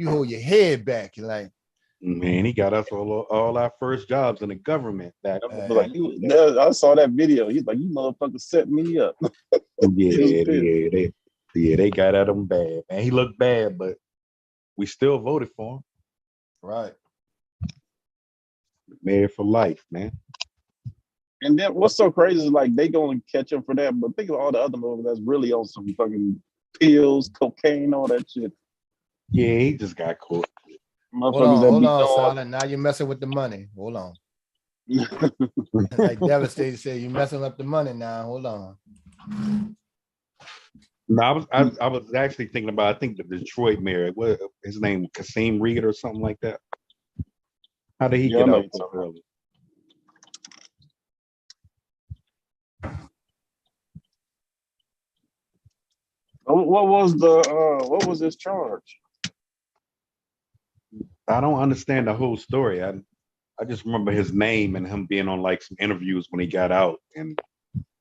hold your head back. You're like, man, he got us all our first jobs in the government back. I saw that video. He's like, you motherfuckers set me up. They got at him bad, man. He looked bad, but we still voted for him. Right. Mayor for life, man. And then what's so crazy is like they gonna catch him for that, but think of all the other movies that's really on some fucking pills, cocaine, all that shit. Yeah, he just got caught. Hold on, Silent. Now you're messing with the money. Hold on. Like Devastator said, you're messing up the money now. Hold on. No, I was actually thinking about, I think the Detroit mayor, what his name, Kasim Reed or something like that. How did he get out so early? What was his charge? I don't understand the whole story. I just remember his name and him being on like some interviews when he got out, and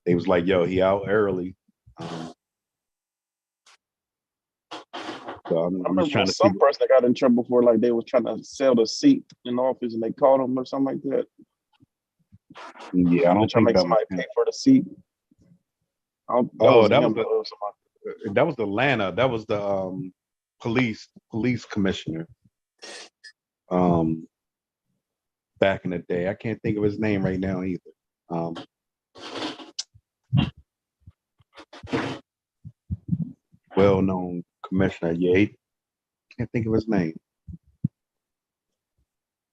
they was like, "Yo, he out early." So I I'm remember just trying to some see. person that got in trouble for like they was trying to sell the seat in the office and they caught him or something like that. Yeah, I They're don't trying to think make that was somebody him. pay for the seat. That Oh, wasn't him. That was somebody. that was Atlanta. That was the police commissioner. Back in the day, I can't think of his name right now either. Well-known commissioner. Yeah, can't think of his name.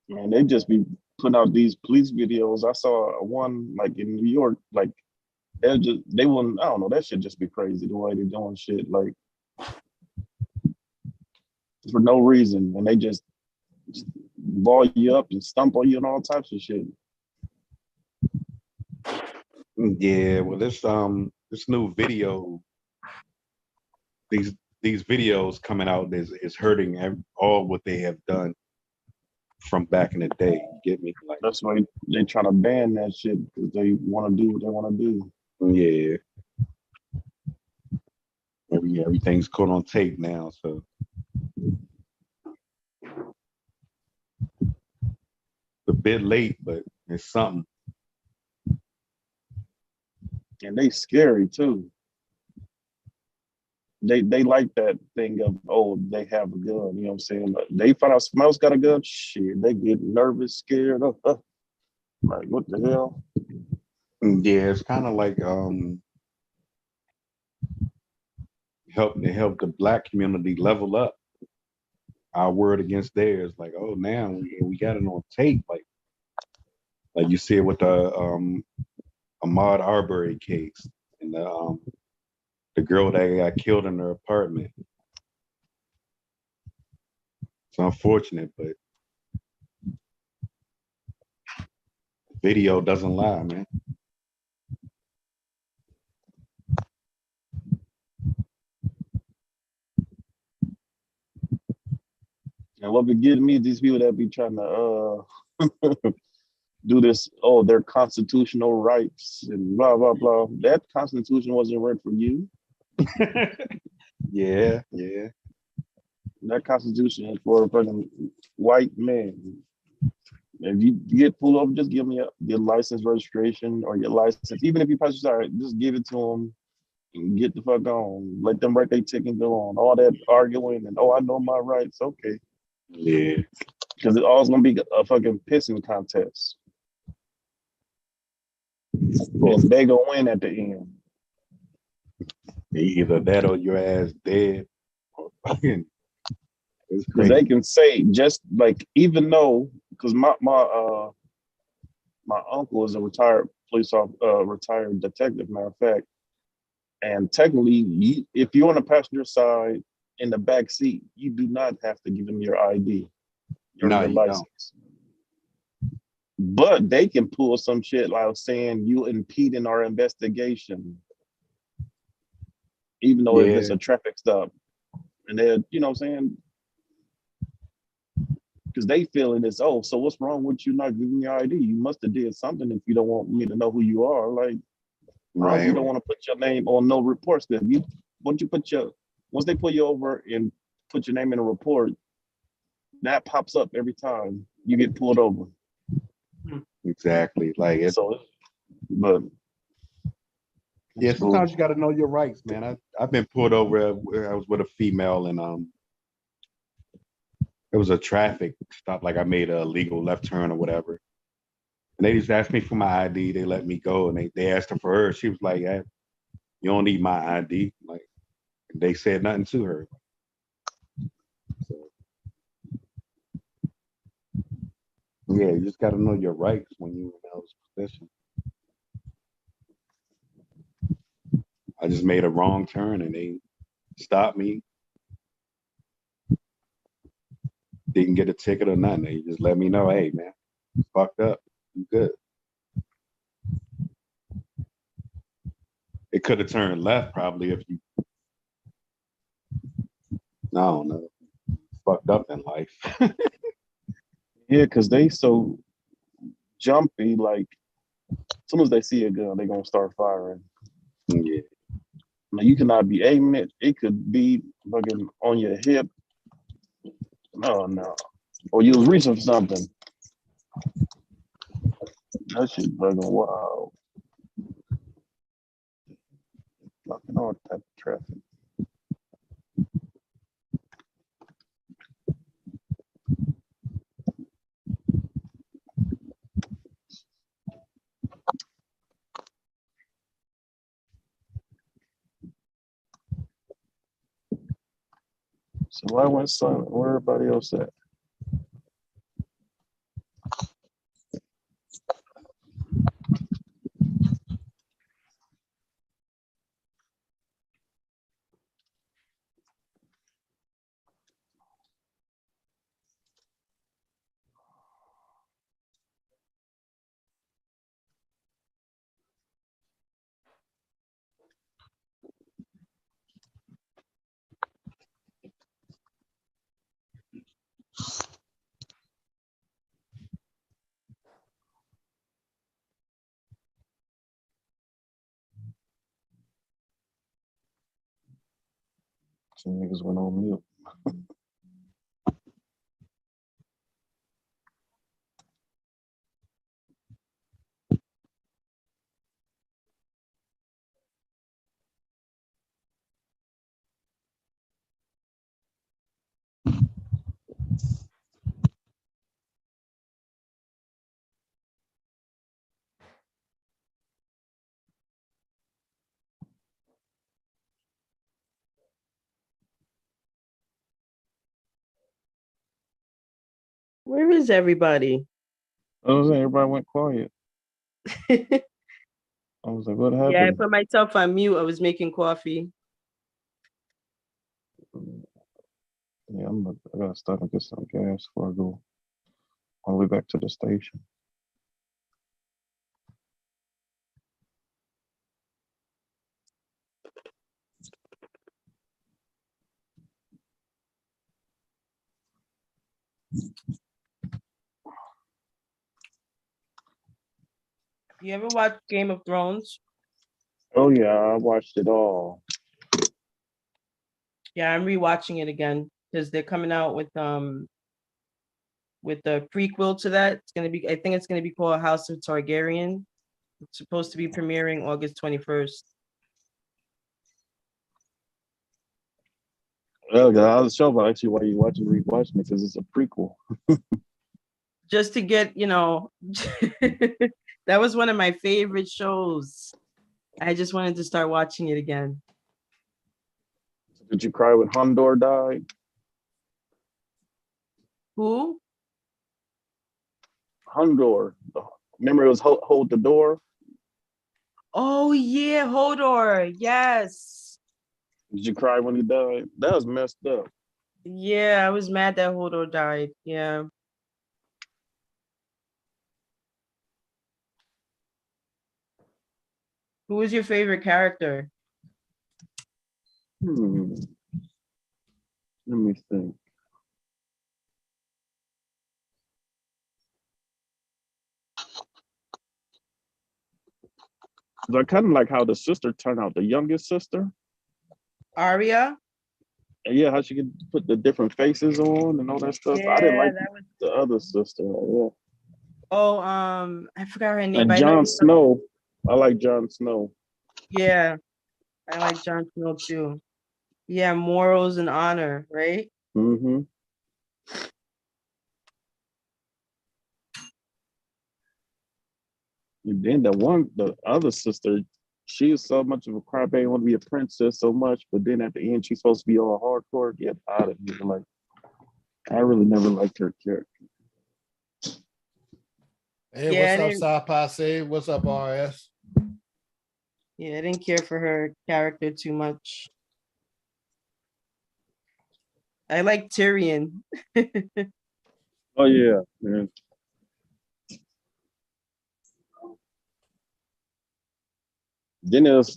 Man, they just be putting out these police videos. I saw one like in New York, like they wouldn't. I don't know. That should just be crazy the way they're doing shit like for no reason, and they just ball you up and stump on you and all types of shit. Yeah, well, this new video, these videos coming out is hurting all what they have done from back in the day. You get me? Like that's why they trying to ban that shit because they want to do what they want to do. Yeah. Everything's caught on tape now, so a bit late, but it's something. And they scary too. They like that thing of, oh, they have a gun, you know what I'm saying? But they find out somebody else got a gun, shit, they get nervous, scared. Like, what the hell? Yeah, it's kind of like help the black community level up. Our word against theirs, like, oh, now we got it on tape, like you see it with the Ahmaud Arbery case and the girl that got killed in her apartment. It's unfortunate, but video doesn't lie, man. And what be getting me, these people that be trying to do this, oh, their constitutional rights and blah, blah, blah. That constitution wasn't written for you. Yeah. That constitution is for a fucking white man. If you get pulled over, just give me your license, registration, or your license. Even if you pass your side, just give it to them and get the fuck on. Let them write their ticket and go on. All that arguing and, oh, I know my rights. Okay. Yeah. Because it's always going to be a fucking pissing contest. And they going to win at the end. Either that or your ass dead. It's Because crazy. they can say, just like, even though, because my uncle is a retired police officer, retired detective, matter of fact. And technically, if you're on the passenger side in the back seat, you do not have to give them your ID or No, your you license. But they can pull some shit like saying you impeding our investigation, even though if it's a traffic stop. And they're, you know what I'm saying? Because they feeling this, oh, so what's wrong with you not giving your ID? You must have did something if you don't want me to know who you are. Like, Right. You don't want to put your name on no reports. Once they pull you over and put your name in a report, that pops up every time you get pulled over. Exactly. Like it. So, but yeah, sometimes you got to know your rights, man. I've been pulled over where I was with a female, and it was a traffic stop. Like I made a legal left turn or whatever, and they just asked me for my ID. They let me go, and they asked her for hers. She was like, hey, "You don't need my ID." Like they said nothing to her. So Yeah, you just got to know your rights when you're in those positions. I just made a wrong turn and they stopped me. Didn't get a ticket or nothing. They just let me know, hey man, you fucked up. You good. It could have turned left probably if you, I don't know, fucked up in life. Yeah, because they so jumpy. Like as soon as they see a gun, they're gonna start firing. Yeah. Now, you cannot be aiming it. It could be fucking on your hip. Oh no. Or you was reaching for something. That shit fucking wild. Fucking all type of traffic. So why went silent? Where everybody else at? Some niggas went on mute. Where is everybody? Oh, everybody went quiet. I was like, what happened? Yeah, I put myself on mute. I was making coffee. Yeah, I gotta stop and get some gas before I go all the way back to the station. You ever watch Game of Thrones? Oh yeah, I watched it all. Yeah, I'm rewatching it again because they're coming out with the prequel to that. It's gonna be, I think it's gonna be called House of Targaryen. It's supposed to be premiering August 21st. Oh yeah, I was show about actually why you watching rewatching it because it's a prequel. Just to get, that was one of my favorite shows. I just wanted to start watching it again. Did you cry when Hump died? Who? Hump. Remember it was hold the door? Oh yeah, Hodor. Yes. Did you cry when he died? That was messed up. Yeah, I was mad that Hodor died. Yeah. Who was your favorite character? Let me think. I kind of like how the sister turned out, the youngest sister. Arya? Yeah, how she could put the different faces on and all that stuff. Yeah, I didn't like that was. the other sister. Yeah. Oh, I forgot her name. And But I know Jon Snow. I like Jon Snow. Yeah, I like Jon Snow too. Yeah, morals and honor, right? Mm-hmm. And then the other sister, she was so much of a crybaby, want to be a princess so much, but then at the end she's supposed to be all hardcore. Get out of here! Like I really never liked her character. Hey, Yeah, what's up, Sapase? What's up, RS? Yeah, I didn't care for her character too much. I like Tyrion. Oh yeah, man. Then I was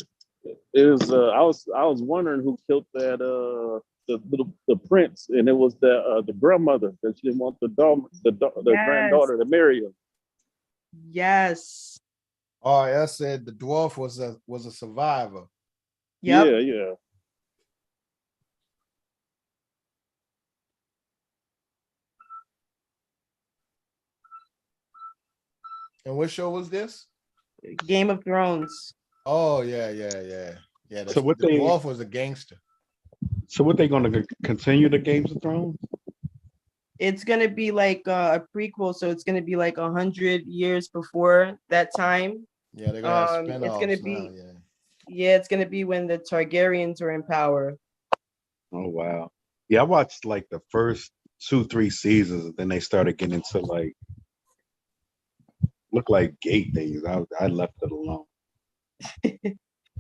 wondering who killed that the prince, and it was the grandmother that she didn't want the Yes. granddaughter to marry him. Yes. RS said the dwarf was a survivor. Yep. Yeah, yeah. And what show was this? Game of Thrones. Oh yeah. The So what they dwarf was a gangster. so what they gonna continue the Games of Thrones? It's gonna be like a prequel, so it's gonna be like 100 years before that time. Yeah, they're gonna have It's gonna spinoffs now. be Yeah. yeah, it's gonna be when the Targaryens are in power. Oh wow. Yeah, I watched like the first 2-3 seasons, and then they started getting into like look like gay things. I left it alone.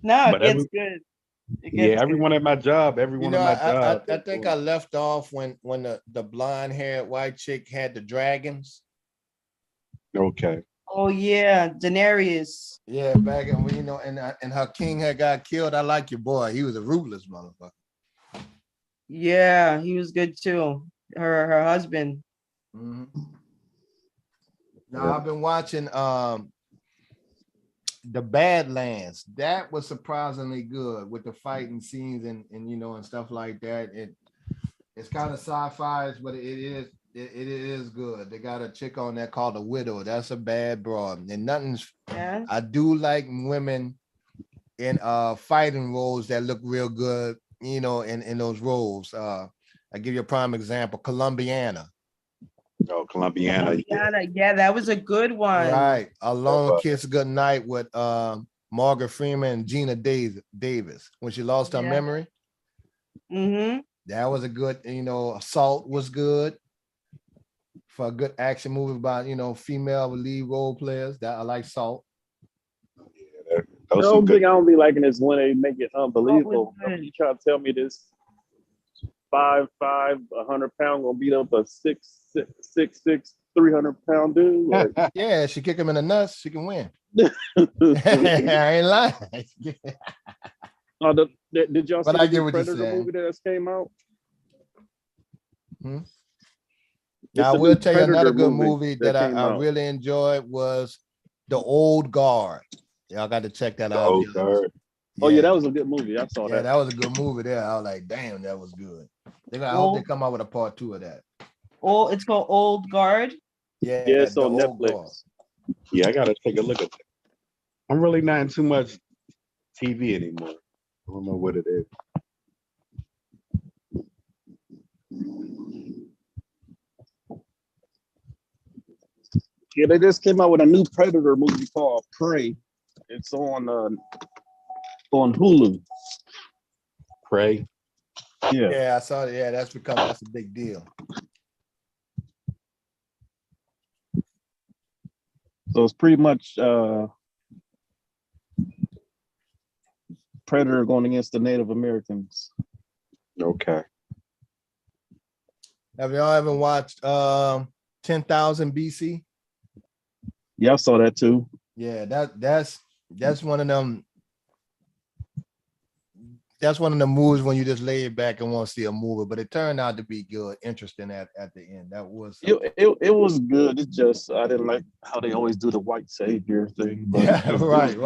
No, it But gets good. It gets good. everyone at my job, I think I left off when the blonde haired white chick had the dragons. Okay. Oh yeah, Daenerys. Yeah, back in when and her king had got killed. I like your boy. He was a ruthless motherfucker. Yeah, he was good too. Her husband. Mm-hmm. Now I've been watching the Badlands. That was surprisingly good with the fighting scenes and and stuff like that. It's kind of sci-fi, but it is good. They got a chick on there called the Widow. That's a bad broad. And nothing's I do like women in fighting roles that look real good, in those roles. I give you a prime example, Colombiana. Oh, Colombiana. Yeah, that was a good one. Right. A Long Kiss Goodnight with Margaret Freeman and Gina Davis when she lost her memory. Mm-hmm. That was a good, Assault was good for a good action movie about, female lead role players. That I like Salt. The only thing I don't be liking is when they make it unbelievable. You try to tell me this 5'5", 100-pound gonna beat up a 6'6", 300-pound dude? Like, yeah, she kick him in the nuts, she can win. I ain't lying. Did y'all see the Predator movie that just came out? Now I will tell you another good movie that I really enjoyed was The Old Guard. Y'all got to check that out. Old Guard. Oh yeah, that was a good movie. I saw that. Yeah, that was a good movie there. I was like, damn, that was good. I hope they come out with a part 2 of that. It's called Old Guard. Yeah, it's on Netflix. Yeah, I gotta take a look at that. I'm really not in too much TV anymore. I don't know what it is. Yeah, they just came out with a new Predator movie called Prey. It's on Hulu. Prey. Yeah, I saw it. Yeah, that's a big deal. So it's pretty much Predator going against the Native Americans. Okay. Have y'all ever watched 10,000 BC? Yeah, I saw that too. Yeah, that's one of them. That's one of the movies when you just lay it back and want to see a movie, but it turned out to be good, interesting at the end. That was it was good. It's just I didn't like how they always do the white savior thing. But yeah, right.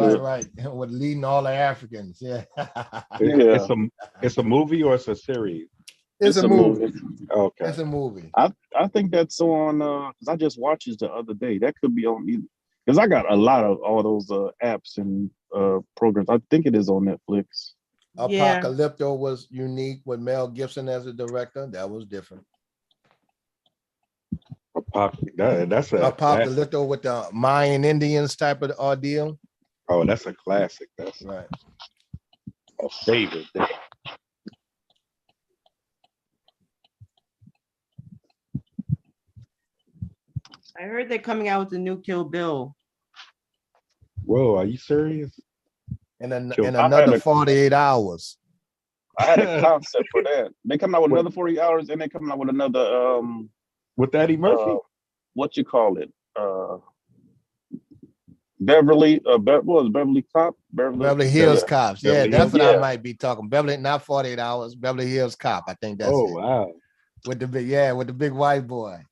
With leading all the Africans. Yeah. It's a movie or it's a series? It's a movie. Okay. It's a movie. I think that's on because I just watched it the other day. That could be on either because I got a lot of all those apps and programs. I think it is on Netflix. Apocalypto was unique with Mel Gibson as a director. That was different. That's a Apocalypto with the Mayan Indians type of ordeal. Oh, that's a classic. That's right. A favorite. I heard heard they're coming out with a new Kill Bill. Whoa, are you serious? In Kill- another 48 hours. I had a concept for that. They coming out with another 40 hours, and they coming out with another with Eddie Murphy. What you call it? Beverly, what was it, Beverly Cop? Beverly Hills Cops. Yeah, Beverly that's Hills, what I yeah. might be talking. Beverly, not 48 hours. Beverly Hills Cop. I think that's Oh it. wow, With the big white boy.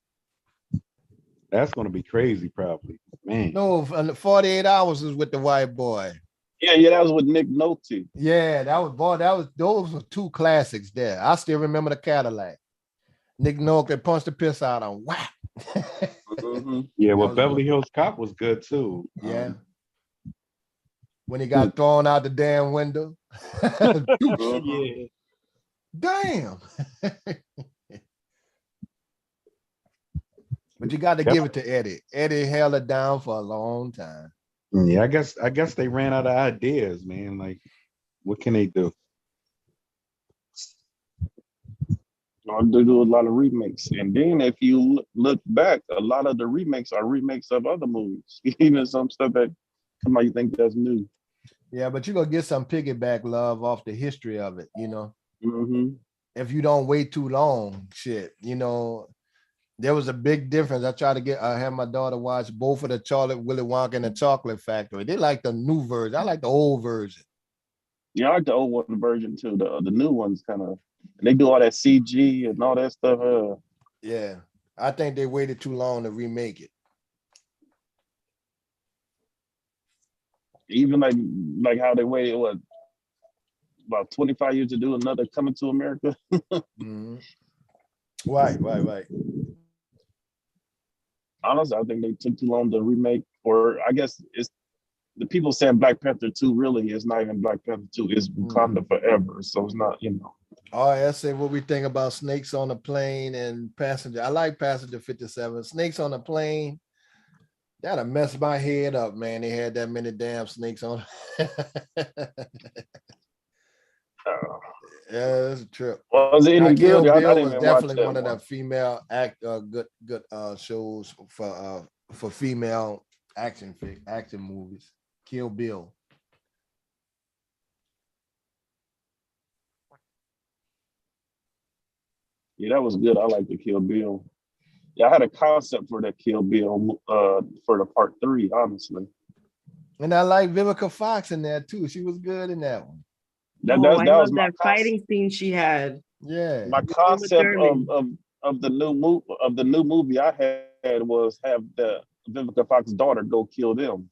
that's gonna be crazy, probably. Man. No, 48 hours is with the white boy. Yeah, that was with Nick Nolte. Yeah, those were two classics there. I still remember the Cadillac. Nick Nolte punched the piss out on whack. Yeah, well, Beverly Hills Cop was good too. Yeah. When he got thrown out the damn window. Yeah. Damn. But you got to give it to Eddie. Eddie held it down for a long time. Yeah, I guess they ran out of ideas, man. Like, what can they do? They do a lot of remakes, and then if you look back, a lot of the remakes are remakes of other movies. Even some stuff that come out, you think that's new. Yeah, but you're gonna get some piggyback love off the history of it, you know. Mm-hmm. If you don't wait too long, shit, you know. There was a big difference. I had my daughter watch both of the Willy Wonka and the Chocolate Factory. They like the new version. I like the old version. Yeah, I like the old one version too. The new one's kind of, they do all that CG and all that stuff. Yeah, I think they waited too long to remake it. Even like how they waited about 25 years to do another Coming to America. Mm-hmm. Right. Honestly, I think they took too long to remake, or I guess it's the people saying Black Panther 2 really is not even Black Panther 2, it's Wakanda Forever. So it's not, All right, let's say what we think about Snakes on a Plane and Passenger. I like Passenger 57. Snakes on a Plane. That'll mess my head up, man. They had that many damn snakes on. Yeah, it's a trip. Was it any Kill good? I Bill didn't was even watch definitely that one of the one. female good shows for female action movies. Kill Bill. Yeah, that was good. I like the Kill Bill. Yeah, I had a concept for that Kill Bill for the part 3, honestly. And I like Vivica Fox in there too. She was good in that one. I That love was my that fighting scene she had. Yeah. My concept of the new movie I had was have the Vivica Fox daughter go kill them.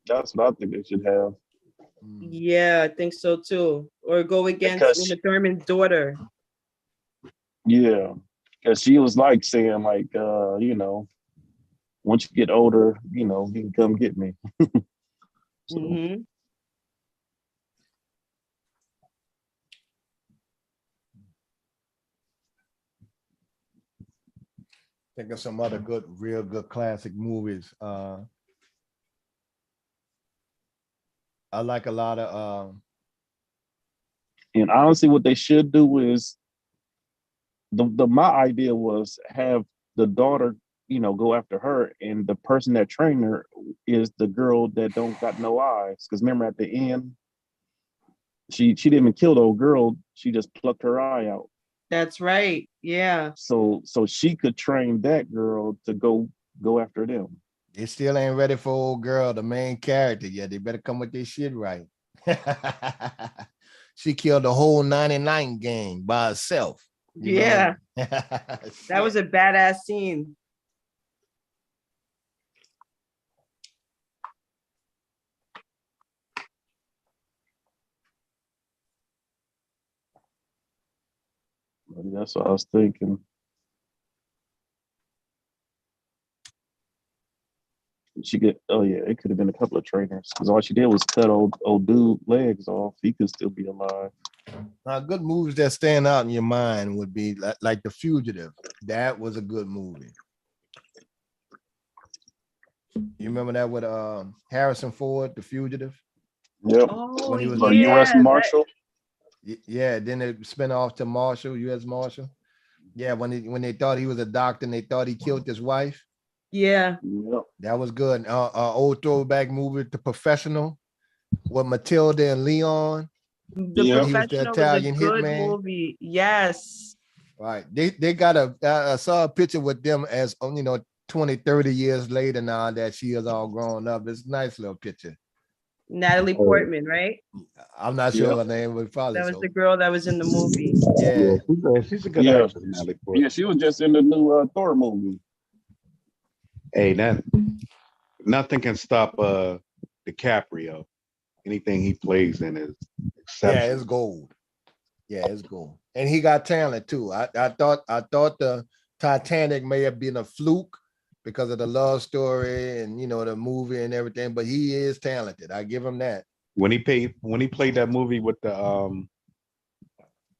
That's what I think they should have. Yeah, I think so too. Or go against Because Uma Thurman's daughter. Yeah, because she was like saying like once you get older, you can come get me. So. Mm-hmm. Think of some other real good classic movies. I like a lot of And honestly, what they should do is my idea was have the daughter, go after her, and the person that trained her is the girl that don't got no eyes. Because remember at the end, she didn't even kill the old girl; she just plucked her eye out. That's right. Yeah. So she could train that girl to go after them. They still ain't ready for old girl, the main character yet. They better come with their shit right. She killed the whole 99 gang by herself. Yeah. That was a badass scene. That's what I was thinking. She could, it could have been a couple of trainers because all she did was cut old dude legs off. He could still be alive. Now, good movies that stand out in your mind would be like The Fugitive. That was a good movie. You remember that with Harrison Ford, The Fugitive? Yep. Oh, when he was a U.S. Marshal. Yeah, then it spin off to Marshal, U.S. Marshal. Yeah, when they thought he was a doctor and they thought he killed his wife. Yeah. Yep. That was good. Old throwback movie, The Professional, with Matilda and Leon. The When he was the Professional was a Italian good hitman. movie. Yes. Right. They got I saw a picture with them as 20, 30 years later now that she is all grown up. It's a nice little picture. Natalie Portman, right? I'm not sure her name, but probably That was so. the girl that was in the movie. Yeah. She's a good Yeah. actress, Natalie Portman. Yeah, she was just in the new Thor movie. Hey, nothing can stop DiCaprio. Anything he plays in is exceptional. Yeah, it's gold. Yeah, it's gold. And he got talent too. I thought the Titanic may have been a fluke because of the love story and the movie and everything, but he is talented. I give him that. When he played that movie with the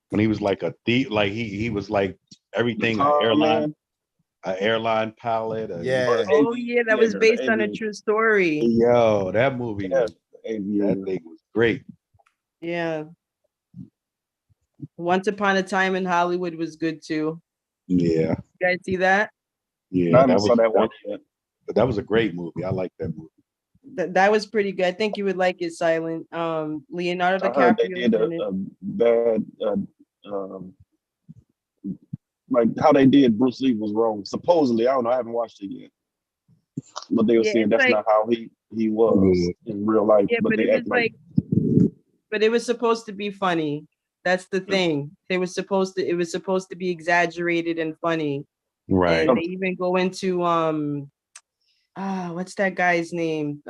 when he was like a thief, like he was like everything, an airline pilot. Yeah. Oh yeah, that was based on a true story. Yo, that movie that thing was great. Yeah. Once Upon a Time in Hollywood was good too. Yeah. You guys see that? Yeah, I saw that one. That was a great movie. I like that movie. That was pretty good. I think you would like it, Silent. Leonardo I heard they DiCaprio did was in it. a bad, like how they did Bruce Lee was wrong. Supposedly, I don't know. I haven't watched it yet, but they were saying it's that's like, not how he was in real life. yeah, but but they it was act like but it was supposed to be funny. That's the thing. It was supposed to be exaggerated and funny. Right. And they even go into what's that guy's name?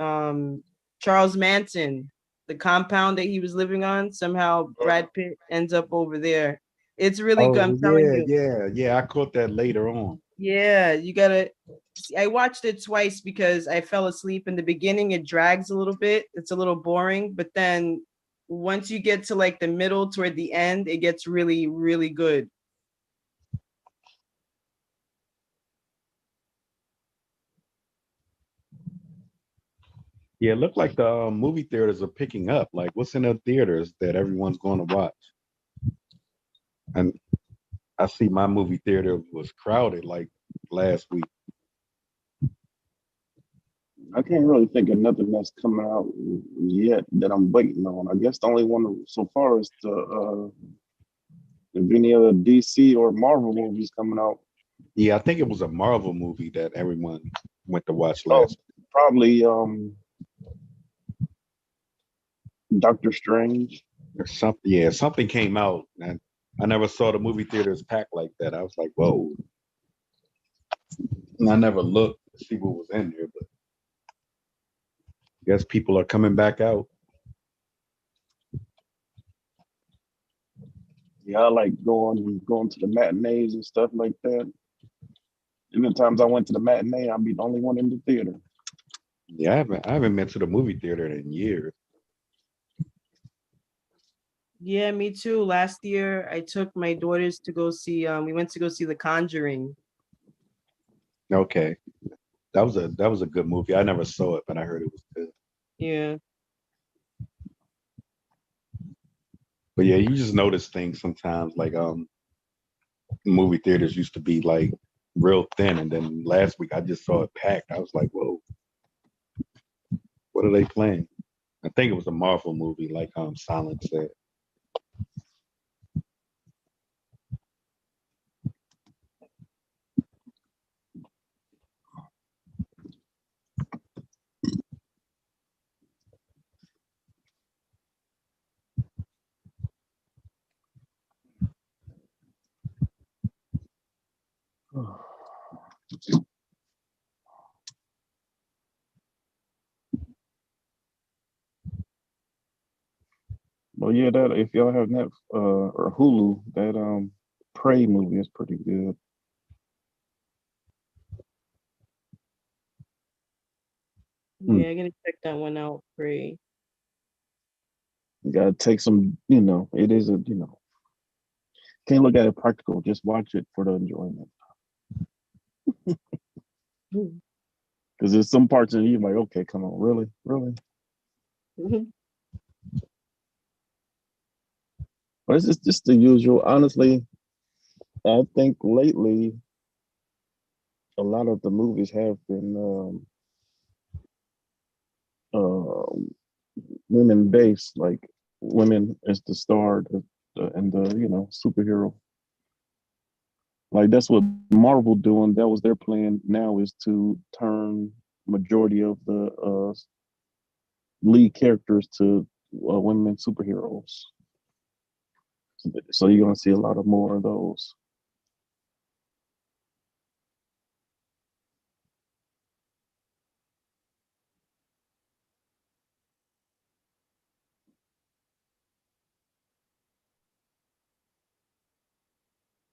Charles Manson, the compound that he was living on. Somehow Brad Pitt ends up over there. It's really good. I'm telling you. Yeah. I caught that later on. Yeah, you gotta. I watched it twice because I fell asleep in the beginning. It drags a little bit. It's a little boring, but then once you get to like the middle toward the end, it gets really, really good. Yeah, it looked like the movie theaters are picking up. Like, what's in the theaters that everyone's going to watch? And I see my movie theater was crowded like last week. I can't really think of nothing that's coming out yet that I'm waiting on. I guess the only one so far is if any other DC or Marvel movies coming out. Yeah, I think it was a Marvel movie that everyone went to watch last. Probably Doctor Strange. Or something. Yeah, something came out, and I never saw the movie theaters packed like that. I was like, whoa. And I never looked to see what was in there, but I guess people are coming back out. Yeah, I like going to the matinees and stuff like that. And the times I went to the matinee, I'd be the only one in the theater. Yeah, I haven't been to the movie theater in years. Yeah, me too. Last year, I took my daughters to go see. We went to go see The Conjuring. Okay, that was a good movie. I never saw it, but I heard it was good. Yeah. But yeah, you just notice things sometimes. Like movie theaters used to be like real thin, and then last week I just saw it packed. I was like, whoa, what are they playing? I think it was a Marvel movie, like Silent said. Well, yeah, that if y'all have Netflix or Hulu, that Prey movie is pretty good. Yeah, I'm gonna check that one out. Free. You gotta take some, it is can't look at it practical. Just watch it for the enjoyment. Because there's some parts in you like, okay, come on, really, really. But it's just the usual. Honestly, I think lately a lot of the movies have been women based, like women as the star, and the superhero. Like that's what Marvel doing. That was their plan. Now is to turn majority of the lead characters to women superheroes. So you're gonna see a lot of more of those.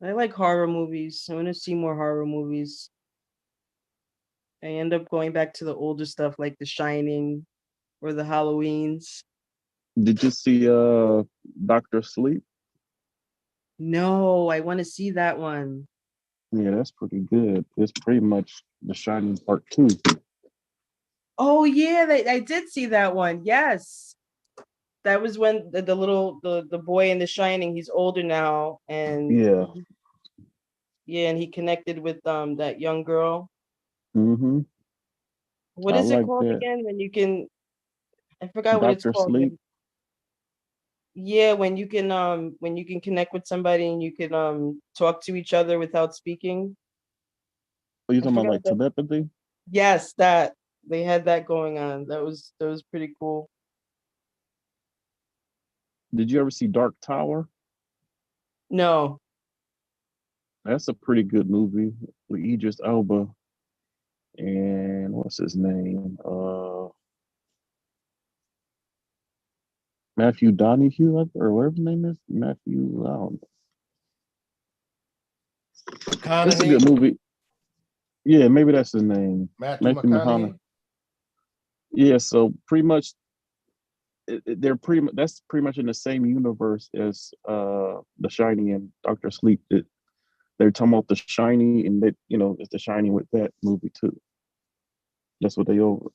I like horror movies. I want to see more horror movies. I end up going back to the older stuff like The Shining or the Halloweens. Did you see Doctor Sleep? No, I want to see that one. Yeah, that's pretty good. It's pretty much The Shining Part 2. Oh yeah, I did see that one. Yes. That was when the little the boy in The Shining, he's older now, and Yeah. yeah, and he connected with that young girl. Mm-hmm. What I is it like called that. again? When you can, I forgot what it's Doctor called. Sleep. Yeah, when you can connect with somebody and you can talk to each other without speaking. Are you I talking about forgot like that. telepathy? Yes, that they had that going on. That was pretty cool. Did you ever see Dark Tower? No. That's a pretty good movie with Idris Elba and what's his name? Matthew Donahue or whatever his name is. Matthew, I don't know. It's a good movie. Yeah, maybe that's his name. Matthew McConaughey. Yeah, so pretty much they're that's pretty much in the same universe as The Shining and Doctor Sleep. That they're talking about The Shining, and that it's The Shining with that movie too. That's what they over.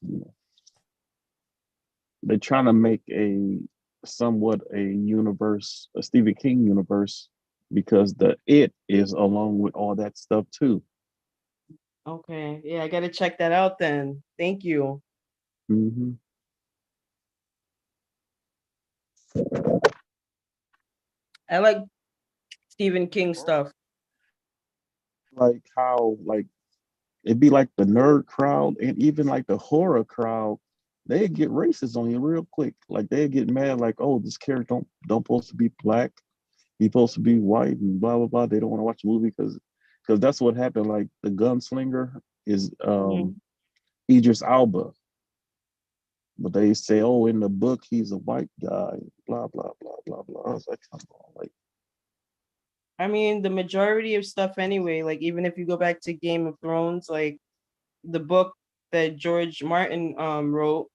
They're trying to make a somewhat a universe, a Stephen King universe, because the It is along with all that stuff too. Okay. Yeah, I gotta check that out then. Thank you. Mm-hmm. I like Stephen King stuff. Like how it'd be like the nerd crowd and even like the horror crowd, they get racist on you real quick. Like they get mad, like, oh, this character don't supposed to be black. He's supposed to be white and blah blah blah. They don't want to watch the movie because that's what happened. Like the gunslinger is Idris Alba. But they say, oh, in the book he's a white guy, blah blah blah blah blah. I was like, come on, like I mean, the majority of stuff anyway, like even if you go back to Game of Thrones, like the book that George Martin wrote,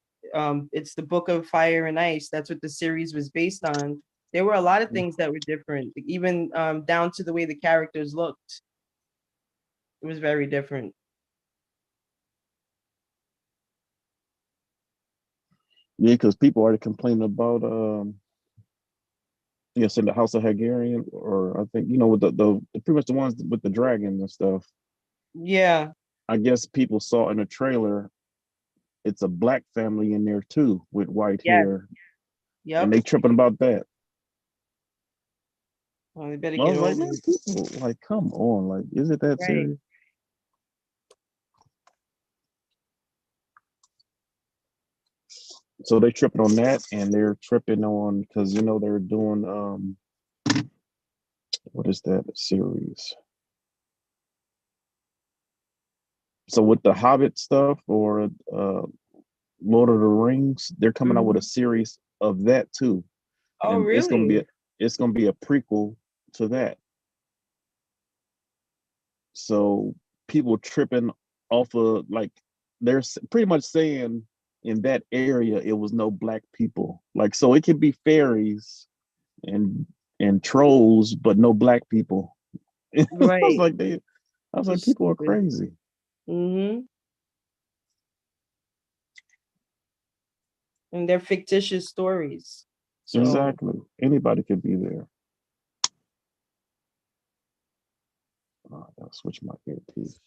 it's the Book of Fire and Ice. That's what the series was based on. There were a lot of things that were different, even down to the way the characters looked. It was very different. yeah, because people already complaining about yes, in the House of Hungarian, or I think with the pretty much the ones with the dragons and stuff. Yeah. I guess people saw in the trailer, it's a black family in there too with white hair. Yep. And they tripping about that. Well, they better I get was like, over man, it. people, like, come on, like, is it that Right. serious? So they tripping on that, and they're tripping on because they're doing what is that series? So with the Hobbit stuff or Lord of the Rings, they're coming out with a series of that too, Oh, and really? it's gonna be a prequel to that. So people tripping off of like they're pretty much saying in that area it was no black people. Like so it could be fairies and trolls, but no black people. Right. I was like, people are crazy. Mm-hmm. And they're fictitious stories. So Exactly. Anybody could be there. Oh, I gotta switch my earpiece.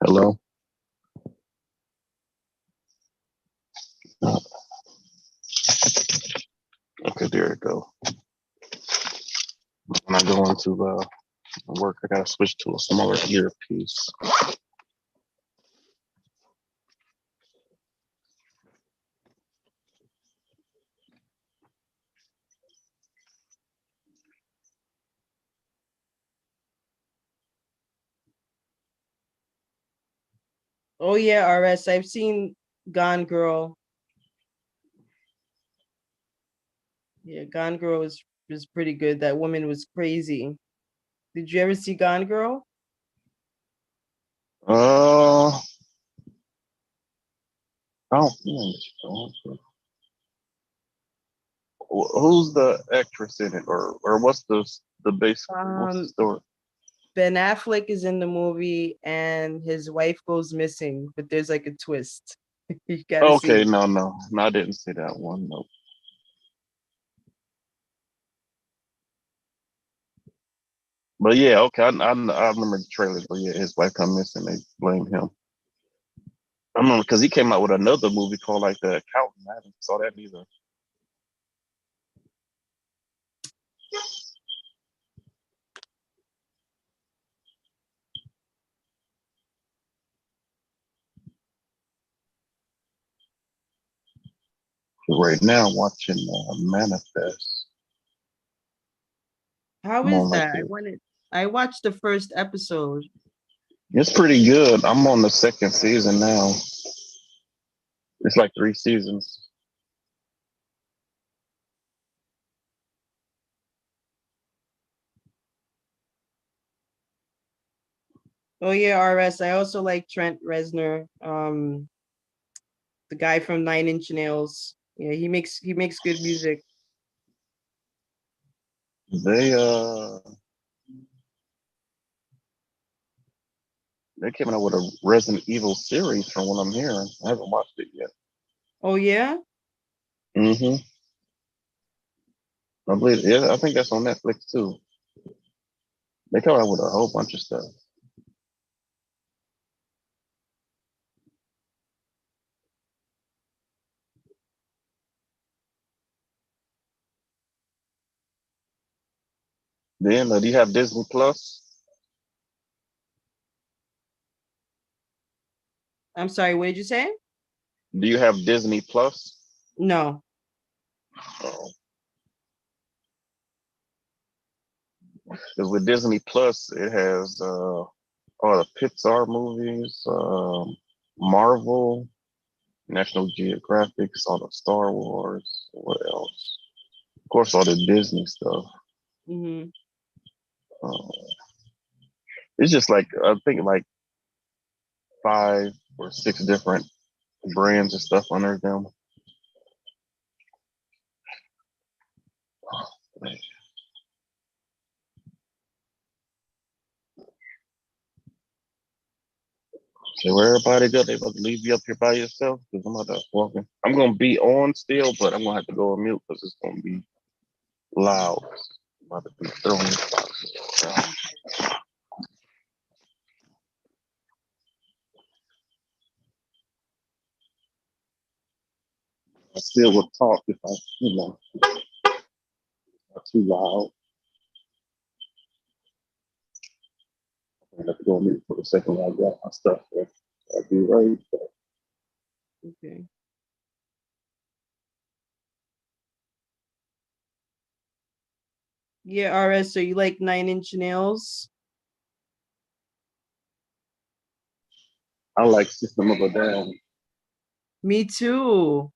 Hello. Okay, there it go. When I go into work, I gotta switch to a smaller earpiece. Oh yeah, RS. I've seen Gone Girl. Yeah, Gone Girl was pretty good. That woman was crazy. Did you ever see Gone Girl? I don't think so. Who's the actress in it, or what's the basic? What's the story? Ben Affleck is in the movie and his wife goes missing, but there's like a twist. You gotta see Okay, it. no, I didn't see that one. No. But yeah, okay, I remember the trailers. But yeah, his wife come missing. They blame him. I remember because he came out with another movie called like The Accountant. I haven't saw that either. Right now, I'm watching Manifest. How I'm is on like that? I watched the first episode. it's pretty good. I'm on the second season now. It's like 3 seasons. Oh yeah, RS. I also like Trent Reznor, the guy from Nine Inch Nails. Yeah, he makes good music. They they came out with a Resident Evil series from what I'm hearing. I haven't watched it yet. Oh yeah? Mm-hmm. I believe, yeah, I think that's on Netflix too. They come out with a whole bunch of stuff. Then do you have Disney Plus? I'm sorry, what did you say? Do you have Disney Plus? No. Oh. Because with Disney Plus, it has all the Pixar movies, Marvel, National Geographic, all the Star Wars. What else? Of course, all the Disney stuff. Mm-hmm. Uh, it's just like I think like 5 or 6 different brands and stuff under them. So where everybody go, they about to leave you up here by yourself because I'm about to walking. I'm gonna be on still, but I'm gonna have to go on mute because it's gonna be loud. I'm about to be throwing boxes around. I still will talk if I, not too loud. I have to go on mute for a second while I grab my stuff. I'll be right back. Okay. Yeah, RS, so you like Nine Inch Nails? I like System of a Down. Me too.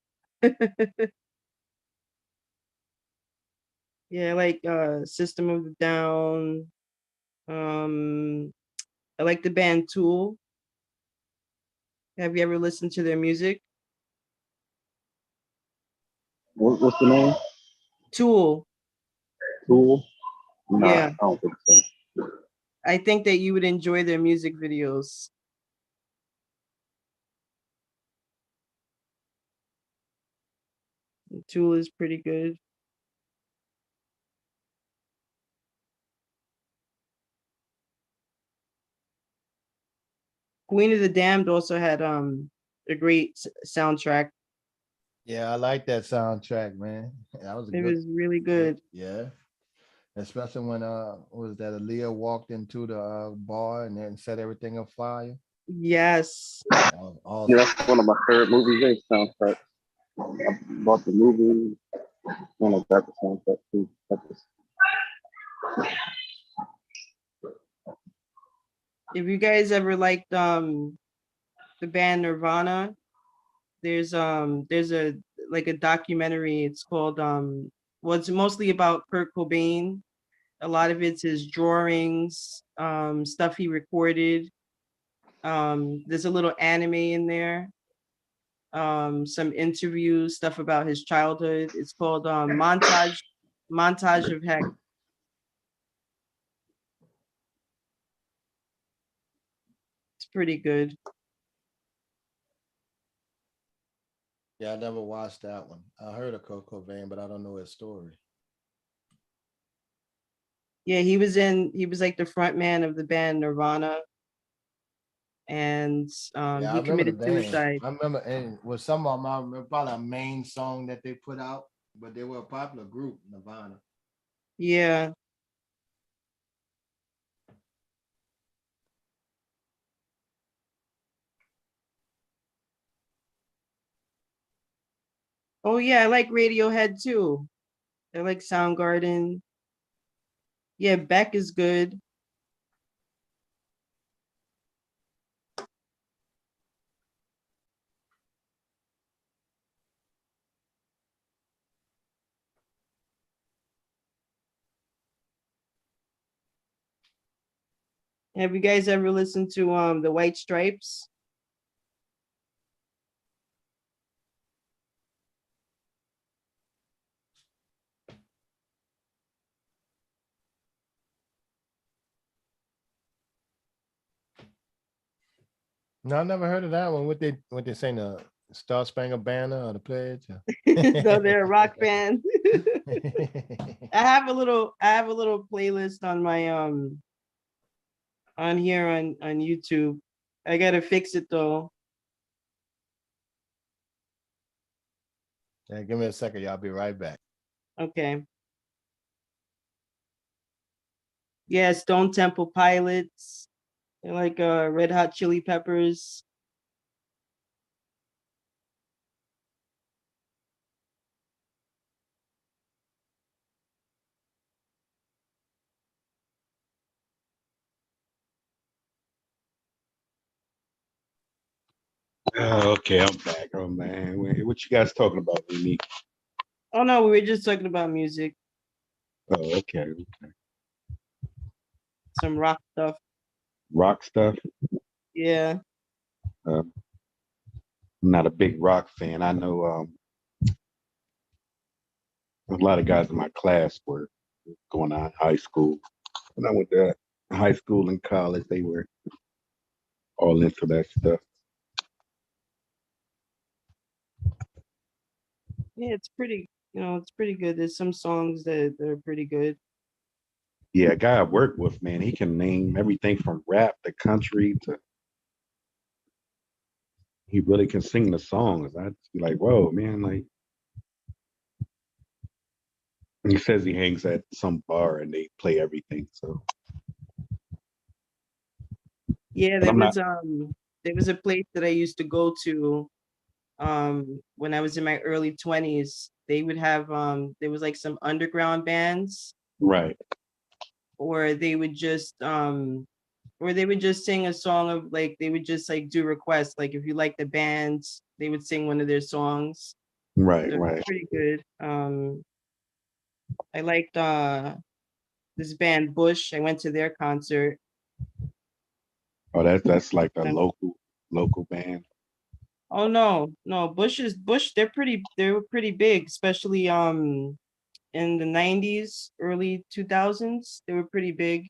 Yeah, I like System of a Down. I like the band Tool. Have you ever listened to their music? What's the name? Tool. Tool? Nah, Yeah. I don't think so. I think that you would enjoy their music videos. Tool is pretty good. Queen of the Damned also had a great soundtrack. Yeah, I like that soundtrack, man. That was a It good. was really good. Yeah, especially when what was that Aaliyah walked into the bar and then set everything on fire. Yes. That was awesome. Yeah, that's one of my favorite movies. Soundtrack. I bought the movie and I got the soundtrack too. If you guys ever liked the band Nirvana, there's a like a documentary. It's called well, it's mostly about Kurt Cobain. A lot of it's his drawings, stuff he recorded. There's a little anime in there. Some interviews, stuff about his childhood. It's called Montage of Heck. It's pretty good. Yeah, I never watched that one. I heard of Kurt Cobain, but I don't know his story. Yeah, he was like the front man of the band Nirvana. And Yeah, I he remember the committed band. suicide. I remember, and with some of them, I remember probably a main song that they put out, but they were a popular group, Nirvana. Yeah. Oh yeah, I like Radiohead too. I like Soundgarden. Yeah, Beck is good. Have you guys ever listened to the White Stripes? No, I never heard of that one. What they saying, the Star Spangled Banner or the Pledge? No, they're a rock band. I have a little playlist on my on here on YouTube. I gotta fix it though. Yeah, give me a second. Y'all be right back. Okay. Yeah, Stone Temple Pilots. I like Red Hot Chili Peppers. Okay, I'm back. Oh man, what you guys talking about with me? Oh no, we were just talking about music. Oh, okay. Some rock stuff. Rock stuff. Yeah. I'm not a big rock fan. I know a lot of guys in my class were going on high school. When I went to high school and college, they were all into that stuff. Yeah, it's pretty, it's pretty good. There's some songs that are pretty good. Yeah, a guy I work with, man, he can name everything from rap to country to. He really can sing the songs. I'd be like, whoa, man, like. He says he hangs at some bar and they play everything. So. Yeah, But there was a place that I used to go to when I was in my early 20s. They would have there was like some underground bands. Right. Or they would just sing a song of like they would just like do requests. Like if you like the band, they would sing one of their songs. Right, So right. pretty good. I liked this band Bush. I went to their concert. Oh, that's like a local band. Oh no, Bush. They were pretty big, especially in the 90s, early 2000s. They were pretty big.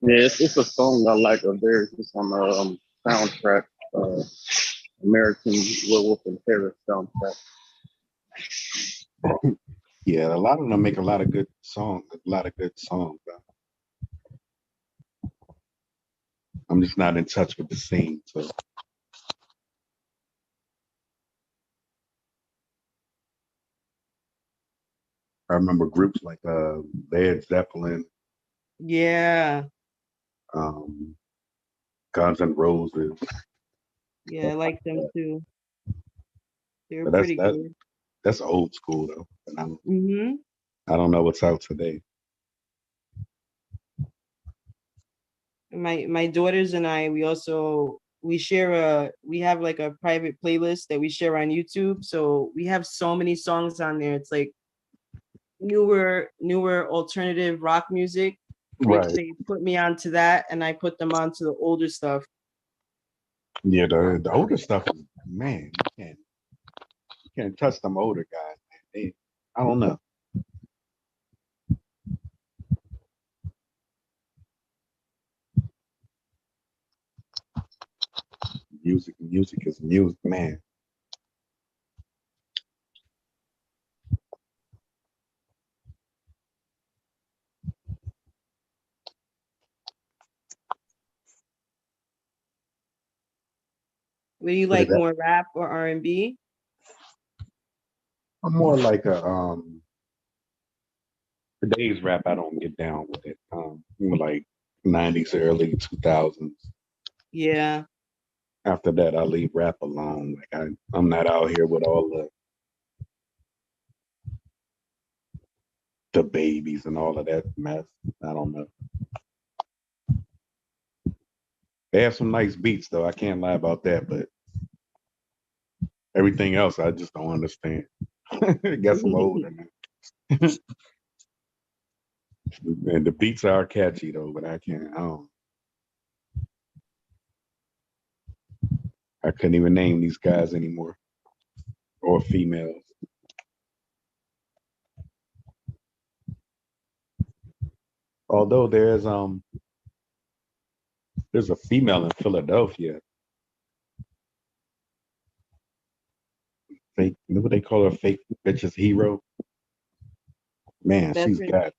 Yeah, it's a song I like of theirs. It's on the soundtrack, American Werewolf in Paris soundtrack. Yeah, a lot of them make a lot of good songs. Bro. I'm just not in touch with the scene. So I remember groups like Led Zeppelin, Yeah. um, Guns N' Roses. Yeah, I like them too. They were But that's pretty that good. that's old school though. And Mm-hmm. I don't know what's out today. My daughters and I, we have like a private playlist that we share on YouTube. So we have so many songs on there. It's like newer alternative rock music. Right. They put me onto that, and I put them onto the older stuff. Yeah, the older stuff is, man, you can't touch them older guys, man. I don't know. Music is music, man. Would you Look at like that. more rap or R&B? I'm more like a today's rap. I don't get down with it. More like 90s, early 2000s. Yeah. After that, I leave rap alone. Like I'm not out here with all the babies and all of that mess. I don't know. They have some nice beats though. I can't lie about that, but everything else I just don't understand. I guess I'm older now. And the beats are catchy though, but I can't. I couldn't even name these guys anymore or females. Although there's a female in Philadelphia. Fake, you know what they call her? Fake bitches hero. Man, That's she's her got,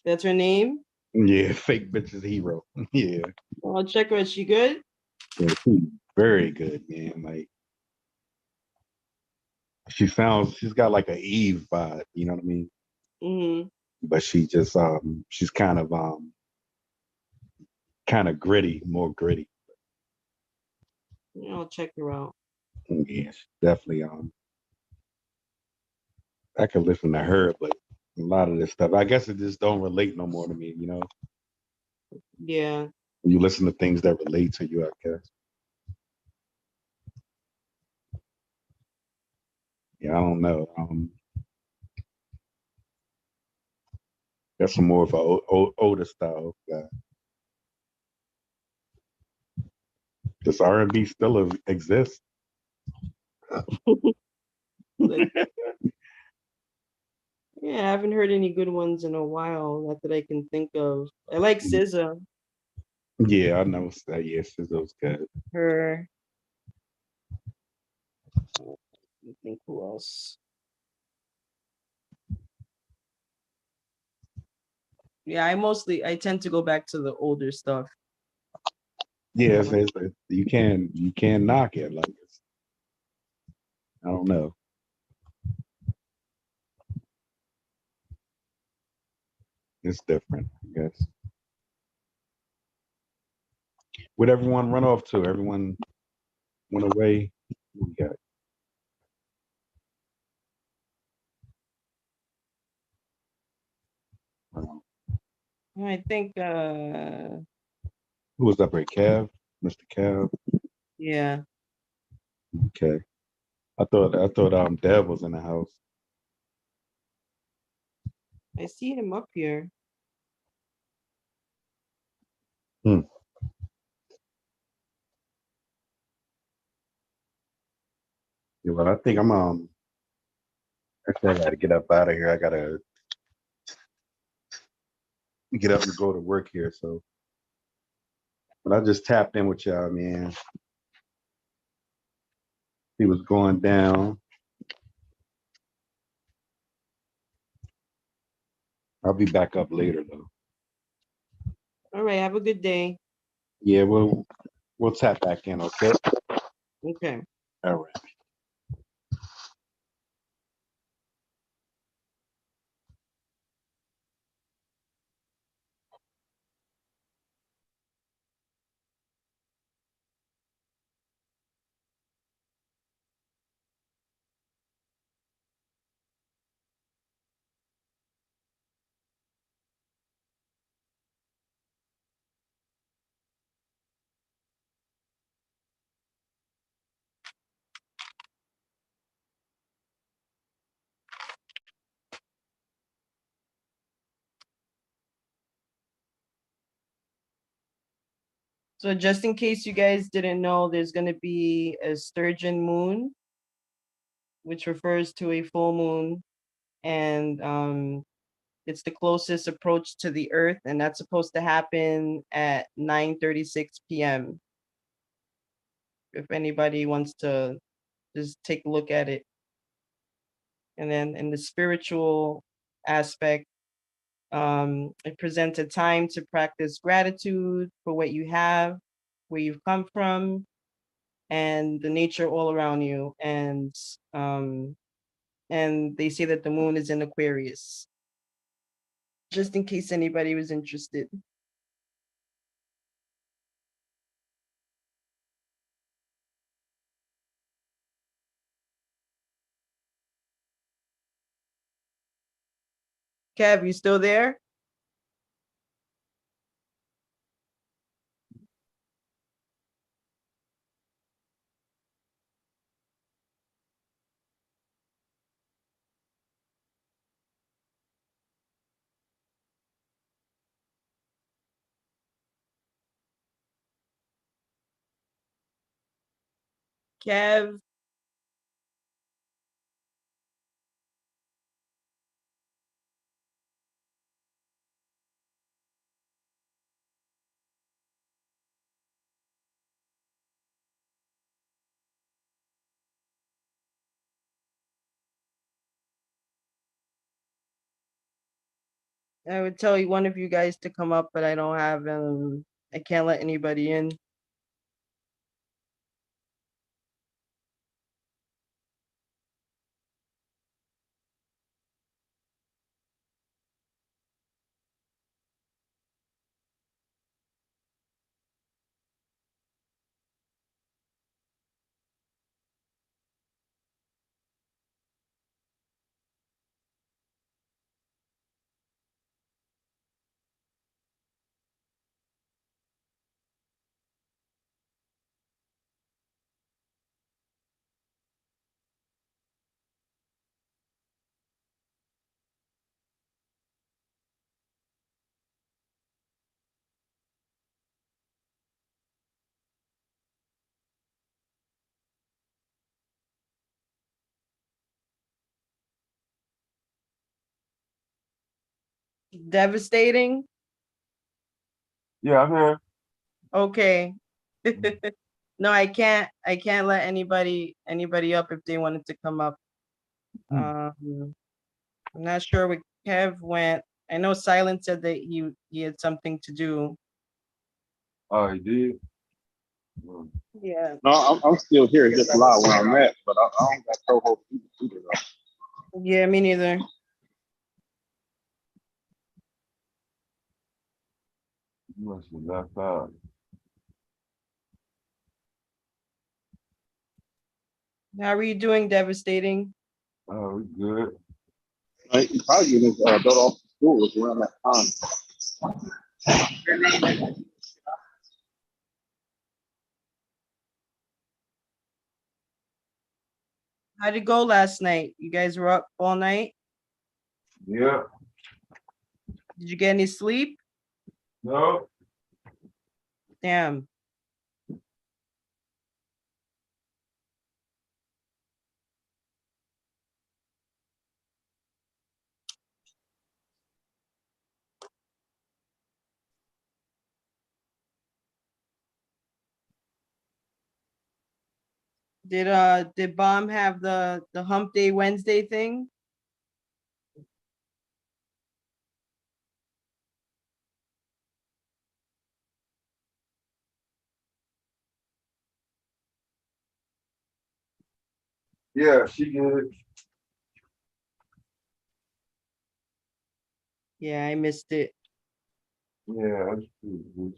that's her name? yeah, fake bitches hero. Yeah, I'll check her. Is she good? yeah, she's very good, man. Like she's got like a Eve vibe. You know what I mean? Mm-hmm. But she's kind of gritty, more gritty. I'll check her out. Yeah, she definitely I could listen to her, but a lot of this stuff, I guess it just don't relate no more to me, you know. Yeah. You listen to things that relate to you, I guess. Yeah, I don't know. That's more of a older style guy. Does R&B still exist? Like, yeah, I haven't heard any good ones in a while, not that I can think of. I like SZA. Yeah, I know. Yeah, SZA's good. Her. I think who else? Yeah, I tend to go back to the older stuff. Yeah, you can't knock it. Like I don't know. It's different, I guess. Would everyone run off to? Everyone went away. What we got? I think Who was up there? Kev, Mr. Kev. yeah. Okay. I thought Dev was in the house. I see him up here. Hmm. Yeah, well, I think I'm actually I gotta get up out of here. I gotta get up and go to work here. So, but I just tapped in with y'all, man. He was going down. I'll be back up later though. All right, have a good day. Yeah, we'll tap back in, okay? Okay. All right. So just in case you guys didn't know, there's going to be a sturgeon moon, which refers to a full moon, and it's the closest approach to the Earth, and that's supposed to happen at 9:36 p.m. If anybody wants to just take a look at it. And then in the spiritual aspect, it presents a time to practice gratitude for what you have, where you've come from, and the nature all around you. And they say that the moon is in Aquarius, just in case anybody was interested. Kev, you still there? Kev? I would tell you one of you guys to come up, but I don't have I can't let anybody in. Devastating? Yeah, I'm here. Okay. No, I can't let anybody up if they wanted to come up. I'm not sure where Kev went. I know Silent said that he had something to do. Oh, he did? Yeah. No, I'm still here. It's just loud where I'm at, but I don't got co-host either. Though. Yeah, me neither. You must have left out. How are you doing, Devastating? Oh, we good. He probably getting his daughter off to school was around that time. How'd it go last night? You guys were up all night? Yeah. Did you get any sleep? No. Damn. Did Bomb have the Hump Day Wednesday thing? Yeah, she good. Yeah, I missed it. Yeah, that's good.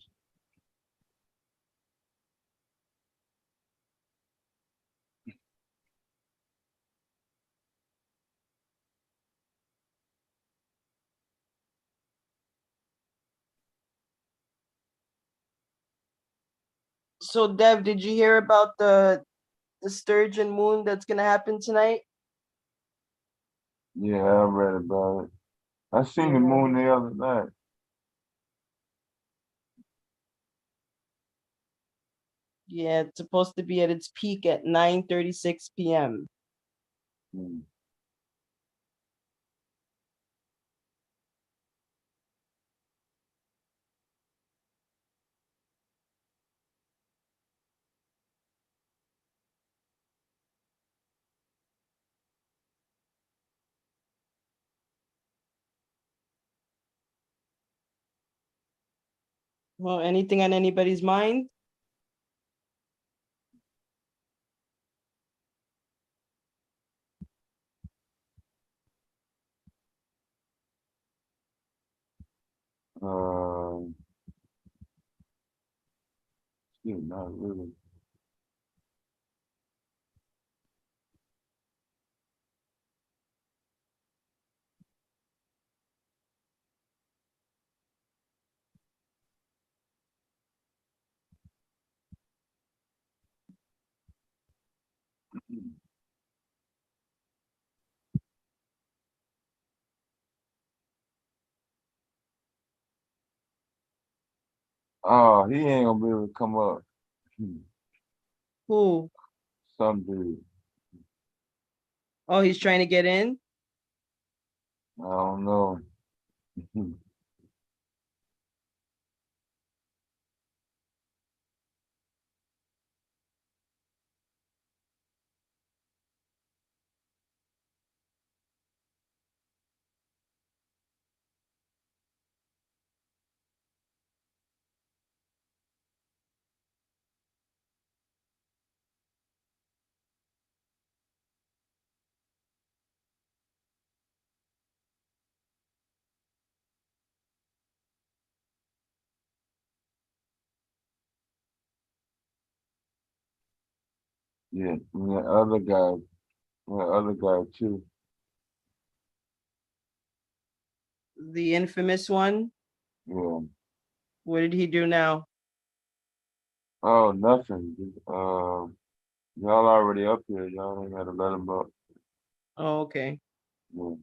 So Dev, did you hear about the sturgeon moon that's gonna happen tonight? Yeah, I read about it. I seen the Yeah. moon the other night. Yeah, it's supposed to be at its peak at 9:36 p.m. Hmm. Well, anything on anybody's mind? Shit, not really. Oh, he ain't gonna be able to come up. Who? Some dude. Oh, he's trying to get in? I don't know. Yeah, and the other guy too. The infamous one? Yeah. What did he do now? Oh, nothing. Y'all already up here. Y'all ain't gotta let him up. Oh, okay. Yeah.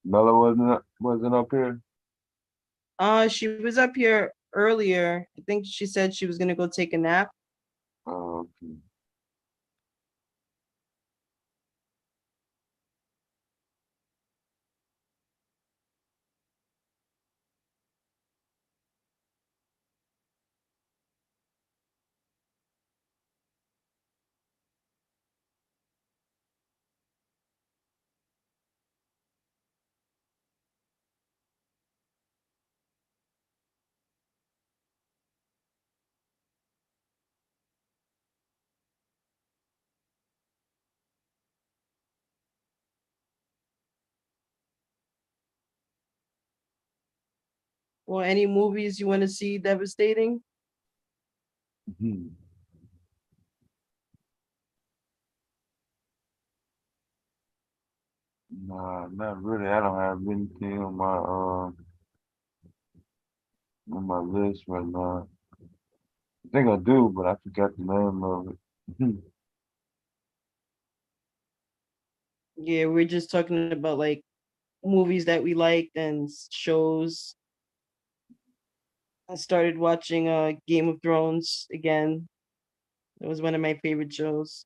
Mella wasn't up here. She was up here earlier. I think she said she was gonna go take a nap. Oh, okay. Well, any movies you want to see devastating? Mhm. Nah, not really. I don't have anything on my list right now. I think I do, but I forgot the name of it. Yeah, we're just talking about like movies that we liked and shows. I started watching Game of Thrones again. It was one of my favorite shows.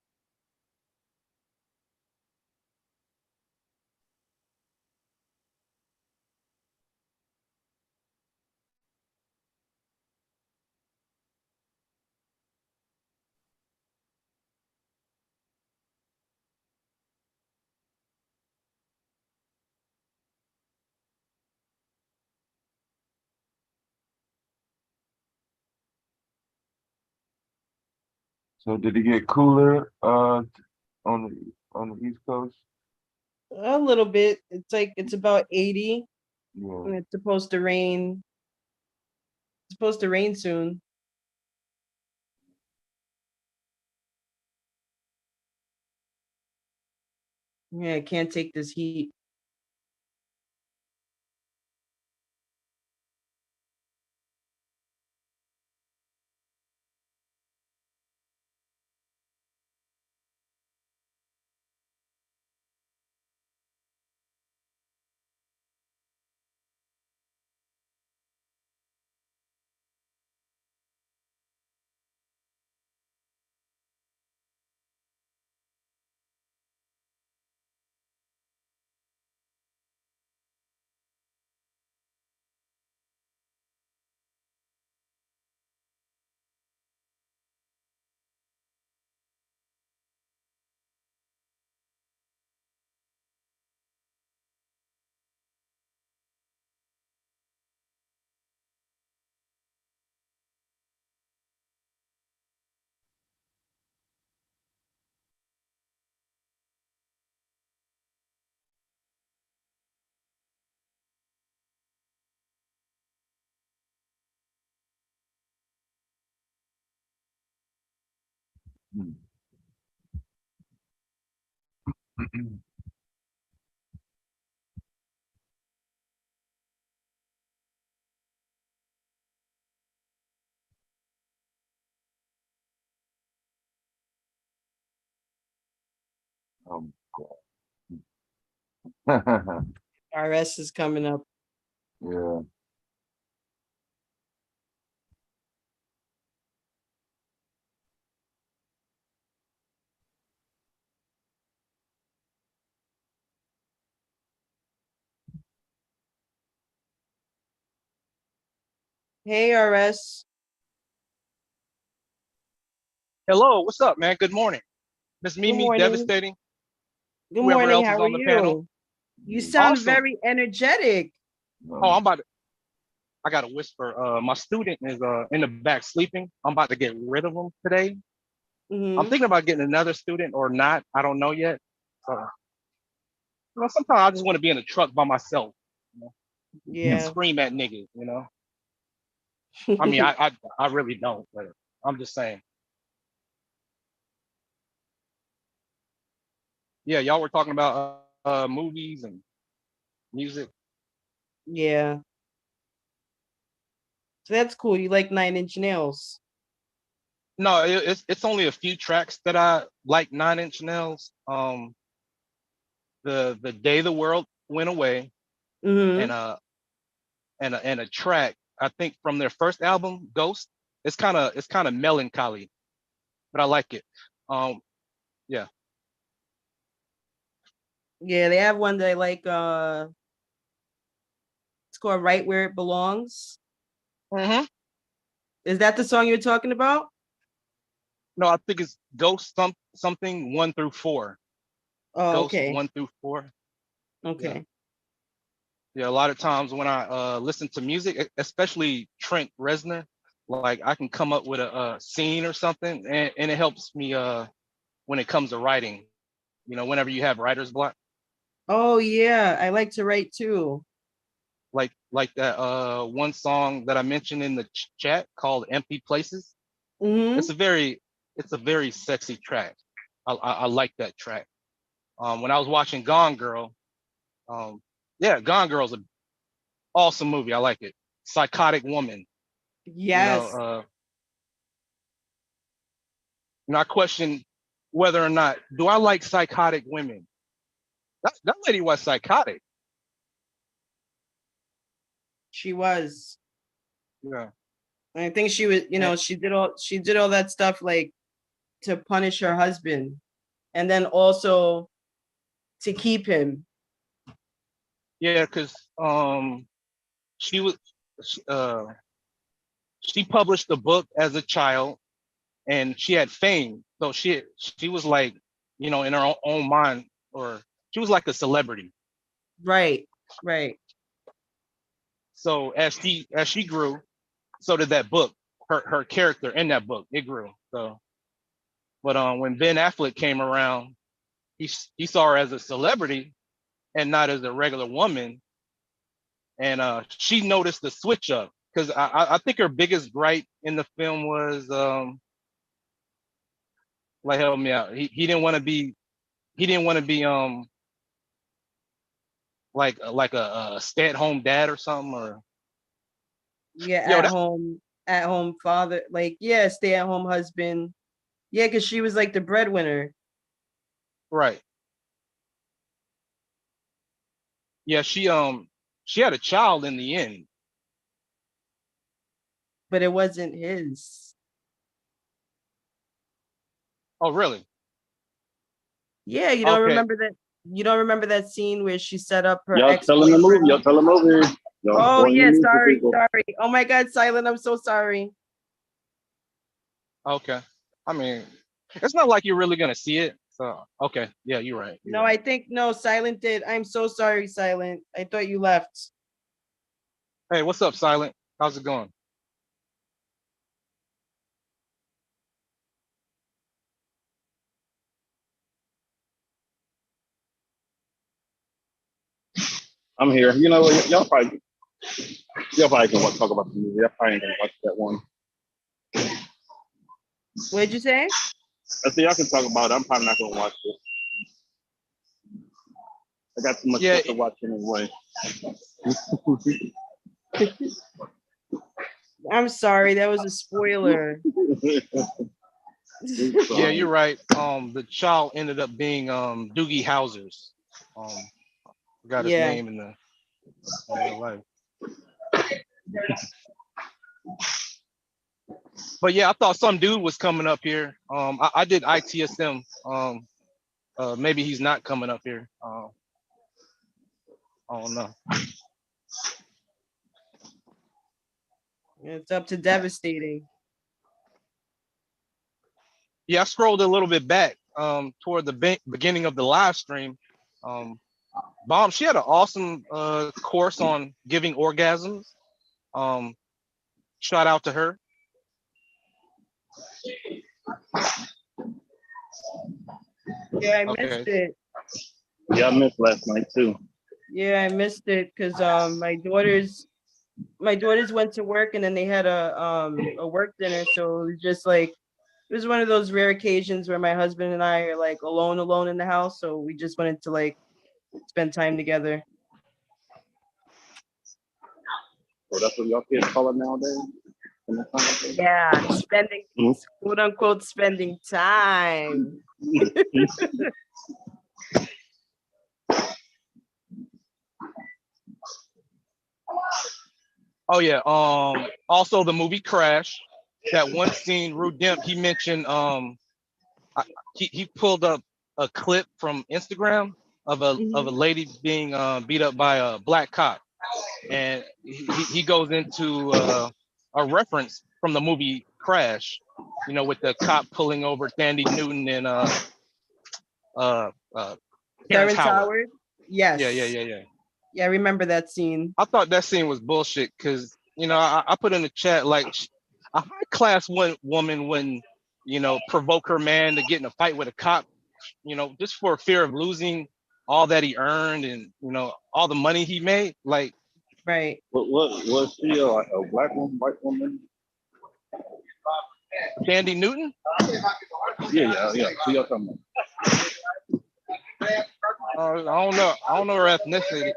So did it get cooler on the East Coast? A little bit. It's about 80, Yeah. and it's supposed to rain. It's supposed to rain soon. Yeah, I can't take this heat. RS is coming up. Yeah. Hey, RS. Hello, what's up, man? Good morning. Miss Good Mimi, morning. devastating. Good Whoever morning. else How is are on the panel. you? You sound Awesome. very energetic. Oh, I got to whisper. My student is in the back sleeping. I'm about to get rid of him today. I'm thinking about getting another student or not. I don't know yet. So, sometimes I just want to be in a truck by myself. And Yeah. scream at niggas. I mean, I really don't, but I'm just saying. Yeah, y'all were talking about movies and music. Yeah. So that's cool. You like Nine Inch Nails. No, it's only a few tracks that I like. 9 Inch Nails. The day the world went away, and a track I think from their first album, Ghost. It's kind of melancholy, but I like it. Yeah. Yeah, they have one that I like. It's called Right Where It Belongs. Mm-hmm. Is that the song you're talking about? No, I think it's Ghost something 1 through 4. Oh, Ghost okay. 1 through 4. Yeah. Okay. Yeah, a lot of times when I listen to music, especially Trent Reznor, like I can come up with a scene or something, and it helps me when it comes to writing. Whenever you have writer's block, Oh yeah, I like to write too. like that one song that I mentioned in the chat called "Empty Places." It's a very sexy track. I like that track. When I was watching Gone Girl, yeah, Gone Girl's an awesome movie. I like it. Psychotic woman. Yes. I question whether or not do I like psychotic women. That lady was psychotic. She was. Yeah. I think she was, she did all that stuff like to punish her husband, and then also to keep him. Yeah, because she was she published the book as a child, and she had fame, so she was like, in her own mind, or she was like a celebrity. Right. So as she grew, so did that book. Her character in that book, it grew. So, but when Ben Affleck came around, he saw her as a celebrity and not as a regular woman, and she noticed the switch up, because I think her biggest gripe in the film was like, help me out. He didn't want to be like a stay-at-home dad or something, or at home father, like stay-at-home husband. Yeah, because she was like the breadwinner. Right. Yeah, she had a child in the end, but it wasn't his. Oh, really? Yeah, you don't remember that? You don't remember that scene where she set up her Y'all telling the movie. Y'all telling the movie. Oh yeah, sorry. Oh my God, Silent, I'm so sorry. Okay. I mean, it's not like you're really gonna see it. So okay, yeah, you're right. No, I think Silent did. I'm so sorry, Silent. I thought you left. Hey, what's up, Silent? How's it going? I'm here. You know what? Y'all probably can talk about the movie. Y'all probably ain't gonna watch that one. What'd you say? I think y'all can talk about it. I'm probably not gonna watch it. I got too much stuff to watch anyway. I'm sorry, that was a spoiler. Yeah, you're right. The child ended up being Doogie Howser's. Forgot his name in real life. But yeah, I thought some dude was coming up here. I did ITSM. Maybe he's not coming up here. I don't know. It's up to Devastating. Yeah, I scrolled a little bit back toward the beginning of the live stream. Bomb, she had an awesome course on giving orgasms. Shout out to her. Yeah, I missed it. Yeah, I missed last night too. Yeah, I missed it because my daughters went to work and then they had a work dinner, so it was just like it was one of those rare occasions where my husband and I are like alone in the house, so we just wanted to like spend time together. So that's what y'all kids call it nowadays? Yeah, spending quote unquote spending time. Oh yeah. Also the movie Crash. That one scene, Rudimp, he mentioned. He pulled up a clip from Instagram of a lady being beat up by a black cop, and he goes into a reference from the movie Crash. With the cop pulling over Thandie Newton and Terrence Howard. Yes. Yeah. Yeah, I remember that scene. I thought that scene was bullshit because I put in the chat like a high class woman wouldn't provoke her man to get in a fight with a cop, just for fear of losing all that he earned and all the money he made. Like, right? What was she a black woman, white woman? Thandie Newton? Yeah. Who y'all talking about? I don't know her ethnicity.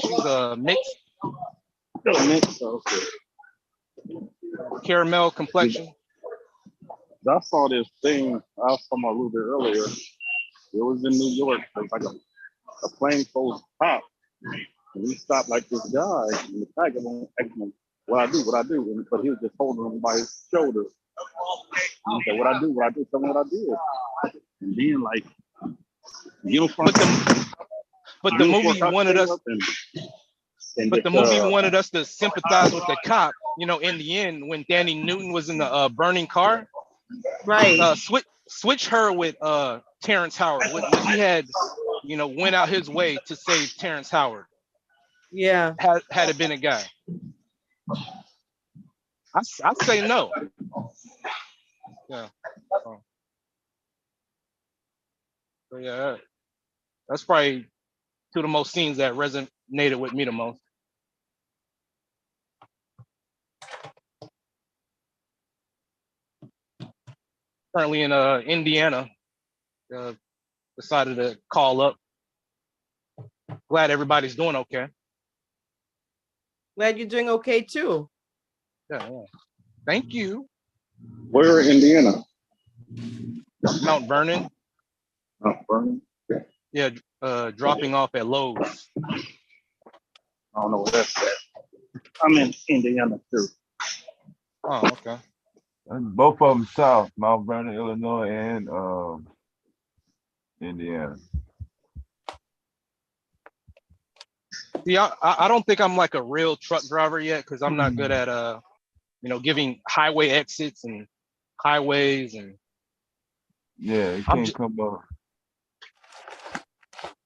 She's mixed. Okay. Caramel complexion. I saw this thing I was talking about a little bit earlier. It was in New York. It was like a plainclothes cop. And he stopped like this guy in the back of him, what I do. And, but he was just holding him by his shoulder. And he said, what I do, tell me what I did. And then like, but the movie wanted us. But the movie wanted us to sympathize with the cop. You know, in the end, when Danny Newton was in the burning car, right? Switch her with Terrence Howard when he had, you know, went out his way to save Terrence Howard. Yeah, had it been a guy, I'd say no. Yeah. So yeah, that's probably two of the most scenes that resonated with me the most. Currently in Indiana, decided to call up. Glad everybody's doing okay. Glad you're doing okay too. Yeah. Thank you. Where in Indiana? Mount Vernon. Mount Vernon. Yeah, dropping off at Lowe's. I don't know what that's at. I'm in Indiana too. Oh, okay. And both of them south, Mount Vernon, Illinois, and Indiana. Yeah, I don't think I'm like a real truck driver yet because I'm not good at you know, giving highway exits and highways and. Yeah, you can't come up.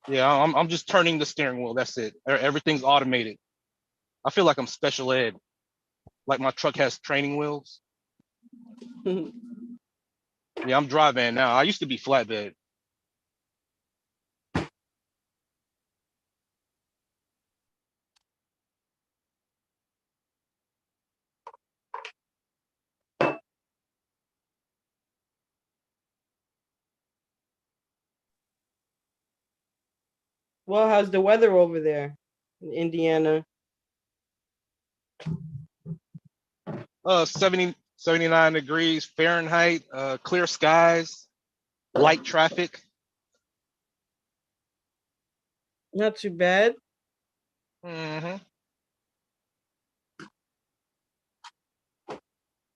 Yeah, I'm just turning the steering wheel. That's it. Everything's automated. I feel like I'm special ed. Like my truck has training wheels. Yeah, I'm dry van now. I used to be flatbed. Well, how's the weather over there in Indiana? 79 degrees Fahrenheit, clear skies, light traffic. Not too bad. Mm-hmm.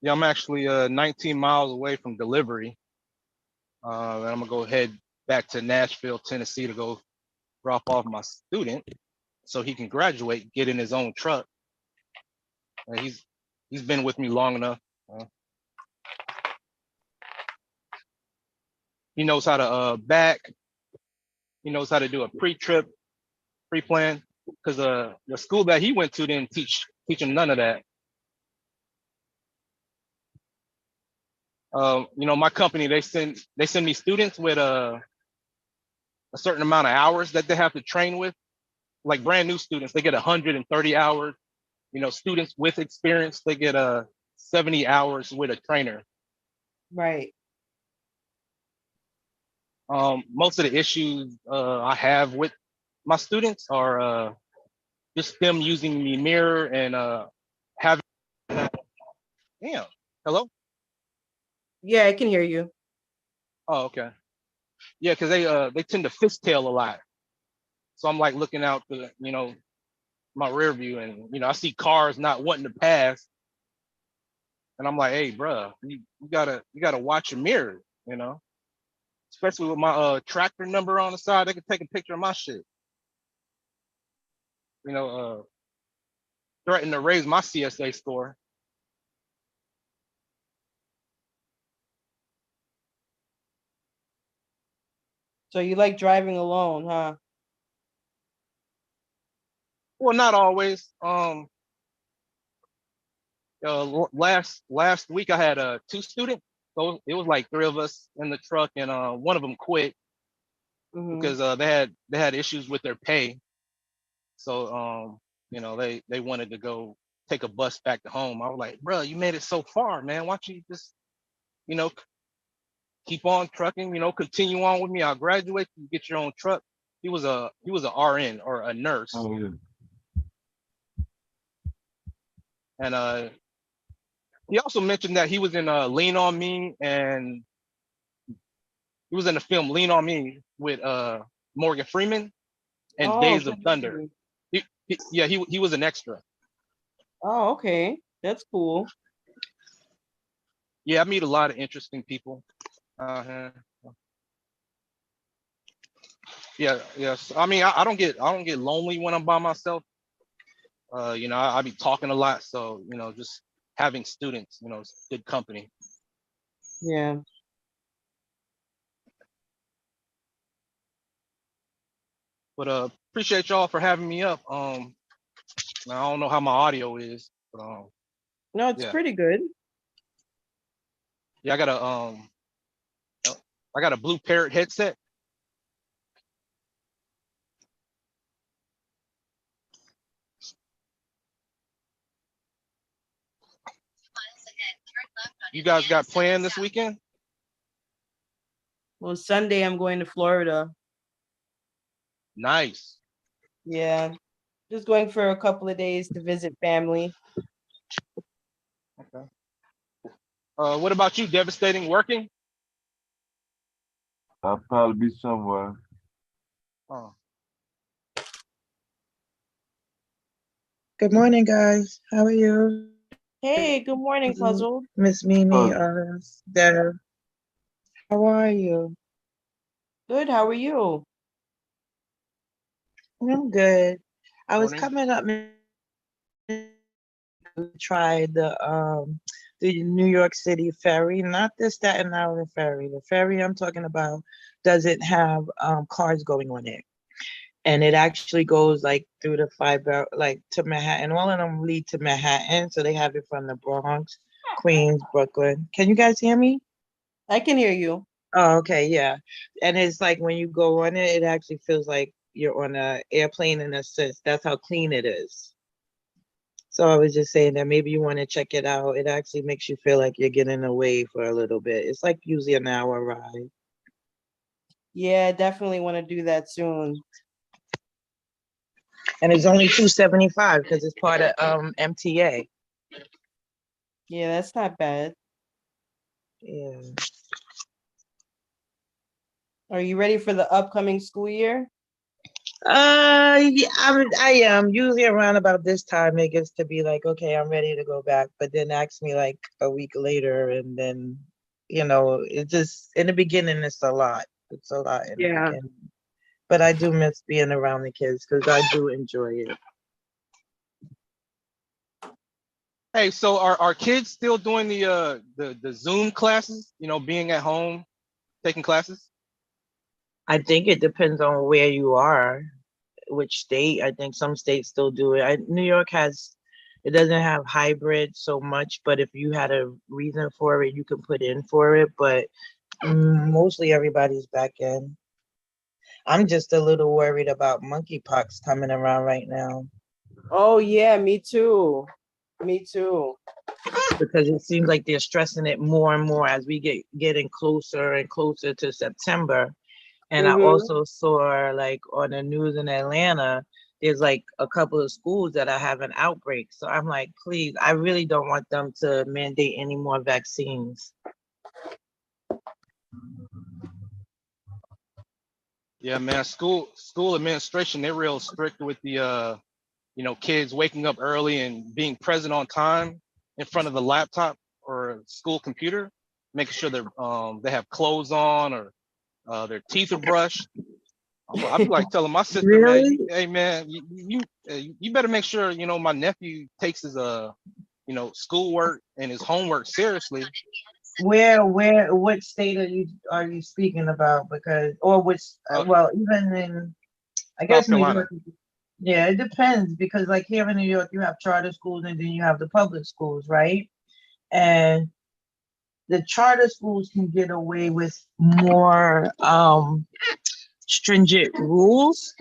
Yeah, I'm actually 19 miles away from delivery. And I'm gonna go head back to Nashville, Tennessee to go drop off my student so he can graduate, get in his own truck. And he's been with me long enough. He knows how to back. He knows how to do a pre-trip, pre-plan, because the school that he went to didn't teach him none of that. You know, my company, they send me students with a certain amount of hours that they have to train with. Like brand new students, they get 130 hours. You know, students with experience, they get 70 hours with a trainer. Right. Most of the issues I have with my students are just them using the mirror and having. Damn. Hello. Yeah, I can hear you. Oh, okay. Yeah, because they tend to fishtail a lot. So I'm like looking out the, you know, my rear view, and you know, I see cars not wanting to pass, and I'm like, hey, bro, you gotta watch your mirror, you know, especially with my tractor number on the side, they can take a picture of my shit, you know, threaten to raise my CSA score. So you like driving alone, huh? Well, not always. Last week I had 2 students, so it was like 3 of us in the truck, and one of them quit because they had issues with their pay. So you know, they wanted to go take a bus back to home. I was like, bro, you made it so far, man. Why don't you just, you know, keep on trucking, you know, continue on with me. I'll graduate, you get your own truck. He was a RN or a nurse. Oh, yeah. And he also mentioned that he was in Lean on Me, and he was in the film Lean on Me with Morgan Freeman and Days of Thunder. He was an extra. Oh, okay. That's cool. Yeah, I meet a lot of interesting people. Here. Yeah, yes. I mean, I don't get lonely when I'm by myself. You know, I be talking a lot, so you know, just having students, you know, it's good company. Yeah. But appreciate y'all for having me up. I don't know how my audio is, but No, it's yeah, pretty good. yeah. I got a Blue Parrot headset. You guys got planned this weekend? Well, Sunday I'm going to Florida. Nice. Yeah. Just going for a couple of days to visit family. Okay. What about you? Devastating working? I'll probably be somewhere. Oh. Good morning, guys. How are you? Hey, good morning, Puzzle. Miss Mimi, Oh, Deb. How are you? Good. How are you? I'm good. I was Morning. coming up to try the New York City ferry, not the Staten Island ferry. The ferry I'm talking about doesn't have cars going on it. And it actually goes like through the fiber, like to Manhattan. All of them lead to Manhattan. So they have it from the Bronx, Queens, Brooklyn. Can you guys hear me? I can hear you. Oh, okay, yeah. And it's like when you go on it, it actually feels like you're on a airplane in a sense. That's how clean it is. So I was just saying that maybe you want to check it out. It actually makes you feel like you're getting away for a little bit. It's like usually an hour ride. Yeah, definitely want to do that soon. And it's only $275 because it's part of MTA. Yeah, that's not bad. Yeah. Are you ready for the upcoming school year? Yeah, I am. Usually around about this time it gets to be like, okay, I'm ready to go back. But then ask me like a week later, and then it just in the beginning it's a lot. It's a lot in the Yeah. beginning. But I do miss being around the kids because I do enjoy it. Hey, so are kids still doing the Zoom classes? You know, being at home, taking classes? I think it depends on where you are, which state. I think some states still do it. New York it doesn't have hybrid so much, but if you had a reason for it, you can put in for it. But mostly everybody's back in. I'm just a little worried about monkeypox coming around right now. Oh yeah, me too. Me too. Because it seems like they're stressing it more and more as we getting closer and closer to September. And I also saw like on the news in Atlanta, there's like a couple of schools that are having outbreaks. So I'm like, please, I really don't want them to mandate any more vaccines. Yeah, man. School administration, they're real strict with the you know, kids waking up early and being present on time in front of the laptop or school computer, making sure they have clothes on or their teeth are brushed. I'd be like telling my sister, man, Really? hey man, you better make sure you know my nephew takes his you know schoolwork and his homework seriously. What state are you speaking about? Because or which well, even in I South guess New Carolina. York. Yeah, it depends because like here in New York, you have charter schools and then you have the public schools, right? And the charter schools can get away with more stringent rules.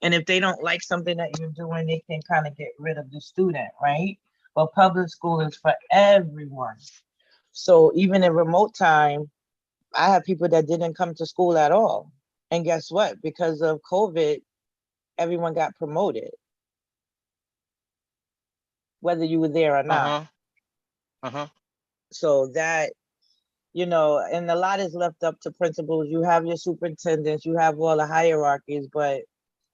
And if they don't like something that you're doing, they can kind of get rid of the student, right? But public school is for everyone. So even in remote time, I have people that didn't come to school at all. And guess what? Because of COVID, everyone got promoted, whether you were there or not. So that, and a lot is left up to principals. You have your superintendents, you have all the hierarchies, but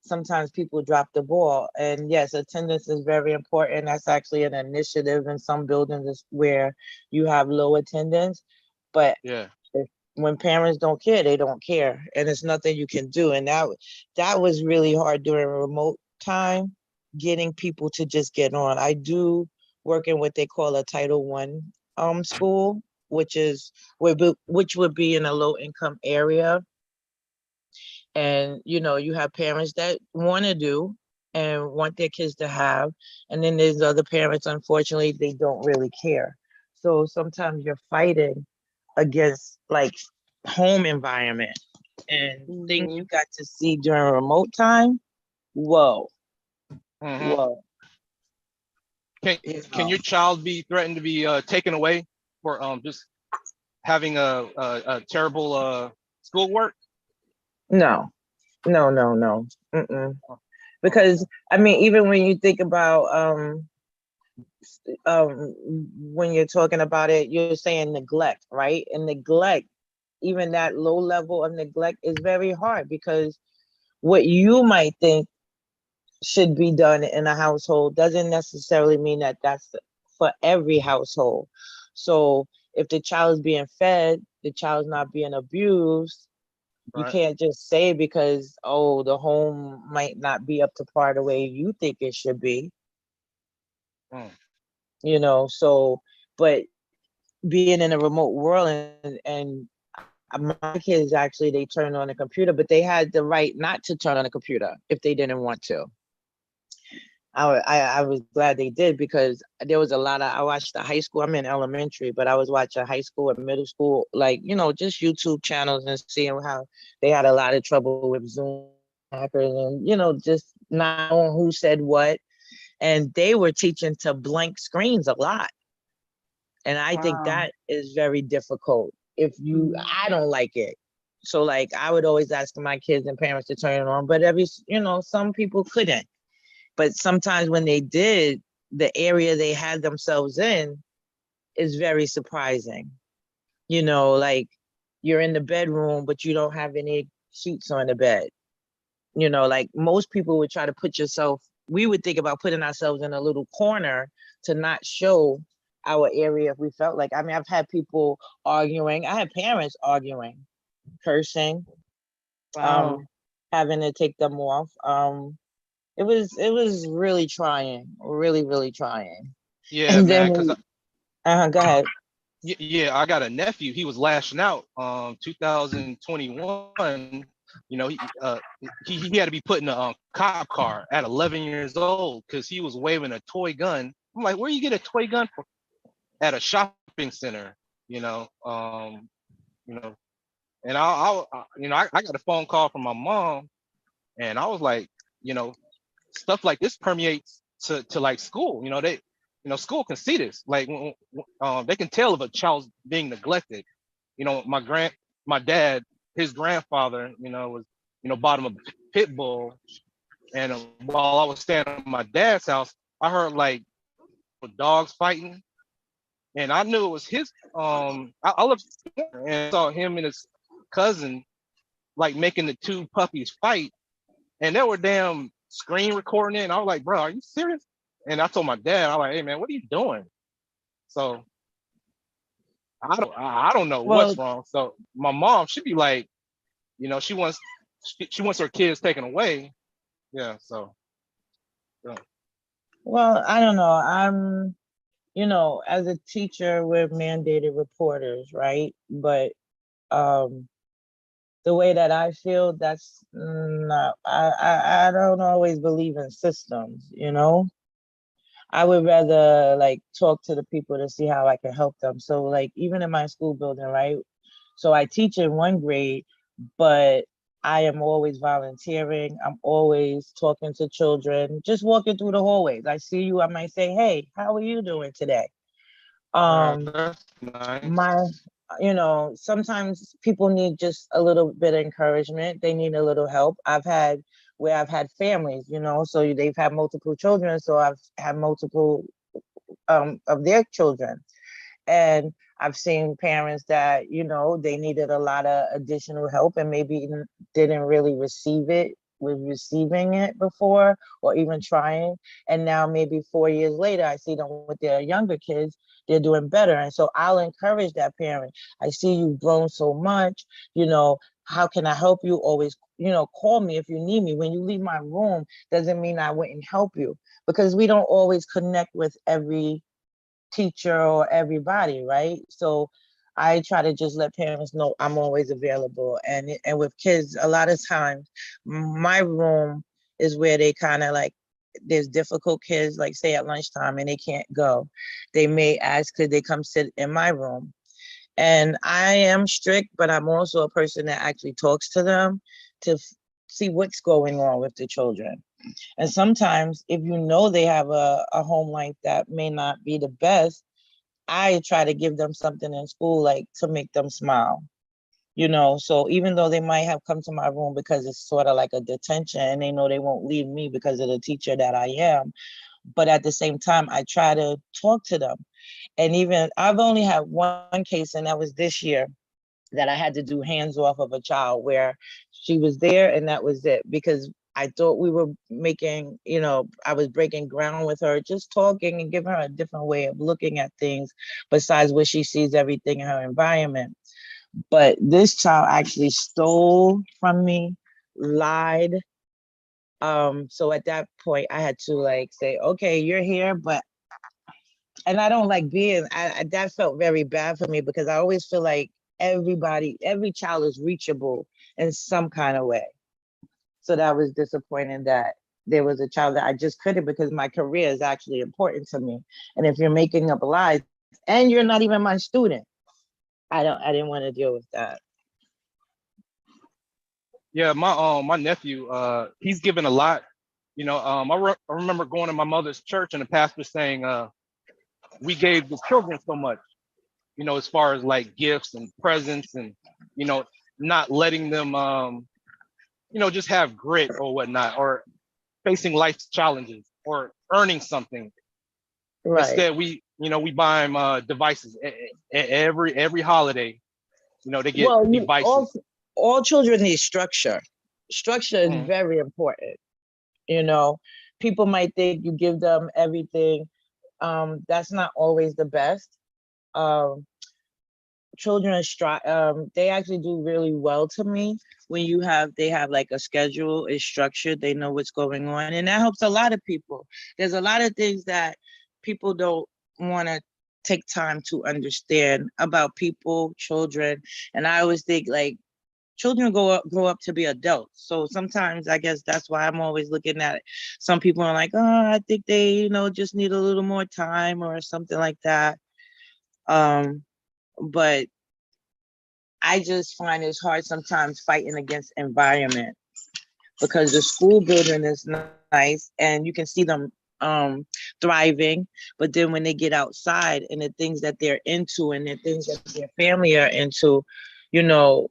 sometimes people drop the ball. And yes, attendance is very important. That's actually an initiative in some buildings where you have low attendance. But Yeah. when parents don't care, they don't care, and it's nothing you can do. And that was really hard during remote time, getting people to just get on. I do work in what they call a Title I school, which would be in a low income area. And you have parents that want to do and want their kids to have, and then there's other parents, unfortunately, they don't really care. So sometimes you're fighting against like home environment and things you got to see during remote time. Whoa. Whoa. Can your child be threatened to be taken away for just having a terrible schoolwork? No. Mm-mm. Because I mean, even when you think about when you're talking about it, you're saying neglect, right? And neglect, even that low level of neglect, is very hard, because what you might think should be done in a household doesn't necessarily mean that that's for every household. So if the child is being fed, the child's not being abused, you Right. can't just say because, oh, the home might not be up to par the way you think it should be. So, but being in a remote world, and my kids, actually, they turned on a computer, but they had the right not to turn on a computer if they didn't want to. I was glad they did, because there was a lot of, I watched the high school, I'm in elementary, but I was watching high school and middle school, like, just YouTube channels, and seeing how they had a lot of trouble with Zoom hackers, and, just not knowing who said what. And they were teaching to blank screens a lot. And I think that is very difficult. I don't like it. So like, I would always ask my kids and parents to turn it on, but some people couldn't. But sometimes when they did, the area they had themselves in is very surprising. Like, you're in the bedroom, but you don't have any sheets on the bed. Like, most people would try to we would think about putting ourselves in a little corner to not show our area if we felt like. I mean, I've had people arguing. I had parents arguing, cursing, having to take them off. It was really trying, really, really trying. Yeah, And then man. Cause go ahead. Yeah, I got a nephew. He was lashing out. 2021. He had to be put in a cop car at 11 years old because he was waving a toy gun. I'm like, where you get a toy gun from? At a shopping center. You know, um, you know, and I got a phone call from my mom, and I was like, stuff like this permeates to like school. School can see this. Like, they can tell if a child's being neglected. My dad, his grandfather, was, bought him a pit bull, and while I was staying at my dad's house, I heard like dogs fighting, and I knew it was his. I looked and saw him and his cousin like making the two puppies fight, and they were damn screen recording it. And I was like, bro, are you serious? And I told my dad, I was like, hey man, what are you doing? So I don't know what's wrong. So my mom, she'd be like, she wants her kids taken away. Yeah. So. Yeah. Well, I don't know. As a teacher, we're mandated reporters, right? But the way that I feel, that's not. I don't always believe in systems. I would rather like talk to the people to see how I can help them. So like, even in my school building, right? So I teach in one grade, but I am always volunteering. I'm always talking to children, just walking through the hallways. I see you, I might say, hey, how are you doing today? That's nice. Sometimes people need just a little bit of encouragement. They need a little help. I've had families, so they've had multiple children. So I've had multiple of their children. And I've seen parents that, they needed a lot of additional help and maybe didn't really receive it with receiving it before or even trying. And now maybe 4 years later, I see them with their younger kids, they're doing better. And so I'll encourage that parent. I see you've grown so much, you know, how can I help you? Always, you know, call me if you need me. When you leave my room, doesn't mean I wouldn't help you, because we don't always connect with every teacher or everybody, right? So I try to just let parents know I'm always available. And with kids, a lot of times my room is where they kind of like, there's difficult kids, like say at lunchtime and they can't go. They may ask, could they come sit in my room? And I am strict, but I'm also a person that actually talks to them to see what's going on with the children. And sometimes if you know they have a home life that may not be the best, I try to give them something in school, like to make them smile, you know? So even though they might have come to my room because it's sort of like a detention and they know they won't leave me because of the teacher that I am, but at the same time, I try to talk to them. And even I've only had one case, and that was this year, that I had to do hands off of a child where she was there and that was it, because I thought we were making, you know, I was breaking ground with her, just talking and giving her a different way of looking at things besides what she sees everything in her environment. But this child actually stole from me, lied. So at that point I had to like say, okay, you're here, but and I don't like being, that felt very bad for me because I always feel like every child is reachable in some kind of way. So that was disappointing that there was a child that I just couldn't, because my career is actually important to me. And if you're making up lies and you're not even my student, I didn't want to deal with that. Yeah, my nephew, he's given a lot. You know, I remember going to my mother's church and the pastor saying, we gave the children so much, you know, as far as like gifts and presents and, you know, not letting them, you know, just have grit or whatnot, or facing life's challenges or earning something. Right. Instead, we, you know, we buy them devices every holiday. You know, they get Well, devices. all children need structure. Structure is Mhm. very important. You know, people might think you give them everything. That's not always the best. Um, Children they actually do really well to me when they have like a schedule, is structured, they know what's going on, and that helps a lot of people. There's a lot of things that people don't want to take time to understand about people, children. And I always think like children grow up to be adults. So sometimes I guess that's why I'm always looking at it. Some people are like, oh, I think they, you know, just need a little more time or something like that. But I just find it's hard sometimes fighting against environment, because the school building is nice and you can see them thriving, but then when they get outside and the things that they're into and the things that their family are into, you know,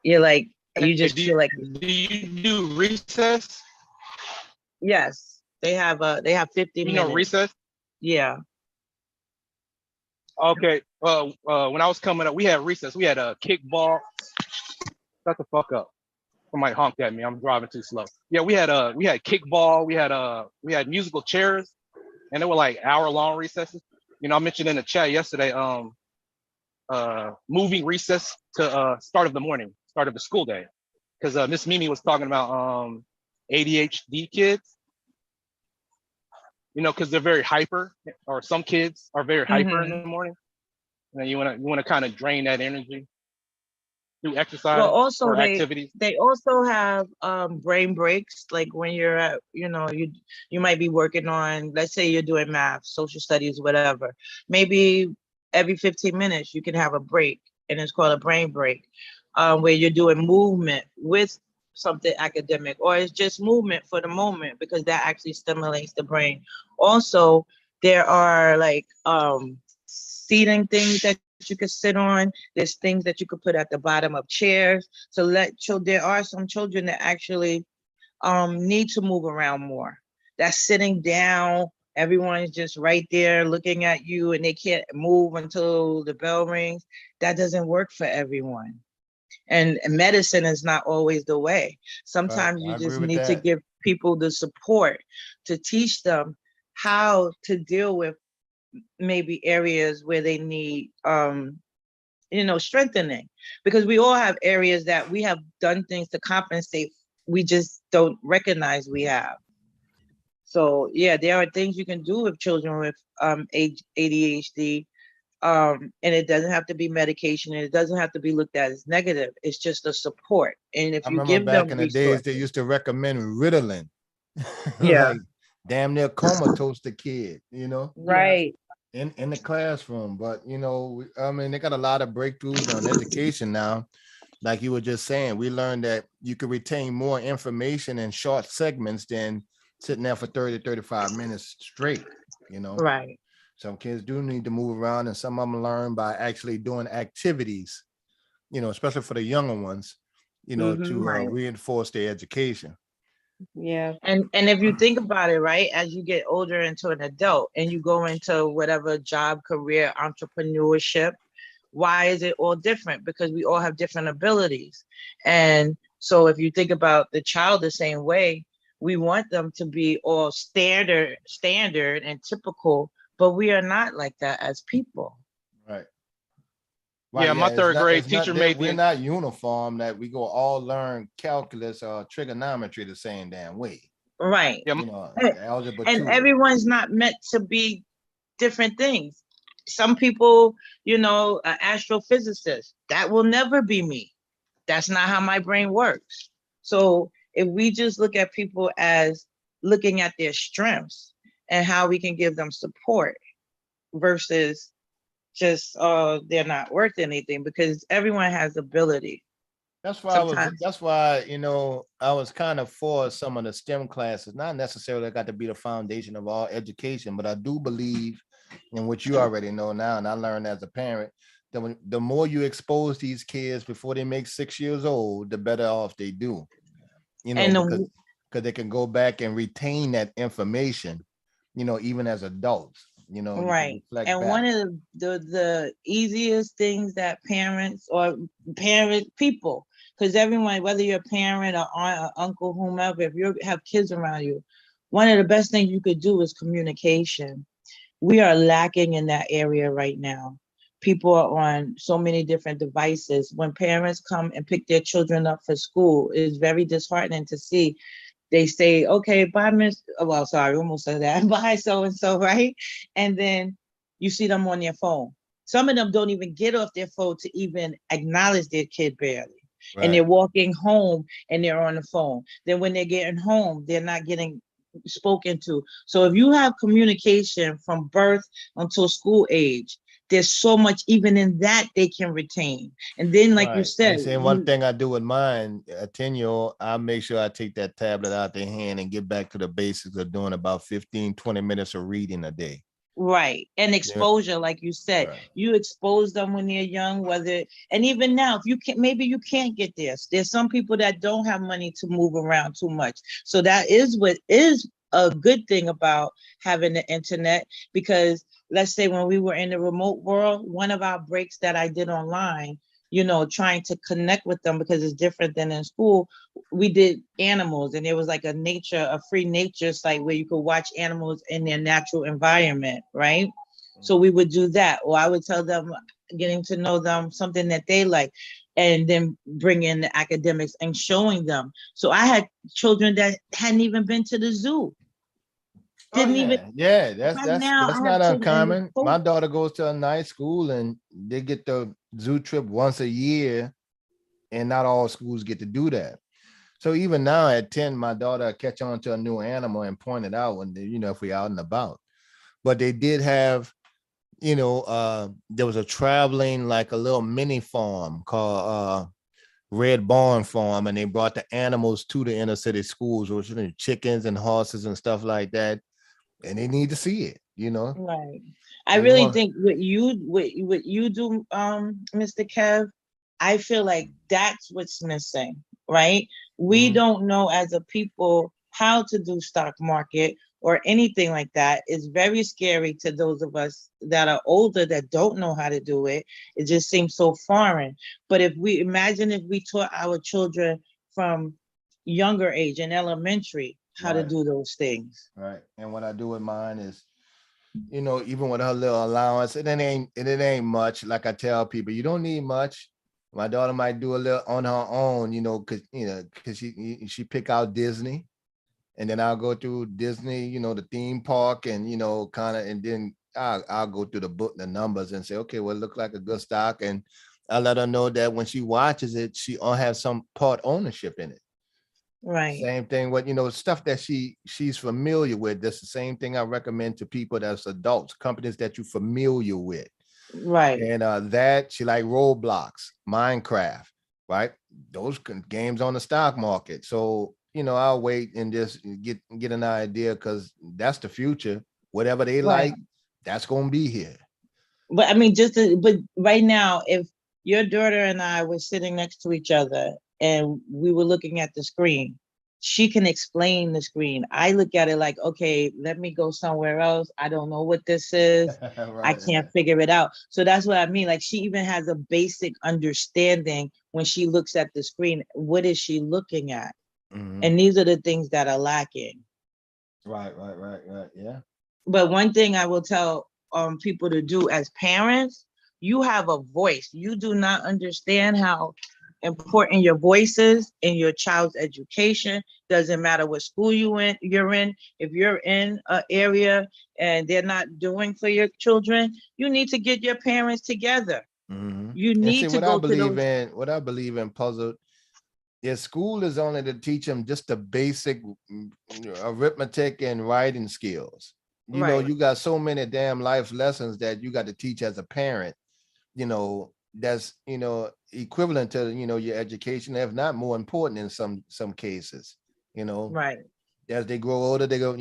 you're like, you just feel like, do you do recess? yes, they have 50 You minutes. know, recess? Yeah. Okay. When I was coming up, we had recess. We had a kickball. Shut the fuck up. Somebody honked at me. I'm driving too slow. Yeah, we had kickball. We had musical chairs, and they were like hour-long recesses. You know, I mentioned in the chat yesterday, moving recess to start of the morning, start of the school day, because Miss Mimi was talking about ADHD kids. You know, because they're very hyper, or some kids are very hyper in the morning. And you want to kind of drain that energy through exercise Well, also or activities. they also have brain breaks, like when you're at, you know, you might be working on, let's say you're doing math, social studies, whatever. Maybe every 15 minutes you can have a break, and it's called a brain break, where you're doing movement with something academic, or it's just movement for the moment, because that actually stimulates the brain. Also, there are like seating things that you could sit on. There's things that you could put at the bottom of chairs to let children. There are some children that actually need to move around more. That's sitting down. Everyone's just right there looking at you and they can't move until the bell rings. That doesn't work for everyone. And medicine is not always the way. Right, Sometimes I you agree just with need to that. give people the support to teach them how to deal with maybe areas where they need strengthening, because we all have areas that we have done things to compensate, we just don't recognize we have. So yeah, there are things you can do with children with ADHD, and it doesn't have to be medication, and it doesn't have to be looked at as negative. It's just a support, and if I you remember give back them in the days they resources. used to recommend Ritalin, Yeah. like damn near comatose the kid, Right. in the classroom. But I mean, they got a lot of breakthroughs on education now. Like you were just saying, we learned that you could retain more information in short segments than sitting there for 30, 35 minutes straight. Right. Some kids do need to move around, and some of them learn by actually doing activities, especially for the younger ones, to Right. reinforce their education. Yeah. And if you think about it, right, as you get older into an adult and you go into whatever job, career, entrepreneurship, why is it all different? Because we all have different abilities. And so if you think about the child the same way, we want them to be all standard and typical, but we are not like that as people. Right. Yeah, Right. my Yeah. It's third not. grade It's not teacher that made we're the not uniform. That we go all learn calculus or trigonometry the same damn way. Right. yeah, Algebra And 2. everyone's not meant to be different things. Some people, an astrophysicist, that will never be me. That's not how my brain works. So if we just look at people as looking at their strengths and how we can give them support versus just they're not worth anything, because everyone has ability. That's why Sometimes. I was kind of for some of the STEM classes, not necessarily got to be the foundation of all education, but I do believe in what you already know now, and I learned as a parent that the more you expose these kids before they make 6 years old, the better off they do. Because they can go back and retain that information, even as adults. You can Right. reflect And back. one of the easiest things that parents or parent people, because everyone, whether you're a parent or aunt or uncle, whomever, if you have kids around you, one of the best things you could do is communication. We are lacking in that area right now. People are on so many different devices. When parents come and pick their children up for school, it's very disheartening to see. They say, okay, bye, Miss. Well, sorry, almost said that. Bye, so and so, right? And then you see them on their phone. Some of them don't even get off their phone to even acknowledge their kid barely. And they're walking home and they're on the phone. Then when they're getting home, they're not getting spoken to. So if you have communication from birth until school age, there's so much even in that they can retain. And then, like you Right. said, And saying one thing I do with mine, a 10-year-old, I make sure I take that tablet out their hand and get back to the basics of doing about 15, 20 minutes of reading a day. Right. And exposure, like you said, you expose them when they're young, and even now, if you can't, maybe you can't get this. There's some people that don't have money to move around too much. So that is what is a good thing about having the internet, because let's say when we were in the remote world, one of our breaks that I did online, trying to connect with them because it's different than in school, we did animals, and there was like a free nature site where you could watch animals in their natural environment, right? So we would do that, or I would tell them, getting to know them, something that they like, and then bring in the academics and showing them. So I had children that hadn't even been to the zoo. Yeah, that's I have not children. uncommon. My daughter goes to a nice school and they get the zoo trip once a year, and not all schools get to do that. So even now at 10, my daughter catch on to a new animal and point it out when if we out and about. But they did have, there was a traveling, like a little mini farm called Red Barn Farm, and they brought the animals to the inner city schools, which chickens and horses and stuff like that. And they need to see it, Right. I really think what you do, Mr. Kev, I feel like that's what's missing, right? We don't know as a people how to do stock market or anything like that is very scary to those of us that are older that don't know how to do it. It just seems so foreign. But if we taught our children from younger age in elementary how to Right. do those things. Right. And what I do with mine is, even with her little allowance, it ain't much. Like I tell people, you don't need much. My daughter might do a little on her own, because she pick out Disney, and then I'll go through Disney, the theme park, and kind of, and then I'll go through the numbers and say, okay, well, it look like a good stock, and I let her know that when she watches it, she'll have some part ownership in it. Right. Same thing with, stuff that she's familiar with. That's the same thing I recommend to people that's adults, companies that you're familiar with. Right. And that she like Roblox, Minecraft, right? Those games on the stock market. So, I'll wait and just get an idea, because that's the future. Whatever they Right. like, that's gonna be here. But I mean, but right now, if your daughter and I were sitting next to each other and we were looking at the screen, she can explain the screen. I look at it like, okay, let me go somewhere else. I don't know what this is. I Right. can't figure it out. So that's what I mean. Like, she even has a basic understanding when she looks at the screen. What is she looking at? Mhm. And these are the things that are lacking. Right. Yeah. But one thing I will tell people to do as parents, you have a voice. You do not understand how important your voice is in your child's education. Doesn't matter what school you're in. If you're in an area and they're not doing for your children, you need to get your parents together. Mhm. You And see, need to go to those. what I believe in, Puzzle, is school is only to teach them just the basic arithmetic and writing skills. Right. You got so many damn life lessons that you got to teach as a parent, that's, equivalent to, your education, if not more important in some cases, Right. as they grow older, they go,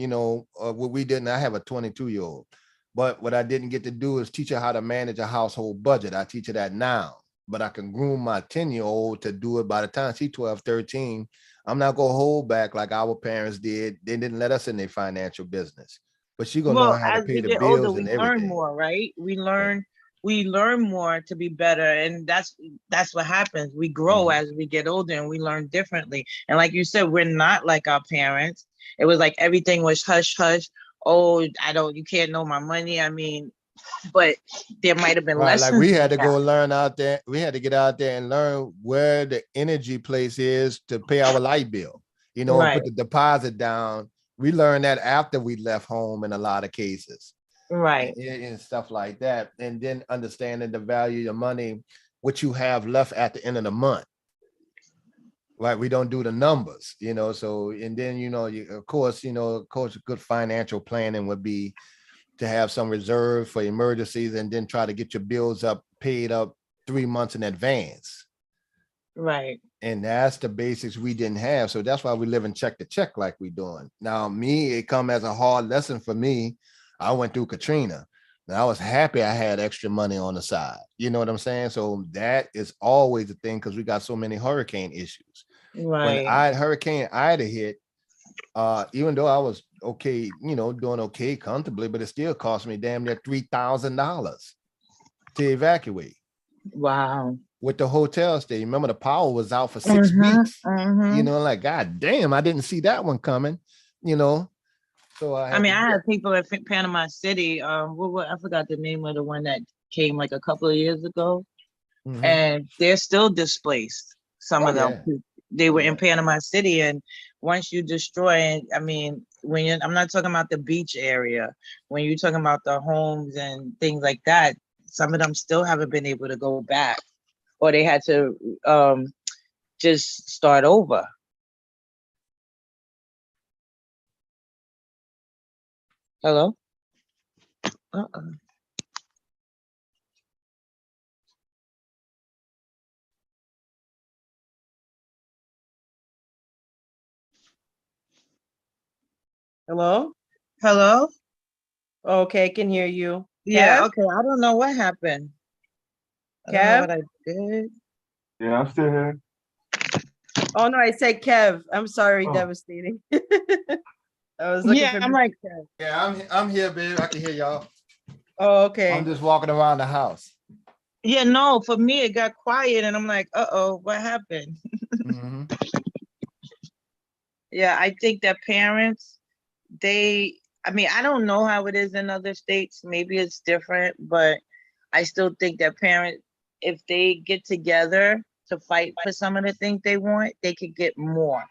what we didn't, I have a 22-year-old, but what I didn't get to do is teach her how to manage a household budget. I teach her that now, but I can groom my 10-year-old to do it by the time she's 12, 13. I'm not going to hold back like our parents did. They didn't let us in their financial business, but she's going to Well, learn how to as pay we the get older, bills we and learn everything. more, right? We learn more to be better, and that's what happens. We grow as we get older, and we learn differently. And like you said, we're not like our parents. It was like everything was hush hush. Oh, you can't know my money. I mean, but there might have been Right, like lessons we in had to that. go learn out there. We had to get out there and learn where the energy place is to pay our light bill, and Right. put the deposit down. We learned that after we left home in a lot of cases, Right. and stuff like that. And then understanding the value of your money, what you have left at the end of the month. Right, we don't do the numbers, so, and then, of course, good financial planning would be to have some reserve for emergencies, and then try to get your bills paid up 3 months in advance. Right. And that's the basics we didn't have. So that's why we live in check to check like we doing. Now, it come as a hard lesson for me. I went through Katrina. And I was happy I had extra money on the side. You know what I'm saying? So that is always the thing, because we got so many hurricane issues. When Right. Hurricane Ida hit, even though I was okay, doing okay comfortably, but it still cost me damn near $3,000 to evacuate. Wow. With the hotel stay. Remember, the power was out for 6 weeks. Like, God damn, I didn't see that one coming. So I mean, I had people at Panama City. I forgot the name of the one that came like a couple of years ago, and they're still displaced. Some of them, they were in Panama City, and once you destroy, I mean, I'm not talking about the beach area. When you're talking about the homes and things like that, some of them still haven't been able to go back, or they had to just start over. Hello? Hello? Hello? Okay, can hear you. Yeah, Kev? okay. I don't know what happened. I don't know Kev? what I did. Yeah, I'm still here. Oh no, I said Kev. I'm sorry, Oh. devastating. I was looking Yeah, for I'm like, Yeah, I'm here, babe. I can hear y'all. oh, I'm okay. just walking around the house. Yeah, no, for me it got quiet and I'm like, uh-oh, what happened? Mhm. Yeah, I think that parents, I mean, I don't know how it is in other states. Maybe it's different, but I still think that parents, if they get together to fight for some of the things they want, they could get more.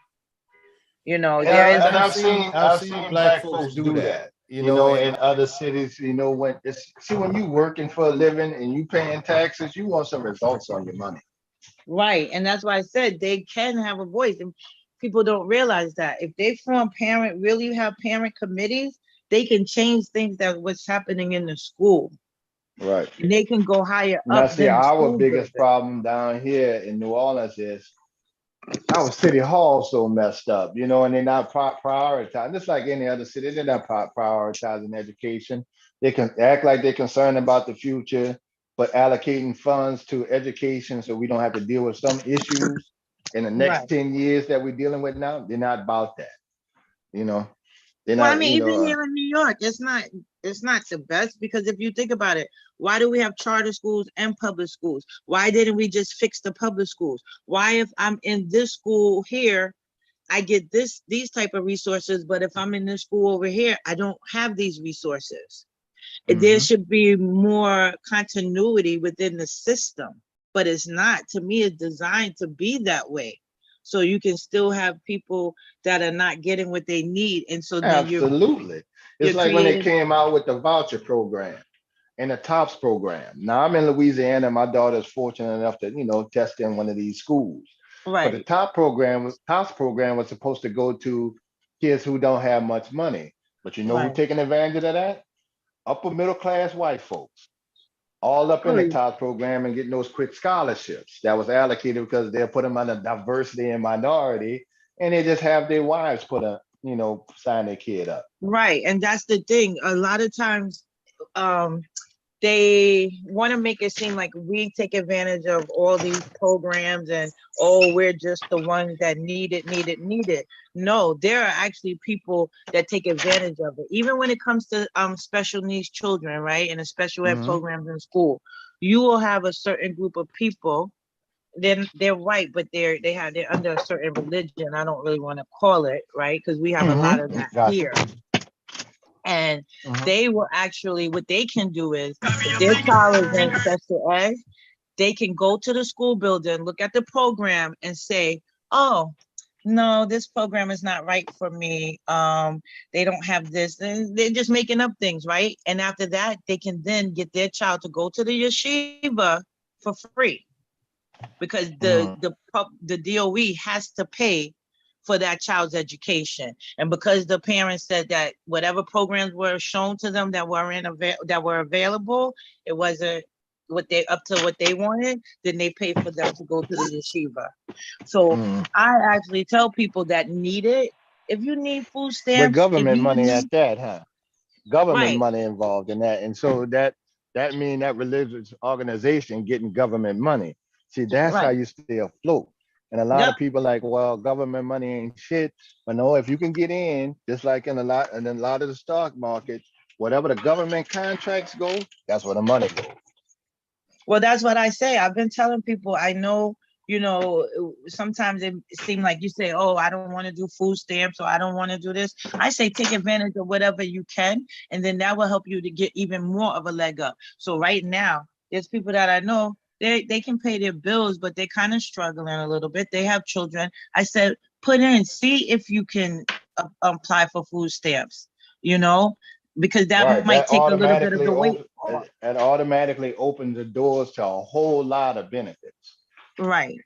You know, there is And I've I've seen seen black black folks folks do do that. that. In other cities, when it's see when you working for a living and you paying taxes, you want some results on your money. right. And that's why I said they can have a voice. And people don't realize that. If they really have parent committees, they can change things that what's happening in the school. Right. And they can go higher Now, up see, than the our school biggest building. problem down here in New Orleans is our city hall so messed up, and they're not prioritizing. Just like any other city, they're not prioritizing education. They can act like they're concerned about the future, but allocating funds to education so we don't have to deal with some issues in the next Right. 10 years that we're dealing with now. They're not about that. You know, they're Well, I not. mean, even here in New York, it's not the best because if you think about it, why do we have charter schools and public schools? Why didn't we just fix the public schools? Why, if I'm in this school here, I get these type of resources, but if I'm in this school over here, I don't have these resources. There should be more continuity within the system, but it's not. To me, it's designed to be that way. So you can still have people that are not getting what they need. And so then Absolutely. It's you're like when they creating came out with the voucher program and the TOPS program. Now I'm in Louisiana. My daughter's fortunate enough to, test in one of these schools. But the right, TOPS program was supposed to go to kids who don't have much money. But you know who right. taking advantage of that? Upper middle class white folks, all up in Oh, the TOPS program and getting those quick scholarships that was allocated because they'll put them under diversity and minority, and they just have their wives sign their kid up. right. And that's the thing. A lot of times, um, they want to make it seem like we take advantage of all these programs and we're just the ones that need it. No, there are actually people that take advantage of it. Even when it comes to special needs children, right? And the special ed Mhm. programs in school, you will have a certain group of people. Then they're white, but they're under a certain religion. I don't really want to call it right because we have a lot of that Gotcha. here. And Mhm. they will actually, what they can do is, if their child is in special ed, they can go to the school building, look at the program and say, oh, no, this program is not right for me. They don't have this. And they're just making up things, right? And after that, they can then get their child to go to the yeshiva for free because the DOE has to pay for that child's education. And because the parents said that whatever programs were shown to them that were available, it wasn't up to what they wanted, then they pay for them to go to the yeshiva. So I actually tell people that need it, if you need food With stamps, if government you money need at that, huh? Government right, money involved in that, and so that mean that religious organization getting government money. See, that's how right. you stay afloat. And a lot Yep. of people like, well, government money ain't shit. But no, if you can get in, just like in a lot of the stock market, whatever the government contracts go, that's where the money goes. Well, that's what I say. I've been telling people, I know, sometimes it seems like you say, oh, I don't want to do food stamps or I don't want to do this. I say take advantage of whatever you can, and then that will help you to get even more of a leg up. So right now, there's people that I know, they can pay their bills, but they're kind of struggling a little bit. They have children. I said, put in, see if you can apply for food stamps, because that Right. might take a little bit of the weight off. That automatically opens the doors to a whole lot of benefits. Right.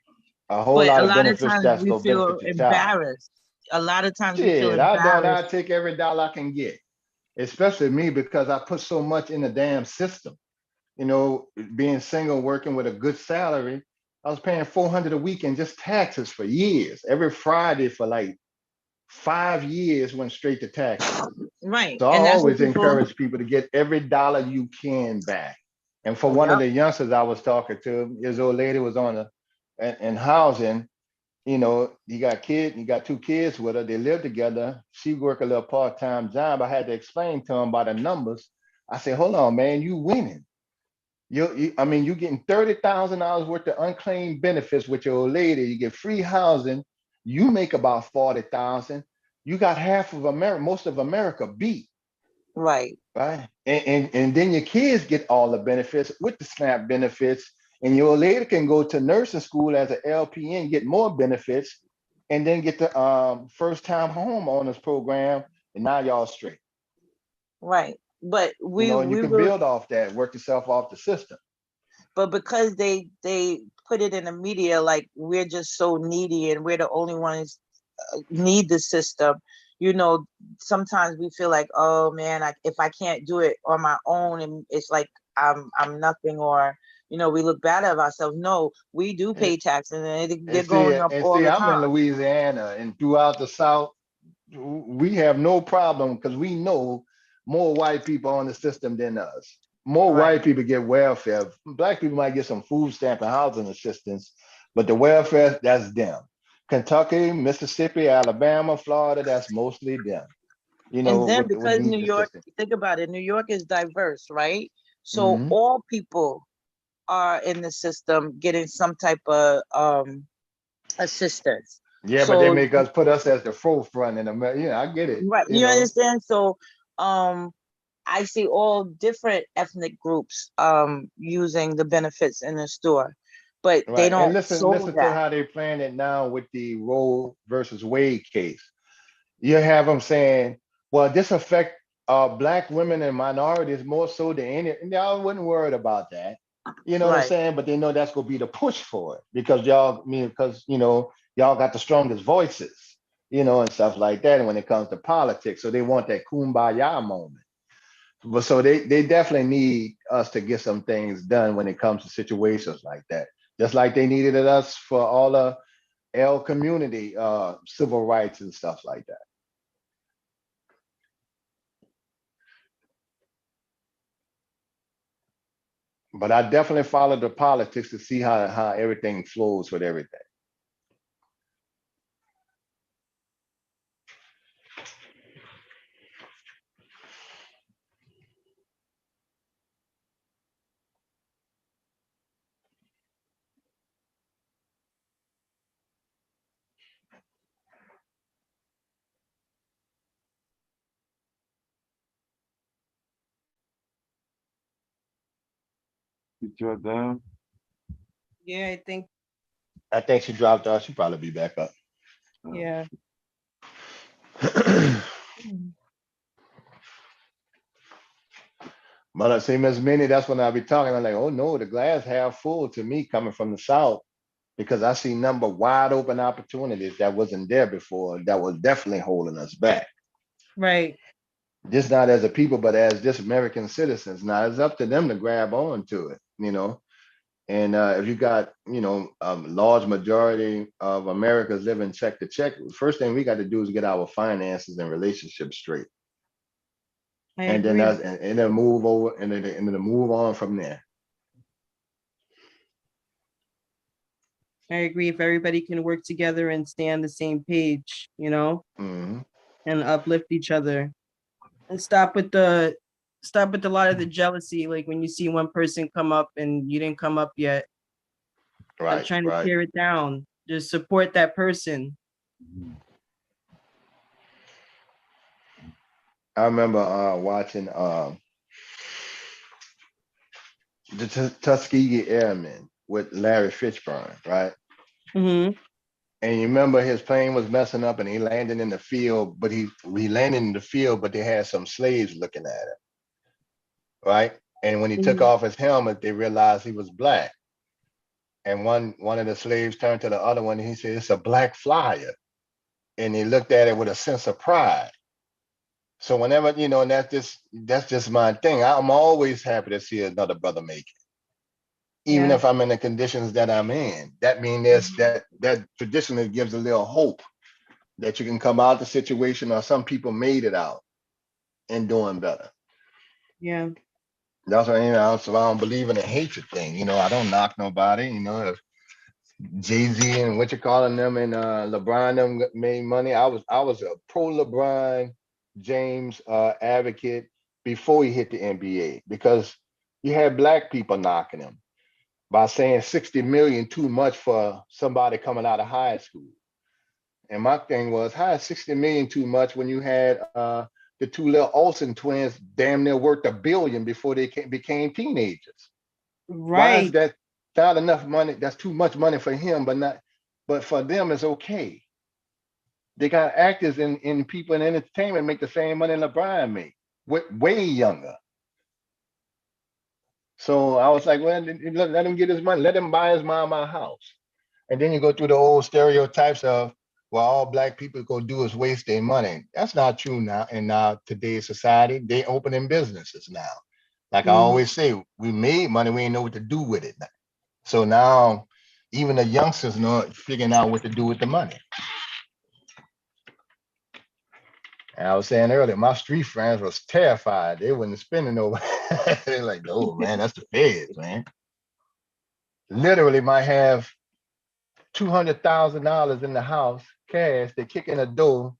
A whole But lot a of lot of benefits times that's we gonna feel benefit your child. embarrassed. A lot of times we feel Shit, I embarrassed. take every dollar I can get, especially me because I put so much in the damn system. Being single, working with a good salary, I was paying 400 a week in just taxes for years. Every Friday for like 5 years went straight to taxes. Right. So I And that's what always people, encourage people to get every dollar you can back. And for one of yep. the youngsters I was talking to, his old lady was in housing, You know, you got 2 kids with her. They live together. She work a little part-time job. I had to explain to him by the numbers. I said, hold on, man, you winning. I mean, you getting $30,000 worth of unclaimed benefits with your old lady. You get free housing. You make about 40,000. You got half of America, most of America beat. Right. Right. And then your kids get all the benefits with the SNAP benefits. And your lady can go to nursing school as an LPN, get more benefits, and then get the first time homeowners program. And now y'all straight. Right. But You know, and you we can will, build off that, work yourself off the system. but because they put it in the media like we're just so needy and we're the only ones need the system, you know, sometimes we feel like, oh man, if I can't do it on my own, and it's like I'm nothing, or you know, we look bad at ourselves. No, we do pay taxes, and they're going up all the I'm in time. Louisiana and throughout the South, we have no problem because we know more white people on the system than us. More white people get welfare. Black people might get some food stamp and housing assistance, but the welfare, that's them. Kentucky, Mississippi, Alabama, Florida, that's mostly them. You And know, then what because needs New York, assistance. think about it, New York is diverse, right? So Mhm. all people are in the system getting some type of assistance. Yeah, but they So make us put us as the forefront in America. Yeah, I get it. right, You you know, understand? So I see all different ethnic groups using the benefits in the store, but they right. And don't show listen to that. how they're playing it now with the Roe versus Wade case. You have them saying, well, this affect black women and minorities more so than any, and y'all wouldn't worry about that. You know what I'm Right. saying? But they know that's gonna be the push for it because because you know, y'all got the strongest voices, you know, and stuff like that. And when it comes to politics, so they want that kumbaya moment. But so they definitely need us to get some things done when it comes to situations like that. Just like they needed us for all the L community civil rights and stuff like that. But I definitely follow the politics to see how everything flows with everything. You shut down? Yeah, I think she dropped off. She'll probably be back up. yeah. But I see Miss Minnie, that's when I be talking. I'm like, oh no, the glass half full to me coming from the south because I see number wide open opportunities that wasn't there before that was definitely holding us back. Right. Just not as a people, but as just American citizens. Now it's up to them to grab on to it, you know. And if you got, you know, a large majority of Americans living check to check, first thing we got to do is get our finances and relationships straight. I And then agree. and then move over and then move on from there. I agree. If everybody can work together and stay on the same page, you know, Mhm. and uplift each other, and stop with a lot of the jealousy. Like when you see one person come up and you didn't come up yet, stop Right, trying to right. tear it down. Just support that person. I remember watching the Tuskegee Airmen with Larry Fishburne, right? Mm-hmm. And you remember his plane was messing up and he landed in the field, but he landed in the field, but they had some slaves looking at him, right? And when he took Mm-hmm. off his helmet, they realized he was black. And one of the slaves turned to the other one and he said, "It's a black flyer." And he looked at it with a sense of pride. So whenever, you know, and that's just my thing. I'm always happy to see another brother make it. Even Yeah. if I'm in the conditions that I'm in. That means there's that traditionally gives a little hope that you can come out the situation or some people made it out and doing better. Yeah. That's what, you know, so I don't believe in the hatred thing. You know, I don't knock nobody, you know. Jay-Z and what you calling them and LeBron them made money. I was a pro LeBron James advocate before he hit the NBA because you had black people knocking him by saying 60 million too much for somebody coming out of high school. And my thing was, how is 60 million too much when you had the two little Olsen twins damn near worth $1 billion before they became teenagers? Why is Right. that not enough money? That's too much money for him, but for them it's okay. They got actors in people in entertainment make the same money LeBron made, way younger. So I was like, well, let him get his money. Let him buy his mom a house. And then you go through the old stereotypes of, well, all black people go do is waste their money. That's not true now. In today's society, they opening businesses now. Like I always say, we made money, we ain't know what to do with it now. So now even the youngsters know figuring out what to do with the money. And I was saying earlier, my street friends was terrified. They wasn't spending over. They're like, oh man, that's the feds, man. Literally might have $200,000 in the house, cash, they kick in the door,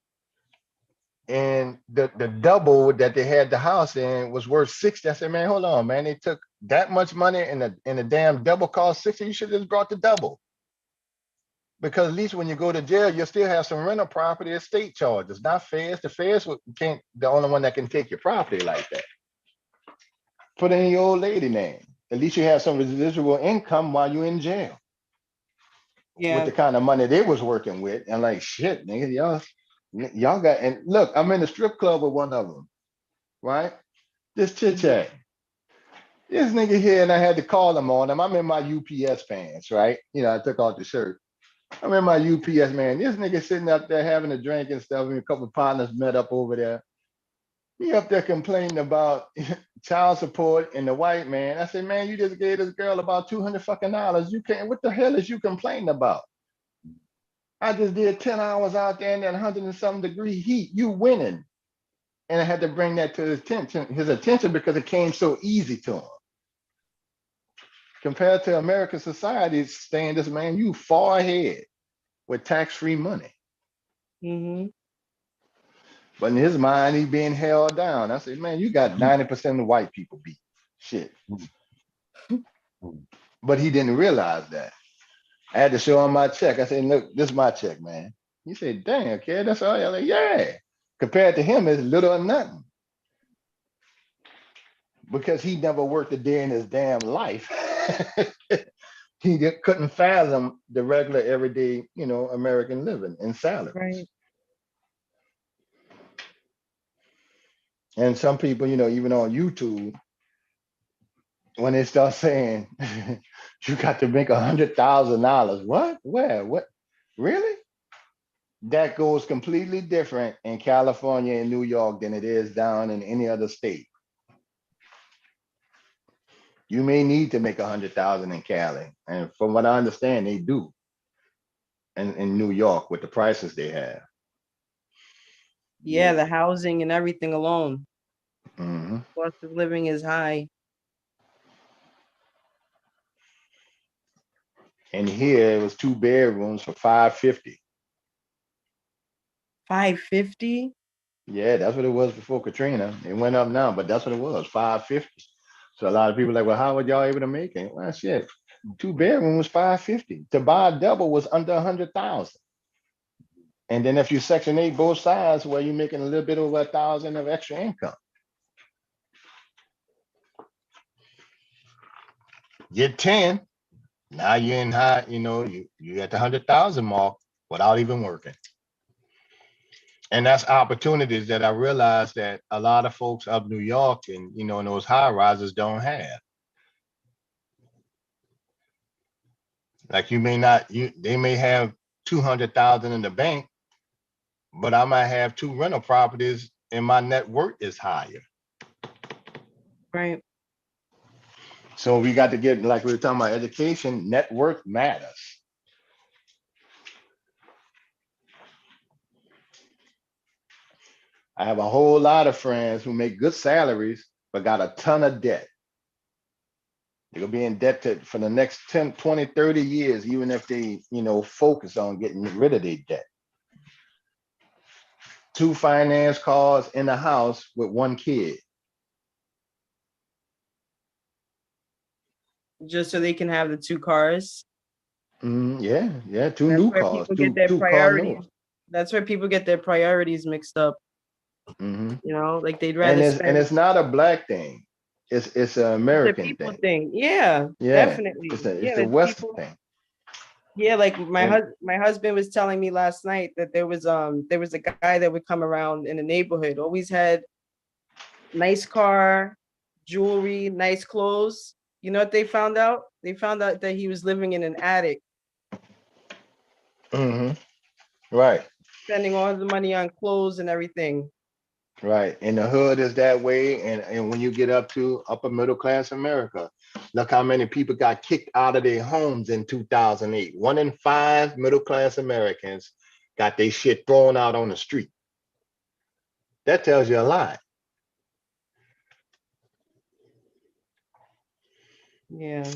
and the double that they had the house in was worth 60. I said, man, hold on, man. They took that much money and the damn double cost 60. You should have just brought the double. Because at least when you go to jail, you still have some rental property estate charges, not feds. The feds can't the only one that can take your property like that. Put it in your old lady name. At least you have some residual income while you're in jail. With the kind of money they was working with. And like, shit, nigga, y'all got, and look, I'm in the strip club with one of them, right? This chit chat. This nigga here, and I had to call him on him. I'm in my UPS pants, right? You know, I took off the shirt. I'm in my UPS, man. This nigga sitting up there having a drink and stuff, and a couple of partners met up over there. He up there complaining about child support and the white man. I said, man, you just gave this girl about $200 fucking dollars. You can't, what the hell is you complaining about? I just did 10 hours out there in that 100 and some degree heat. You winning. And I had to bring that to his attention because it came so easy to him. Compared to American society, standards, man, you far ahead with tax-free money. But in his mind, he's being held down. I said, man, you got 90% of the white people beat. Shit. But he didn't realize that. I had to show him my check. I said, look, this is my check, man. He said, damn, kid, that's all. I'm like, yeah. Compared to him, it's little or nothing. Because he never worked a day in his damn life. He couldn't fathom the regular, everyday, American living and salaries. Right. And some people, even on YouTube, when they start saying, you got to make $100,000. What? Where? What? Really? That goes completely different in California and New York than it is down in any other state. You may need to make 100,000 in Cali. And from what I understand, they do in New York with the prices they have. Yeah, the housing and everything alone. Mm-hmm. Cost of living is high. And here it was 2 bedrooms for $550. $550? Yeah, that's what it was before Katrina. It went up now, but that's what it was, $550. So a lot of people are like, well, how were y'all able to make it? Well, shit, 2 bedrooms, $550. To buy a double was under $100,000. And then if you Section 8 both sides, well, you're making a little bit over $1,000 of extra income. Get 10, now you're in high, you at the 100,000 mark without even working. And that's opportunities that I realized that a lot of folks up New York and, in those high rises don't have. Like they may have 200,000 in the bank, but I might have 2 rental properties and my net worth is higher. Right. So we got to get, like we were talking about education, net worth matters. I have a whole lot of friends who make good salaries, but got a ton of debt. They're gonna be in debt for the next 10, 20, 30 years, even if they, focus on getting rid of their debt. 2 finance cars in the house with 1 kid. Just so they can have the 2 cars. Yeah, 2 That's new where cars, people get 2 their 2 car priorities. notes. That's where people get their priorities mixed up. Like they'd rather And spend. it's not a black thing. It's an It's a American people thing. thing. Yeah, Yeah, definitely. it's Yeah, a it's Western people. thing. Yeah, like And my husband was telling me last night that there was a guy that would come around in the neighborhood, always had nice car, jewelry, nice clothes. You know what they found out? They found out that he was living in an attic, right, spending all the money on clothes and everything. right. And the hood is that way. And when you get up to upper middle class America, look how many people got kicked out of their homes in 2008. 1 in 5 middle class Americans got their shit thrown out on the street. That tells you a lot. Yeah.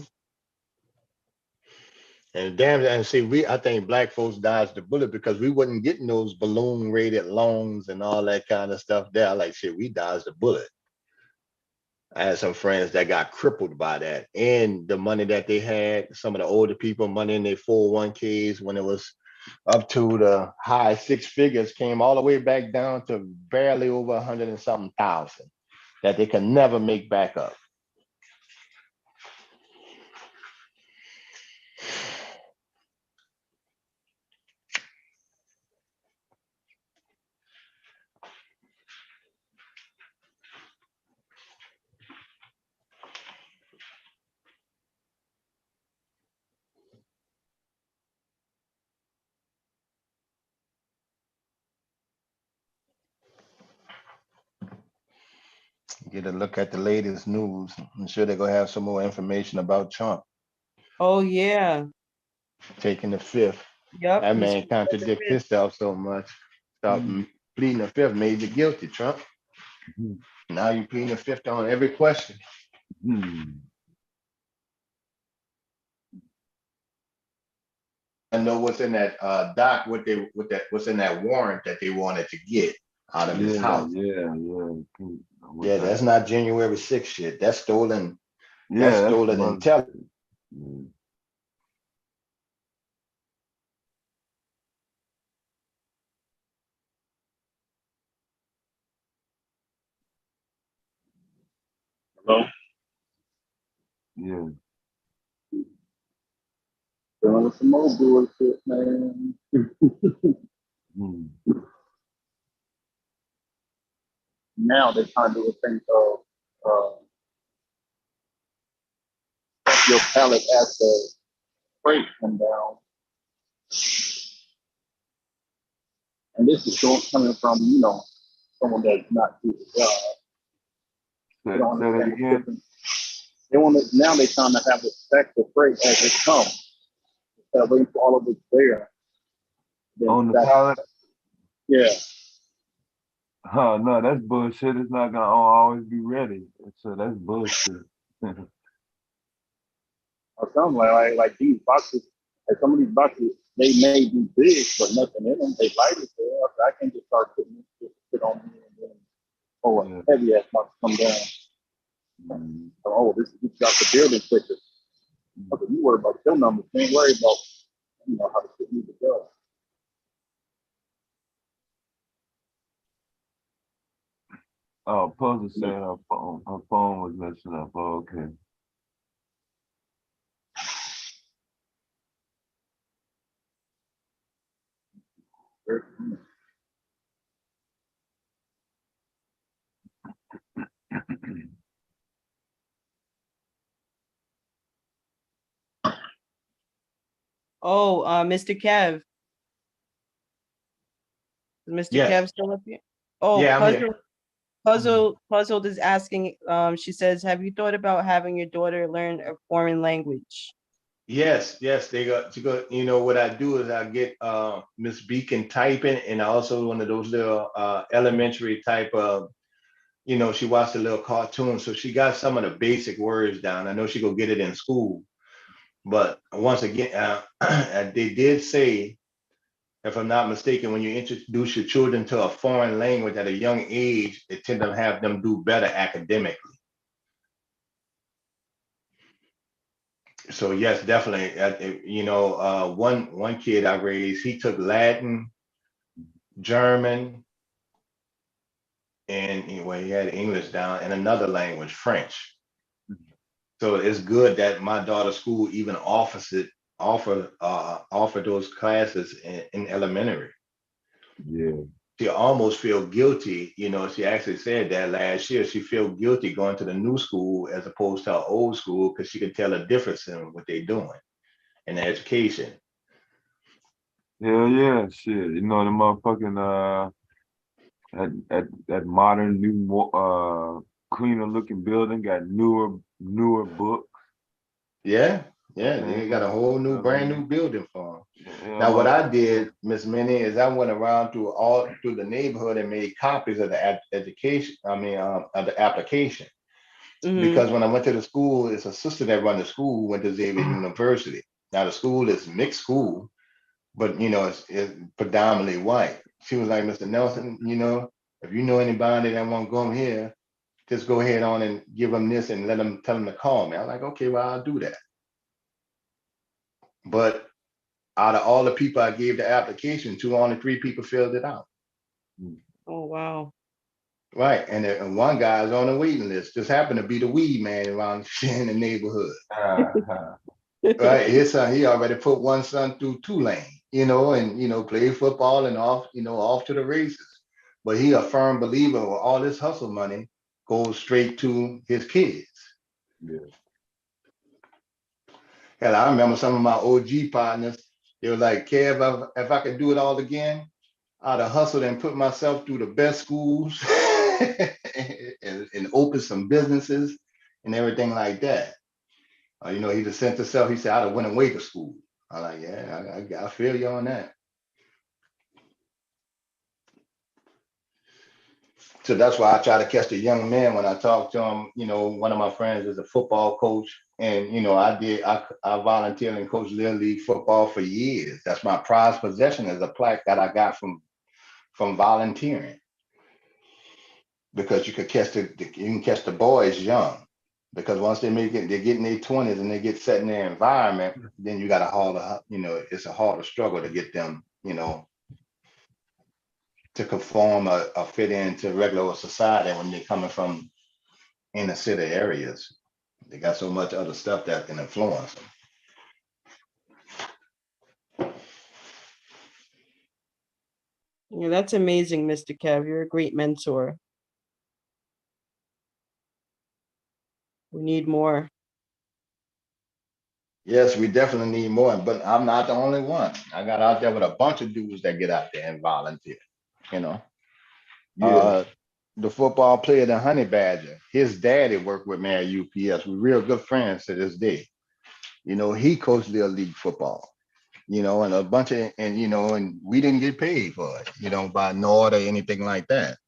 And see, I think black folks dodged the bullet because we wasn't getting those balloon rated loans and all that kind of stuff there. Like shit, we dodged the bullet. I had some friends that got crippled by that. And the money that they had, some of the older people, money in their 401ks when it was up to the high 6 figures, came all the way back down to barely over 100 and something thousand that they could never make back up. Get a look at the latest news. I'm sure they're gonna have some more information about Trump Oh yeah. taking the 5th. Yep. That He's man contradicts himself so much. Stop pleading the 5th made you guilty, Trump. Now you're pleading the 5th on every question. I know what's in that doc, what's in that warrant that they wanted to get out of his house. Yeah, that's not January 6th shit. That's stolen. That's stolen intelligence. Hello? Yeah. Doing some more bullshit, man. Now they're trying to do a thing of your palate as the freight come down. And this is coming from, someone that's not do the job. They don't understand the difference. They want to, now they're trying to have it stack the freight as it comes. Instead of waiting for all of it there. On the pallet? Yeah. Oh no, that's bullshit. It's not gonna always be ready. So that's bullshit. Or something like these boxes, like some of these boxes, they may be big, but nothing in them. They light it there. So I can just start putting this shit on me and then a heavy ass box come down. This got the building quicker. Okay, you worry about your numbers. You ain't worry about how the shit needs to go. Oh, Puzzle said her phone was messing up. Oh, okay. Oh, Mr. Kev. Is Mr. Yes. Kev still up here? Oh, Yeah, I'm here. Puzzled is asking, she says, have you thought about having your daughter learn a foreign language? Yes, they got to go. You know what I do is I get Miss Beacon typing, and I also one of those little elementary type of you know, she watched a little cartoon, so she got some of the basic words down. I know she go get it in school, but once again, they did say, if I'm not mistaken, when you introduce your children to a foreign language at a young age, it tend to have them do better academically. So yes, definitely. You know, one kid I raised, he took Latin, German, and anyway, he had English down and another language, French. So it's good that my daughter's school even offer those classes in elementary. Yeah. She almost feel guilty, you know. She actually said that last year. She feel guilty going to the new school as opposed to her old school because she could tell a difference in what they're doing in education. Hell yeah, shit. You know the motherfucking that modern new cleaner looking building got newer books. Yeah, yeah, they got a whole new, brand new building for them. Now, what I did, Miss Minnie, is I went around through the neighborhood and made copies of the education. I mean, of the application. Because when I went to the school, it's a sister that run the school who went to Xavier University. Now the school is mixed school, but you know it's predominantly white. She was like, Mr. Nelson, you know, if you know anybody that want to go here, just go ahead on and give them this and tell them to call me. I'm like, okay, well, I'll do that. But out of all the people I gave the application to, only 3 people filled it out. Oh wow. Right. And one guy's on the waiting list. Just happened to be the weed man around in the neighborhood. Right. His son, he already put one son through Tulane, you know, and you know, played football and off, you know, off to the races. But he a firm believer with all this hustle money goes straight to his kids. Yeah. Hell, I remember some of my OG partners, they were like, Kev, if I could do it all again, I'd have hustled and put myself through the best schools and open some businesses and everything like that. You know, he just sent himself, he said, I'd have went away to school. I'm like, yeah, I feel you on that. So that's why I try to catch the young man when I talk to him. You know, one of my friends is a football coach, and you know, I volunteered and coached Little League football for years. That's my prized possession is a plaque that I got from volunteering. Because you could catch you can catch the boys young. Because once they get in their 20s and they get set in their environment, then you got a harder, you know, it's a harder struggle to get them, you know, to conform or fit into regular society when they're coming from inner city areas. They got so much other stuff that can influence them. Yeah, that's amazing, Mr. Kev. You're a great mentor. We need more. Yes, we definitely need more, but I'm not the only one. I got out there with a bunch of dudes that get out there and volunteer, you know. Yeah. The football player, the Honey Badger, his daddy worked with me at UPS. We're real good friends to this day. You know, he coached Little League football, you know, and a bunch of, and, you know, and we didn't get paid for it, you know, by Nord or anything like that.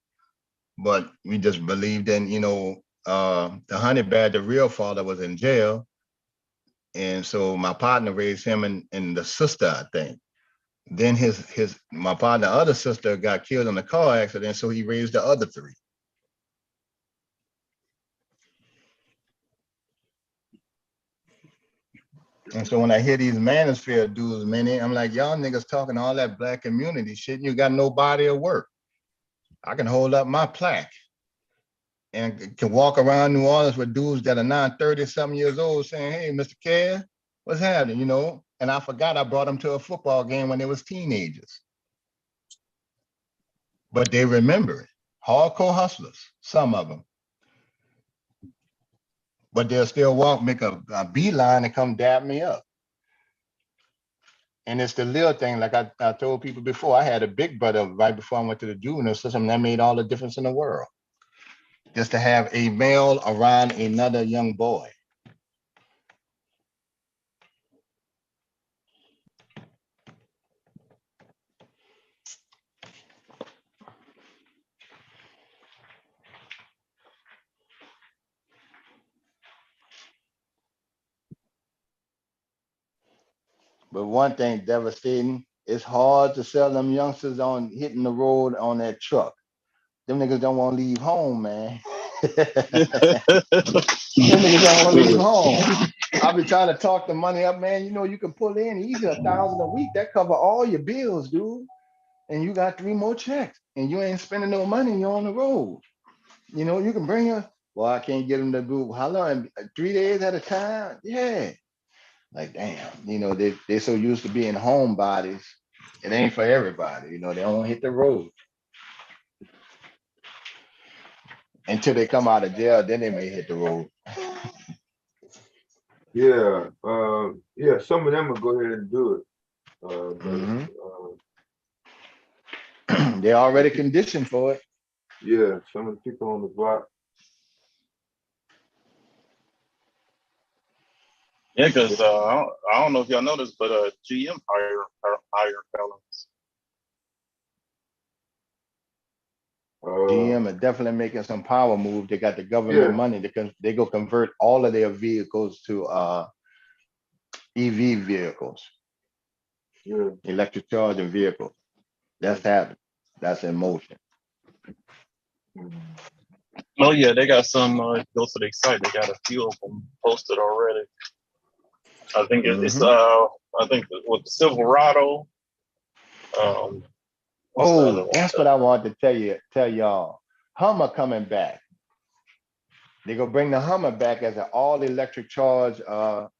But we just believed in, you know, the Honey Badger, the real father was in jail. And so my partner raised him and the sister, I think. Then my partner, other sister got killed in a car accident. So he raised the other 3. And so when I hear these manosphere dudes, man, I'm like, y'all niggas talking all that black community shit. You got no body of work. I can hold up my plaque and can walk around New Orleans with dudes that are now 30-something years old saying, hey, Mr. Care, what's happening, you know? And I forgot I brought them to a football game when they was teenagers. But they remember it. Hardcore hustlers, some of them. But they'll still make a beeline and come dab me up. And it's the little thing, like I told people before, I had a big brother right before I went to the juvenile system. That made all the difference in the world. Just to have a male around another young boy. But one thing devastating, it's hard to sell them youngsters on hitting the road on that truck. Them niggas don't want to leave home, man. Them niggas don't want to leave home. I be trying to talk the money up, man. You know, you can pull in easy $1,000 a week. That cover all your bills, dude. And you got 3 more checks, and you ain't spending no money. You're on the road. You know, you can bring her. Well, I can't get them to do how long? 3 days at a time. Yeah. Like, damn. You know, they so used to being homebodies. It ain't for everybody. You know, they don't hit the road until they come out of jail. Then they may hit the road. Yeah, yeah. Some of them will go ahead and do it. They're already conditioned for it. Yeah, some of the people on the block. Yeah, because I don't know if y'all noticed, but GM hire felons. GM are definitely making some power move. They got the government money. They go convert all of their vehicles to EV vehicles, electric charging vehicles. That's happening. That's in motion. Oh yeah, they got some. Go to the site. They got a few of them posted already. I think it's I think with the Silverado. That's what I wanted to tell y'all. Hummer coming back. They gonna bring the Hummer back as an all electric charge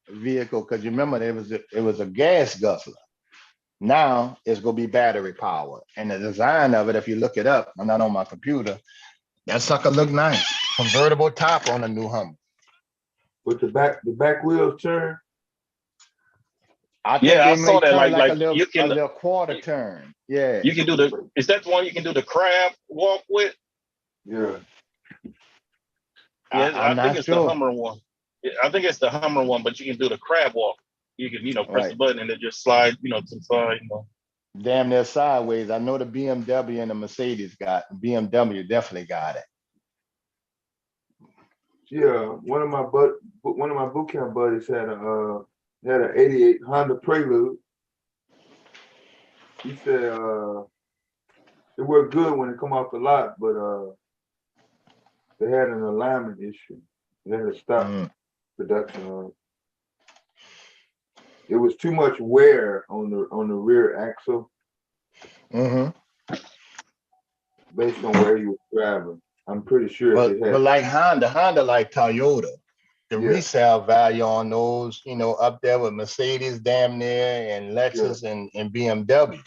vehicle, because you remember it was a gas guzzler. Now it's gonna be battery powered, and the design of it, if you look it up, I'm not on my computer. That sucker look nice. Convertible top on a new Hummer. With the back wheels turn. I think I they saw may that. turn Like a little, you can a little quarter turn. Yeah. You can do the. Is that the one you can do the crab walk with? Yeah. Yeah, I'm I think not it's sure. the Hummer one. I think it's the Hummer one, but you can do the crab walk. You can, press the button and it just slide, to the side, Damn near sideways. I know the BMW and the Mercedes BMW definitely got it. Yeah, one of my boot camp buddies had an '88 Honda Prelude. He said it worked good when it come off the lot, but they had an alignment issue. They had to stop production on it. It was too much wear on the rear axle. Based on where he was driving. I'm pretty sure but like Honda like Toyota. The resale value on those, up there with Mercedes damn near and Lexus and BMW.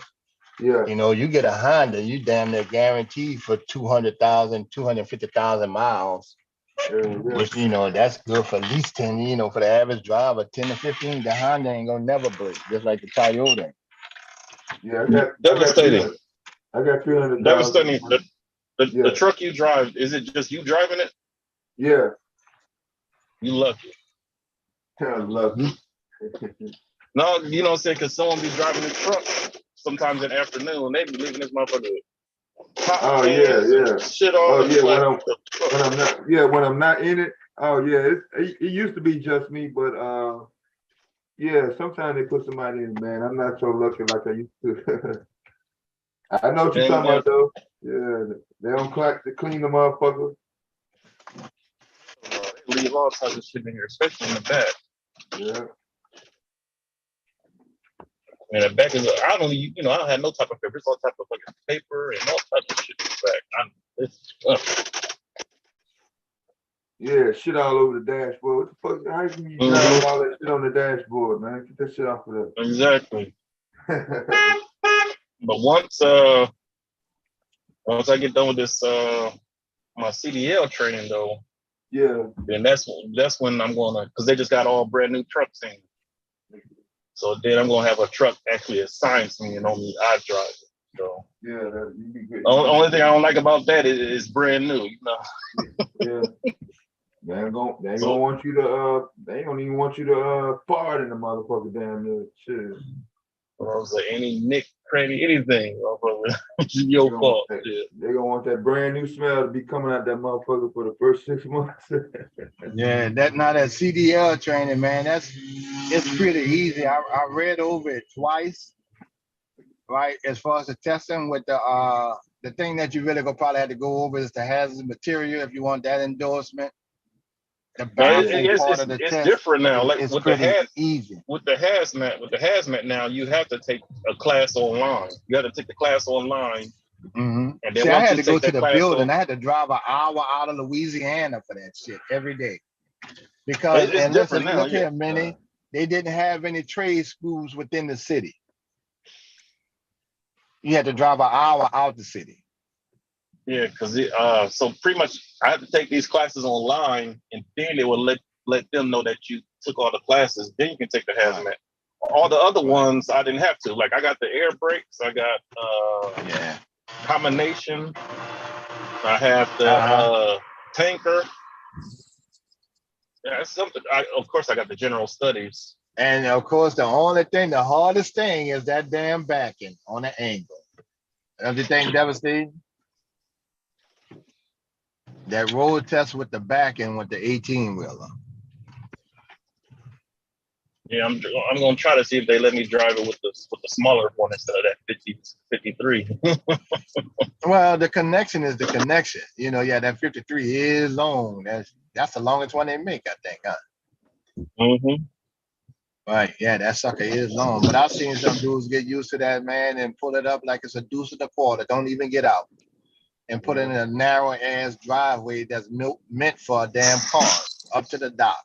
Yeah. You get a Honda, you damn near guaranteed for 200,000, 250,000 miles. Which, that's good for at least 10, for the average driver, 10 to 15, the Honda ain't gonna never break, just like the Toyota. Yeah, devastating. I got 300,000. Devastating. The truck you drive, is it just you driving it? Yeah. You lucky. Lucky. No, you know what I'm saying? Because someone be driving this truck sometimes in the afternoon and they be leaving this motherfucker. Oh yeah. Shit all oh yeah, when I'm not in it. Oh yeah, it used to be just me, but yeah, sometimes they put somebody in, man. I'm not so lucky like I used to. I know what you're talking about though. Yeah, they don't clean the motherfucker. They leave all types of shit in here, especially in the back. Yeah. And the back is, I don't have no type of paper. It's all type of fucking paper and all types of shit in the back. Yeah, shit all over the dashboard. What the fuck? How can you drive with all that shit on the dashboard, man? Get that shit off of there. Exactly. But once I get done with this my CDL training though, then that's when I'm gonna, because they just got all brand new trucks in. So then I'm gonna have a truck actually assigned to me and only I drive it. So you'd be good. Only thing I don't like about that is brand new, Yeah. They ain't gonna want you to they don't even want you to fart in the motherfucker damn near shit. Any nick, cranny, anything. It's your fault. They gonna want that brand new smell to be coming out that motherfucker for the first 6 months. Yeah, that CDL training, man, it's pretty easy. I read over it twice, right? As far as the testing with the thing that you really gonna probably have to go over is the hazardous material if you want that endorsement. The baffling part of the it's test different now. Like is with the pretty easy. with the hazmat now, you have to take a class online. You have to take the class online, Mm-hmm. and then See, I once had you to go take to that the class building. on, I had to drive an hour out of Louisiana for that shit every day. Because, it's and different listen, now. look Yeah, here, Minnie, they didn't have any trade schools within the city. You had to drive an hour out the city. yeah, because so pretty much I had to take these classes online, and then they will let them know that you took all the classes. Then you can take the hazmat. All the other ones I didn't have to. Like I got the air brakes, I got combination, I have the tanker. Yeah, it's something. Of course, I got the general studies. And of course, the hardest thing is that damn backing on the angle. Don't you think, devastating? That road test with the backing with the 18-wheeler. Yeah, I'm gonna try to see if they let me drive it with the smaller one instead of that 53. Well, the connection is the connection. You know, yeah, that 53 is long. That's the longest one they make, I think, huh? Mm-hmm. Right, yeah, that sucker is long. But I've seen some dudes get used to that, man, and pull it up like it's a deuce and a quarter. Don't even get out. And put it in a narrow ass driveway that's meant for a damn car up to the dock.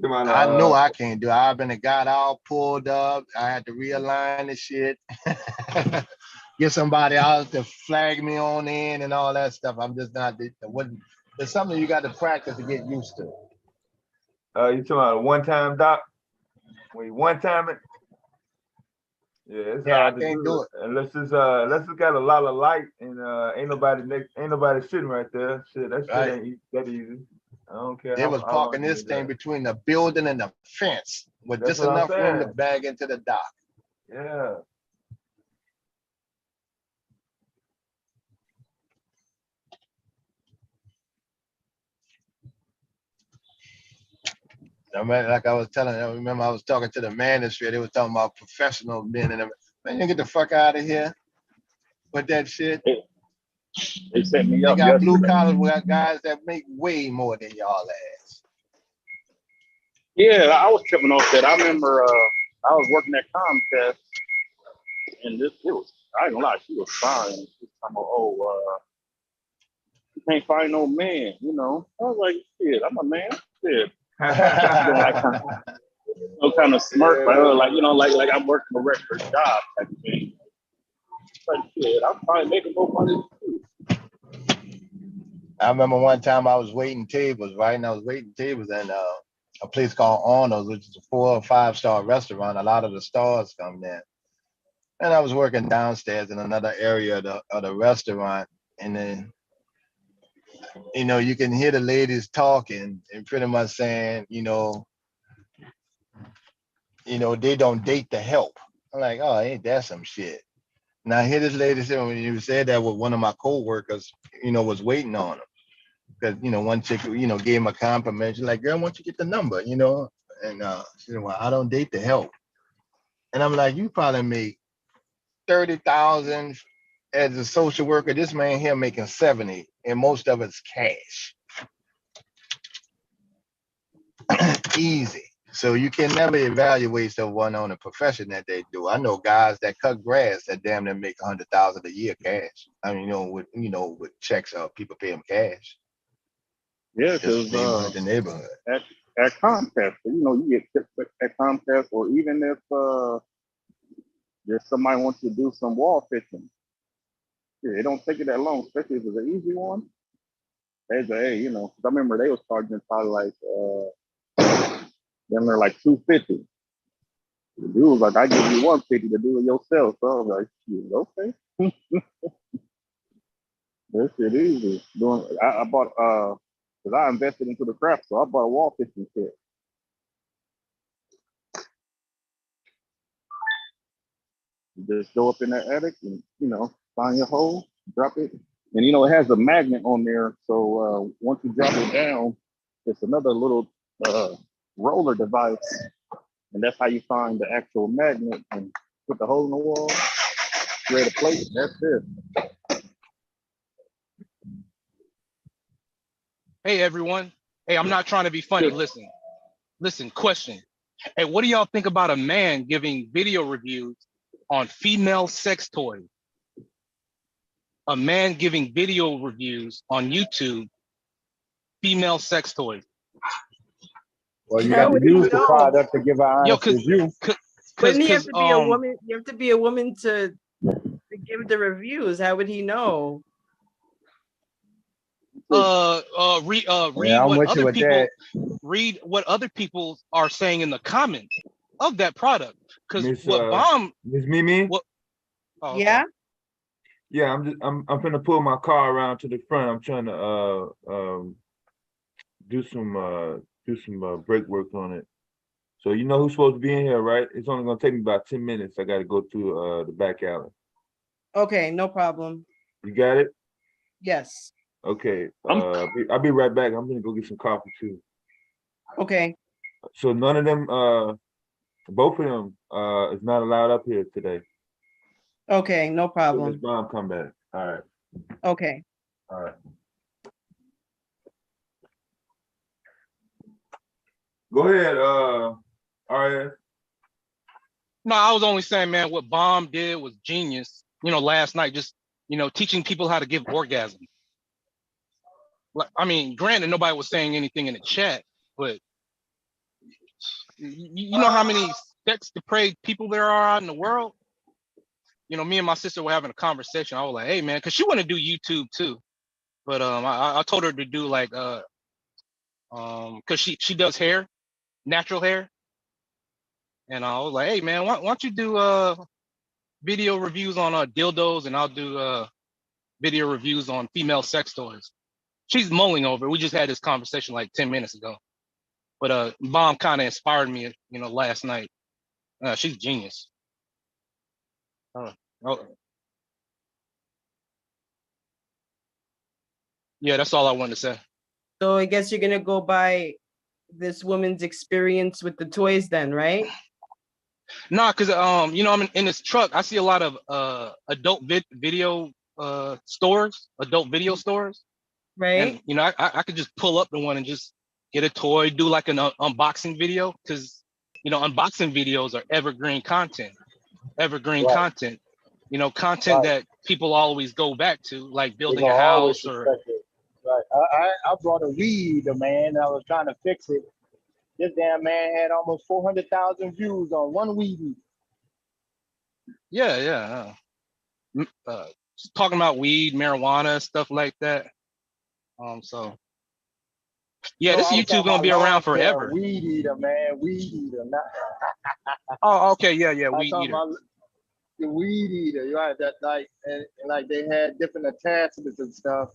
I know I can't do it. I've been a got out, pulled up. I had to realign the shit. Get somebody out to flag me on in and all that stuff. I'm just not. It's something you got to practice to get used to. You talking about a one-time doc? When you one-time it? Yeah, it's hard to do it. Unless it's got a lot of light and ain't nobody sitting right there. Shit, that shit ain't that easy. I don't care. They was parking this thing between the building and the fence with just enough room to bag into the dock. Yeah. I mean, like I was telling, I remember I was talking to the manosphere. They was talking about professional men and man, you get the fuck out of here with that shit. They set me They up. got blue collars, we got guys that make way more than y'all ass. Yeah, I was tripping off that. I remember I was working at Comcast, and I ain't gonna lie, she was fine. She was talking about, you can't find no man, you know. I was like, shit, I'm a man. Shit. No kind of smirk, but like, you know, like I'm working a regular job type of thing. Like, shit, I'm probably making more money too. I remember one time I was waiting tables, right? And I was waiting tables in a place called Arnold's, which is a 4 or 5 star restaurant. A lot of the stars come there. And I was working downstairs in another area of the restaurant. And then, you know, you can hear the ladies talking and pretty much saying, you know, they don't date the help. I'm like, oh, ain't that some shit? Now I hear this lady say, when you said that with one of my coworkers, you know, was waiting on him. Because, you know, one chick, you know, gave him a compliment. She's like, girl, why don't you get the number, you know? And she said, well, I don't date the help. And I'm like, you probably make 30,000 as a social worker. This man here making 70, and most of it's cash. Easy. So you can never evaluate someone on a profession that they do. I know guys that cut grass that damn near make 100,000 a year cash. I mean, with checks or people pay them cash. Yeah, because the neighborhood. At Comcast, you know, you get tips at Comcast, or even if there's somebody wants to do some wall fishing. Yeah, it don't take you that long, especially if it's an easy one. They say, hey, you know, 'cause I remember they was charging probably like them they're like $250. The dude was like, I give you $150 to do it yourself. So I was like, shit, okay. That shit easy. I bought because I invested into the craft, so I bought a wall fishing kit. You just go up in that attic and, find your hole, drop it. And, it has a magnet on there. So once you drop it down, it's another little roller device. And that's how you find the actual magnet and put the hole in the wall, create a plate. That's it. Hey, everyone. Hey, I'm not trying to be funny. Listen, question. Hey, what do y'all think about a man giving video reviews on female sex toys? A man giving video reviews on YouTube, female sex toys. Well, you got to use the product to give an honest review. Wouldn't he have to be a woman? You have to be a woman to give the reviews. How would he know? Read what other people are saying in the comments of that product. Because Miss Miss Mimi. Yeah. Yeah, I'm gonna pull my car around to the front. I'm trying to do some brake work on it. So you know who's supposed to be in here, right? It's only gonna take me about 10 minutes. I gotta go through the back alley. Okay, no problem. You got it? Yes. Okay. I'll be right back. I'm gonna go get some coffee too. Okay. So none of them, both of them, is not allowed up here today. Okay, no So problem. Miss Mom, come back. All right. Okay. All right. Go ahead, Arya. No, I was only saying, man, what Bomb did was genius. Last night, just teaching people how to give orgasm. Like, I mean, granted, nobody was saying anything in the chat, but you know how many sex depraved people there are out in the world? Me and my sister were having a conversation. I was like, hey, man, because she wanted to do YouTube too. But I told her to do like because she does hair, natural hair. And I was like, hey man, why don't you do video reviews on dildos, and I'll do video reviews on female sex toys. She's mulling over it. We just had this conversation like 10 minutes ago. But Mom kind of inspired me, last night. She's genius. Yeah, that's all I wanted to say. So I guess you're gonna go by this woman's experience with the toys then, right? Nah, because I'm in this truck. I see a lot of adult video stores, adult video stores. Right. And I could just pull up the one and just get a toy, do like an unboxing video, because unboxing videos are evergreen content. Content. Content that people always go back to, like building a house or. Right. I brought a weed, man. I was trying to fix it. This damn man had almost 400,000 views on one weed. Yeah. Talking about weed, marijuana, stuff like that. So yeah, this YouTube gonna be around forever. Weed eater, man. Weed eater. Oh, okay, yeah, weed eater. The weed eater, right? That and like they had different attachments and stuff,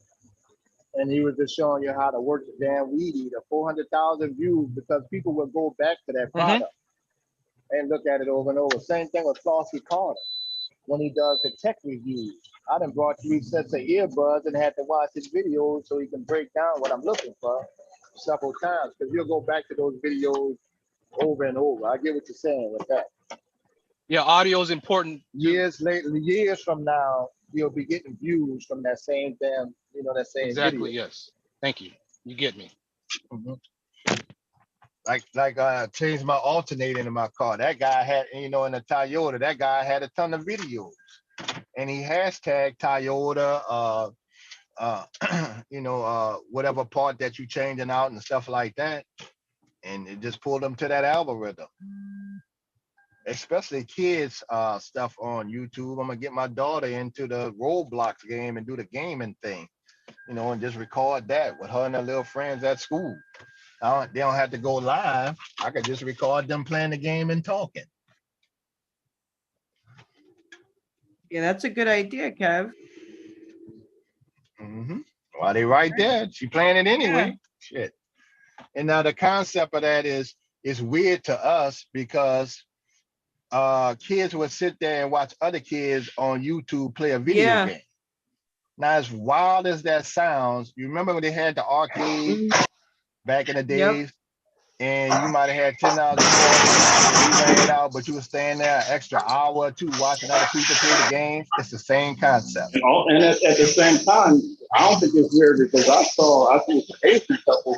and he was just showing you how to work the damn weed eater. 400,000 views because people will go back to that product and look at it over and over. Same thing with Flossie Carter when he does the tech reviews. I done brought 3 sets of earbuds and had to watch his videos so he can break down what I'm looking for several times, because you'll go back to those videos over and over. I get what you're saying with that. Yeah, audio is important. Years from now, you'll be getting views from that same damn, that same exactly video. Yes, thank you. You get me. Like I changed my alternator in my car. That guy had, in the Toyota, that guy had a ton of videos, and he hashtag Toyota, whatever part that you changing out and stuff like that, and it just pulled them to that algorithm. Especially kids stuff on YouTube. I'm gonna get my daughter into the Roblox game and do the gaming thing, and just record that with her and her little friends at school. They don't have to go live. I could just record them playing the game and talking. Yeah, that's a good idea, Kev. Well, they right there. She playing it anyway. Yeah. Shit. And now the concept of that is weird to us because kids would sit there and watch other kids on YouTube play a video game. Now, as wild as that sounds, you remember when they had the arcade back in the days, and you might have had $10 toys, and you ran it out, but you were staying there an extra hour or two watching other people play the games. It's the same concept. And at the same time, I don't think it's weird because I see an Asian couple,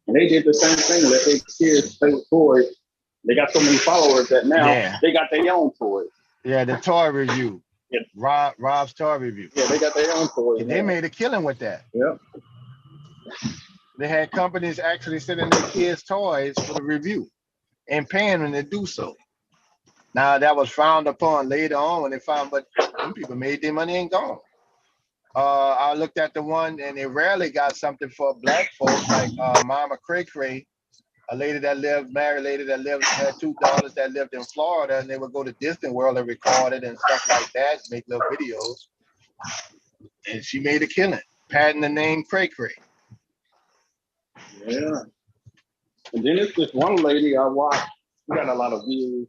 and they did the same thing. Let their kids play with toys. They got so many followers that now they got their own toys. Yeah, the toy review. Yeah. Rob's toy review. Yeah, they got their own toys. And they made a killing with that. Yep. They had companies actually sending their kids toys for the review and paying them to do so. Now that was frowned upon later on when they found, but some people made their money and gone. I looked at the one and they rarely got something for black folks like Mama Cray Cray, a lady that lived, married lady that lived, had two daughters that lived in Florida, and they would go to Disney World and record it and stuff like that, make little videos. And she made a killing, patenting the name Cray Cray. Yeah. And then it's this one lady I watched. She got a lot of views.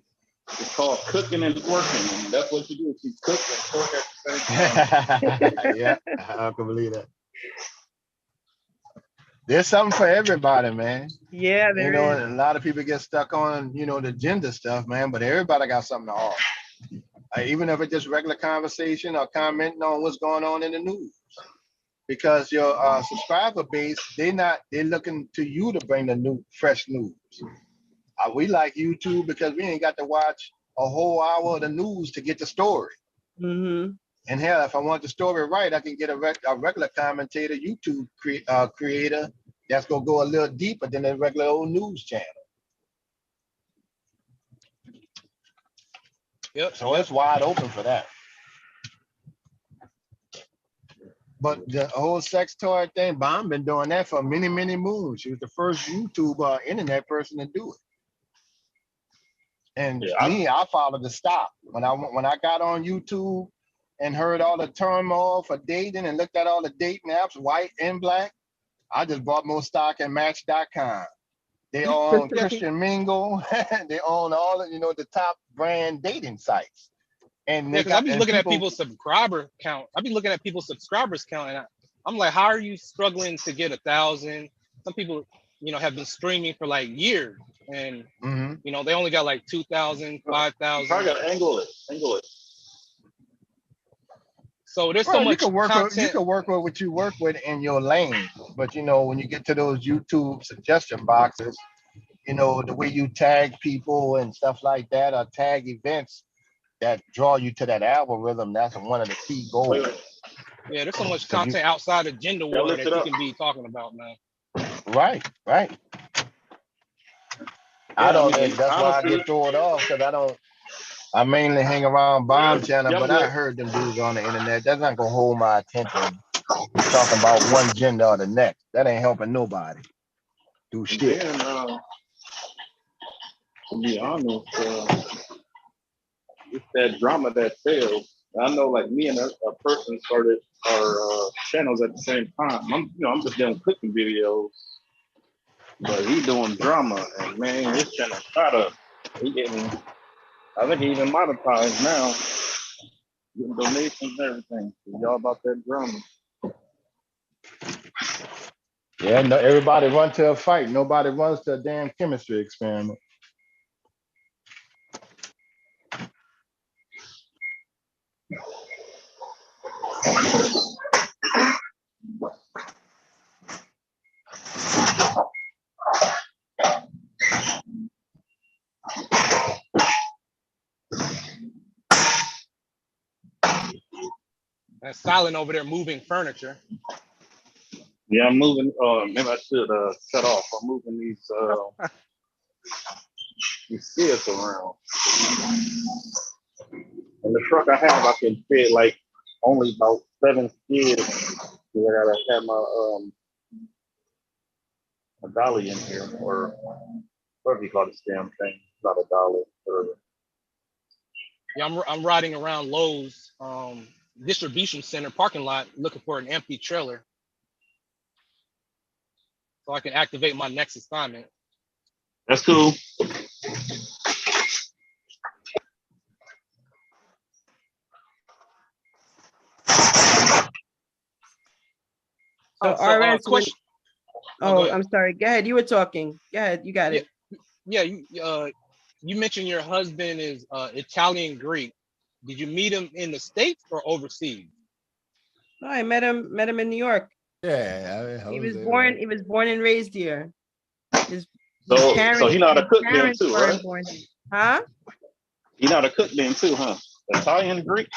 It's called Cooking and Twerking, and that's what she do. She cooks and twerk at the same time. Yeah, I can believe that. There's something for everybody, man. Yeah, you know, and a lot of people get stuck on, you know, the gender stuff, man, but everybody got something to offer. Even if it's just regular conversation or commenting on what's going on in the news. Because your subscriber base, they're looking to you to bring the new, fresh news. We like YouTube because we ain't got to watch a whole hour of the news to get the story. And hell, if I want the story right, I can get a regular commentator, YouTube creator that's gonna go a little deeper than a regular old news channel. Yep. So it's wide open for that. But the whole sex toy thing, Bomb been doing that for many, many moons. She was the first YouTube internet person to do it. And I followed the stop. When I got on YouTube and heard all the turmoil for dating and looked at all the dating apps, white and black, I just bought more stock in Match.com. They own Christian Mingle. They own all of, the top brand dating sites. And I be looking at people's subscriber count. I be looking at people's subscribers count, and I'm like, how are you struggling to get 1,000? Some people, have been streaming for like years, and they only got like 2,000, 5,000. I got to angle it. So there's so much content. You can work with what you work with in your lane, but when you get to those YouTube suggestion boxes, the way you tag people and stuff like that, or tag events that draw you to that algorithm, that's one of the key goals. Yeah, there's so much content outside of gender war that you can be talking about, man. Right. That's why I get thrown off, because I mainly hang around Bomb Channel, but I heard them dudes on the internet. That's not gonna hold my attention. Talking about one gender or the next. That ain't helping nobody do shit. Then, to be honest, it's that drama that fails. I know, like me and a person started our channels at the same time. I'm just doing cooking videos, but he doing drama, and man, his channel shot up. I think he even monetized now, getting donations and everything. Y'all about that drama? Yeah, no, everybody run to a fight. Nobody runs to a damn chemistry experiment. That's Silent over there moving furniture. Yeah, I'm moving. Maybe I should shut off. I'm moving these skids around. And the truck I have, I can fit like only about 7 skids. I gotta have a dolly in here, or whatever you call this damn thing. Not a dolly. Yeah, I'm riding around Lowe's distribution center parking lot looking for an empty trailer, so I can activate my next assignment. That's cool. So So RS when question. Oh, go oh, ahead. I'm sorry. Go ahead. You were talking. Go ahead. You got Yeah, it. yeah. You mentioned your husband is Italian Greek. Did you meet him in the States or overseas? No, I met him in New York. Yeah, He was Jose, born right? he was born and raised here. His So he know how to cook then parents too, right? weren't born here. Huh? He know how to cook then too, huh? Italian, Greek.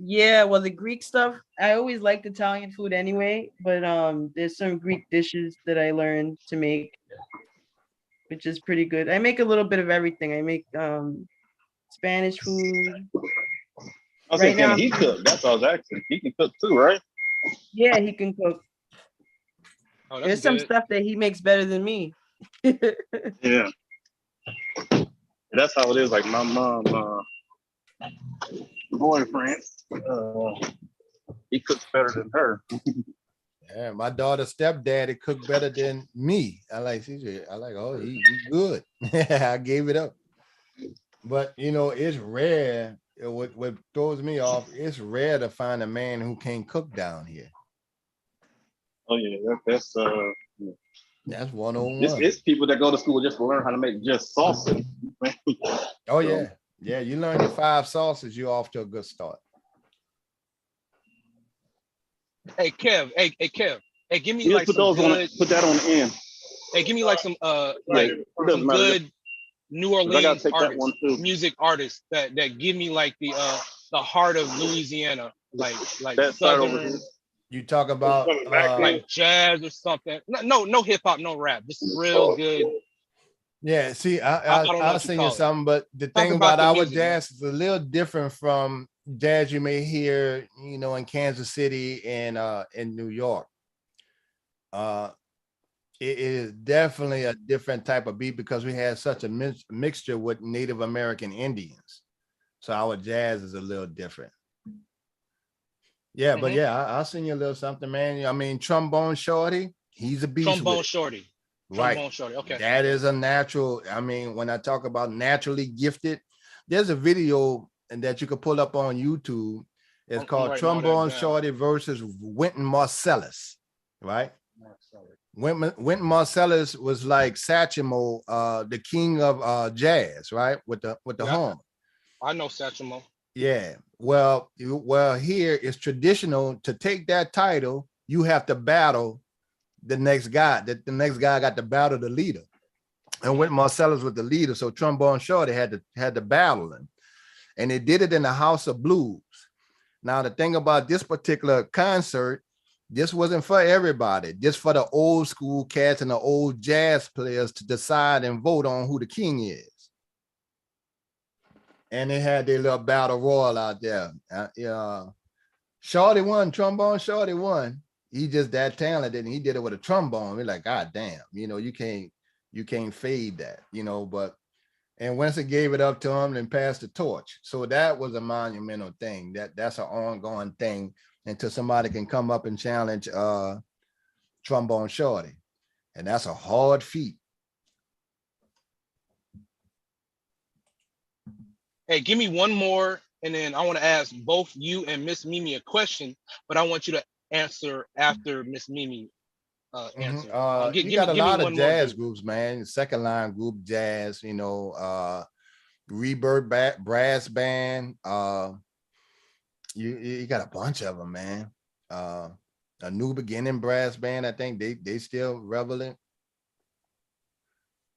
Yeah, well, the Greek stuff, I always liked Italian food anyway, but there's some Greek dishes that I learned to make, which is pretty good. I make a little bit of everything. I make Spanish food. I Right said, now can I'm he doing, cook? That's what I was asking. He can cook too, right? yeah, he can cook. Oh, that's There's some good. stuff that he makes better than me. Yeah, that's how it is. Like my mom, boyfriend, he cooks better than her. Yeah, my daughter's stepdaddy cooked better than me. I like CJ. I like, oh, he good. I gave it up. But you know, it's rare. What throws me off, it's rare to find a man who can't cook down here. Oh yeah, that's That's it's 101. it's people that go to school just to learn how to make just salsa. Oh So, yeah. Yeah, you learn your 5 sauces, you're off to a good start. Hey Kev, hey Kev, hey, give me you just like put some those on good. it, put that on the end. Hey, give me like some Yeah, like it doesn't some matter. good New 'Cause I gotta Orleans take that one artists, too. music artists that give me like the heart of Louisiana, like That side over here. southern, You talk about like jazz or something. No hip hop, no rap, just real good. yeah, see, I I don't know I'll what you sing you call it. something, but the Talk thing about about the our music, man. jazz is a little different from jazz you may hear, you know, in Kansas City and in New York. Uh it is definitely a different type of beat because we had such a mixture with Native American Indians. So our jazz is a little different. Yeah, but yeah, I'll send you a little something, man. I mean, Trombone Shorty, he's a beast with Trombone it. Shorty. Right. Trombone Shorty. Okay. That is a natural. I mean, when I talk about naturally gifted, there's a video and that you can pull up on YouTube. It's I'm called writing all that Trombone down. Shorty versus Wynton Marsalis, right? Wynton Marsalis was like Satchmo, the king of jazz, right? With the Yeah, horn. I know Satchmo. Yeah. Well, here it's traditional to take that title. You have to battle the next guy. That the next guy got to battle the leader. And Wynton Marsalis was the leader, so Trombone Shorty had to battle him, and they did it in the House of Blues. Now the thing about this particular concert, this wasn't for everybody. This for the old school cats and the old jazz players to decide and vote on who the king is. And they had their little battle royal out there. Shorty won. Trombone Shorty won. He just that talented, and he did it with a trombone. We're like, God damn, you know, you can't fade that, you know. But and Winston gave it up to him and passed the torch. So that was a monumental thing. That's an ongoing thing until somebody can come up and challenge Trombone Shorty, and that's a hard feat. Hey, give me one more, and then I want to ask both you and Miss Mimi a question, but I want you to answer after Miss Mimi answers. You got a Give me lot of one more. jazz groups, man. Second line group jazz, you know, Rebirth Brass Band. You got a bunch of them, man. A New Beginning Brass Band. I think they still relevant.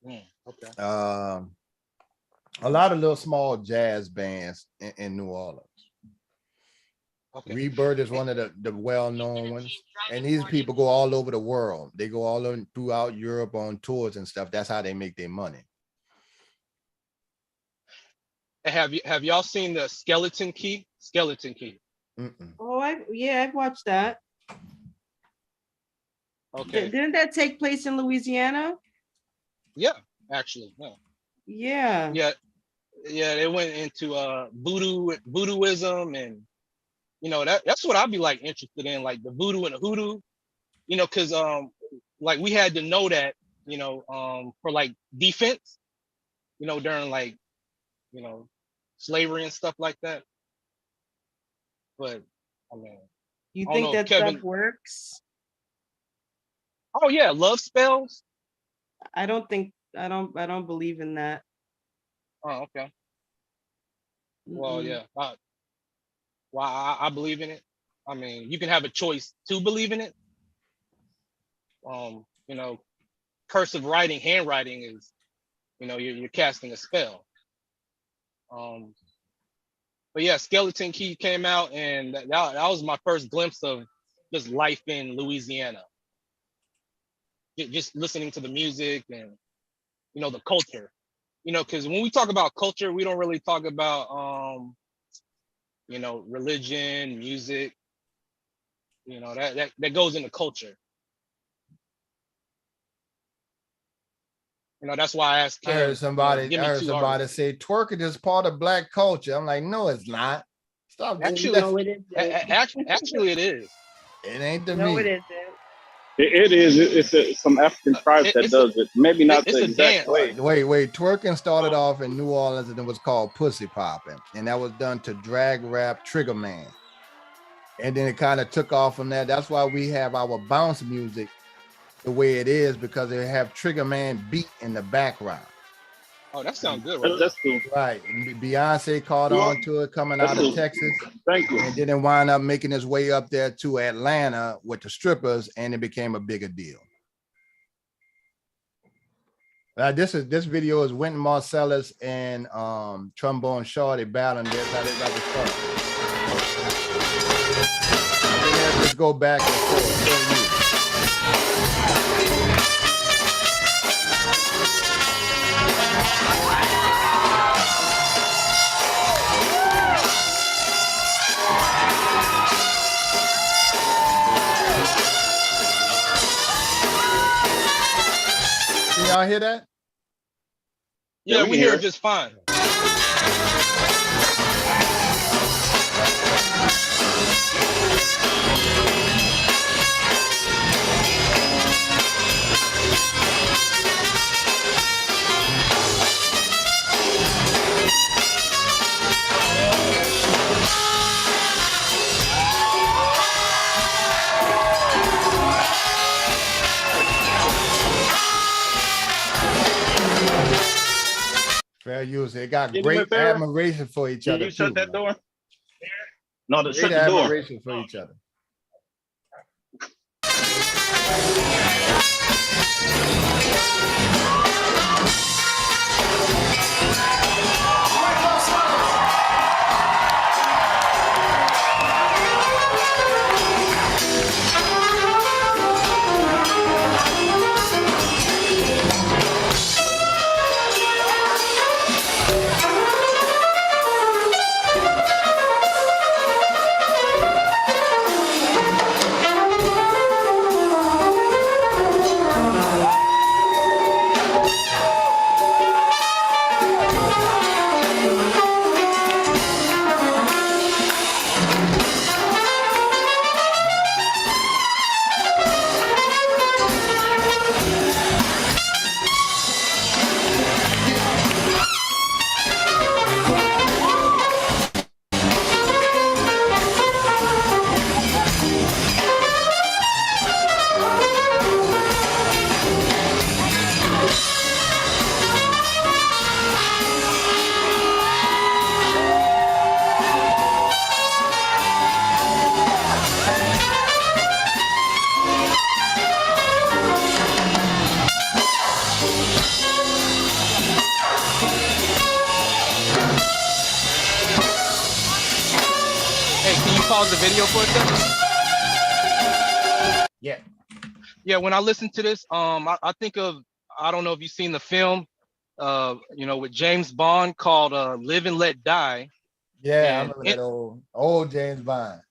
Okay. A lot of little small jazz bands in New Orleans. Okay. Rebirth is one of the well-known ones. And these people go all over the world. They go all over throughout Europe on tours and stuff. That's how they make their money. Have y'all seen the Skeleton Key? Skeleton Key. Oh, I've watched that. Okay. Didn't that take place in Louisiana? Yeah, actually. Yeah. Yeah, they went into voodooism, and you know that's what I'd be like interested in, like the voodoo and the hoodoo, you know, because like we had to know that, you know, for like defense, you know, during like, you know, slavery and stuff like that. But I mean, You I don't think know if that stuff Kevin. works? Oh yeah, love spells. I don't believe in that. Oh, okay. Well, Mm-mm. yeah. Well, I believe in it. I mean, you can have a choice to believe in it. You know, cursive writing, handwriting is, you're casting a spell. Um, but yeah, Skeleton Key came out, and that was my first glimpse of just life in Louisiana. Just listening to the music and the culture. Because when we talk about culture, we don't really talk about religion, music. That goes into culture. That's why I asked I heard Kev, somebody, give I me heard two somebody artists. say twerking is part of black culture. I'm like, no, it's not. Stop doing that. No, it isn't. Actually, it is. It ain't to No, it me. isn't. It is. It's some African tribes that does it. Maybe not the It's a exact dance. way. Wait. Twerking started off in New Orleans and it was called pussy popping. And that was done to drag rap Trigger Man. And then it kind of took off from that. That's why we have our bounce music the way it is, because they have Trigger Man beat in the background. Oh, that sounds good, right? That's cool. Right. Beyonce caught on to it coming out of Texas. Thank you. And then it wound up making its way up there to Atlanta with the strippers, and it became a bigger deal. This video is Wynton Marsalis and Trombone Shorty battling this. How they got to start. Let's go back and forth. Can y'all hear that? Yeah, we hear it just fine. Fair use. They got great admiration for each other. Can you shut too, that man. door? No, Great shut the door. admiration for each other. Hey, can you pause the video for a second? Yeah. Yeah, when I listen to this, I think of, I don't know if you've seen the film, with James Bond called Live and Let Die. Yeah, I And remember that old James Bond.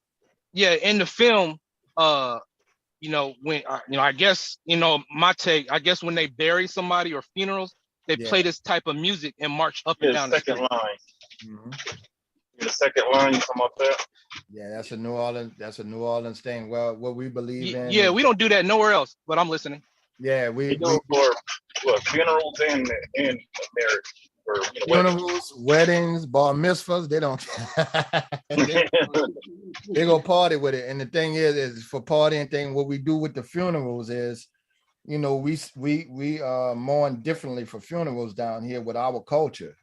Yeah, in the film, when I guess, my take, I guess when they bury somebody or funerals, they play this type of music and march up and down the street. Second line. The second line, you come up there. Yeah, that's a New Orleans thing. Well, what we believe in. Yeah, we don't do that nowhere else, but I'm listening. Yeah, we do it for funerals and marriage. for Funerals, weddings, bar mitzvahs, they don't they go party with it. And the thing is for partying thing, what we do with the funerals is, you know, we mourn differently for funerals down here with our culture.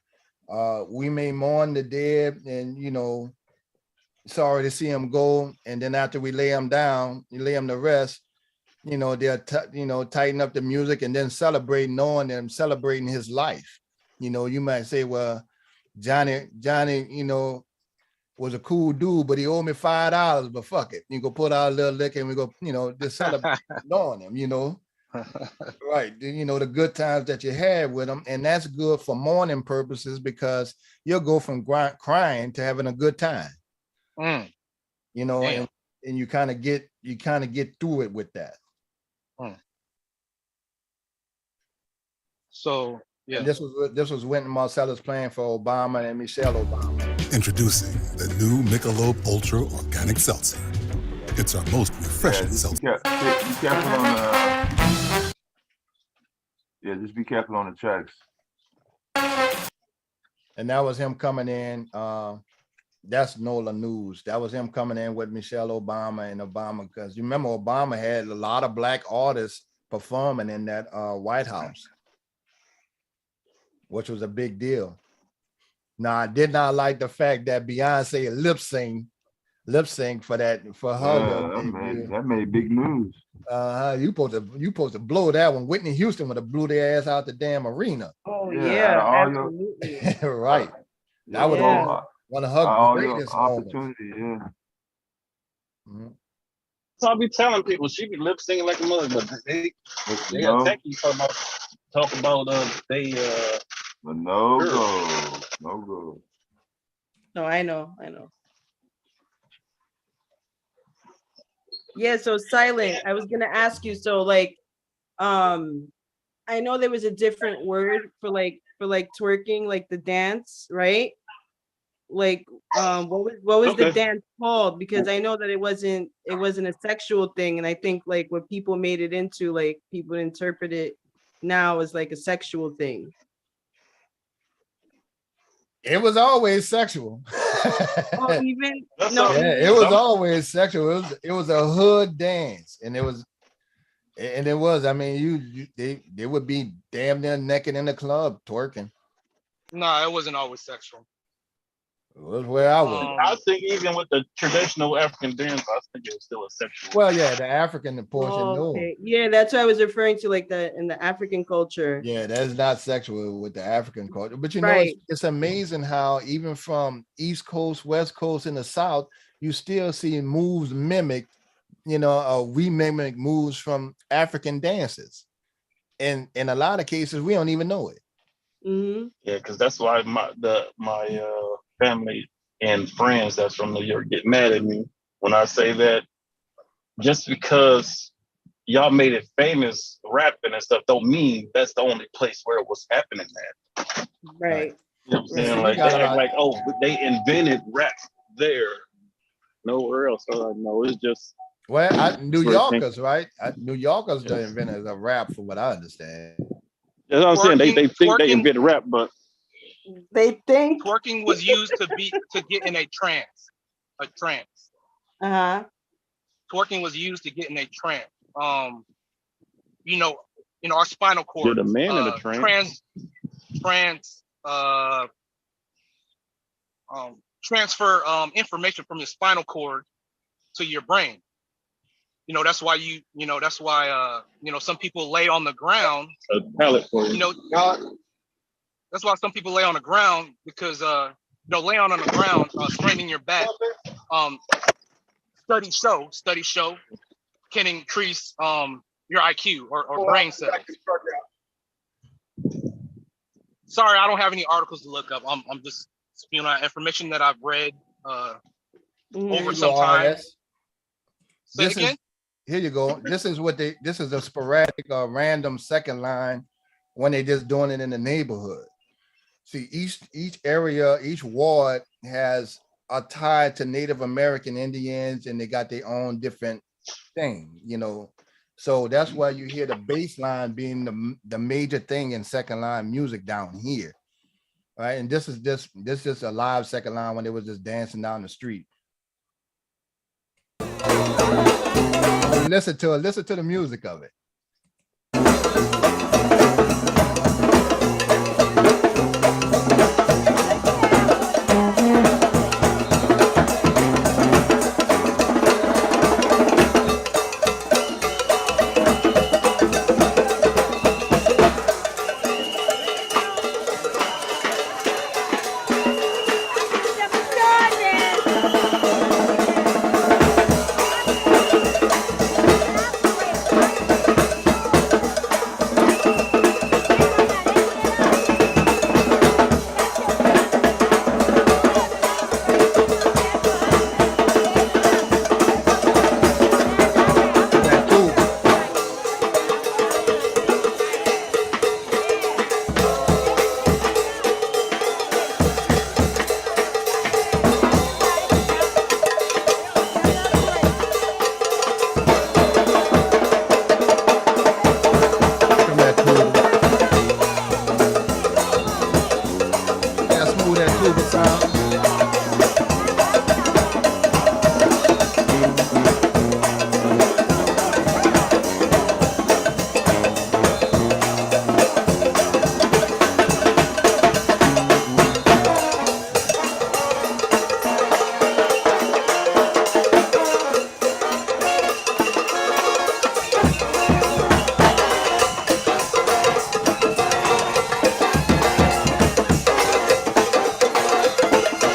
We may mourn the dead and, you know, sorry to see him go. And then after we lay him down, you lay him to rest, you know, they'll, you know, tighten up the music and then celebrate, knowing them, celebrating his life. You know, you might say, well, Johnny, you know, was a cool dude, but he owed me $5, but fuck it. You go put out a little liquor and we go, you know, just celebrate knowing him, you know. Right. You know, the good times that you had with them. And that's good for mourning purposes because you'll go from crying to having a good time. You know, and you kind of get through it with that. So yeah. And this was Wynton Marsalis playing for Obama and Michelle Obama. Introducing the new Michelob Ultra Organic Seltzer. It's our most refreshing seltzer. Be careful on just be careful on the tracks. And that was him coming in. That's NOLA News. That was him coming in with Michelle Obama and Obama, because you remember Obama had a lot of black artists performing in that White House, which was a big deal. Now, I did not like the fact that Beyonce lip sync for her. That made big news. You supposed to blow that one. Whitney Houston would have blew their ass out the damn arena. Oh yeah, absolutely. Right. That was one of her greatest opportunity. moments. Yeah. So I'll be telling people she be lip singing like a mother, but they attack you talk about but no go. No, I know. Yeah, so Silent, I was gonna ask you, so like I know there was a different word for twerking, like the dance, right? Like what was the dance called? Because I know that it wasn't a sexual thing, and I think like what people made it into, like people interpret it now as like a sexual thing. It was always sexual. Oh, even it was always sexual. It was a hood dance, and it was. I mean, they would be damn near naked in the club twerking. No, it wasn't always sexual. It was where I was. I think even with the traditional African dance, I think it was still a sexual. Well, yeah, the African portion, okay. Yeah, that's what I was referring to, like in the African culture. Yeah, that's not sexual with the African culture. But you know, it's amazing how even from East Coast, West Coast, in the South, you still see moves mimicked. You know, we mimic moves from African dances, and in a lot of cases, we don't even know it. Mm-hmm. Yeah, because that's why my family and friends that's from New York get mad at me when I say that. Just because y'all made it famous rapping and stuff don't mean that's the only place where it was happening at. Right. You know what I'm saying? Like they act like, oh, they invented rap there, nowhere else. So like, no, it's just New Yorkers, right? New Yorkers the inventors of rap, from what I understand. That's what I'm saying. They think they invented rap, but they think twerking was used to get in a trance. Uh-huh. Twerking was used to get in a trance. You know, our spinal cord. The man in a trance. Transfer information from your spinal cord to your brain. You know, that's why some people lay on the ground. A pallet for you. You know, that's why some people lay on the ground, because laying on the ground, straightening your back. Studies show can increase your IQ or brain cells. Sorry, I don't have any articles to look up. I'm just spewing out information that I've read over some time. Say it again. Here you go. This is a sporadic or random second line when they just doing it in the neighborhood. See, each area, each ward has a tie to Native American Indians, and they got their own different thing, you know. So that's why you hear the bass line being the major thing in second line music down here. right? And this is a live second line when they was just dancing down the street. Listen to it. Listen to the music of it.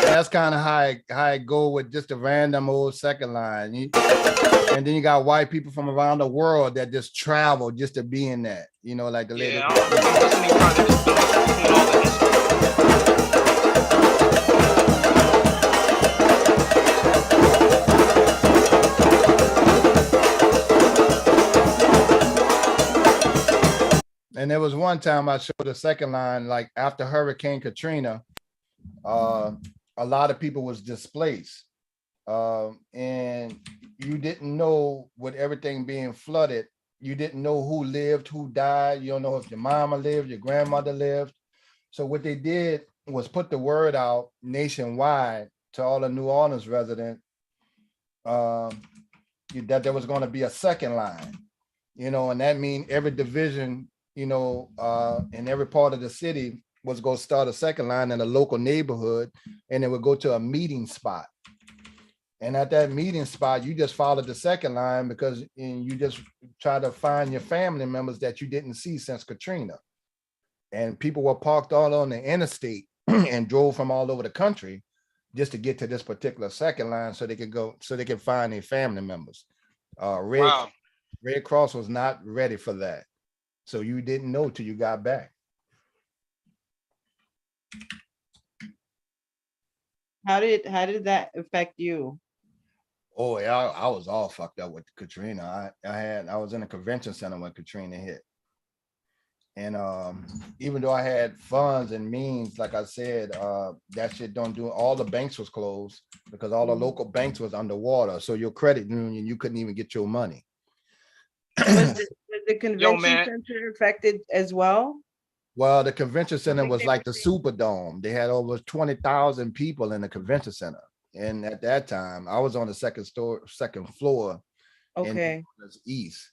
That's kind of how I go with just a random old second line. And then you got white people from around the world that just travel just to be in that, you know, like the lady. And there was one time I showed the second line, like after Hurricane Katrina, a lot of people was displaced. And you didn't know, with everything being flooded, you didn't know who lived, who died. You don't know if your mama lived, your grandmother lived. So what they did was put the word out nationwide to all the New Orleans residents that there was going to be a second line, you know, and that means every division, you know, in every part of the city was going to start a second line in a local neighborhood, and it would go to a meeting spot. And at that meeting spot, you just followed the second line because you just try to find your family members that you didn't see since Katrina. And people were parked all on the interstate and drove from all over the country just to get to this particular second line so they could find their family members. Red Cross was not ready for that. So you didn't know till you got back. How did that affect you? Oh yeah, I was all fucked up with Katrina. I was in a convention center when Katrina hit. And even though I had funds and means, like I said, that shit don't do. All the banks was closed because all the local banks was underwater. So your credit union, you couldn't even get your money. Was the convention center affected as well? Well, the convention center was like the Superdome. They had over 20,000 people in the convention center. And at that time, I was on the second floor. Okay. In East.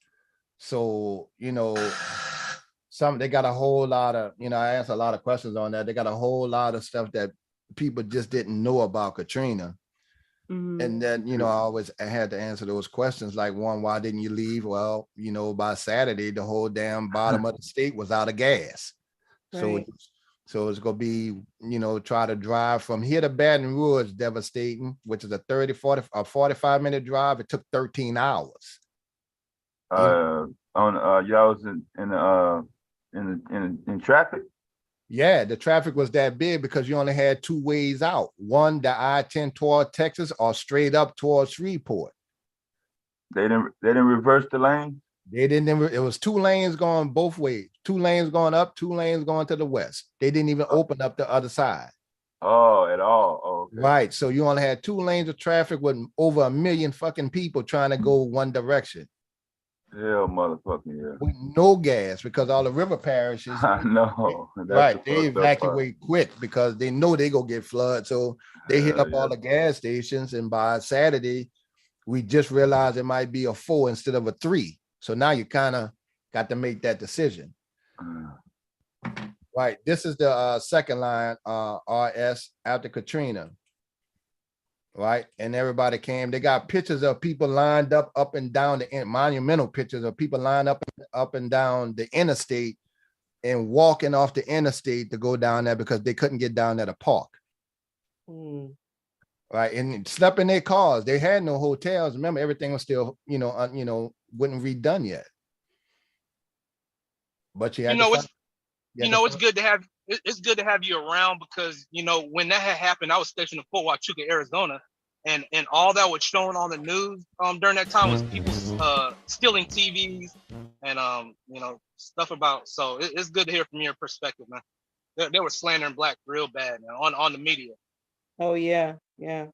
So, you know, they got a whole lot of, you know, I asked a lot of questions on that. They got a whole lot of stuff that people just didn't know about Katrina. Mm-hmm. And then, you know, I had to answer those questions. Like, one, why didn't you leave? Well, you know, by Saturday, the whole damn bottom of the state was out of gas. Right. So it's going to be, you know, try to drive from here to Baton Rouge, devastating, which is a 45-minute drive. It took 13 hours. Y'all was in traffic? Yeah, the traffic was that big because you only had two ways out. One, the I-10 toward Texas, or straight up towards Shreveport. They didn't reverse the lane? They didn't. It was two lanes going both ways. Two lanes going up, two lanes going to the west. They didn't even open up the other side. Oh, at all. Oh, okay. Right. So you only had two lanes of traffic with over 1 million fucking people trying to go one direction. Hell, motherfucking yeah. with no gas because all the river parishes, I know. That's right? the They fucked up part. evacuate quick because they know they go get flooded. So they hit Hell up all yeah. the gas stations, and by Saturday, we just realized it might be a 4 instead of a 3. So now you kind of got to make that decision. Right. This is the second line, RS after Katrina. Right. And everybody came. They got pictures of people lined up and down the monumental pictures of people lined up and down the interstate and walking off the interstate to go down there because they couldn't get down there to park. Right. And slept in their cars. They had no hotels. Remember, everything was still, wasn't redone yet. But you had it's good to have it's good to have you around because when that had happened, I was stationed in Fort Huachuca, Arizona, and all that was shown on the news during that time was people stealing TVs and stuff about. So it's good to hear from your perspective, man. They were slandering black real bad, man, on the media. Oh yeah, yeah.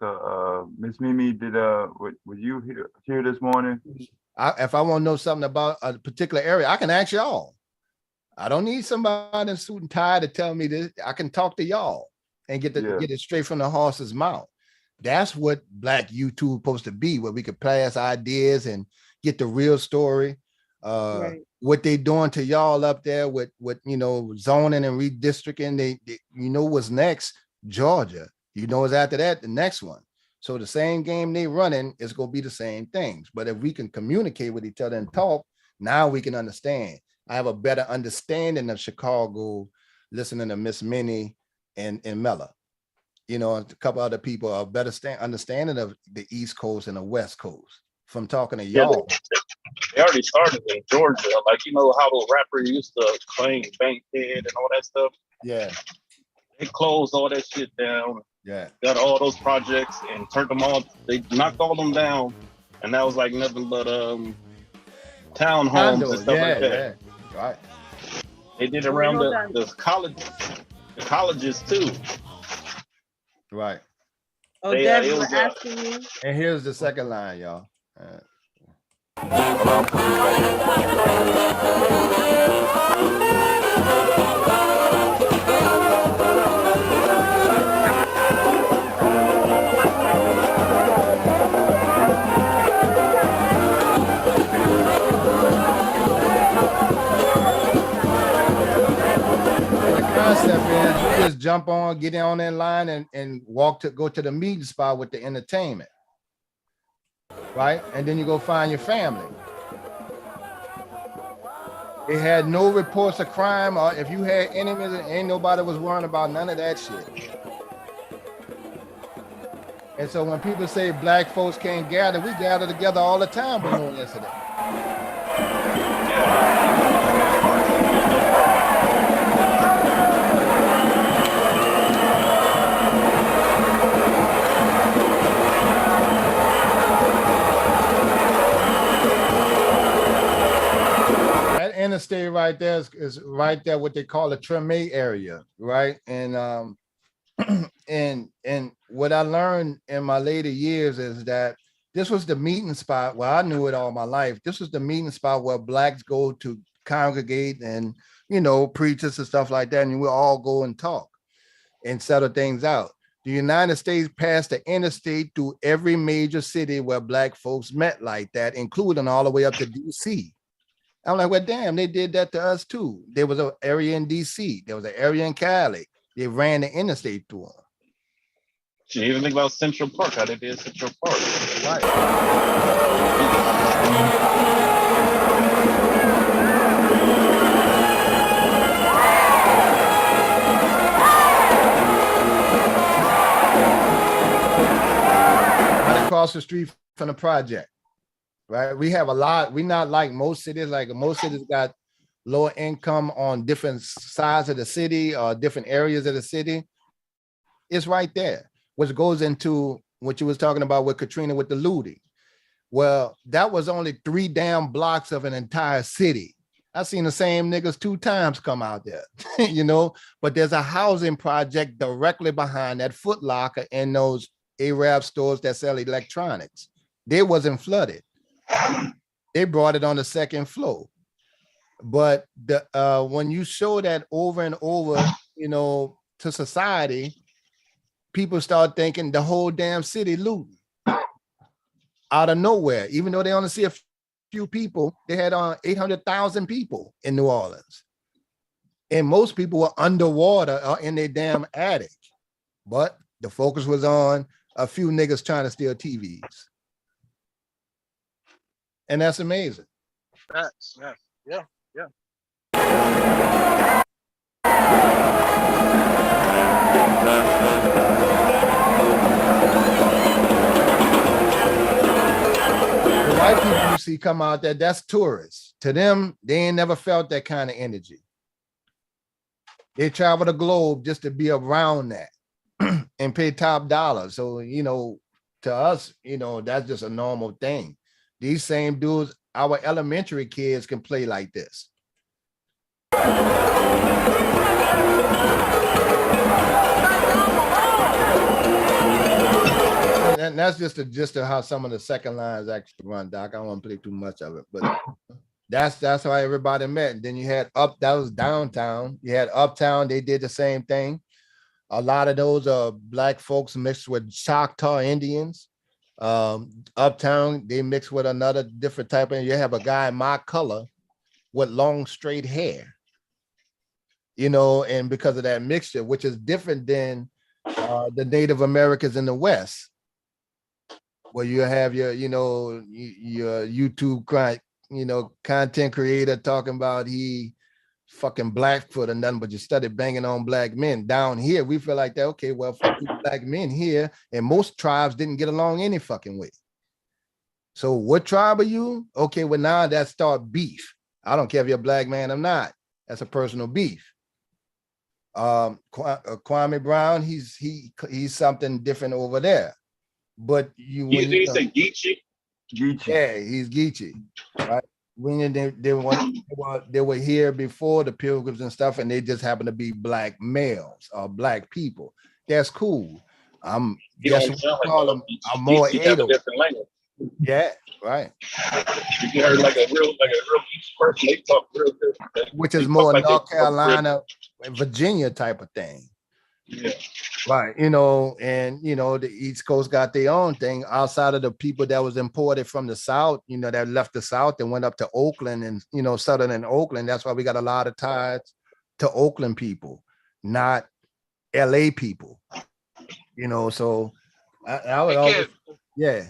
So, Miss Mimi, did were you here this morning? If I want to know something about a particular area, I can ask y'all. I don't need somebody in suit and tie to tell me this. I can talk to y'all and get it straight from the horse's mouth. That's what Black YouTube supposed to be, where we could pass ideas and get the real story. Right. What they doing to y'all up there with zoning and redistricting, they what's next? Georgia. What's after that? The next one. So the same game they running is going to be the same things. But if we can communicate with each other and talk, now we can understand. I have a better understanding of Chicago listening to Miss Minnie and Mella. A couple other people are better understanding of the East Coast and the West Coast from talking to y'all. They already started in Georgia. Like, how the rapper used to claim Bankhead and all that stuff? Yeah. They closed all that shit down. Yeah. Got all those projects and turned them all. They knocked all them down. And that was like nothing but townhomes and stuff like that. Yeah. Right. They did around the colleges too. Right. Oh, Deb, you were asking me. And here's the second line, y'all. Concept is you just jump on, get on that line and go to the meeting spot with the entertainment. Right? And then you go find your family. They had no reports of crime, or if you had enemies, ain't nobody was worrying about none of that shit. And so when people say black folks can't gather, we gather together all the time with no incident. Interstate right there is right there, what they call the Treme area, right? And and what I learned in my later years is that this was the meeting spot. Well, I knew it all my life. This was the meeting spot where blacks go to congregate and preachers and stuff like that, and we'll all go and talk and settle things out. The United States passed the interstate through every major city where black folks met like that, including all the way up to DC. I'm like, well, damn, they did that to us too. There was an area in DC. There was an area in Cali. They ran the interstate through them. You even think about Central Park, how they did Central Park. Right. Right across the street from the project. Right, we have a lot. We're not like most cities. Like most cities got lower income on different sides of the city or different areas of the city. It's right there, which goes into what you was talking about with Katrina with the looting. Well, that was only 3 damn blocks of an entire city. I've seen the same niggas 2 times come out there, you know, but there's a housing project directly behind that Foot Locker and those Arab stores that sell electronics. They wasn't flooded. They brought it on the second floor. But the when you show that over and over, you know, to society, people start thinking the whole damn city looting out of nowhere. Even though they only see a few people, they had 800,000 people in New Orleans. And most people were underwater or in their damn attic. But the focus was on a few niggas trying to steal TVs. And that's amazing. That's yeah. The white people you see come out there, that's tourists. To them, they ain't never felt that kind of energy. They travel the globe just to be around that and pay top dollar. So, you know, to us, you know, that's just a normal thing. These same dudes, our elementary kids can play like this. And that's just how some of the second lines actually run, Doc. I don't want to play too much of it, but that's how everybody met. And then you had that was downtown. You had uptown, they did the same thing. A lot of those are black folks mixed with Choctaw Indians. Uptown, they mix with another different type of, you have a guy my color with long straight hair, you know, and because of that mixture, which is different than the Native Americans in the West, where you have your, you know, your YouTube content creator talking about he fucking Blackfoot or nothing, but you started banging on black men. Down here, we feel like that, okay, well, fuck you black men here, and most tribes didn't get along any fucking way. So what tribe are you? Okay, well, now that start beef. I don't care if you're a black man or not. That's a personal beef. Kwame Brown, he's something different over there. But you say Geechee? Yeah, he's Geechee, right? When they were here before the Pilgrims and stuff, and they just happen to be black males or black people. That's cool. Guess what we call them? I'm more Ado. Yeah, right. You heard like a real each person, they talk real different. Which is more like North Carolina, Virginia type of thing. Yeah. Right, you know, and you know, the East Coast got their own thing outside of the people that was imported from the South, you know, that left the South and went up to Oakland and, you know, Southern and Oakland. That's why we got a lot of ties to Oakland people, not LA people, you know. So I would always, yeah.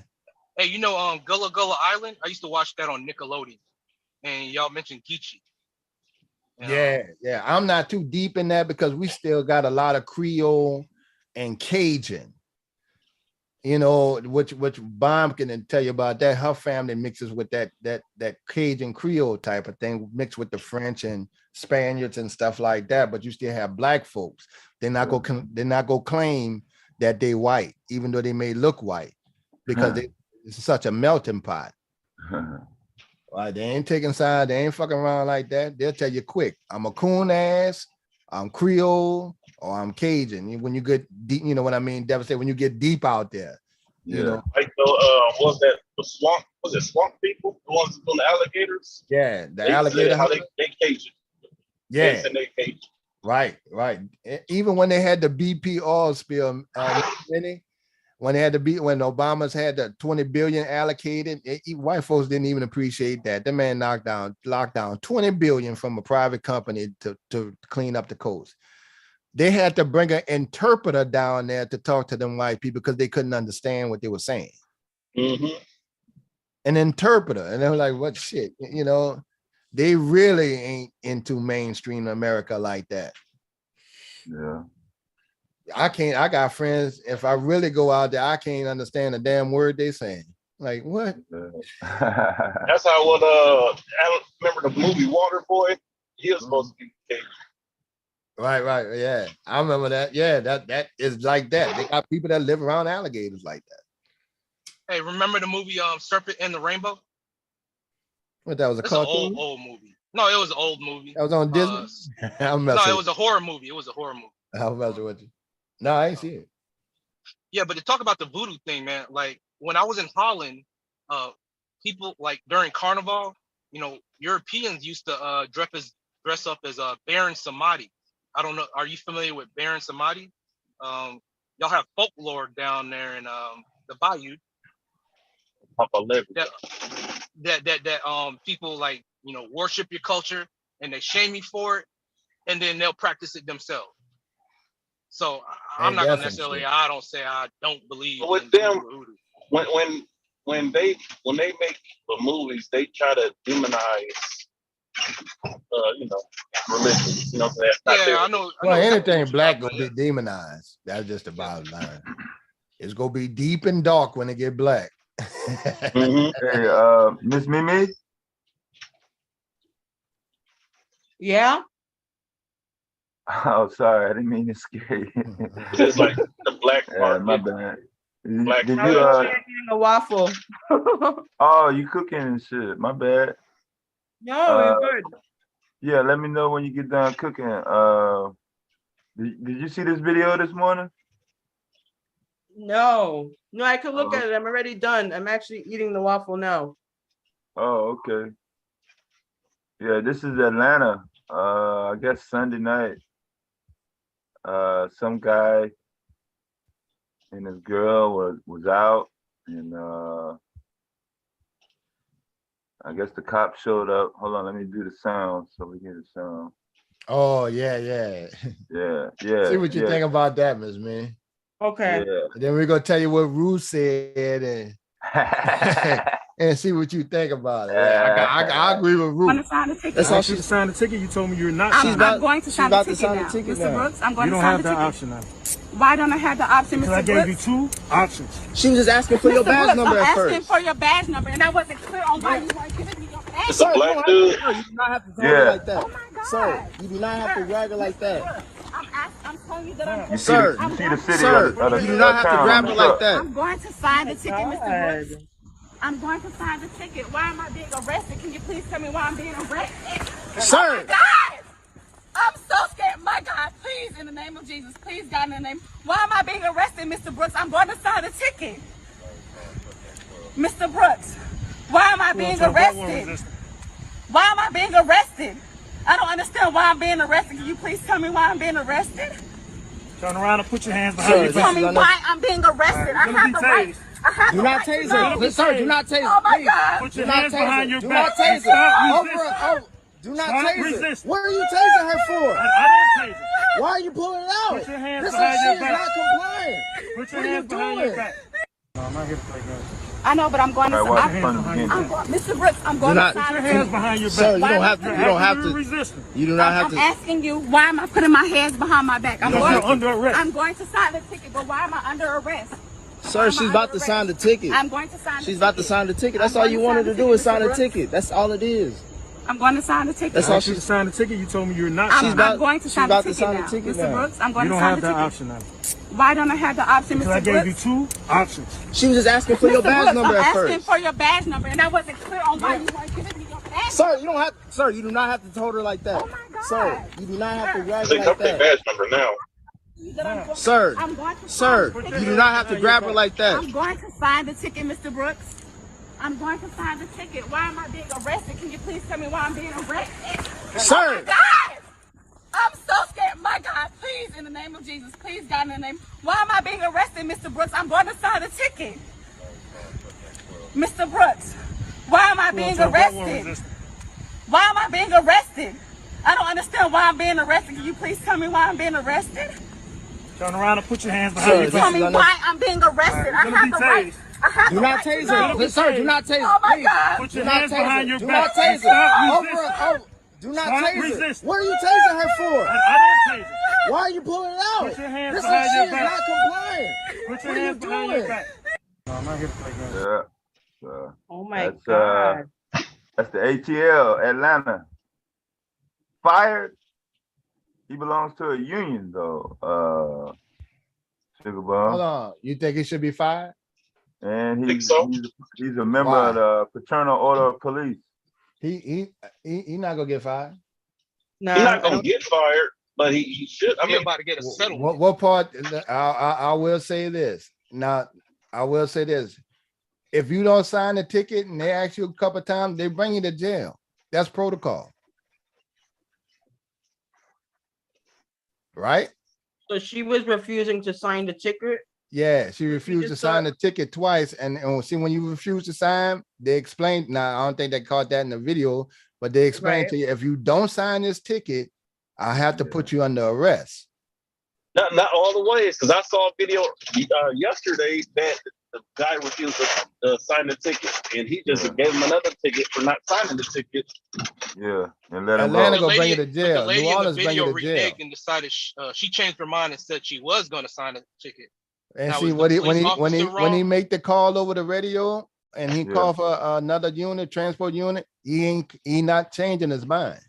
Hey, you know, Gullah Gullah Island? I used to watch that on Nickelodeon, and y'all mentioned Geechee. Yeah. I'm not too deep in that because we still got a lot of Creole and Cajun, you know, which Bomb can tell you about that. Her family mixes with that Cajun Creole type of thing, mixed with the French and Spaniards and stuff like that. But you still have black folks. They're not gonna claim that they white, even though they may look white, because it's such a melting pot. Right, they ain't taking side, they ain't fucking around like that. They'll tell you quick, I'm a coon ass, I'm Creole, or I'm Cajun. When you get deep, you know what I mean? Devastate when you get deep out there. You know, like was it swamp people? The ones doing the alligators? Yeah, the alligator. How they Cajun. Yeah. They Cajun. Right. Even when they had the BP oil spill, when Obama's had the 20 billion allocated, white folks didn't even appreciate that. The man locked down 20 billion from a private company to clean up the coast. They had to bring an interpreter down there to talk to them white people because they couldn't understand what they were saying. Mm-hmm. An interpreter, and they were like, "What shit?" You know, they really ain't into mainstream America like that. Yeah. I got friends, if I really go out there, I can't understand a damn word they saying. Like, what? That's how I remember the movie Waterboy? He was supposed to be Cajun. Right. Yeah. I remember that. Yeah, that is like that. They got people that live around alligators like that. Hey, remember the movie Serpent and the Rainbow? What, that was a It's an cartoon? old movie. No, it was an old movie. That was on Disney? I'm No, messing it was a horror movie. It was a horror movie. I'm messing with you. No, I ain't see it. Yeah, but to talk about the voodoo thing, man, like when I was in Holland, people like during Carnival, you know, Europeans used to dress up as Baron Samedi. I don't know. Are you familiar with Baron Samedi? Y'all have folklore down there in the Bayou. That people like, you know, worship your culture and they shame you for it, and then they'll practice it themselves. So I'm not gonna necessarily. I don't say I don't believe with in them voodoo. when they make the movies, they try to demonize you know, religions. You know, so that's not Yeah, I know. Well, anything exactly black gonna be demonized. That's just the bottom line. It's gonna be deep and dark when it get black. Hey, Miss Mimi. Yeah. Oh, sorry, I didn't mean to scare you. Just like the black market. My bad. Black Did I you was eating a waffle. Oh, you cooking and shit. My bad. No, you're good. Yeah, let me know when you get done cooking. Did you see this video this morning? No, I could look at it. I'm already done. I'm actually eating the waffle now. Oh, okay. Yeah, this is Atlanta. I guess Sunday night. Some guy and his girl was out, and I guess the cops showed up. Hold on, let me do the sound so we hear the sound. Oh, yeah. Yeah. See what you think about that, Miss Man. Okay. Yeah. And then we're gonna tell you what Ruth said and and see what you think about it. I agree with Ruth. That's how she signed the ticket. You told me you're not. I'm going to sign the ticket now. Mr. Brooks, I'm going to sign the ticket. You don't have that option now. Why don't I have the option, Mr. Because I Brooks? gave you two options. She was just asking for your badge number at first. I'm asking for your badge number, and I wasn't clear on why you weren't giving me your badge. It's a black dude. You do not have to talk her like that. Oh my God. Sir, you do not have to grab her like that. I'm telling you that I'm going to. Sir, you see the city you do not have to grab her like that. I'm going to sign the ticket, Mr. Brooks. I'm going to sign the ticket. Why am I being arrested? Can you please tell me why I'm being arrested? Sir. Oh my God! I'm so scared. My God, please, in the name of Jesus, please, God, in the name. Why am I being arrested, Mr. Brooks? I'm going to sign the ticket. Mr. Brooks, why am I being arrested? Why am I being arrested? I don't understand why I'm being arrested. Can you please tell me why I'm being arrested? Turn around and put your hands behind your back. Tell me why I'm being arrested. I have the right. Do not tase her. Sir, do not tase her. Oh my God. Put your hands behind your back. Do not tase her. Do not tase her. What are you tasing her for? I didn't tase her. Why are you pulling it out? Put your hands behind your back. Not complying. Put your hands behind your back. No, I'm not here to play games. I know, but I'm going to. Mr. Brooks, I'm going to sign. Put your hands behind your back. Sir, you don't have to. You don't have to. You do not have to. I'm asking you, why am I putting my hands behind my back? You're under arrest. I'm going to sign the ticket, but why am I under arrest? Sir, she's about to sign the ticket. I'm going to sign the She's about to sign the ticket. That's all you wanted to do is sign the ticket. That's all it is. I'm going to sign the ticket. That's all she signed the ticket. You told me you're not. I'm going to sign the ticket now. Mr. Brooks, I'm going to sign the ticket. You don't have that option now. Why don't I have the option, Mr. Because I gave you two options. She was just asking for your badge number at first. Asking for your badge number, and I wasn't clear on why you weren't giving me your badge. Sir, you don't have. Sir, you do not have to hold her like that. Oh my God. Sir, you do not have to grab her They like come their that. badge number now. Sir, you do not have to grab her like that. I'm going to sign the ticket, Mr. Brooks. I'm going to sign the ticket. Why am I being arrested? Can you please tell me why I'm being arrested? Sir. Oh my God! I'm so scared. My God, please, in the name of Jesus, please, God, in the name. Why am I being arrested, Mr. Brooks? I'm going to sign the ticket. Mr. Brooks, why am I being arrested? Why am I being arrested? I don't understand why I'm being arrested. Can you please tell me why I'm being arrested? Turn around and put your hands behind your back. Tell me why I'm being arrested. I have the right. Do not tase her. Sir, do not tase her. Oh my God. Put your hands behind your back. Do not tase her. Do not tase her. What are you tasing her for? I didn't tase her. Why are you pulling it out? Put your hands behind your back. Not complying. Put your hands behind your back. No, I'm not here to play games. Yeah. Oh my God. That's the ATL, Atlanta. Fired. He belongs to a union though. Sugar Bum. Hold on. You think he should be fired? And Think so? he's a member of the Fraternal Order of Police. He not gonna get fired. Nah, He's not I gonna don't. get fired, but he should. I He mean, about to get a settlement. What part? I will say this. Now, I will say this. If you don't sign the ticket and they ask you a couple times, they bring you to jail. That's protocol. Right? So she was refusing to sign the ticket. Yeah, she refused to sign the ticket twice. And see, when you refuse to sign, they explained. Now, I don't think they caught that in the video, but they explained to you, if you don't sign this ticket, I have to put you under arrest. not all the ways, because I saw a video yesterday that the guy refused to sign the ticket, and he just gave him another ticket for not signing the ticket. Yeah, and let him Atlanta go. go bring you to The jail. lady New in the Orleans bring you video to jail. reneged and decided she changed her mind and said she was going to sign a ticket. And Now, see is the when he police officer when he wrong? make the call over the radio and he called for another unit, transport unit, he not changing his mind.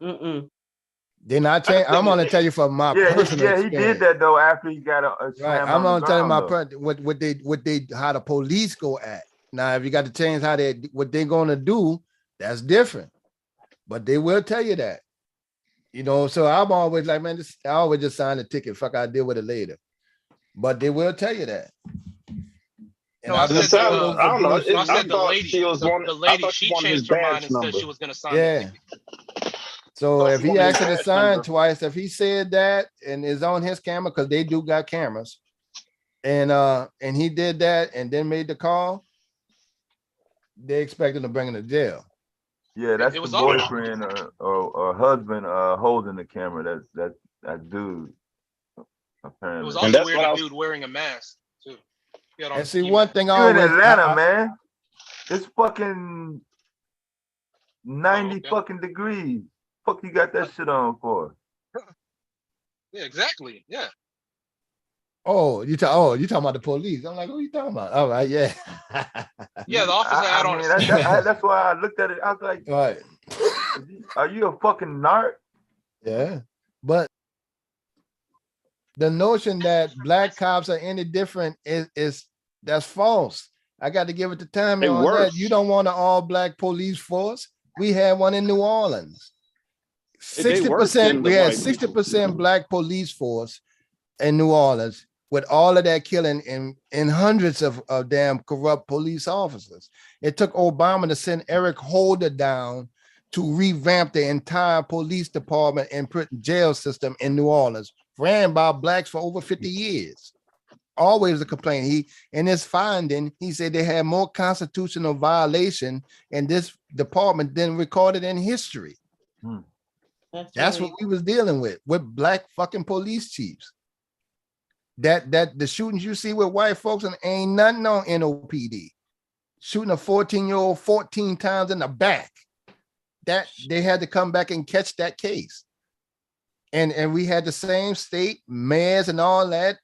They're not changing. I'm gonna tell you from my personal he experience. did that though after he got Right, slammed I'm on the gonna tell you my ground, what they how the police go at. Now, if you got to change how they what they're gonna do, that's different. But they will tell you that. You know, so I'm always like, man, I always just sign the ticket. Fuck, I'll deal with it later. But they will tell you that. And I been said, told over I don't know. police I said the thought lady, she was one. the I lady, thought she wanted his changed her mind badge and said number. she was going to sign the Yeah. ticket. So if he wanted his actually badge signed number. twice, if he said that and is on his camera, because they do got cameras, and he did that and then made the call, they expected to bring him to jail. Yeah, that's It was the boyfriend or husband holding the camera. That dude. Apparently. It was also weird, the dude wearing a mask too. And see, one thing you in always Atlanta, man. It's fucking 90 fucking degrees. Fuck you got that shit on for? Yeah, exactly. Yeah. you talking about the police? I'm like, who you talking about? All right, yeah. Yeah, the officer had on. That's why I looked at it. I was like, right. Are you a fucking narc? Yeah, but the notion that black cops are any different is that's false. I got to give it to Tommy It on works. that. You don't want an all black police force. We had one in New Orleans. They worked 60%. in We the had white 60% black police force in New Orleans with all of that killing and hundreds of damn corrupt police officers. It took Obama to send Eric Holder down to revamp the entire police department and jail system in New Orleans, ran by blacks for over 50 years. Always a complaint. He in his finding, he said they had more constitutional violation in this department than recorded in history. That's what we was dealing with black fucking police chiefs. That the shootings you see with white folks and ain't nothing on NOPD. Shooting a 14-year-old 14 times in the back. That they had to come back and catch that case. And we had the same state mayors and all that.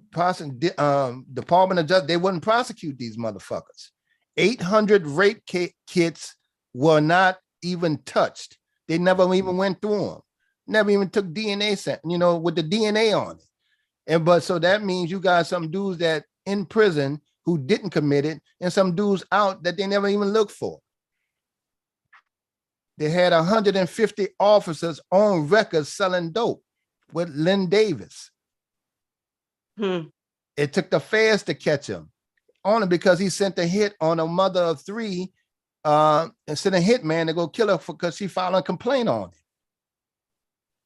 Department of Justice, they wouldn't prosecute these motherfuckers. 800 rape kits were not even touched. They never even went through them. Never even took DNA with the DNA on it. But so that means you got some dudes that in prison who didn't commit it, and some dudes out that they never even looked for. They had 150 officers on record selling dope with Lynn Davis. It took the feds to catch him, only because he sent a hit on a mother of three and sent a hitman to go kill her because she filed a complaint on it.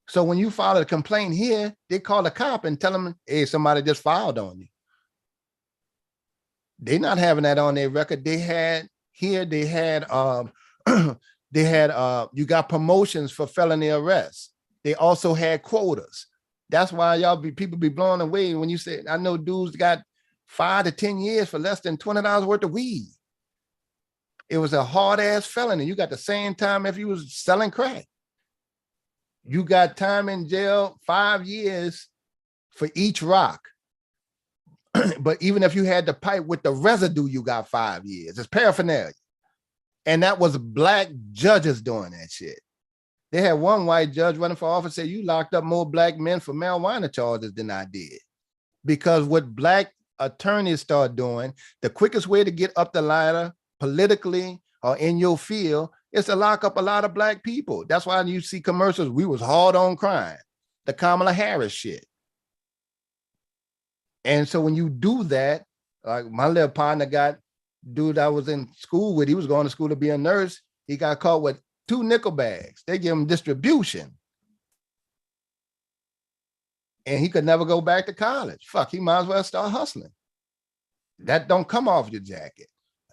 So when you file a complaint here, they call a cop and tell them, hey, somebody just filed on you. They're not having that on their record. They had you got promotions for felony arrests. They also had quotas. That's why people be blown away when you say, I know dudes got 5 to 10 years for less than $20 worth of weed. It was a hard ass felony. You got the same time if you was selling crack. You got time in jail, 5 years for each rock. But even if you had the pipe with the residue, you got 5 years. It's paraphernalia. And that was black judges doing that shit. They had one white judge running for office say, you locked up more black men for marijuana charges than I did. Because what black attorneys start doing, the quickest way to get up the ladder politically or in your field is to lock up a lot of black people. That's why you see commercials, we was hard on crime, the Kamala Harris shit. And so when you do that, like my little partner dude I was in school with, he was going to school to be a nurse. He got caught with 2 nickel bags. They give him distribution. And he could never go back to college. Fuck, he might as well start hustling. That don't come off your jacket.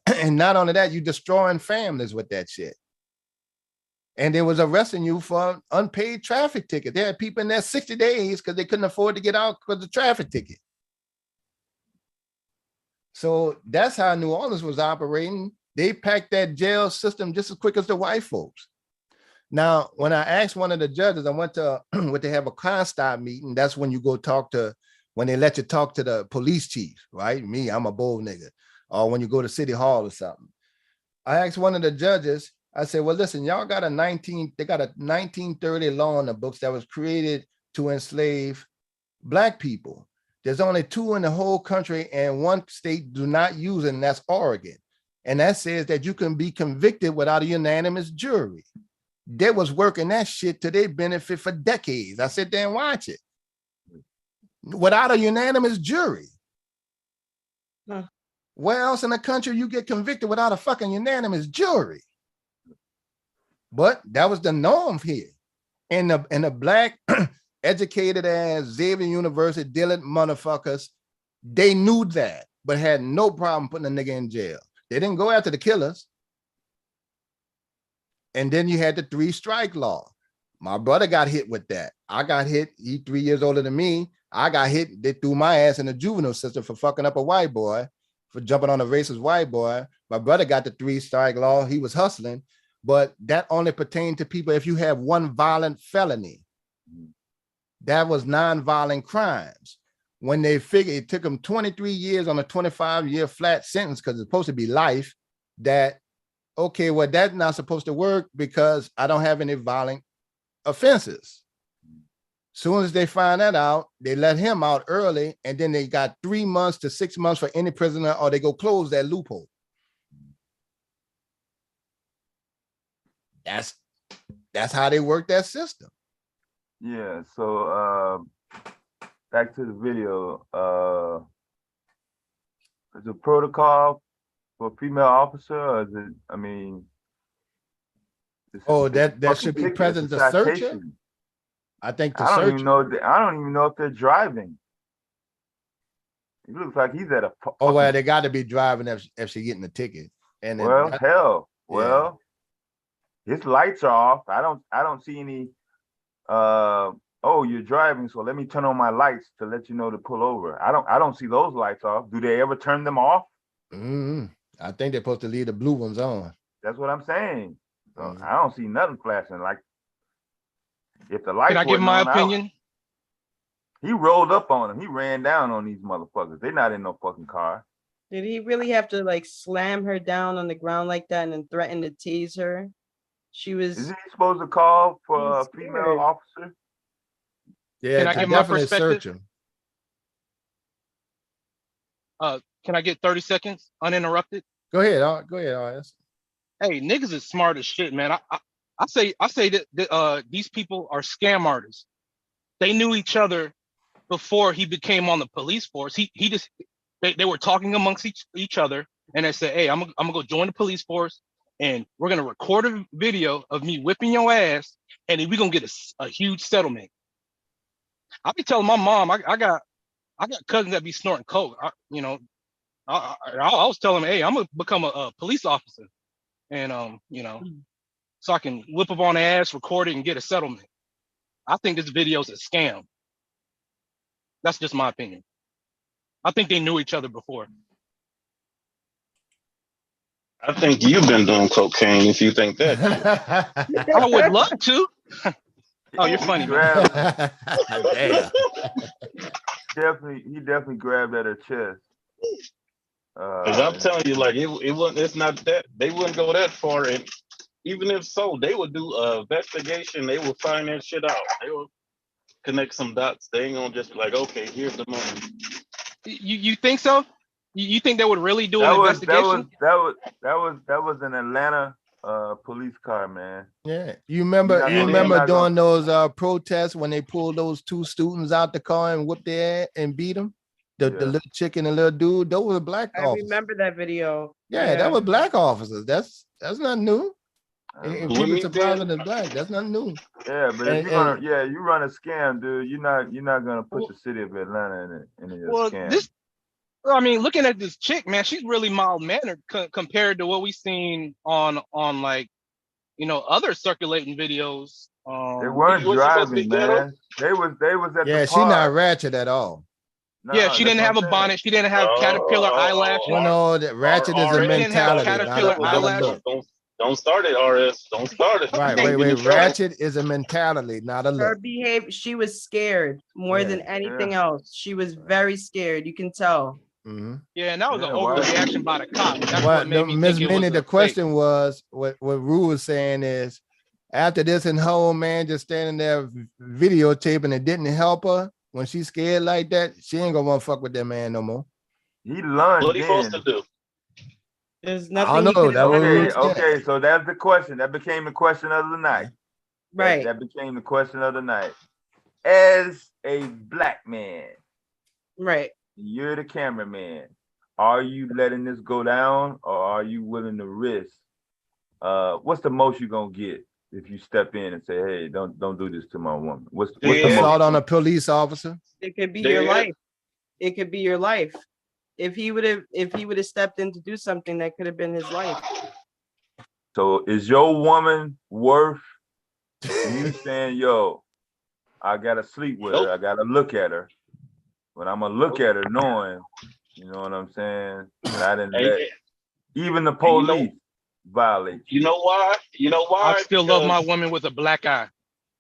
And not only that, you destroying families with that shit. And they was arresting you for unpaid traffic ticket. They had people in there 60 days because they couldn't afford to get out because of the traffic ticket. So that's how New Orleans was operating. They packed that jail system just as quick as the white folks. Now, when I asked one of the judges, I went to what they have a constable meeting. That's when you go talk to, when they let you talk to the police chief, right? Me, I'm a bold nigga. Or when you go to City Hall or something. I asked one of the judges, I said, well, listen, y'all got a 1930 law in the books that was created to enslave black people. There's only 2 in the whole country and 1 state do not use it, and that's Oregon. And that says that you can be convicted without a unanimous jury. They was working that shit to their benefit for decades. I sit there and watch it. Without a unanimous jury. Huh. Where else in the country you get convicted without a fucking unanimous jury? But that was the norm here. And the black educated as Xavier University, Dillard motherfuckers, they knew that, but had no problem putting a nigga in jail. They didn't go after the killers. And then you had the 3-strike law. My brother got hit with that. I got hit. He 3 years older than me. I got hit. They threw my ass in the juvenile system for fucking up a white boy, for jumping on a racist white boy. My brother got the 3-strike law. He was hustling, but that only pertained to people if you have 1 violent felony. That was non-violent crimes. When they figured it took them 23 years on a 25-year flat sentence, because it's supposed to be life, that okay, well, that's not supposed to work because I don't have any violent offenses. Soon as they find that out, they let him out early, and then they got 3 months to 6 months for any prisoner, or they go close that loophole. That's how they work that system. Yeah, so back to the video. Is it protocol for a female officer, or is it, I mean, that should be present to search her? I think I don't even know if they're driving. It looks like he's at a. Oh well, they got to be driving if she's getting a ticket. And well, his lights are off. I don't see any. Oh, you're driving, so let me turn on my lights to let you know to pull over. I don't see those lights off. Do they ever turn them off? I think they're supposed to leave the blue ones on. That's what I'm saying. So I don't see nothing flashing. Like, if the lights. Can I give my opinion? He rolled up on him. He ran down on these motherfuckers. They're not in no fucking car. Did he really have to like slam her down on the ground like that and then threaten to tase her? She was. Isn't he supposed to call for a female officer? Yeah, can I give my perspective? Search him. Can I get 30 seconds uninterrupted? Go ahead. Go ahead. Hey, niggas is smart as shit, man. I say that these people are scam artists. They knew each other before he became on the police force. They were talking amongst each other, and they said, "Hey, I'm gonna go join the police force, and we're gonna record a video of me whipping your ass, and then we're gonna get a huge settlement." I be telling my mom, I got cousins that be snorting coke. I was telling them, hey, I'm gonna become a police officer, and so I can whip up on the ass, record it, and get a settlement. I think this video's a scam. That's just my opinion. I think they knew each other before. I think you've been doing cocaine if you think that. I would love to. Oh, you're funny, man. He definitely grabbed at her chest. Cause I'm telling you, like it wasn't. It's not that they wouldn't go that far, and even if so, they would do an investigation. They would find that shit out. They would connect some dots. They ain't gonna just be like, okay, here's the money. You think so? You think they would really do an investigation? That was an Atlanta police car, man. Yeah, you remember during those protests when they pulled those 2 students out the car and whooped their ass and beat them? The little chick and the little dude, those were black I officers. remember that video. Yeah, that was black officers. That's not new. And people surviving as black, that's not new. Yeah, but if you're gonna, you run a scam, dude. You're not gonna put the city of Atlanta in a scam. I mean, looking at this chick, man, she's really mild mannered compared to what we've seen on like, other circulating videos. They weren't driving, man. They was at the park. She not ratchet at all. Yeah, she didn't have a bonnet. She didn't have caterpillar eyelashes. No, that ratchet is a mentality. Don't start it, RS. Don't start it. Right, wait. Ratchet is a mentality, not a look. Her behavior, she was scared more than anything else. She was very scared. You can tell. Mm-hmm. Yeah, and that was an overreaction by the cop. That's what made me Miss think Minnie, the question was, what Rue was saying is, after this and whole man just standing there videotaping, it didn't help her when she's scared like that. She ain't gonna want to fuck with that man no more. He lunged. What he supposed to do? There's nothing. I don't know. Okay, so that's the question. That became the question of the night. Right. That became the question of the night. As a black man, right? You're the cameraman. Are you letting this go down, or are you willing to risk? What's the most you're gonna get if you step in and say, "Hey, don't do this to my woman"? What's the assault on a police officer? It could be your life. It could be your life. If he would have stepped in to do something, that could have been his life. So is your woman worth you saying, "Yo, I gotta sleep with her, I gotta look at her, but I'm gonna look at her knowing," you know what I'm saying? That I didn't let even the police violate. You know why? I still love my woman with a black eye.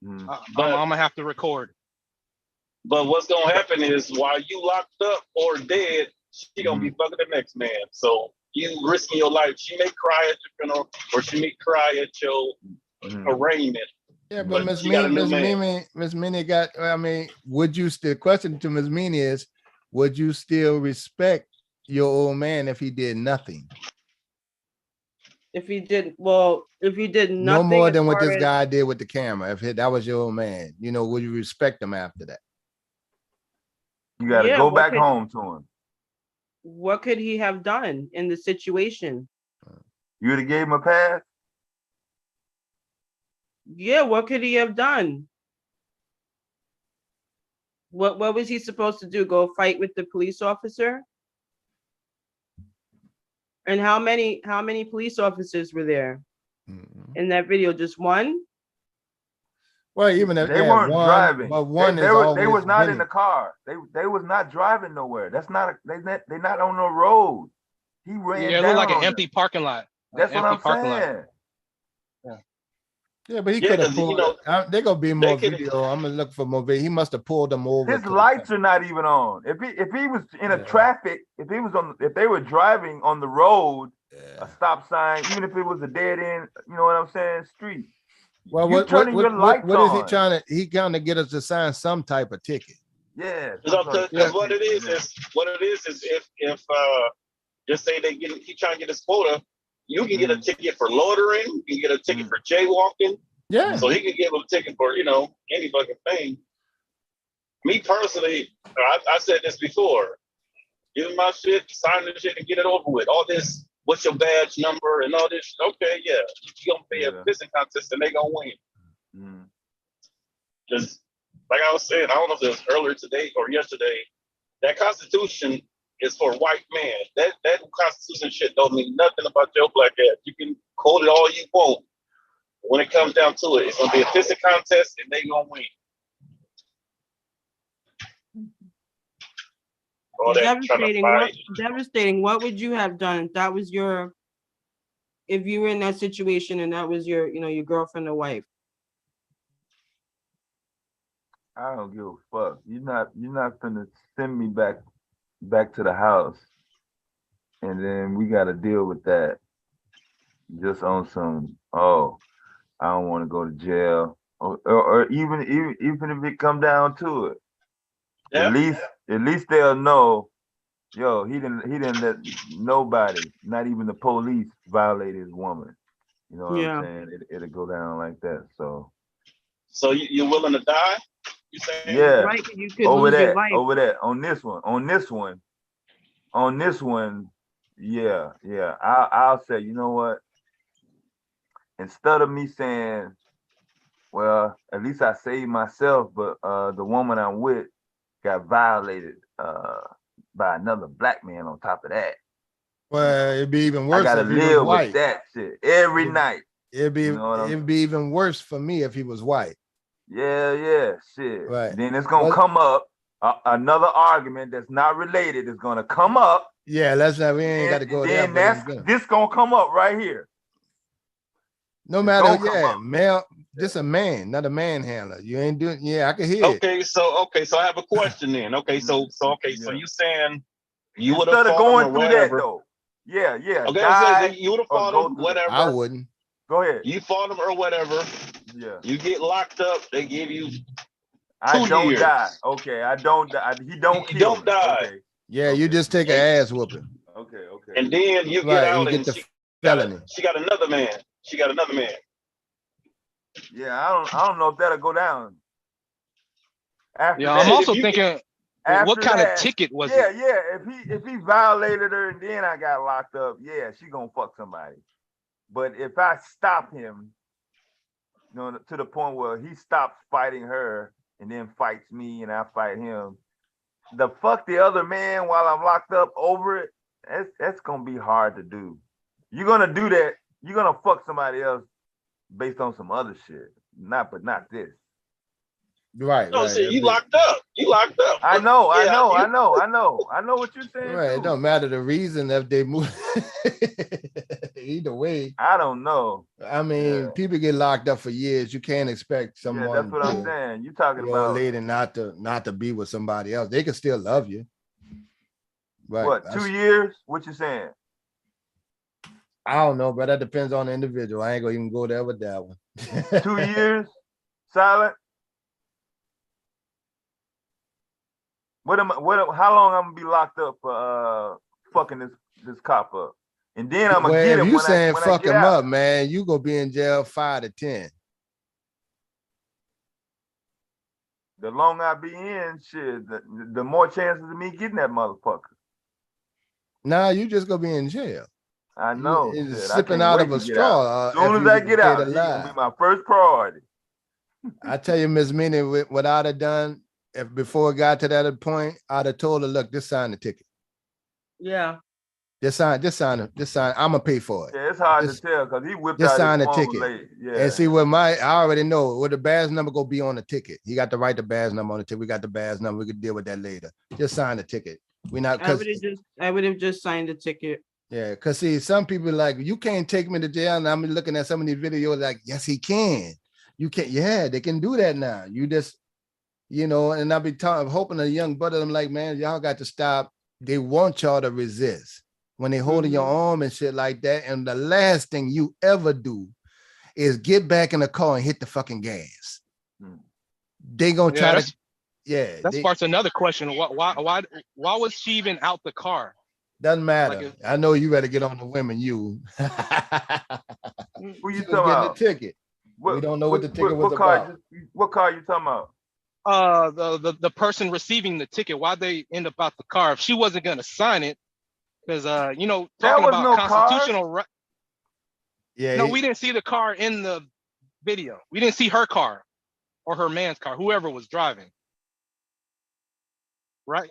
I'm gonna have to record. But what's gonna happen is while you locked up or dead, she gonna be fucking the next man. So you risking your life. She may cry at your funeral, or she may cry at your arraignment. Yeah, but Miss Minnie got. I mean, would you still? Question to Miss Minnie is, would you still respect your old man if he did nothing? If he did nothing, no more than what this guy did with the camera. If that was your old man, would you respect him after that? You got to go back home to him. What could he have done in the situation? You would have gave him a pass? Yeah, what could he have done? What was he supposed to do? Go fight with the police officer? And how many police officers were there in that video? Just one? Well, even if they weren't driving, but one they was not in the car. They was not driving nowhere. That's not they're not on the road. He ran. Yeah, it looked like an empty parking lot. That's what I'm saying. Yeah, but he could have pulled. They're gonna be more video. I'm gonna look for more video. He must have pulled them over. His lights are not even on. If he was in a traffic, if they were driving on the road, a stop sign, even if it was a dead end, you know what I'm saying, street. Well, what is he trying to? He trying to get us to sign some type of ticket. Yeah. Because what it is if just say he trying to get his quota, you can get a ticket for loitering, you can get a ticket for jaywalking. Yeah. So he can give him a ticket for any fucking thing. Me personally, I said this before. Give him my shit, sign the shit, and get it over with. All this. What's your badge number and all this? Okay, yeah. You're going to be a pissing contest and they're going to win. Just like I was saying, I don't know if it was earlier today or yesterday, that Constitution is for white man. That Constitution shit don't mean nothing about your black ass. You can quote it all you want. When it comes down to it, it's going to be a pissing contest and they're going to win. Devastating. What would you have done if that was if you were in that situation and that was your girlfriend or wife? I don't give a fuck. You're not gonna send me back to the house, and then we got to deal with that just on some. Oh, I don't want to go to jail, or even if it come down to it. Yeah. At least they'll know Yo, he didn't let nobody, not even the police, violate his woman. You know what Yeah. I'm saying? It'll go down like that. So you're willing to die? You saying? yeah, Right, 'cause you could lose your life. over that. On this one, yeah. I'll say, you know what? Instead of me saying, well, at least I saved myself, but the woman I'm with got violated by another black man on top of that. Well, it'd be even I worse gotta if he was live with white. that shit every night. It'd be You know what it'd be even worse for me if he was white. Yeah, shit. Right. Then it's gonna come up. Another argument that's not related is gonna come up. Yeah, we ain't got to go there. But This gonna come up right here. No matter, male, just a man, not a manhandler. You ain't doing. Yeah, I can hear it. Okay, so I have a question then. Okay, so you saying you would Instead have of fought going him or through whatever? that though. Yeah. Okay, Die, you would have fought him, whatever. I wouldn't. Go ahead. You fought him or whatever. Yeah. You get locked up. They give you 2 I don't years. die. Okay, I don't die. He don't kill don't me. die. Okay. Yeah, you just take an ass whooping. Okay. And then you get out you get and the felony. she got another man. She got another man. Yeah, I don't know if that'll go down. After I'm also thinking, what kind of ticket was it? Yeah. If he violated her and then I got locked up, yeah, she gonna fuck somebody. But if I stop him, to the point where he stops fighting her and then fights me and I fight him, the fuck the other man while I'm locked up over it, that's gonna be hard to do. You're gonna do that. You're gonna fuck somebody else based on some other shit. Not this. Right. No, see, you locked up. You locked up. I know what you're saying. Right. Too. It don't matter the reason if they move. Either way. I don't know. I mean, people get locked up for years. You can't expect someone. Yeah, that's what I'm saying. You talking your about lady not to be with somebody else. They can still love you. Right. What, 2 years? What you saying? I don't know, but that depends on the individual. I ain't gonna even go there with that one. 2 years? Silent? How long I'm gonna be locked up for fucking this cop up? And then I'm gonna get him. If you when saying I fuck get him out. up, man, you gonna be in jail 5 to 10. The longer I be in, shit, the more chances of me getting that motherfucker. Nah, you just gonna be in jail. I know. Sipping out of a straw. As soon as I get out, he's gonna be my first priority. I tell you, Miss Minnie, what I'd have done before it got to that point, I'd have told her, look, just sign the ticket. Yeah. Just sign. I'm gonna pay for it. Yeah, it's hard to tell because he whipped just out sign his the phone ticket. late. Yeah. And see I already know what the badge number gonna be on the ticket. He got to write the badge number on the ticket. We got the badge number. We could deal with that later. Just sign the ticket. I would have just signed the ticket. Yeah, because see, some people like, you can't take me to jail. And I'm looking at some of these videos like, yes, he can. You can't. Yeah, they can do that now. You just, and I'll be hoping a young brother, I'm like, man, y'all got to stop. They want y'all to resist when they holding your arm and shit like that. And the last thing you ever do is get back in the car and hit the fucking gas. They gonna try to. Yeah, that sparks another question. Why was she even out the car? Doesn't matter. I know you better get on the women. You. Who you talking The about? ticket. We don't know what the ticket was about. What car you talking about? The person receiving the ticket. Why they end up out the car? If she wasn't gonna sign it, because talking about constitutional right. Yeah. No, we didn't see the car in the video. We didn't see her car or her man's car, whoever was driving. Right?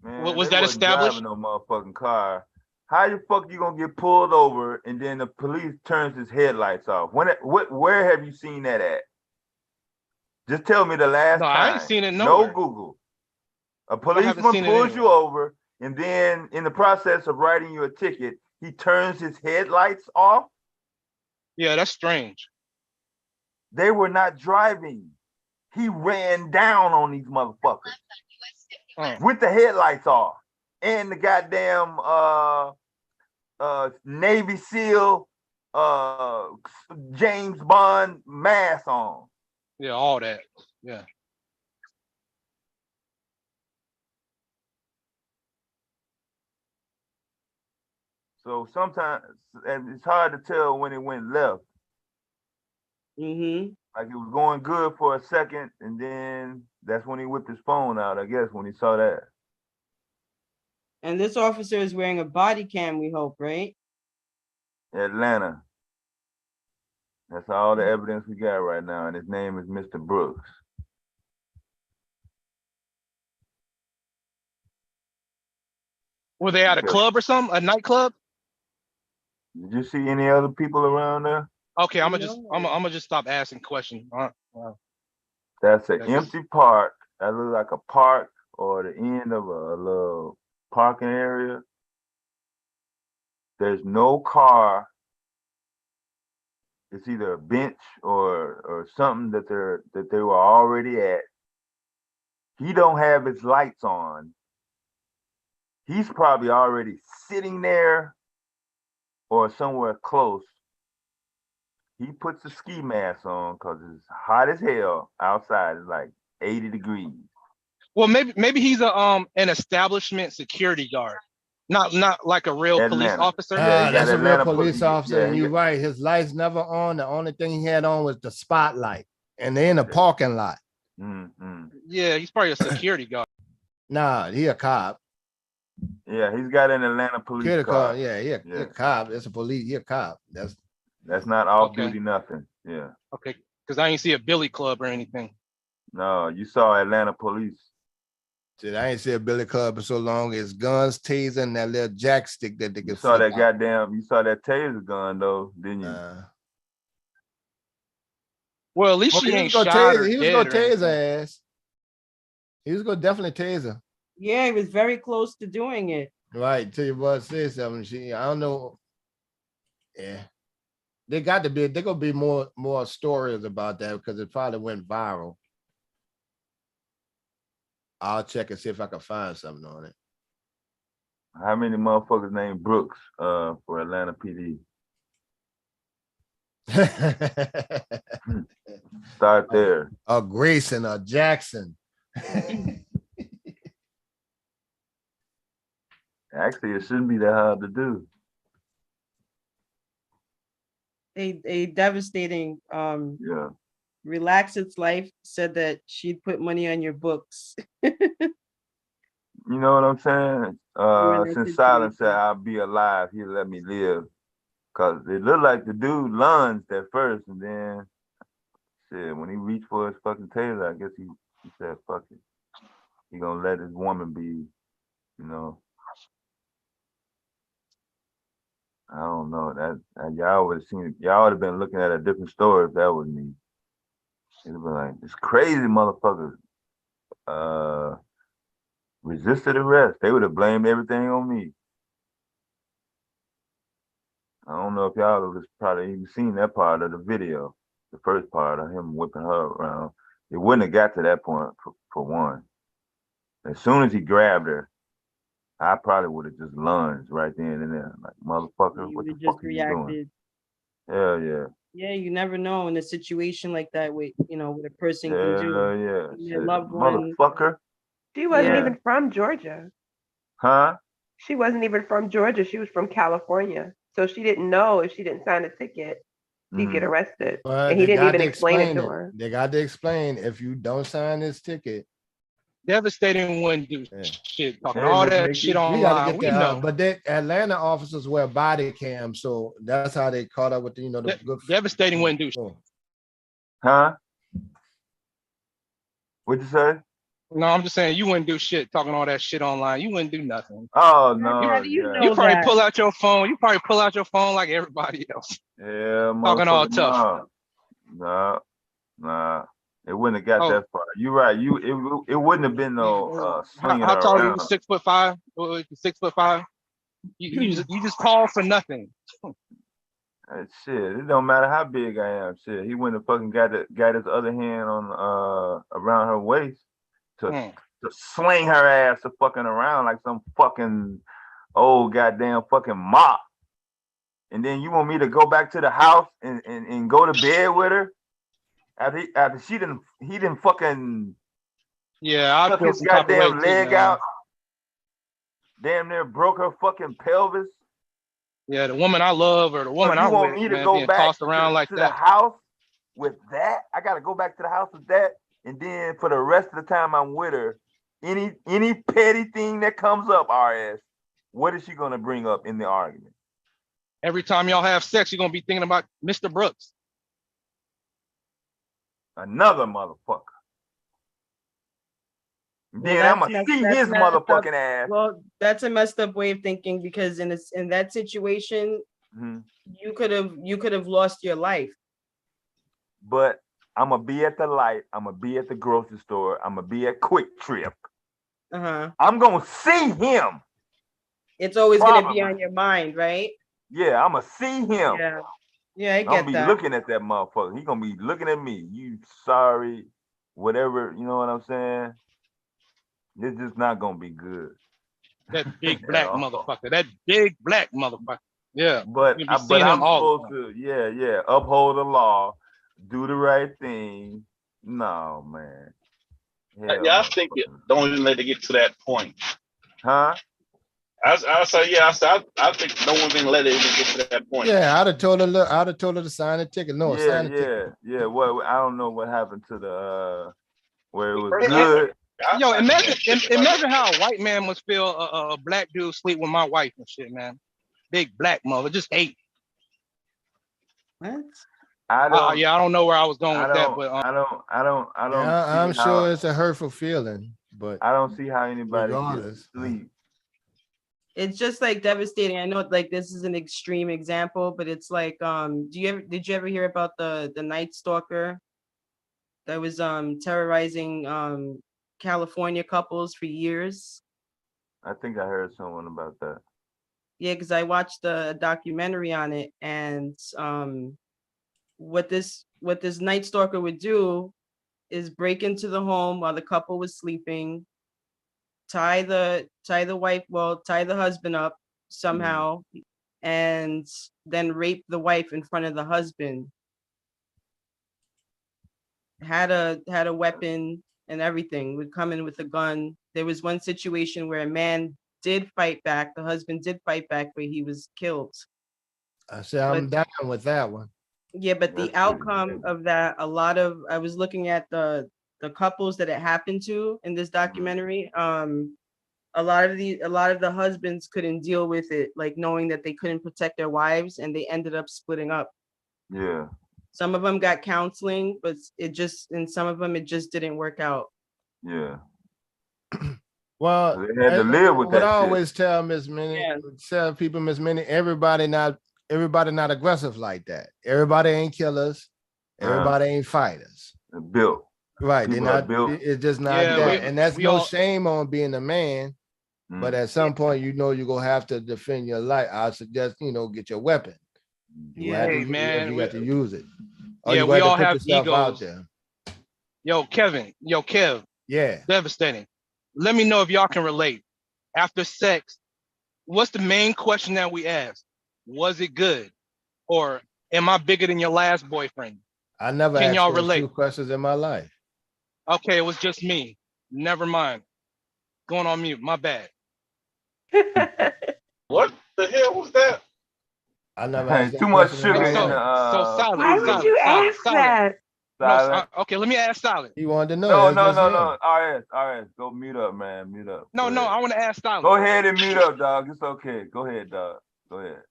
Man, was that established? No motherfucking car. How the fuck you gonna get pulled over and then the police turns his headlights off? Where have you seen that at? Just tell me the last time. I ain't seen it nowhere. No Google. A policeman pulls you over and then in the process of writing you a ticket, he turns his headlights off. Yeah, that's strange. They were not driving. He ran down on these motherfuckers with the headlights off and the goddamn Navy SEAL James Bond mask on. Yeah, all that. Yeah. So sometimes and it's hard to tell when it went left. Like it was going good for a second, and then that's when he whipped his phone out, I guess, when he saw that. And this officer is wearing a body cam, we hope, right? Atlanta. That's all the evidence we got right now, and his name is Mr. Brooks. Were they at a club or something? A nightclub? Did you see any other people around there? Okay, I'm gonna just stop asking questions. That's an Yeah, 'cause- empty park. That looks like a park or the end of a little parking area. There's no car. It's either a bench or something that they were already at. He don't have his lights on. He's probably already sitting there or somewhere close. He puts the ski mask on because it's hot as hell outside. It's like 80 degrees. Well, maybe he's an establishment security guard, not like a real police Atlanta. officer. That's a real Atlanta police officer, and he you're right. His lights never on. The only thing he had on was the spotlight, and they're in the parking lot. Yeah, he's probably a security guard. Nah, he a cop. Yeah, he's got an Atlanta police car. Yeah, he a cop. It's a police. He a cop. That's not off duty nothing. Yeah. Okay, because I ain't see a billy club or anything. No, you saw Atlanta police. Shit, I ain't see a billy club for so long. It's guns, taser, and that little jack stick that they can. You saw that you saw that taser gun though, didn't you? Well, at least she ain't shot or He was dead gonna or tase her anything. ass. He was gonna definitely tase her. Yeah, he was very close to doing it. Right, till your boy said something. I don't know. Yeah. They're gonna be more stories about that because it probably went viral. I'll check and see if I can find something on it. How many motherfuckers named Brooks for Atlanta PD? Start there. Grayson or Jackson. Actually, it shouldn't be that hard to do. A devastating Relax Its Life said that she'd put money on your books. You know what I'm saying? Since Silence said I'll be alive, he'll let me live. Cause it looked like the dude lunged at first, and then shit, when he reached for his fucking taser, I guess he said, fuck it. He gonna let his woman be, you know. I don't know. That y'all would have seen it. Y'all would have been looking at a different story if that was me. It'd have been like, this crazy motherfucker resisted arrest. They would have blamed everything on me. I don't know if y'all have probably even seen that part of the video, the first part of him whipping her around. It wouldn't have got to that point for one. As soon as he grabbed her, I probably would have just lunged right then and there. Like, motherfucker, what the fuck are you doing? Hell yeah. Yeah, you never know in a situation like that what a person can do. Yeah. Your loved one. Motherfucker. She wasn't even from Georgia. Huh? She wasn't even from Georgia. She was from California. So she didn't know if she didn't sign a ticket, she'd get arrested. But and he didn't even explain it to her. They got to explain if you don't sign this ticket. Devastating wouldn't do shit. Talking all that shit online. We know. But the Atlanta officers wear body cams, so that's how they caught up with the good. Devastating wouldn't do shit. Huh? What'd you say? No, I'm just saying you wouldn't do shit talking all that shit online. You wouldn't do nothing. Oh no. How do you know you probably pull out your phone. You probably pull out your phone like everybody else. Yeah, talking all tough. Nah. It wouldn't have got that far. You're right. It wouldn't have been no slinging How tall are you? around. 6'5"? 6'5"? You just call for nothing. Shit, it don't matter how big I am. Shit, he wouldn't have fucking got his other hand on around her waist to sling her ass to fucking around like some fucking old goddamn fucking mop. And then you want me to go back to the house and go to bed with her after he didn't fucking I took feel his some type of goddamn way too, leg man. out. Damn near broke her fucking pelvis. Yeah, the woman I love or the So woman you I'm want with, me to man, go being back tossed around like to the that. house with that? I gotta go back to the house with that, and then for the rest of the time I'm with her, any petty thing that comes up, RS, what is she gonna bring up in the argument? Every time y'all have sex, you're gonna be thinking about Mr. Brooks. Another motherfucker. Well, Then I'm gonna see that's his messed up. motherfucking ass. Well, that's a messed up way of thinking because in that situation, you could have lost your life. But I'm gonna be at the light. I'm gonna be at the grocery store. I'm gonna be at Quick Trip. I'm gonna see him. It's always gonna be on your mind, right? Yeah, I'm gonna see him. Yeah, I I'm gonna get be that. looking at that motherfucker. He gonna be looking at me. You sorry, whatever. You know what I'm saying? It's just not gonna be good. That big black motherfucker. That big black motherfucker. Yeah. But You'll be seeing him I'm all supposed to, yeah, uphold the law, do the right thing. No, man. Hell Yeah, I no. think don't even let it get to that point. Huh? I say, yeah, I think don't even let it even get to that point. Yeah, I'd have told her to sign a ticket. No, sign a ticket. Yeah. Well, I don't know what happened to the where it was good. Yo, imagine how a white man must feel a black dude sleep with my wife and shit, man. Big black mother, just ate. What? I don't know where I was going with that, but I don't Yeah, I'm see how, sure it's a hurtful feeling, but I don't see how anybody can regardless, sleep. It's just like devastating. I know like this is an extreme example, but it's like did you ever hear about the Night Stalker that was terrorizing California couples for years? I think I heard someone about that. Yeah, because I watched a documentary on it, and what this Night Stalker would do is break into the home while the couple was sleeping, tie the husband up somehow, and then rape the wife in front of the husband. Had a weapon and everything, would come in with a gun. There was one situation where a man did fight back, the husband did fight back, but he was killed. I said I'm down with that one. Yeah, but the outcome of that, I was looking at the couples that it happened to in this documentary. A lot of the husbands couldn't deal with it, like knowing that they couldn't protect their wives, and they ended up splitting up. Yeah. Some of them got counseling, but some of them it just didn't work out. Yeah. Well, they had to live with that I shit. always tell Miss Minnie, tell people, Miss Minnie, everybody not aggressive like that. Everybody ain't killers. Everybody ain't fighters. They're built. Right. People They're are not built. it's just not that. And that's no shame on being a man. But at some point, you're gonna have to defend your life. I suggest, get your weapon. You have to, man, if you got to use it. Or yeah, you we got to all put have yourself out egos. there. Yo, Kev. Yeah. Devastating. Let me know if y'all can relate. After sex, what's the main question that we ask? Was it good? Or am I bigger than your last boyfriend? I never Can asked y'all those relate? two questions in my life. Okay, it was just me. Never mind. Going on mute. My bad. What the hell was that? I never asked Too much sugar in in So silent. Why would you ask that? No, okay, let me ask Silent. He wanted to know. No. RS, go mute up, man. Mute up. No, I want to ask Silent. Go ahead and mute up, dog. It's okay. Go ahead, dog. Go ahead.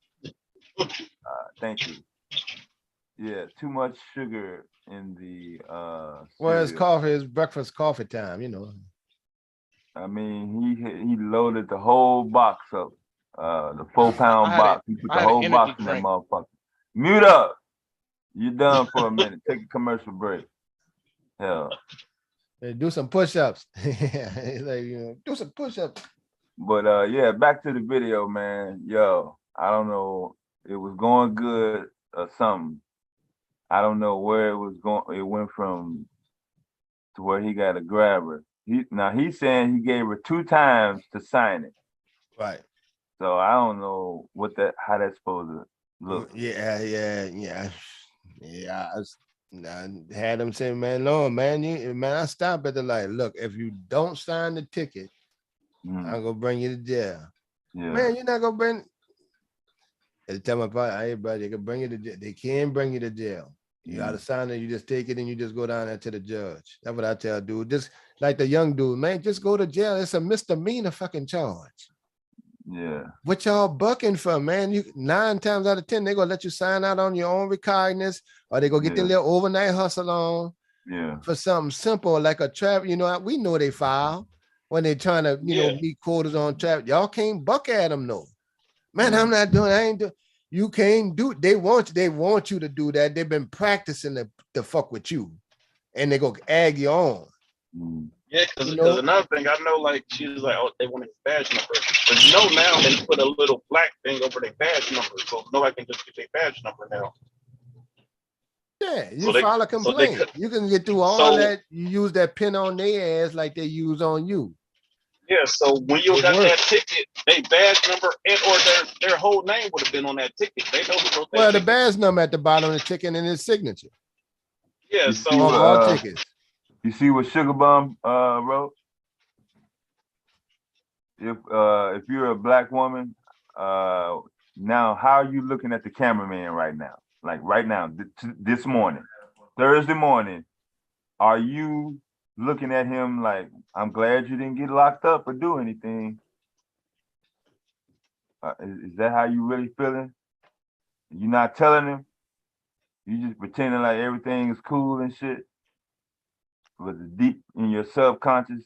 Thank you. Yeah, too much sugar in the Well, it's cereal. coffee, it's breakfast coffee time, I mean, he loaded the whole box up. The 4-pound box. He put the whole box in that motherfucker. Mute up. You're done for a minute. Take a commercial break. Hell. Hey, do some push-ups. Do some push-ups. But yeah, back to the video, man. Yo, I don't know. It was going good or something. I don't know where it was going. It went from to where he got to grab her. He's saying he gave her 2 times to sign it. Right. So I don't know how that's supposed to look. Yeah. I had him say, man, no, man, I stopped at the light. Look, if you don't sign the ticket, I'm gonna bring you to jail. Yeah. Man, you're not gonna bring. They tell my partner, hey, bro, they can bring you to jail. They can bring you to jail. You got to sign it. You just take it and you just go down there to the judge. That's what I tell dude. Just like the young dude, man, just go to jail. It's a misdemeanor fucking charge. Yeah. What y'all bucking for, man? You 9 times out of 10, they're gonna let you sign out on your own recognizance, or they go get their little overnight hustle on. Yeah. For something simple like a trap. You know, we know they file when they're trying to, you know, meet quotas on trap. Y'all can't buck at them, no. Man, I'm not doing. I ain't doing. You can't do. They want you to do that. They've been practicing to fuck with you, and they go egg you on. Yeah, because another thing I know, like she was like, oh, they want a badge number, but you know now they put a little black thing over their badge number, so nobody can just get their badge number now. Yeah, you file a complaint. You can get through all that. You use that pin on their ass like they use on you. Yeah, so when you got that ticket, they badge number and or their whole name would have been on that ticket. They know who wrote that Well, the ticket. badge number at the bottom of the ticket and his signature. Yeah, So on all tickets. You see what Sugar Bum wrote? If you're a black woman, now how are you looking at the cameraman right now? Like right now, this morning, Thursday morning, are you looking at him like, I'm glad you didn't get locked up or do anything? Is that how you really feeling? You're not telling him? You just pretending like everything is cool and shit? But deep in your subconscious,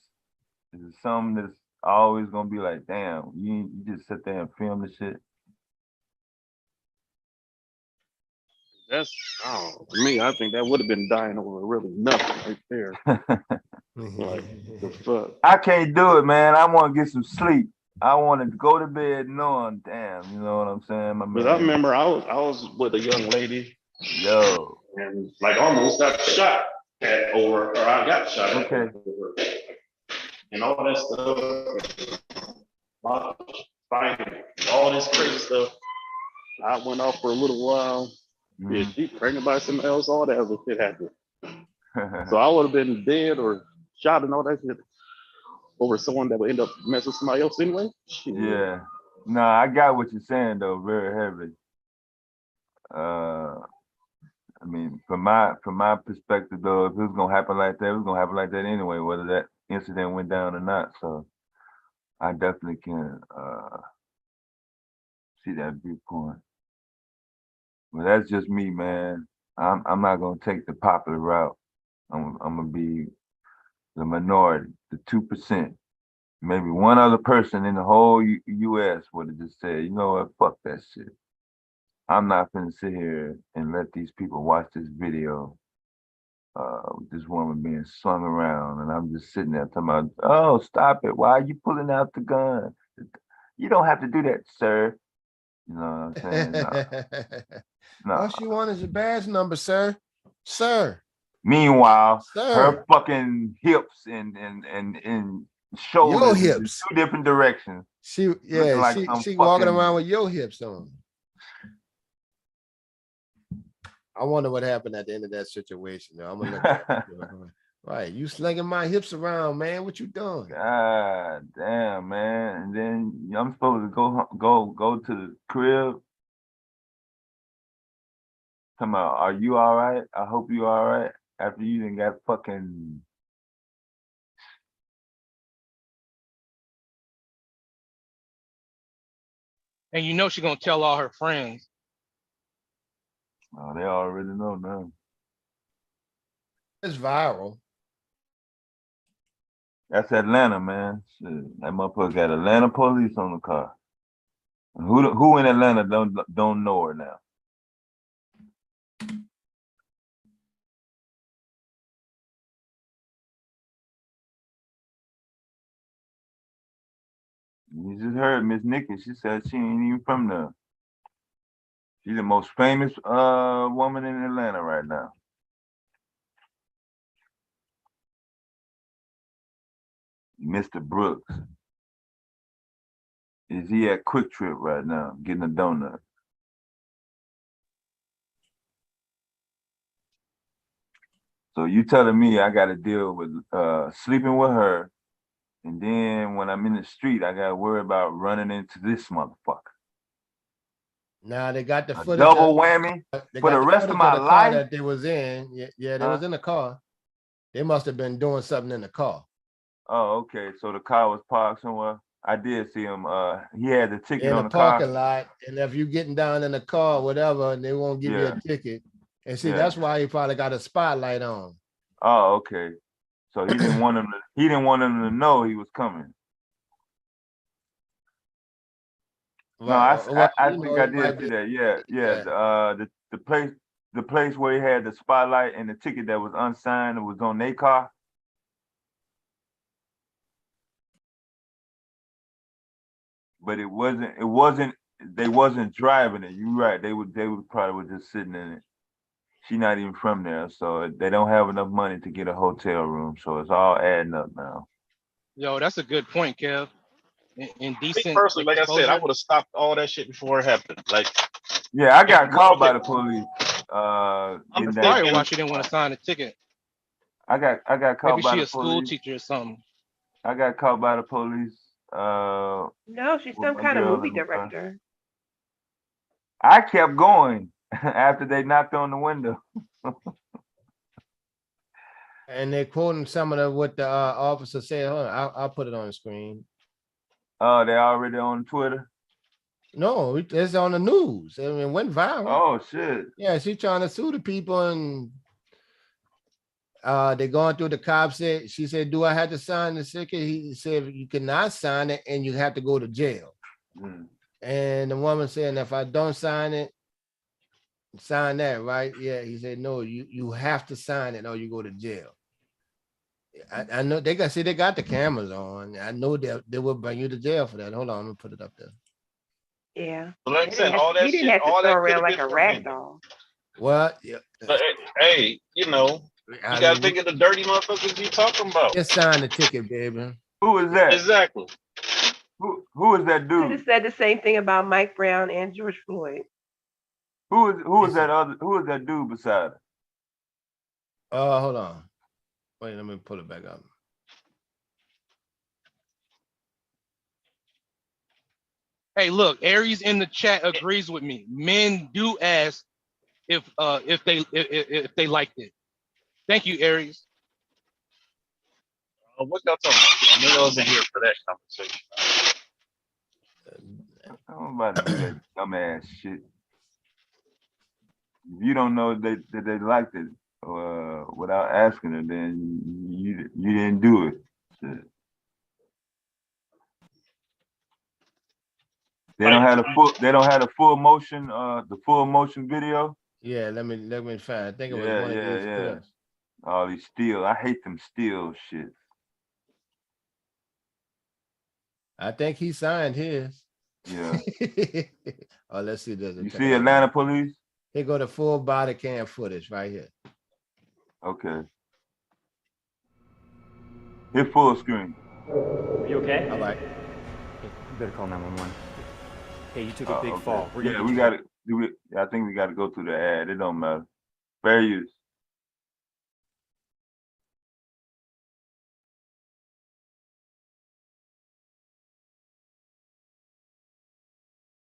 is something that's always gonna be like, damn, you just sit there and film the shit. That's to me, I think that would have been dying over really nothing right there. Like the fuck. I can't do it, man. I want to get some sleep. I want to go to bed knowing, damn, you know what I'm saying, my man. But I remember I was with a young lady. Yo. And like almost got shot at over, or I got shot at over, and all that stuff. Fighting, all this crazy stuff. I went off for a little while. Yeah, she pregnant by somebody else, all that other shit happened. So I would have been dead or shot and all that shit over someone that would end up messing with somebody else anyway. Shit. Yeah. No, I got what you're saying though, very heavy. I mean, from my perspective though, if it was gonna happen like that, it was gonna happen like that anyway, whether that incident went down or not. So I definitely can see that viewpoint. But that's just me, man. I'm not gonna take the popular route. I'm gonna be the minority, the 2%. Maybe one other person in the whole U.S. would have just said, you know what, fuck that shit. I'm not gonna sit here and let these people watch this video with this woman being slung around, and I'm just sitting there talking about, oh, stop it. Why are you pulling out the gun? You don't have to do that, sir. You know what I'm saying? No. All she wants is a badge number, sir. Sir. Meanwhile, Sir. her fucking hips and shoulders your in hips. 2 different directions. She like walking around with your hips on. I wonder what happened at the end of that situation. Though. I'm gonna look at it. Right, you slinging my hips around, man. What you doing? God damn, man. And then I'm supposed to go to the crib. Come about, are you all right? I hope you all right. After you done got fucking. And you know she's gonna tell all her friends. Oh, they already know now. It's viral. That's Atlanta, man. Shit, that motherfucker got Atlanta police on the car. And who in Atlanta don't know her now? You just heard Miss Nikki. She said she ain't even from there. She's the most famous woman in Atlanta right now. Mr. Brooks. Is he at Quick Trip right now getting a donut? So you telling me I got to deal with sleeping with her, and then when I'm in the street, I got to worry about running into this motherfucker. Now they got the A footage. double whammy They for got the the rest of footage my of the car life. that they was in. Yeah, they was in the car. They must have been doing something in the car. Oh, okay. So the car was parked somewhere. I did see him. He had the ticket In on the the car. parking lot, and if you getting down in the car, whatever, and they won't give you Yeah. a ticket. And see, Yeah. that's why he probably got a spotlight on. Oh, okay. So he didn't want him to. He didn't want him to know he was coming. No, I think I did see that. Yeah. The place where he had the spotlight and the ticket that was unsigned, it was on their car. But it wasn't. They wasn't driving it. You're right. They would probably was just sitting in it. She not even from there, so they don't have enough money to get a hotel room. So it's all adding up now. Yo, that's a good point, Kev. Me Indecent personally, like I said, I exposure. would have stopped all that shit before it happened. Like, Yeah, I got caught by okay. the police. That's Getting probably that. why she didn't want to sign a ticket. I got caught Maybe by she the a school police. teacher or something. I got caught by the police. No, she's With some my kind of girl movie in the car. director. I kept going after they knocked on the window. And they're quoting some of what the officer said. Hold on, I'll put it on the screen. Oh, they already on Twitter? No, it's on the news. I mean, it went viral. Oh shit. Yeah, she's trying to sue the people, and they're going through. The cop said, she said, "Do I have to sign the ticket?" He said, "You cannot sign it, and you have to go to jail." And the woman said, "If I don't sign it, sign that, right?" Yeah, he said, "No, you have to sign it, or you go to jail." I know they got the cameras on. I know they will bring you to jail for that. Hold on, I'm gonna put it up there. Yeah. But like I said, all that He didn't shit, have to all throw that could around have like been a rag prevented. doll. What? Yeah. But hey, you know, you gotta think of the dirty motherfuckers you talking about. Just sign the ticket, baby. Who is that? Exactly. Who is that Could dude? have said the same thing about Mike Brown and George Floyd. Who is that dude beside her? Hold on. Wait, let me pull it back up. Hey, look, Aries in the chat agrees with me. Men do ask if they liked it. Thank you, Aries. What y'all talking about? Nigga wasn't here for that conversation. I'm about to do that dumbass shit. If you don't know that they liked it without asking her, then you didn't do it. Shit. They don't have the full motion video. Yeah, let me find. I think it was one of these clips. All these still. I hate them still shit. I think he signed his. Yeah. Oh, let's see. You see Atlanta police? Here go the full body cam footage right here. Okay. Hit full screen. Are you okay? All right. You better call 911. Hey, you took a big fall. We're gonna Yeah, we got to. I think we got to go through the ad. It don't matter. Fair use.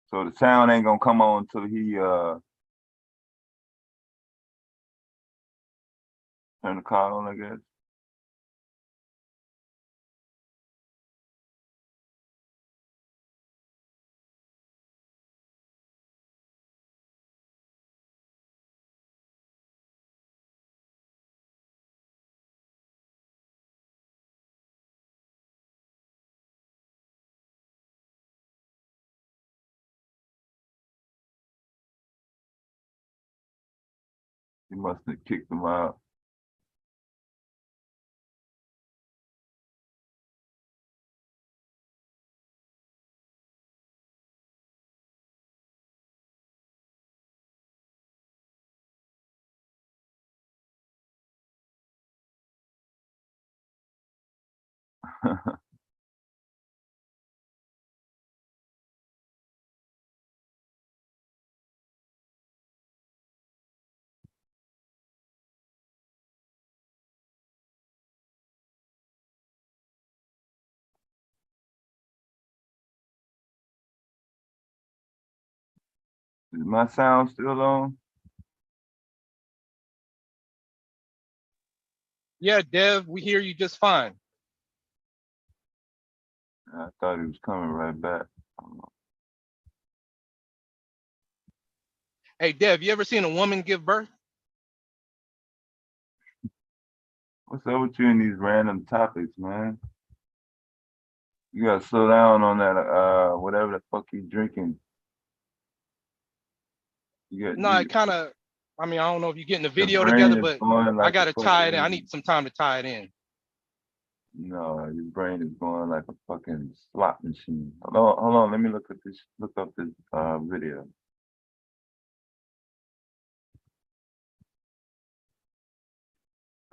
So the sound ain't gonna come on until he turn the car on, I guess. He must have kicked him out. Is my sound still on? Yeah, Dev, we hear you just fine. I thought he was coming right back. Hey, Dev, you ever seen a woman give birth? What's up with you and these random topics, man? You gotta slow down on that, whatever the fuck you drinking. No, it kind of, I mean, I don't know if you're getting the your video brain together, is but going I like got a to tie it in. I fucking, need some time to tie it in. no, your brain is going like a fucking slot machine. Hold on, let me look up this video.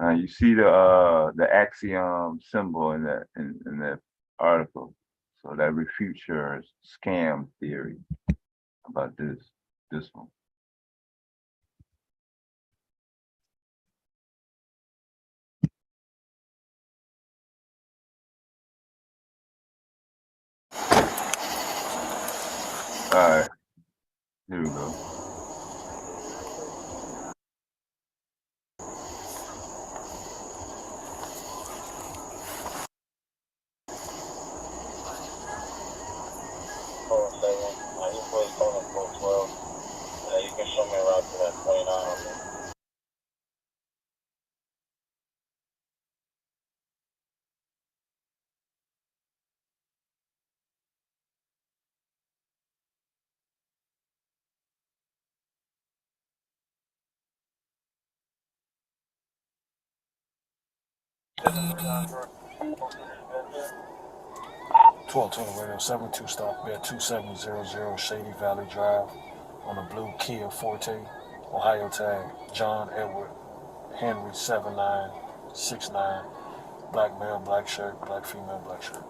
You see the axiom symbol in that article. So that refutes your scam theory about this one. All right, here we go. You can show me around to that 29. Radio 72 stop bed 2700 Shady Valley Drive on a blue Kia Forte, Ohio tag, John Edward Henry 7969, black male, black shirt, black female, black shirt.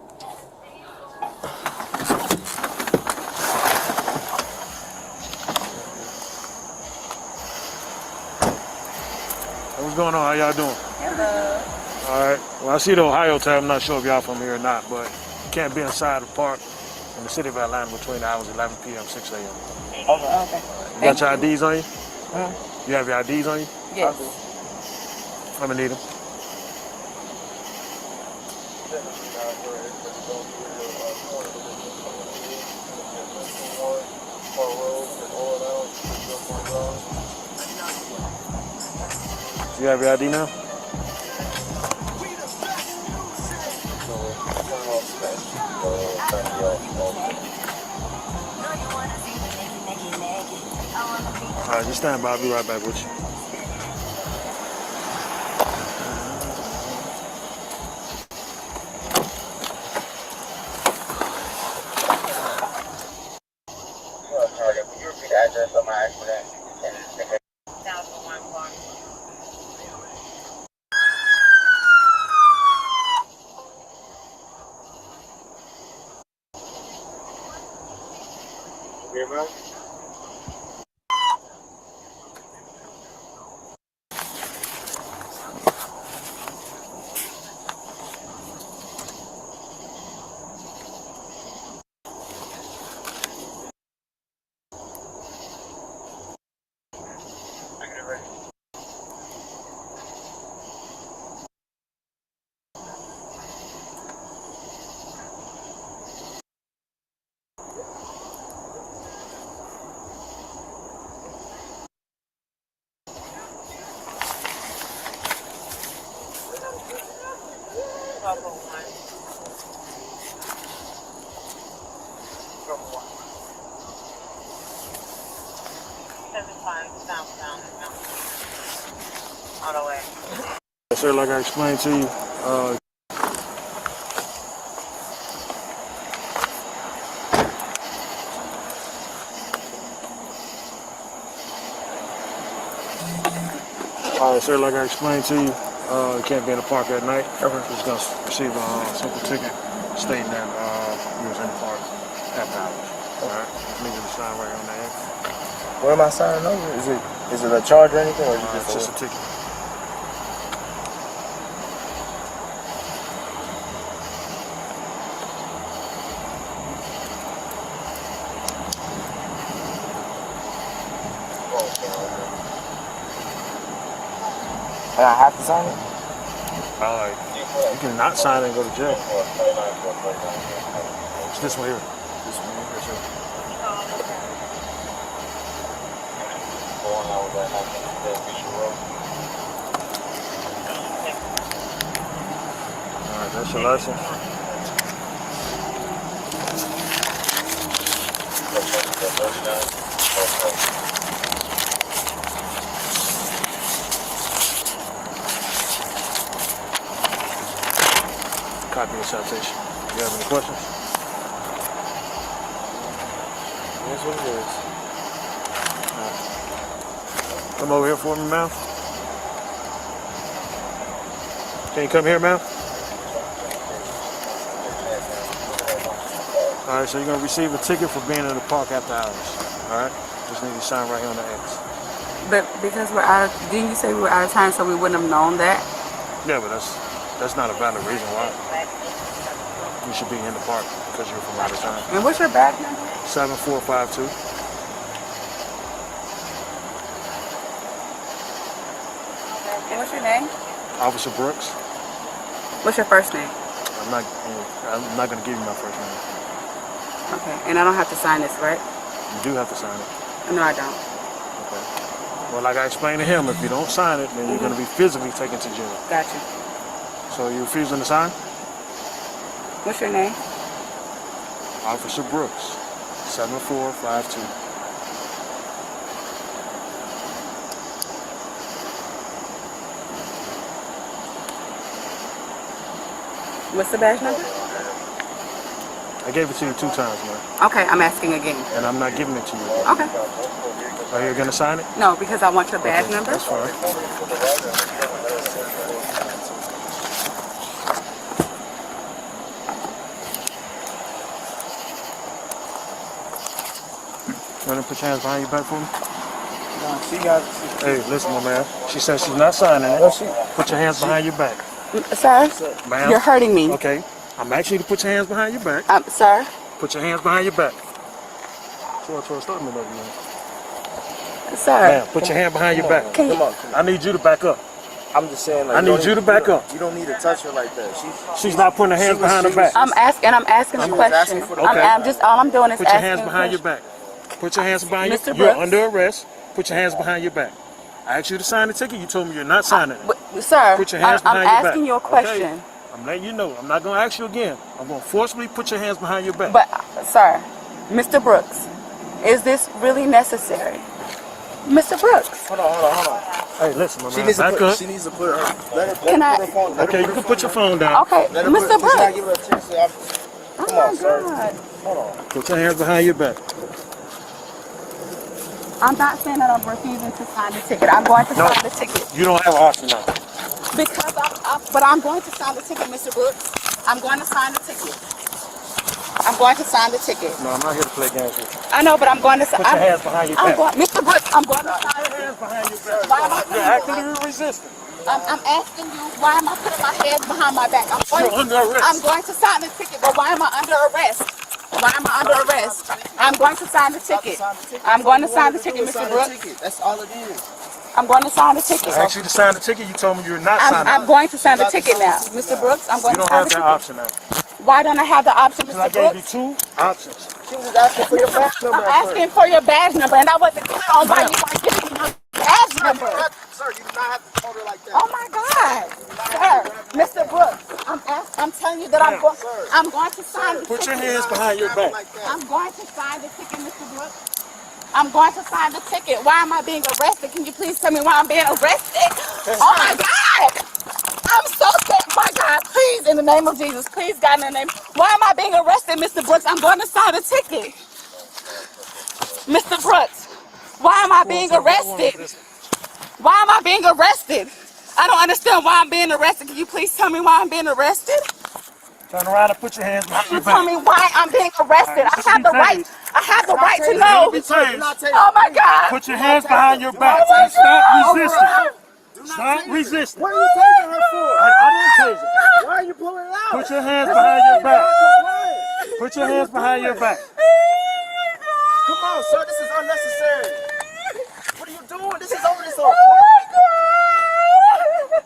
What's going on? How y'all doing? Hello. All right. Well, I see the Ohio tag. I'm not sure if y'all from here or not, but you can't be inside the park in the city of Atlanta between the hours 11 p.m. 6 a.m. Okay. You got your IDs on you? Mm-hmm. You have your IDs on you? Yes. I'm gonna need them. You have your ID now? All right, just stand by. I'll be right back with you. Can you repeat the address of my accident? Sir, like I explained to you, all right, sir, like I explained to you, you can't be in the park at night. You're just going to receive a simple ticket stating that you was in the park after hours. All right? I need you to sign right on that. Where am I signing over? Is it a charge or anything, or is it Just a ticket? And I have to sign it? You can not sign it and go to jail. It's this one here. This one here. Yes, sir. All right, that's your license. Copy of citation. You have any questions? That's what it is. Come over here for me, ma'am. Can you come here, ma'am? All right, so you're gonna receive a ticket for being in the park after hours. All right, just need to sign right here on the X. But because we're out of, didn't you say we were out of time, so we wouldn't have known that? Yeah, but that's not a valid reason why you should be in the park because you're from out of town. And what's your badge number? 7452. And what's your name? Officer Brooks. What's your first name? I'm not gonna give you my first name. Okay, and I don't have to sign this, right? You do have to sign it. No, I don't. Okay. Well, like I explained to him, if you don't sign it, then you're gonna be physically taken to jail. Gotcha. So you refusing to sign? What's your name? Officer Brooks, 7452. What's the badge number? I gave it to you 2 times, man. Okay, I'm asking again. And I'm not giving it to you again. Okay. Are you gonna sign it? No, because I want your badge Okay, number. that's fine. You want to put your hands behind your back for me? No, she got. Hey, listen, my man. She says she's not signing it. Put your hands behind your back. Sir, Ma'am? you're hurting me. Okay. I'm asking you to put your hands behind your back. Sir? Put your hands behind your back. Start me over, man. Sir. Ma'am, put your hand behind your back. Come on. I need you to back up. I'm just saying, like, I need you to back up. You don't need to touch her like that. She's not putting her hands behind her back. I'm asking a question. I'm just, all I'm doing is Put your asking hands behind your back. Put your hands behind Mr. your Brooks. You're under arrest. Put your hands behind your back. I asked you to sign the ticket. You told me you're not signing it. Sir, Put your hands I'm behind your back. asking you a question. Okay? I'm letting you know. I'm not going to ask you again. I'm going to forcibly put your hands behind your back. But, sir, Mr. Brooks, is this really necessary? Mr. Brooks. Hold on. Hey, listen, my She man. needs to Back put. up. She needs to put her. Let her put Can her phone. Let Okay, her you put can her put your phone down. Okay, Let her Mr. Just not Brooks. give her a chance to. Come on, sir. Hold on. Put your hands behind your back. I'm not saying that I'm refusing to sign the ticket. I'm going to sign the ticket. You don't have an option now. Because but I'm going to sign the ticket, Mr. Brooks. I'm going to sign the ticket. I'm going to sign the ticket. No, I'm not here to play games with you. I know, but I'm going to sign. Put your hands behind your back. Mr. Brooks, I'm going to sign Put your hands behind your back. Why am I You're actively resisting. I'm asking you, why am I putting my hands behind my back? You're under arrest. I'm going to sign the ticket, but why am I under arrest? Why am I under arrest? I'm going to sign the ticket. I'm going to sign the ticket, Mr. Brooks. That's all it is. I'm going to sign the ticket. I asked you to sign the ticket. You told me you're not signing I'm going to sign the ticket now. Mr. Brooks, I'm going You to don't sign have the that ticket. option now. Why don't I have the option, Because I Mr. gave you Brooks? 2 options. She was just asking for your badge number. I'm asking for your badge number, and I wasn't clear on why you weren't giving me my badge number. Sir, you do not have to hold her like that. Oh my God, sir, Mr. Brooks, I'm telling you that I'm going to sign the ticket. Put your hands behind your back. I'm going to sign the ticket, Mr. Brooks. I'm going to sign the ticket. Why am I being arrested? Can you please tell me why I'm being arrested? Oh my God! I'm so sick, my God. Please, in the name of Jesus. Please, God, in the name. Why am I being arrested, Mr. Brooks? I'm going to sign the ticket. Mr. Brooks, why am I being arrested? Why am I being arrested? I don't understand why I'm being arrested. Can you please tell me why I'm being arrested? Turn around and put your hands behind your back. Tell me why I'm being arrested. I have the right. I have the right to know. Oh my God! Put your hands behind your back. And stop resisting. Stop resisting. What are you taking her for? I didn't taser. Why are you pulling it out? Put your hands behind your back. Put your hands behind your back. Come on, sir. This is unnecessary. What are you doing? This is over. This over. Oh my God!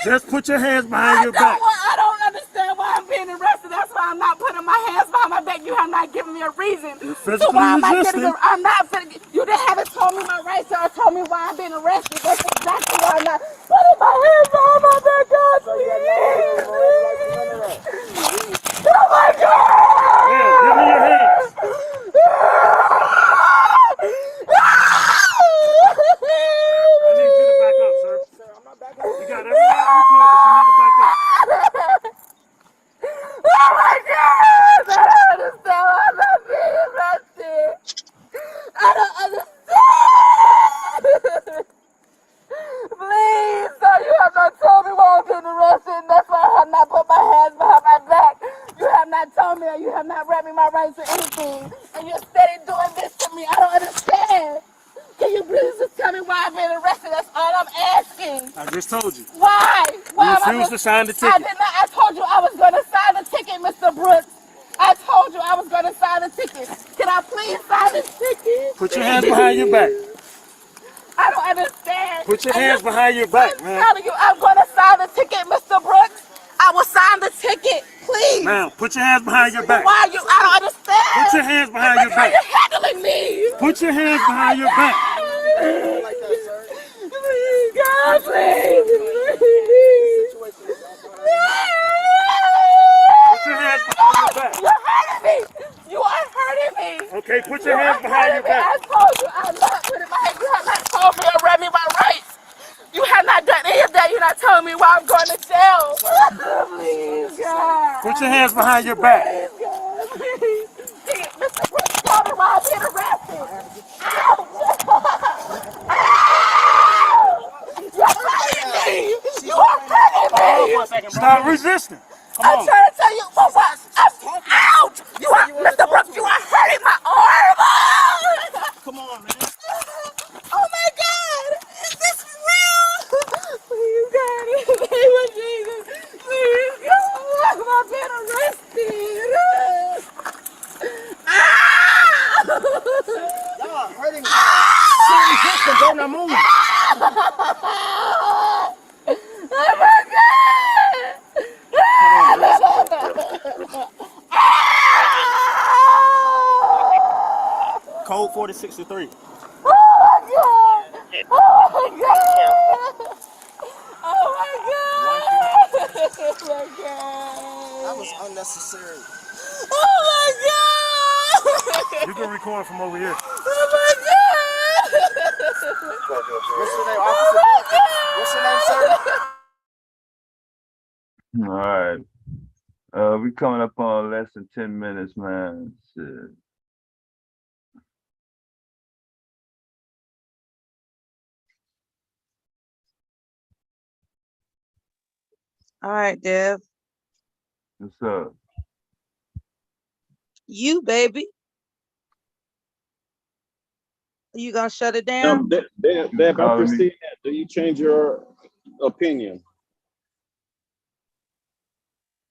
Just put your hands behind your back. I don't understand why I'm being arrested. That's why I'm not putting my hands behind my back. You have not given me a reason. So why am I getting? I'm not. You didn't haven't told me my rights or told me why I'm being arrested. That's exactly why I'm not putting my hands behind my back. God, please. Oh my God! Yeah, give me your hands. I need you to back up, sir. You got every right in the court, but you need to back up. Oh my God! I don't understand why I'm not being arrested. I don't understand. Please, sir, you have not told me why I'm being arrested, and that's why I have not put my hands behind my back. You have not told me, or you have not read me my rights or anything, and you're steady doing this to me. I don't understand. Can you please just tell me why I'm being arrested? That's all I'm asking. I just told you. Why? Why You refused to sign the I ticket. did not. I told you I was going to sign the ticket, Mr. Brooks. I told you I was going to sign the ticket. Can I please sign the ticket? Put your hands behind your back. I don't understand. Put your hands behind your back, man. I'm telling you, I'm going to sign the ticket, Mr. Brooks. I will sign the ticket, please. Ma'am, put your hands behind your back. Why you? I don't understand. Put your hands behind your back. How you handling me? Put your hands behind your back. Please, God, please. Put your hands behind your back. You're hurting me. You are hurting me. Okay, put your hands behind your back. I told you I'm not putting my hands. You have not told me or read me my rights. You have not done any of that. You're not telling me why I'm going to jail. Please, God. Put your hands behind your back. Please, God. Please. Mr. Brooks, tell me why I'm being arrested. Ouch. You're hurting me. You are hurting me. Stop resisting. Come I'm on. trying to tell you, but what? Ouch! You are, Mr. Brooks, you are hurting my arm! Come on, man. Oh my God! Is this real? Please, God, in the name of Jesus, please, God, why am I being arrested? Y'all are hurting me. Stop resisting, bro. Now move. Oh my God! Code 4063. Oh my God! Oh my God! Oh my God! Oh my God! That was unnecessary. Oh my God! You can record from over here. Oh my God! What's your name, Oh officer? my God! What's your name, sir? All right. We coming up on less than 10 minutes, man. Shit. All right, Dev. What's up? You, baby. You gonna shut it down? Deb, after seeing that, do you change your opinion?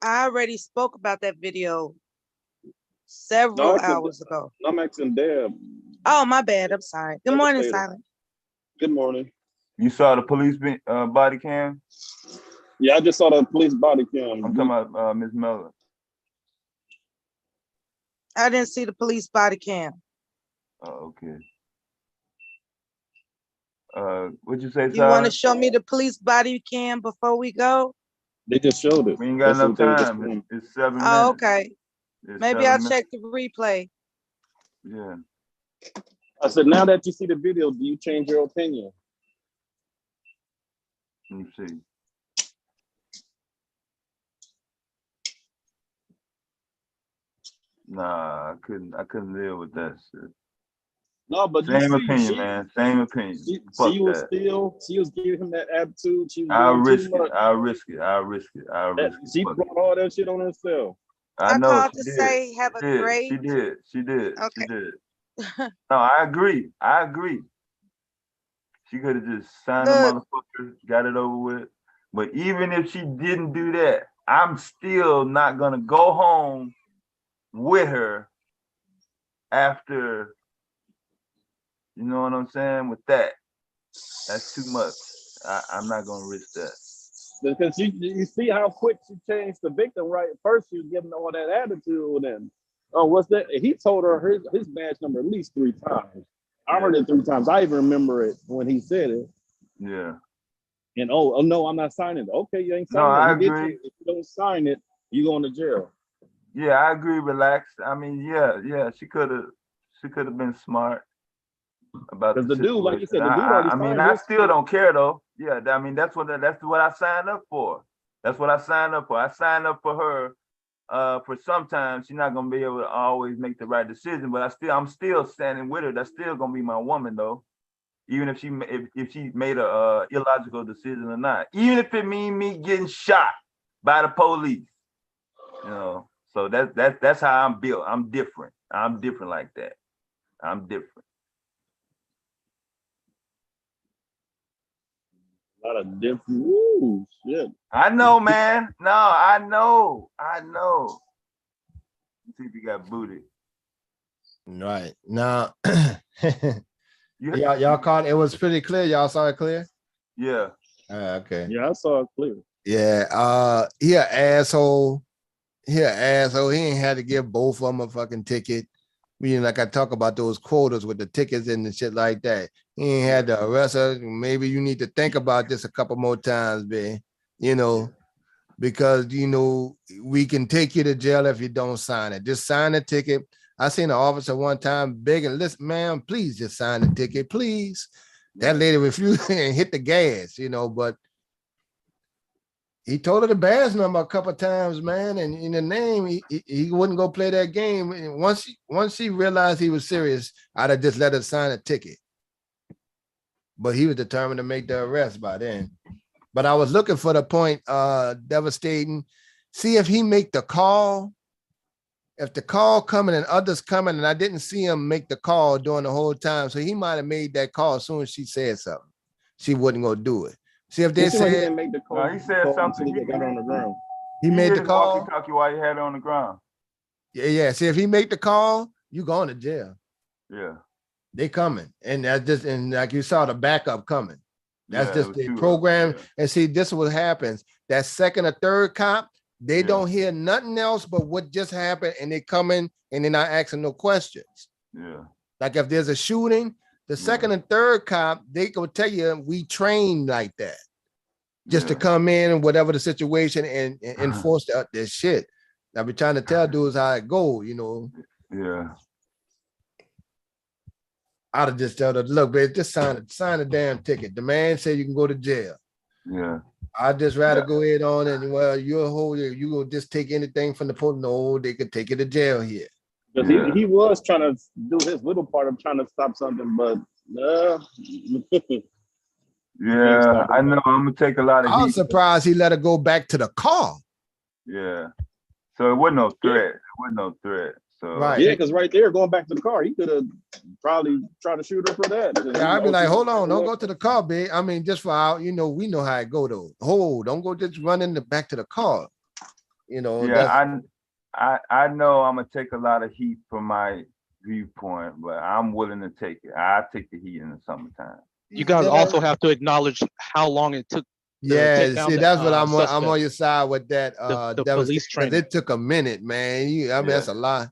I already spoke about that video several hours ago. I'm asking Deb. Oh, my bad. I'm sorry. Good morning, Silent. Good morning. You saw the police body cam? Yeah, I just saw the police body cam. I'm talking about Ms. Miller. I didn't see the police body cam. Oh, okay. What'd you say, You want to show me the police body cam before we go? They just showed it. We ain't got enough time. It's 7 minutes. Oh, okay. It's Maybe 7 I'll minutes. check the replay. Yeah. I said, now that you see the video, do you change your opinion? Let me see. Nah, I couldn't live with that shit. No, but Same opinion, man. Same opinion. Fuck She was that. she was giving him that attitude. She was I'll doing risk too it. much. I'll risk it. I'll risk it. I'll risk it. She Fuck brought all that shit on herself. I know called she to did. say have a great. She did. She did. Okay. She did. No, I agree. I agree. She could have just signed the motherfucker, got it over with. But even if she didn't do that, I'm still not gonna go home with her after, you know what I'm saying? With that. That's too much. I'm not gonna risk that. Because you see how quick she changed the victim, right? First, she was giving all that attitude, and oh, what's that? He told her his badge number at least 3 times. I heard it 3 times. I even remember it when he said it. Yeah. And oh no, I'm not signing it. Okay, you ain't No, signing I it. He did agree. too. If you don't sign it, you going to jail. Yeah, I agree. Relax. I mean, yeah. She could have been smart about Because the the dude, like you situation. said, the dude already I mean, signed I his. still don't care though. Yeah, I mean, that's what I signed up for. That's what I signed up for. I signed up for her. For sometimes she's not gonna be able to always make the right decision, but I'm still standing with her. That's still gonna be my woman though, even if she made a illogical decision or not. Even if it mean me getting shot by the police, you know. So that's how I'm built. I'm different. I'm different like that. I'm different. A lot of different. Ooh, shit. I know, man. No, I know. See if you got booted. Right now, Yeah. y'all caught it. Was pretty clear. Y'all saw it clear. Yeah. Okay. Yeah, I saw it clear. Yeah. He an asshole. He an asshole. He ain't had to give both of them a fucking ticket. Like I talk about those quotas with the tickets and the shit like that. He ain't had to arrest her. Maybe you need to think about this a couple more times, man. Because we can take you to jail if you don't sign it. Just sign the ticket. I seen an officer one time begging, listen, ma'am, please just sign the ticket, please. That lady refused and hit the gas, but he told her the badge number a couple of times, man, and in the name, he wouldn't go play that game. And once she realized he was serious, I'd have just let her sign a ticket. But he was determined to make the arrest by then. But I was looking for the point, devastating. See if he make the call. If the call coming and others coming, and I didn't see him make the call during the whole time, so he might have made that call as soon as she said something. She wasn't gonna do it. See if they He said didn't make the call. He said something. Until he got her on the ground. He made hit the his call. walkie-talkie while he had her on the ground. Yeah. See if he make the call, you going to jail. Yeah. They coming, and and like you saw the backup coming. That's Yeah, just the program. And see, this is what happens. That second or third cop, they don't hear nothing else but what just happened, and they come in and they're not asking no questions. Yeah. Like if there's a shooting, the second and third cop, they go tell you we train like that. Just to come in and whatever the situation and enforce this shit. I be trying to tell dudes how it go, Yeah. I'd have just tell them, look, babe, just sign a damn ticket. The man said you can go to jail. Yeah. I'd just rather go ahead on and you're a whole you gonna just take anything from the police. No, they could take you to jail here. Because he was trying to do his little part of trying to stop something, but yeah, I know. I'm gonna take a lot of heat. I was surprised he let her go back to the car. Yeah. So it wasn't no threat. It wasn't no threat. So right. Yeah, because right there, going back to the car, he could have probably tried to shoot her for that. Yeah, I'd be like, hold on, don't go to the car, babe. I mean, just for our, we know how it go though. Don't go just run in the back to the car. Yeah, I know I'm gonna take a lot of heat from my viewpoint, but I'm willing to take it. I take the heat in the summertime. You guys also have to acknowledge how long it took. Yeah, see, that's what I'm on your side with that. The police training. It took a minute, man. I mean, that's a lot.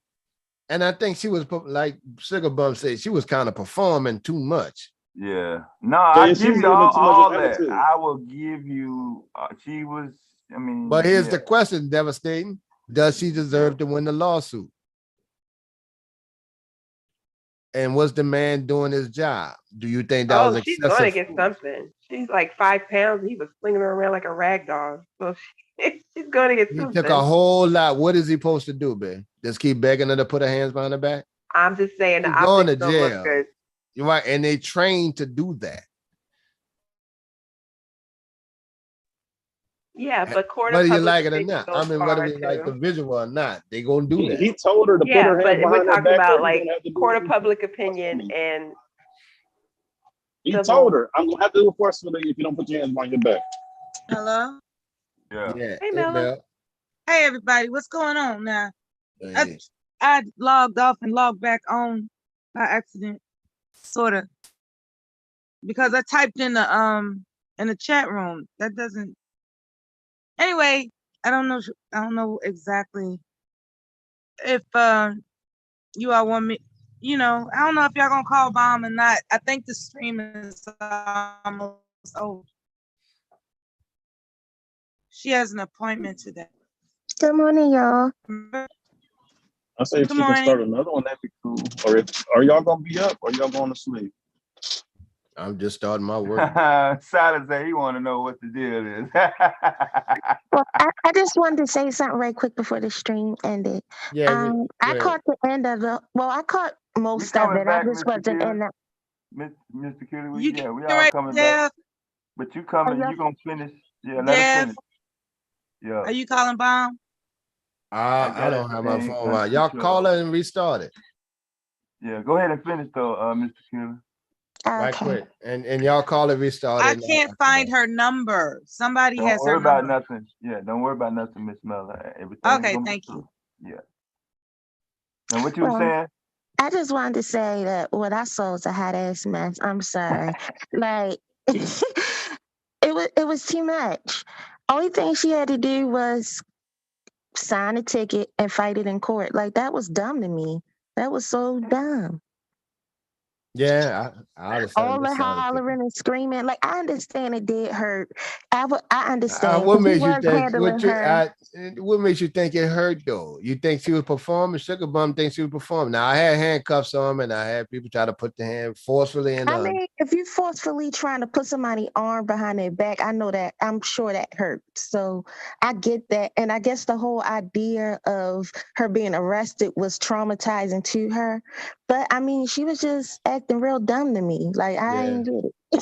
And I think she was like Sugar Bum said, she was kind of performing too much. Yeah. No, I give you all that. I will give you. She was. I mean. But here's the question, devastating. Does she deserve to win the lawsuit? And was the man doing his job? Do you think that was excessive? She's going to get something. She's like 5 pounds. He was flinging her around like a rag doll. So she's going to get something. He took a whole lot. What is he supposed to do, babe? Just keep begging her to put her hands behind her back? I'm just saying the going to optics don't look jail. good. You're right. And they trained to do that. Yeah, but court whether of you public like it or opinion not. goes I mean, whether far, they like the too. visual or not, they gonna do that. He told her to put her hands but we're behind her talking back. about You like don't have to do court of anything. public opinion and He civil. told her, I'm gonna have to do it forcefully if you don't put your hands behind your back. Hello. Yeah. Hey, Mela. Hey, everybody. What's going on now? Hey. I logged off and logged back on by accident, sort of, because I typed in the in the chat room. That doesn't. Anyway, I don't know. I don't know exactly if you all want me. You know, I don't know if y'all gonna call bomb or not. I think the stream is almost over. She has an appointment today. Good morning, y'all. I say if Good she can start morning. another one, that'd be cool. Or are y'all gonna be up or y'all going to sleep? I'm just starting my work. Silas said he want to know what the deal is. Well, I just wanted to say something right quick before the stream ended. Yeah, I caught the end of it. Well, I caught We most of coming it. I back, just Mr. wasn't in Killer. the. Mr. Killer, You we get all right, coming Dev. back. But you coming, you gonna finish. Yeah, let us Dev, finish. Yeah. are you calling bomb? I don't have my phone out. Y'all control. call it and restart it. Yeah, go ahead and finish though, Mr. Killer. Right quick. And y'all call it restart I it. can't find her number. Somebody Don't has her worry about number. nothing. Yeah, don't worry about nothing, Miss Miller. Everything's Okay, gonna be thank cool. you. Yeah. Now what you were Well, saying? I just wanted to say that what I saw was a hot ass mess. I'm sorry. Like it was too much. Only thing she had to do was sign a ticket and fight it in court. Like that was dumb to me. That was so dumb. Yeah, I understand. All the hollering and screaming. Like I understand it did hurt. I understand What because he makes you was think? handling her. What makes you think it hurt though? You think she was performing? Sugar Bum thinks she was performing. Now I had handcuffs on, and I had people try to put the hand forcefully in. I mean, if you forcefully trying to put somebody's arm behind their back, I know that. I'm sure that hurts. So I get that. And I guess the whole idea of her being arrested was traumatizing to her. But I mean, she was just acting real dumb to me. Like I Yeah. ain't get it.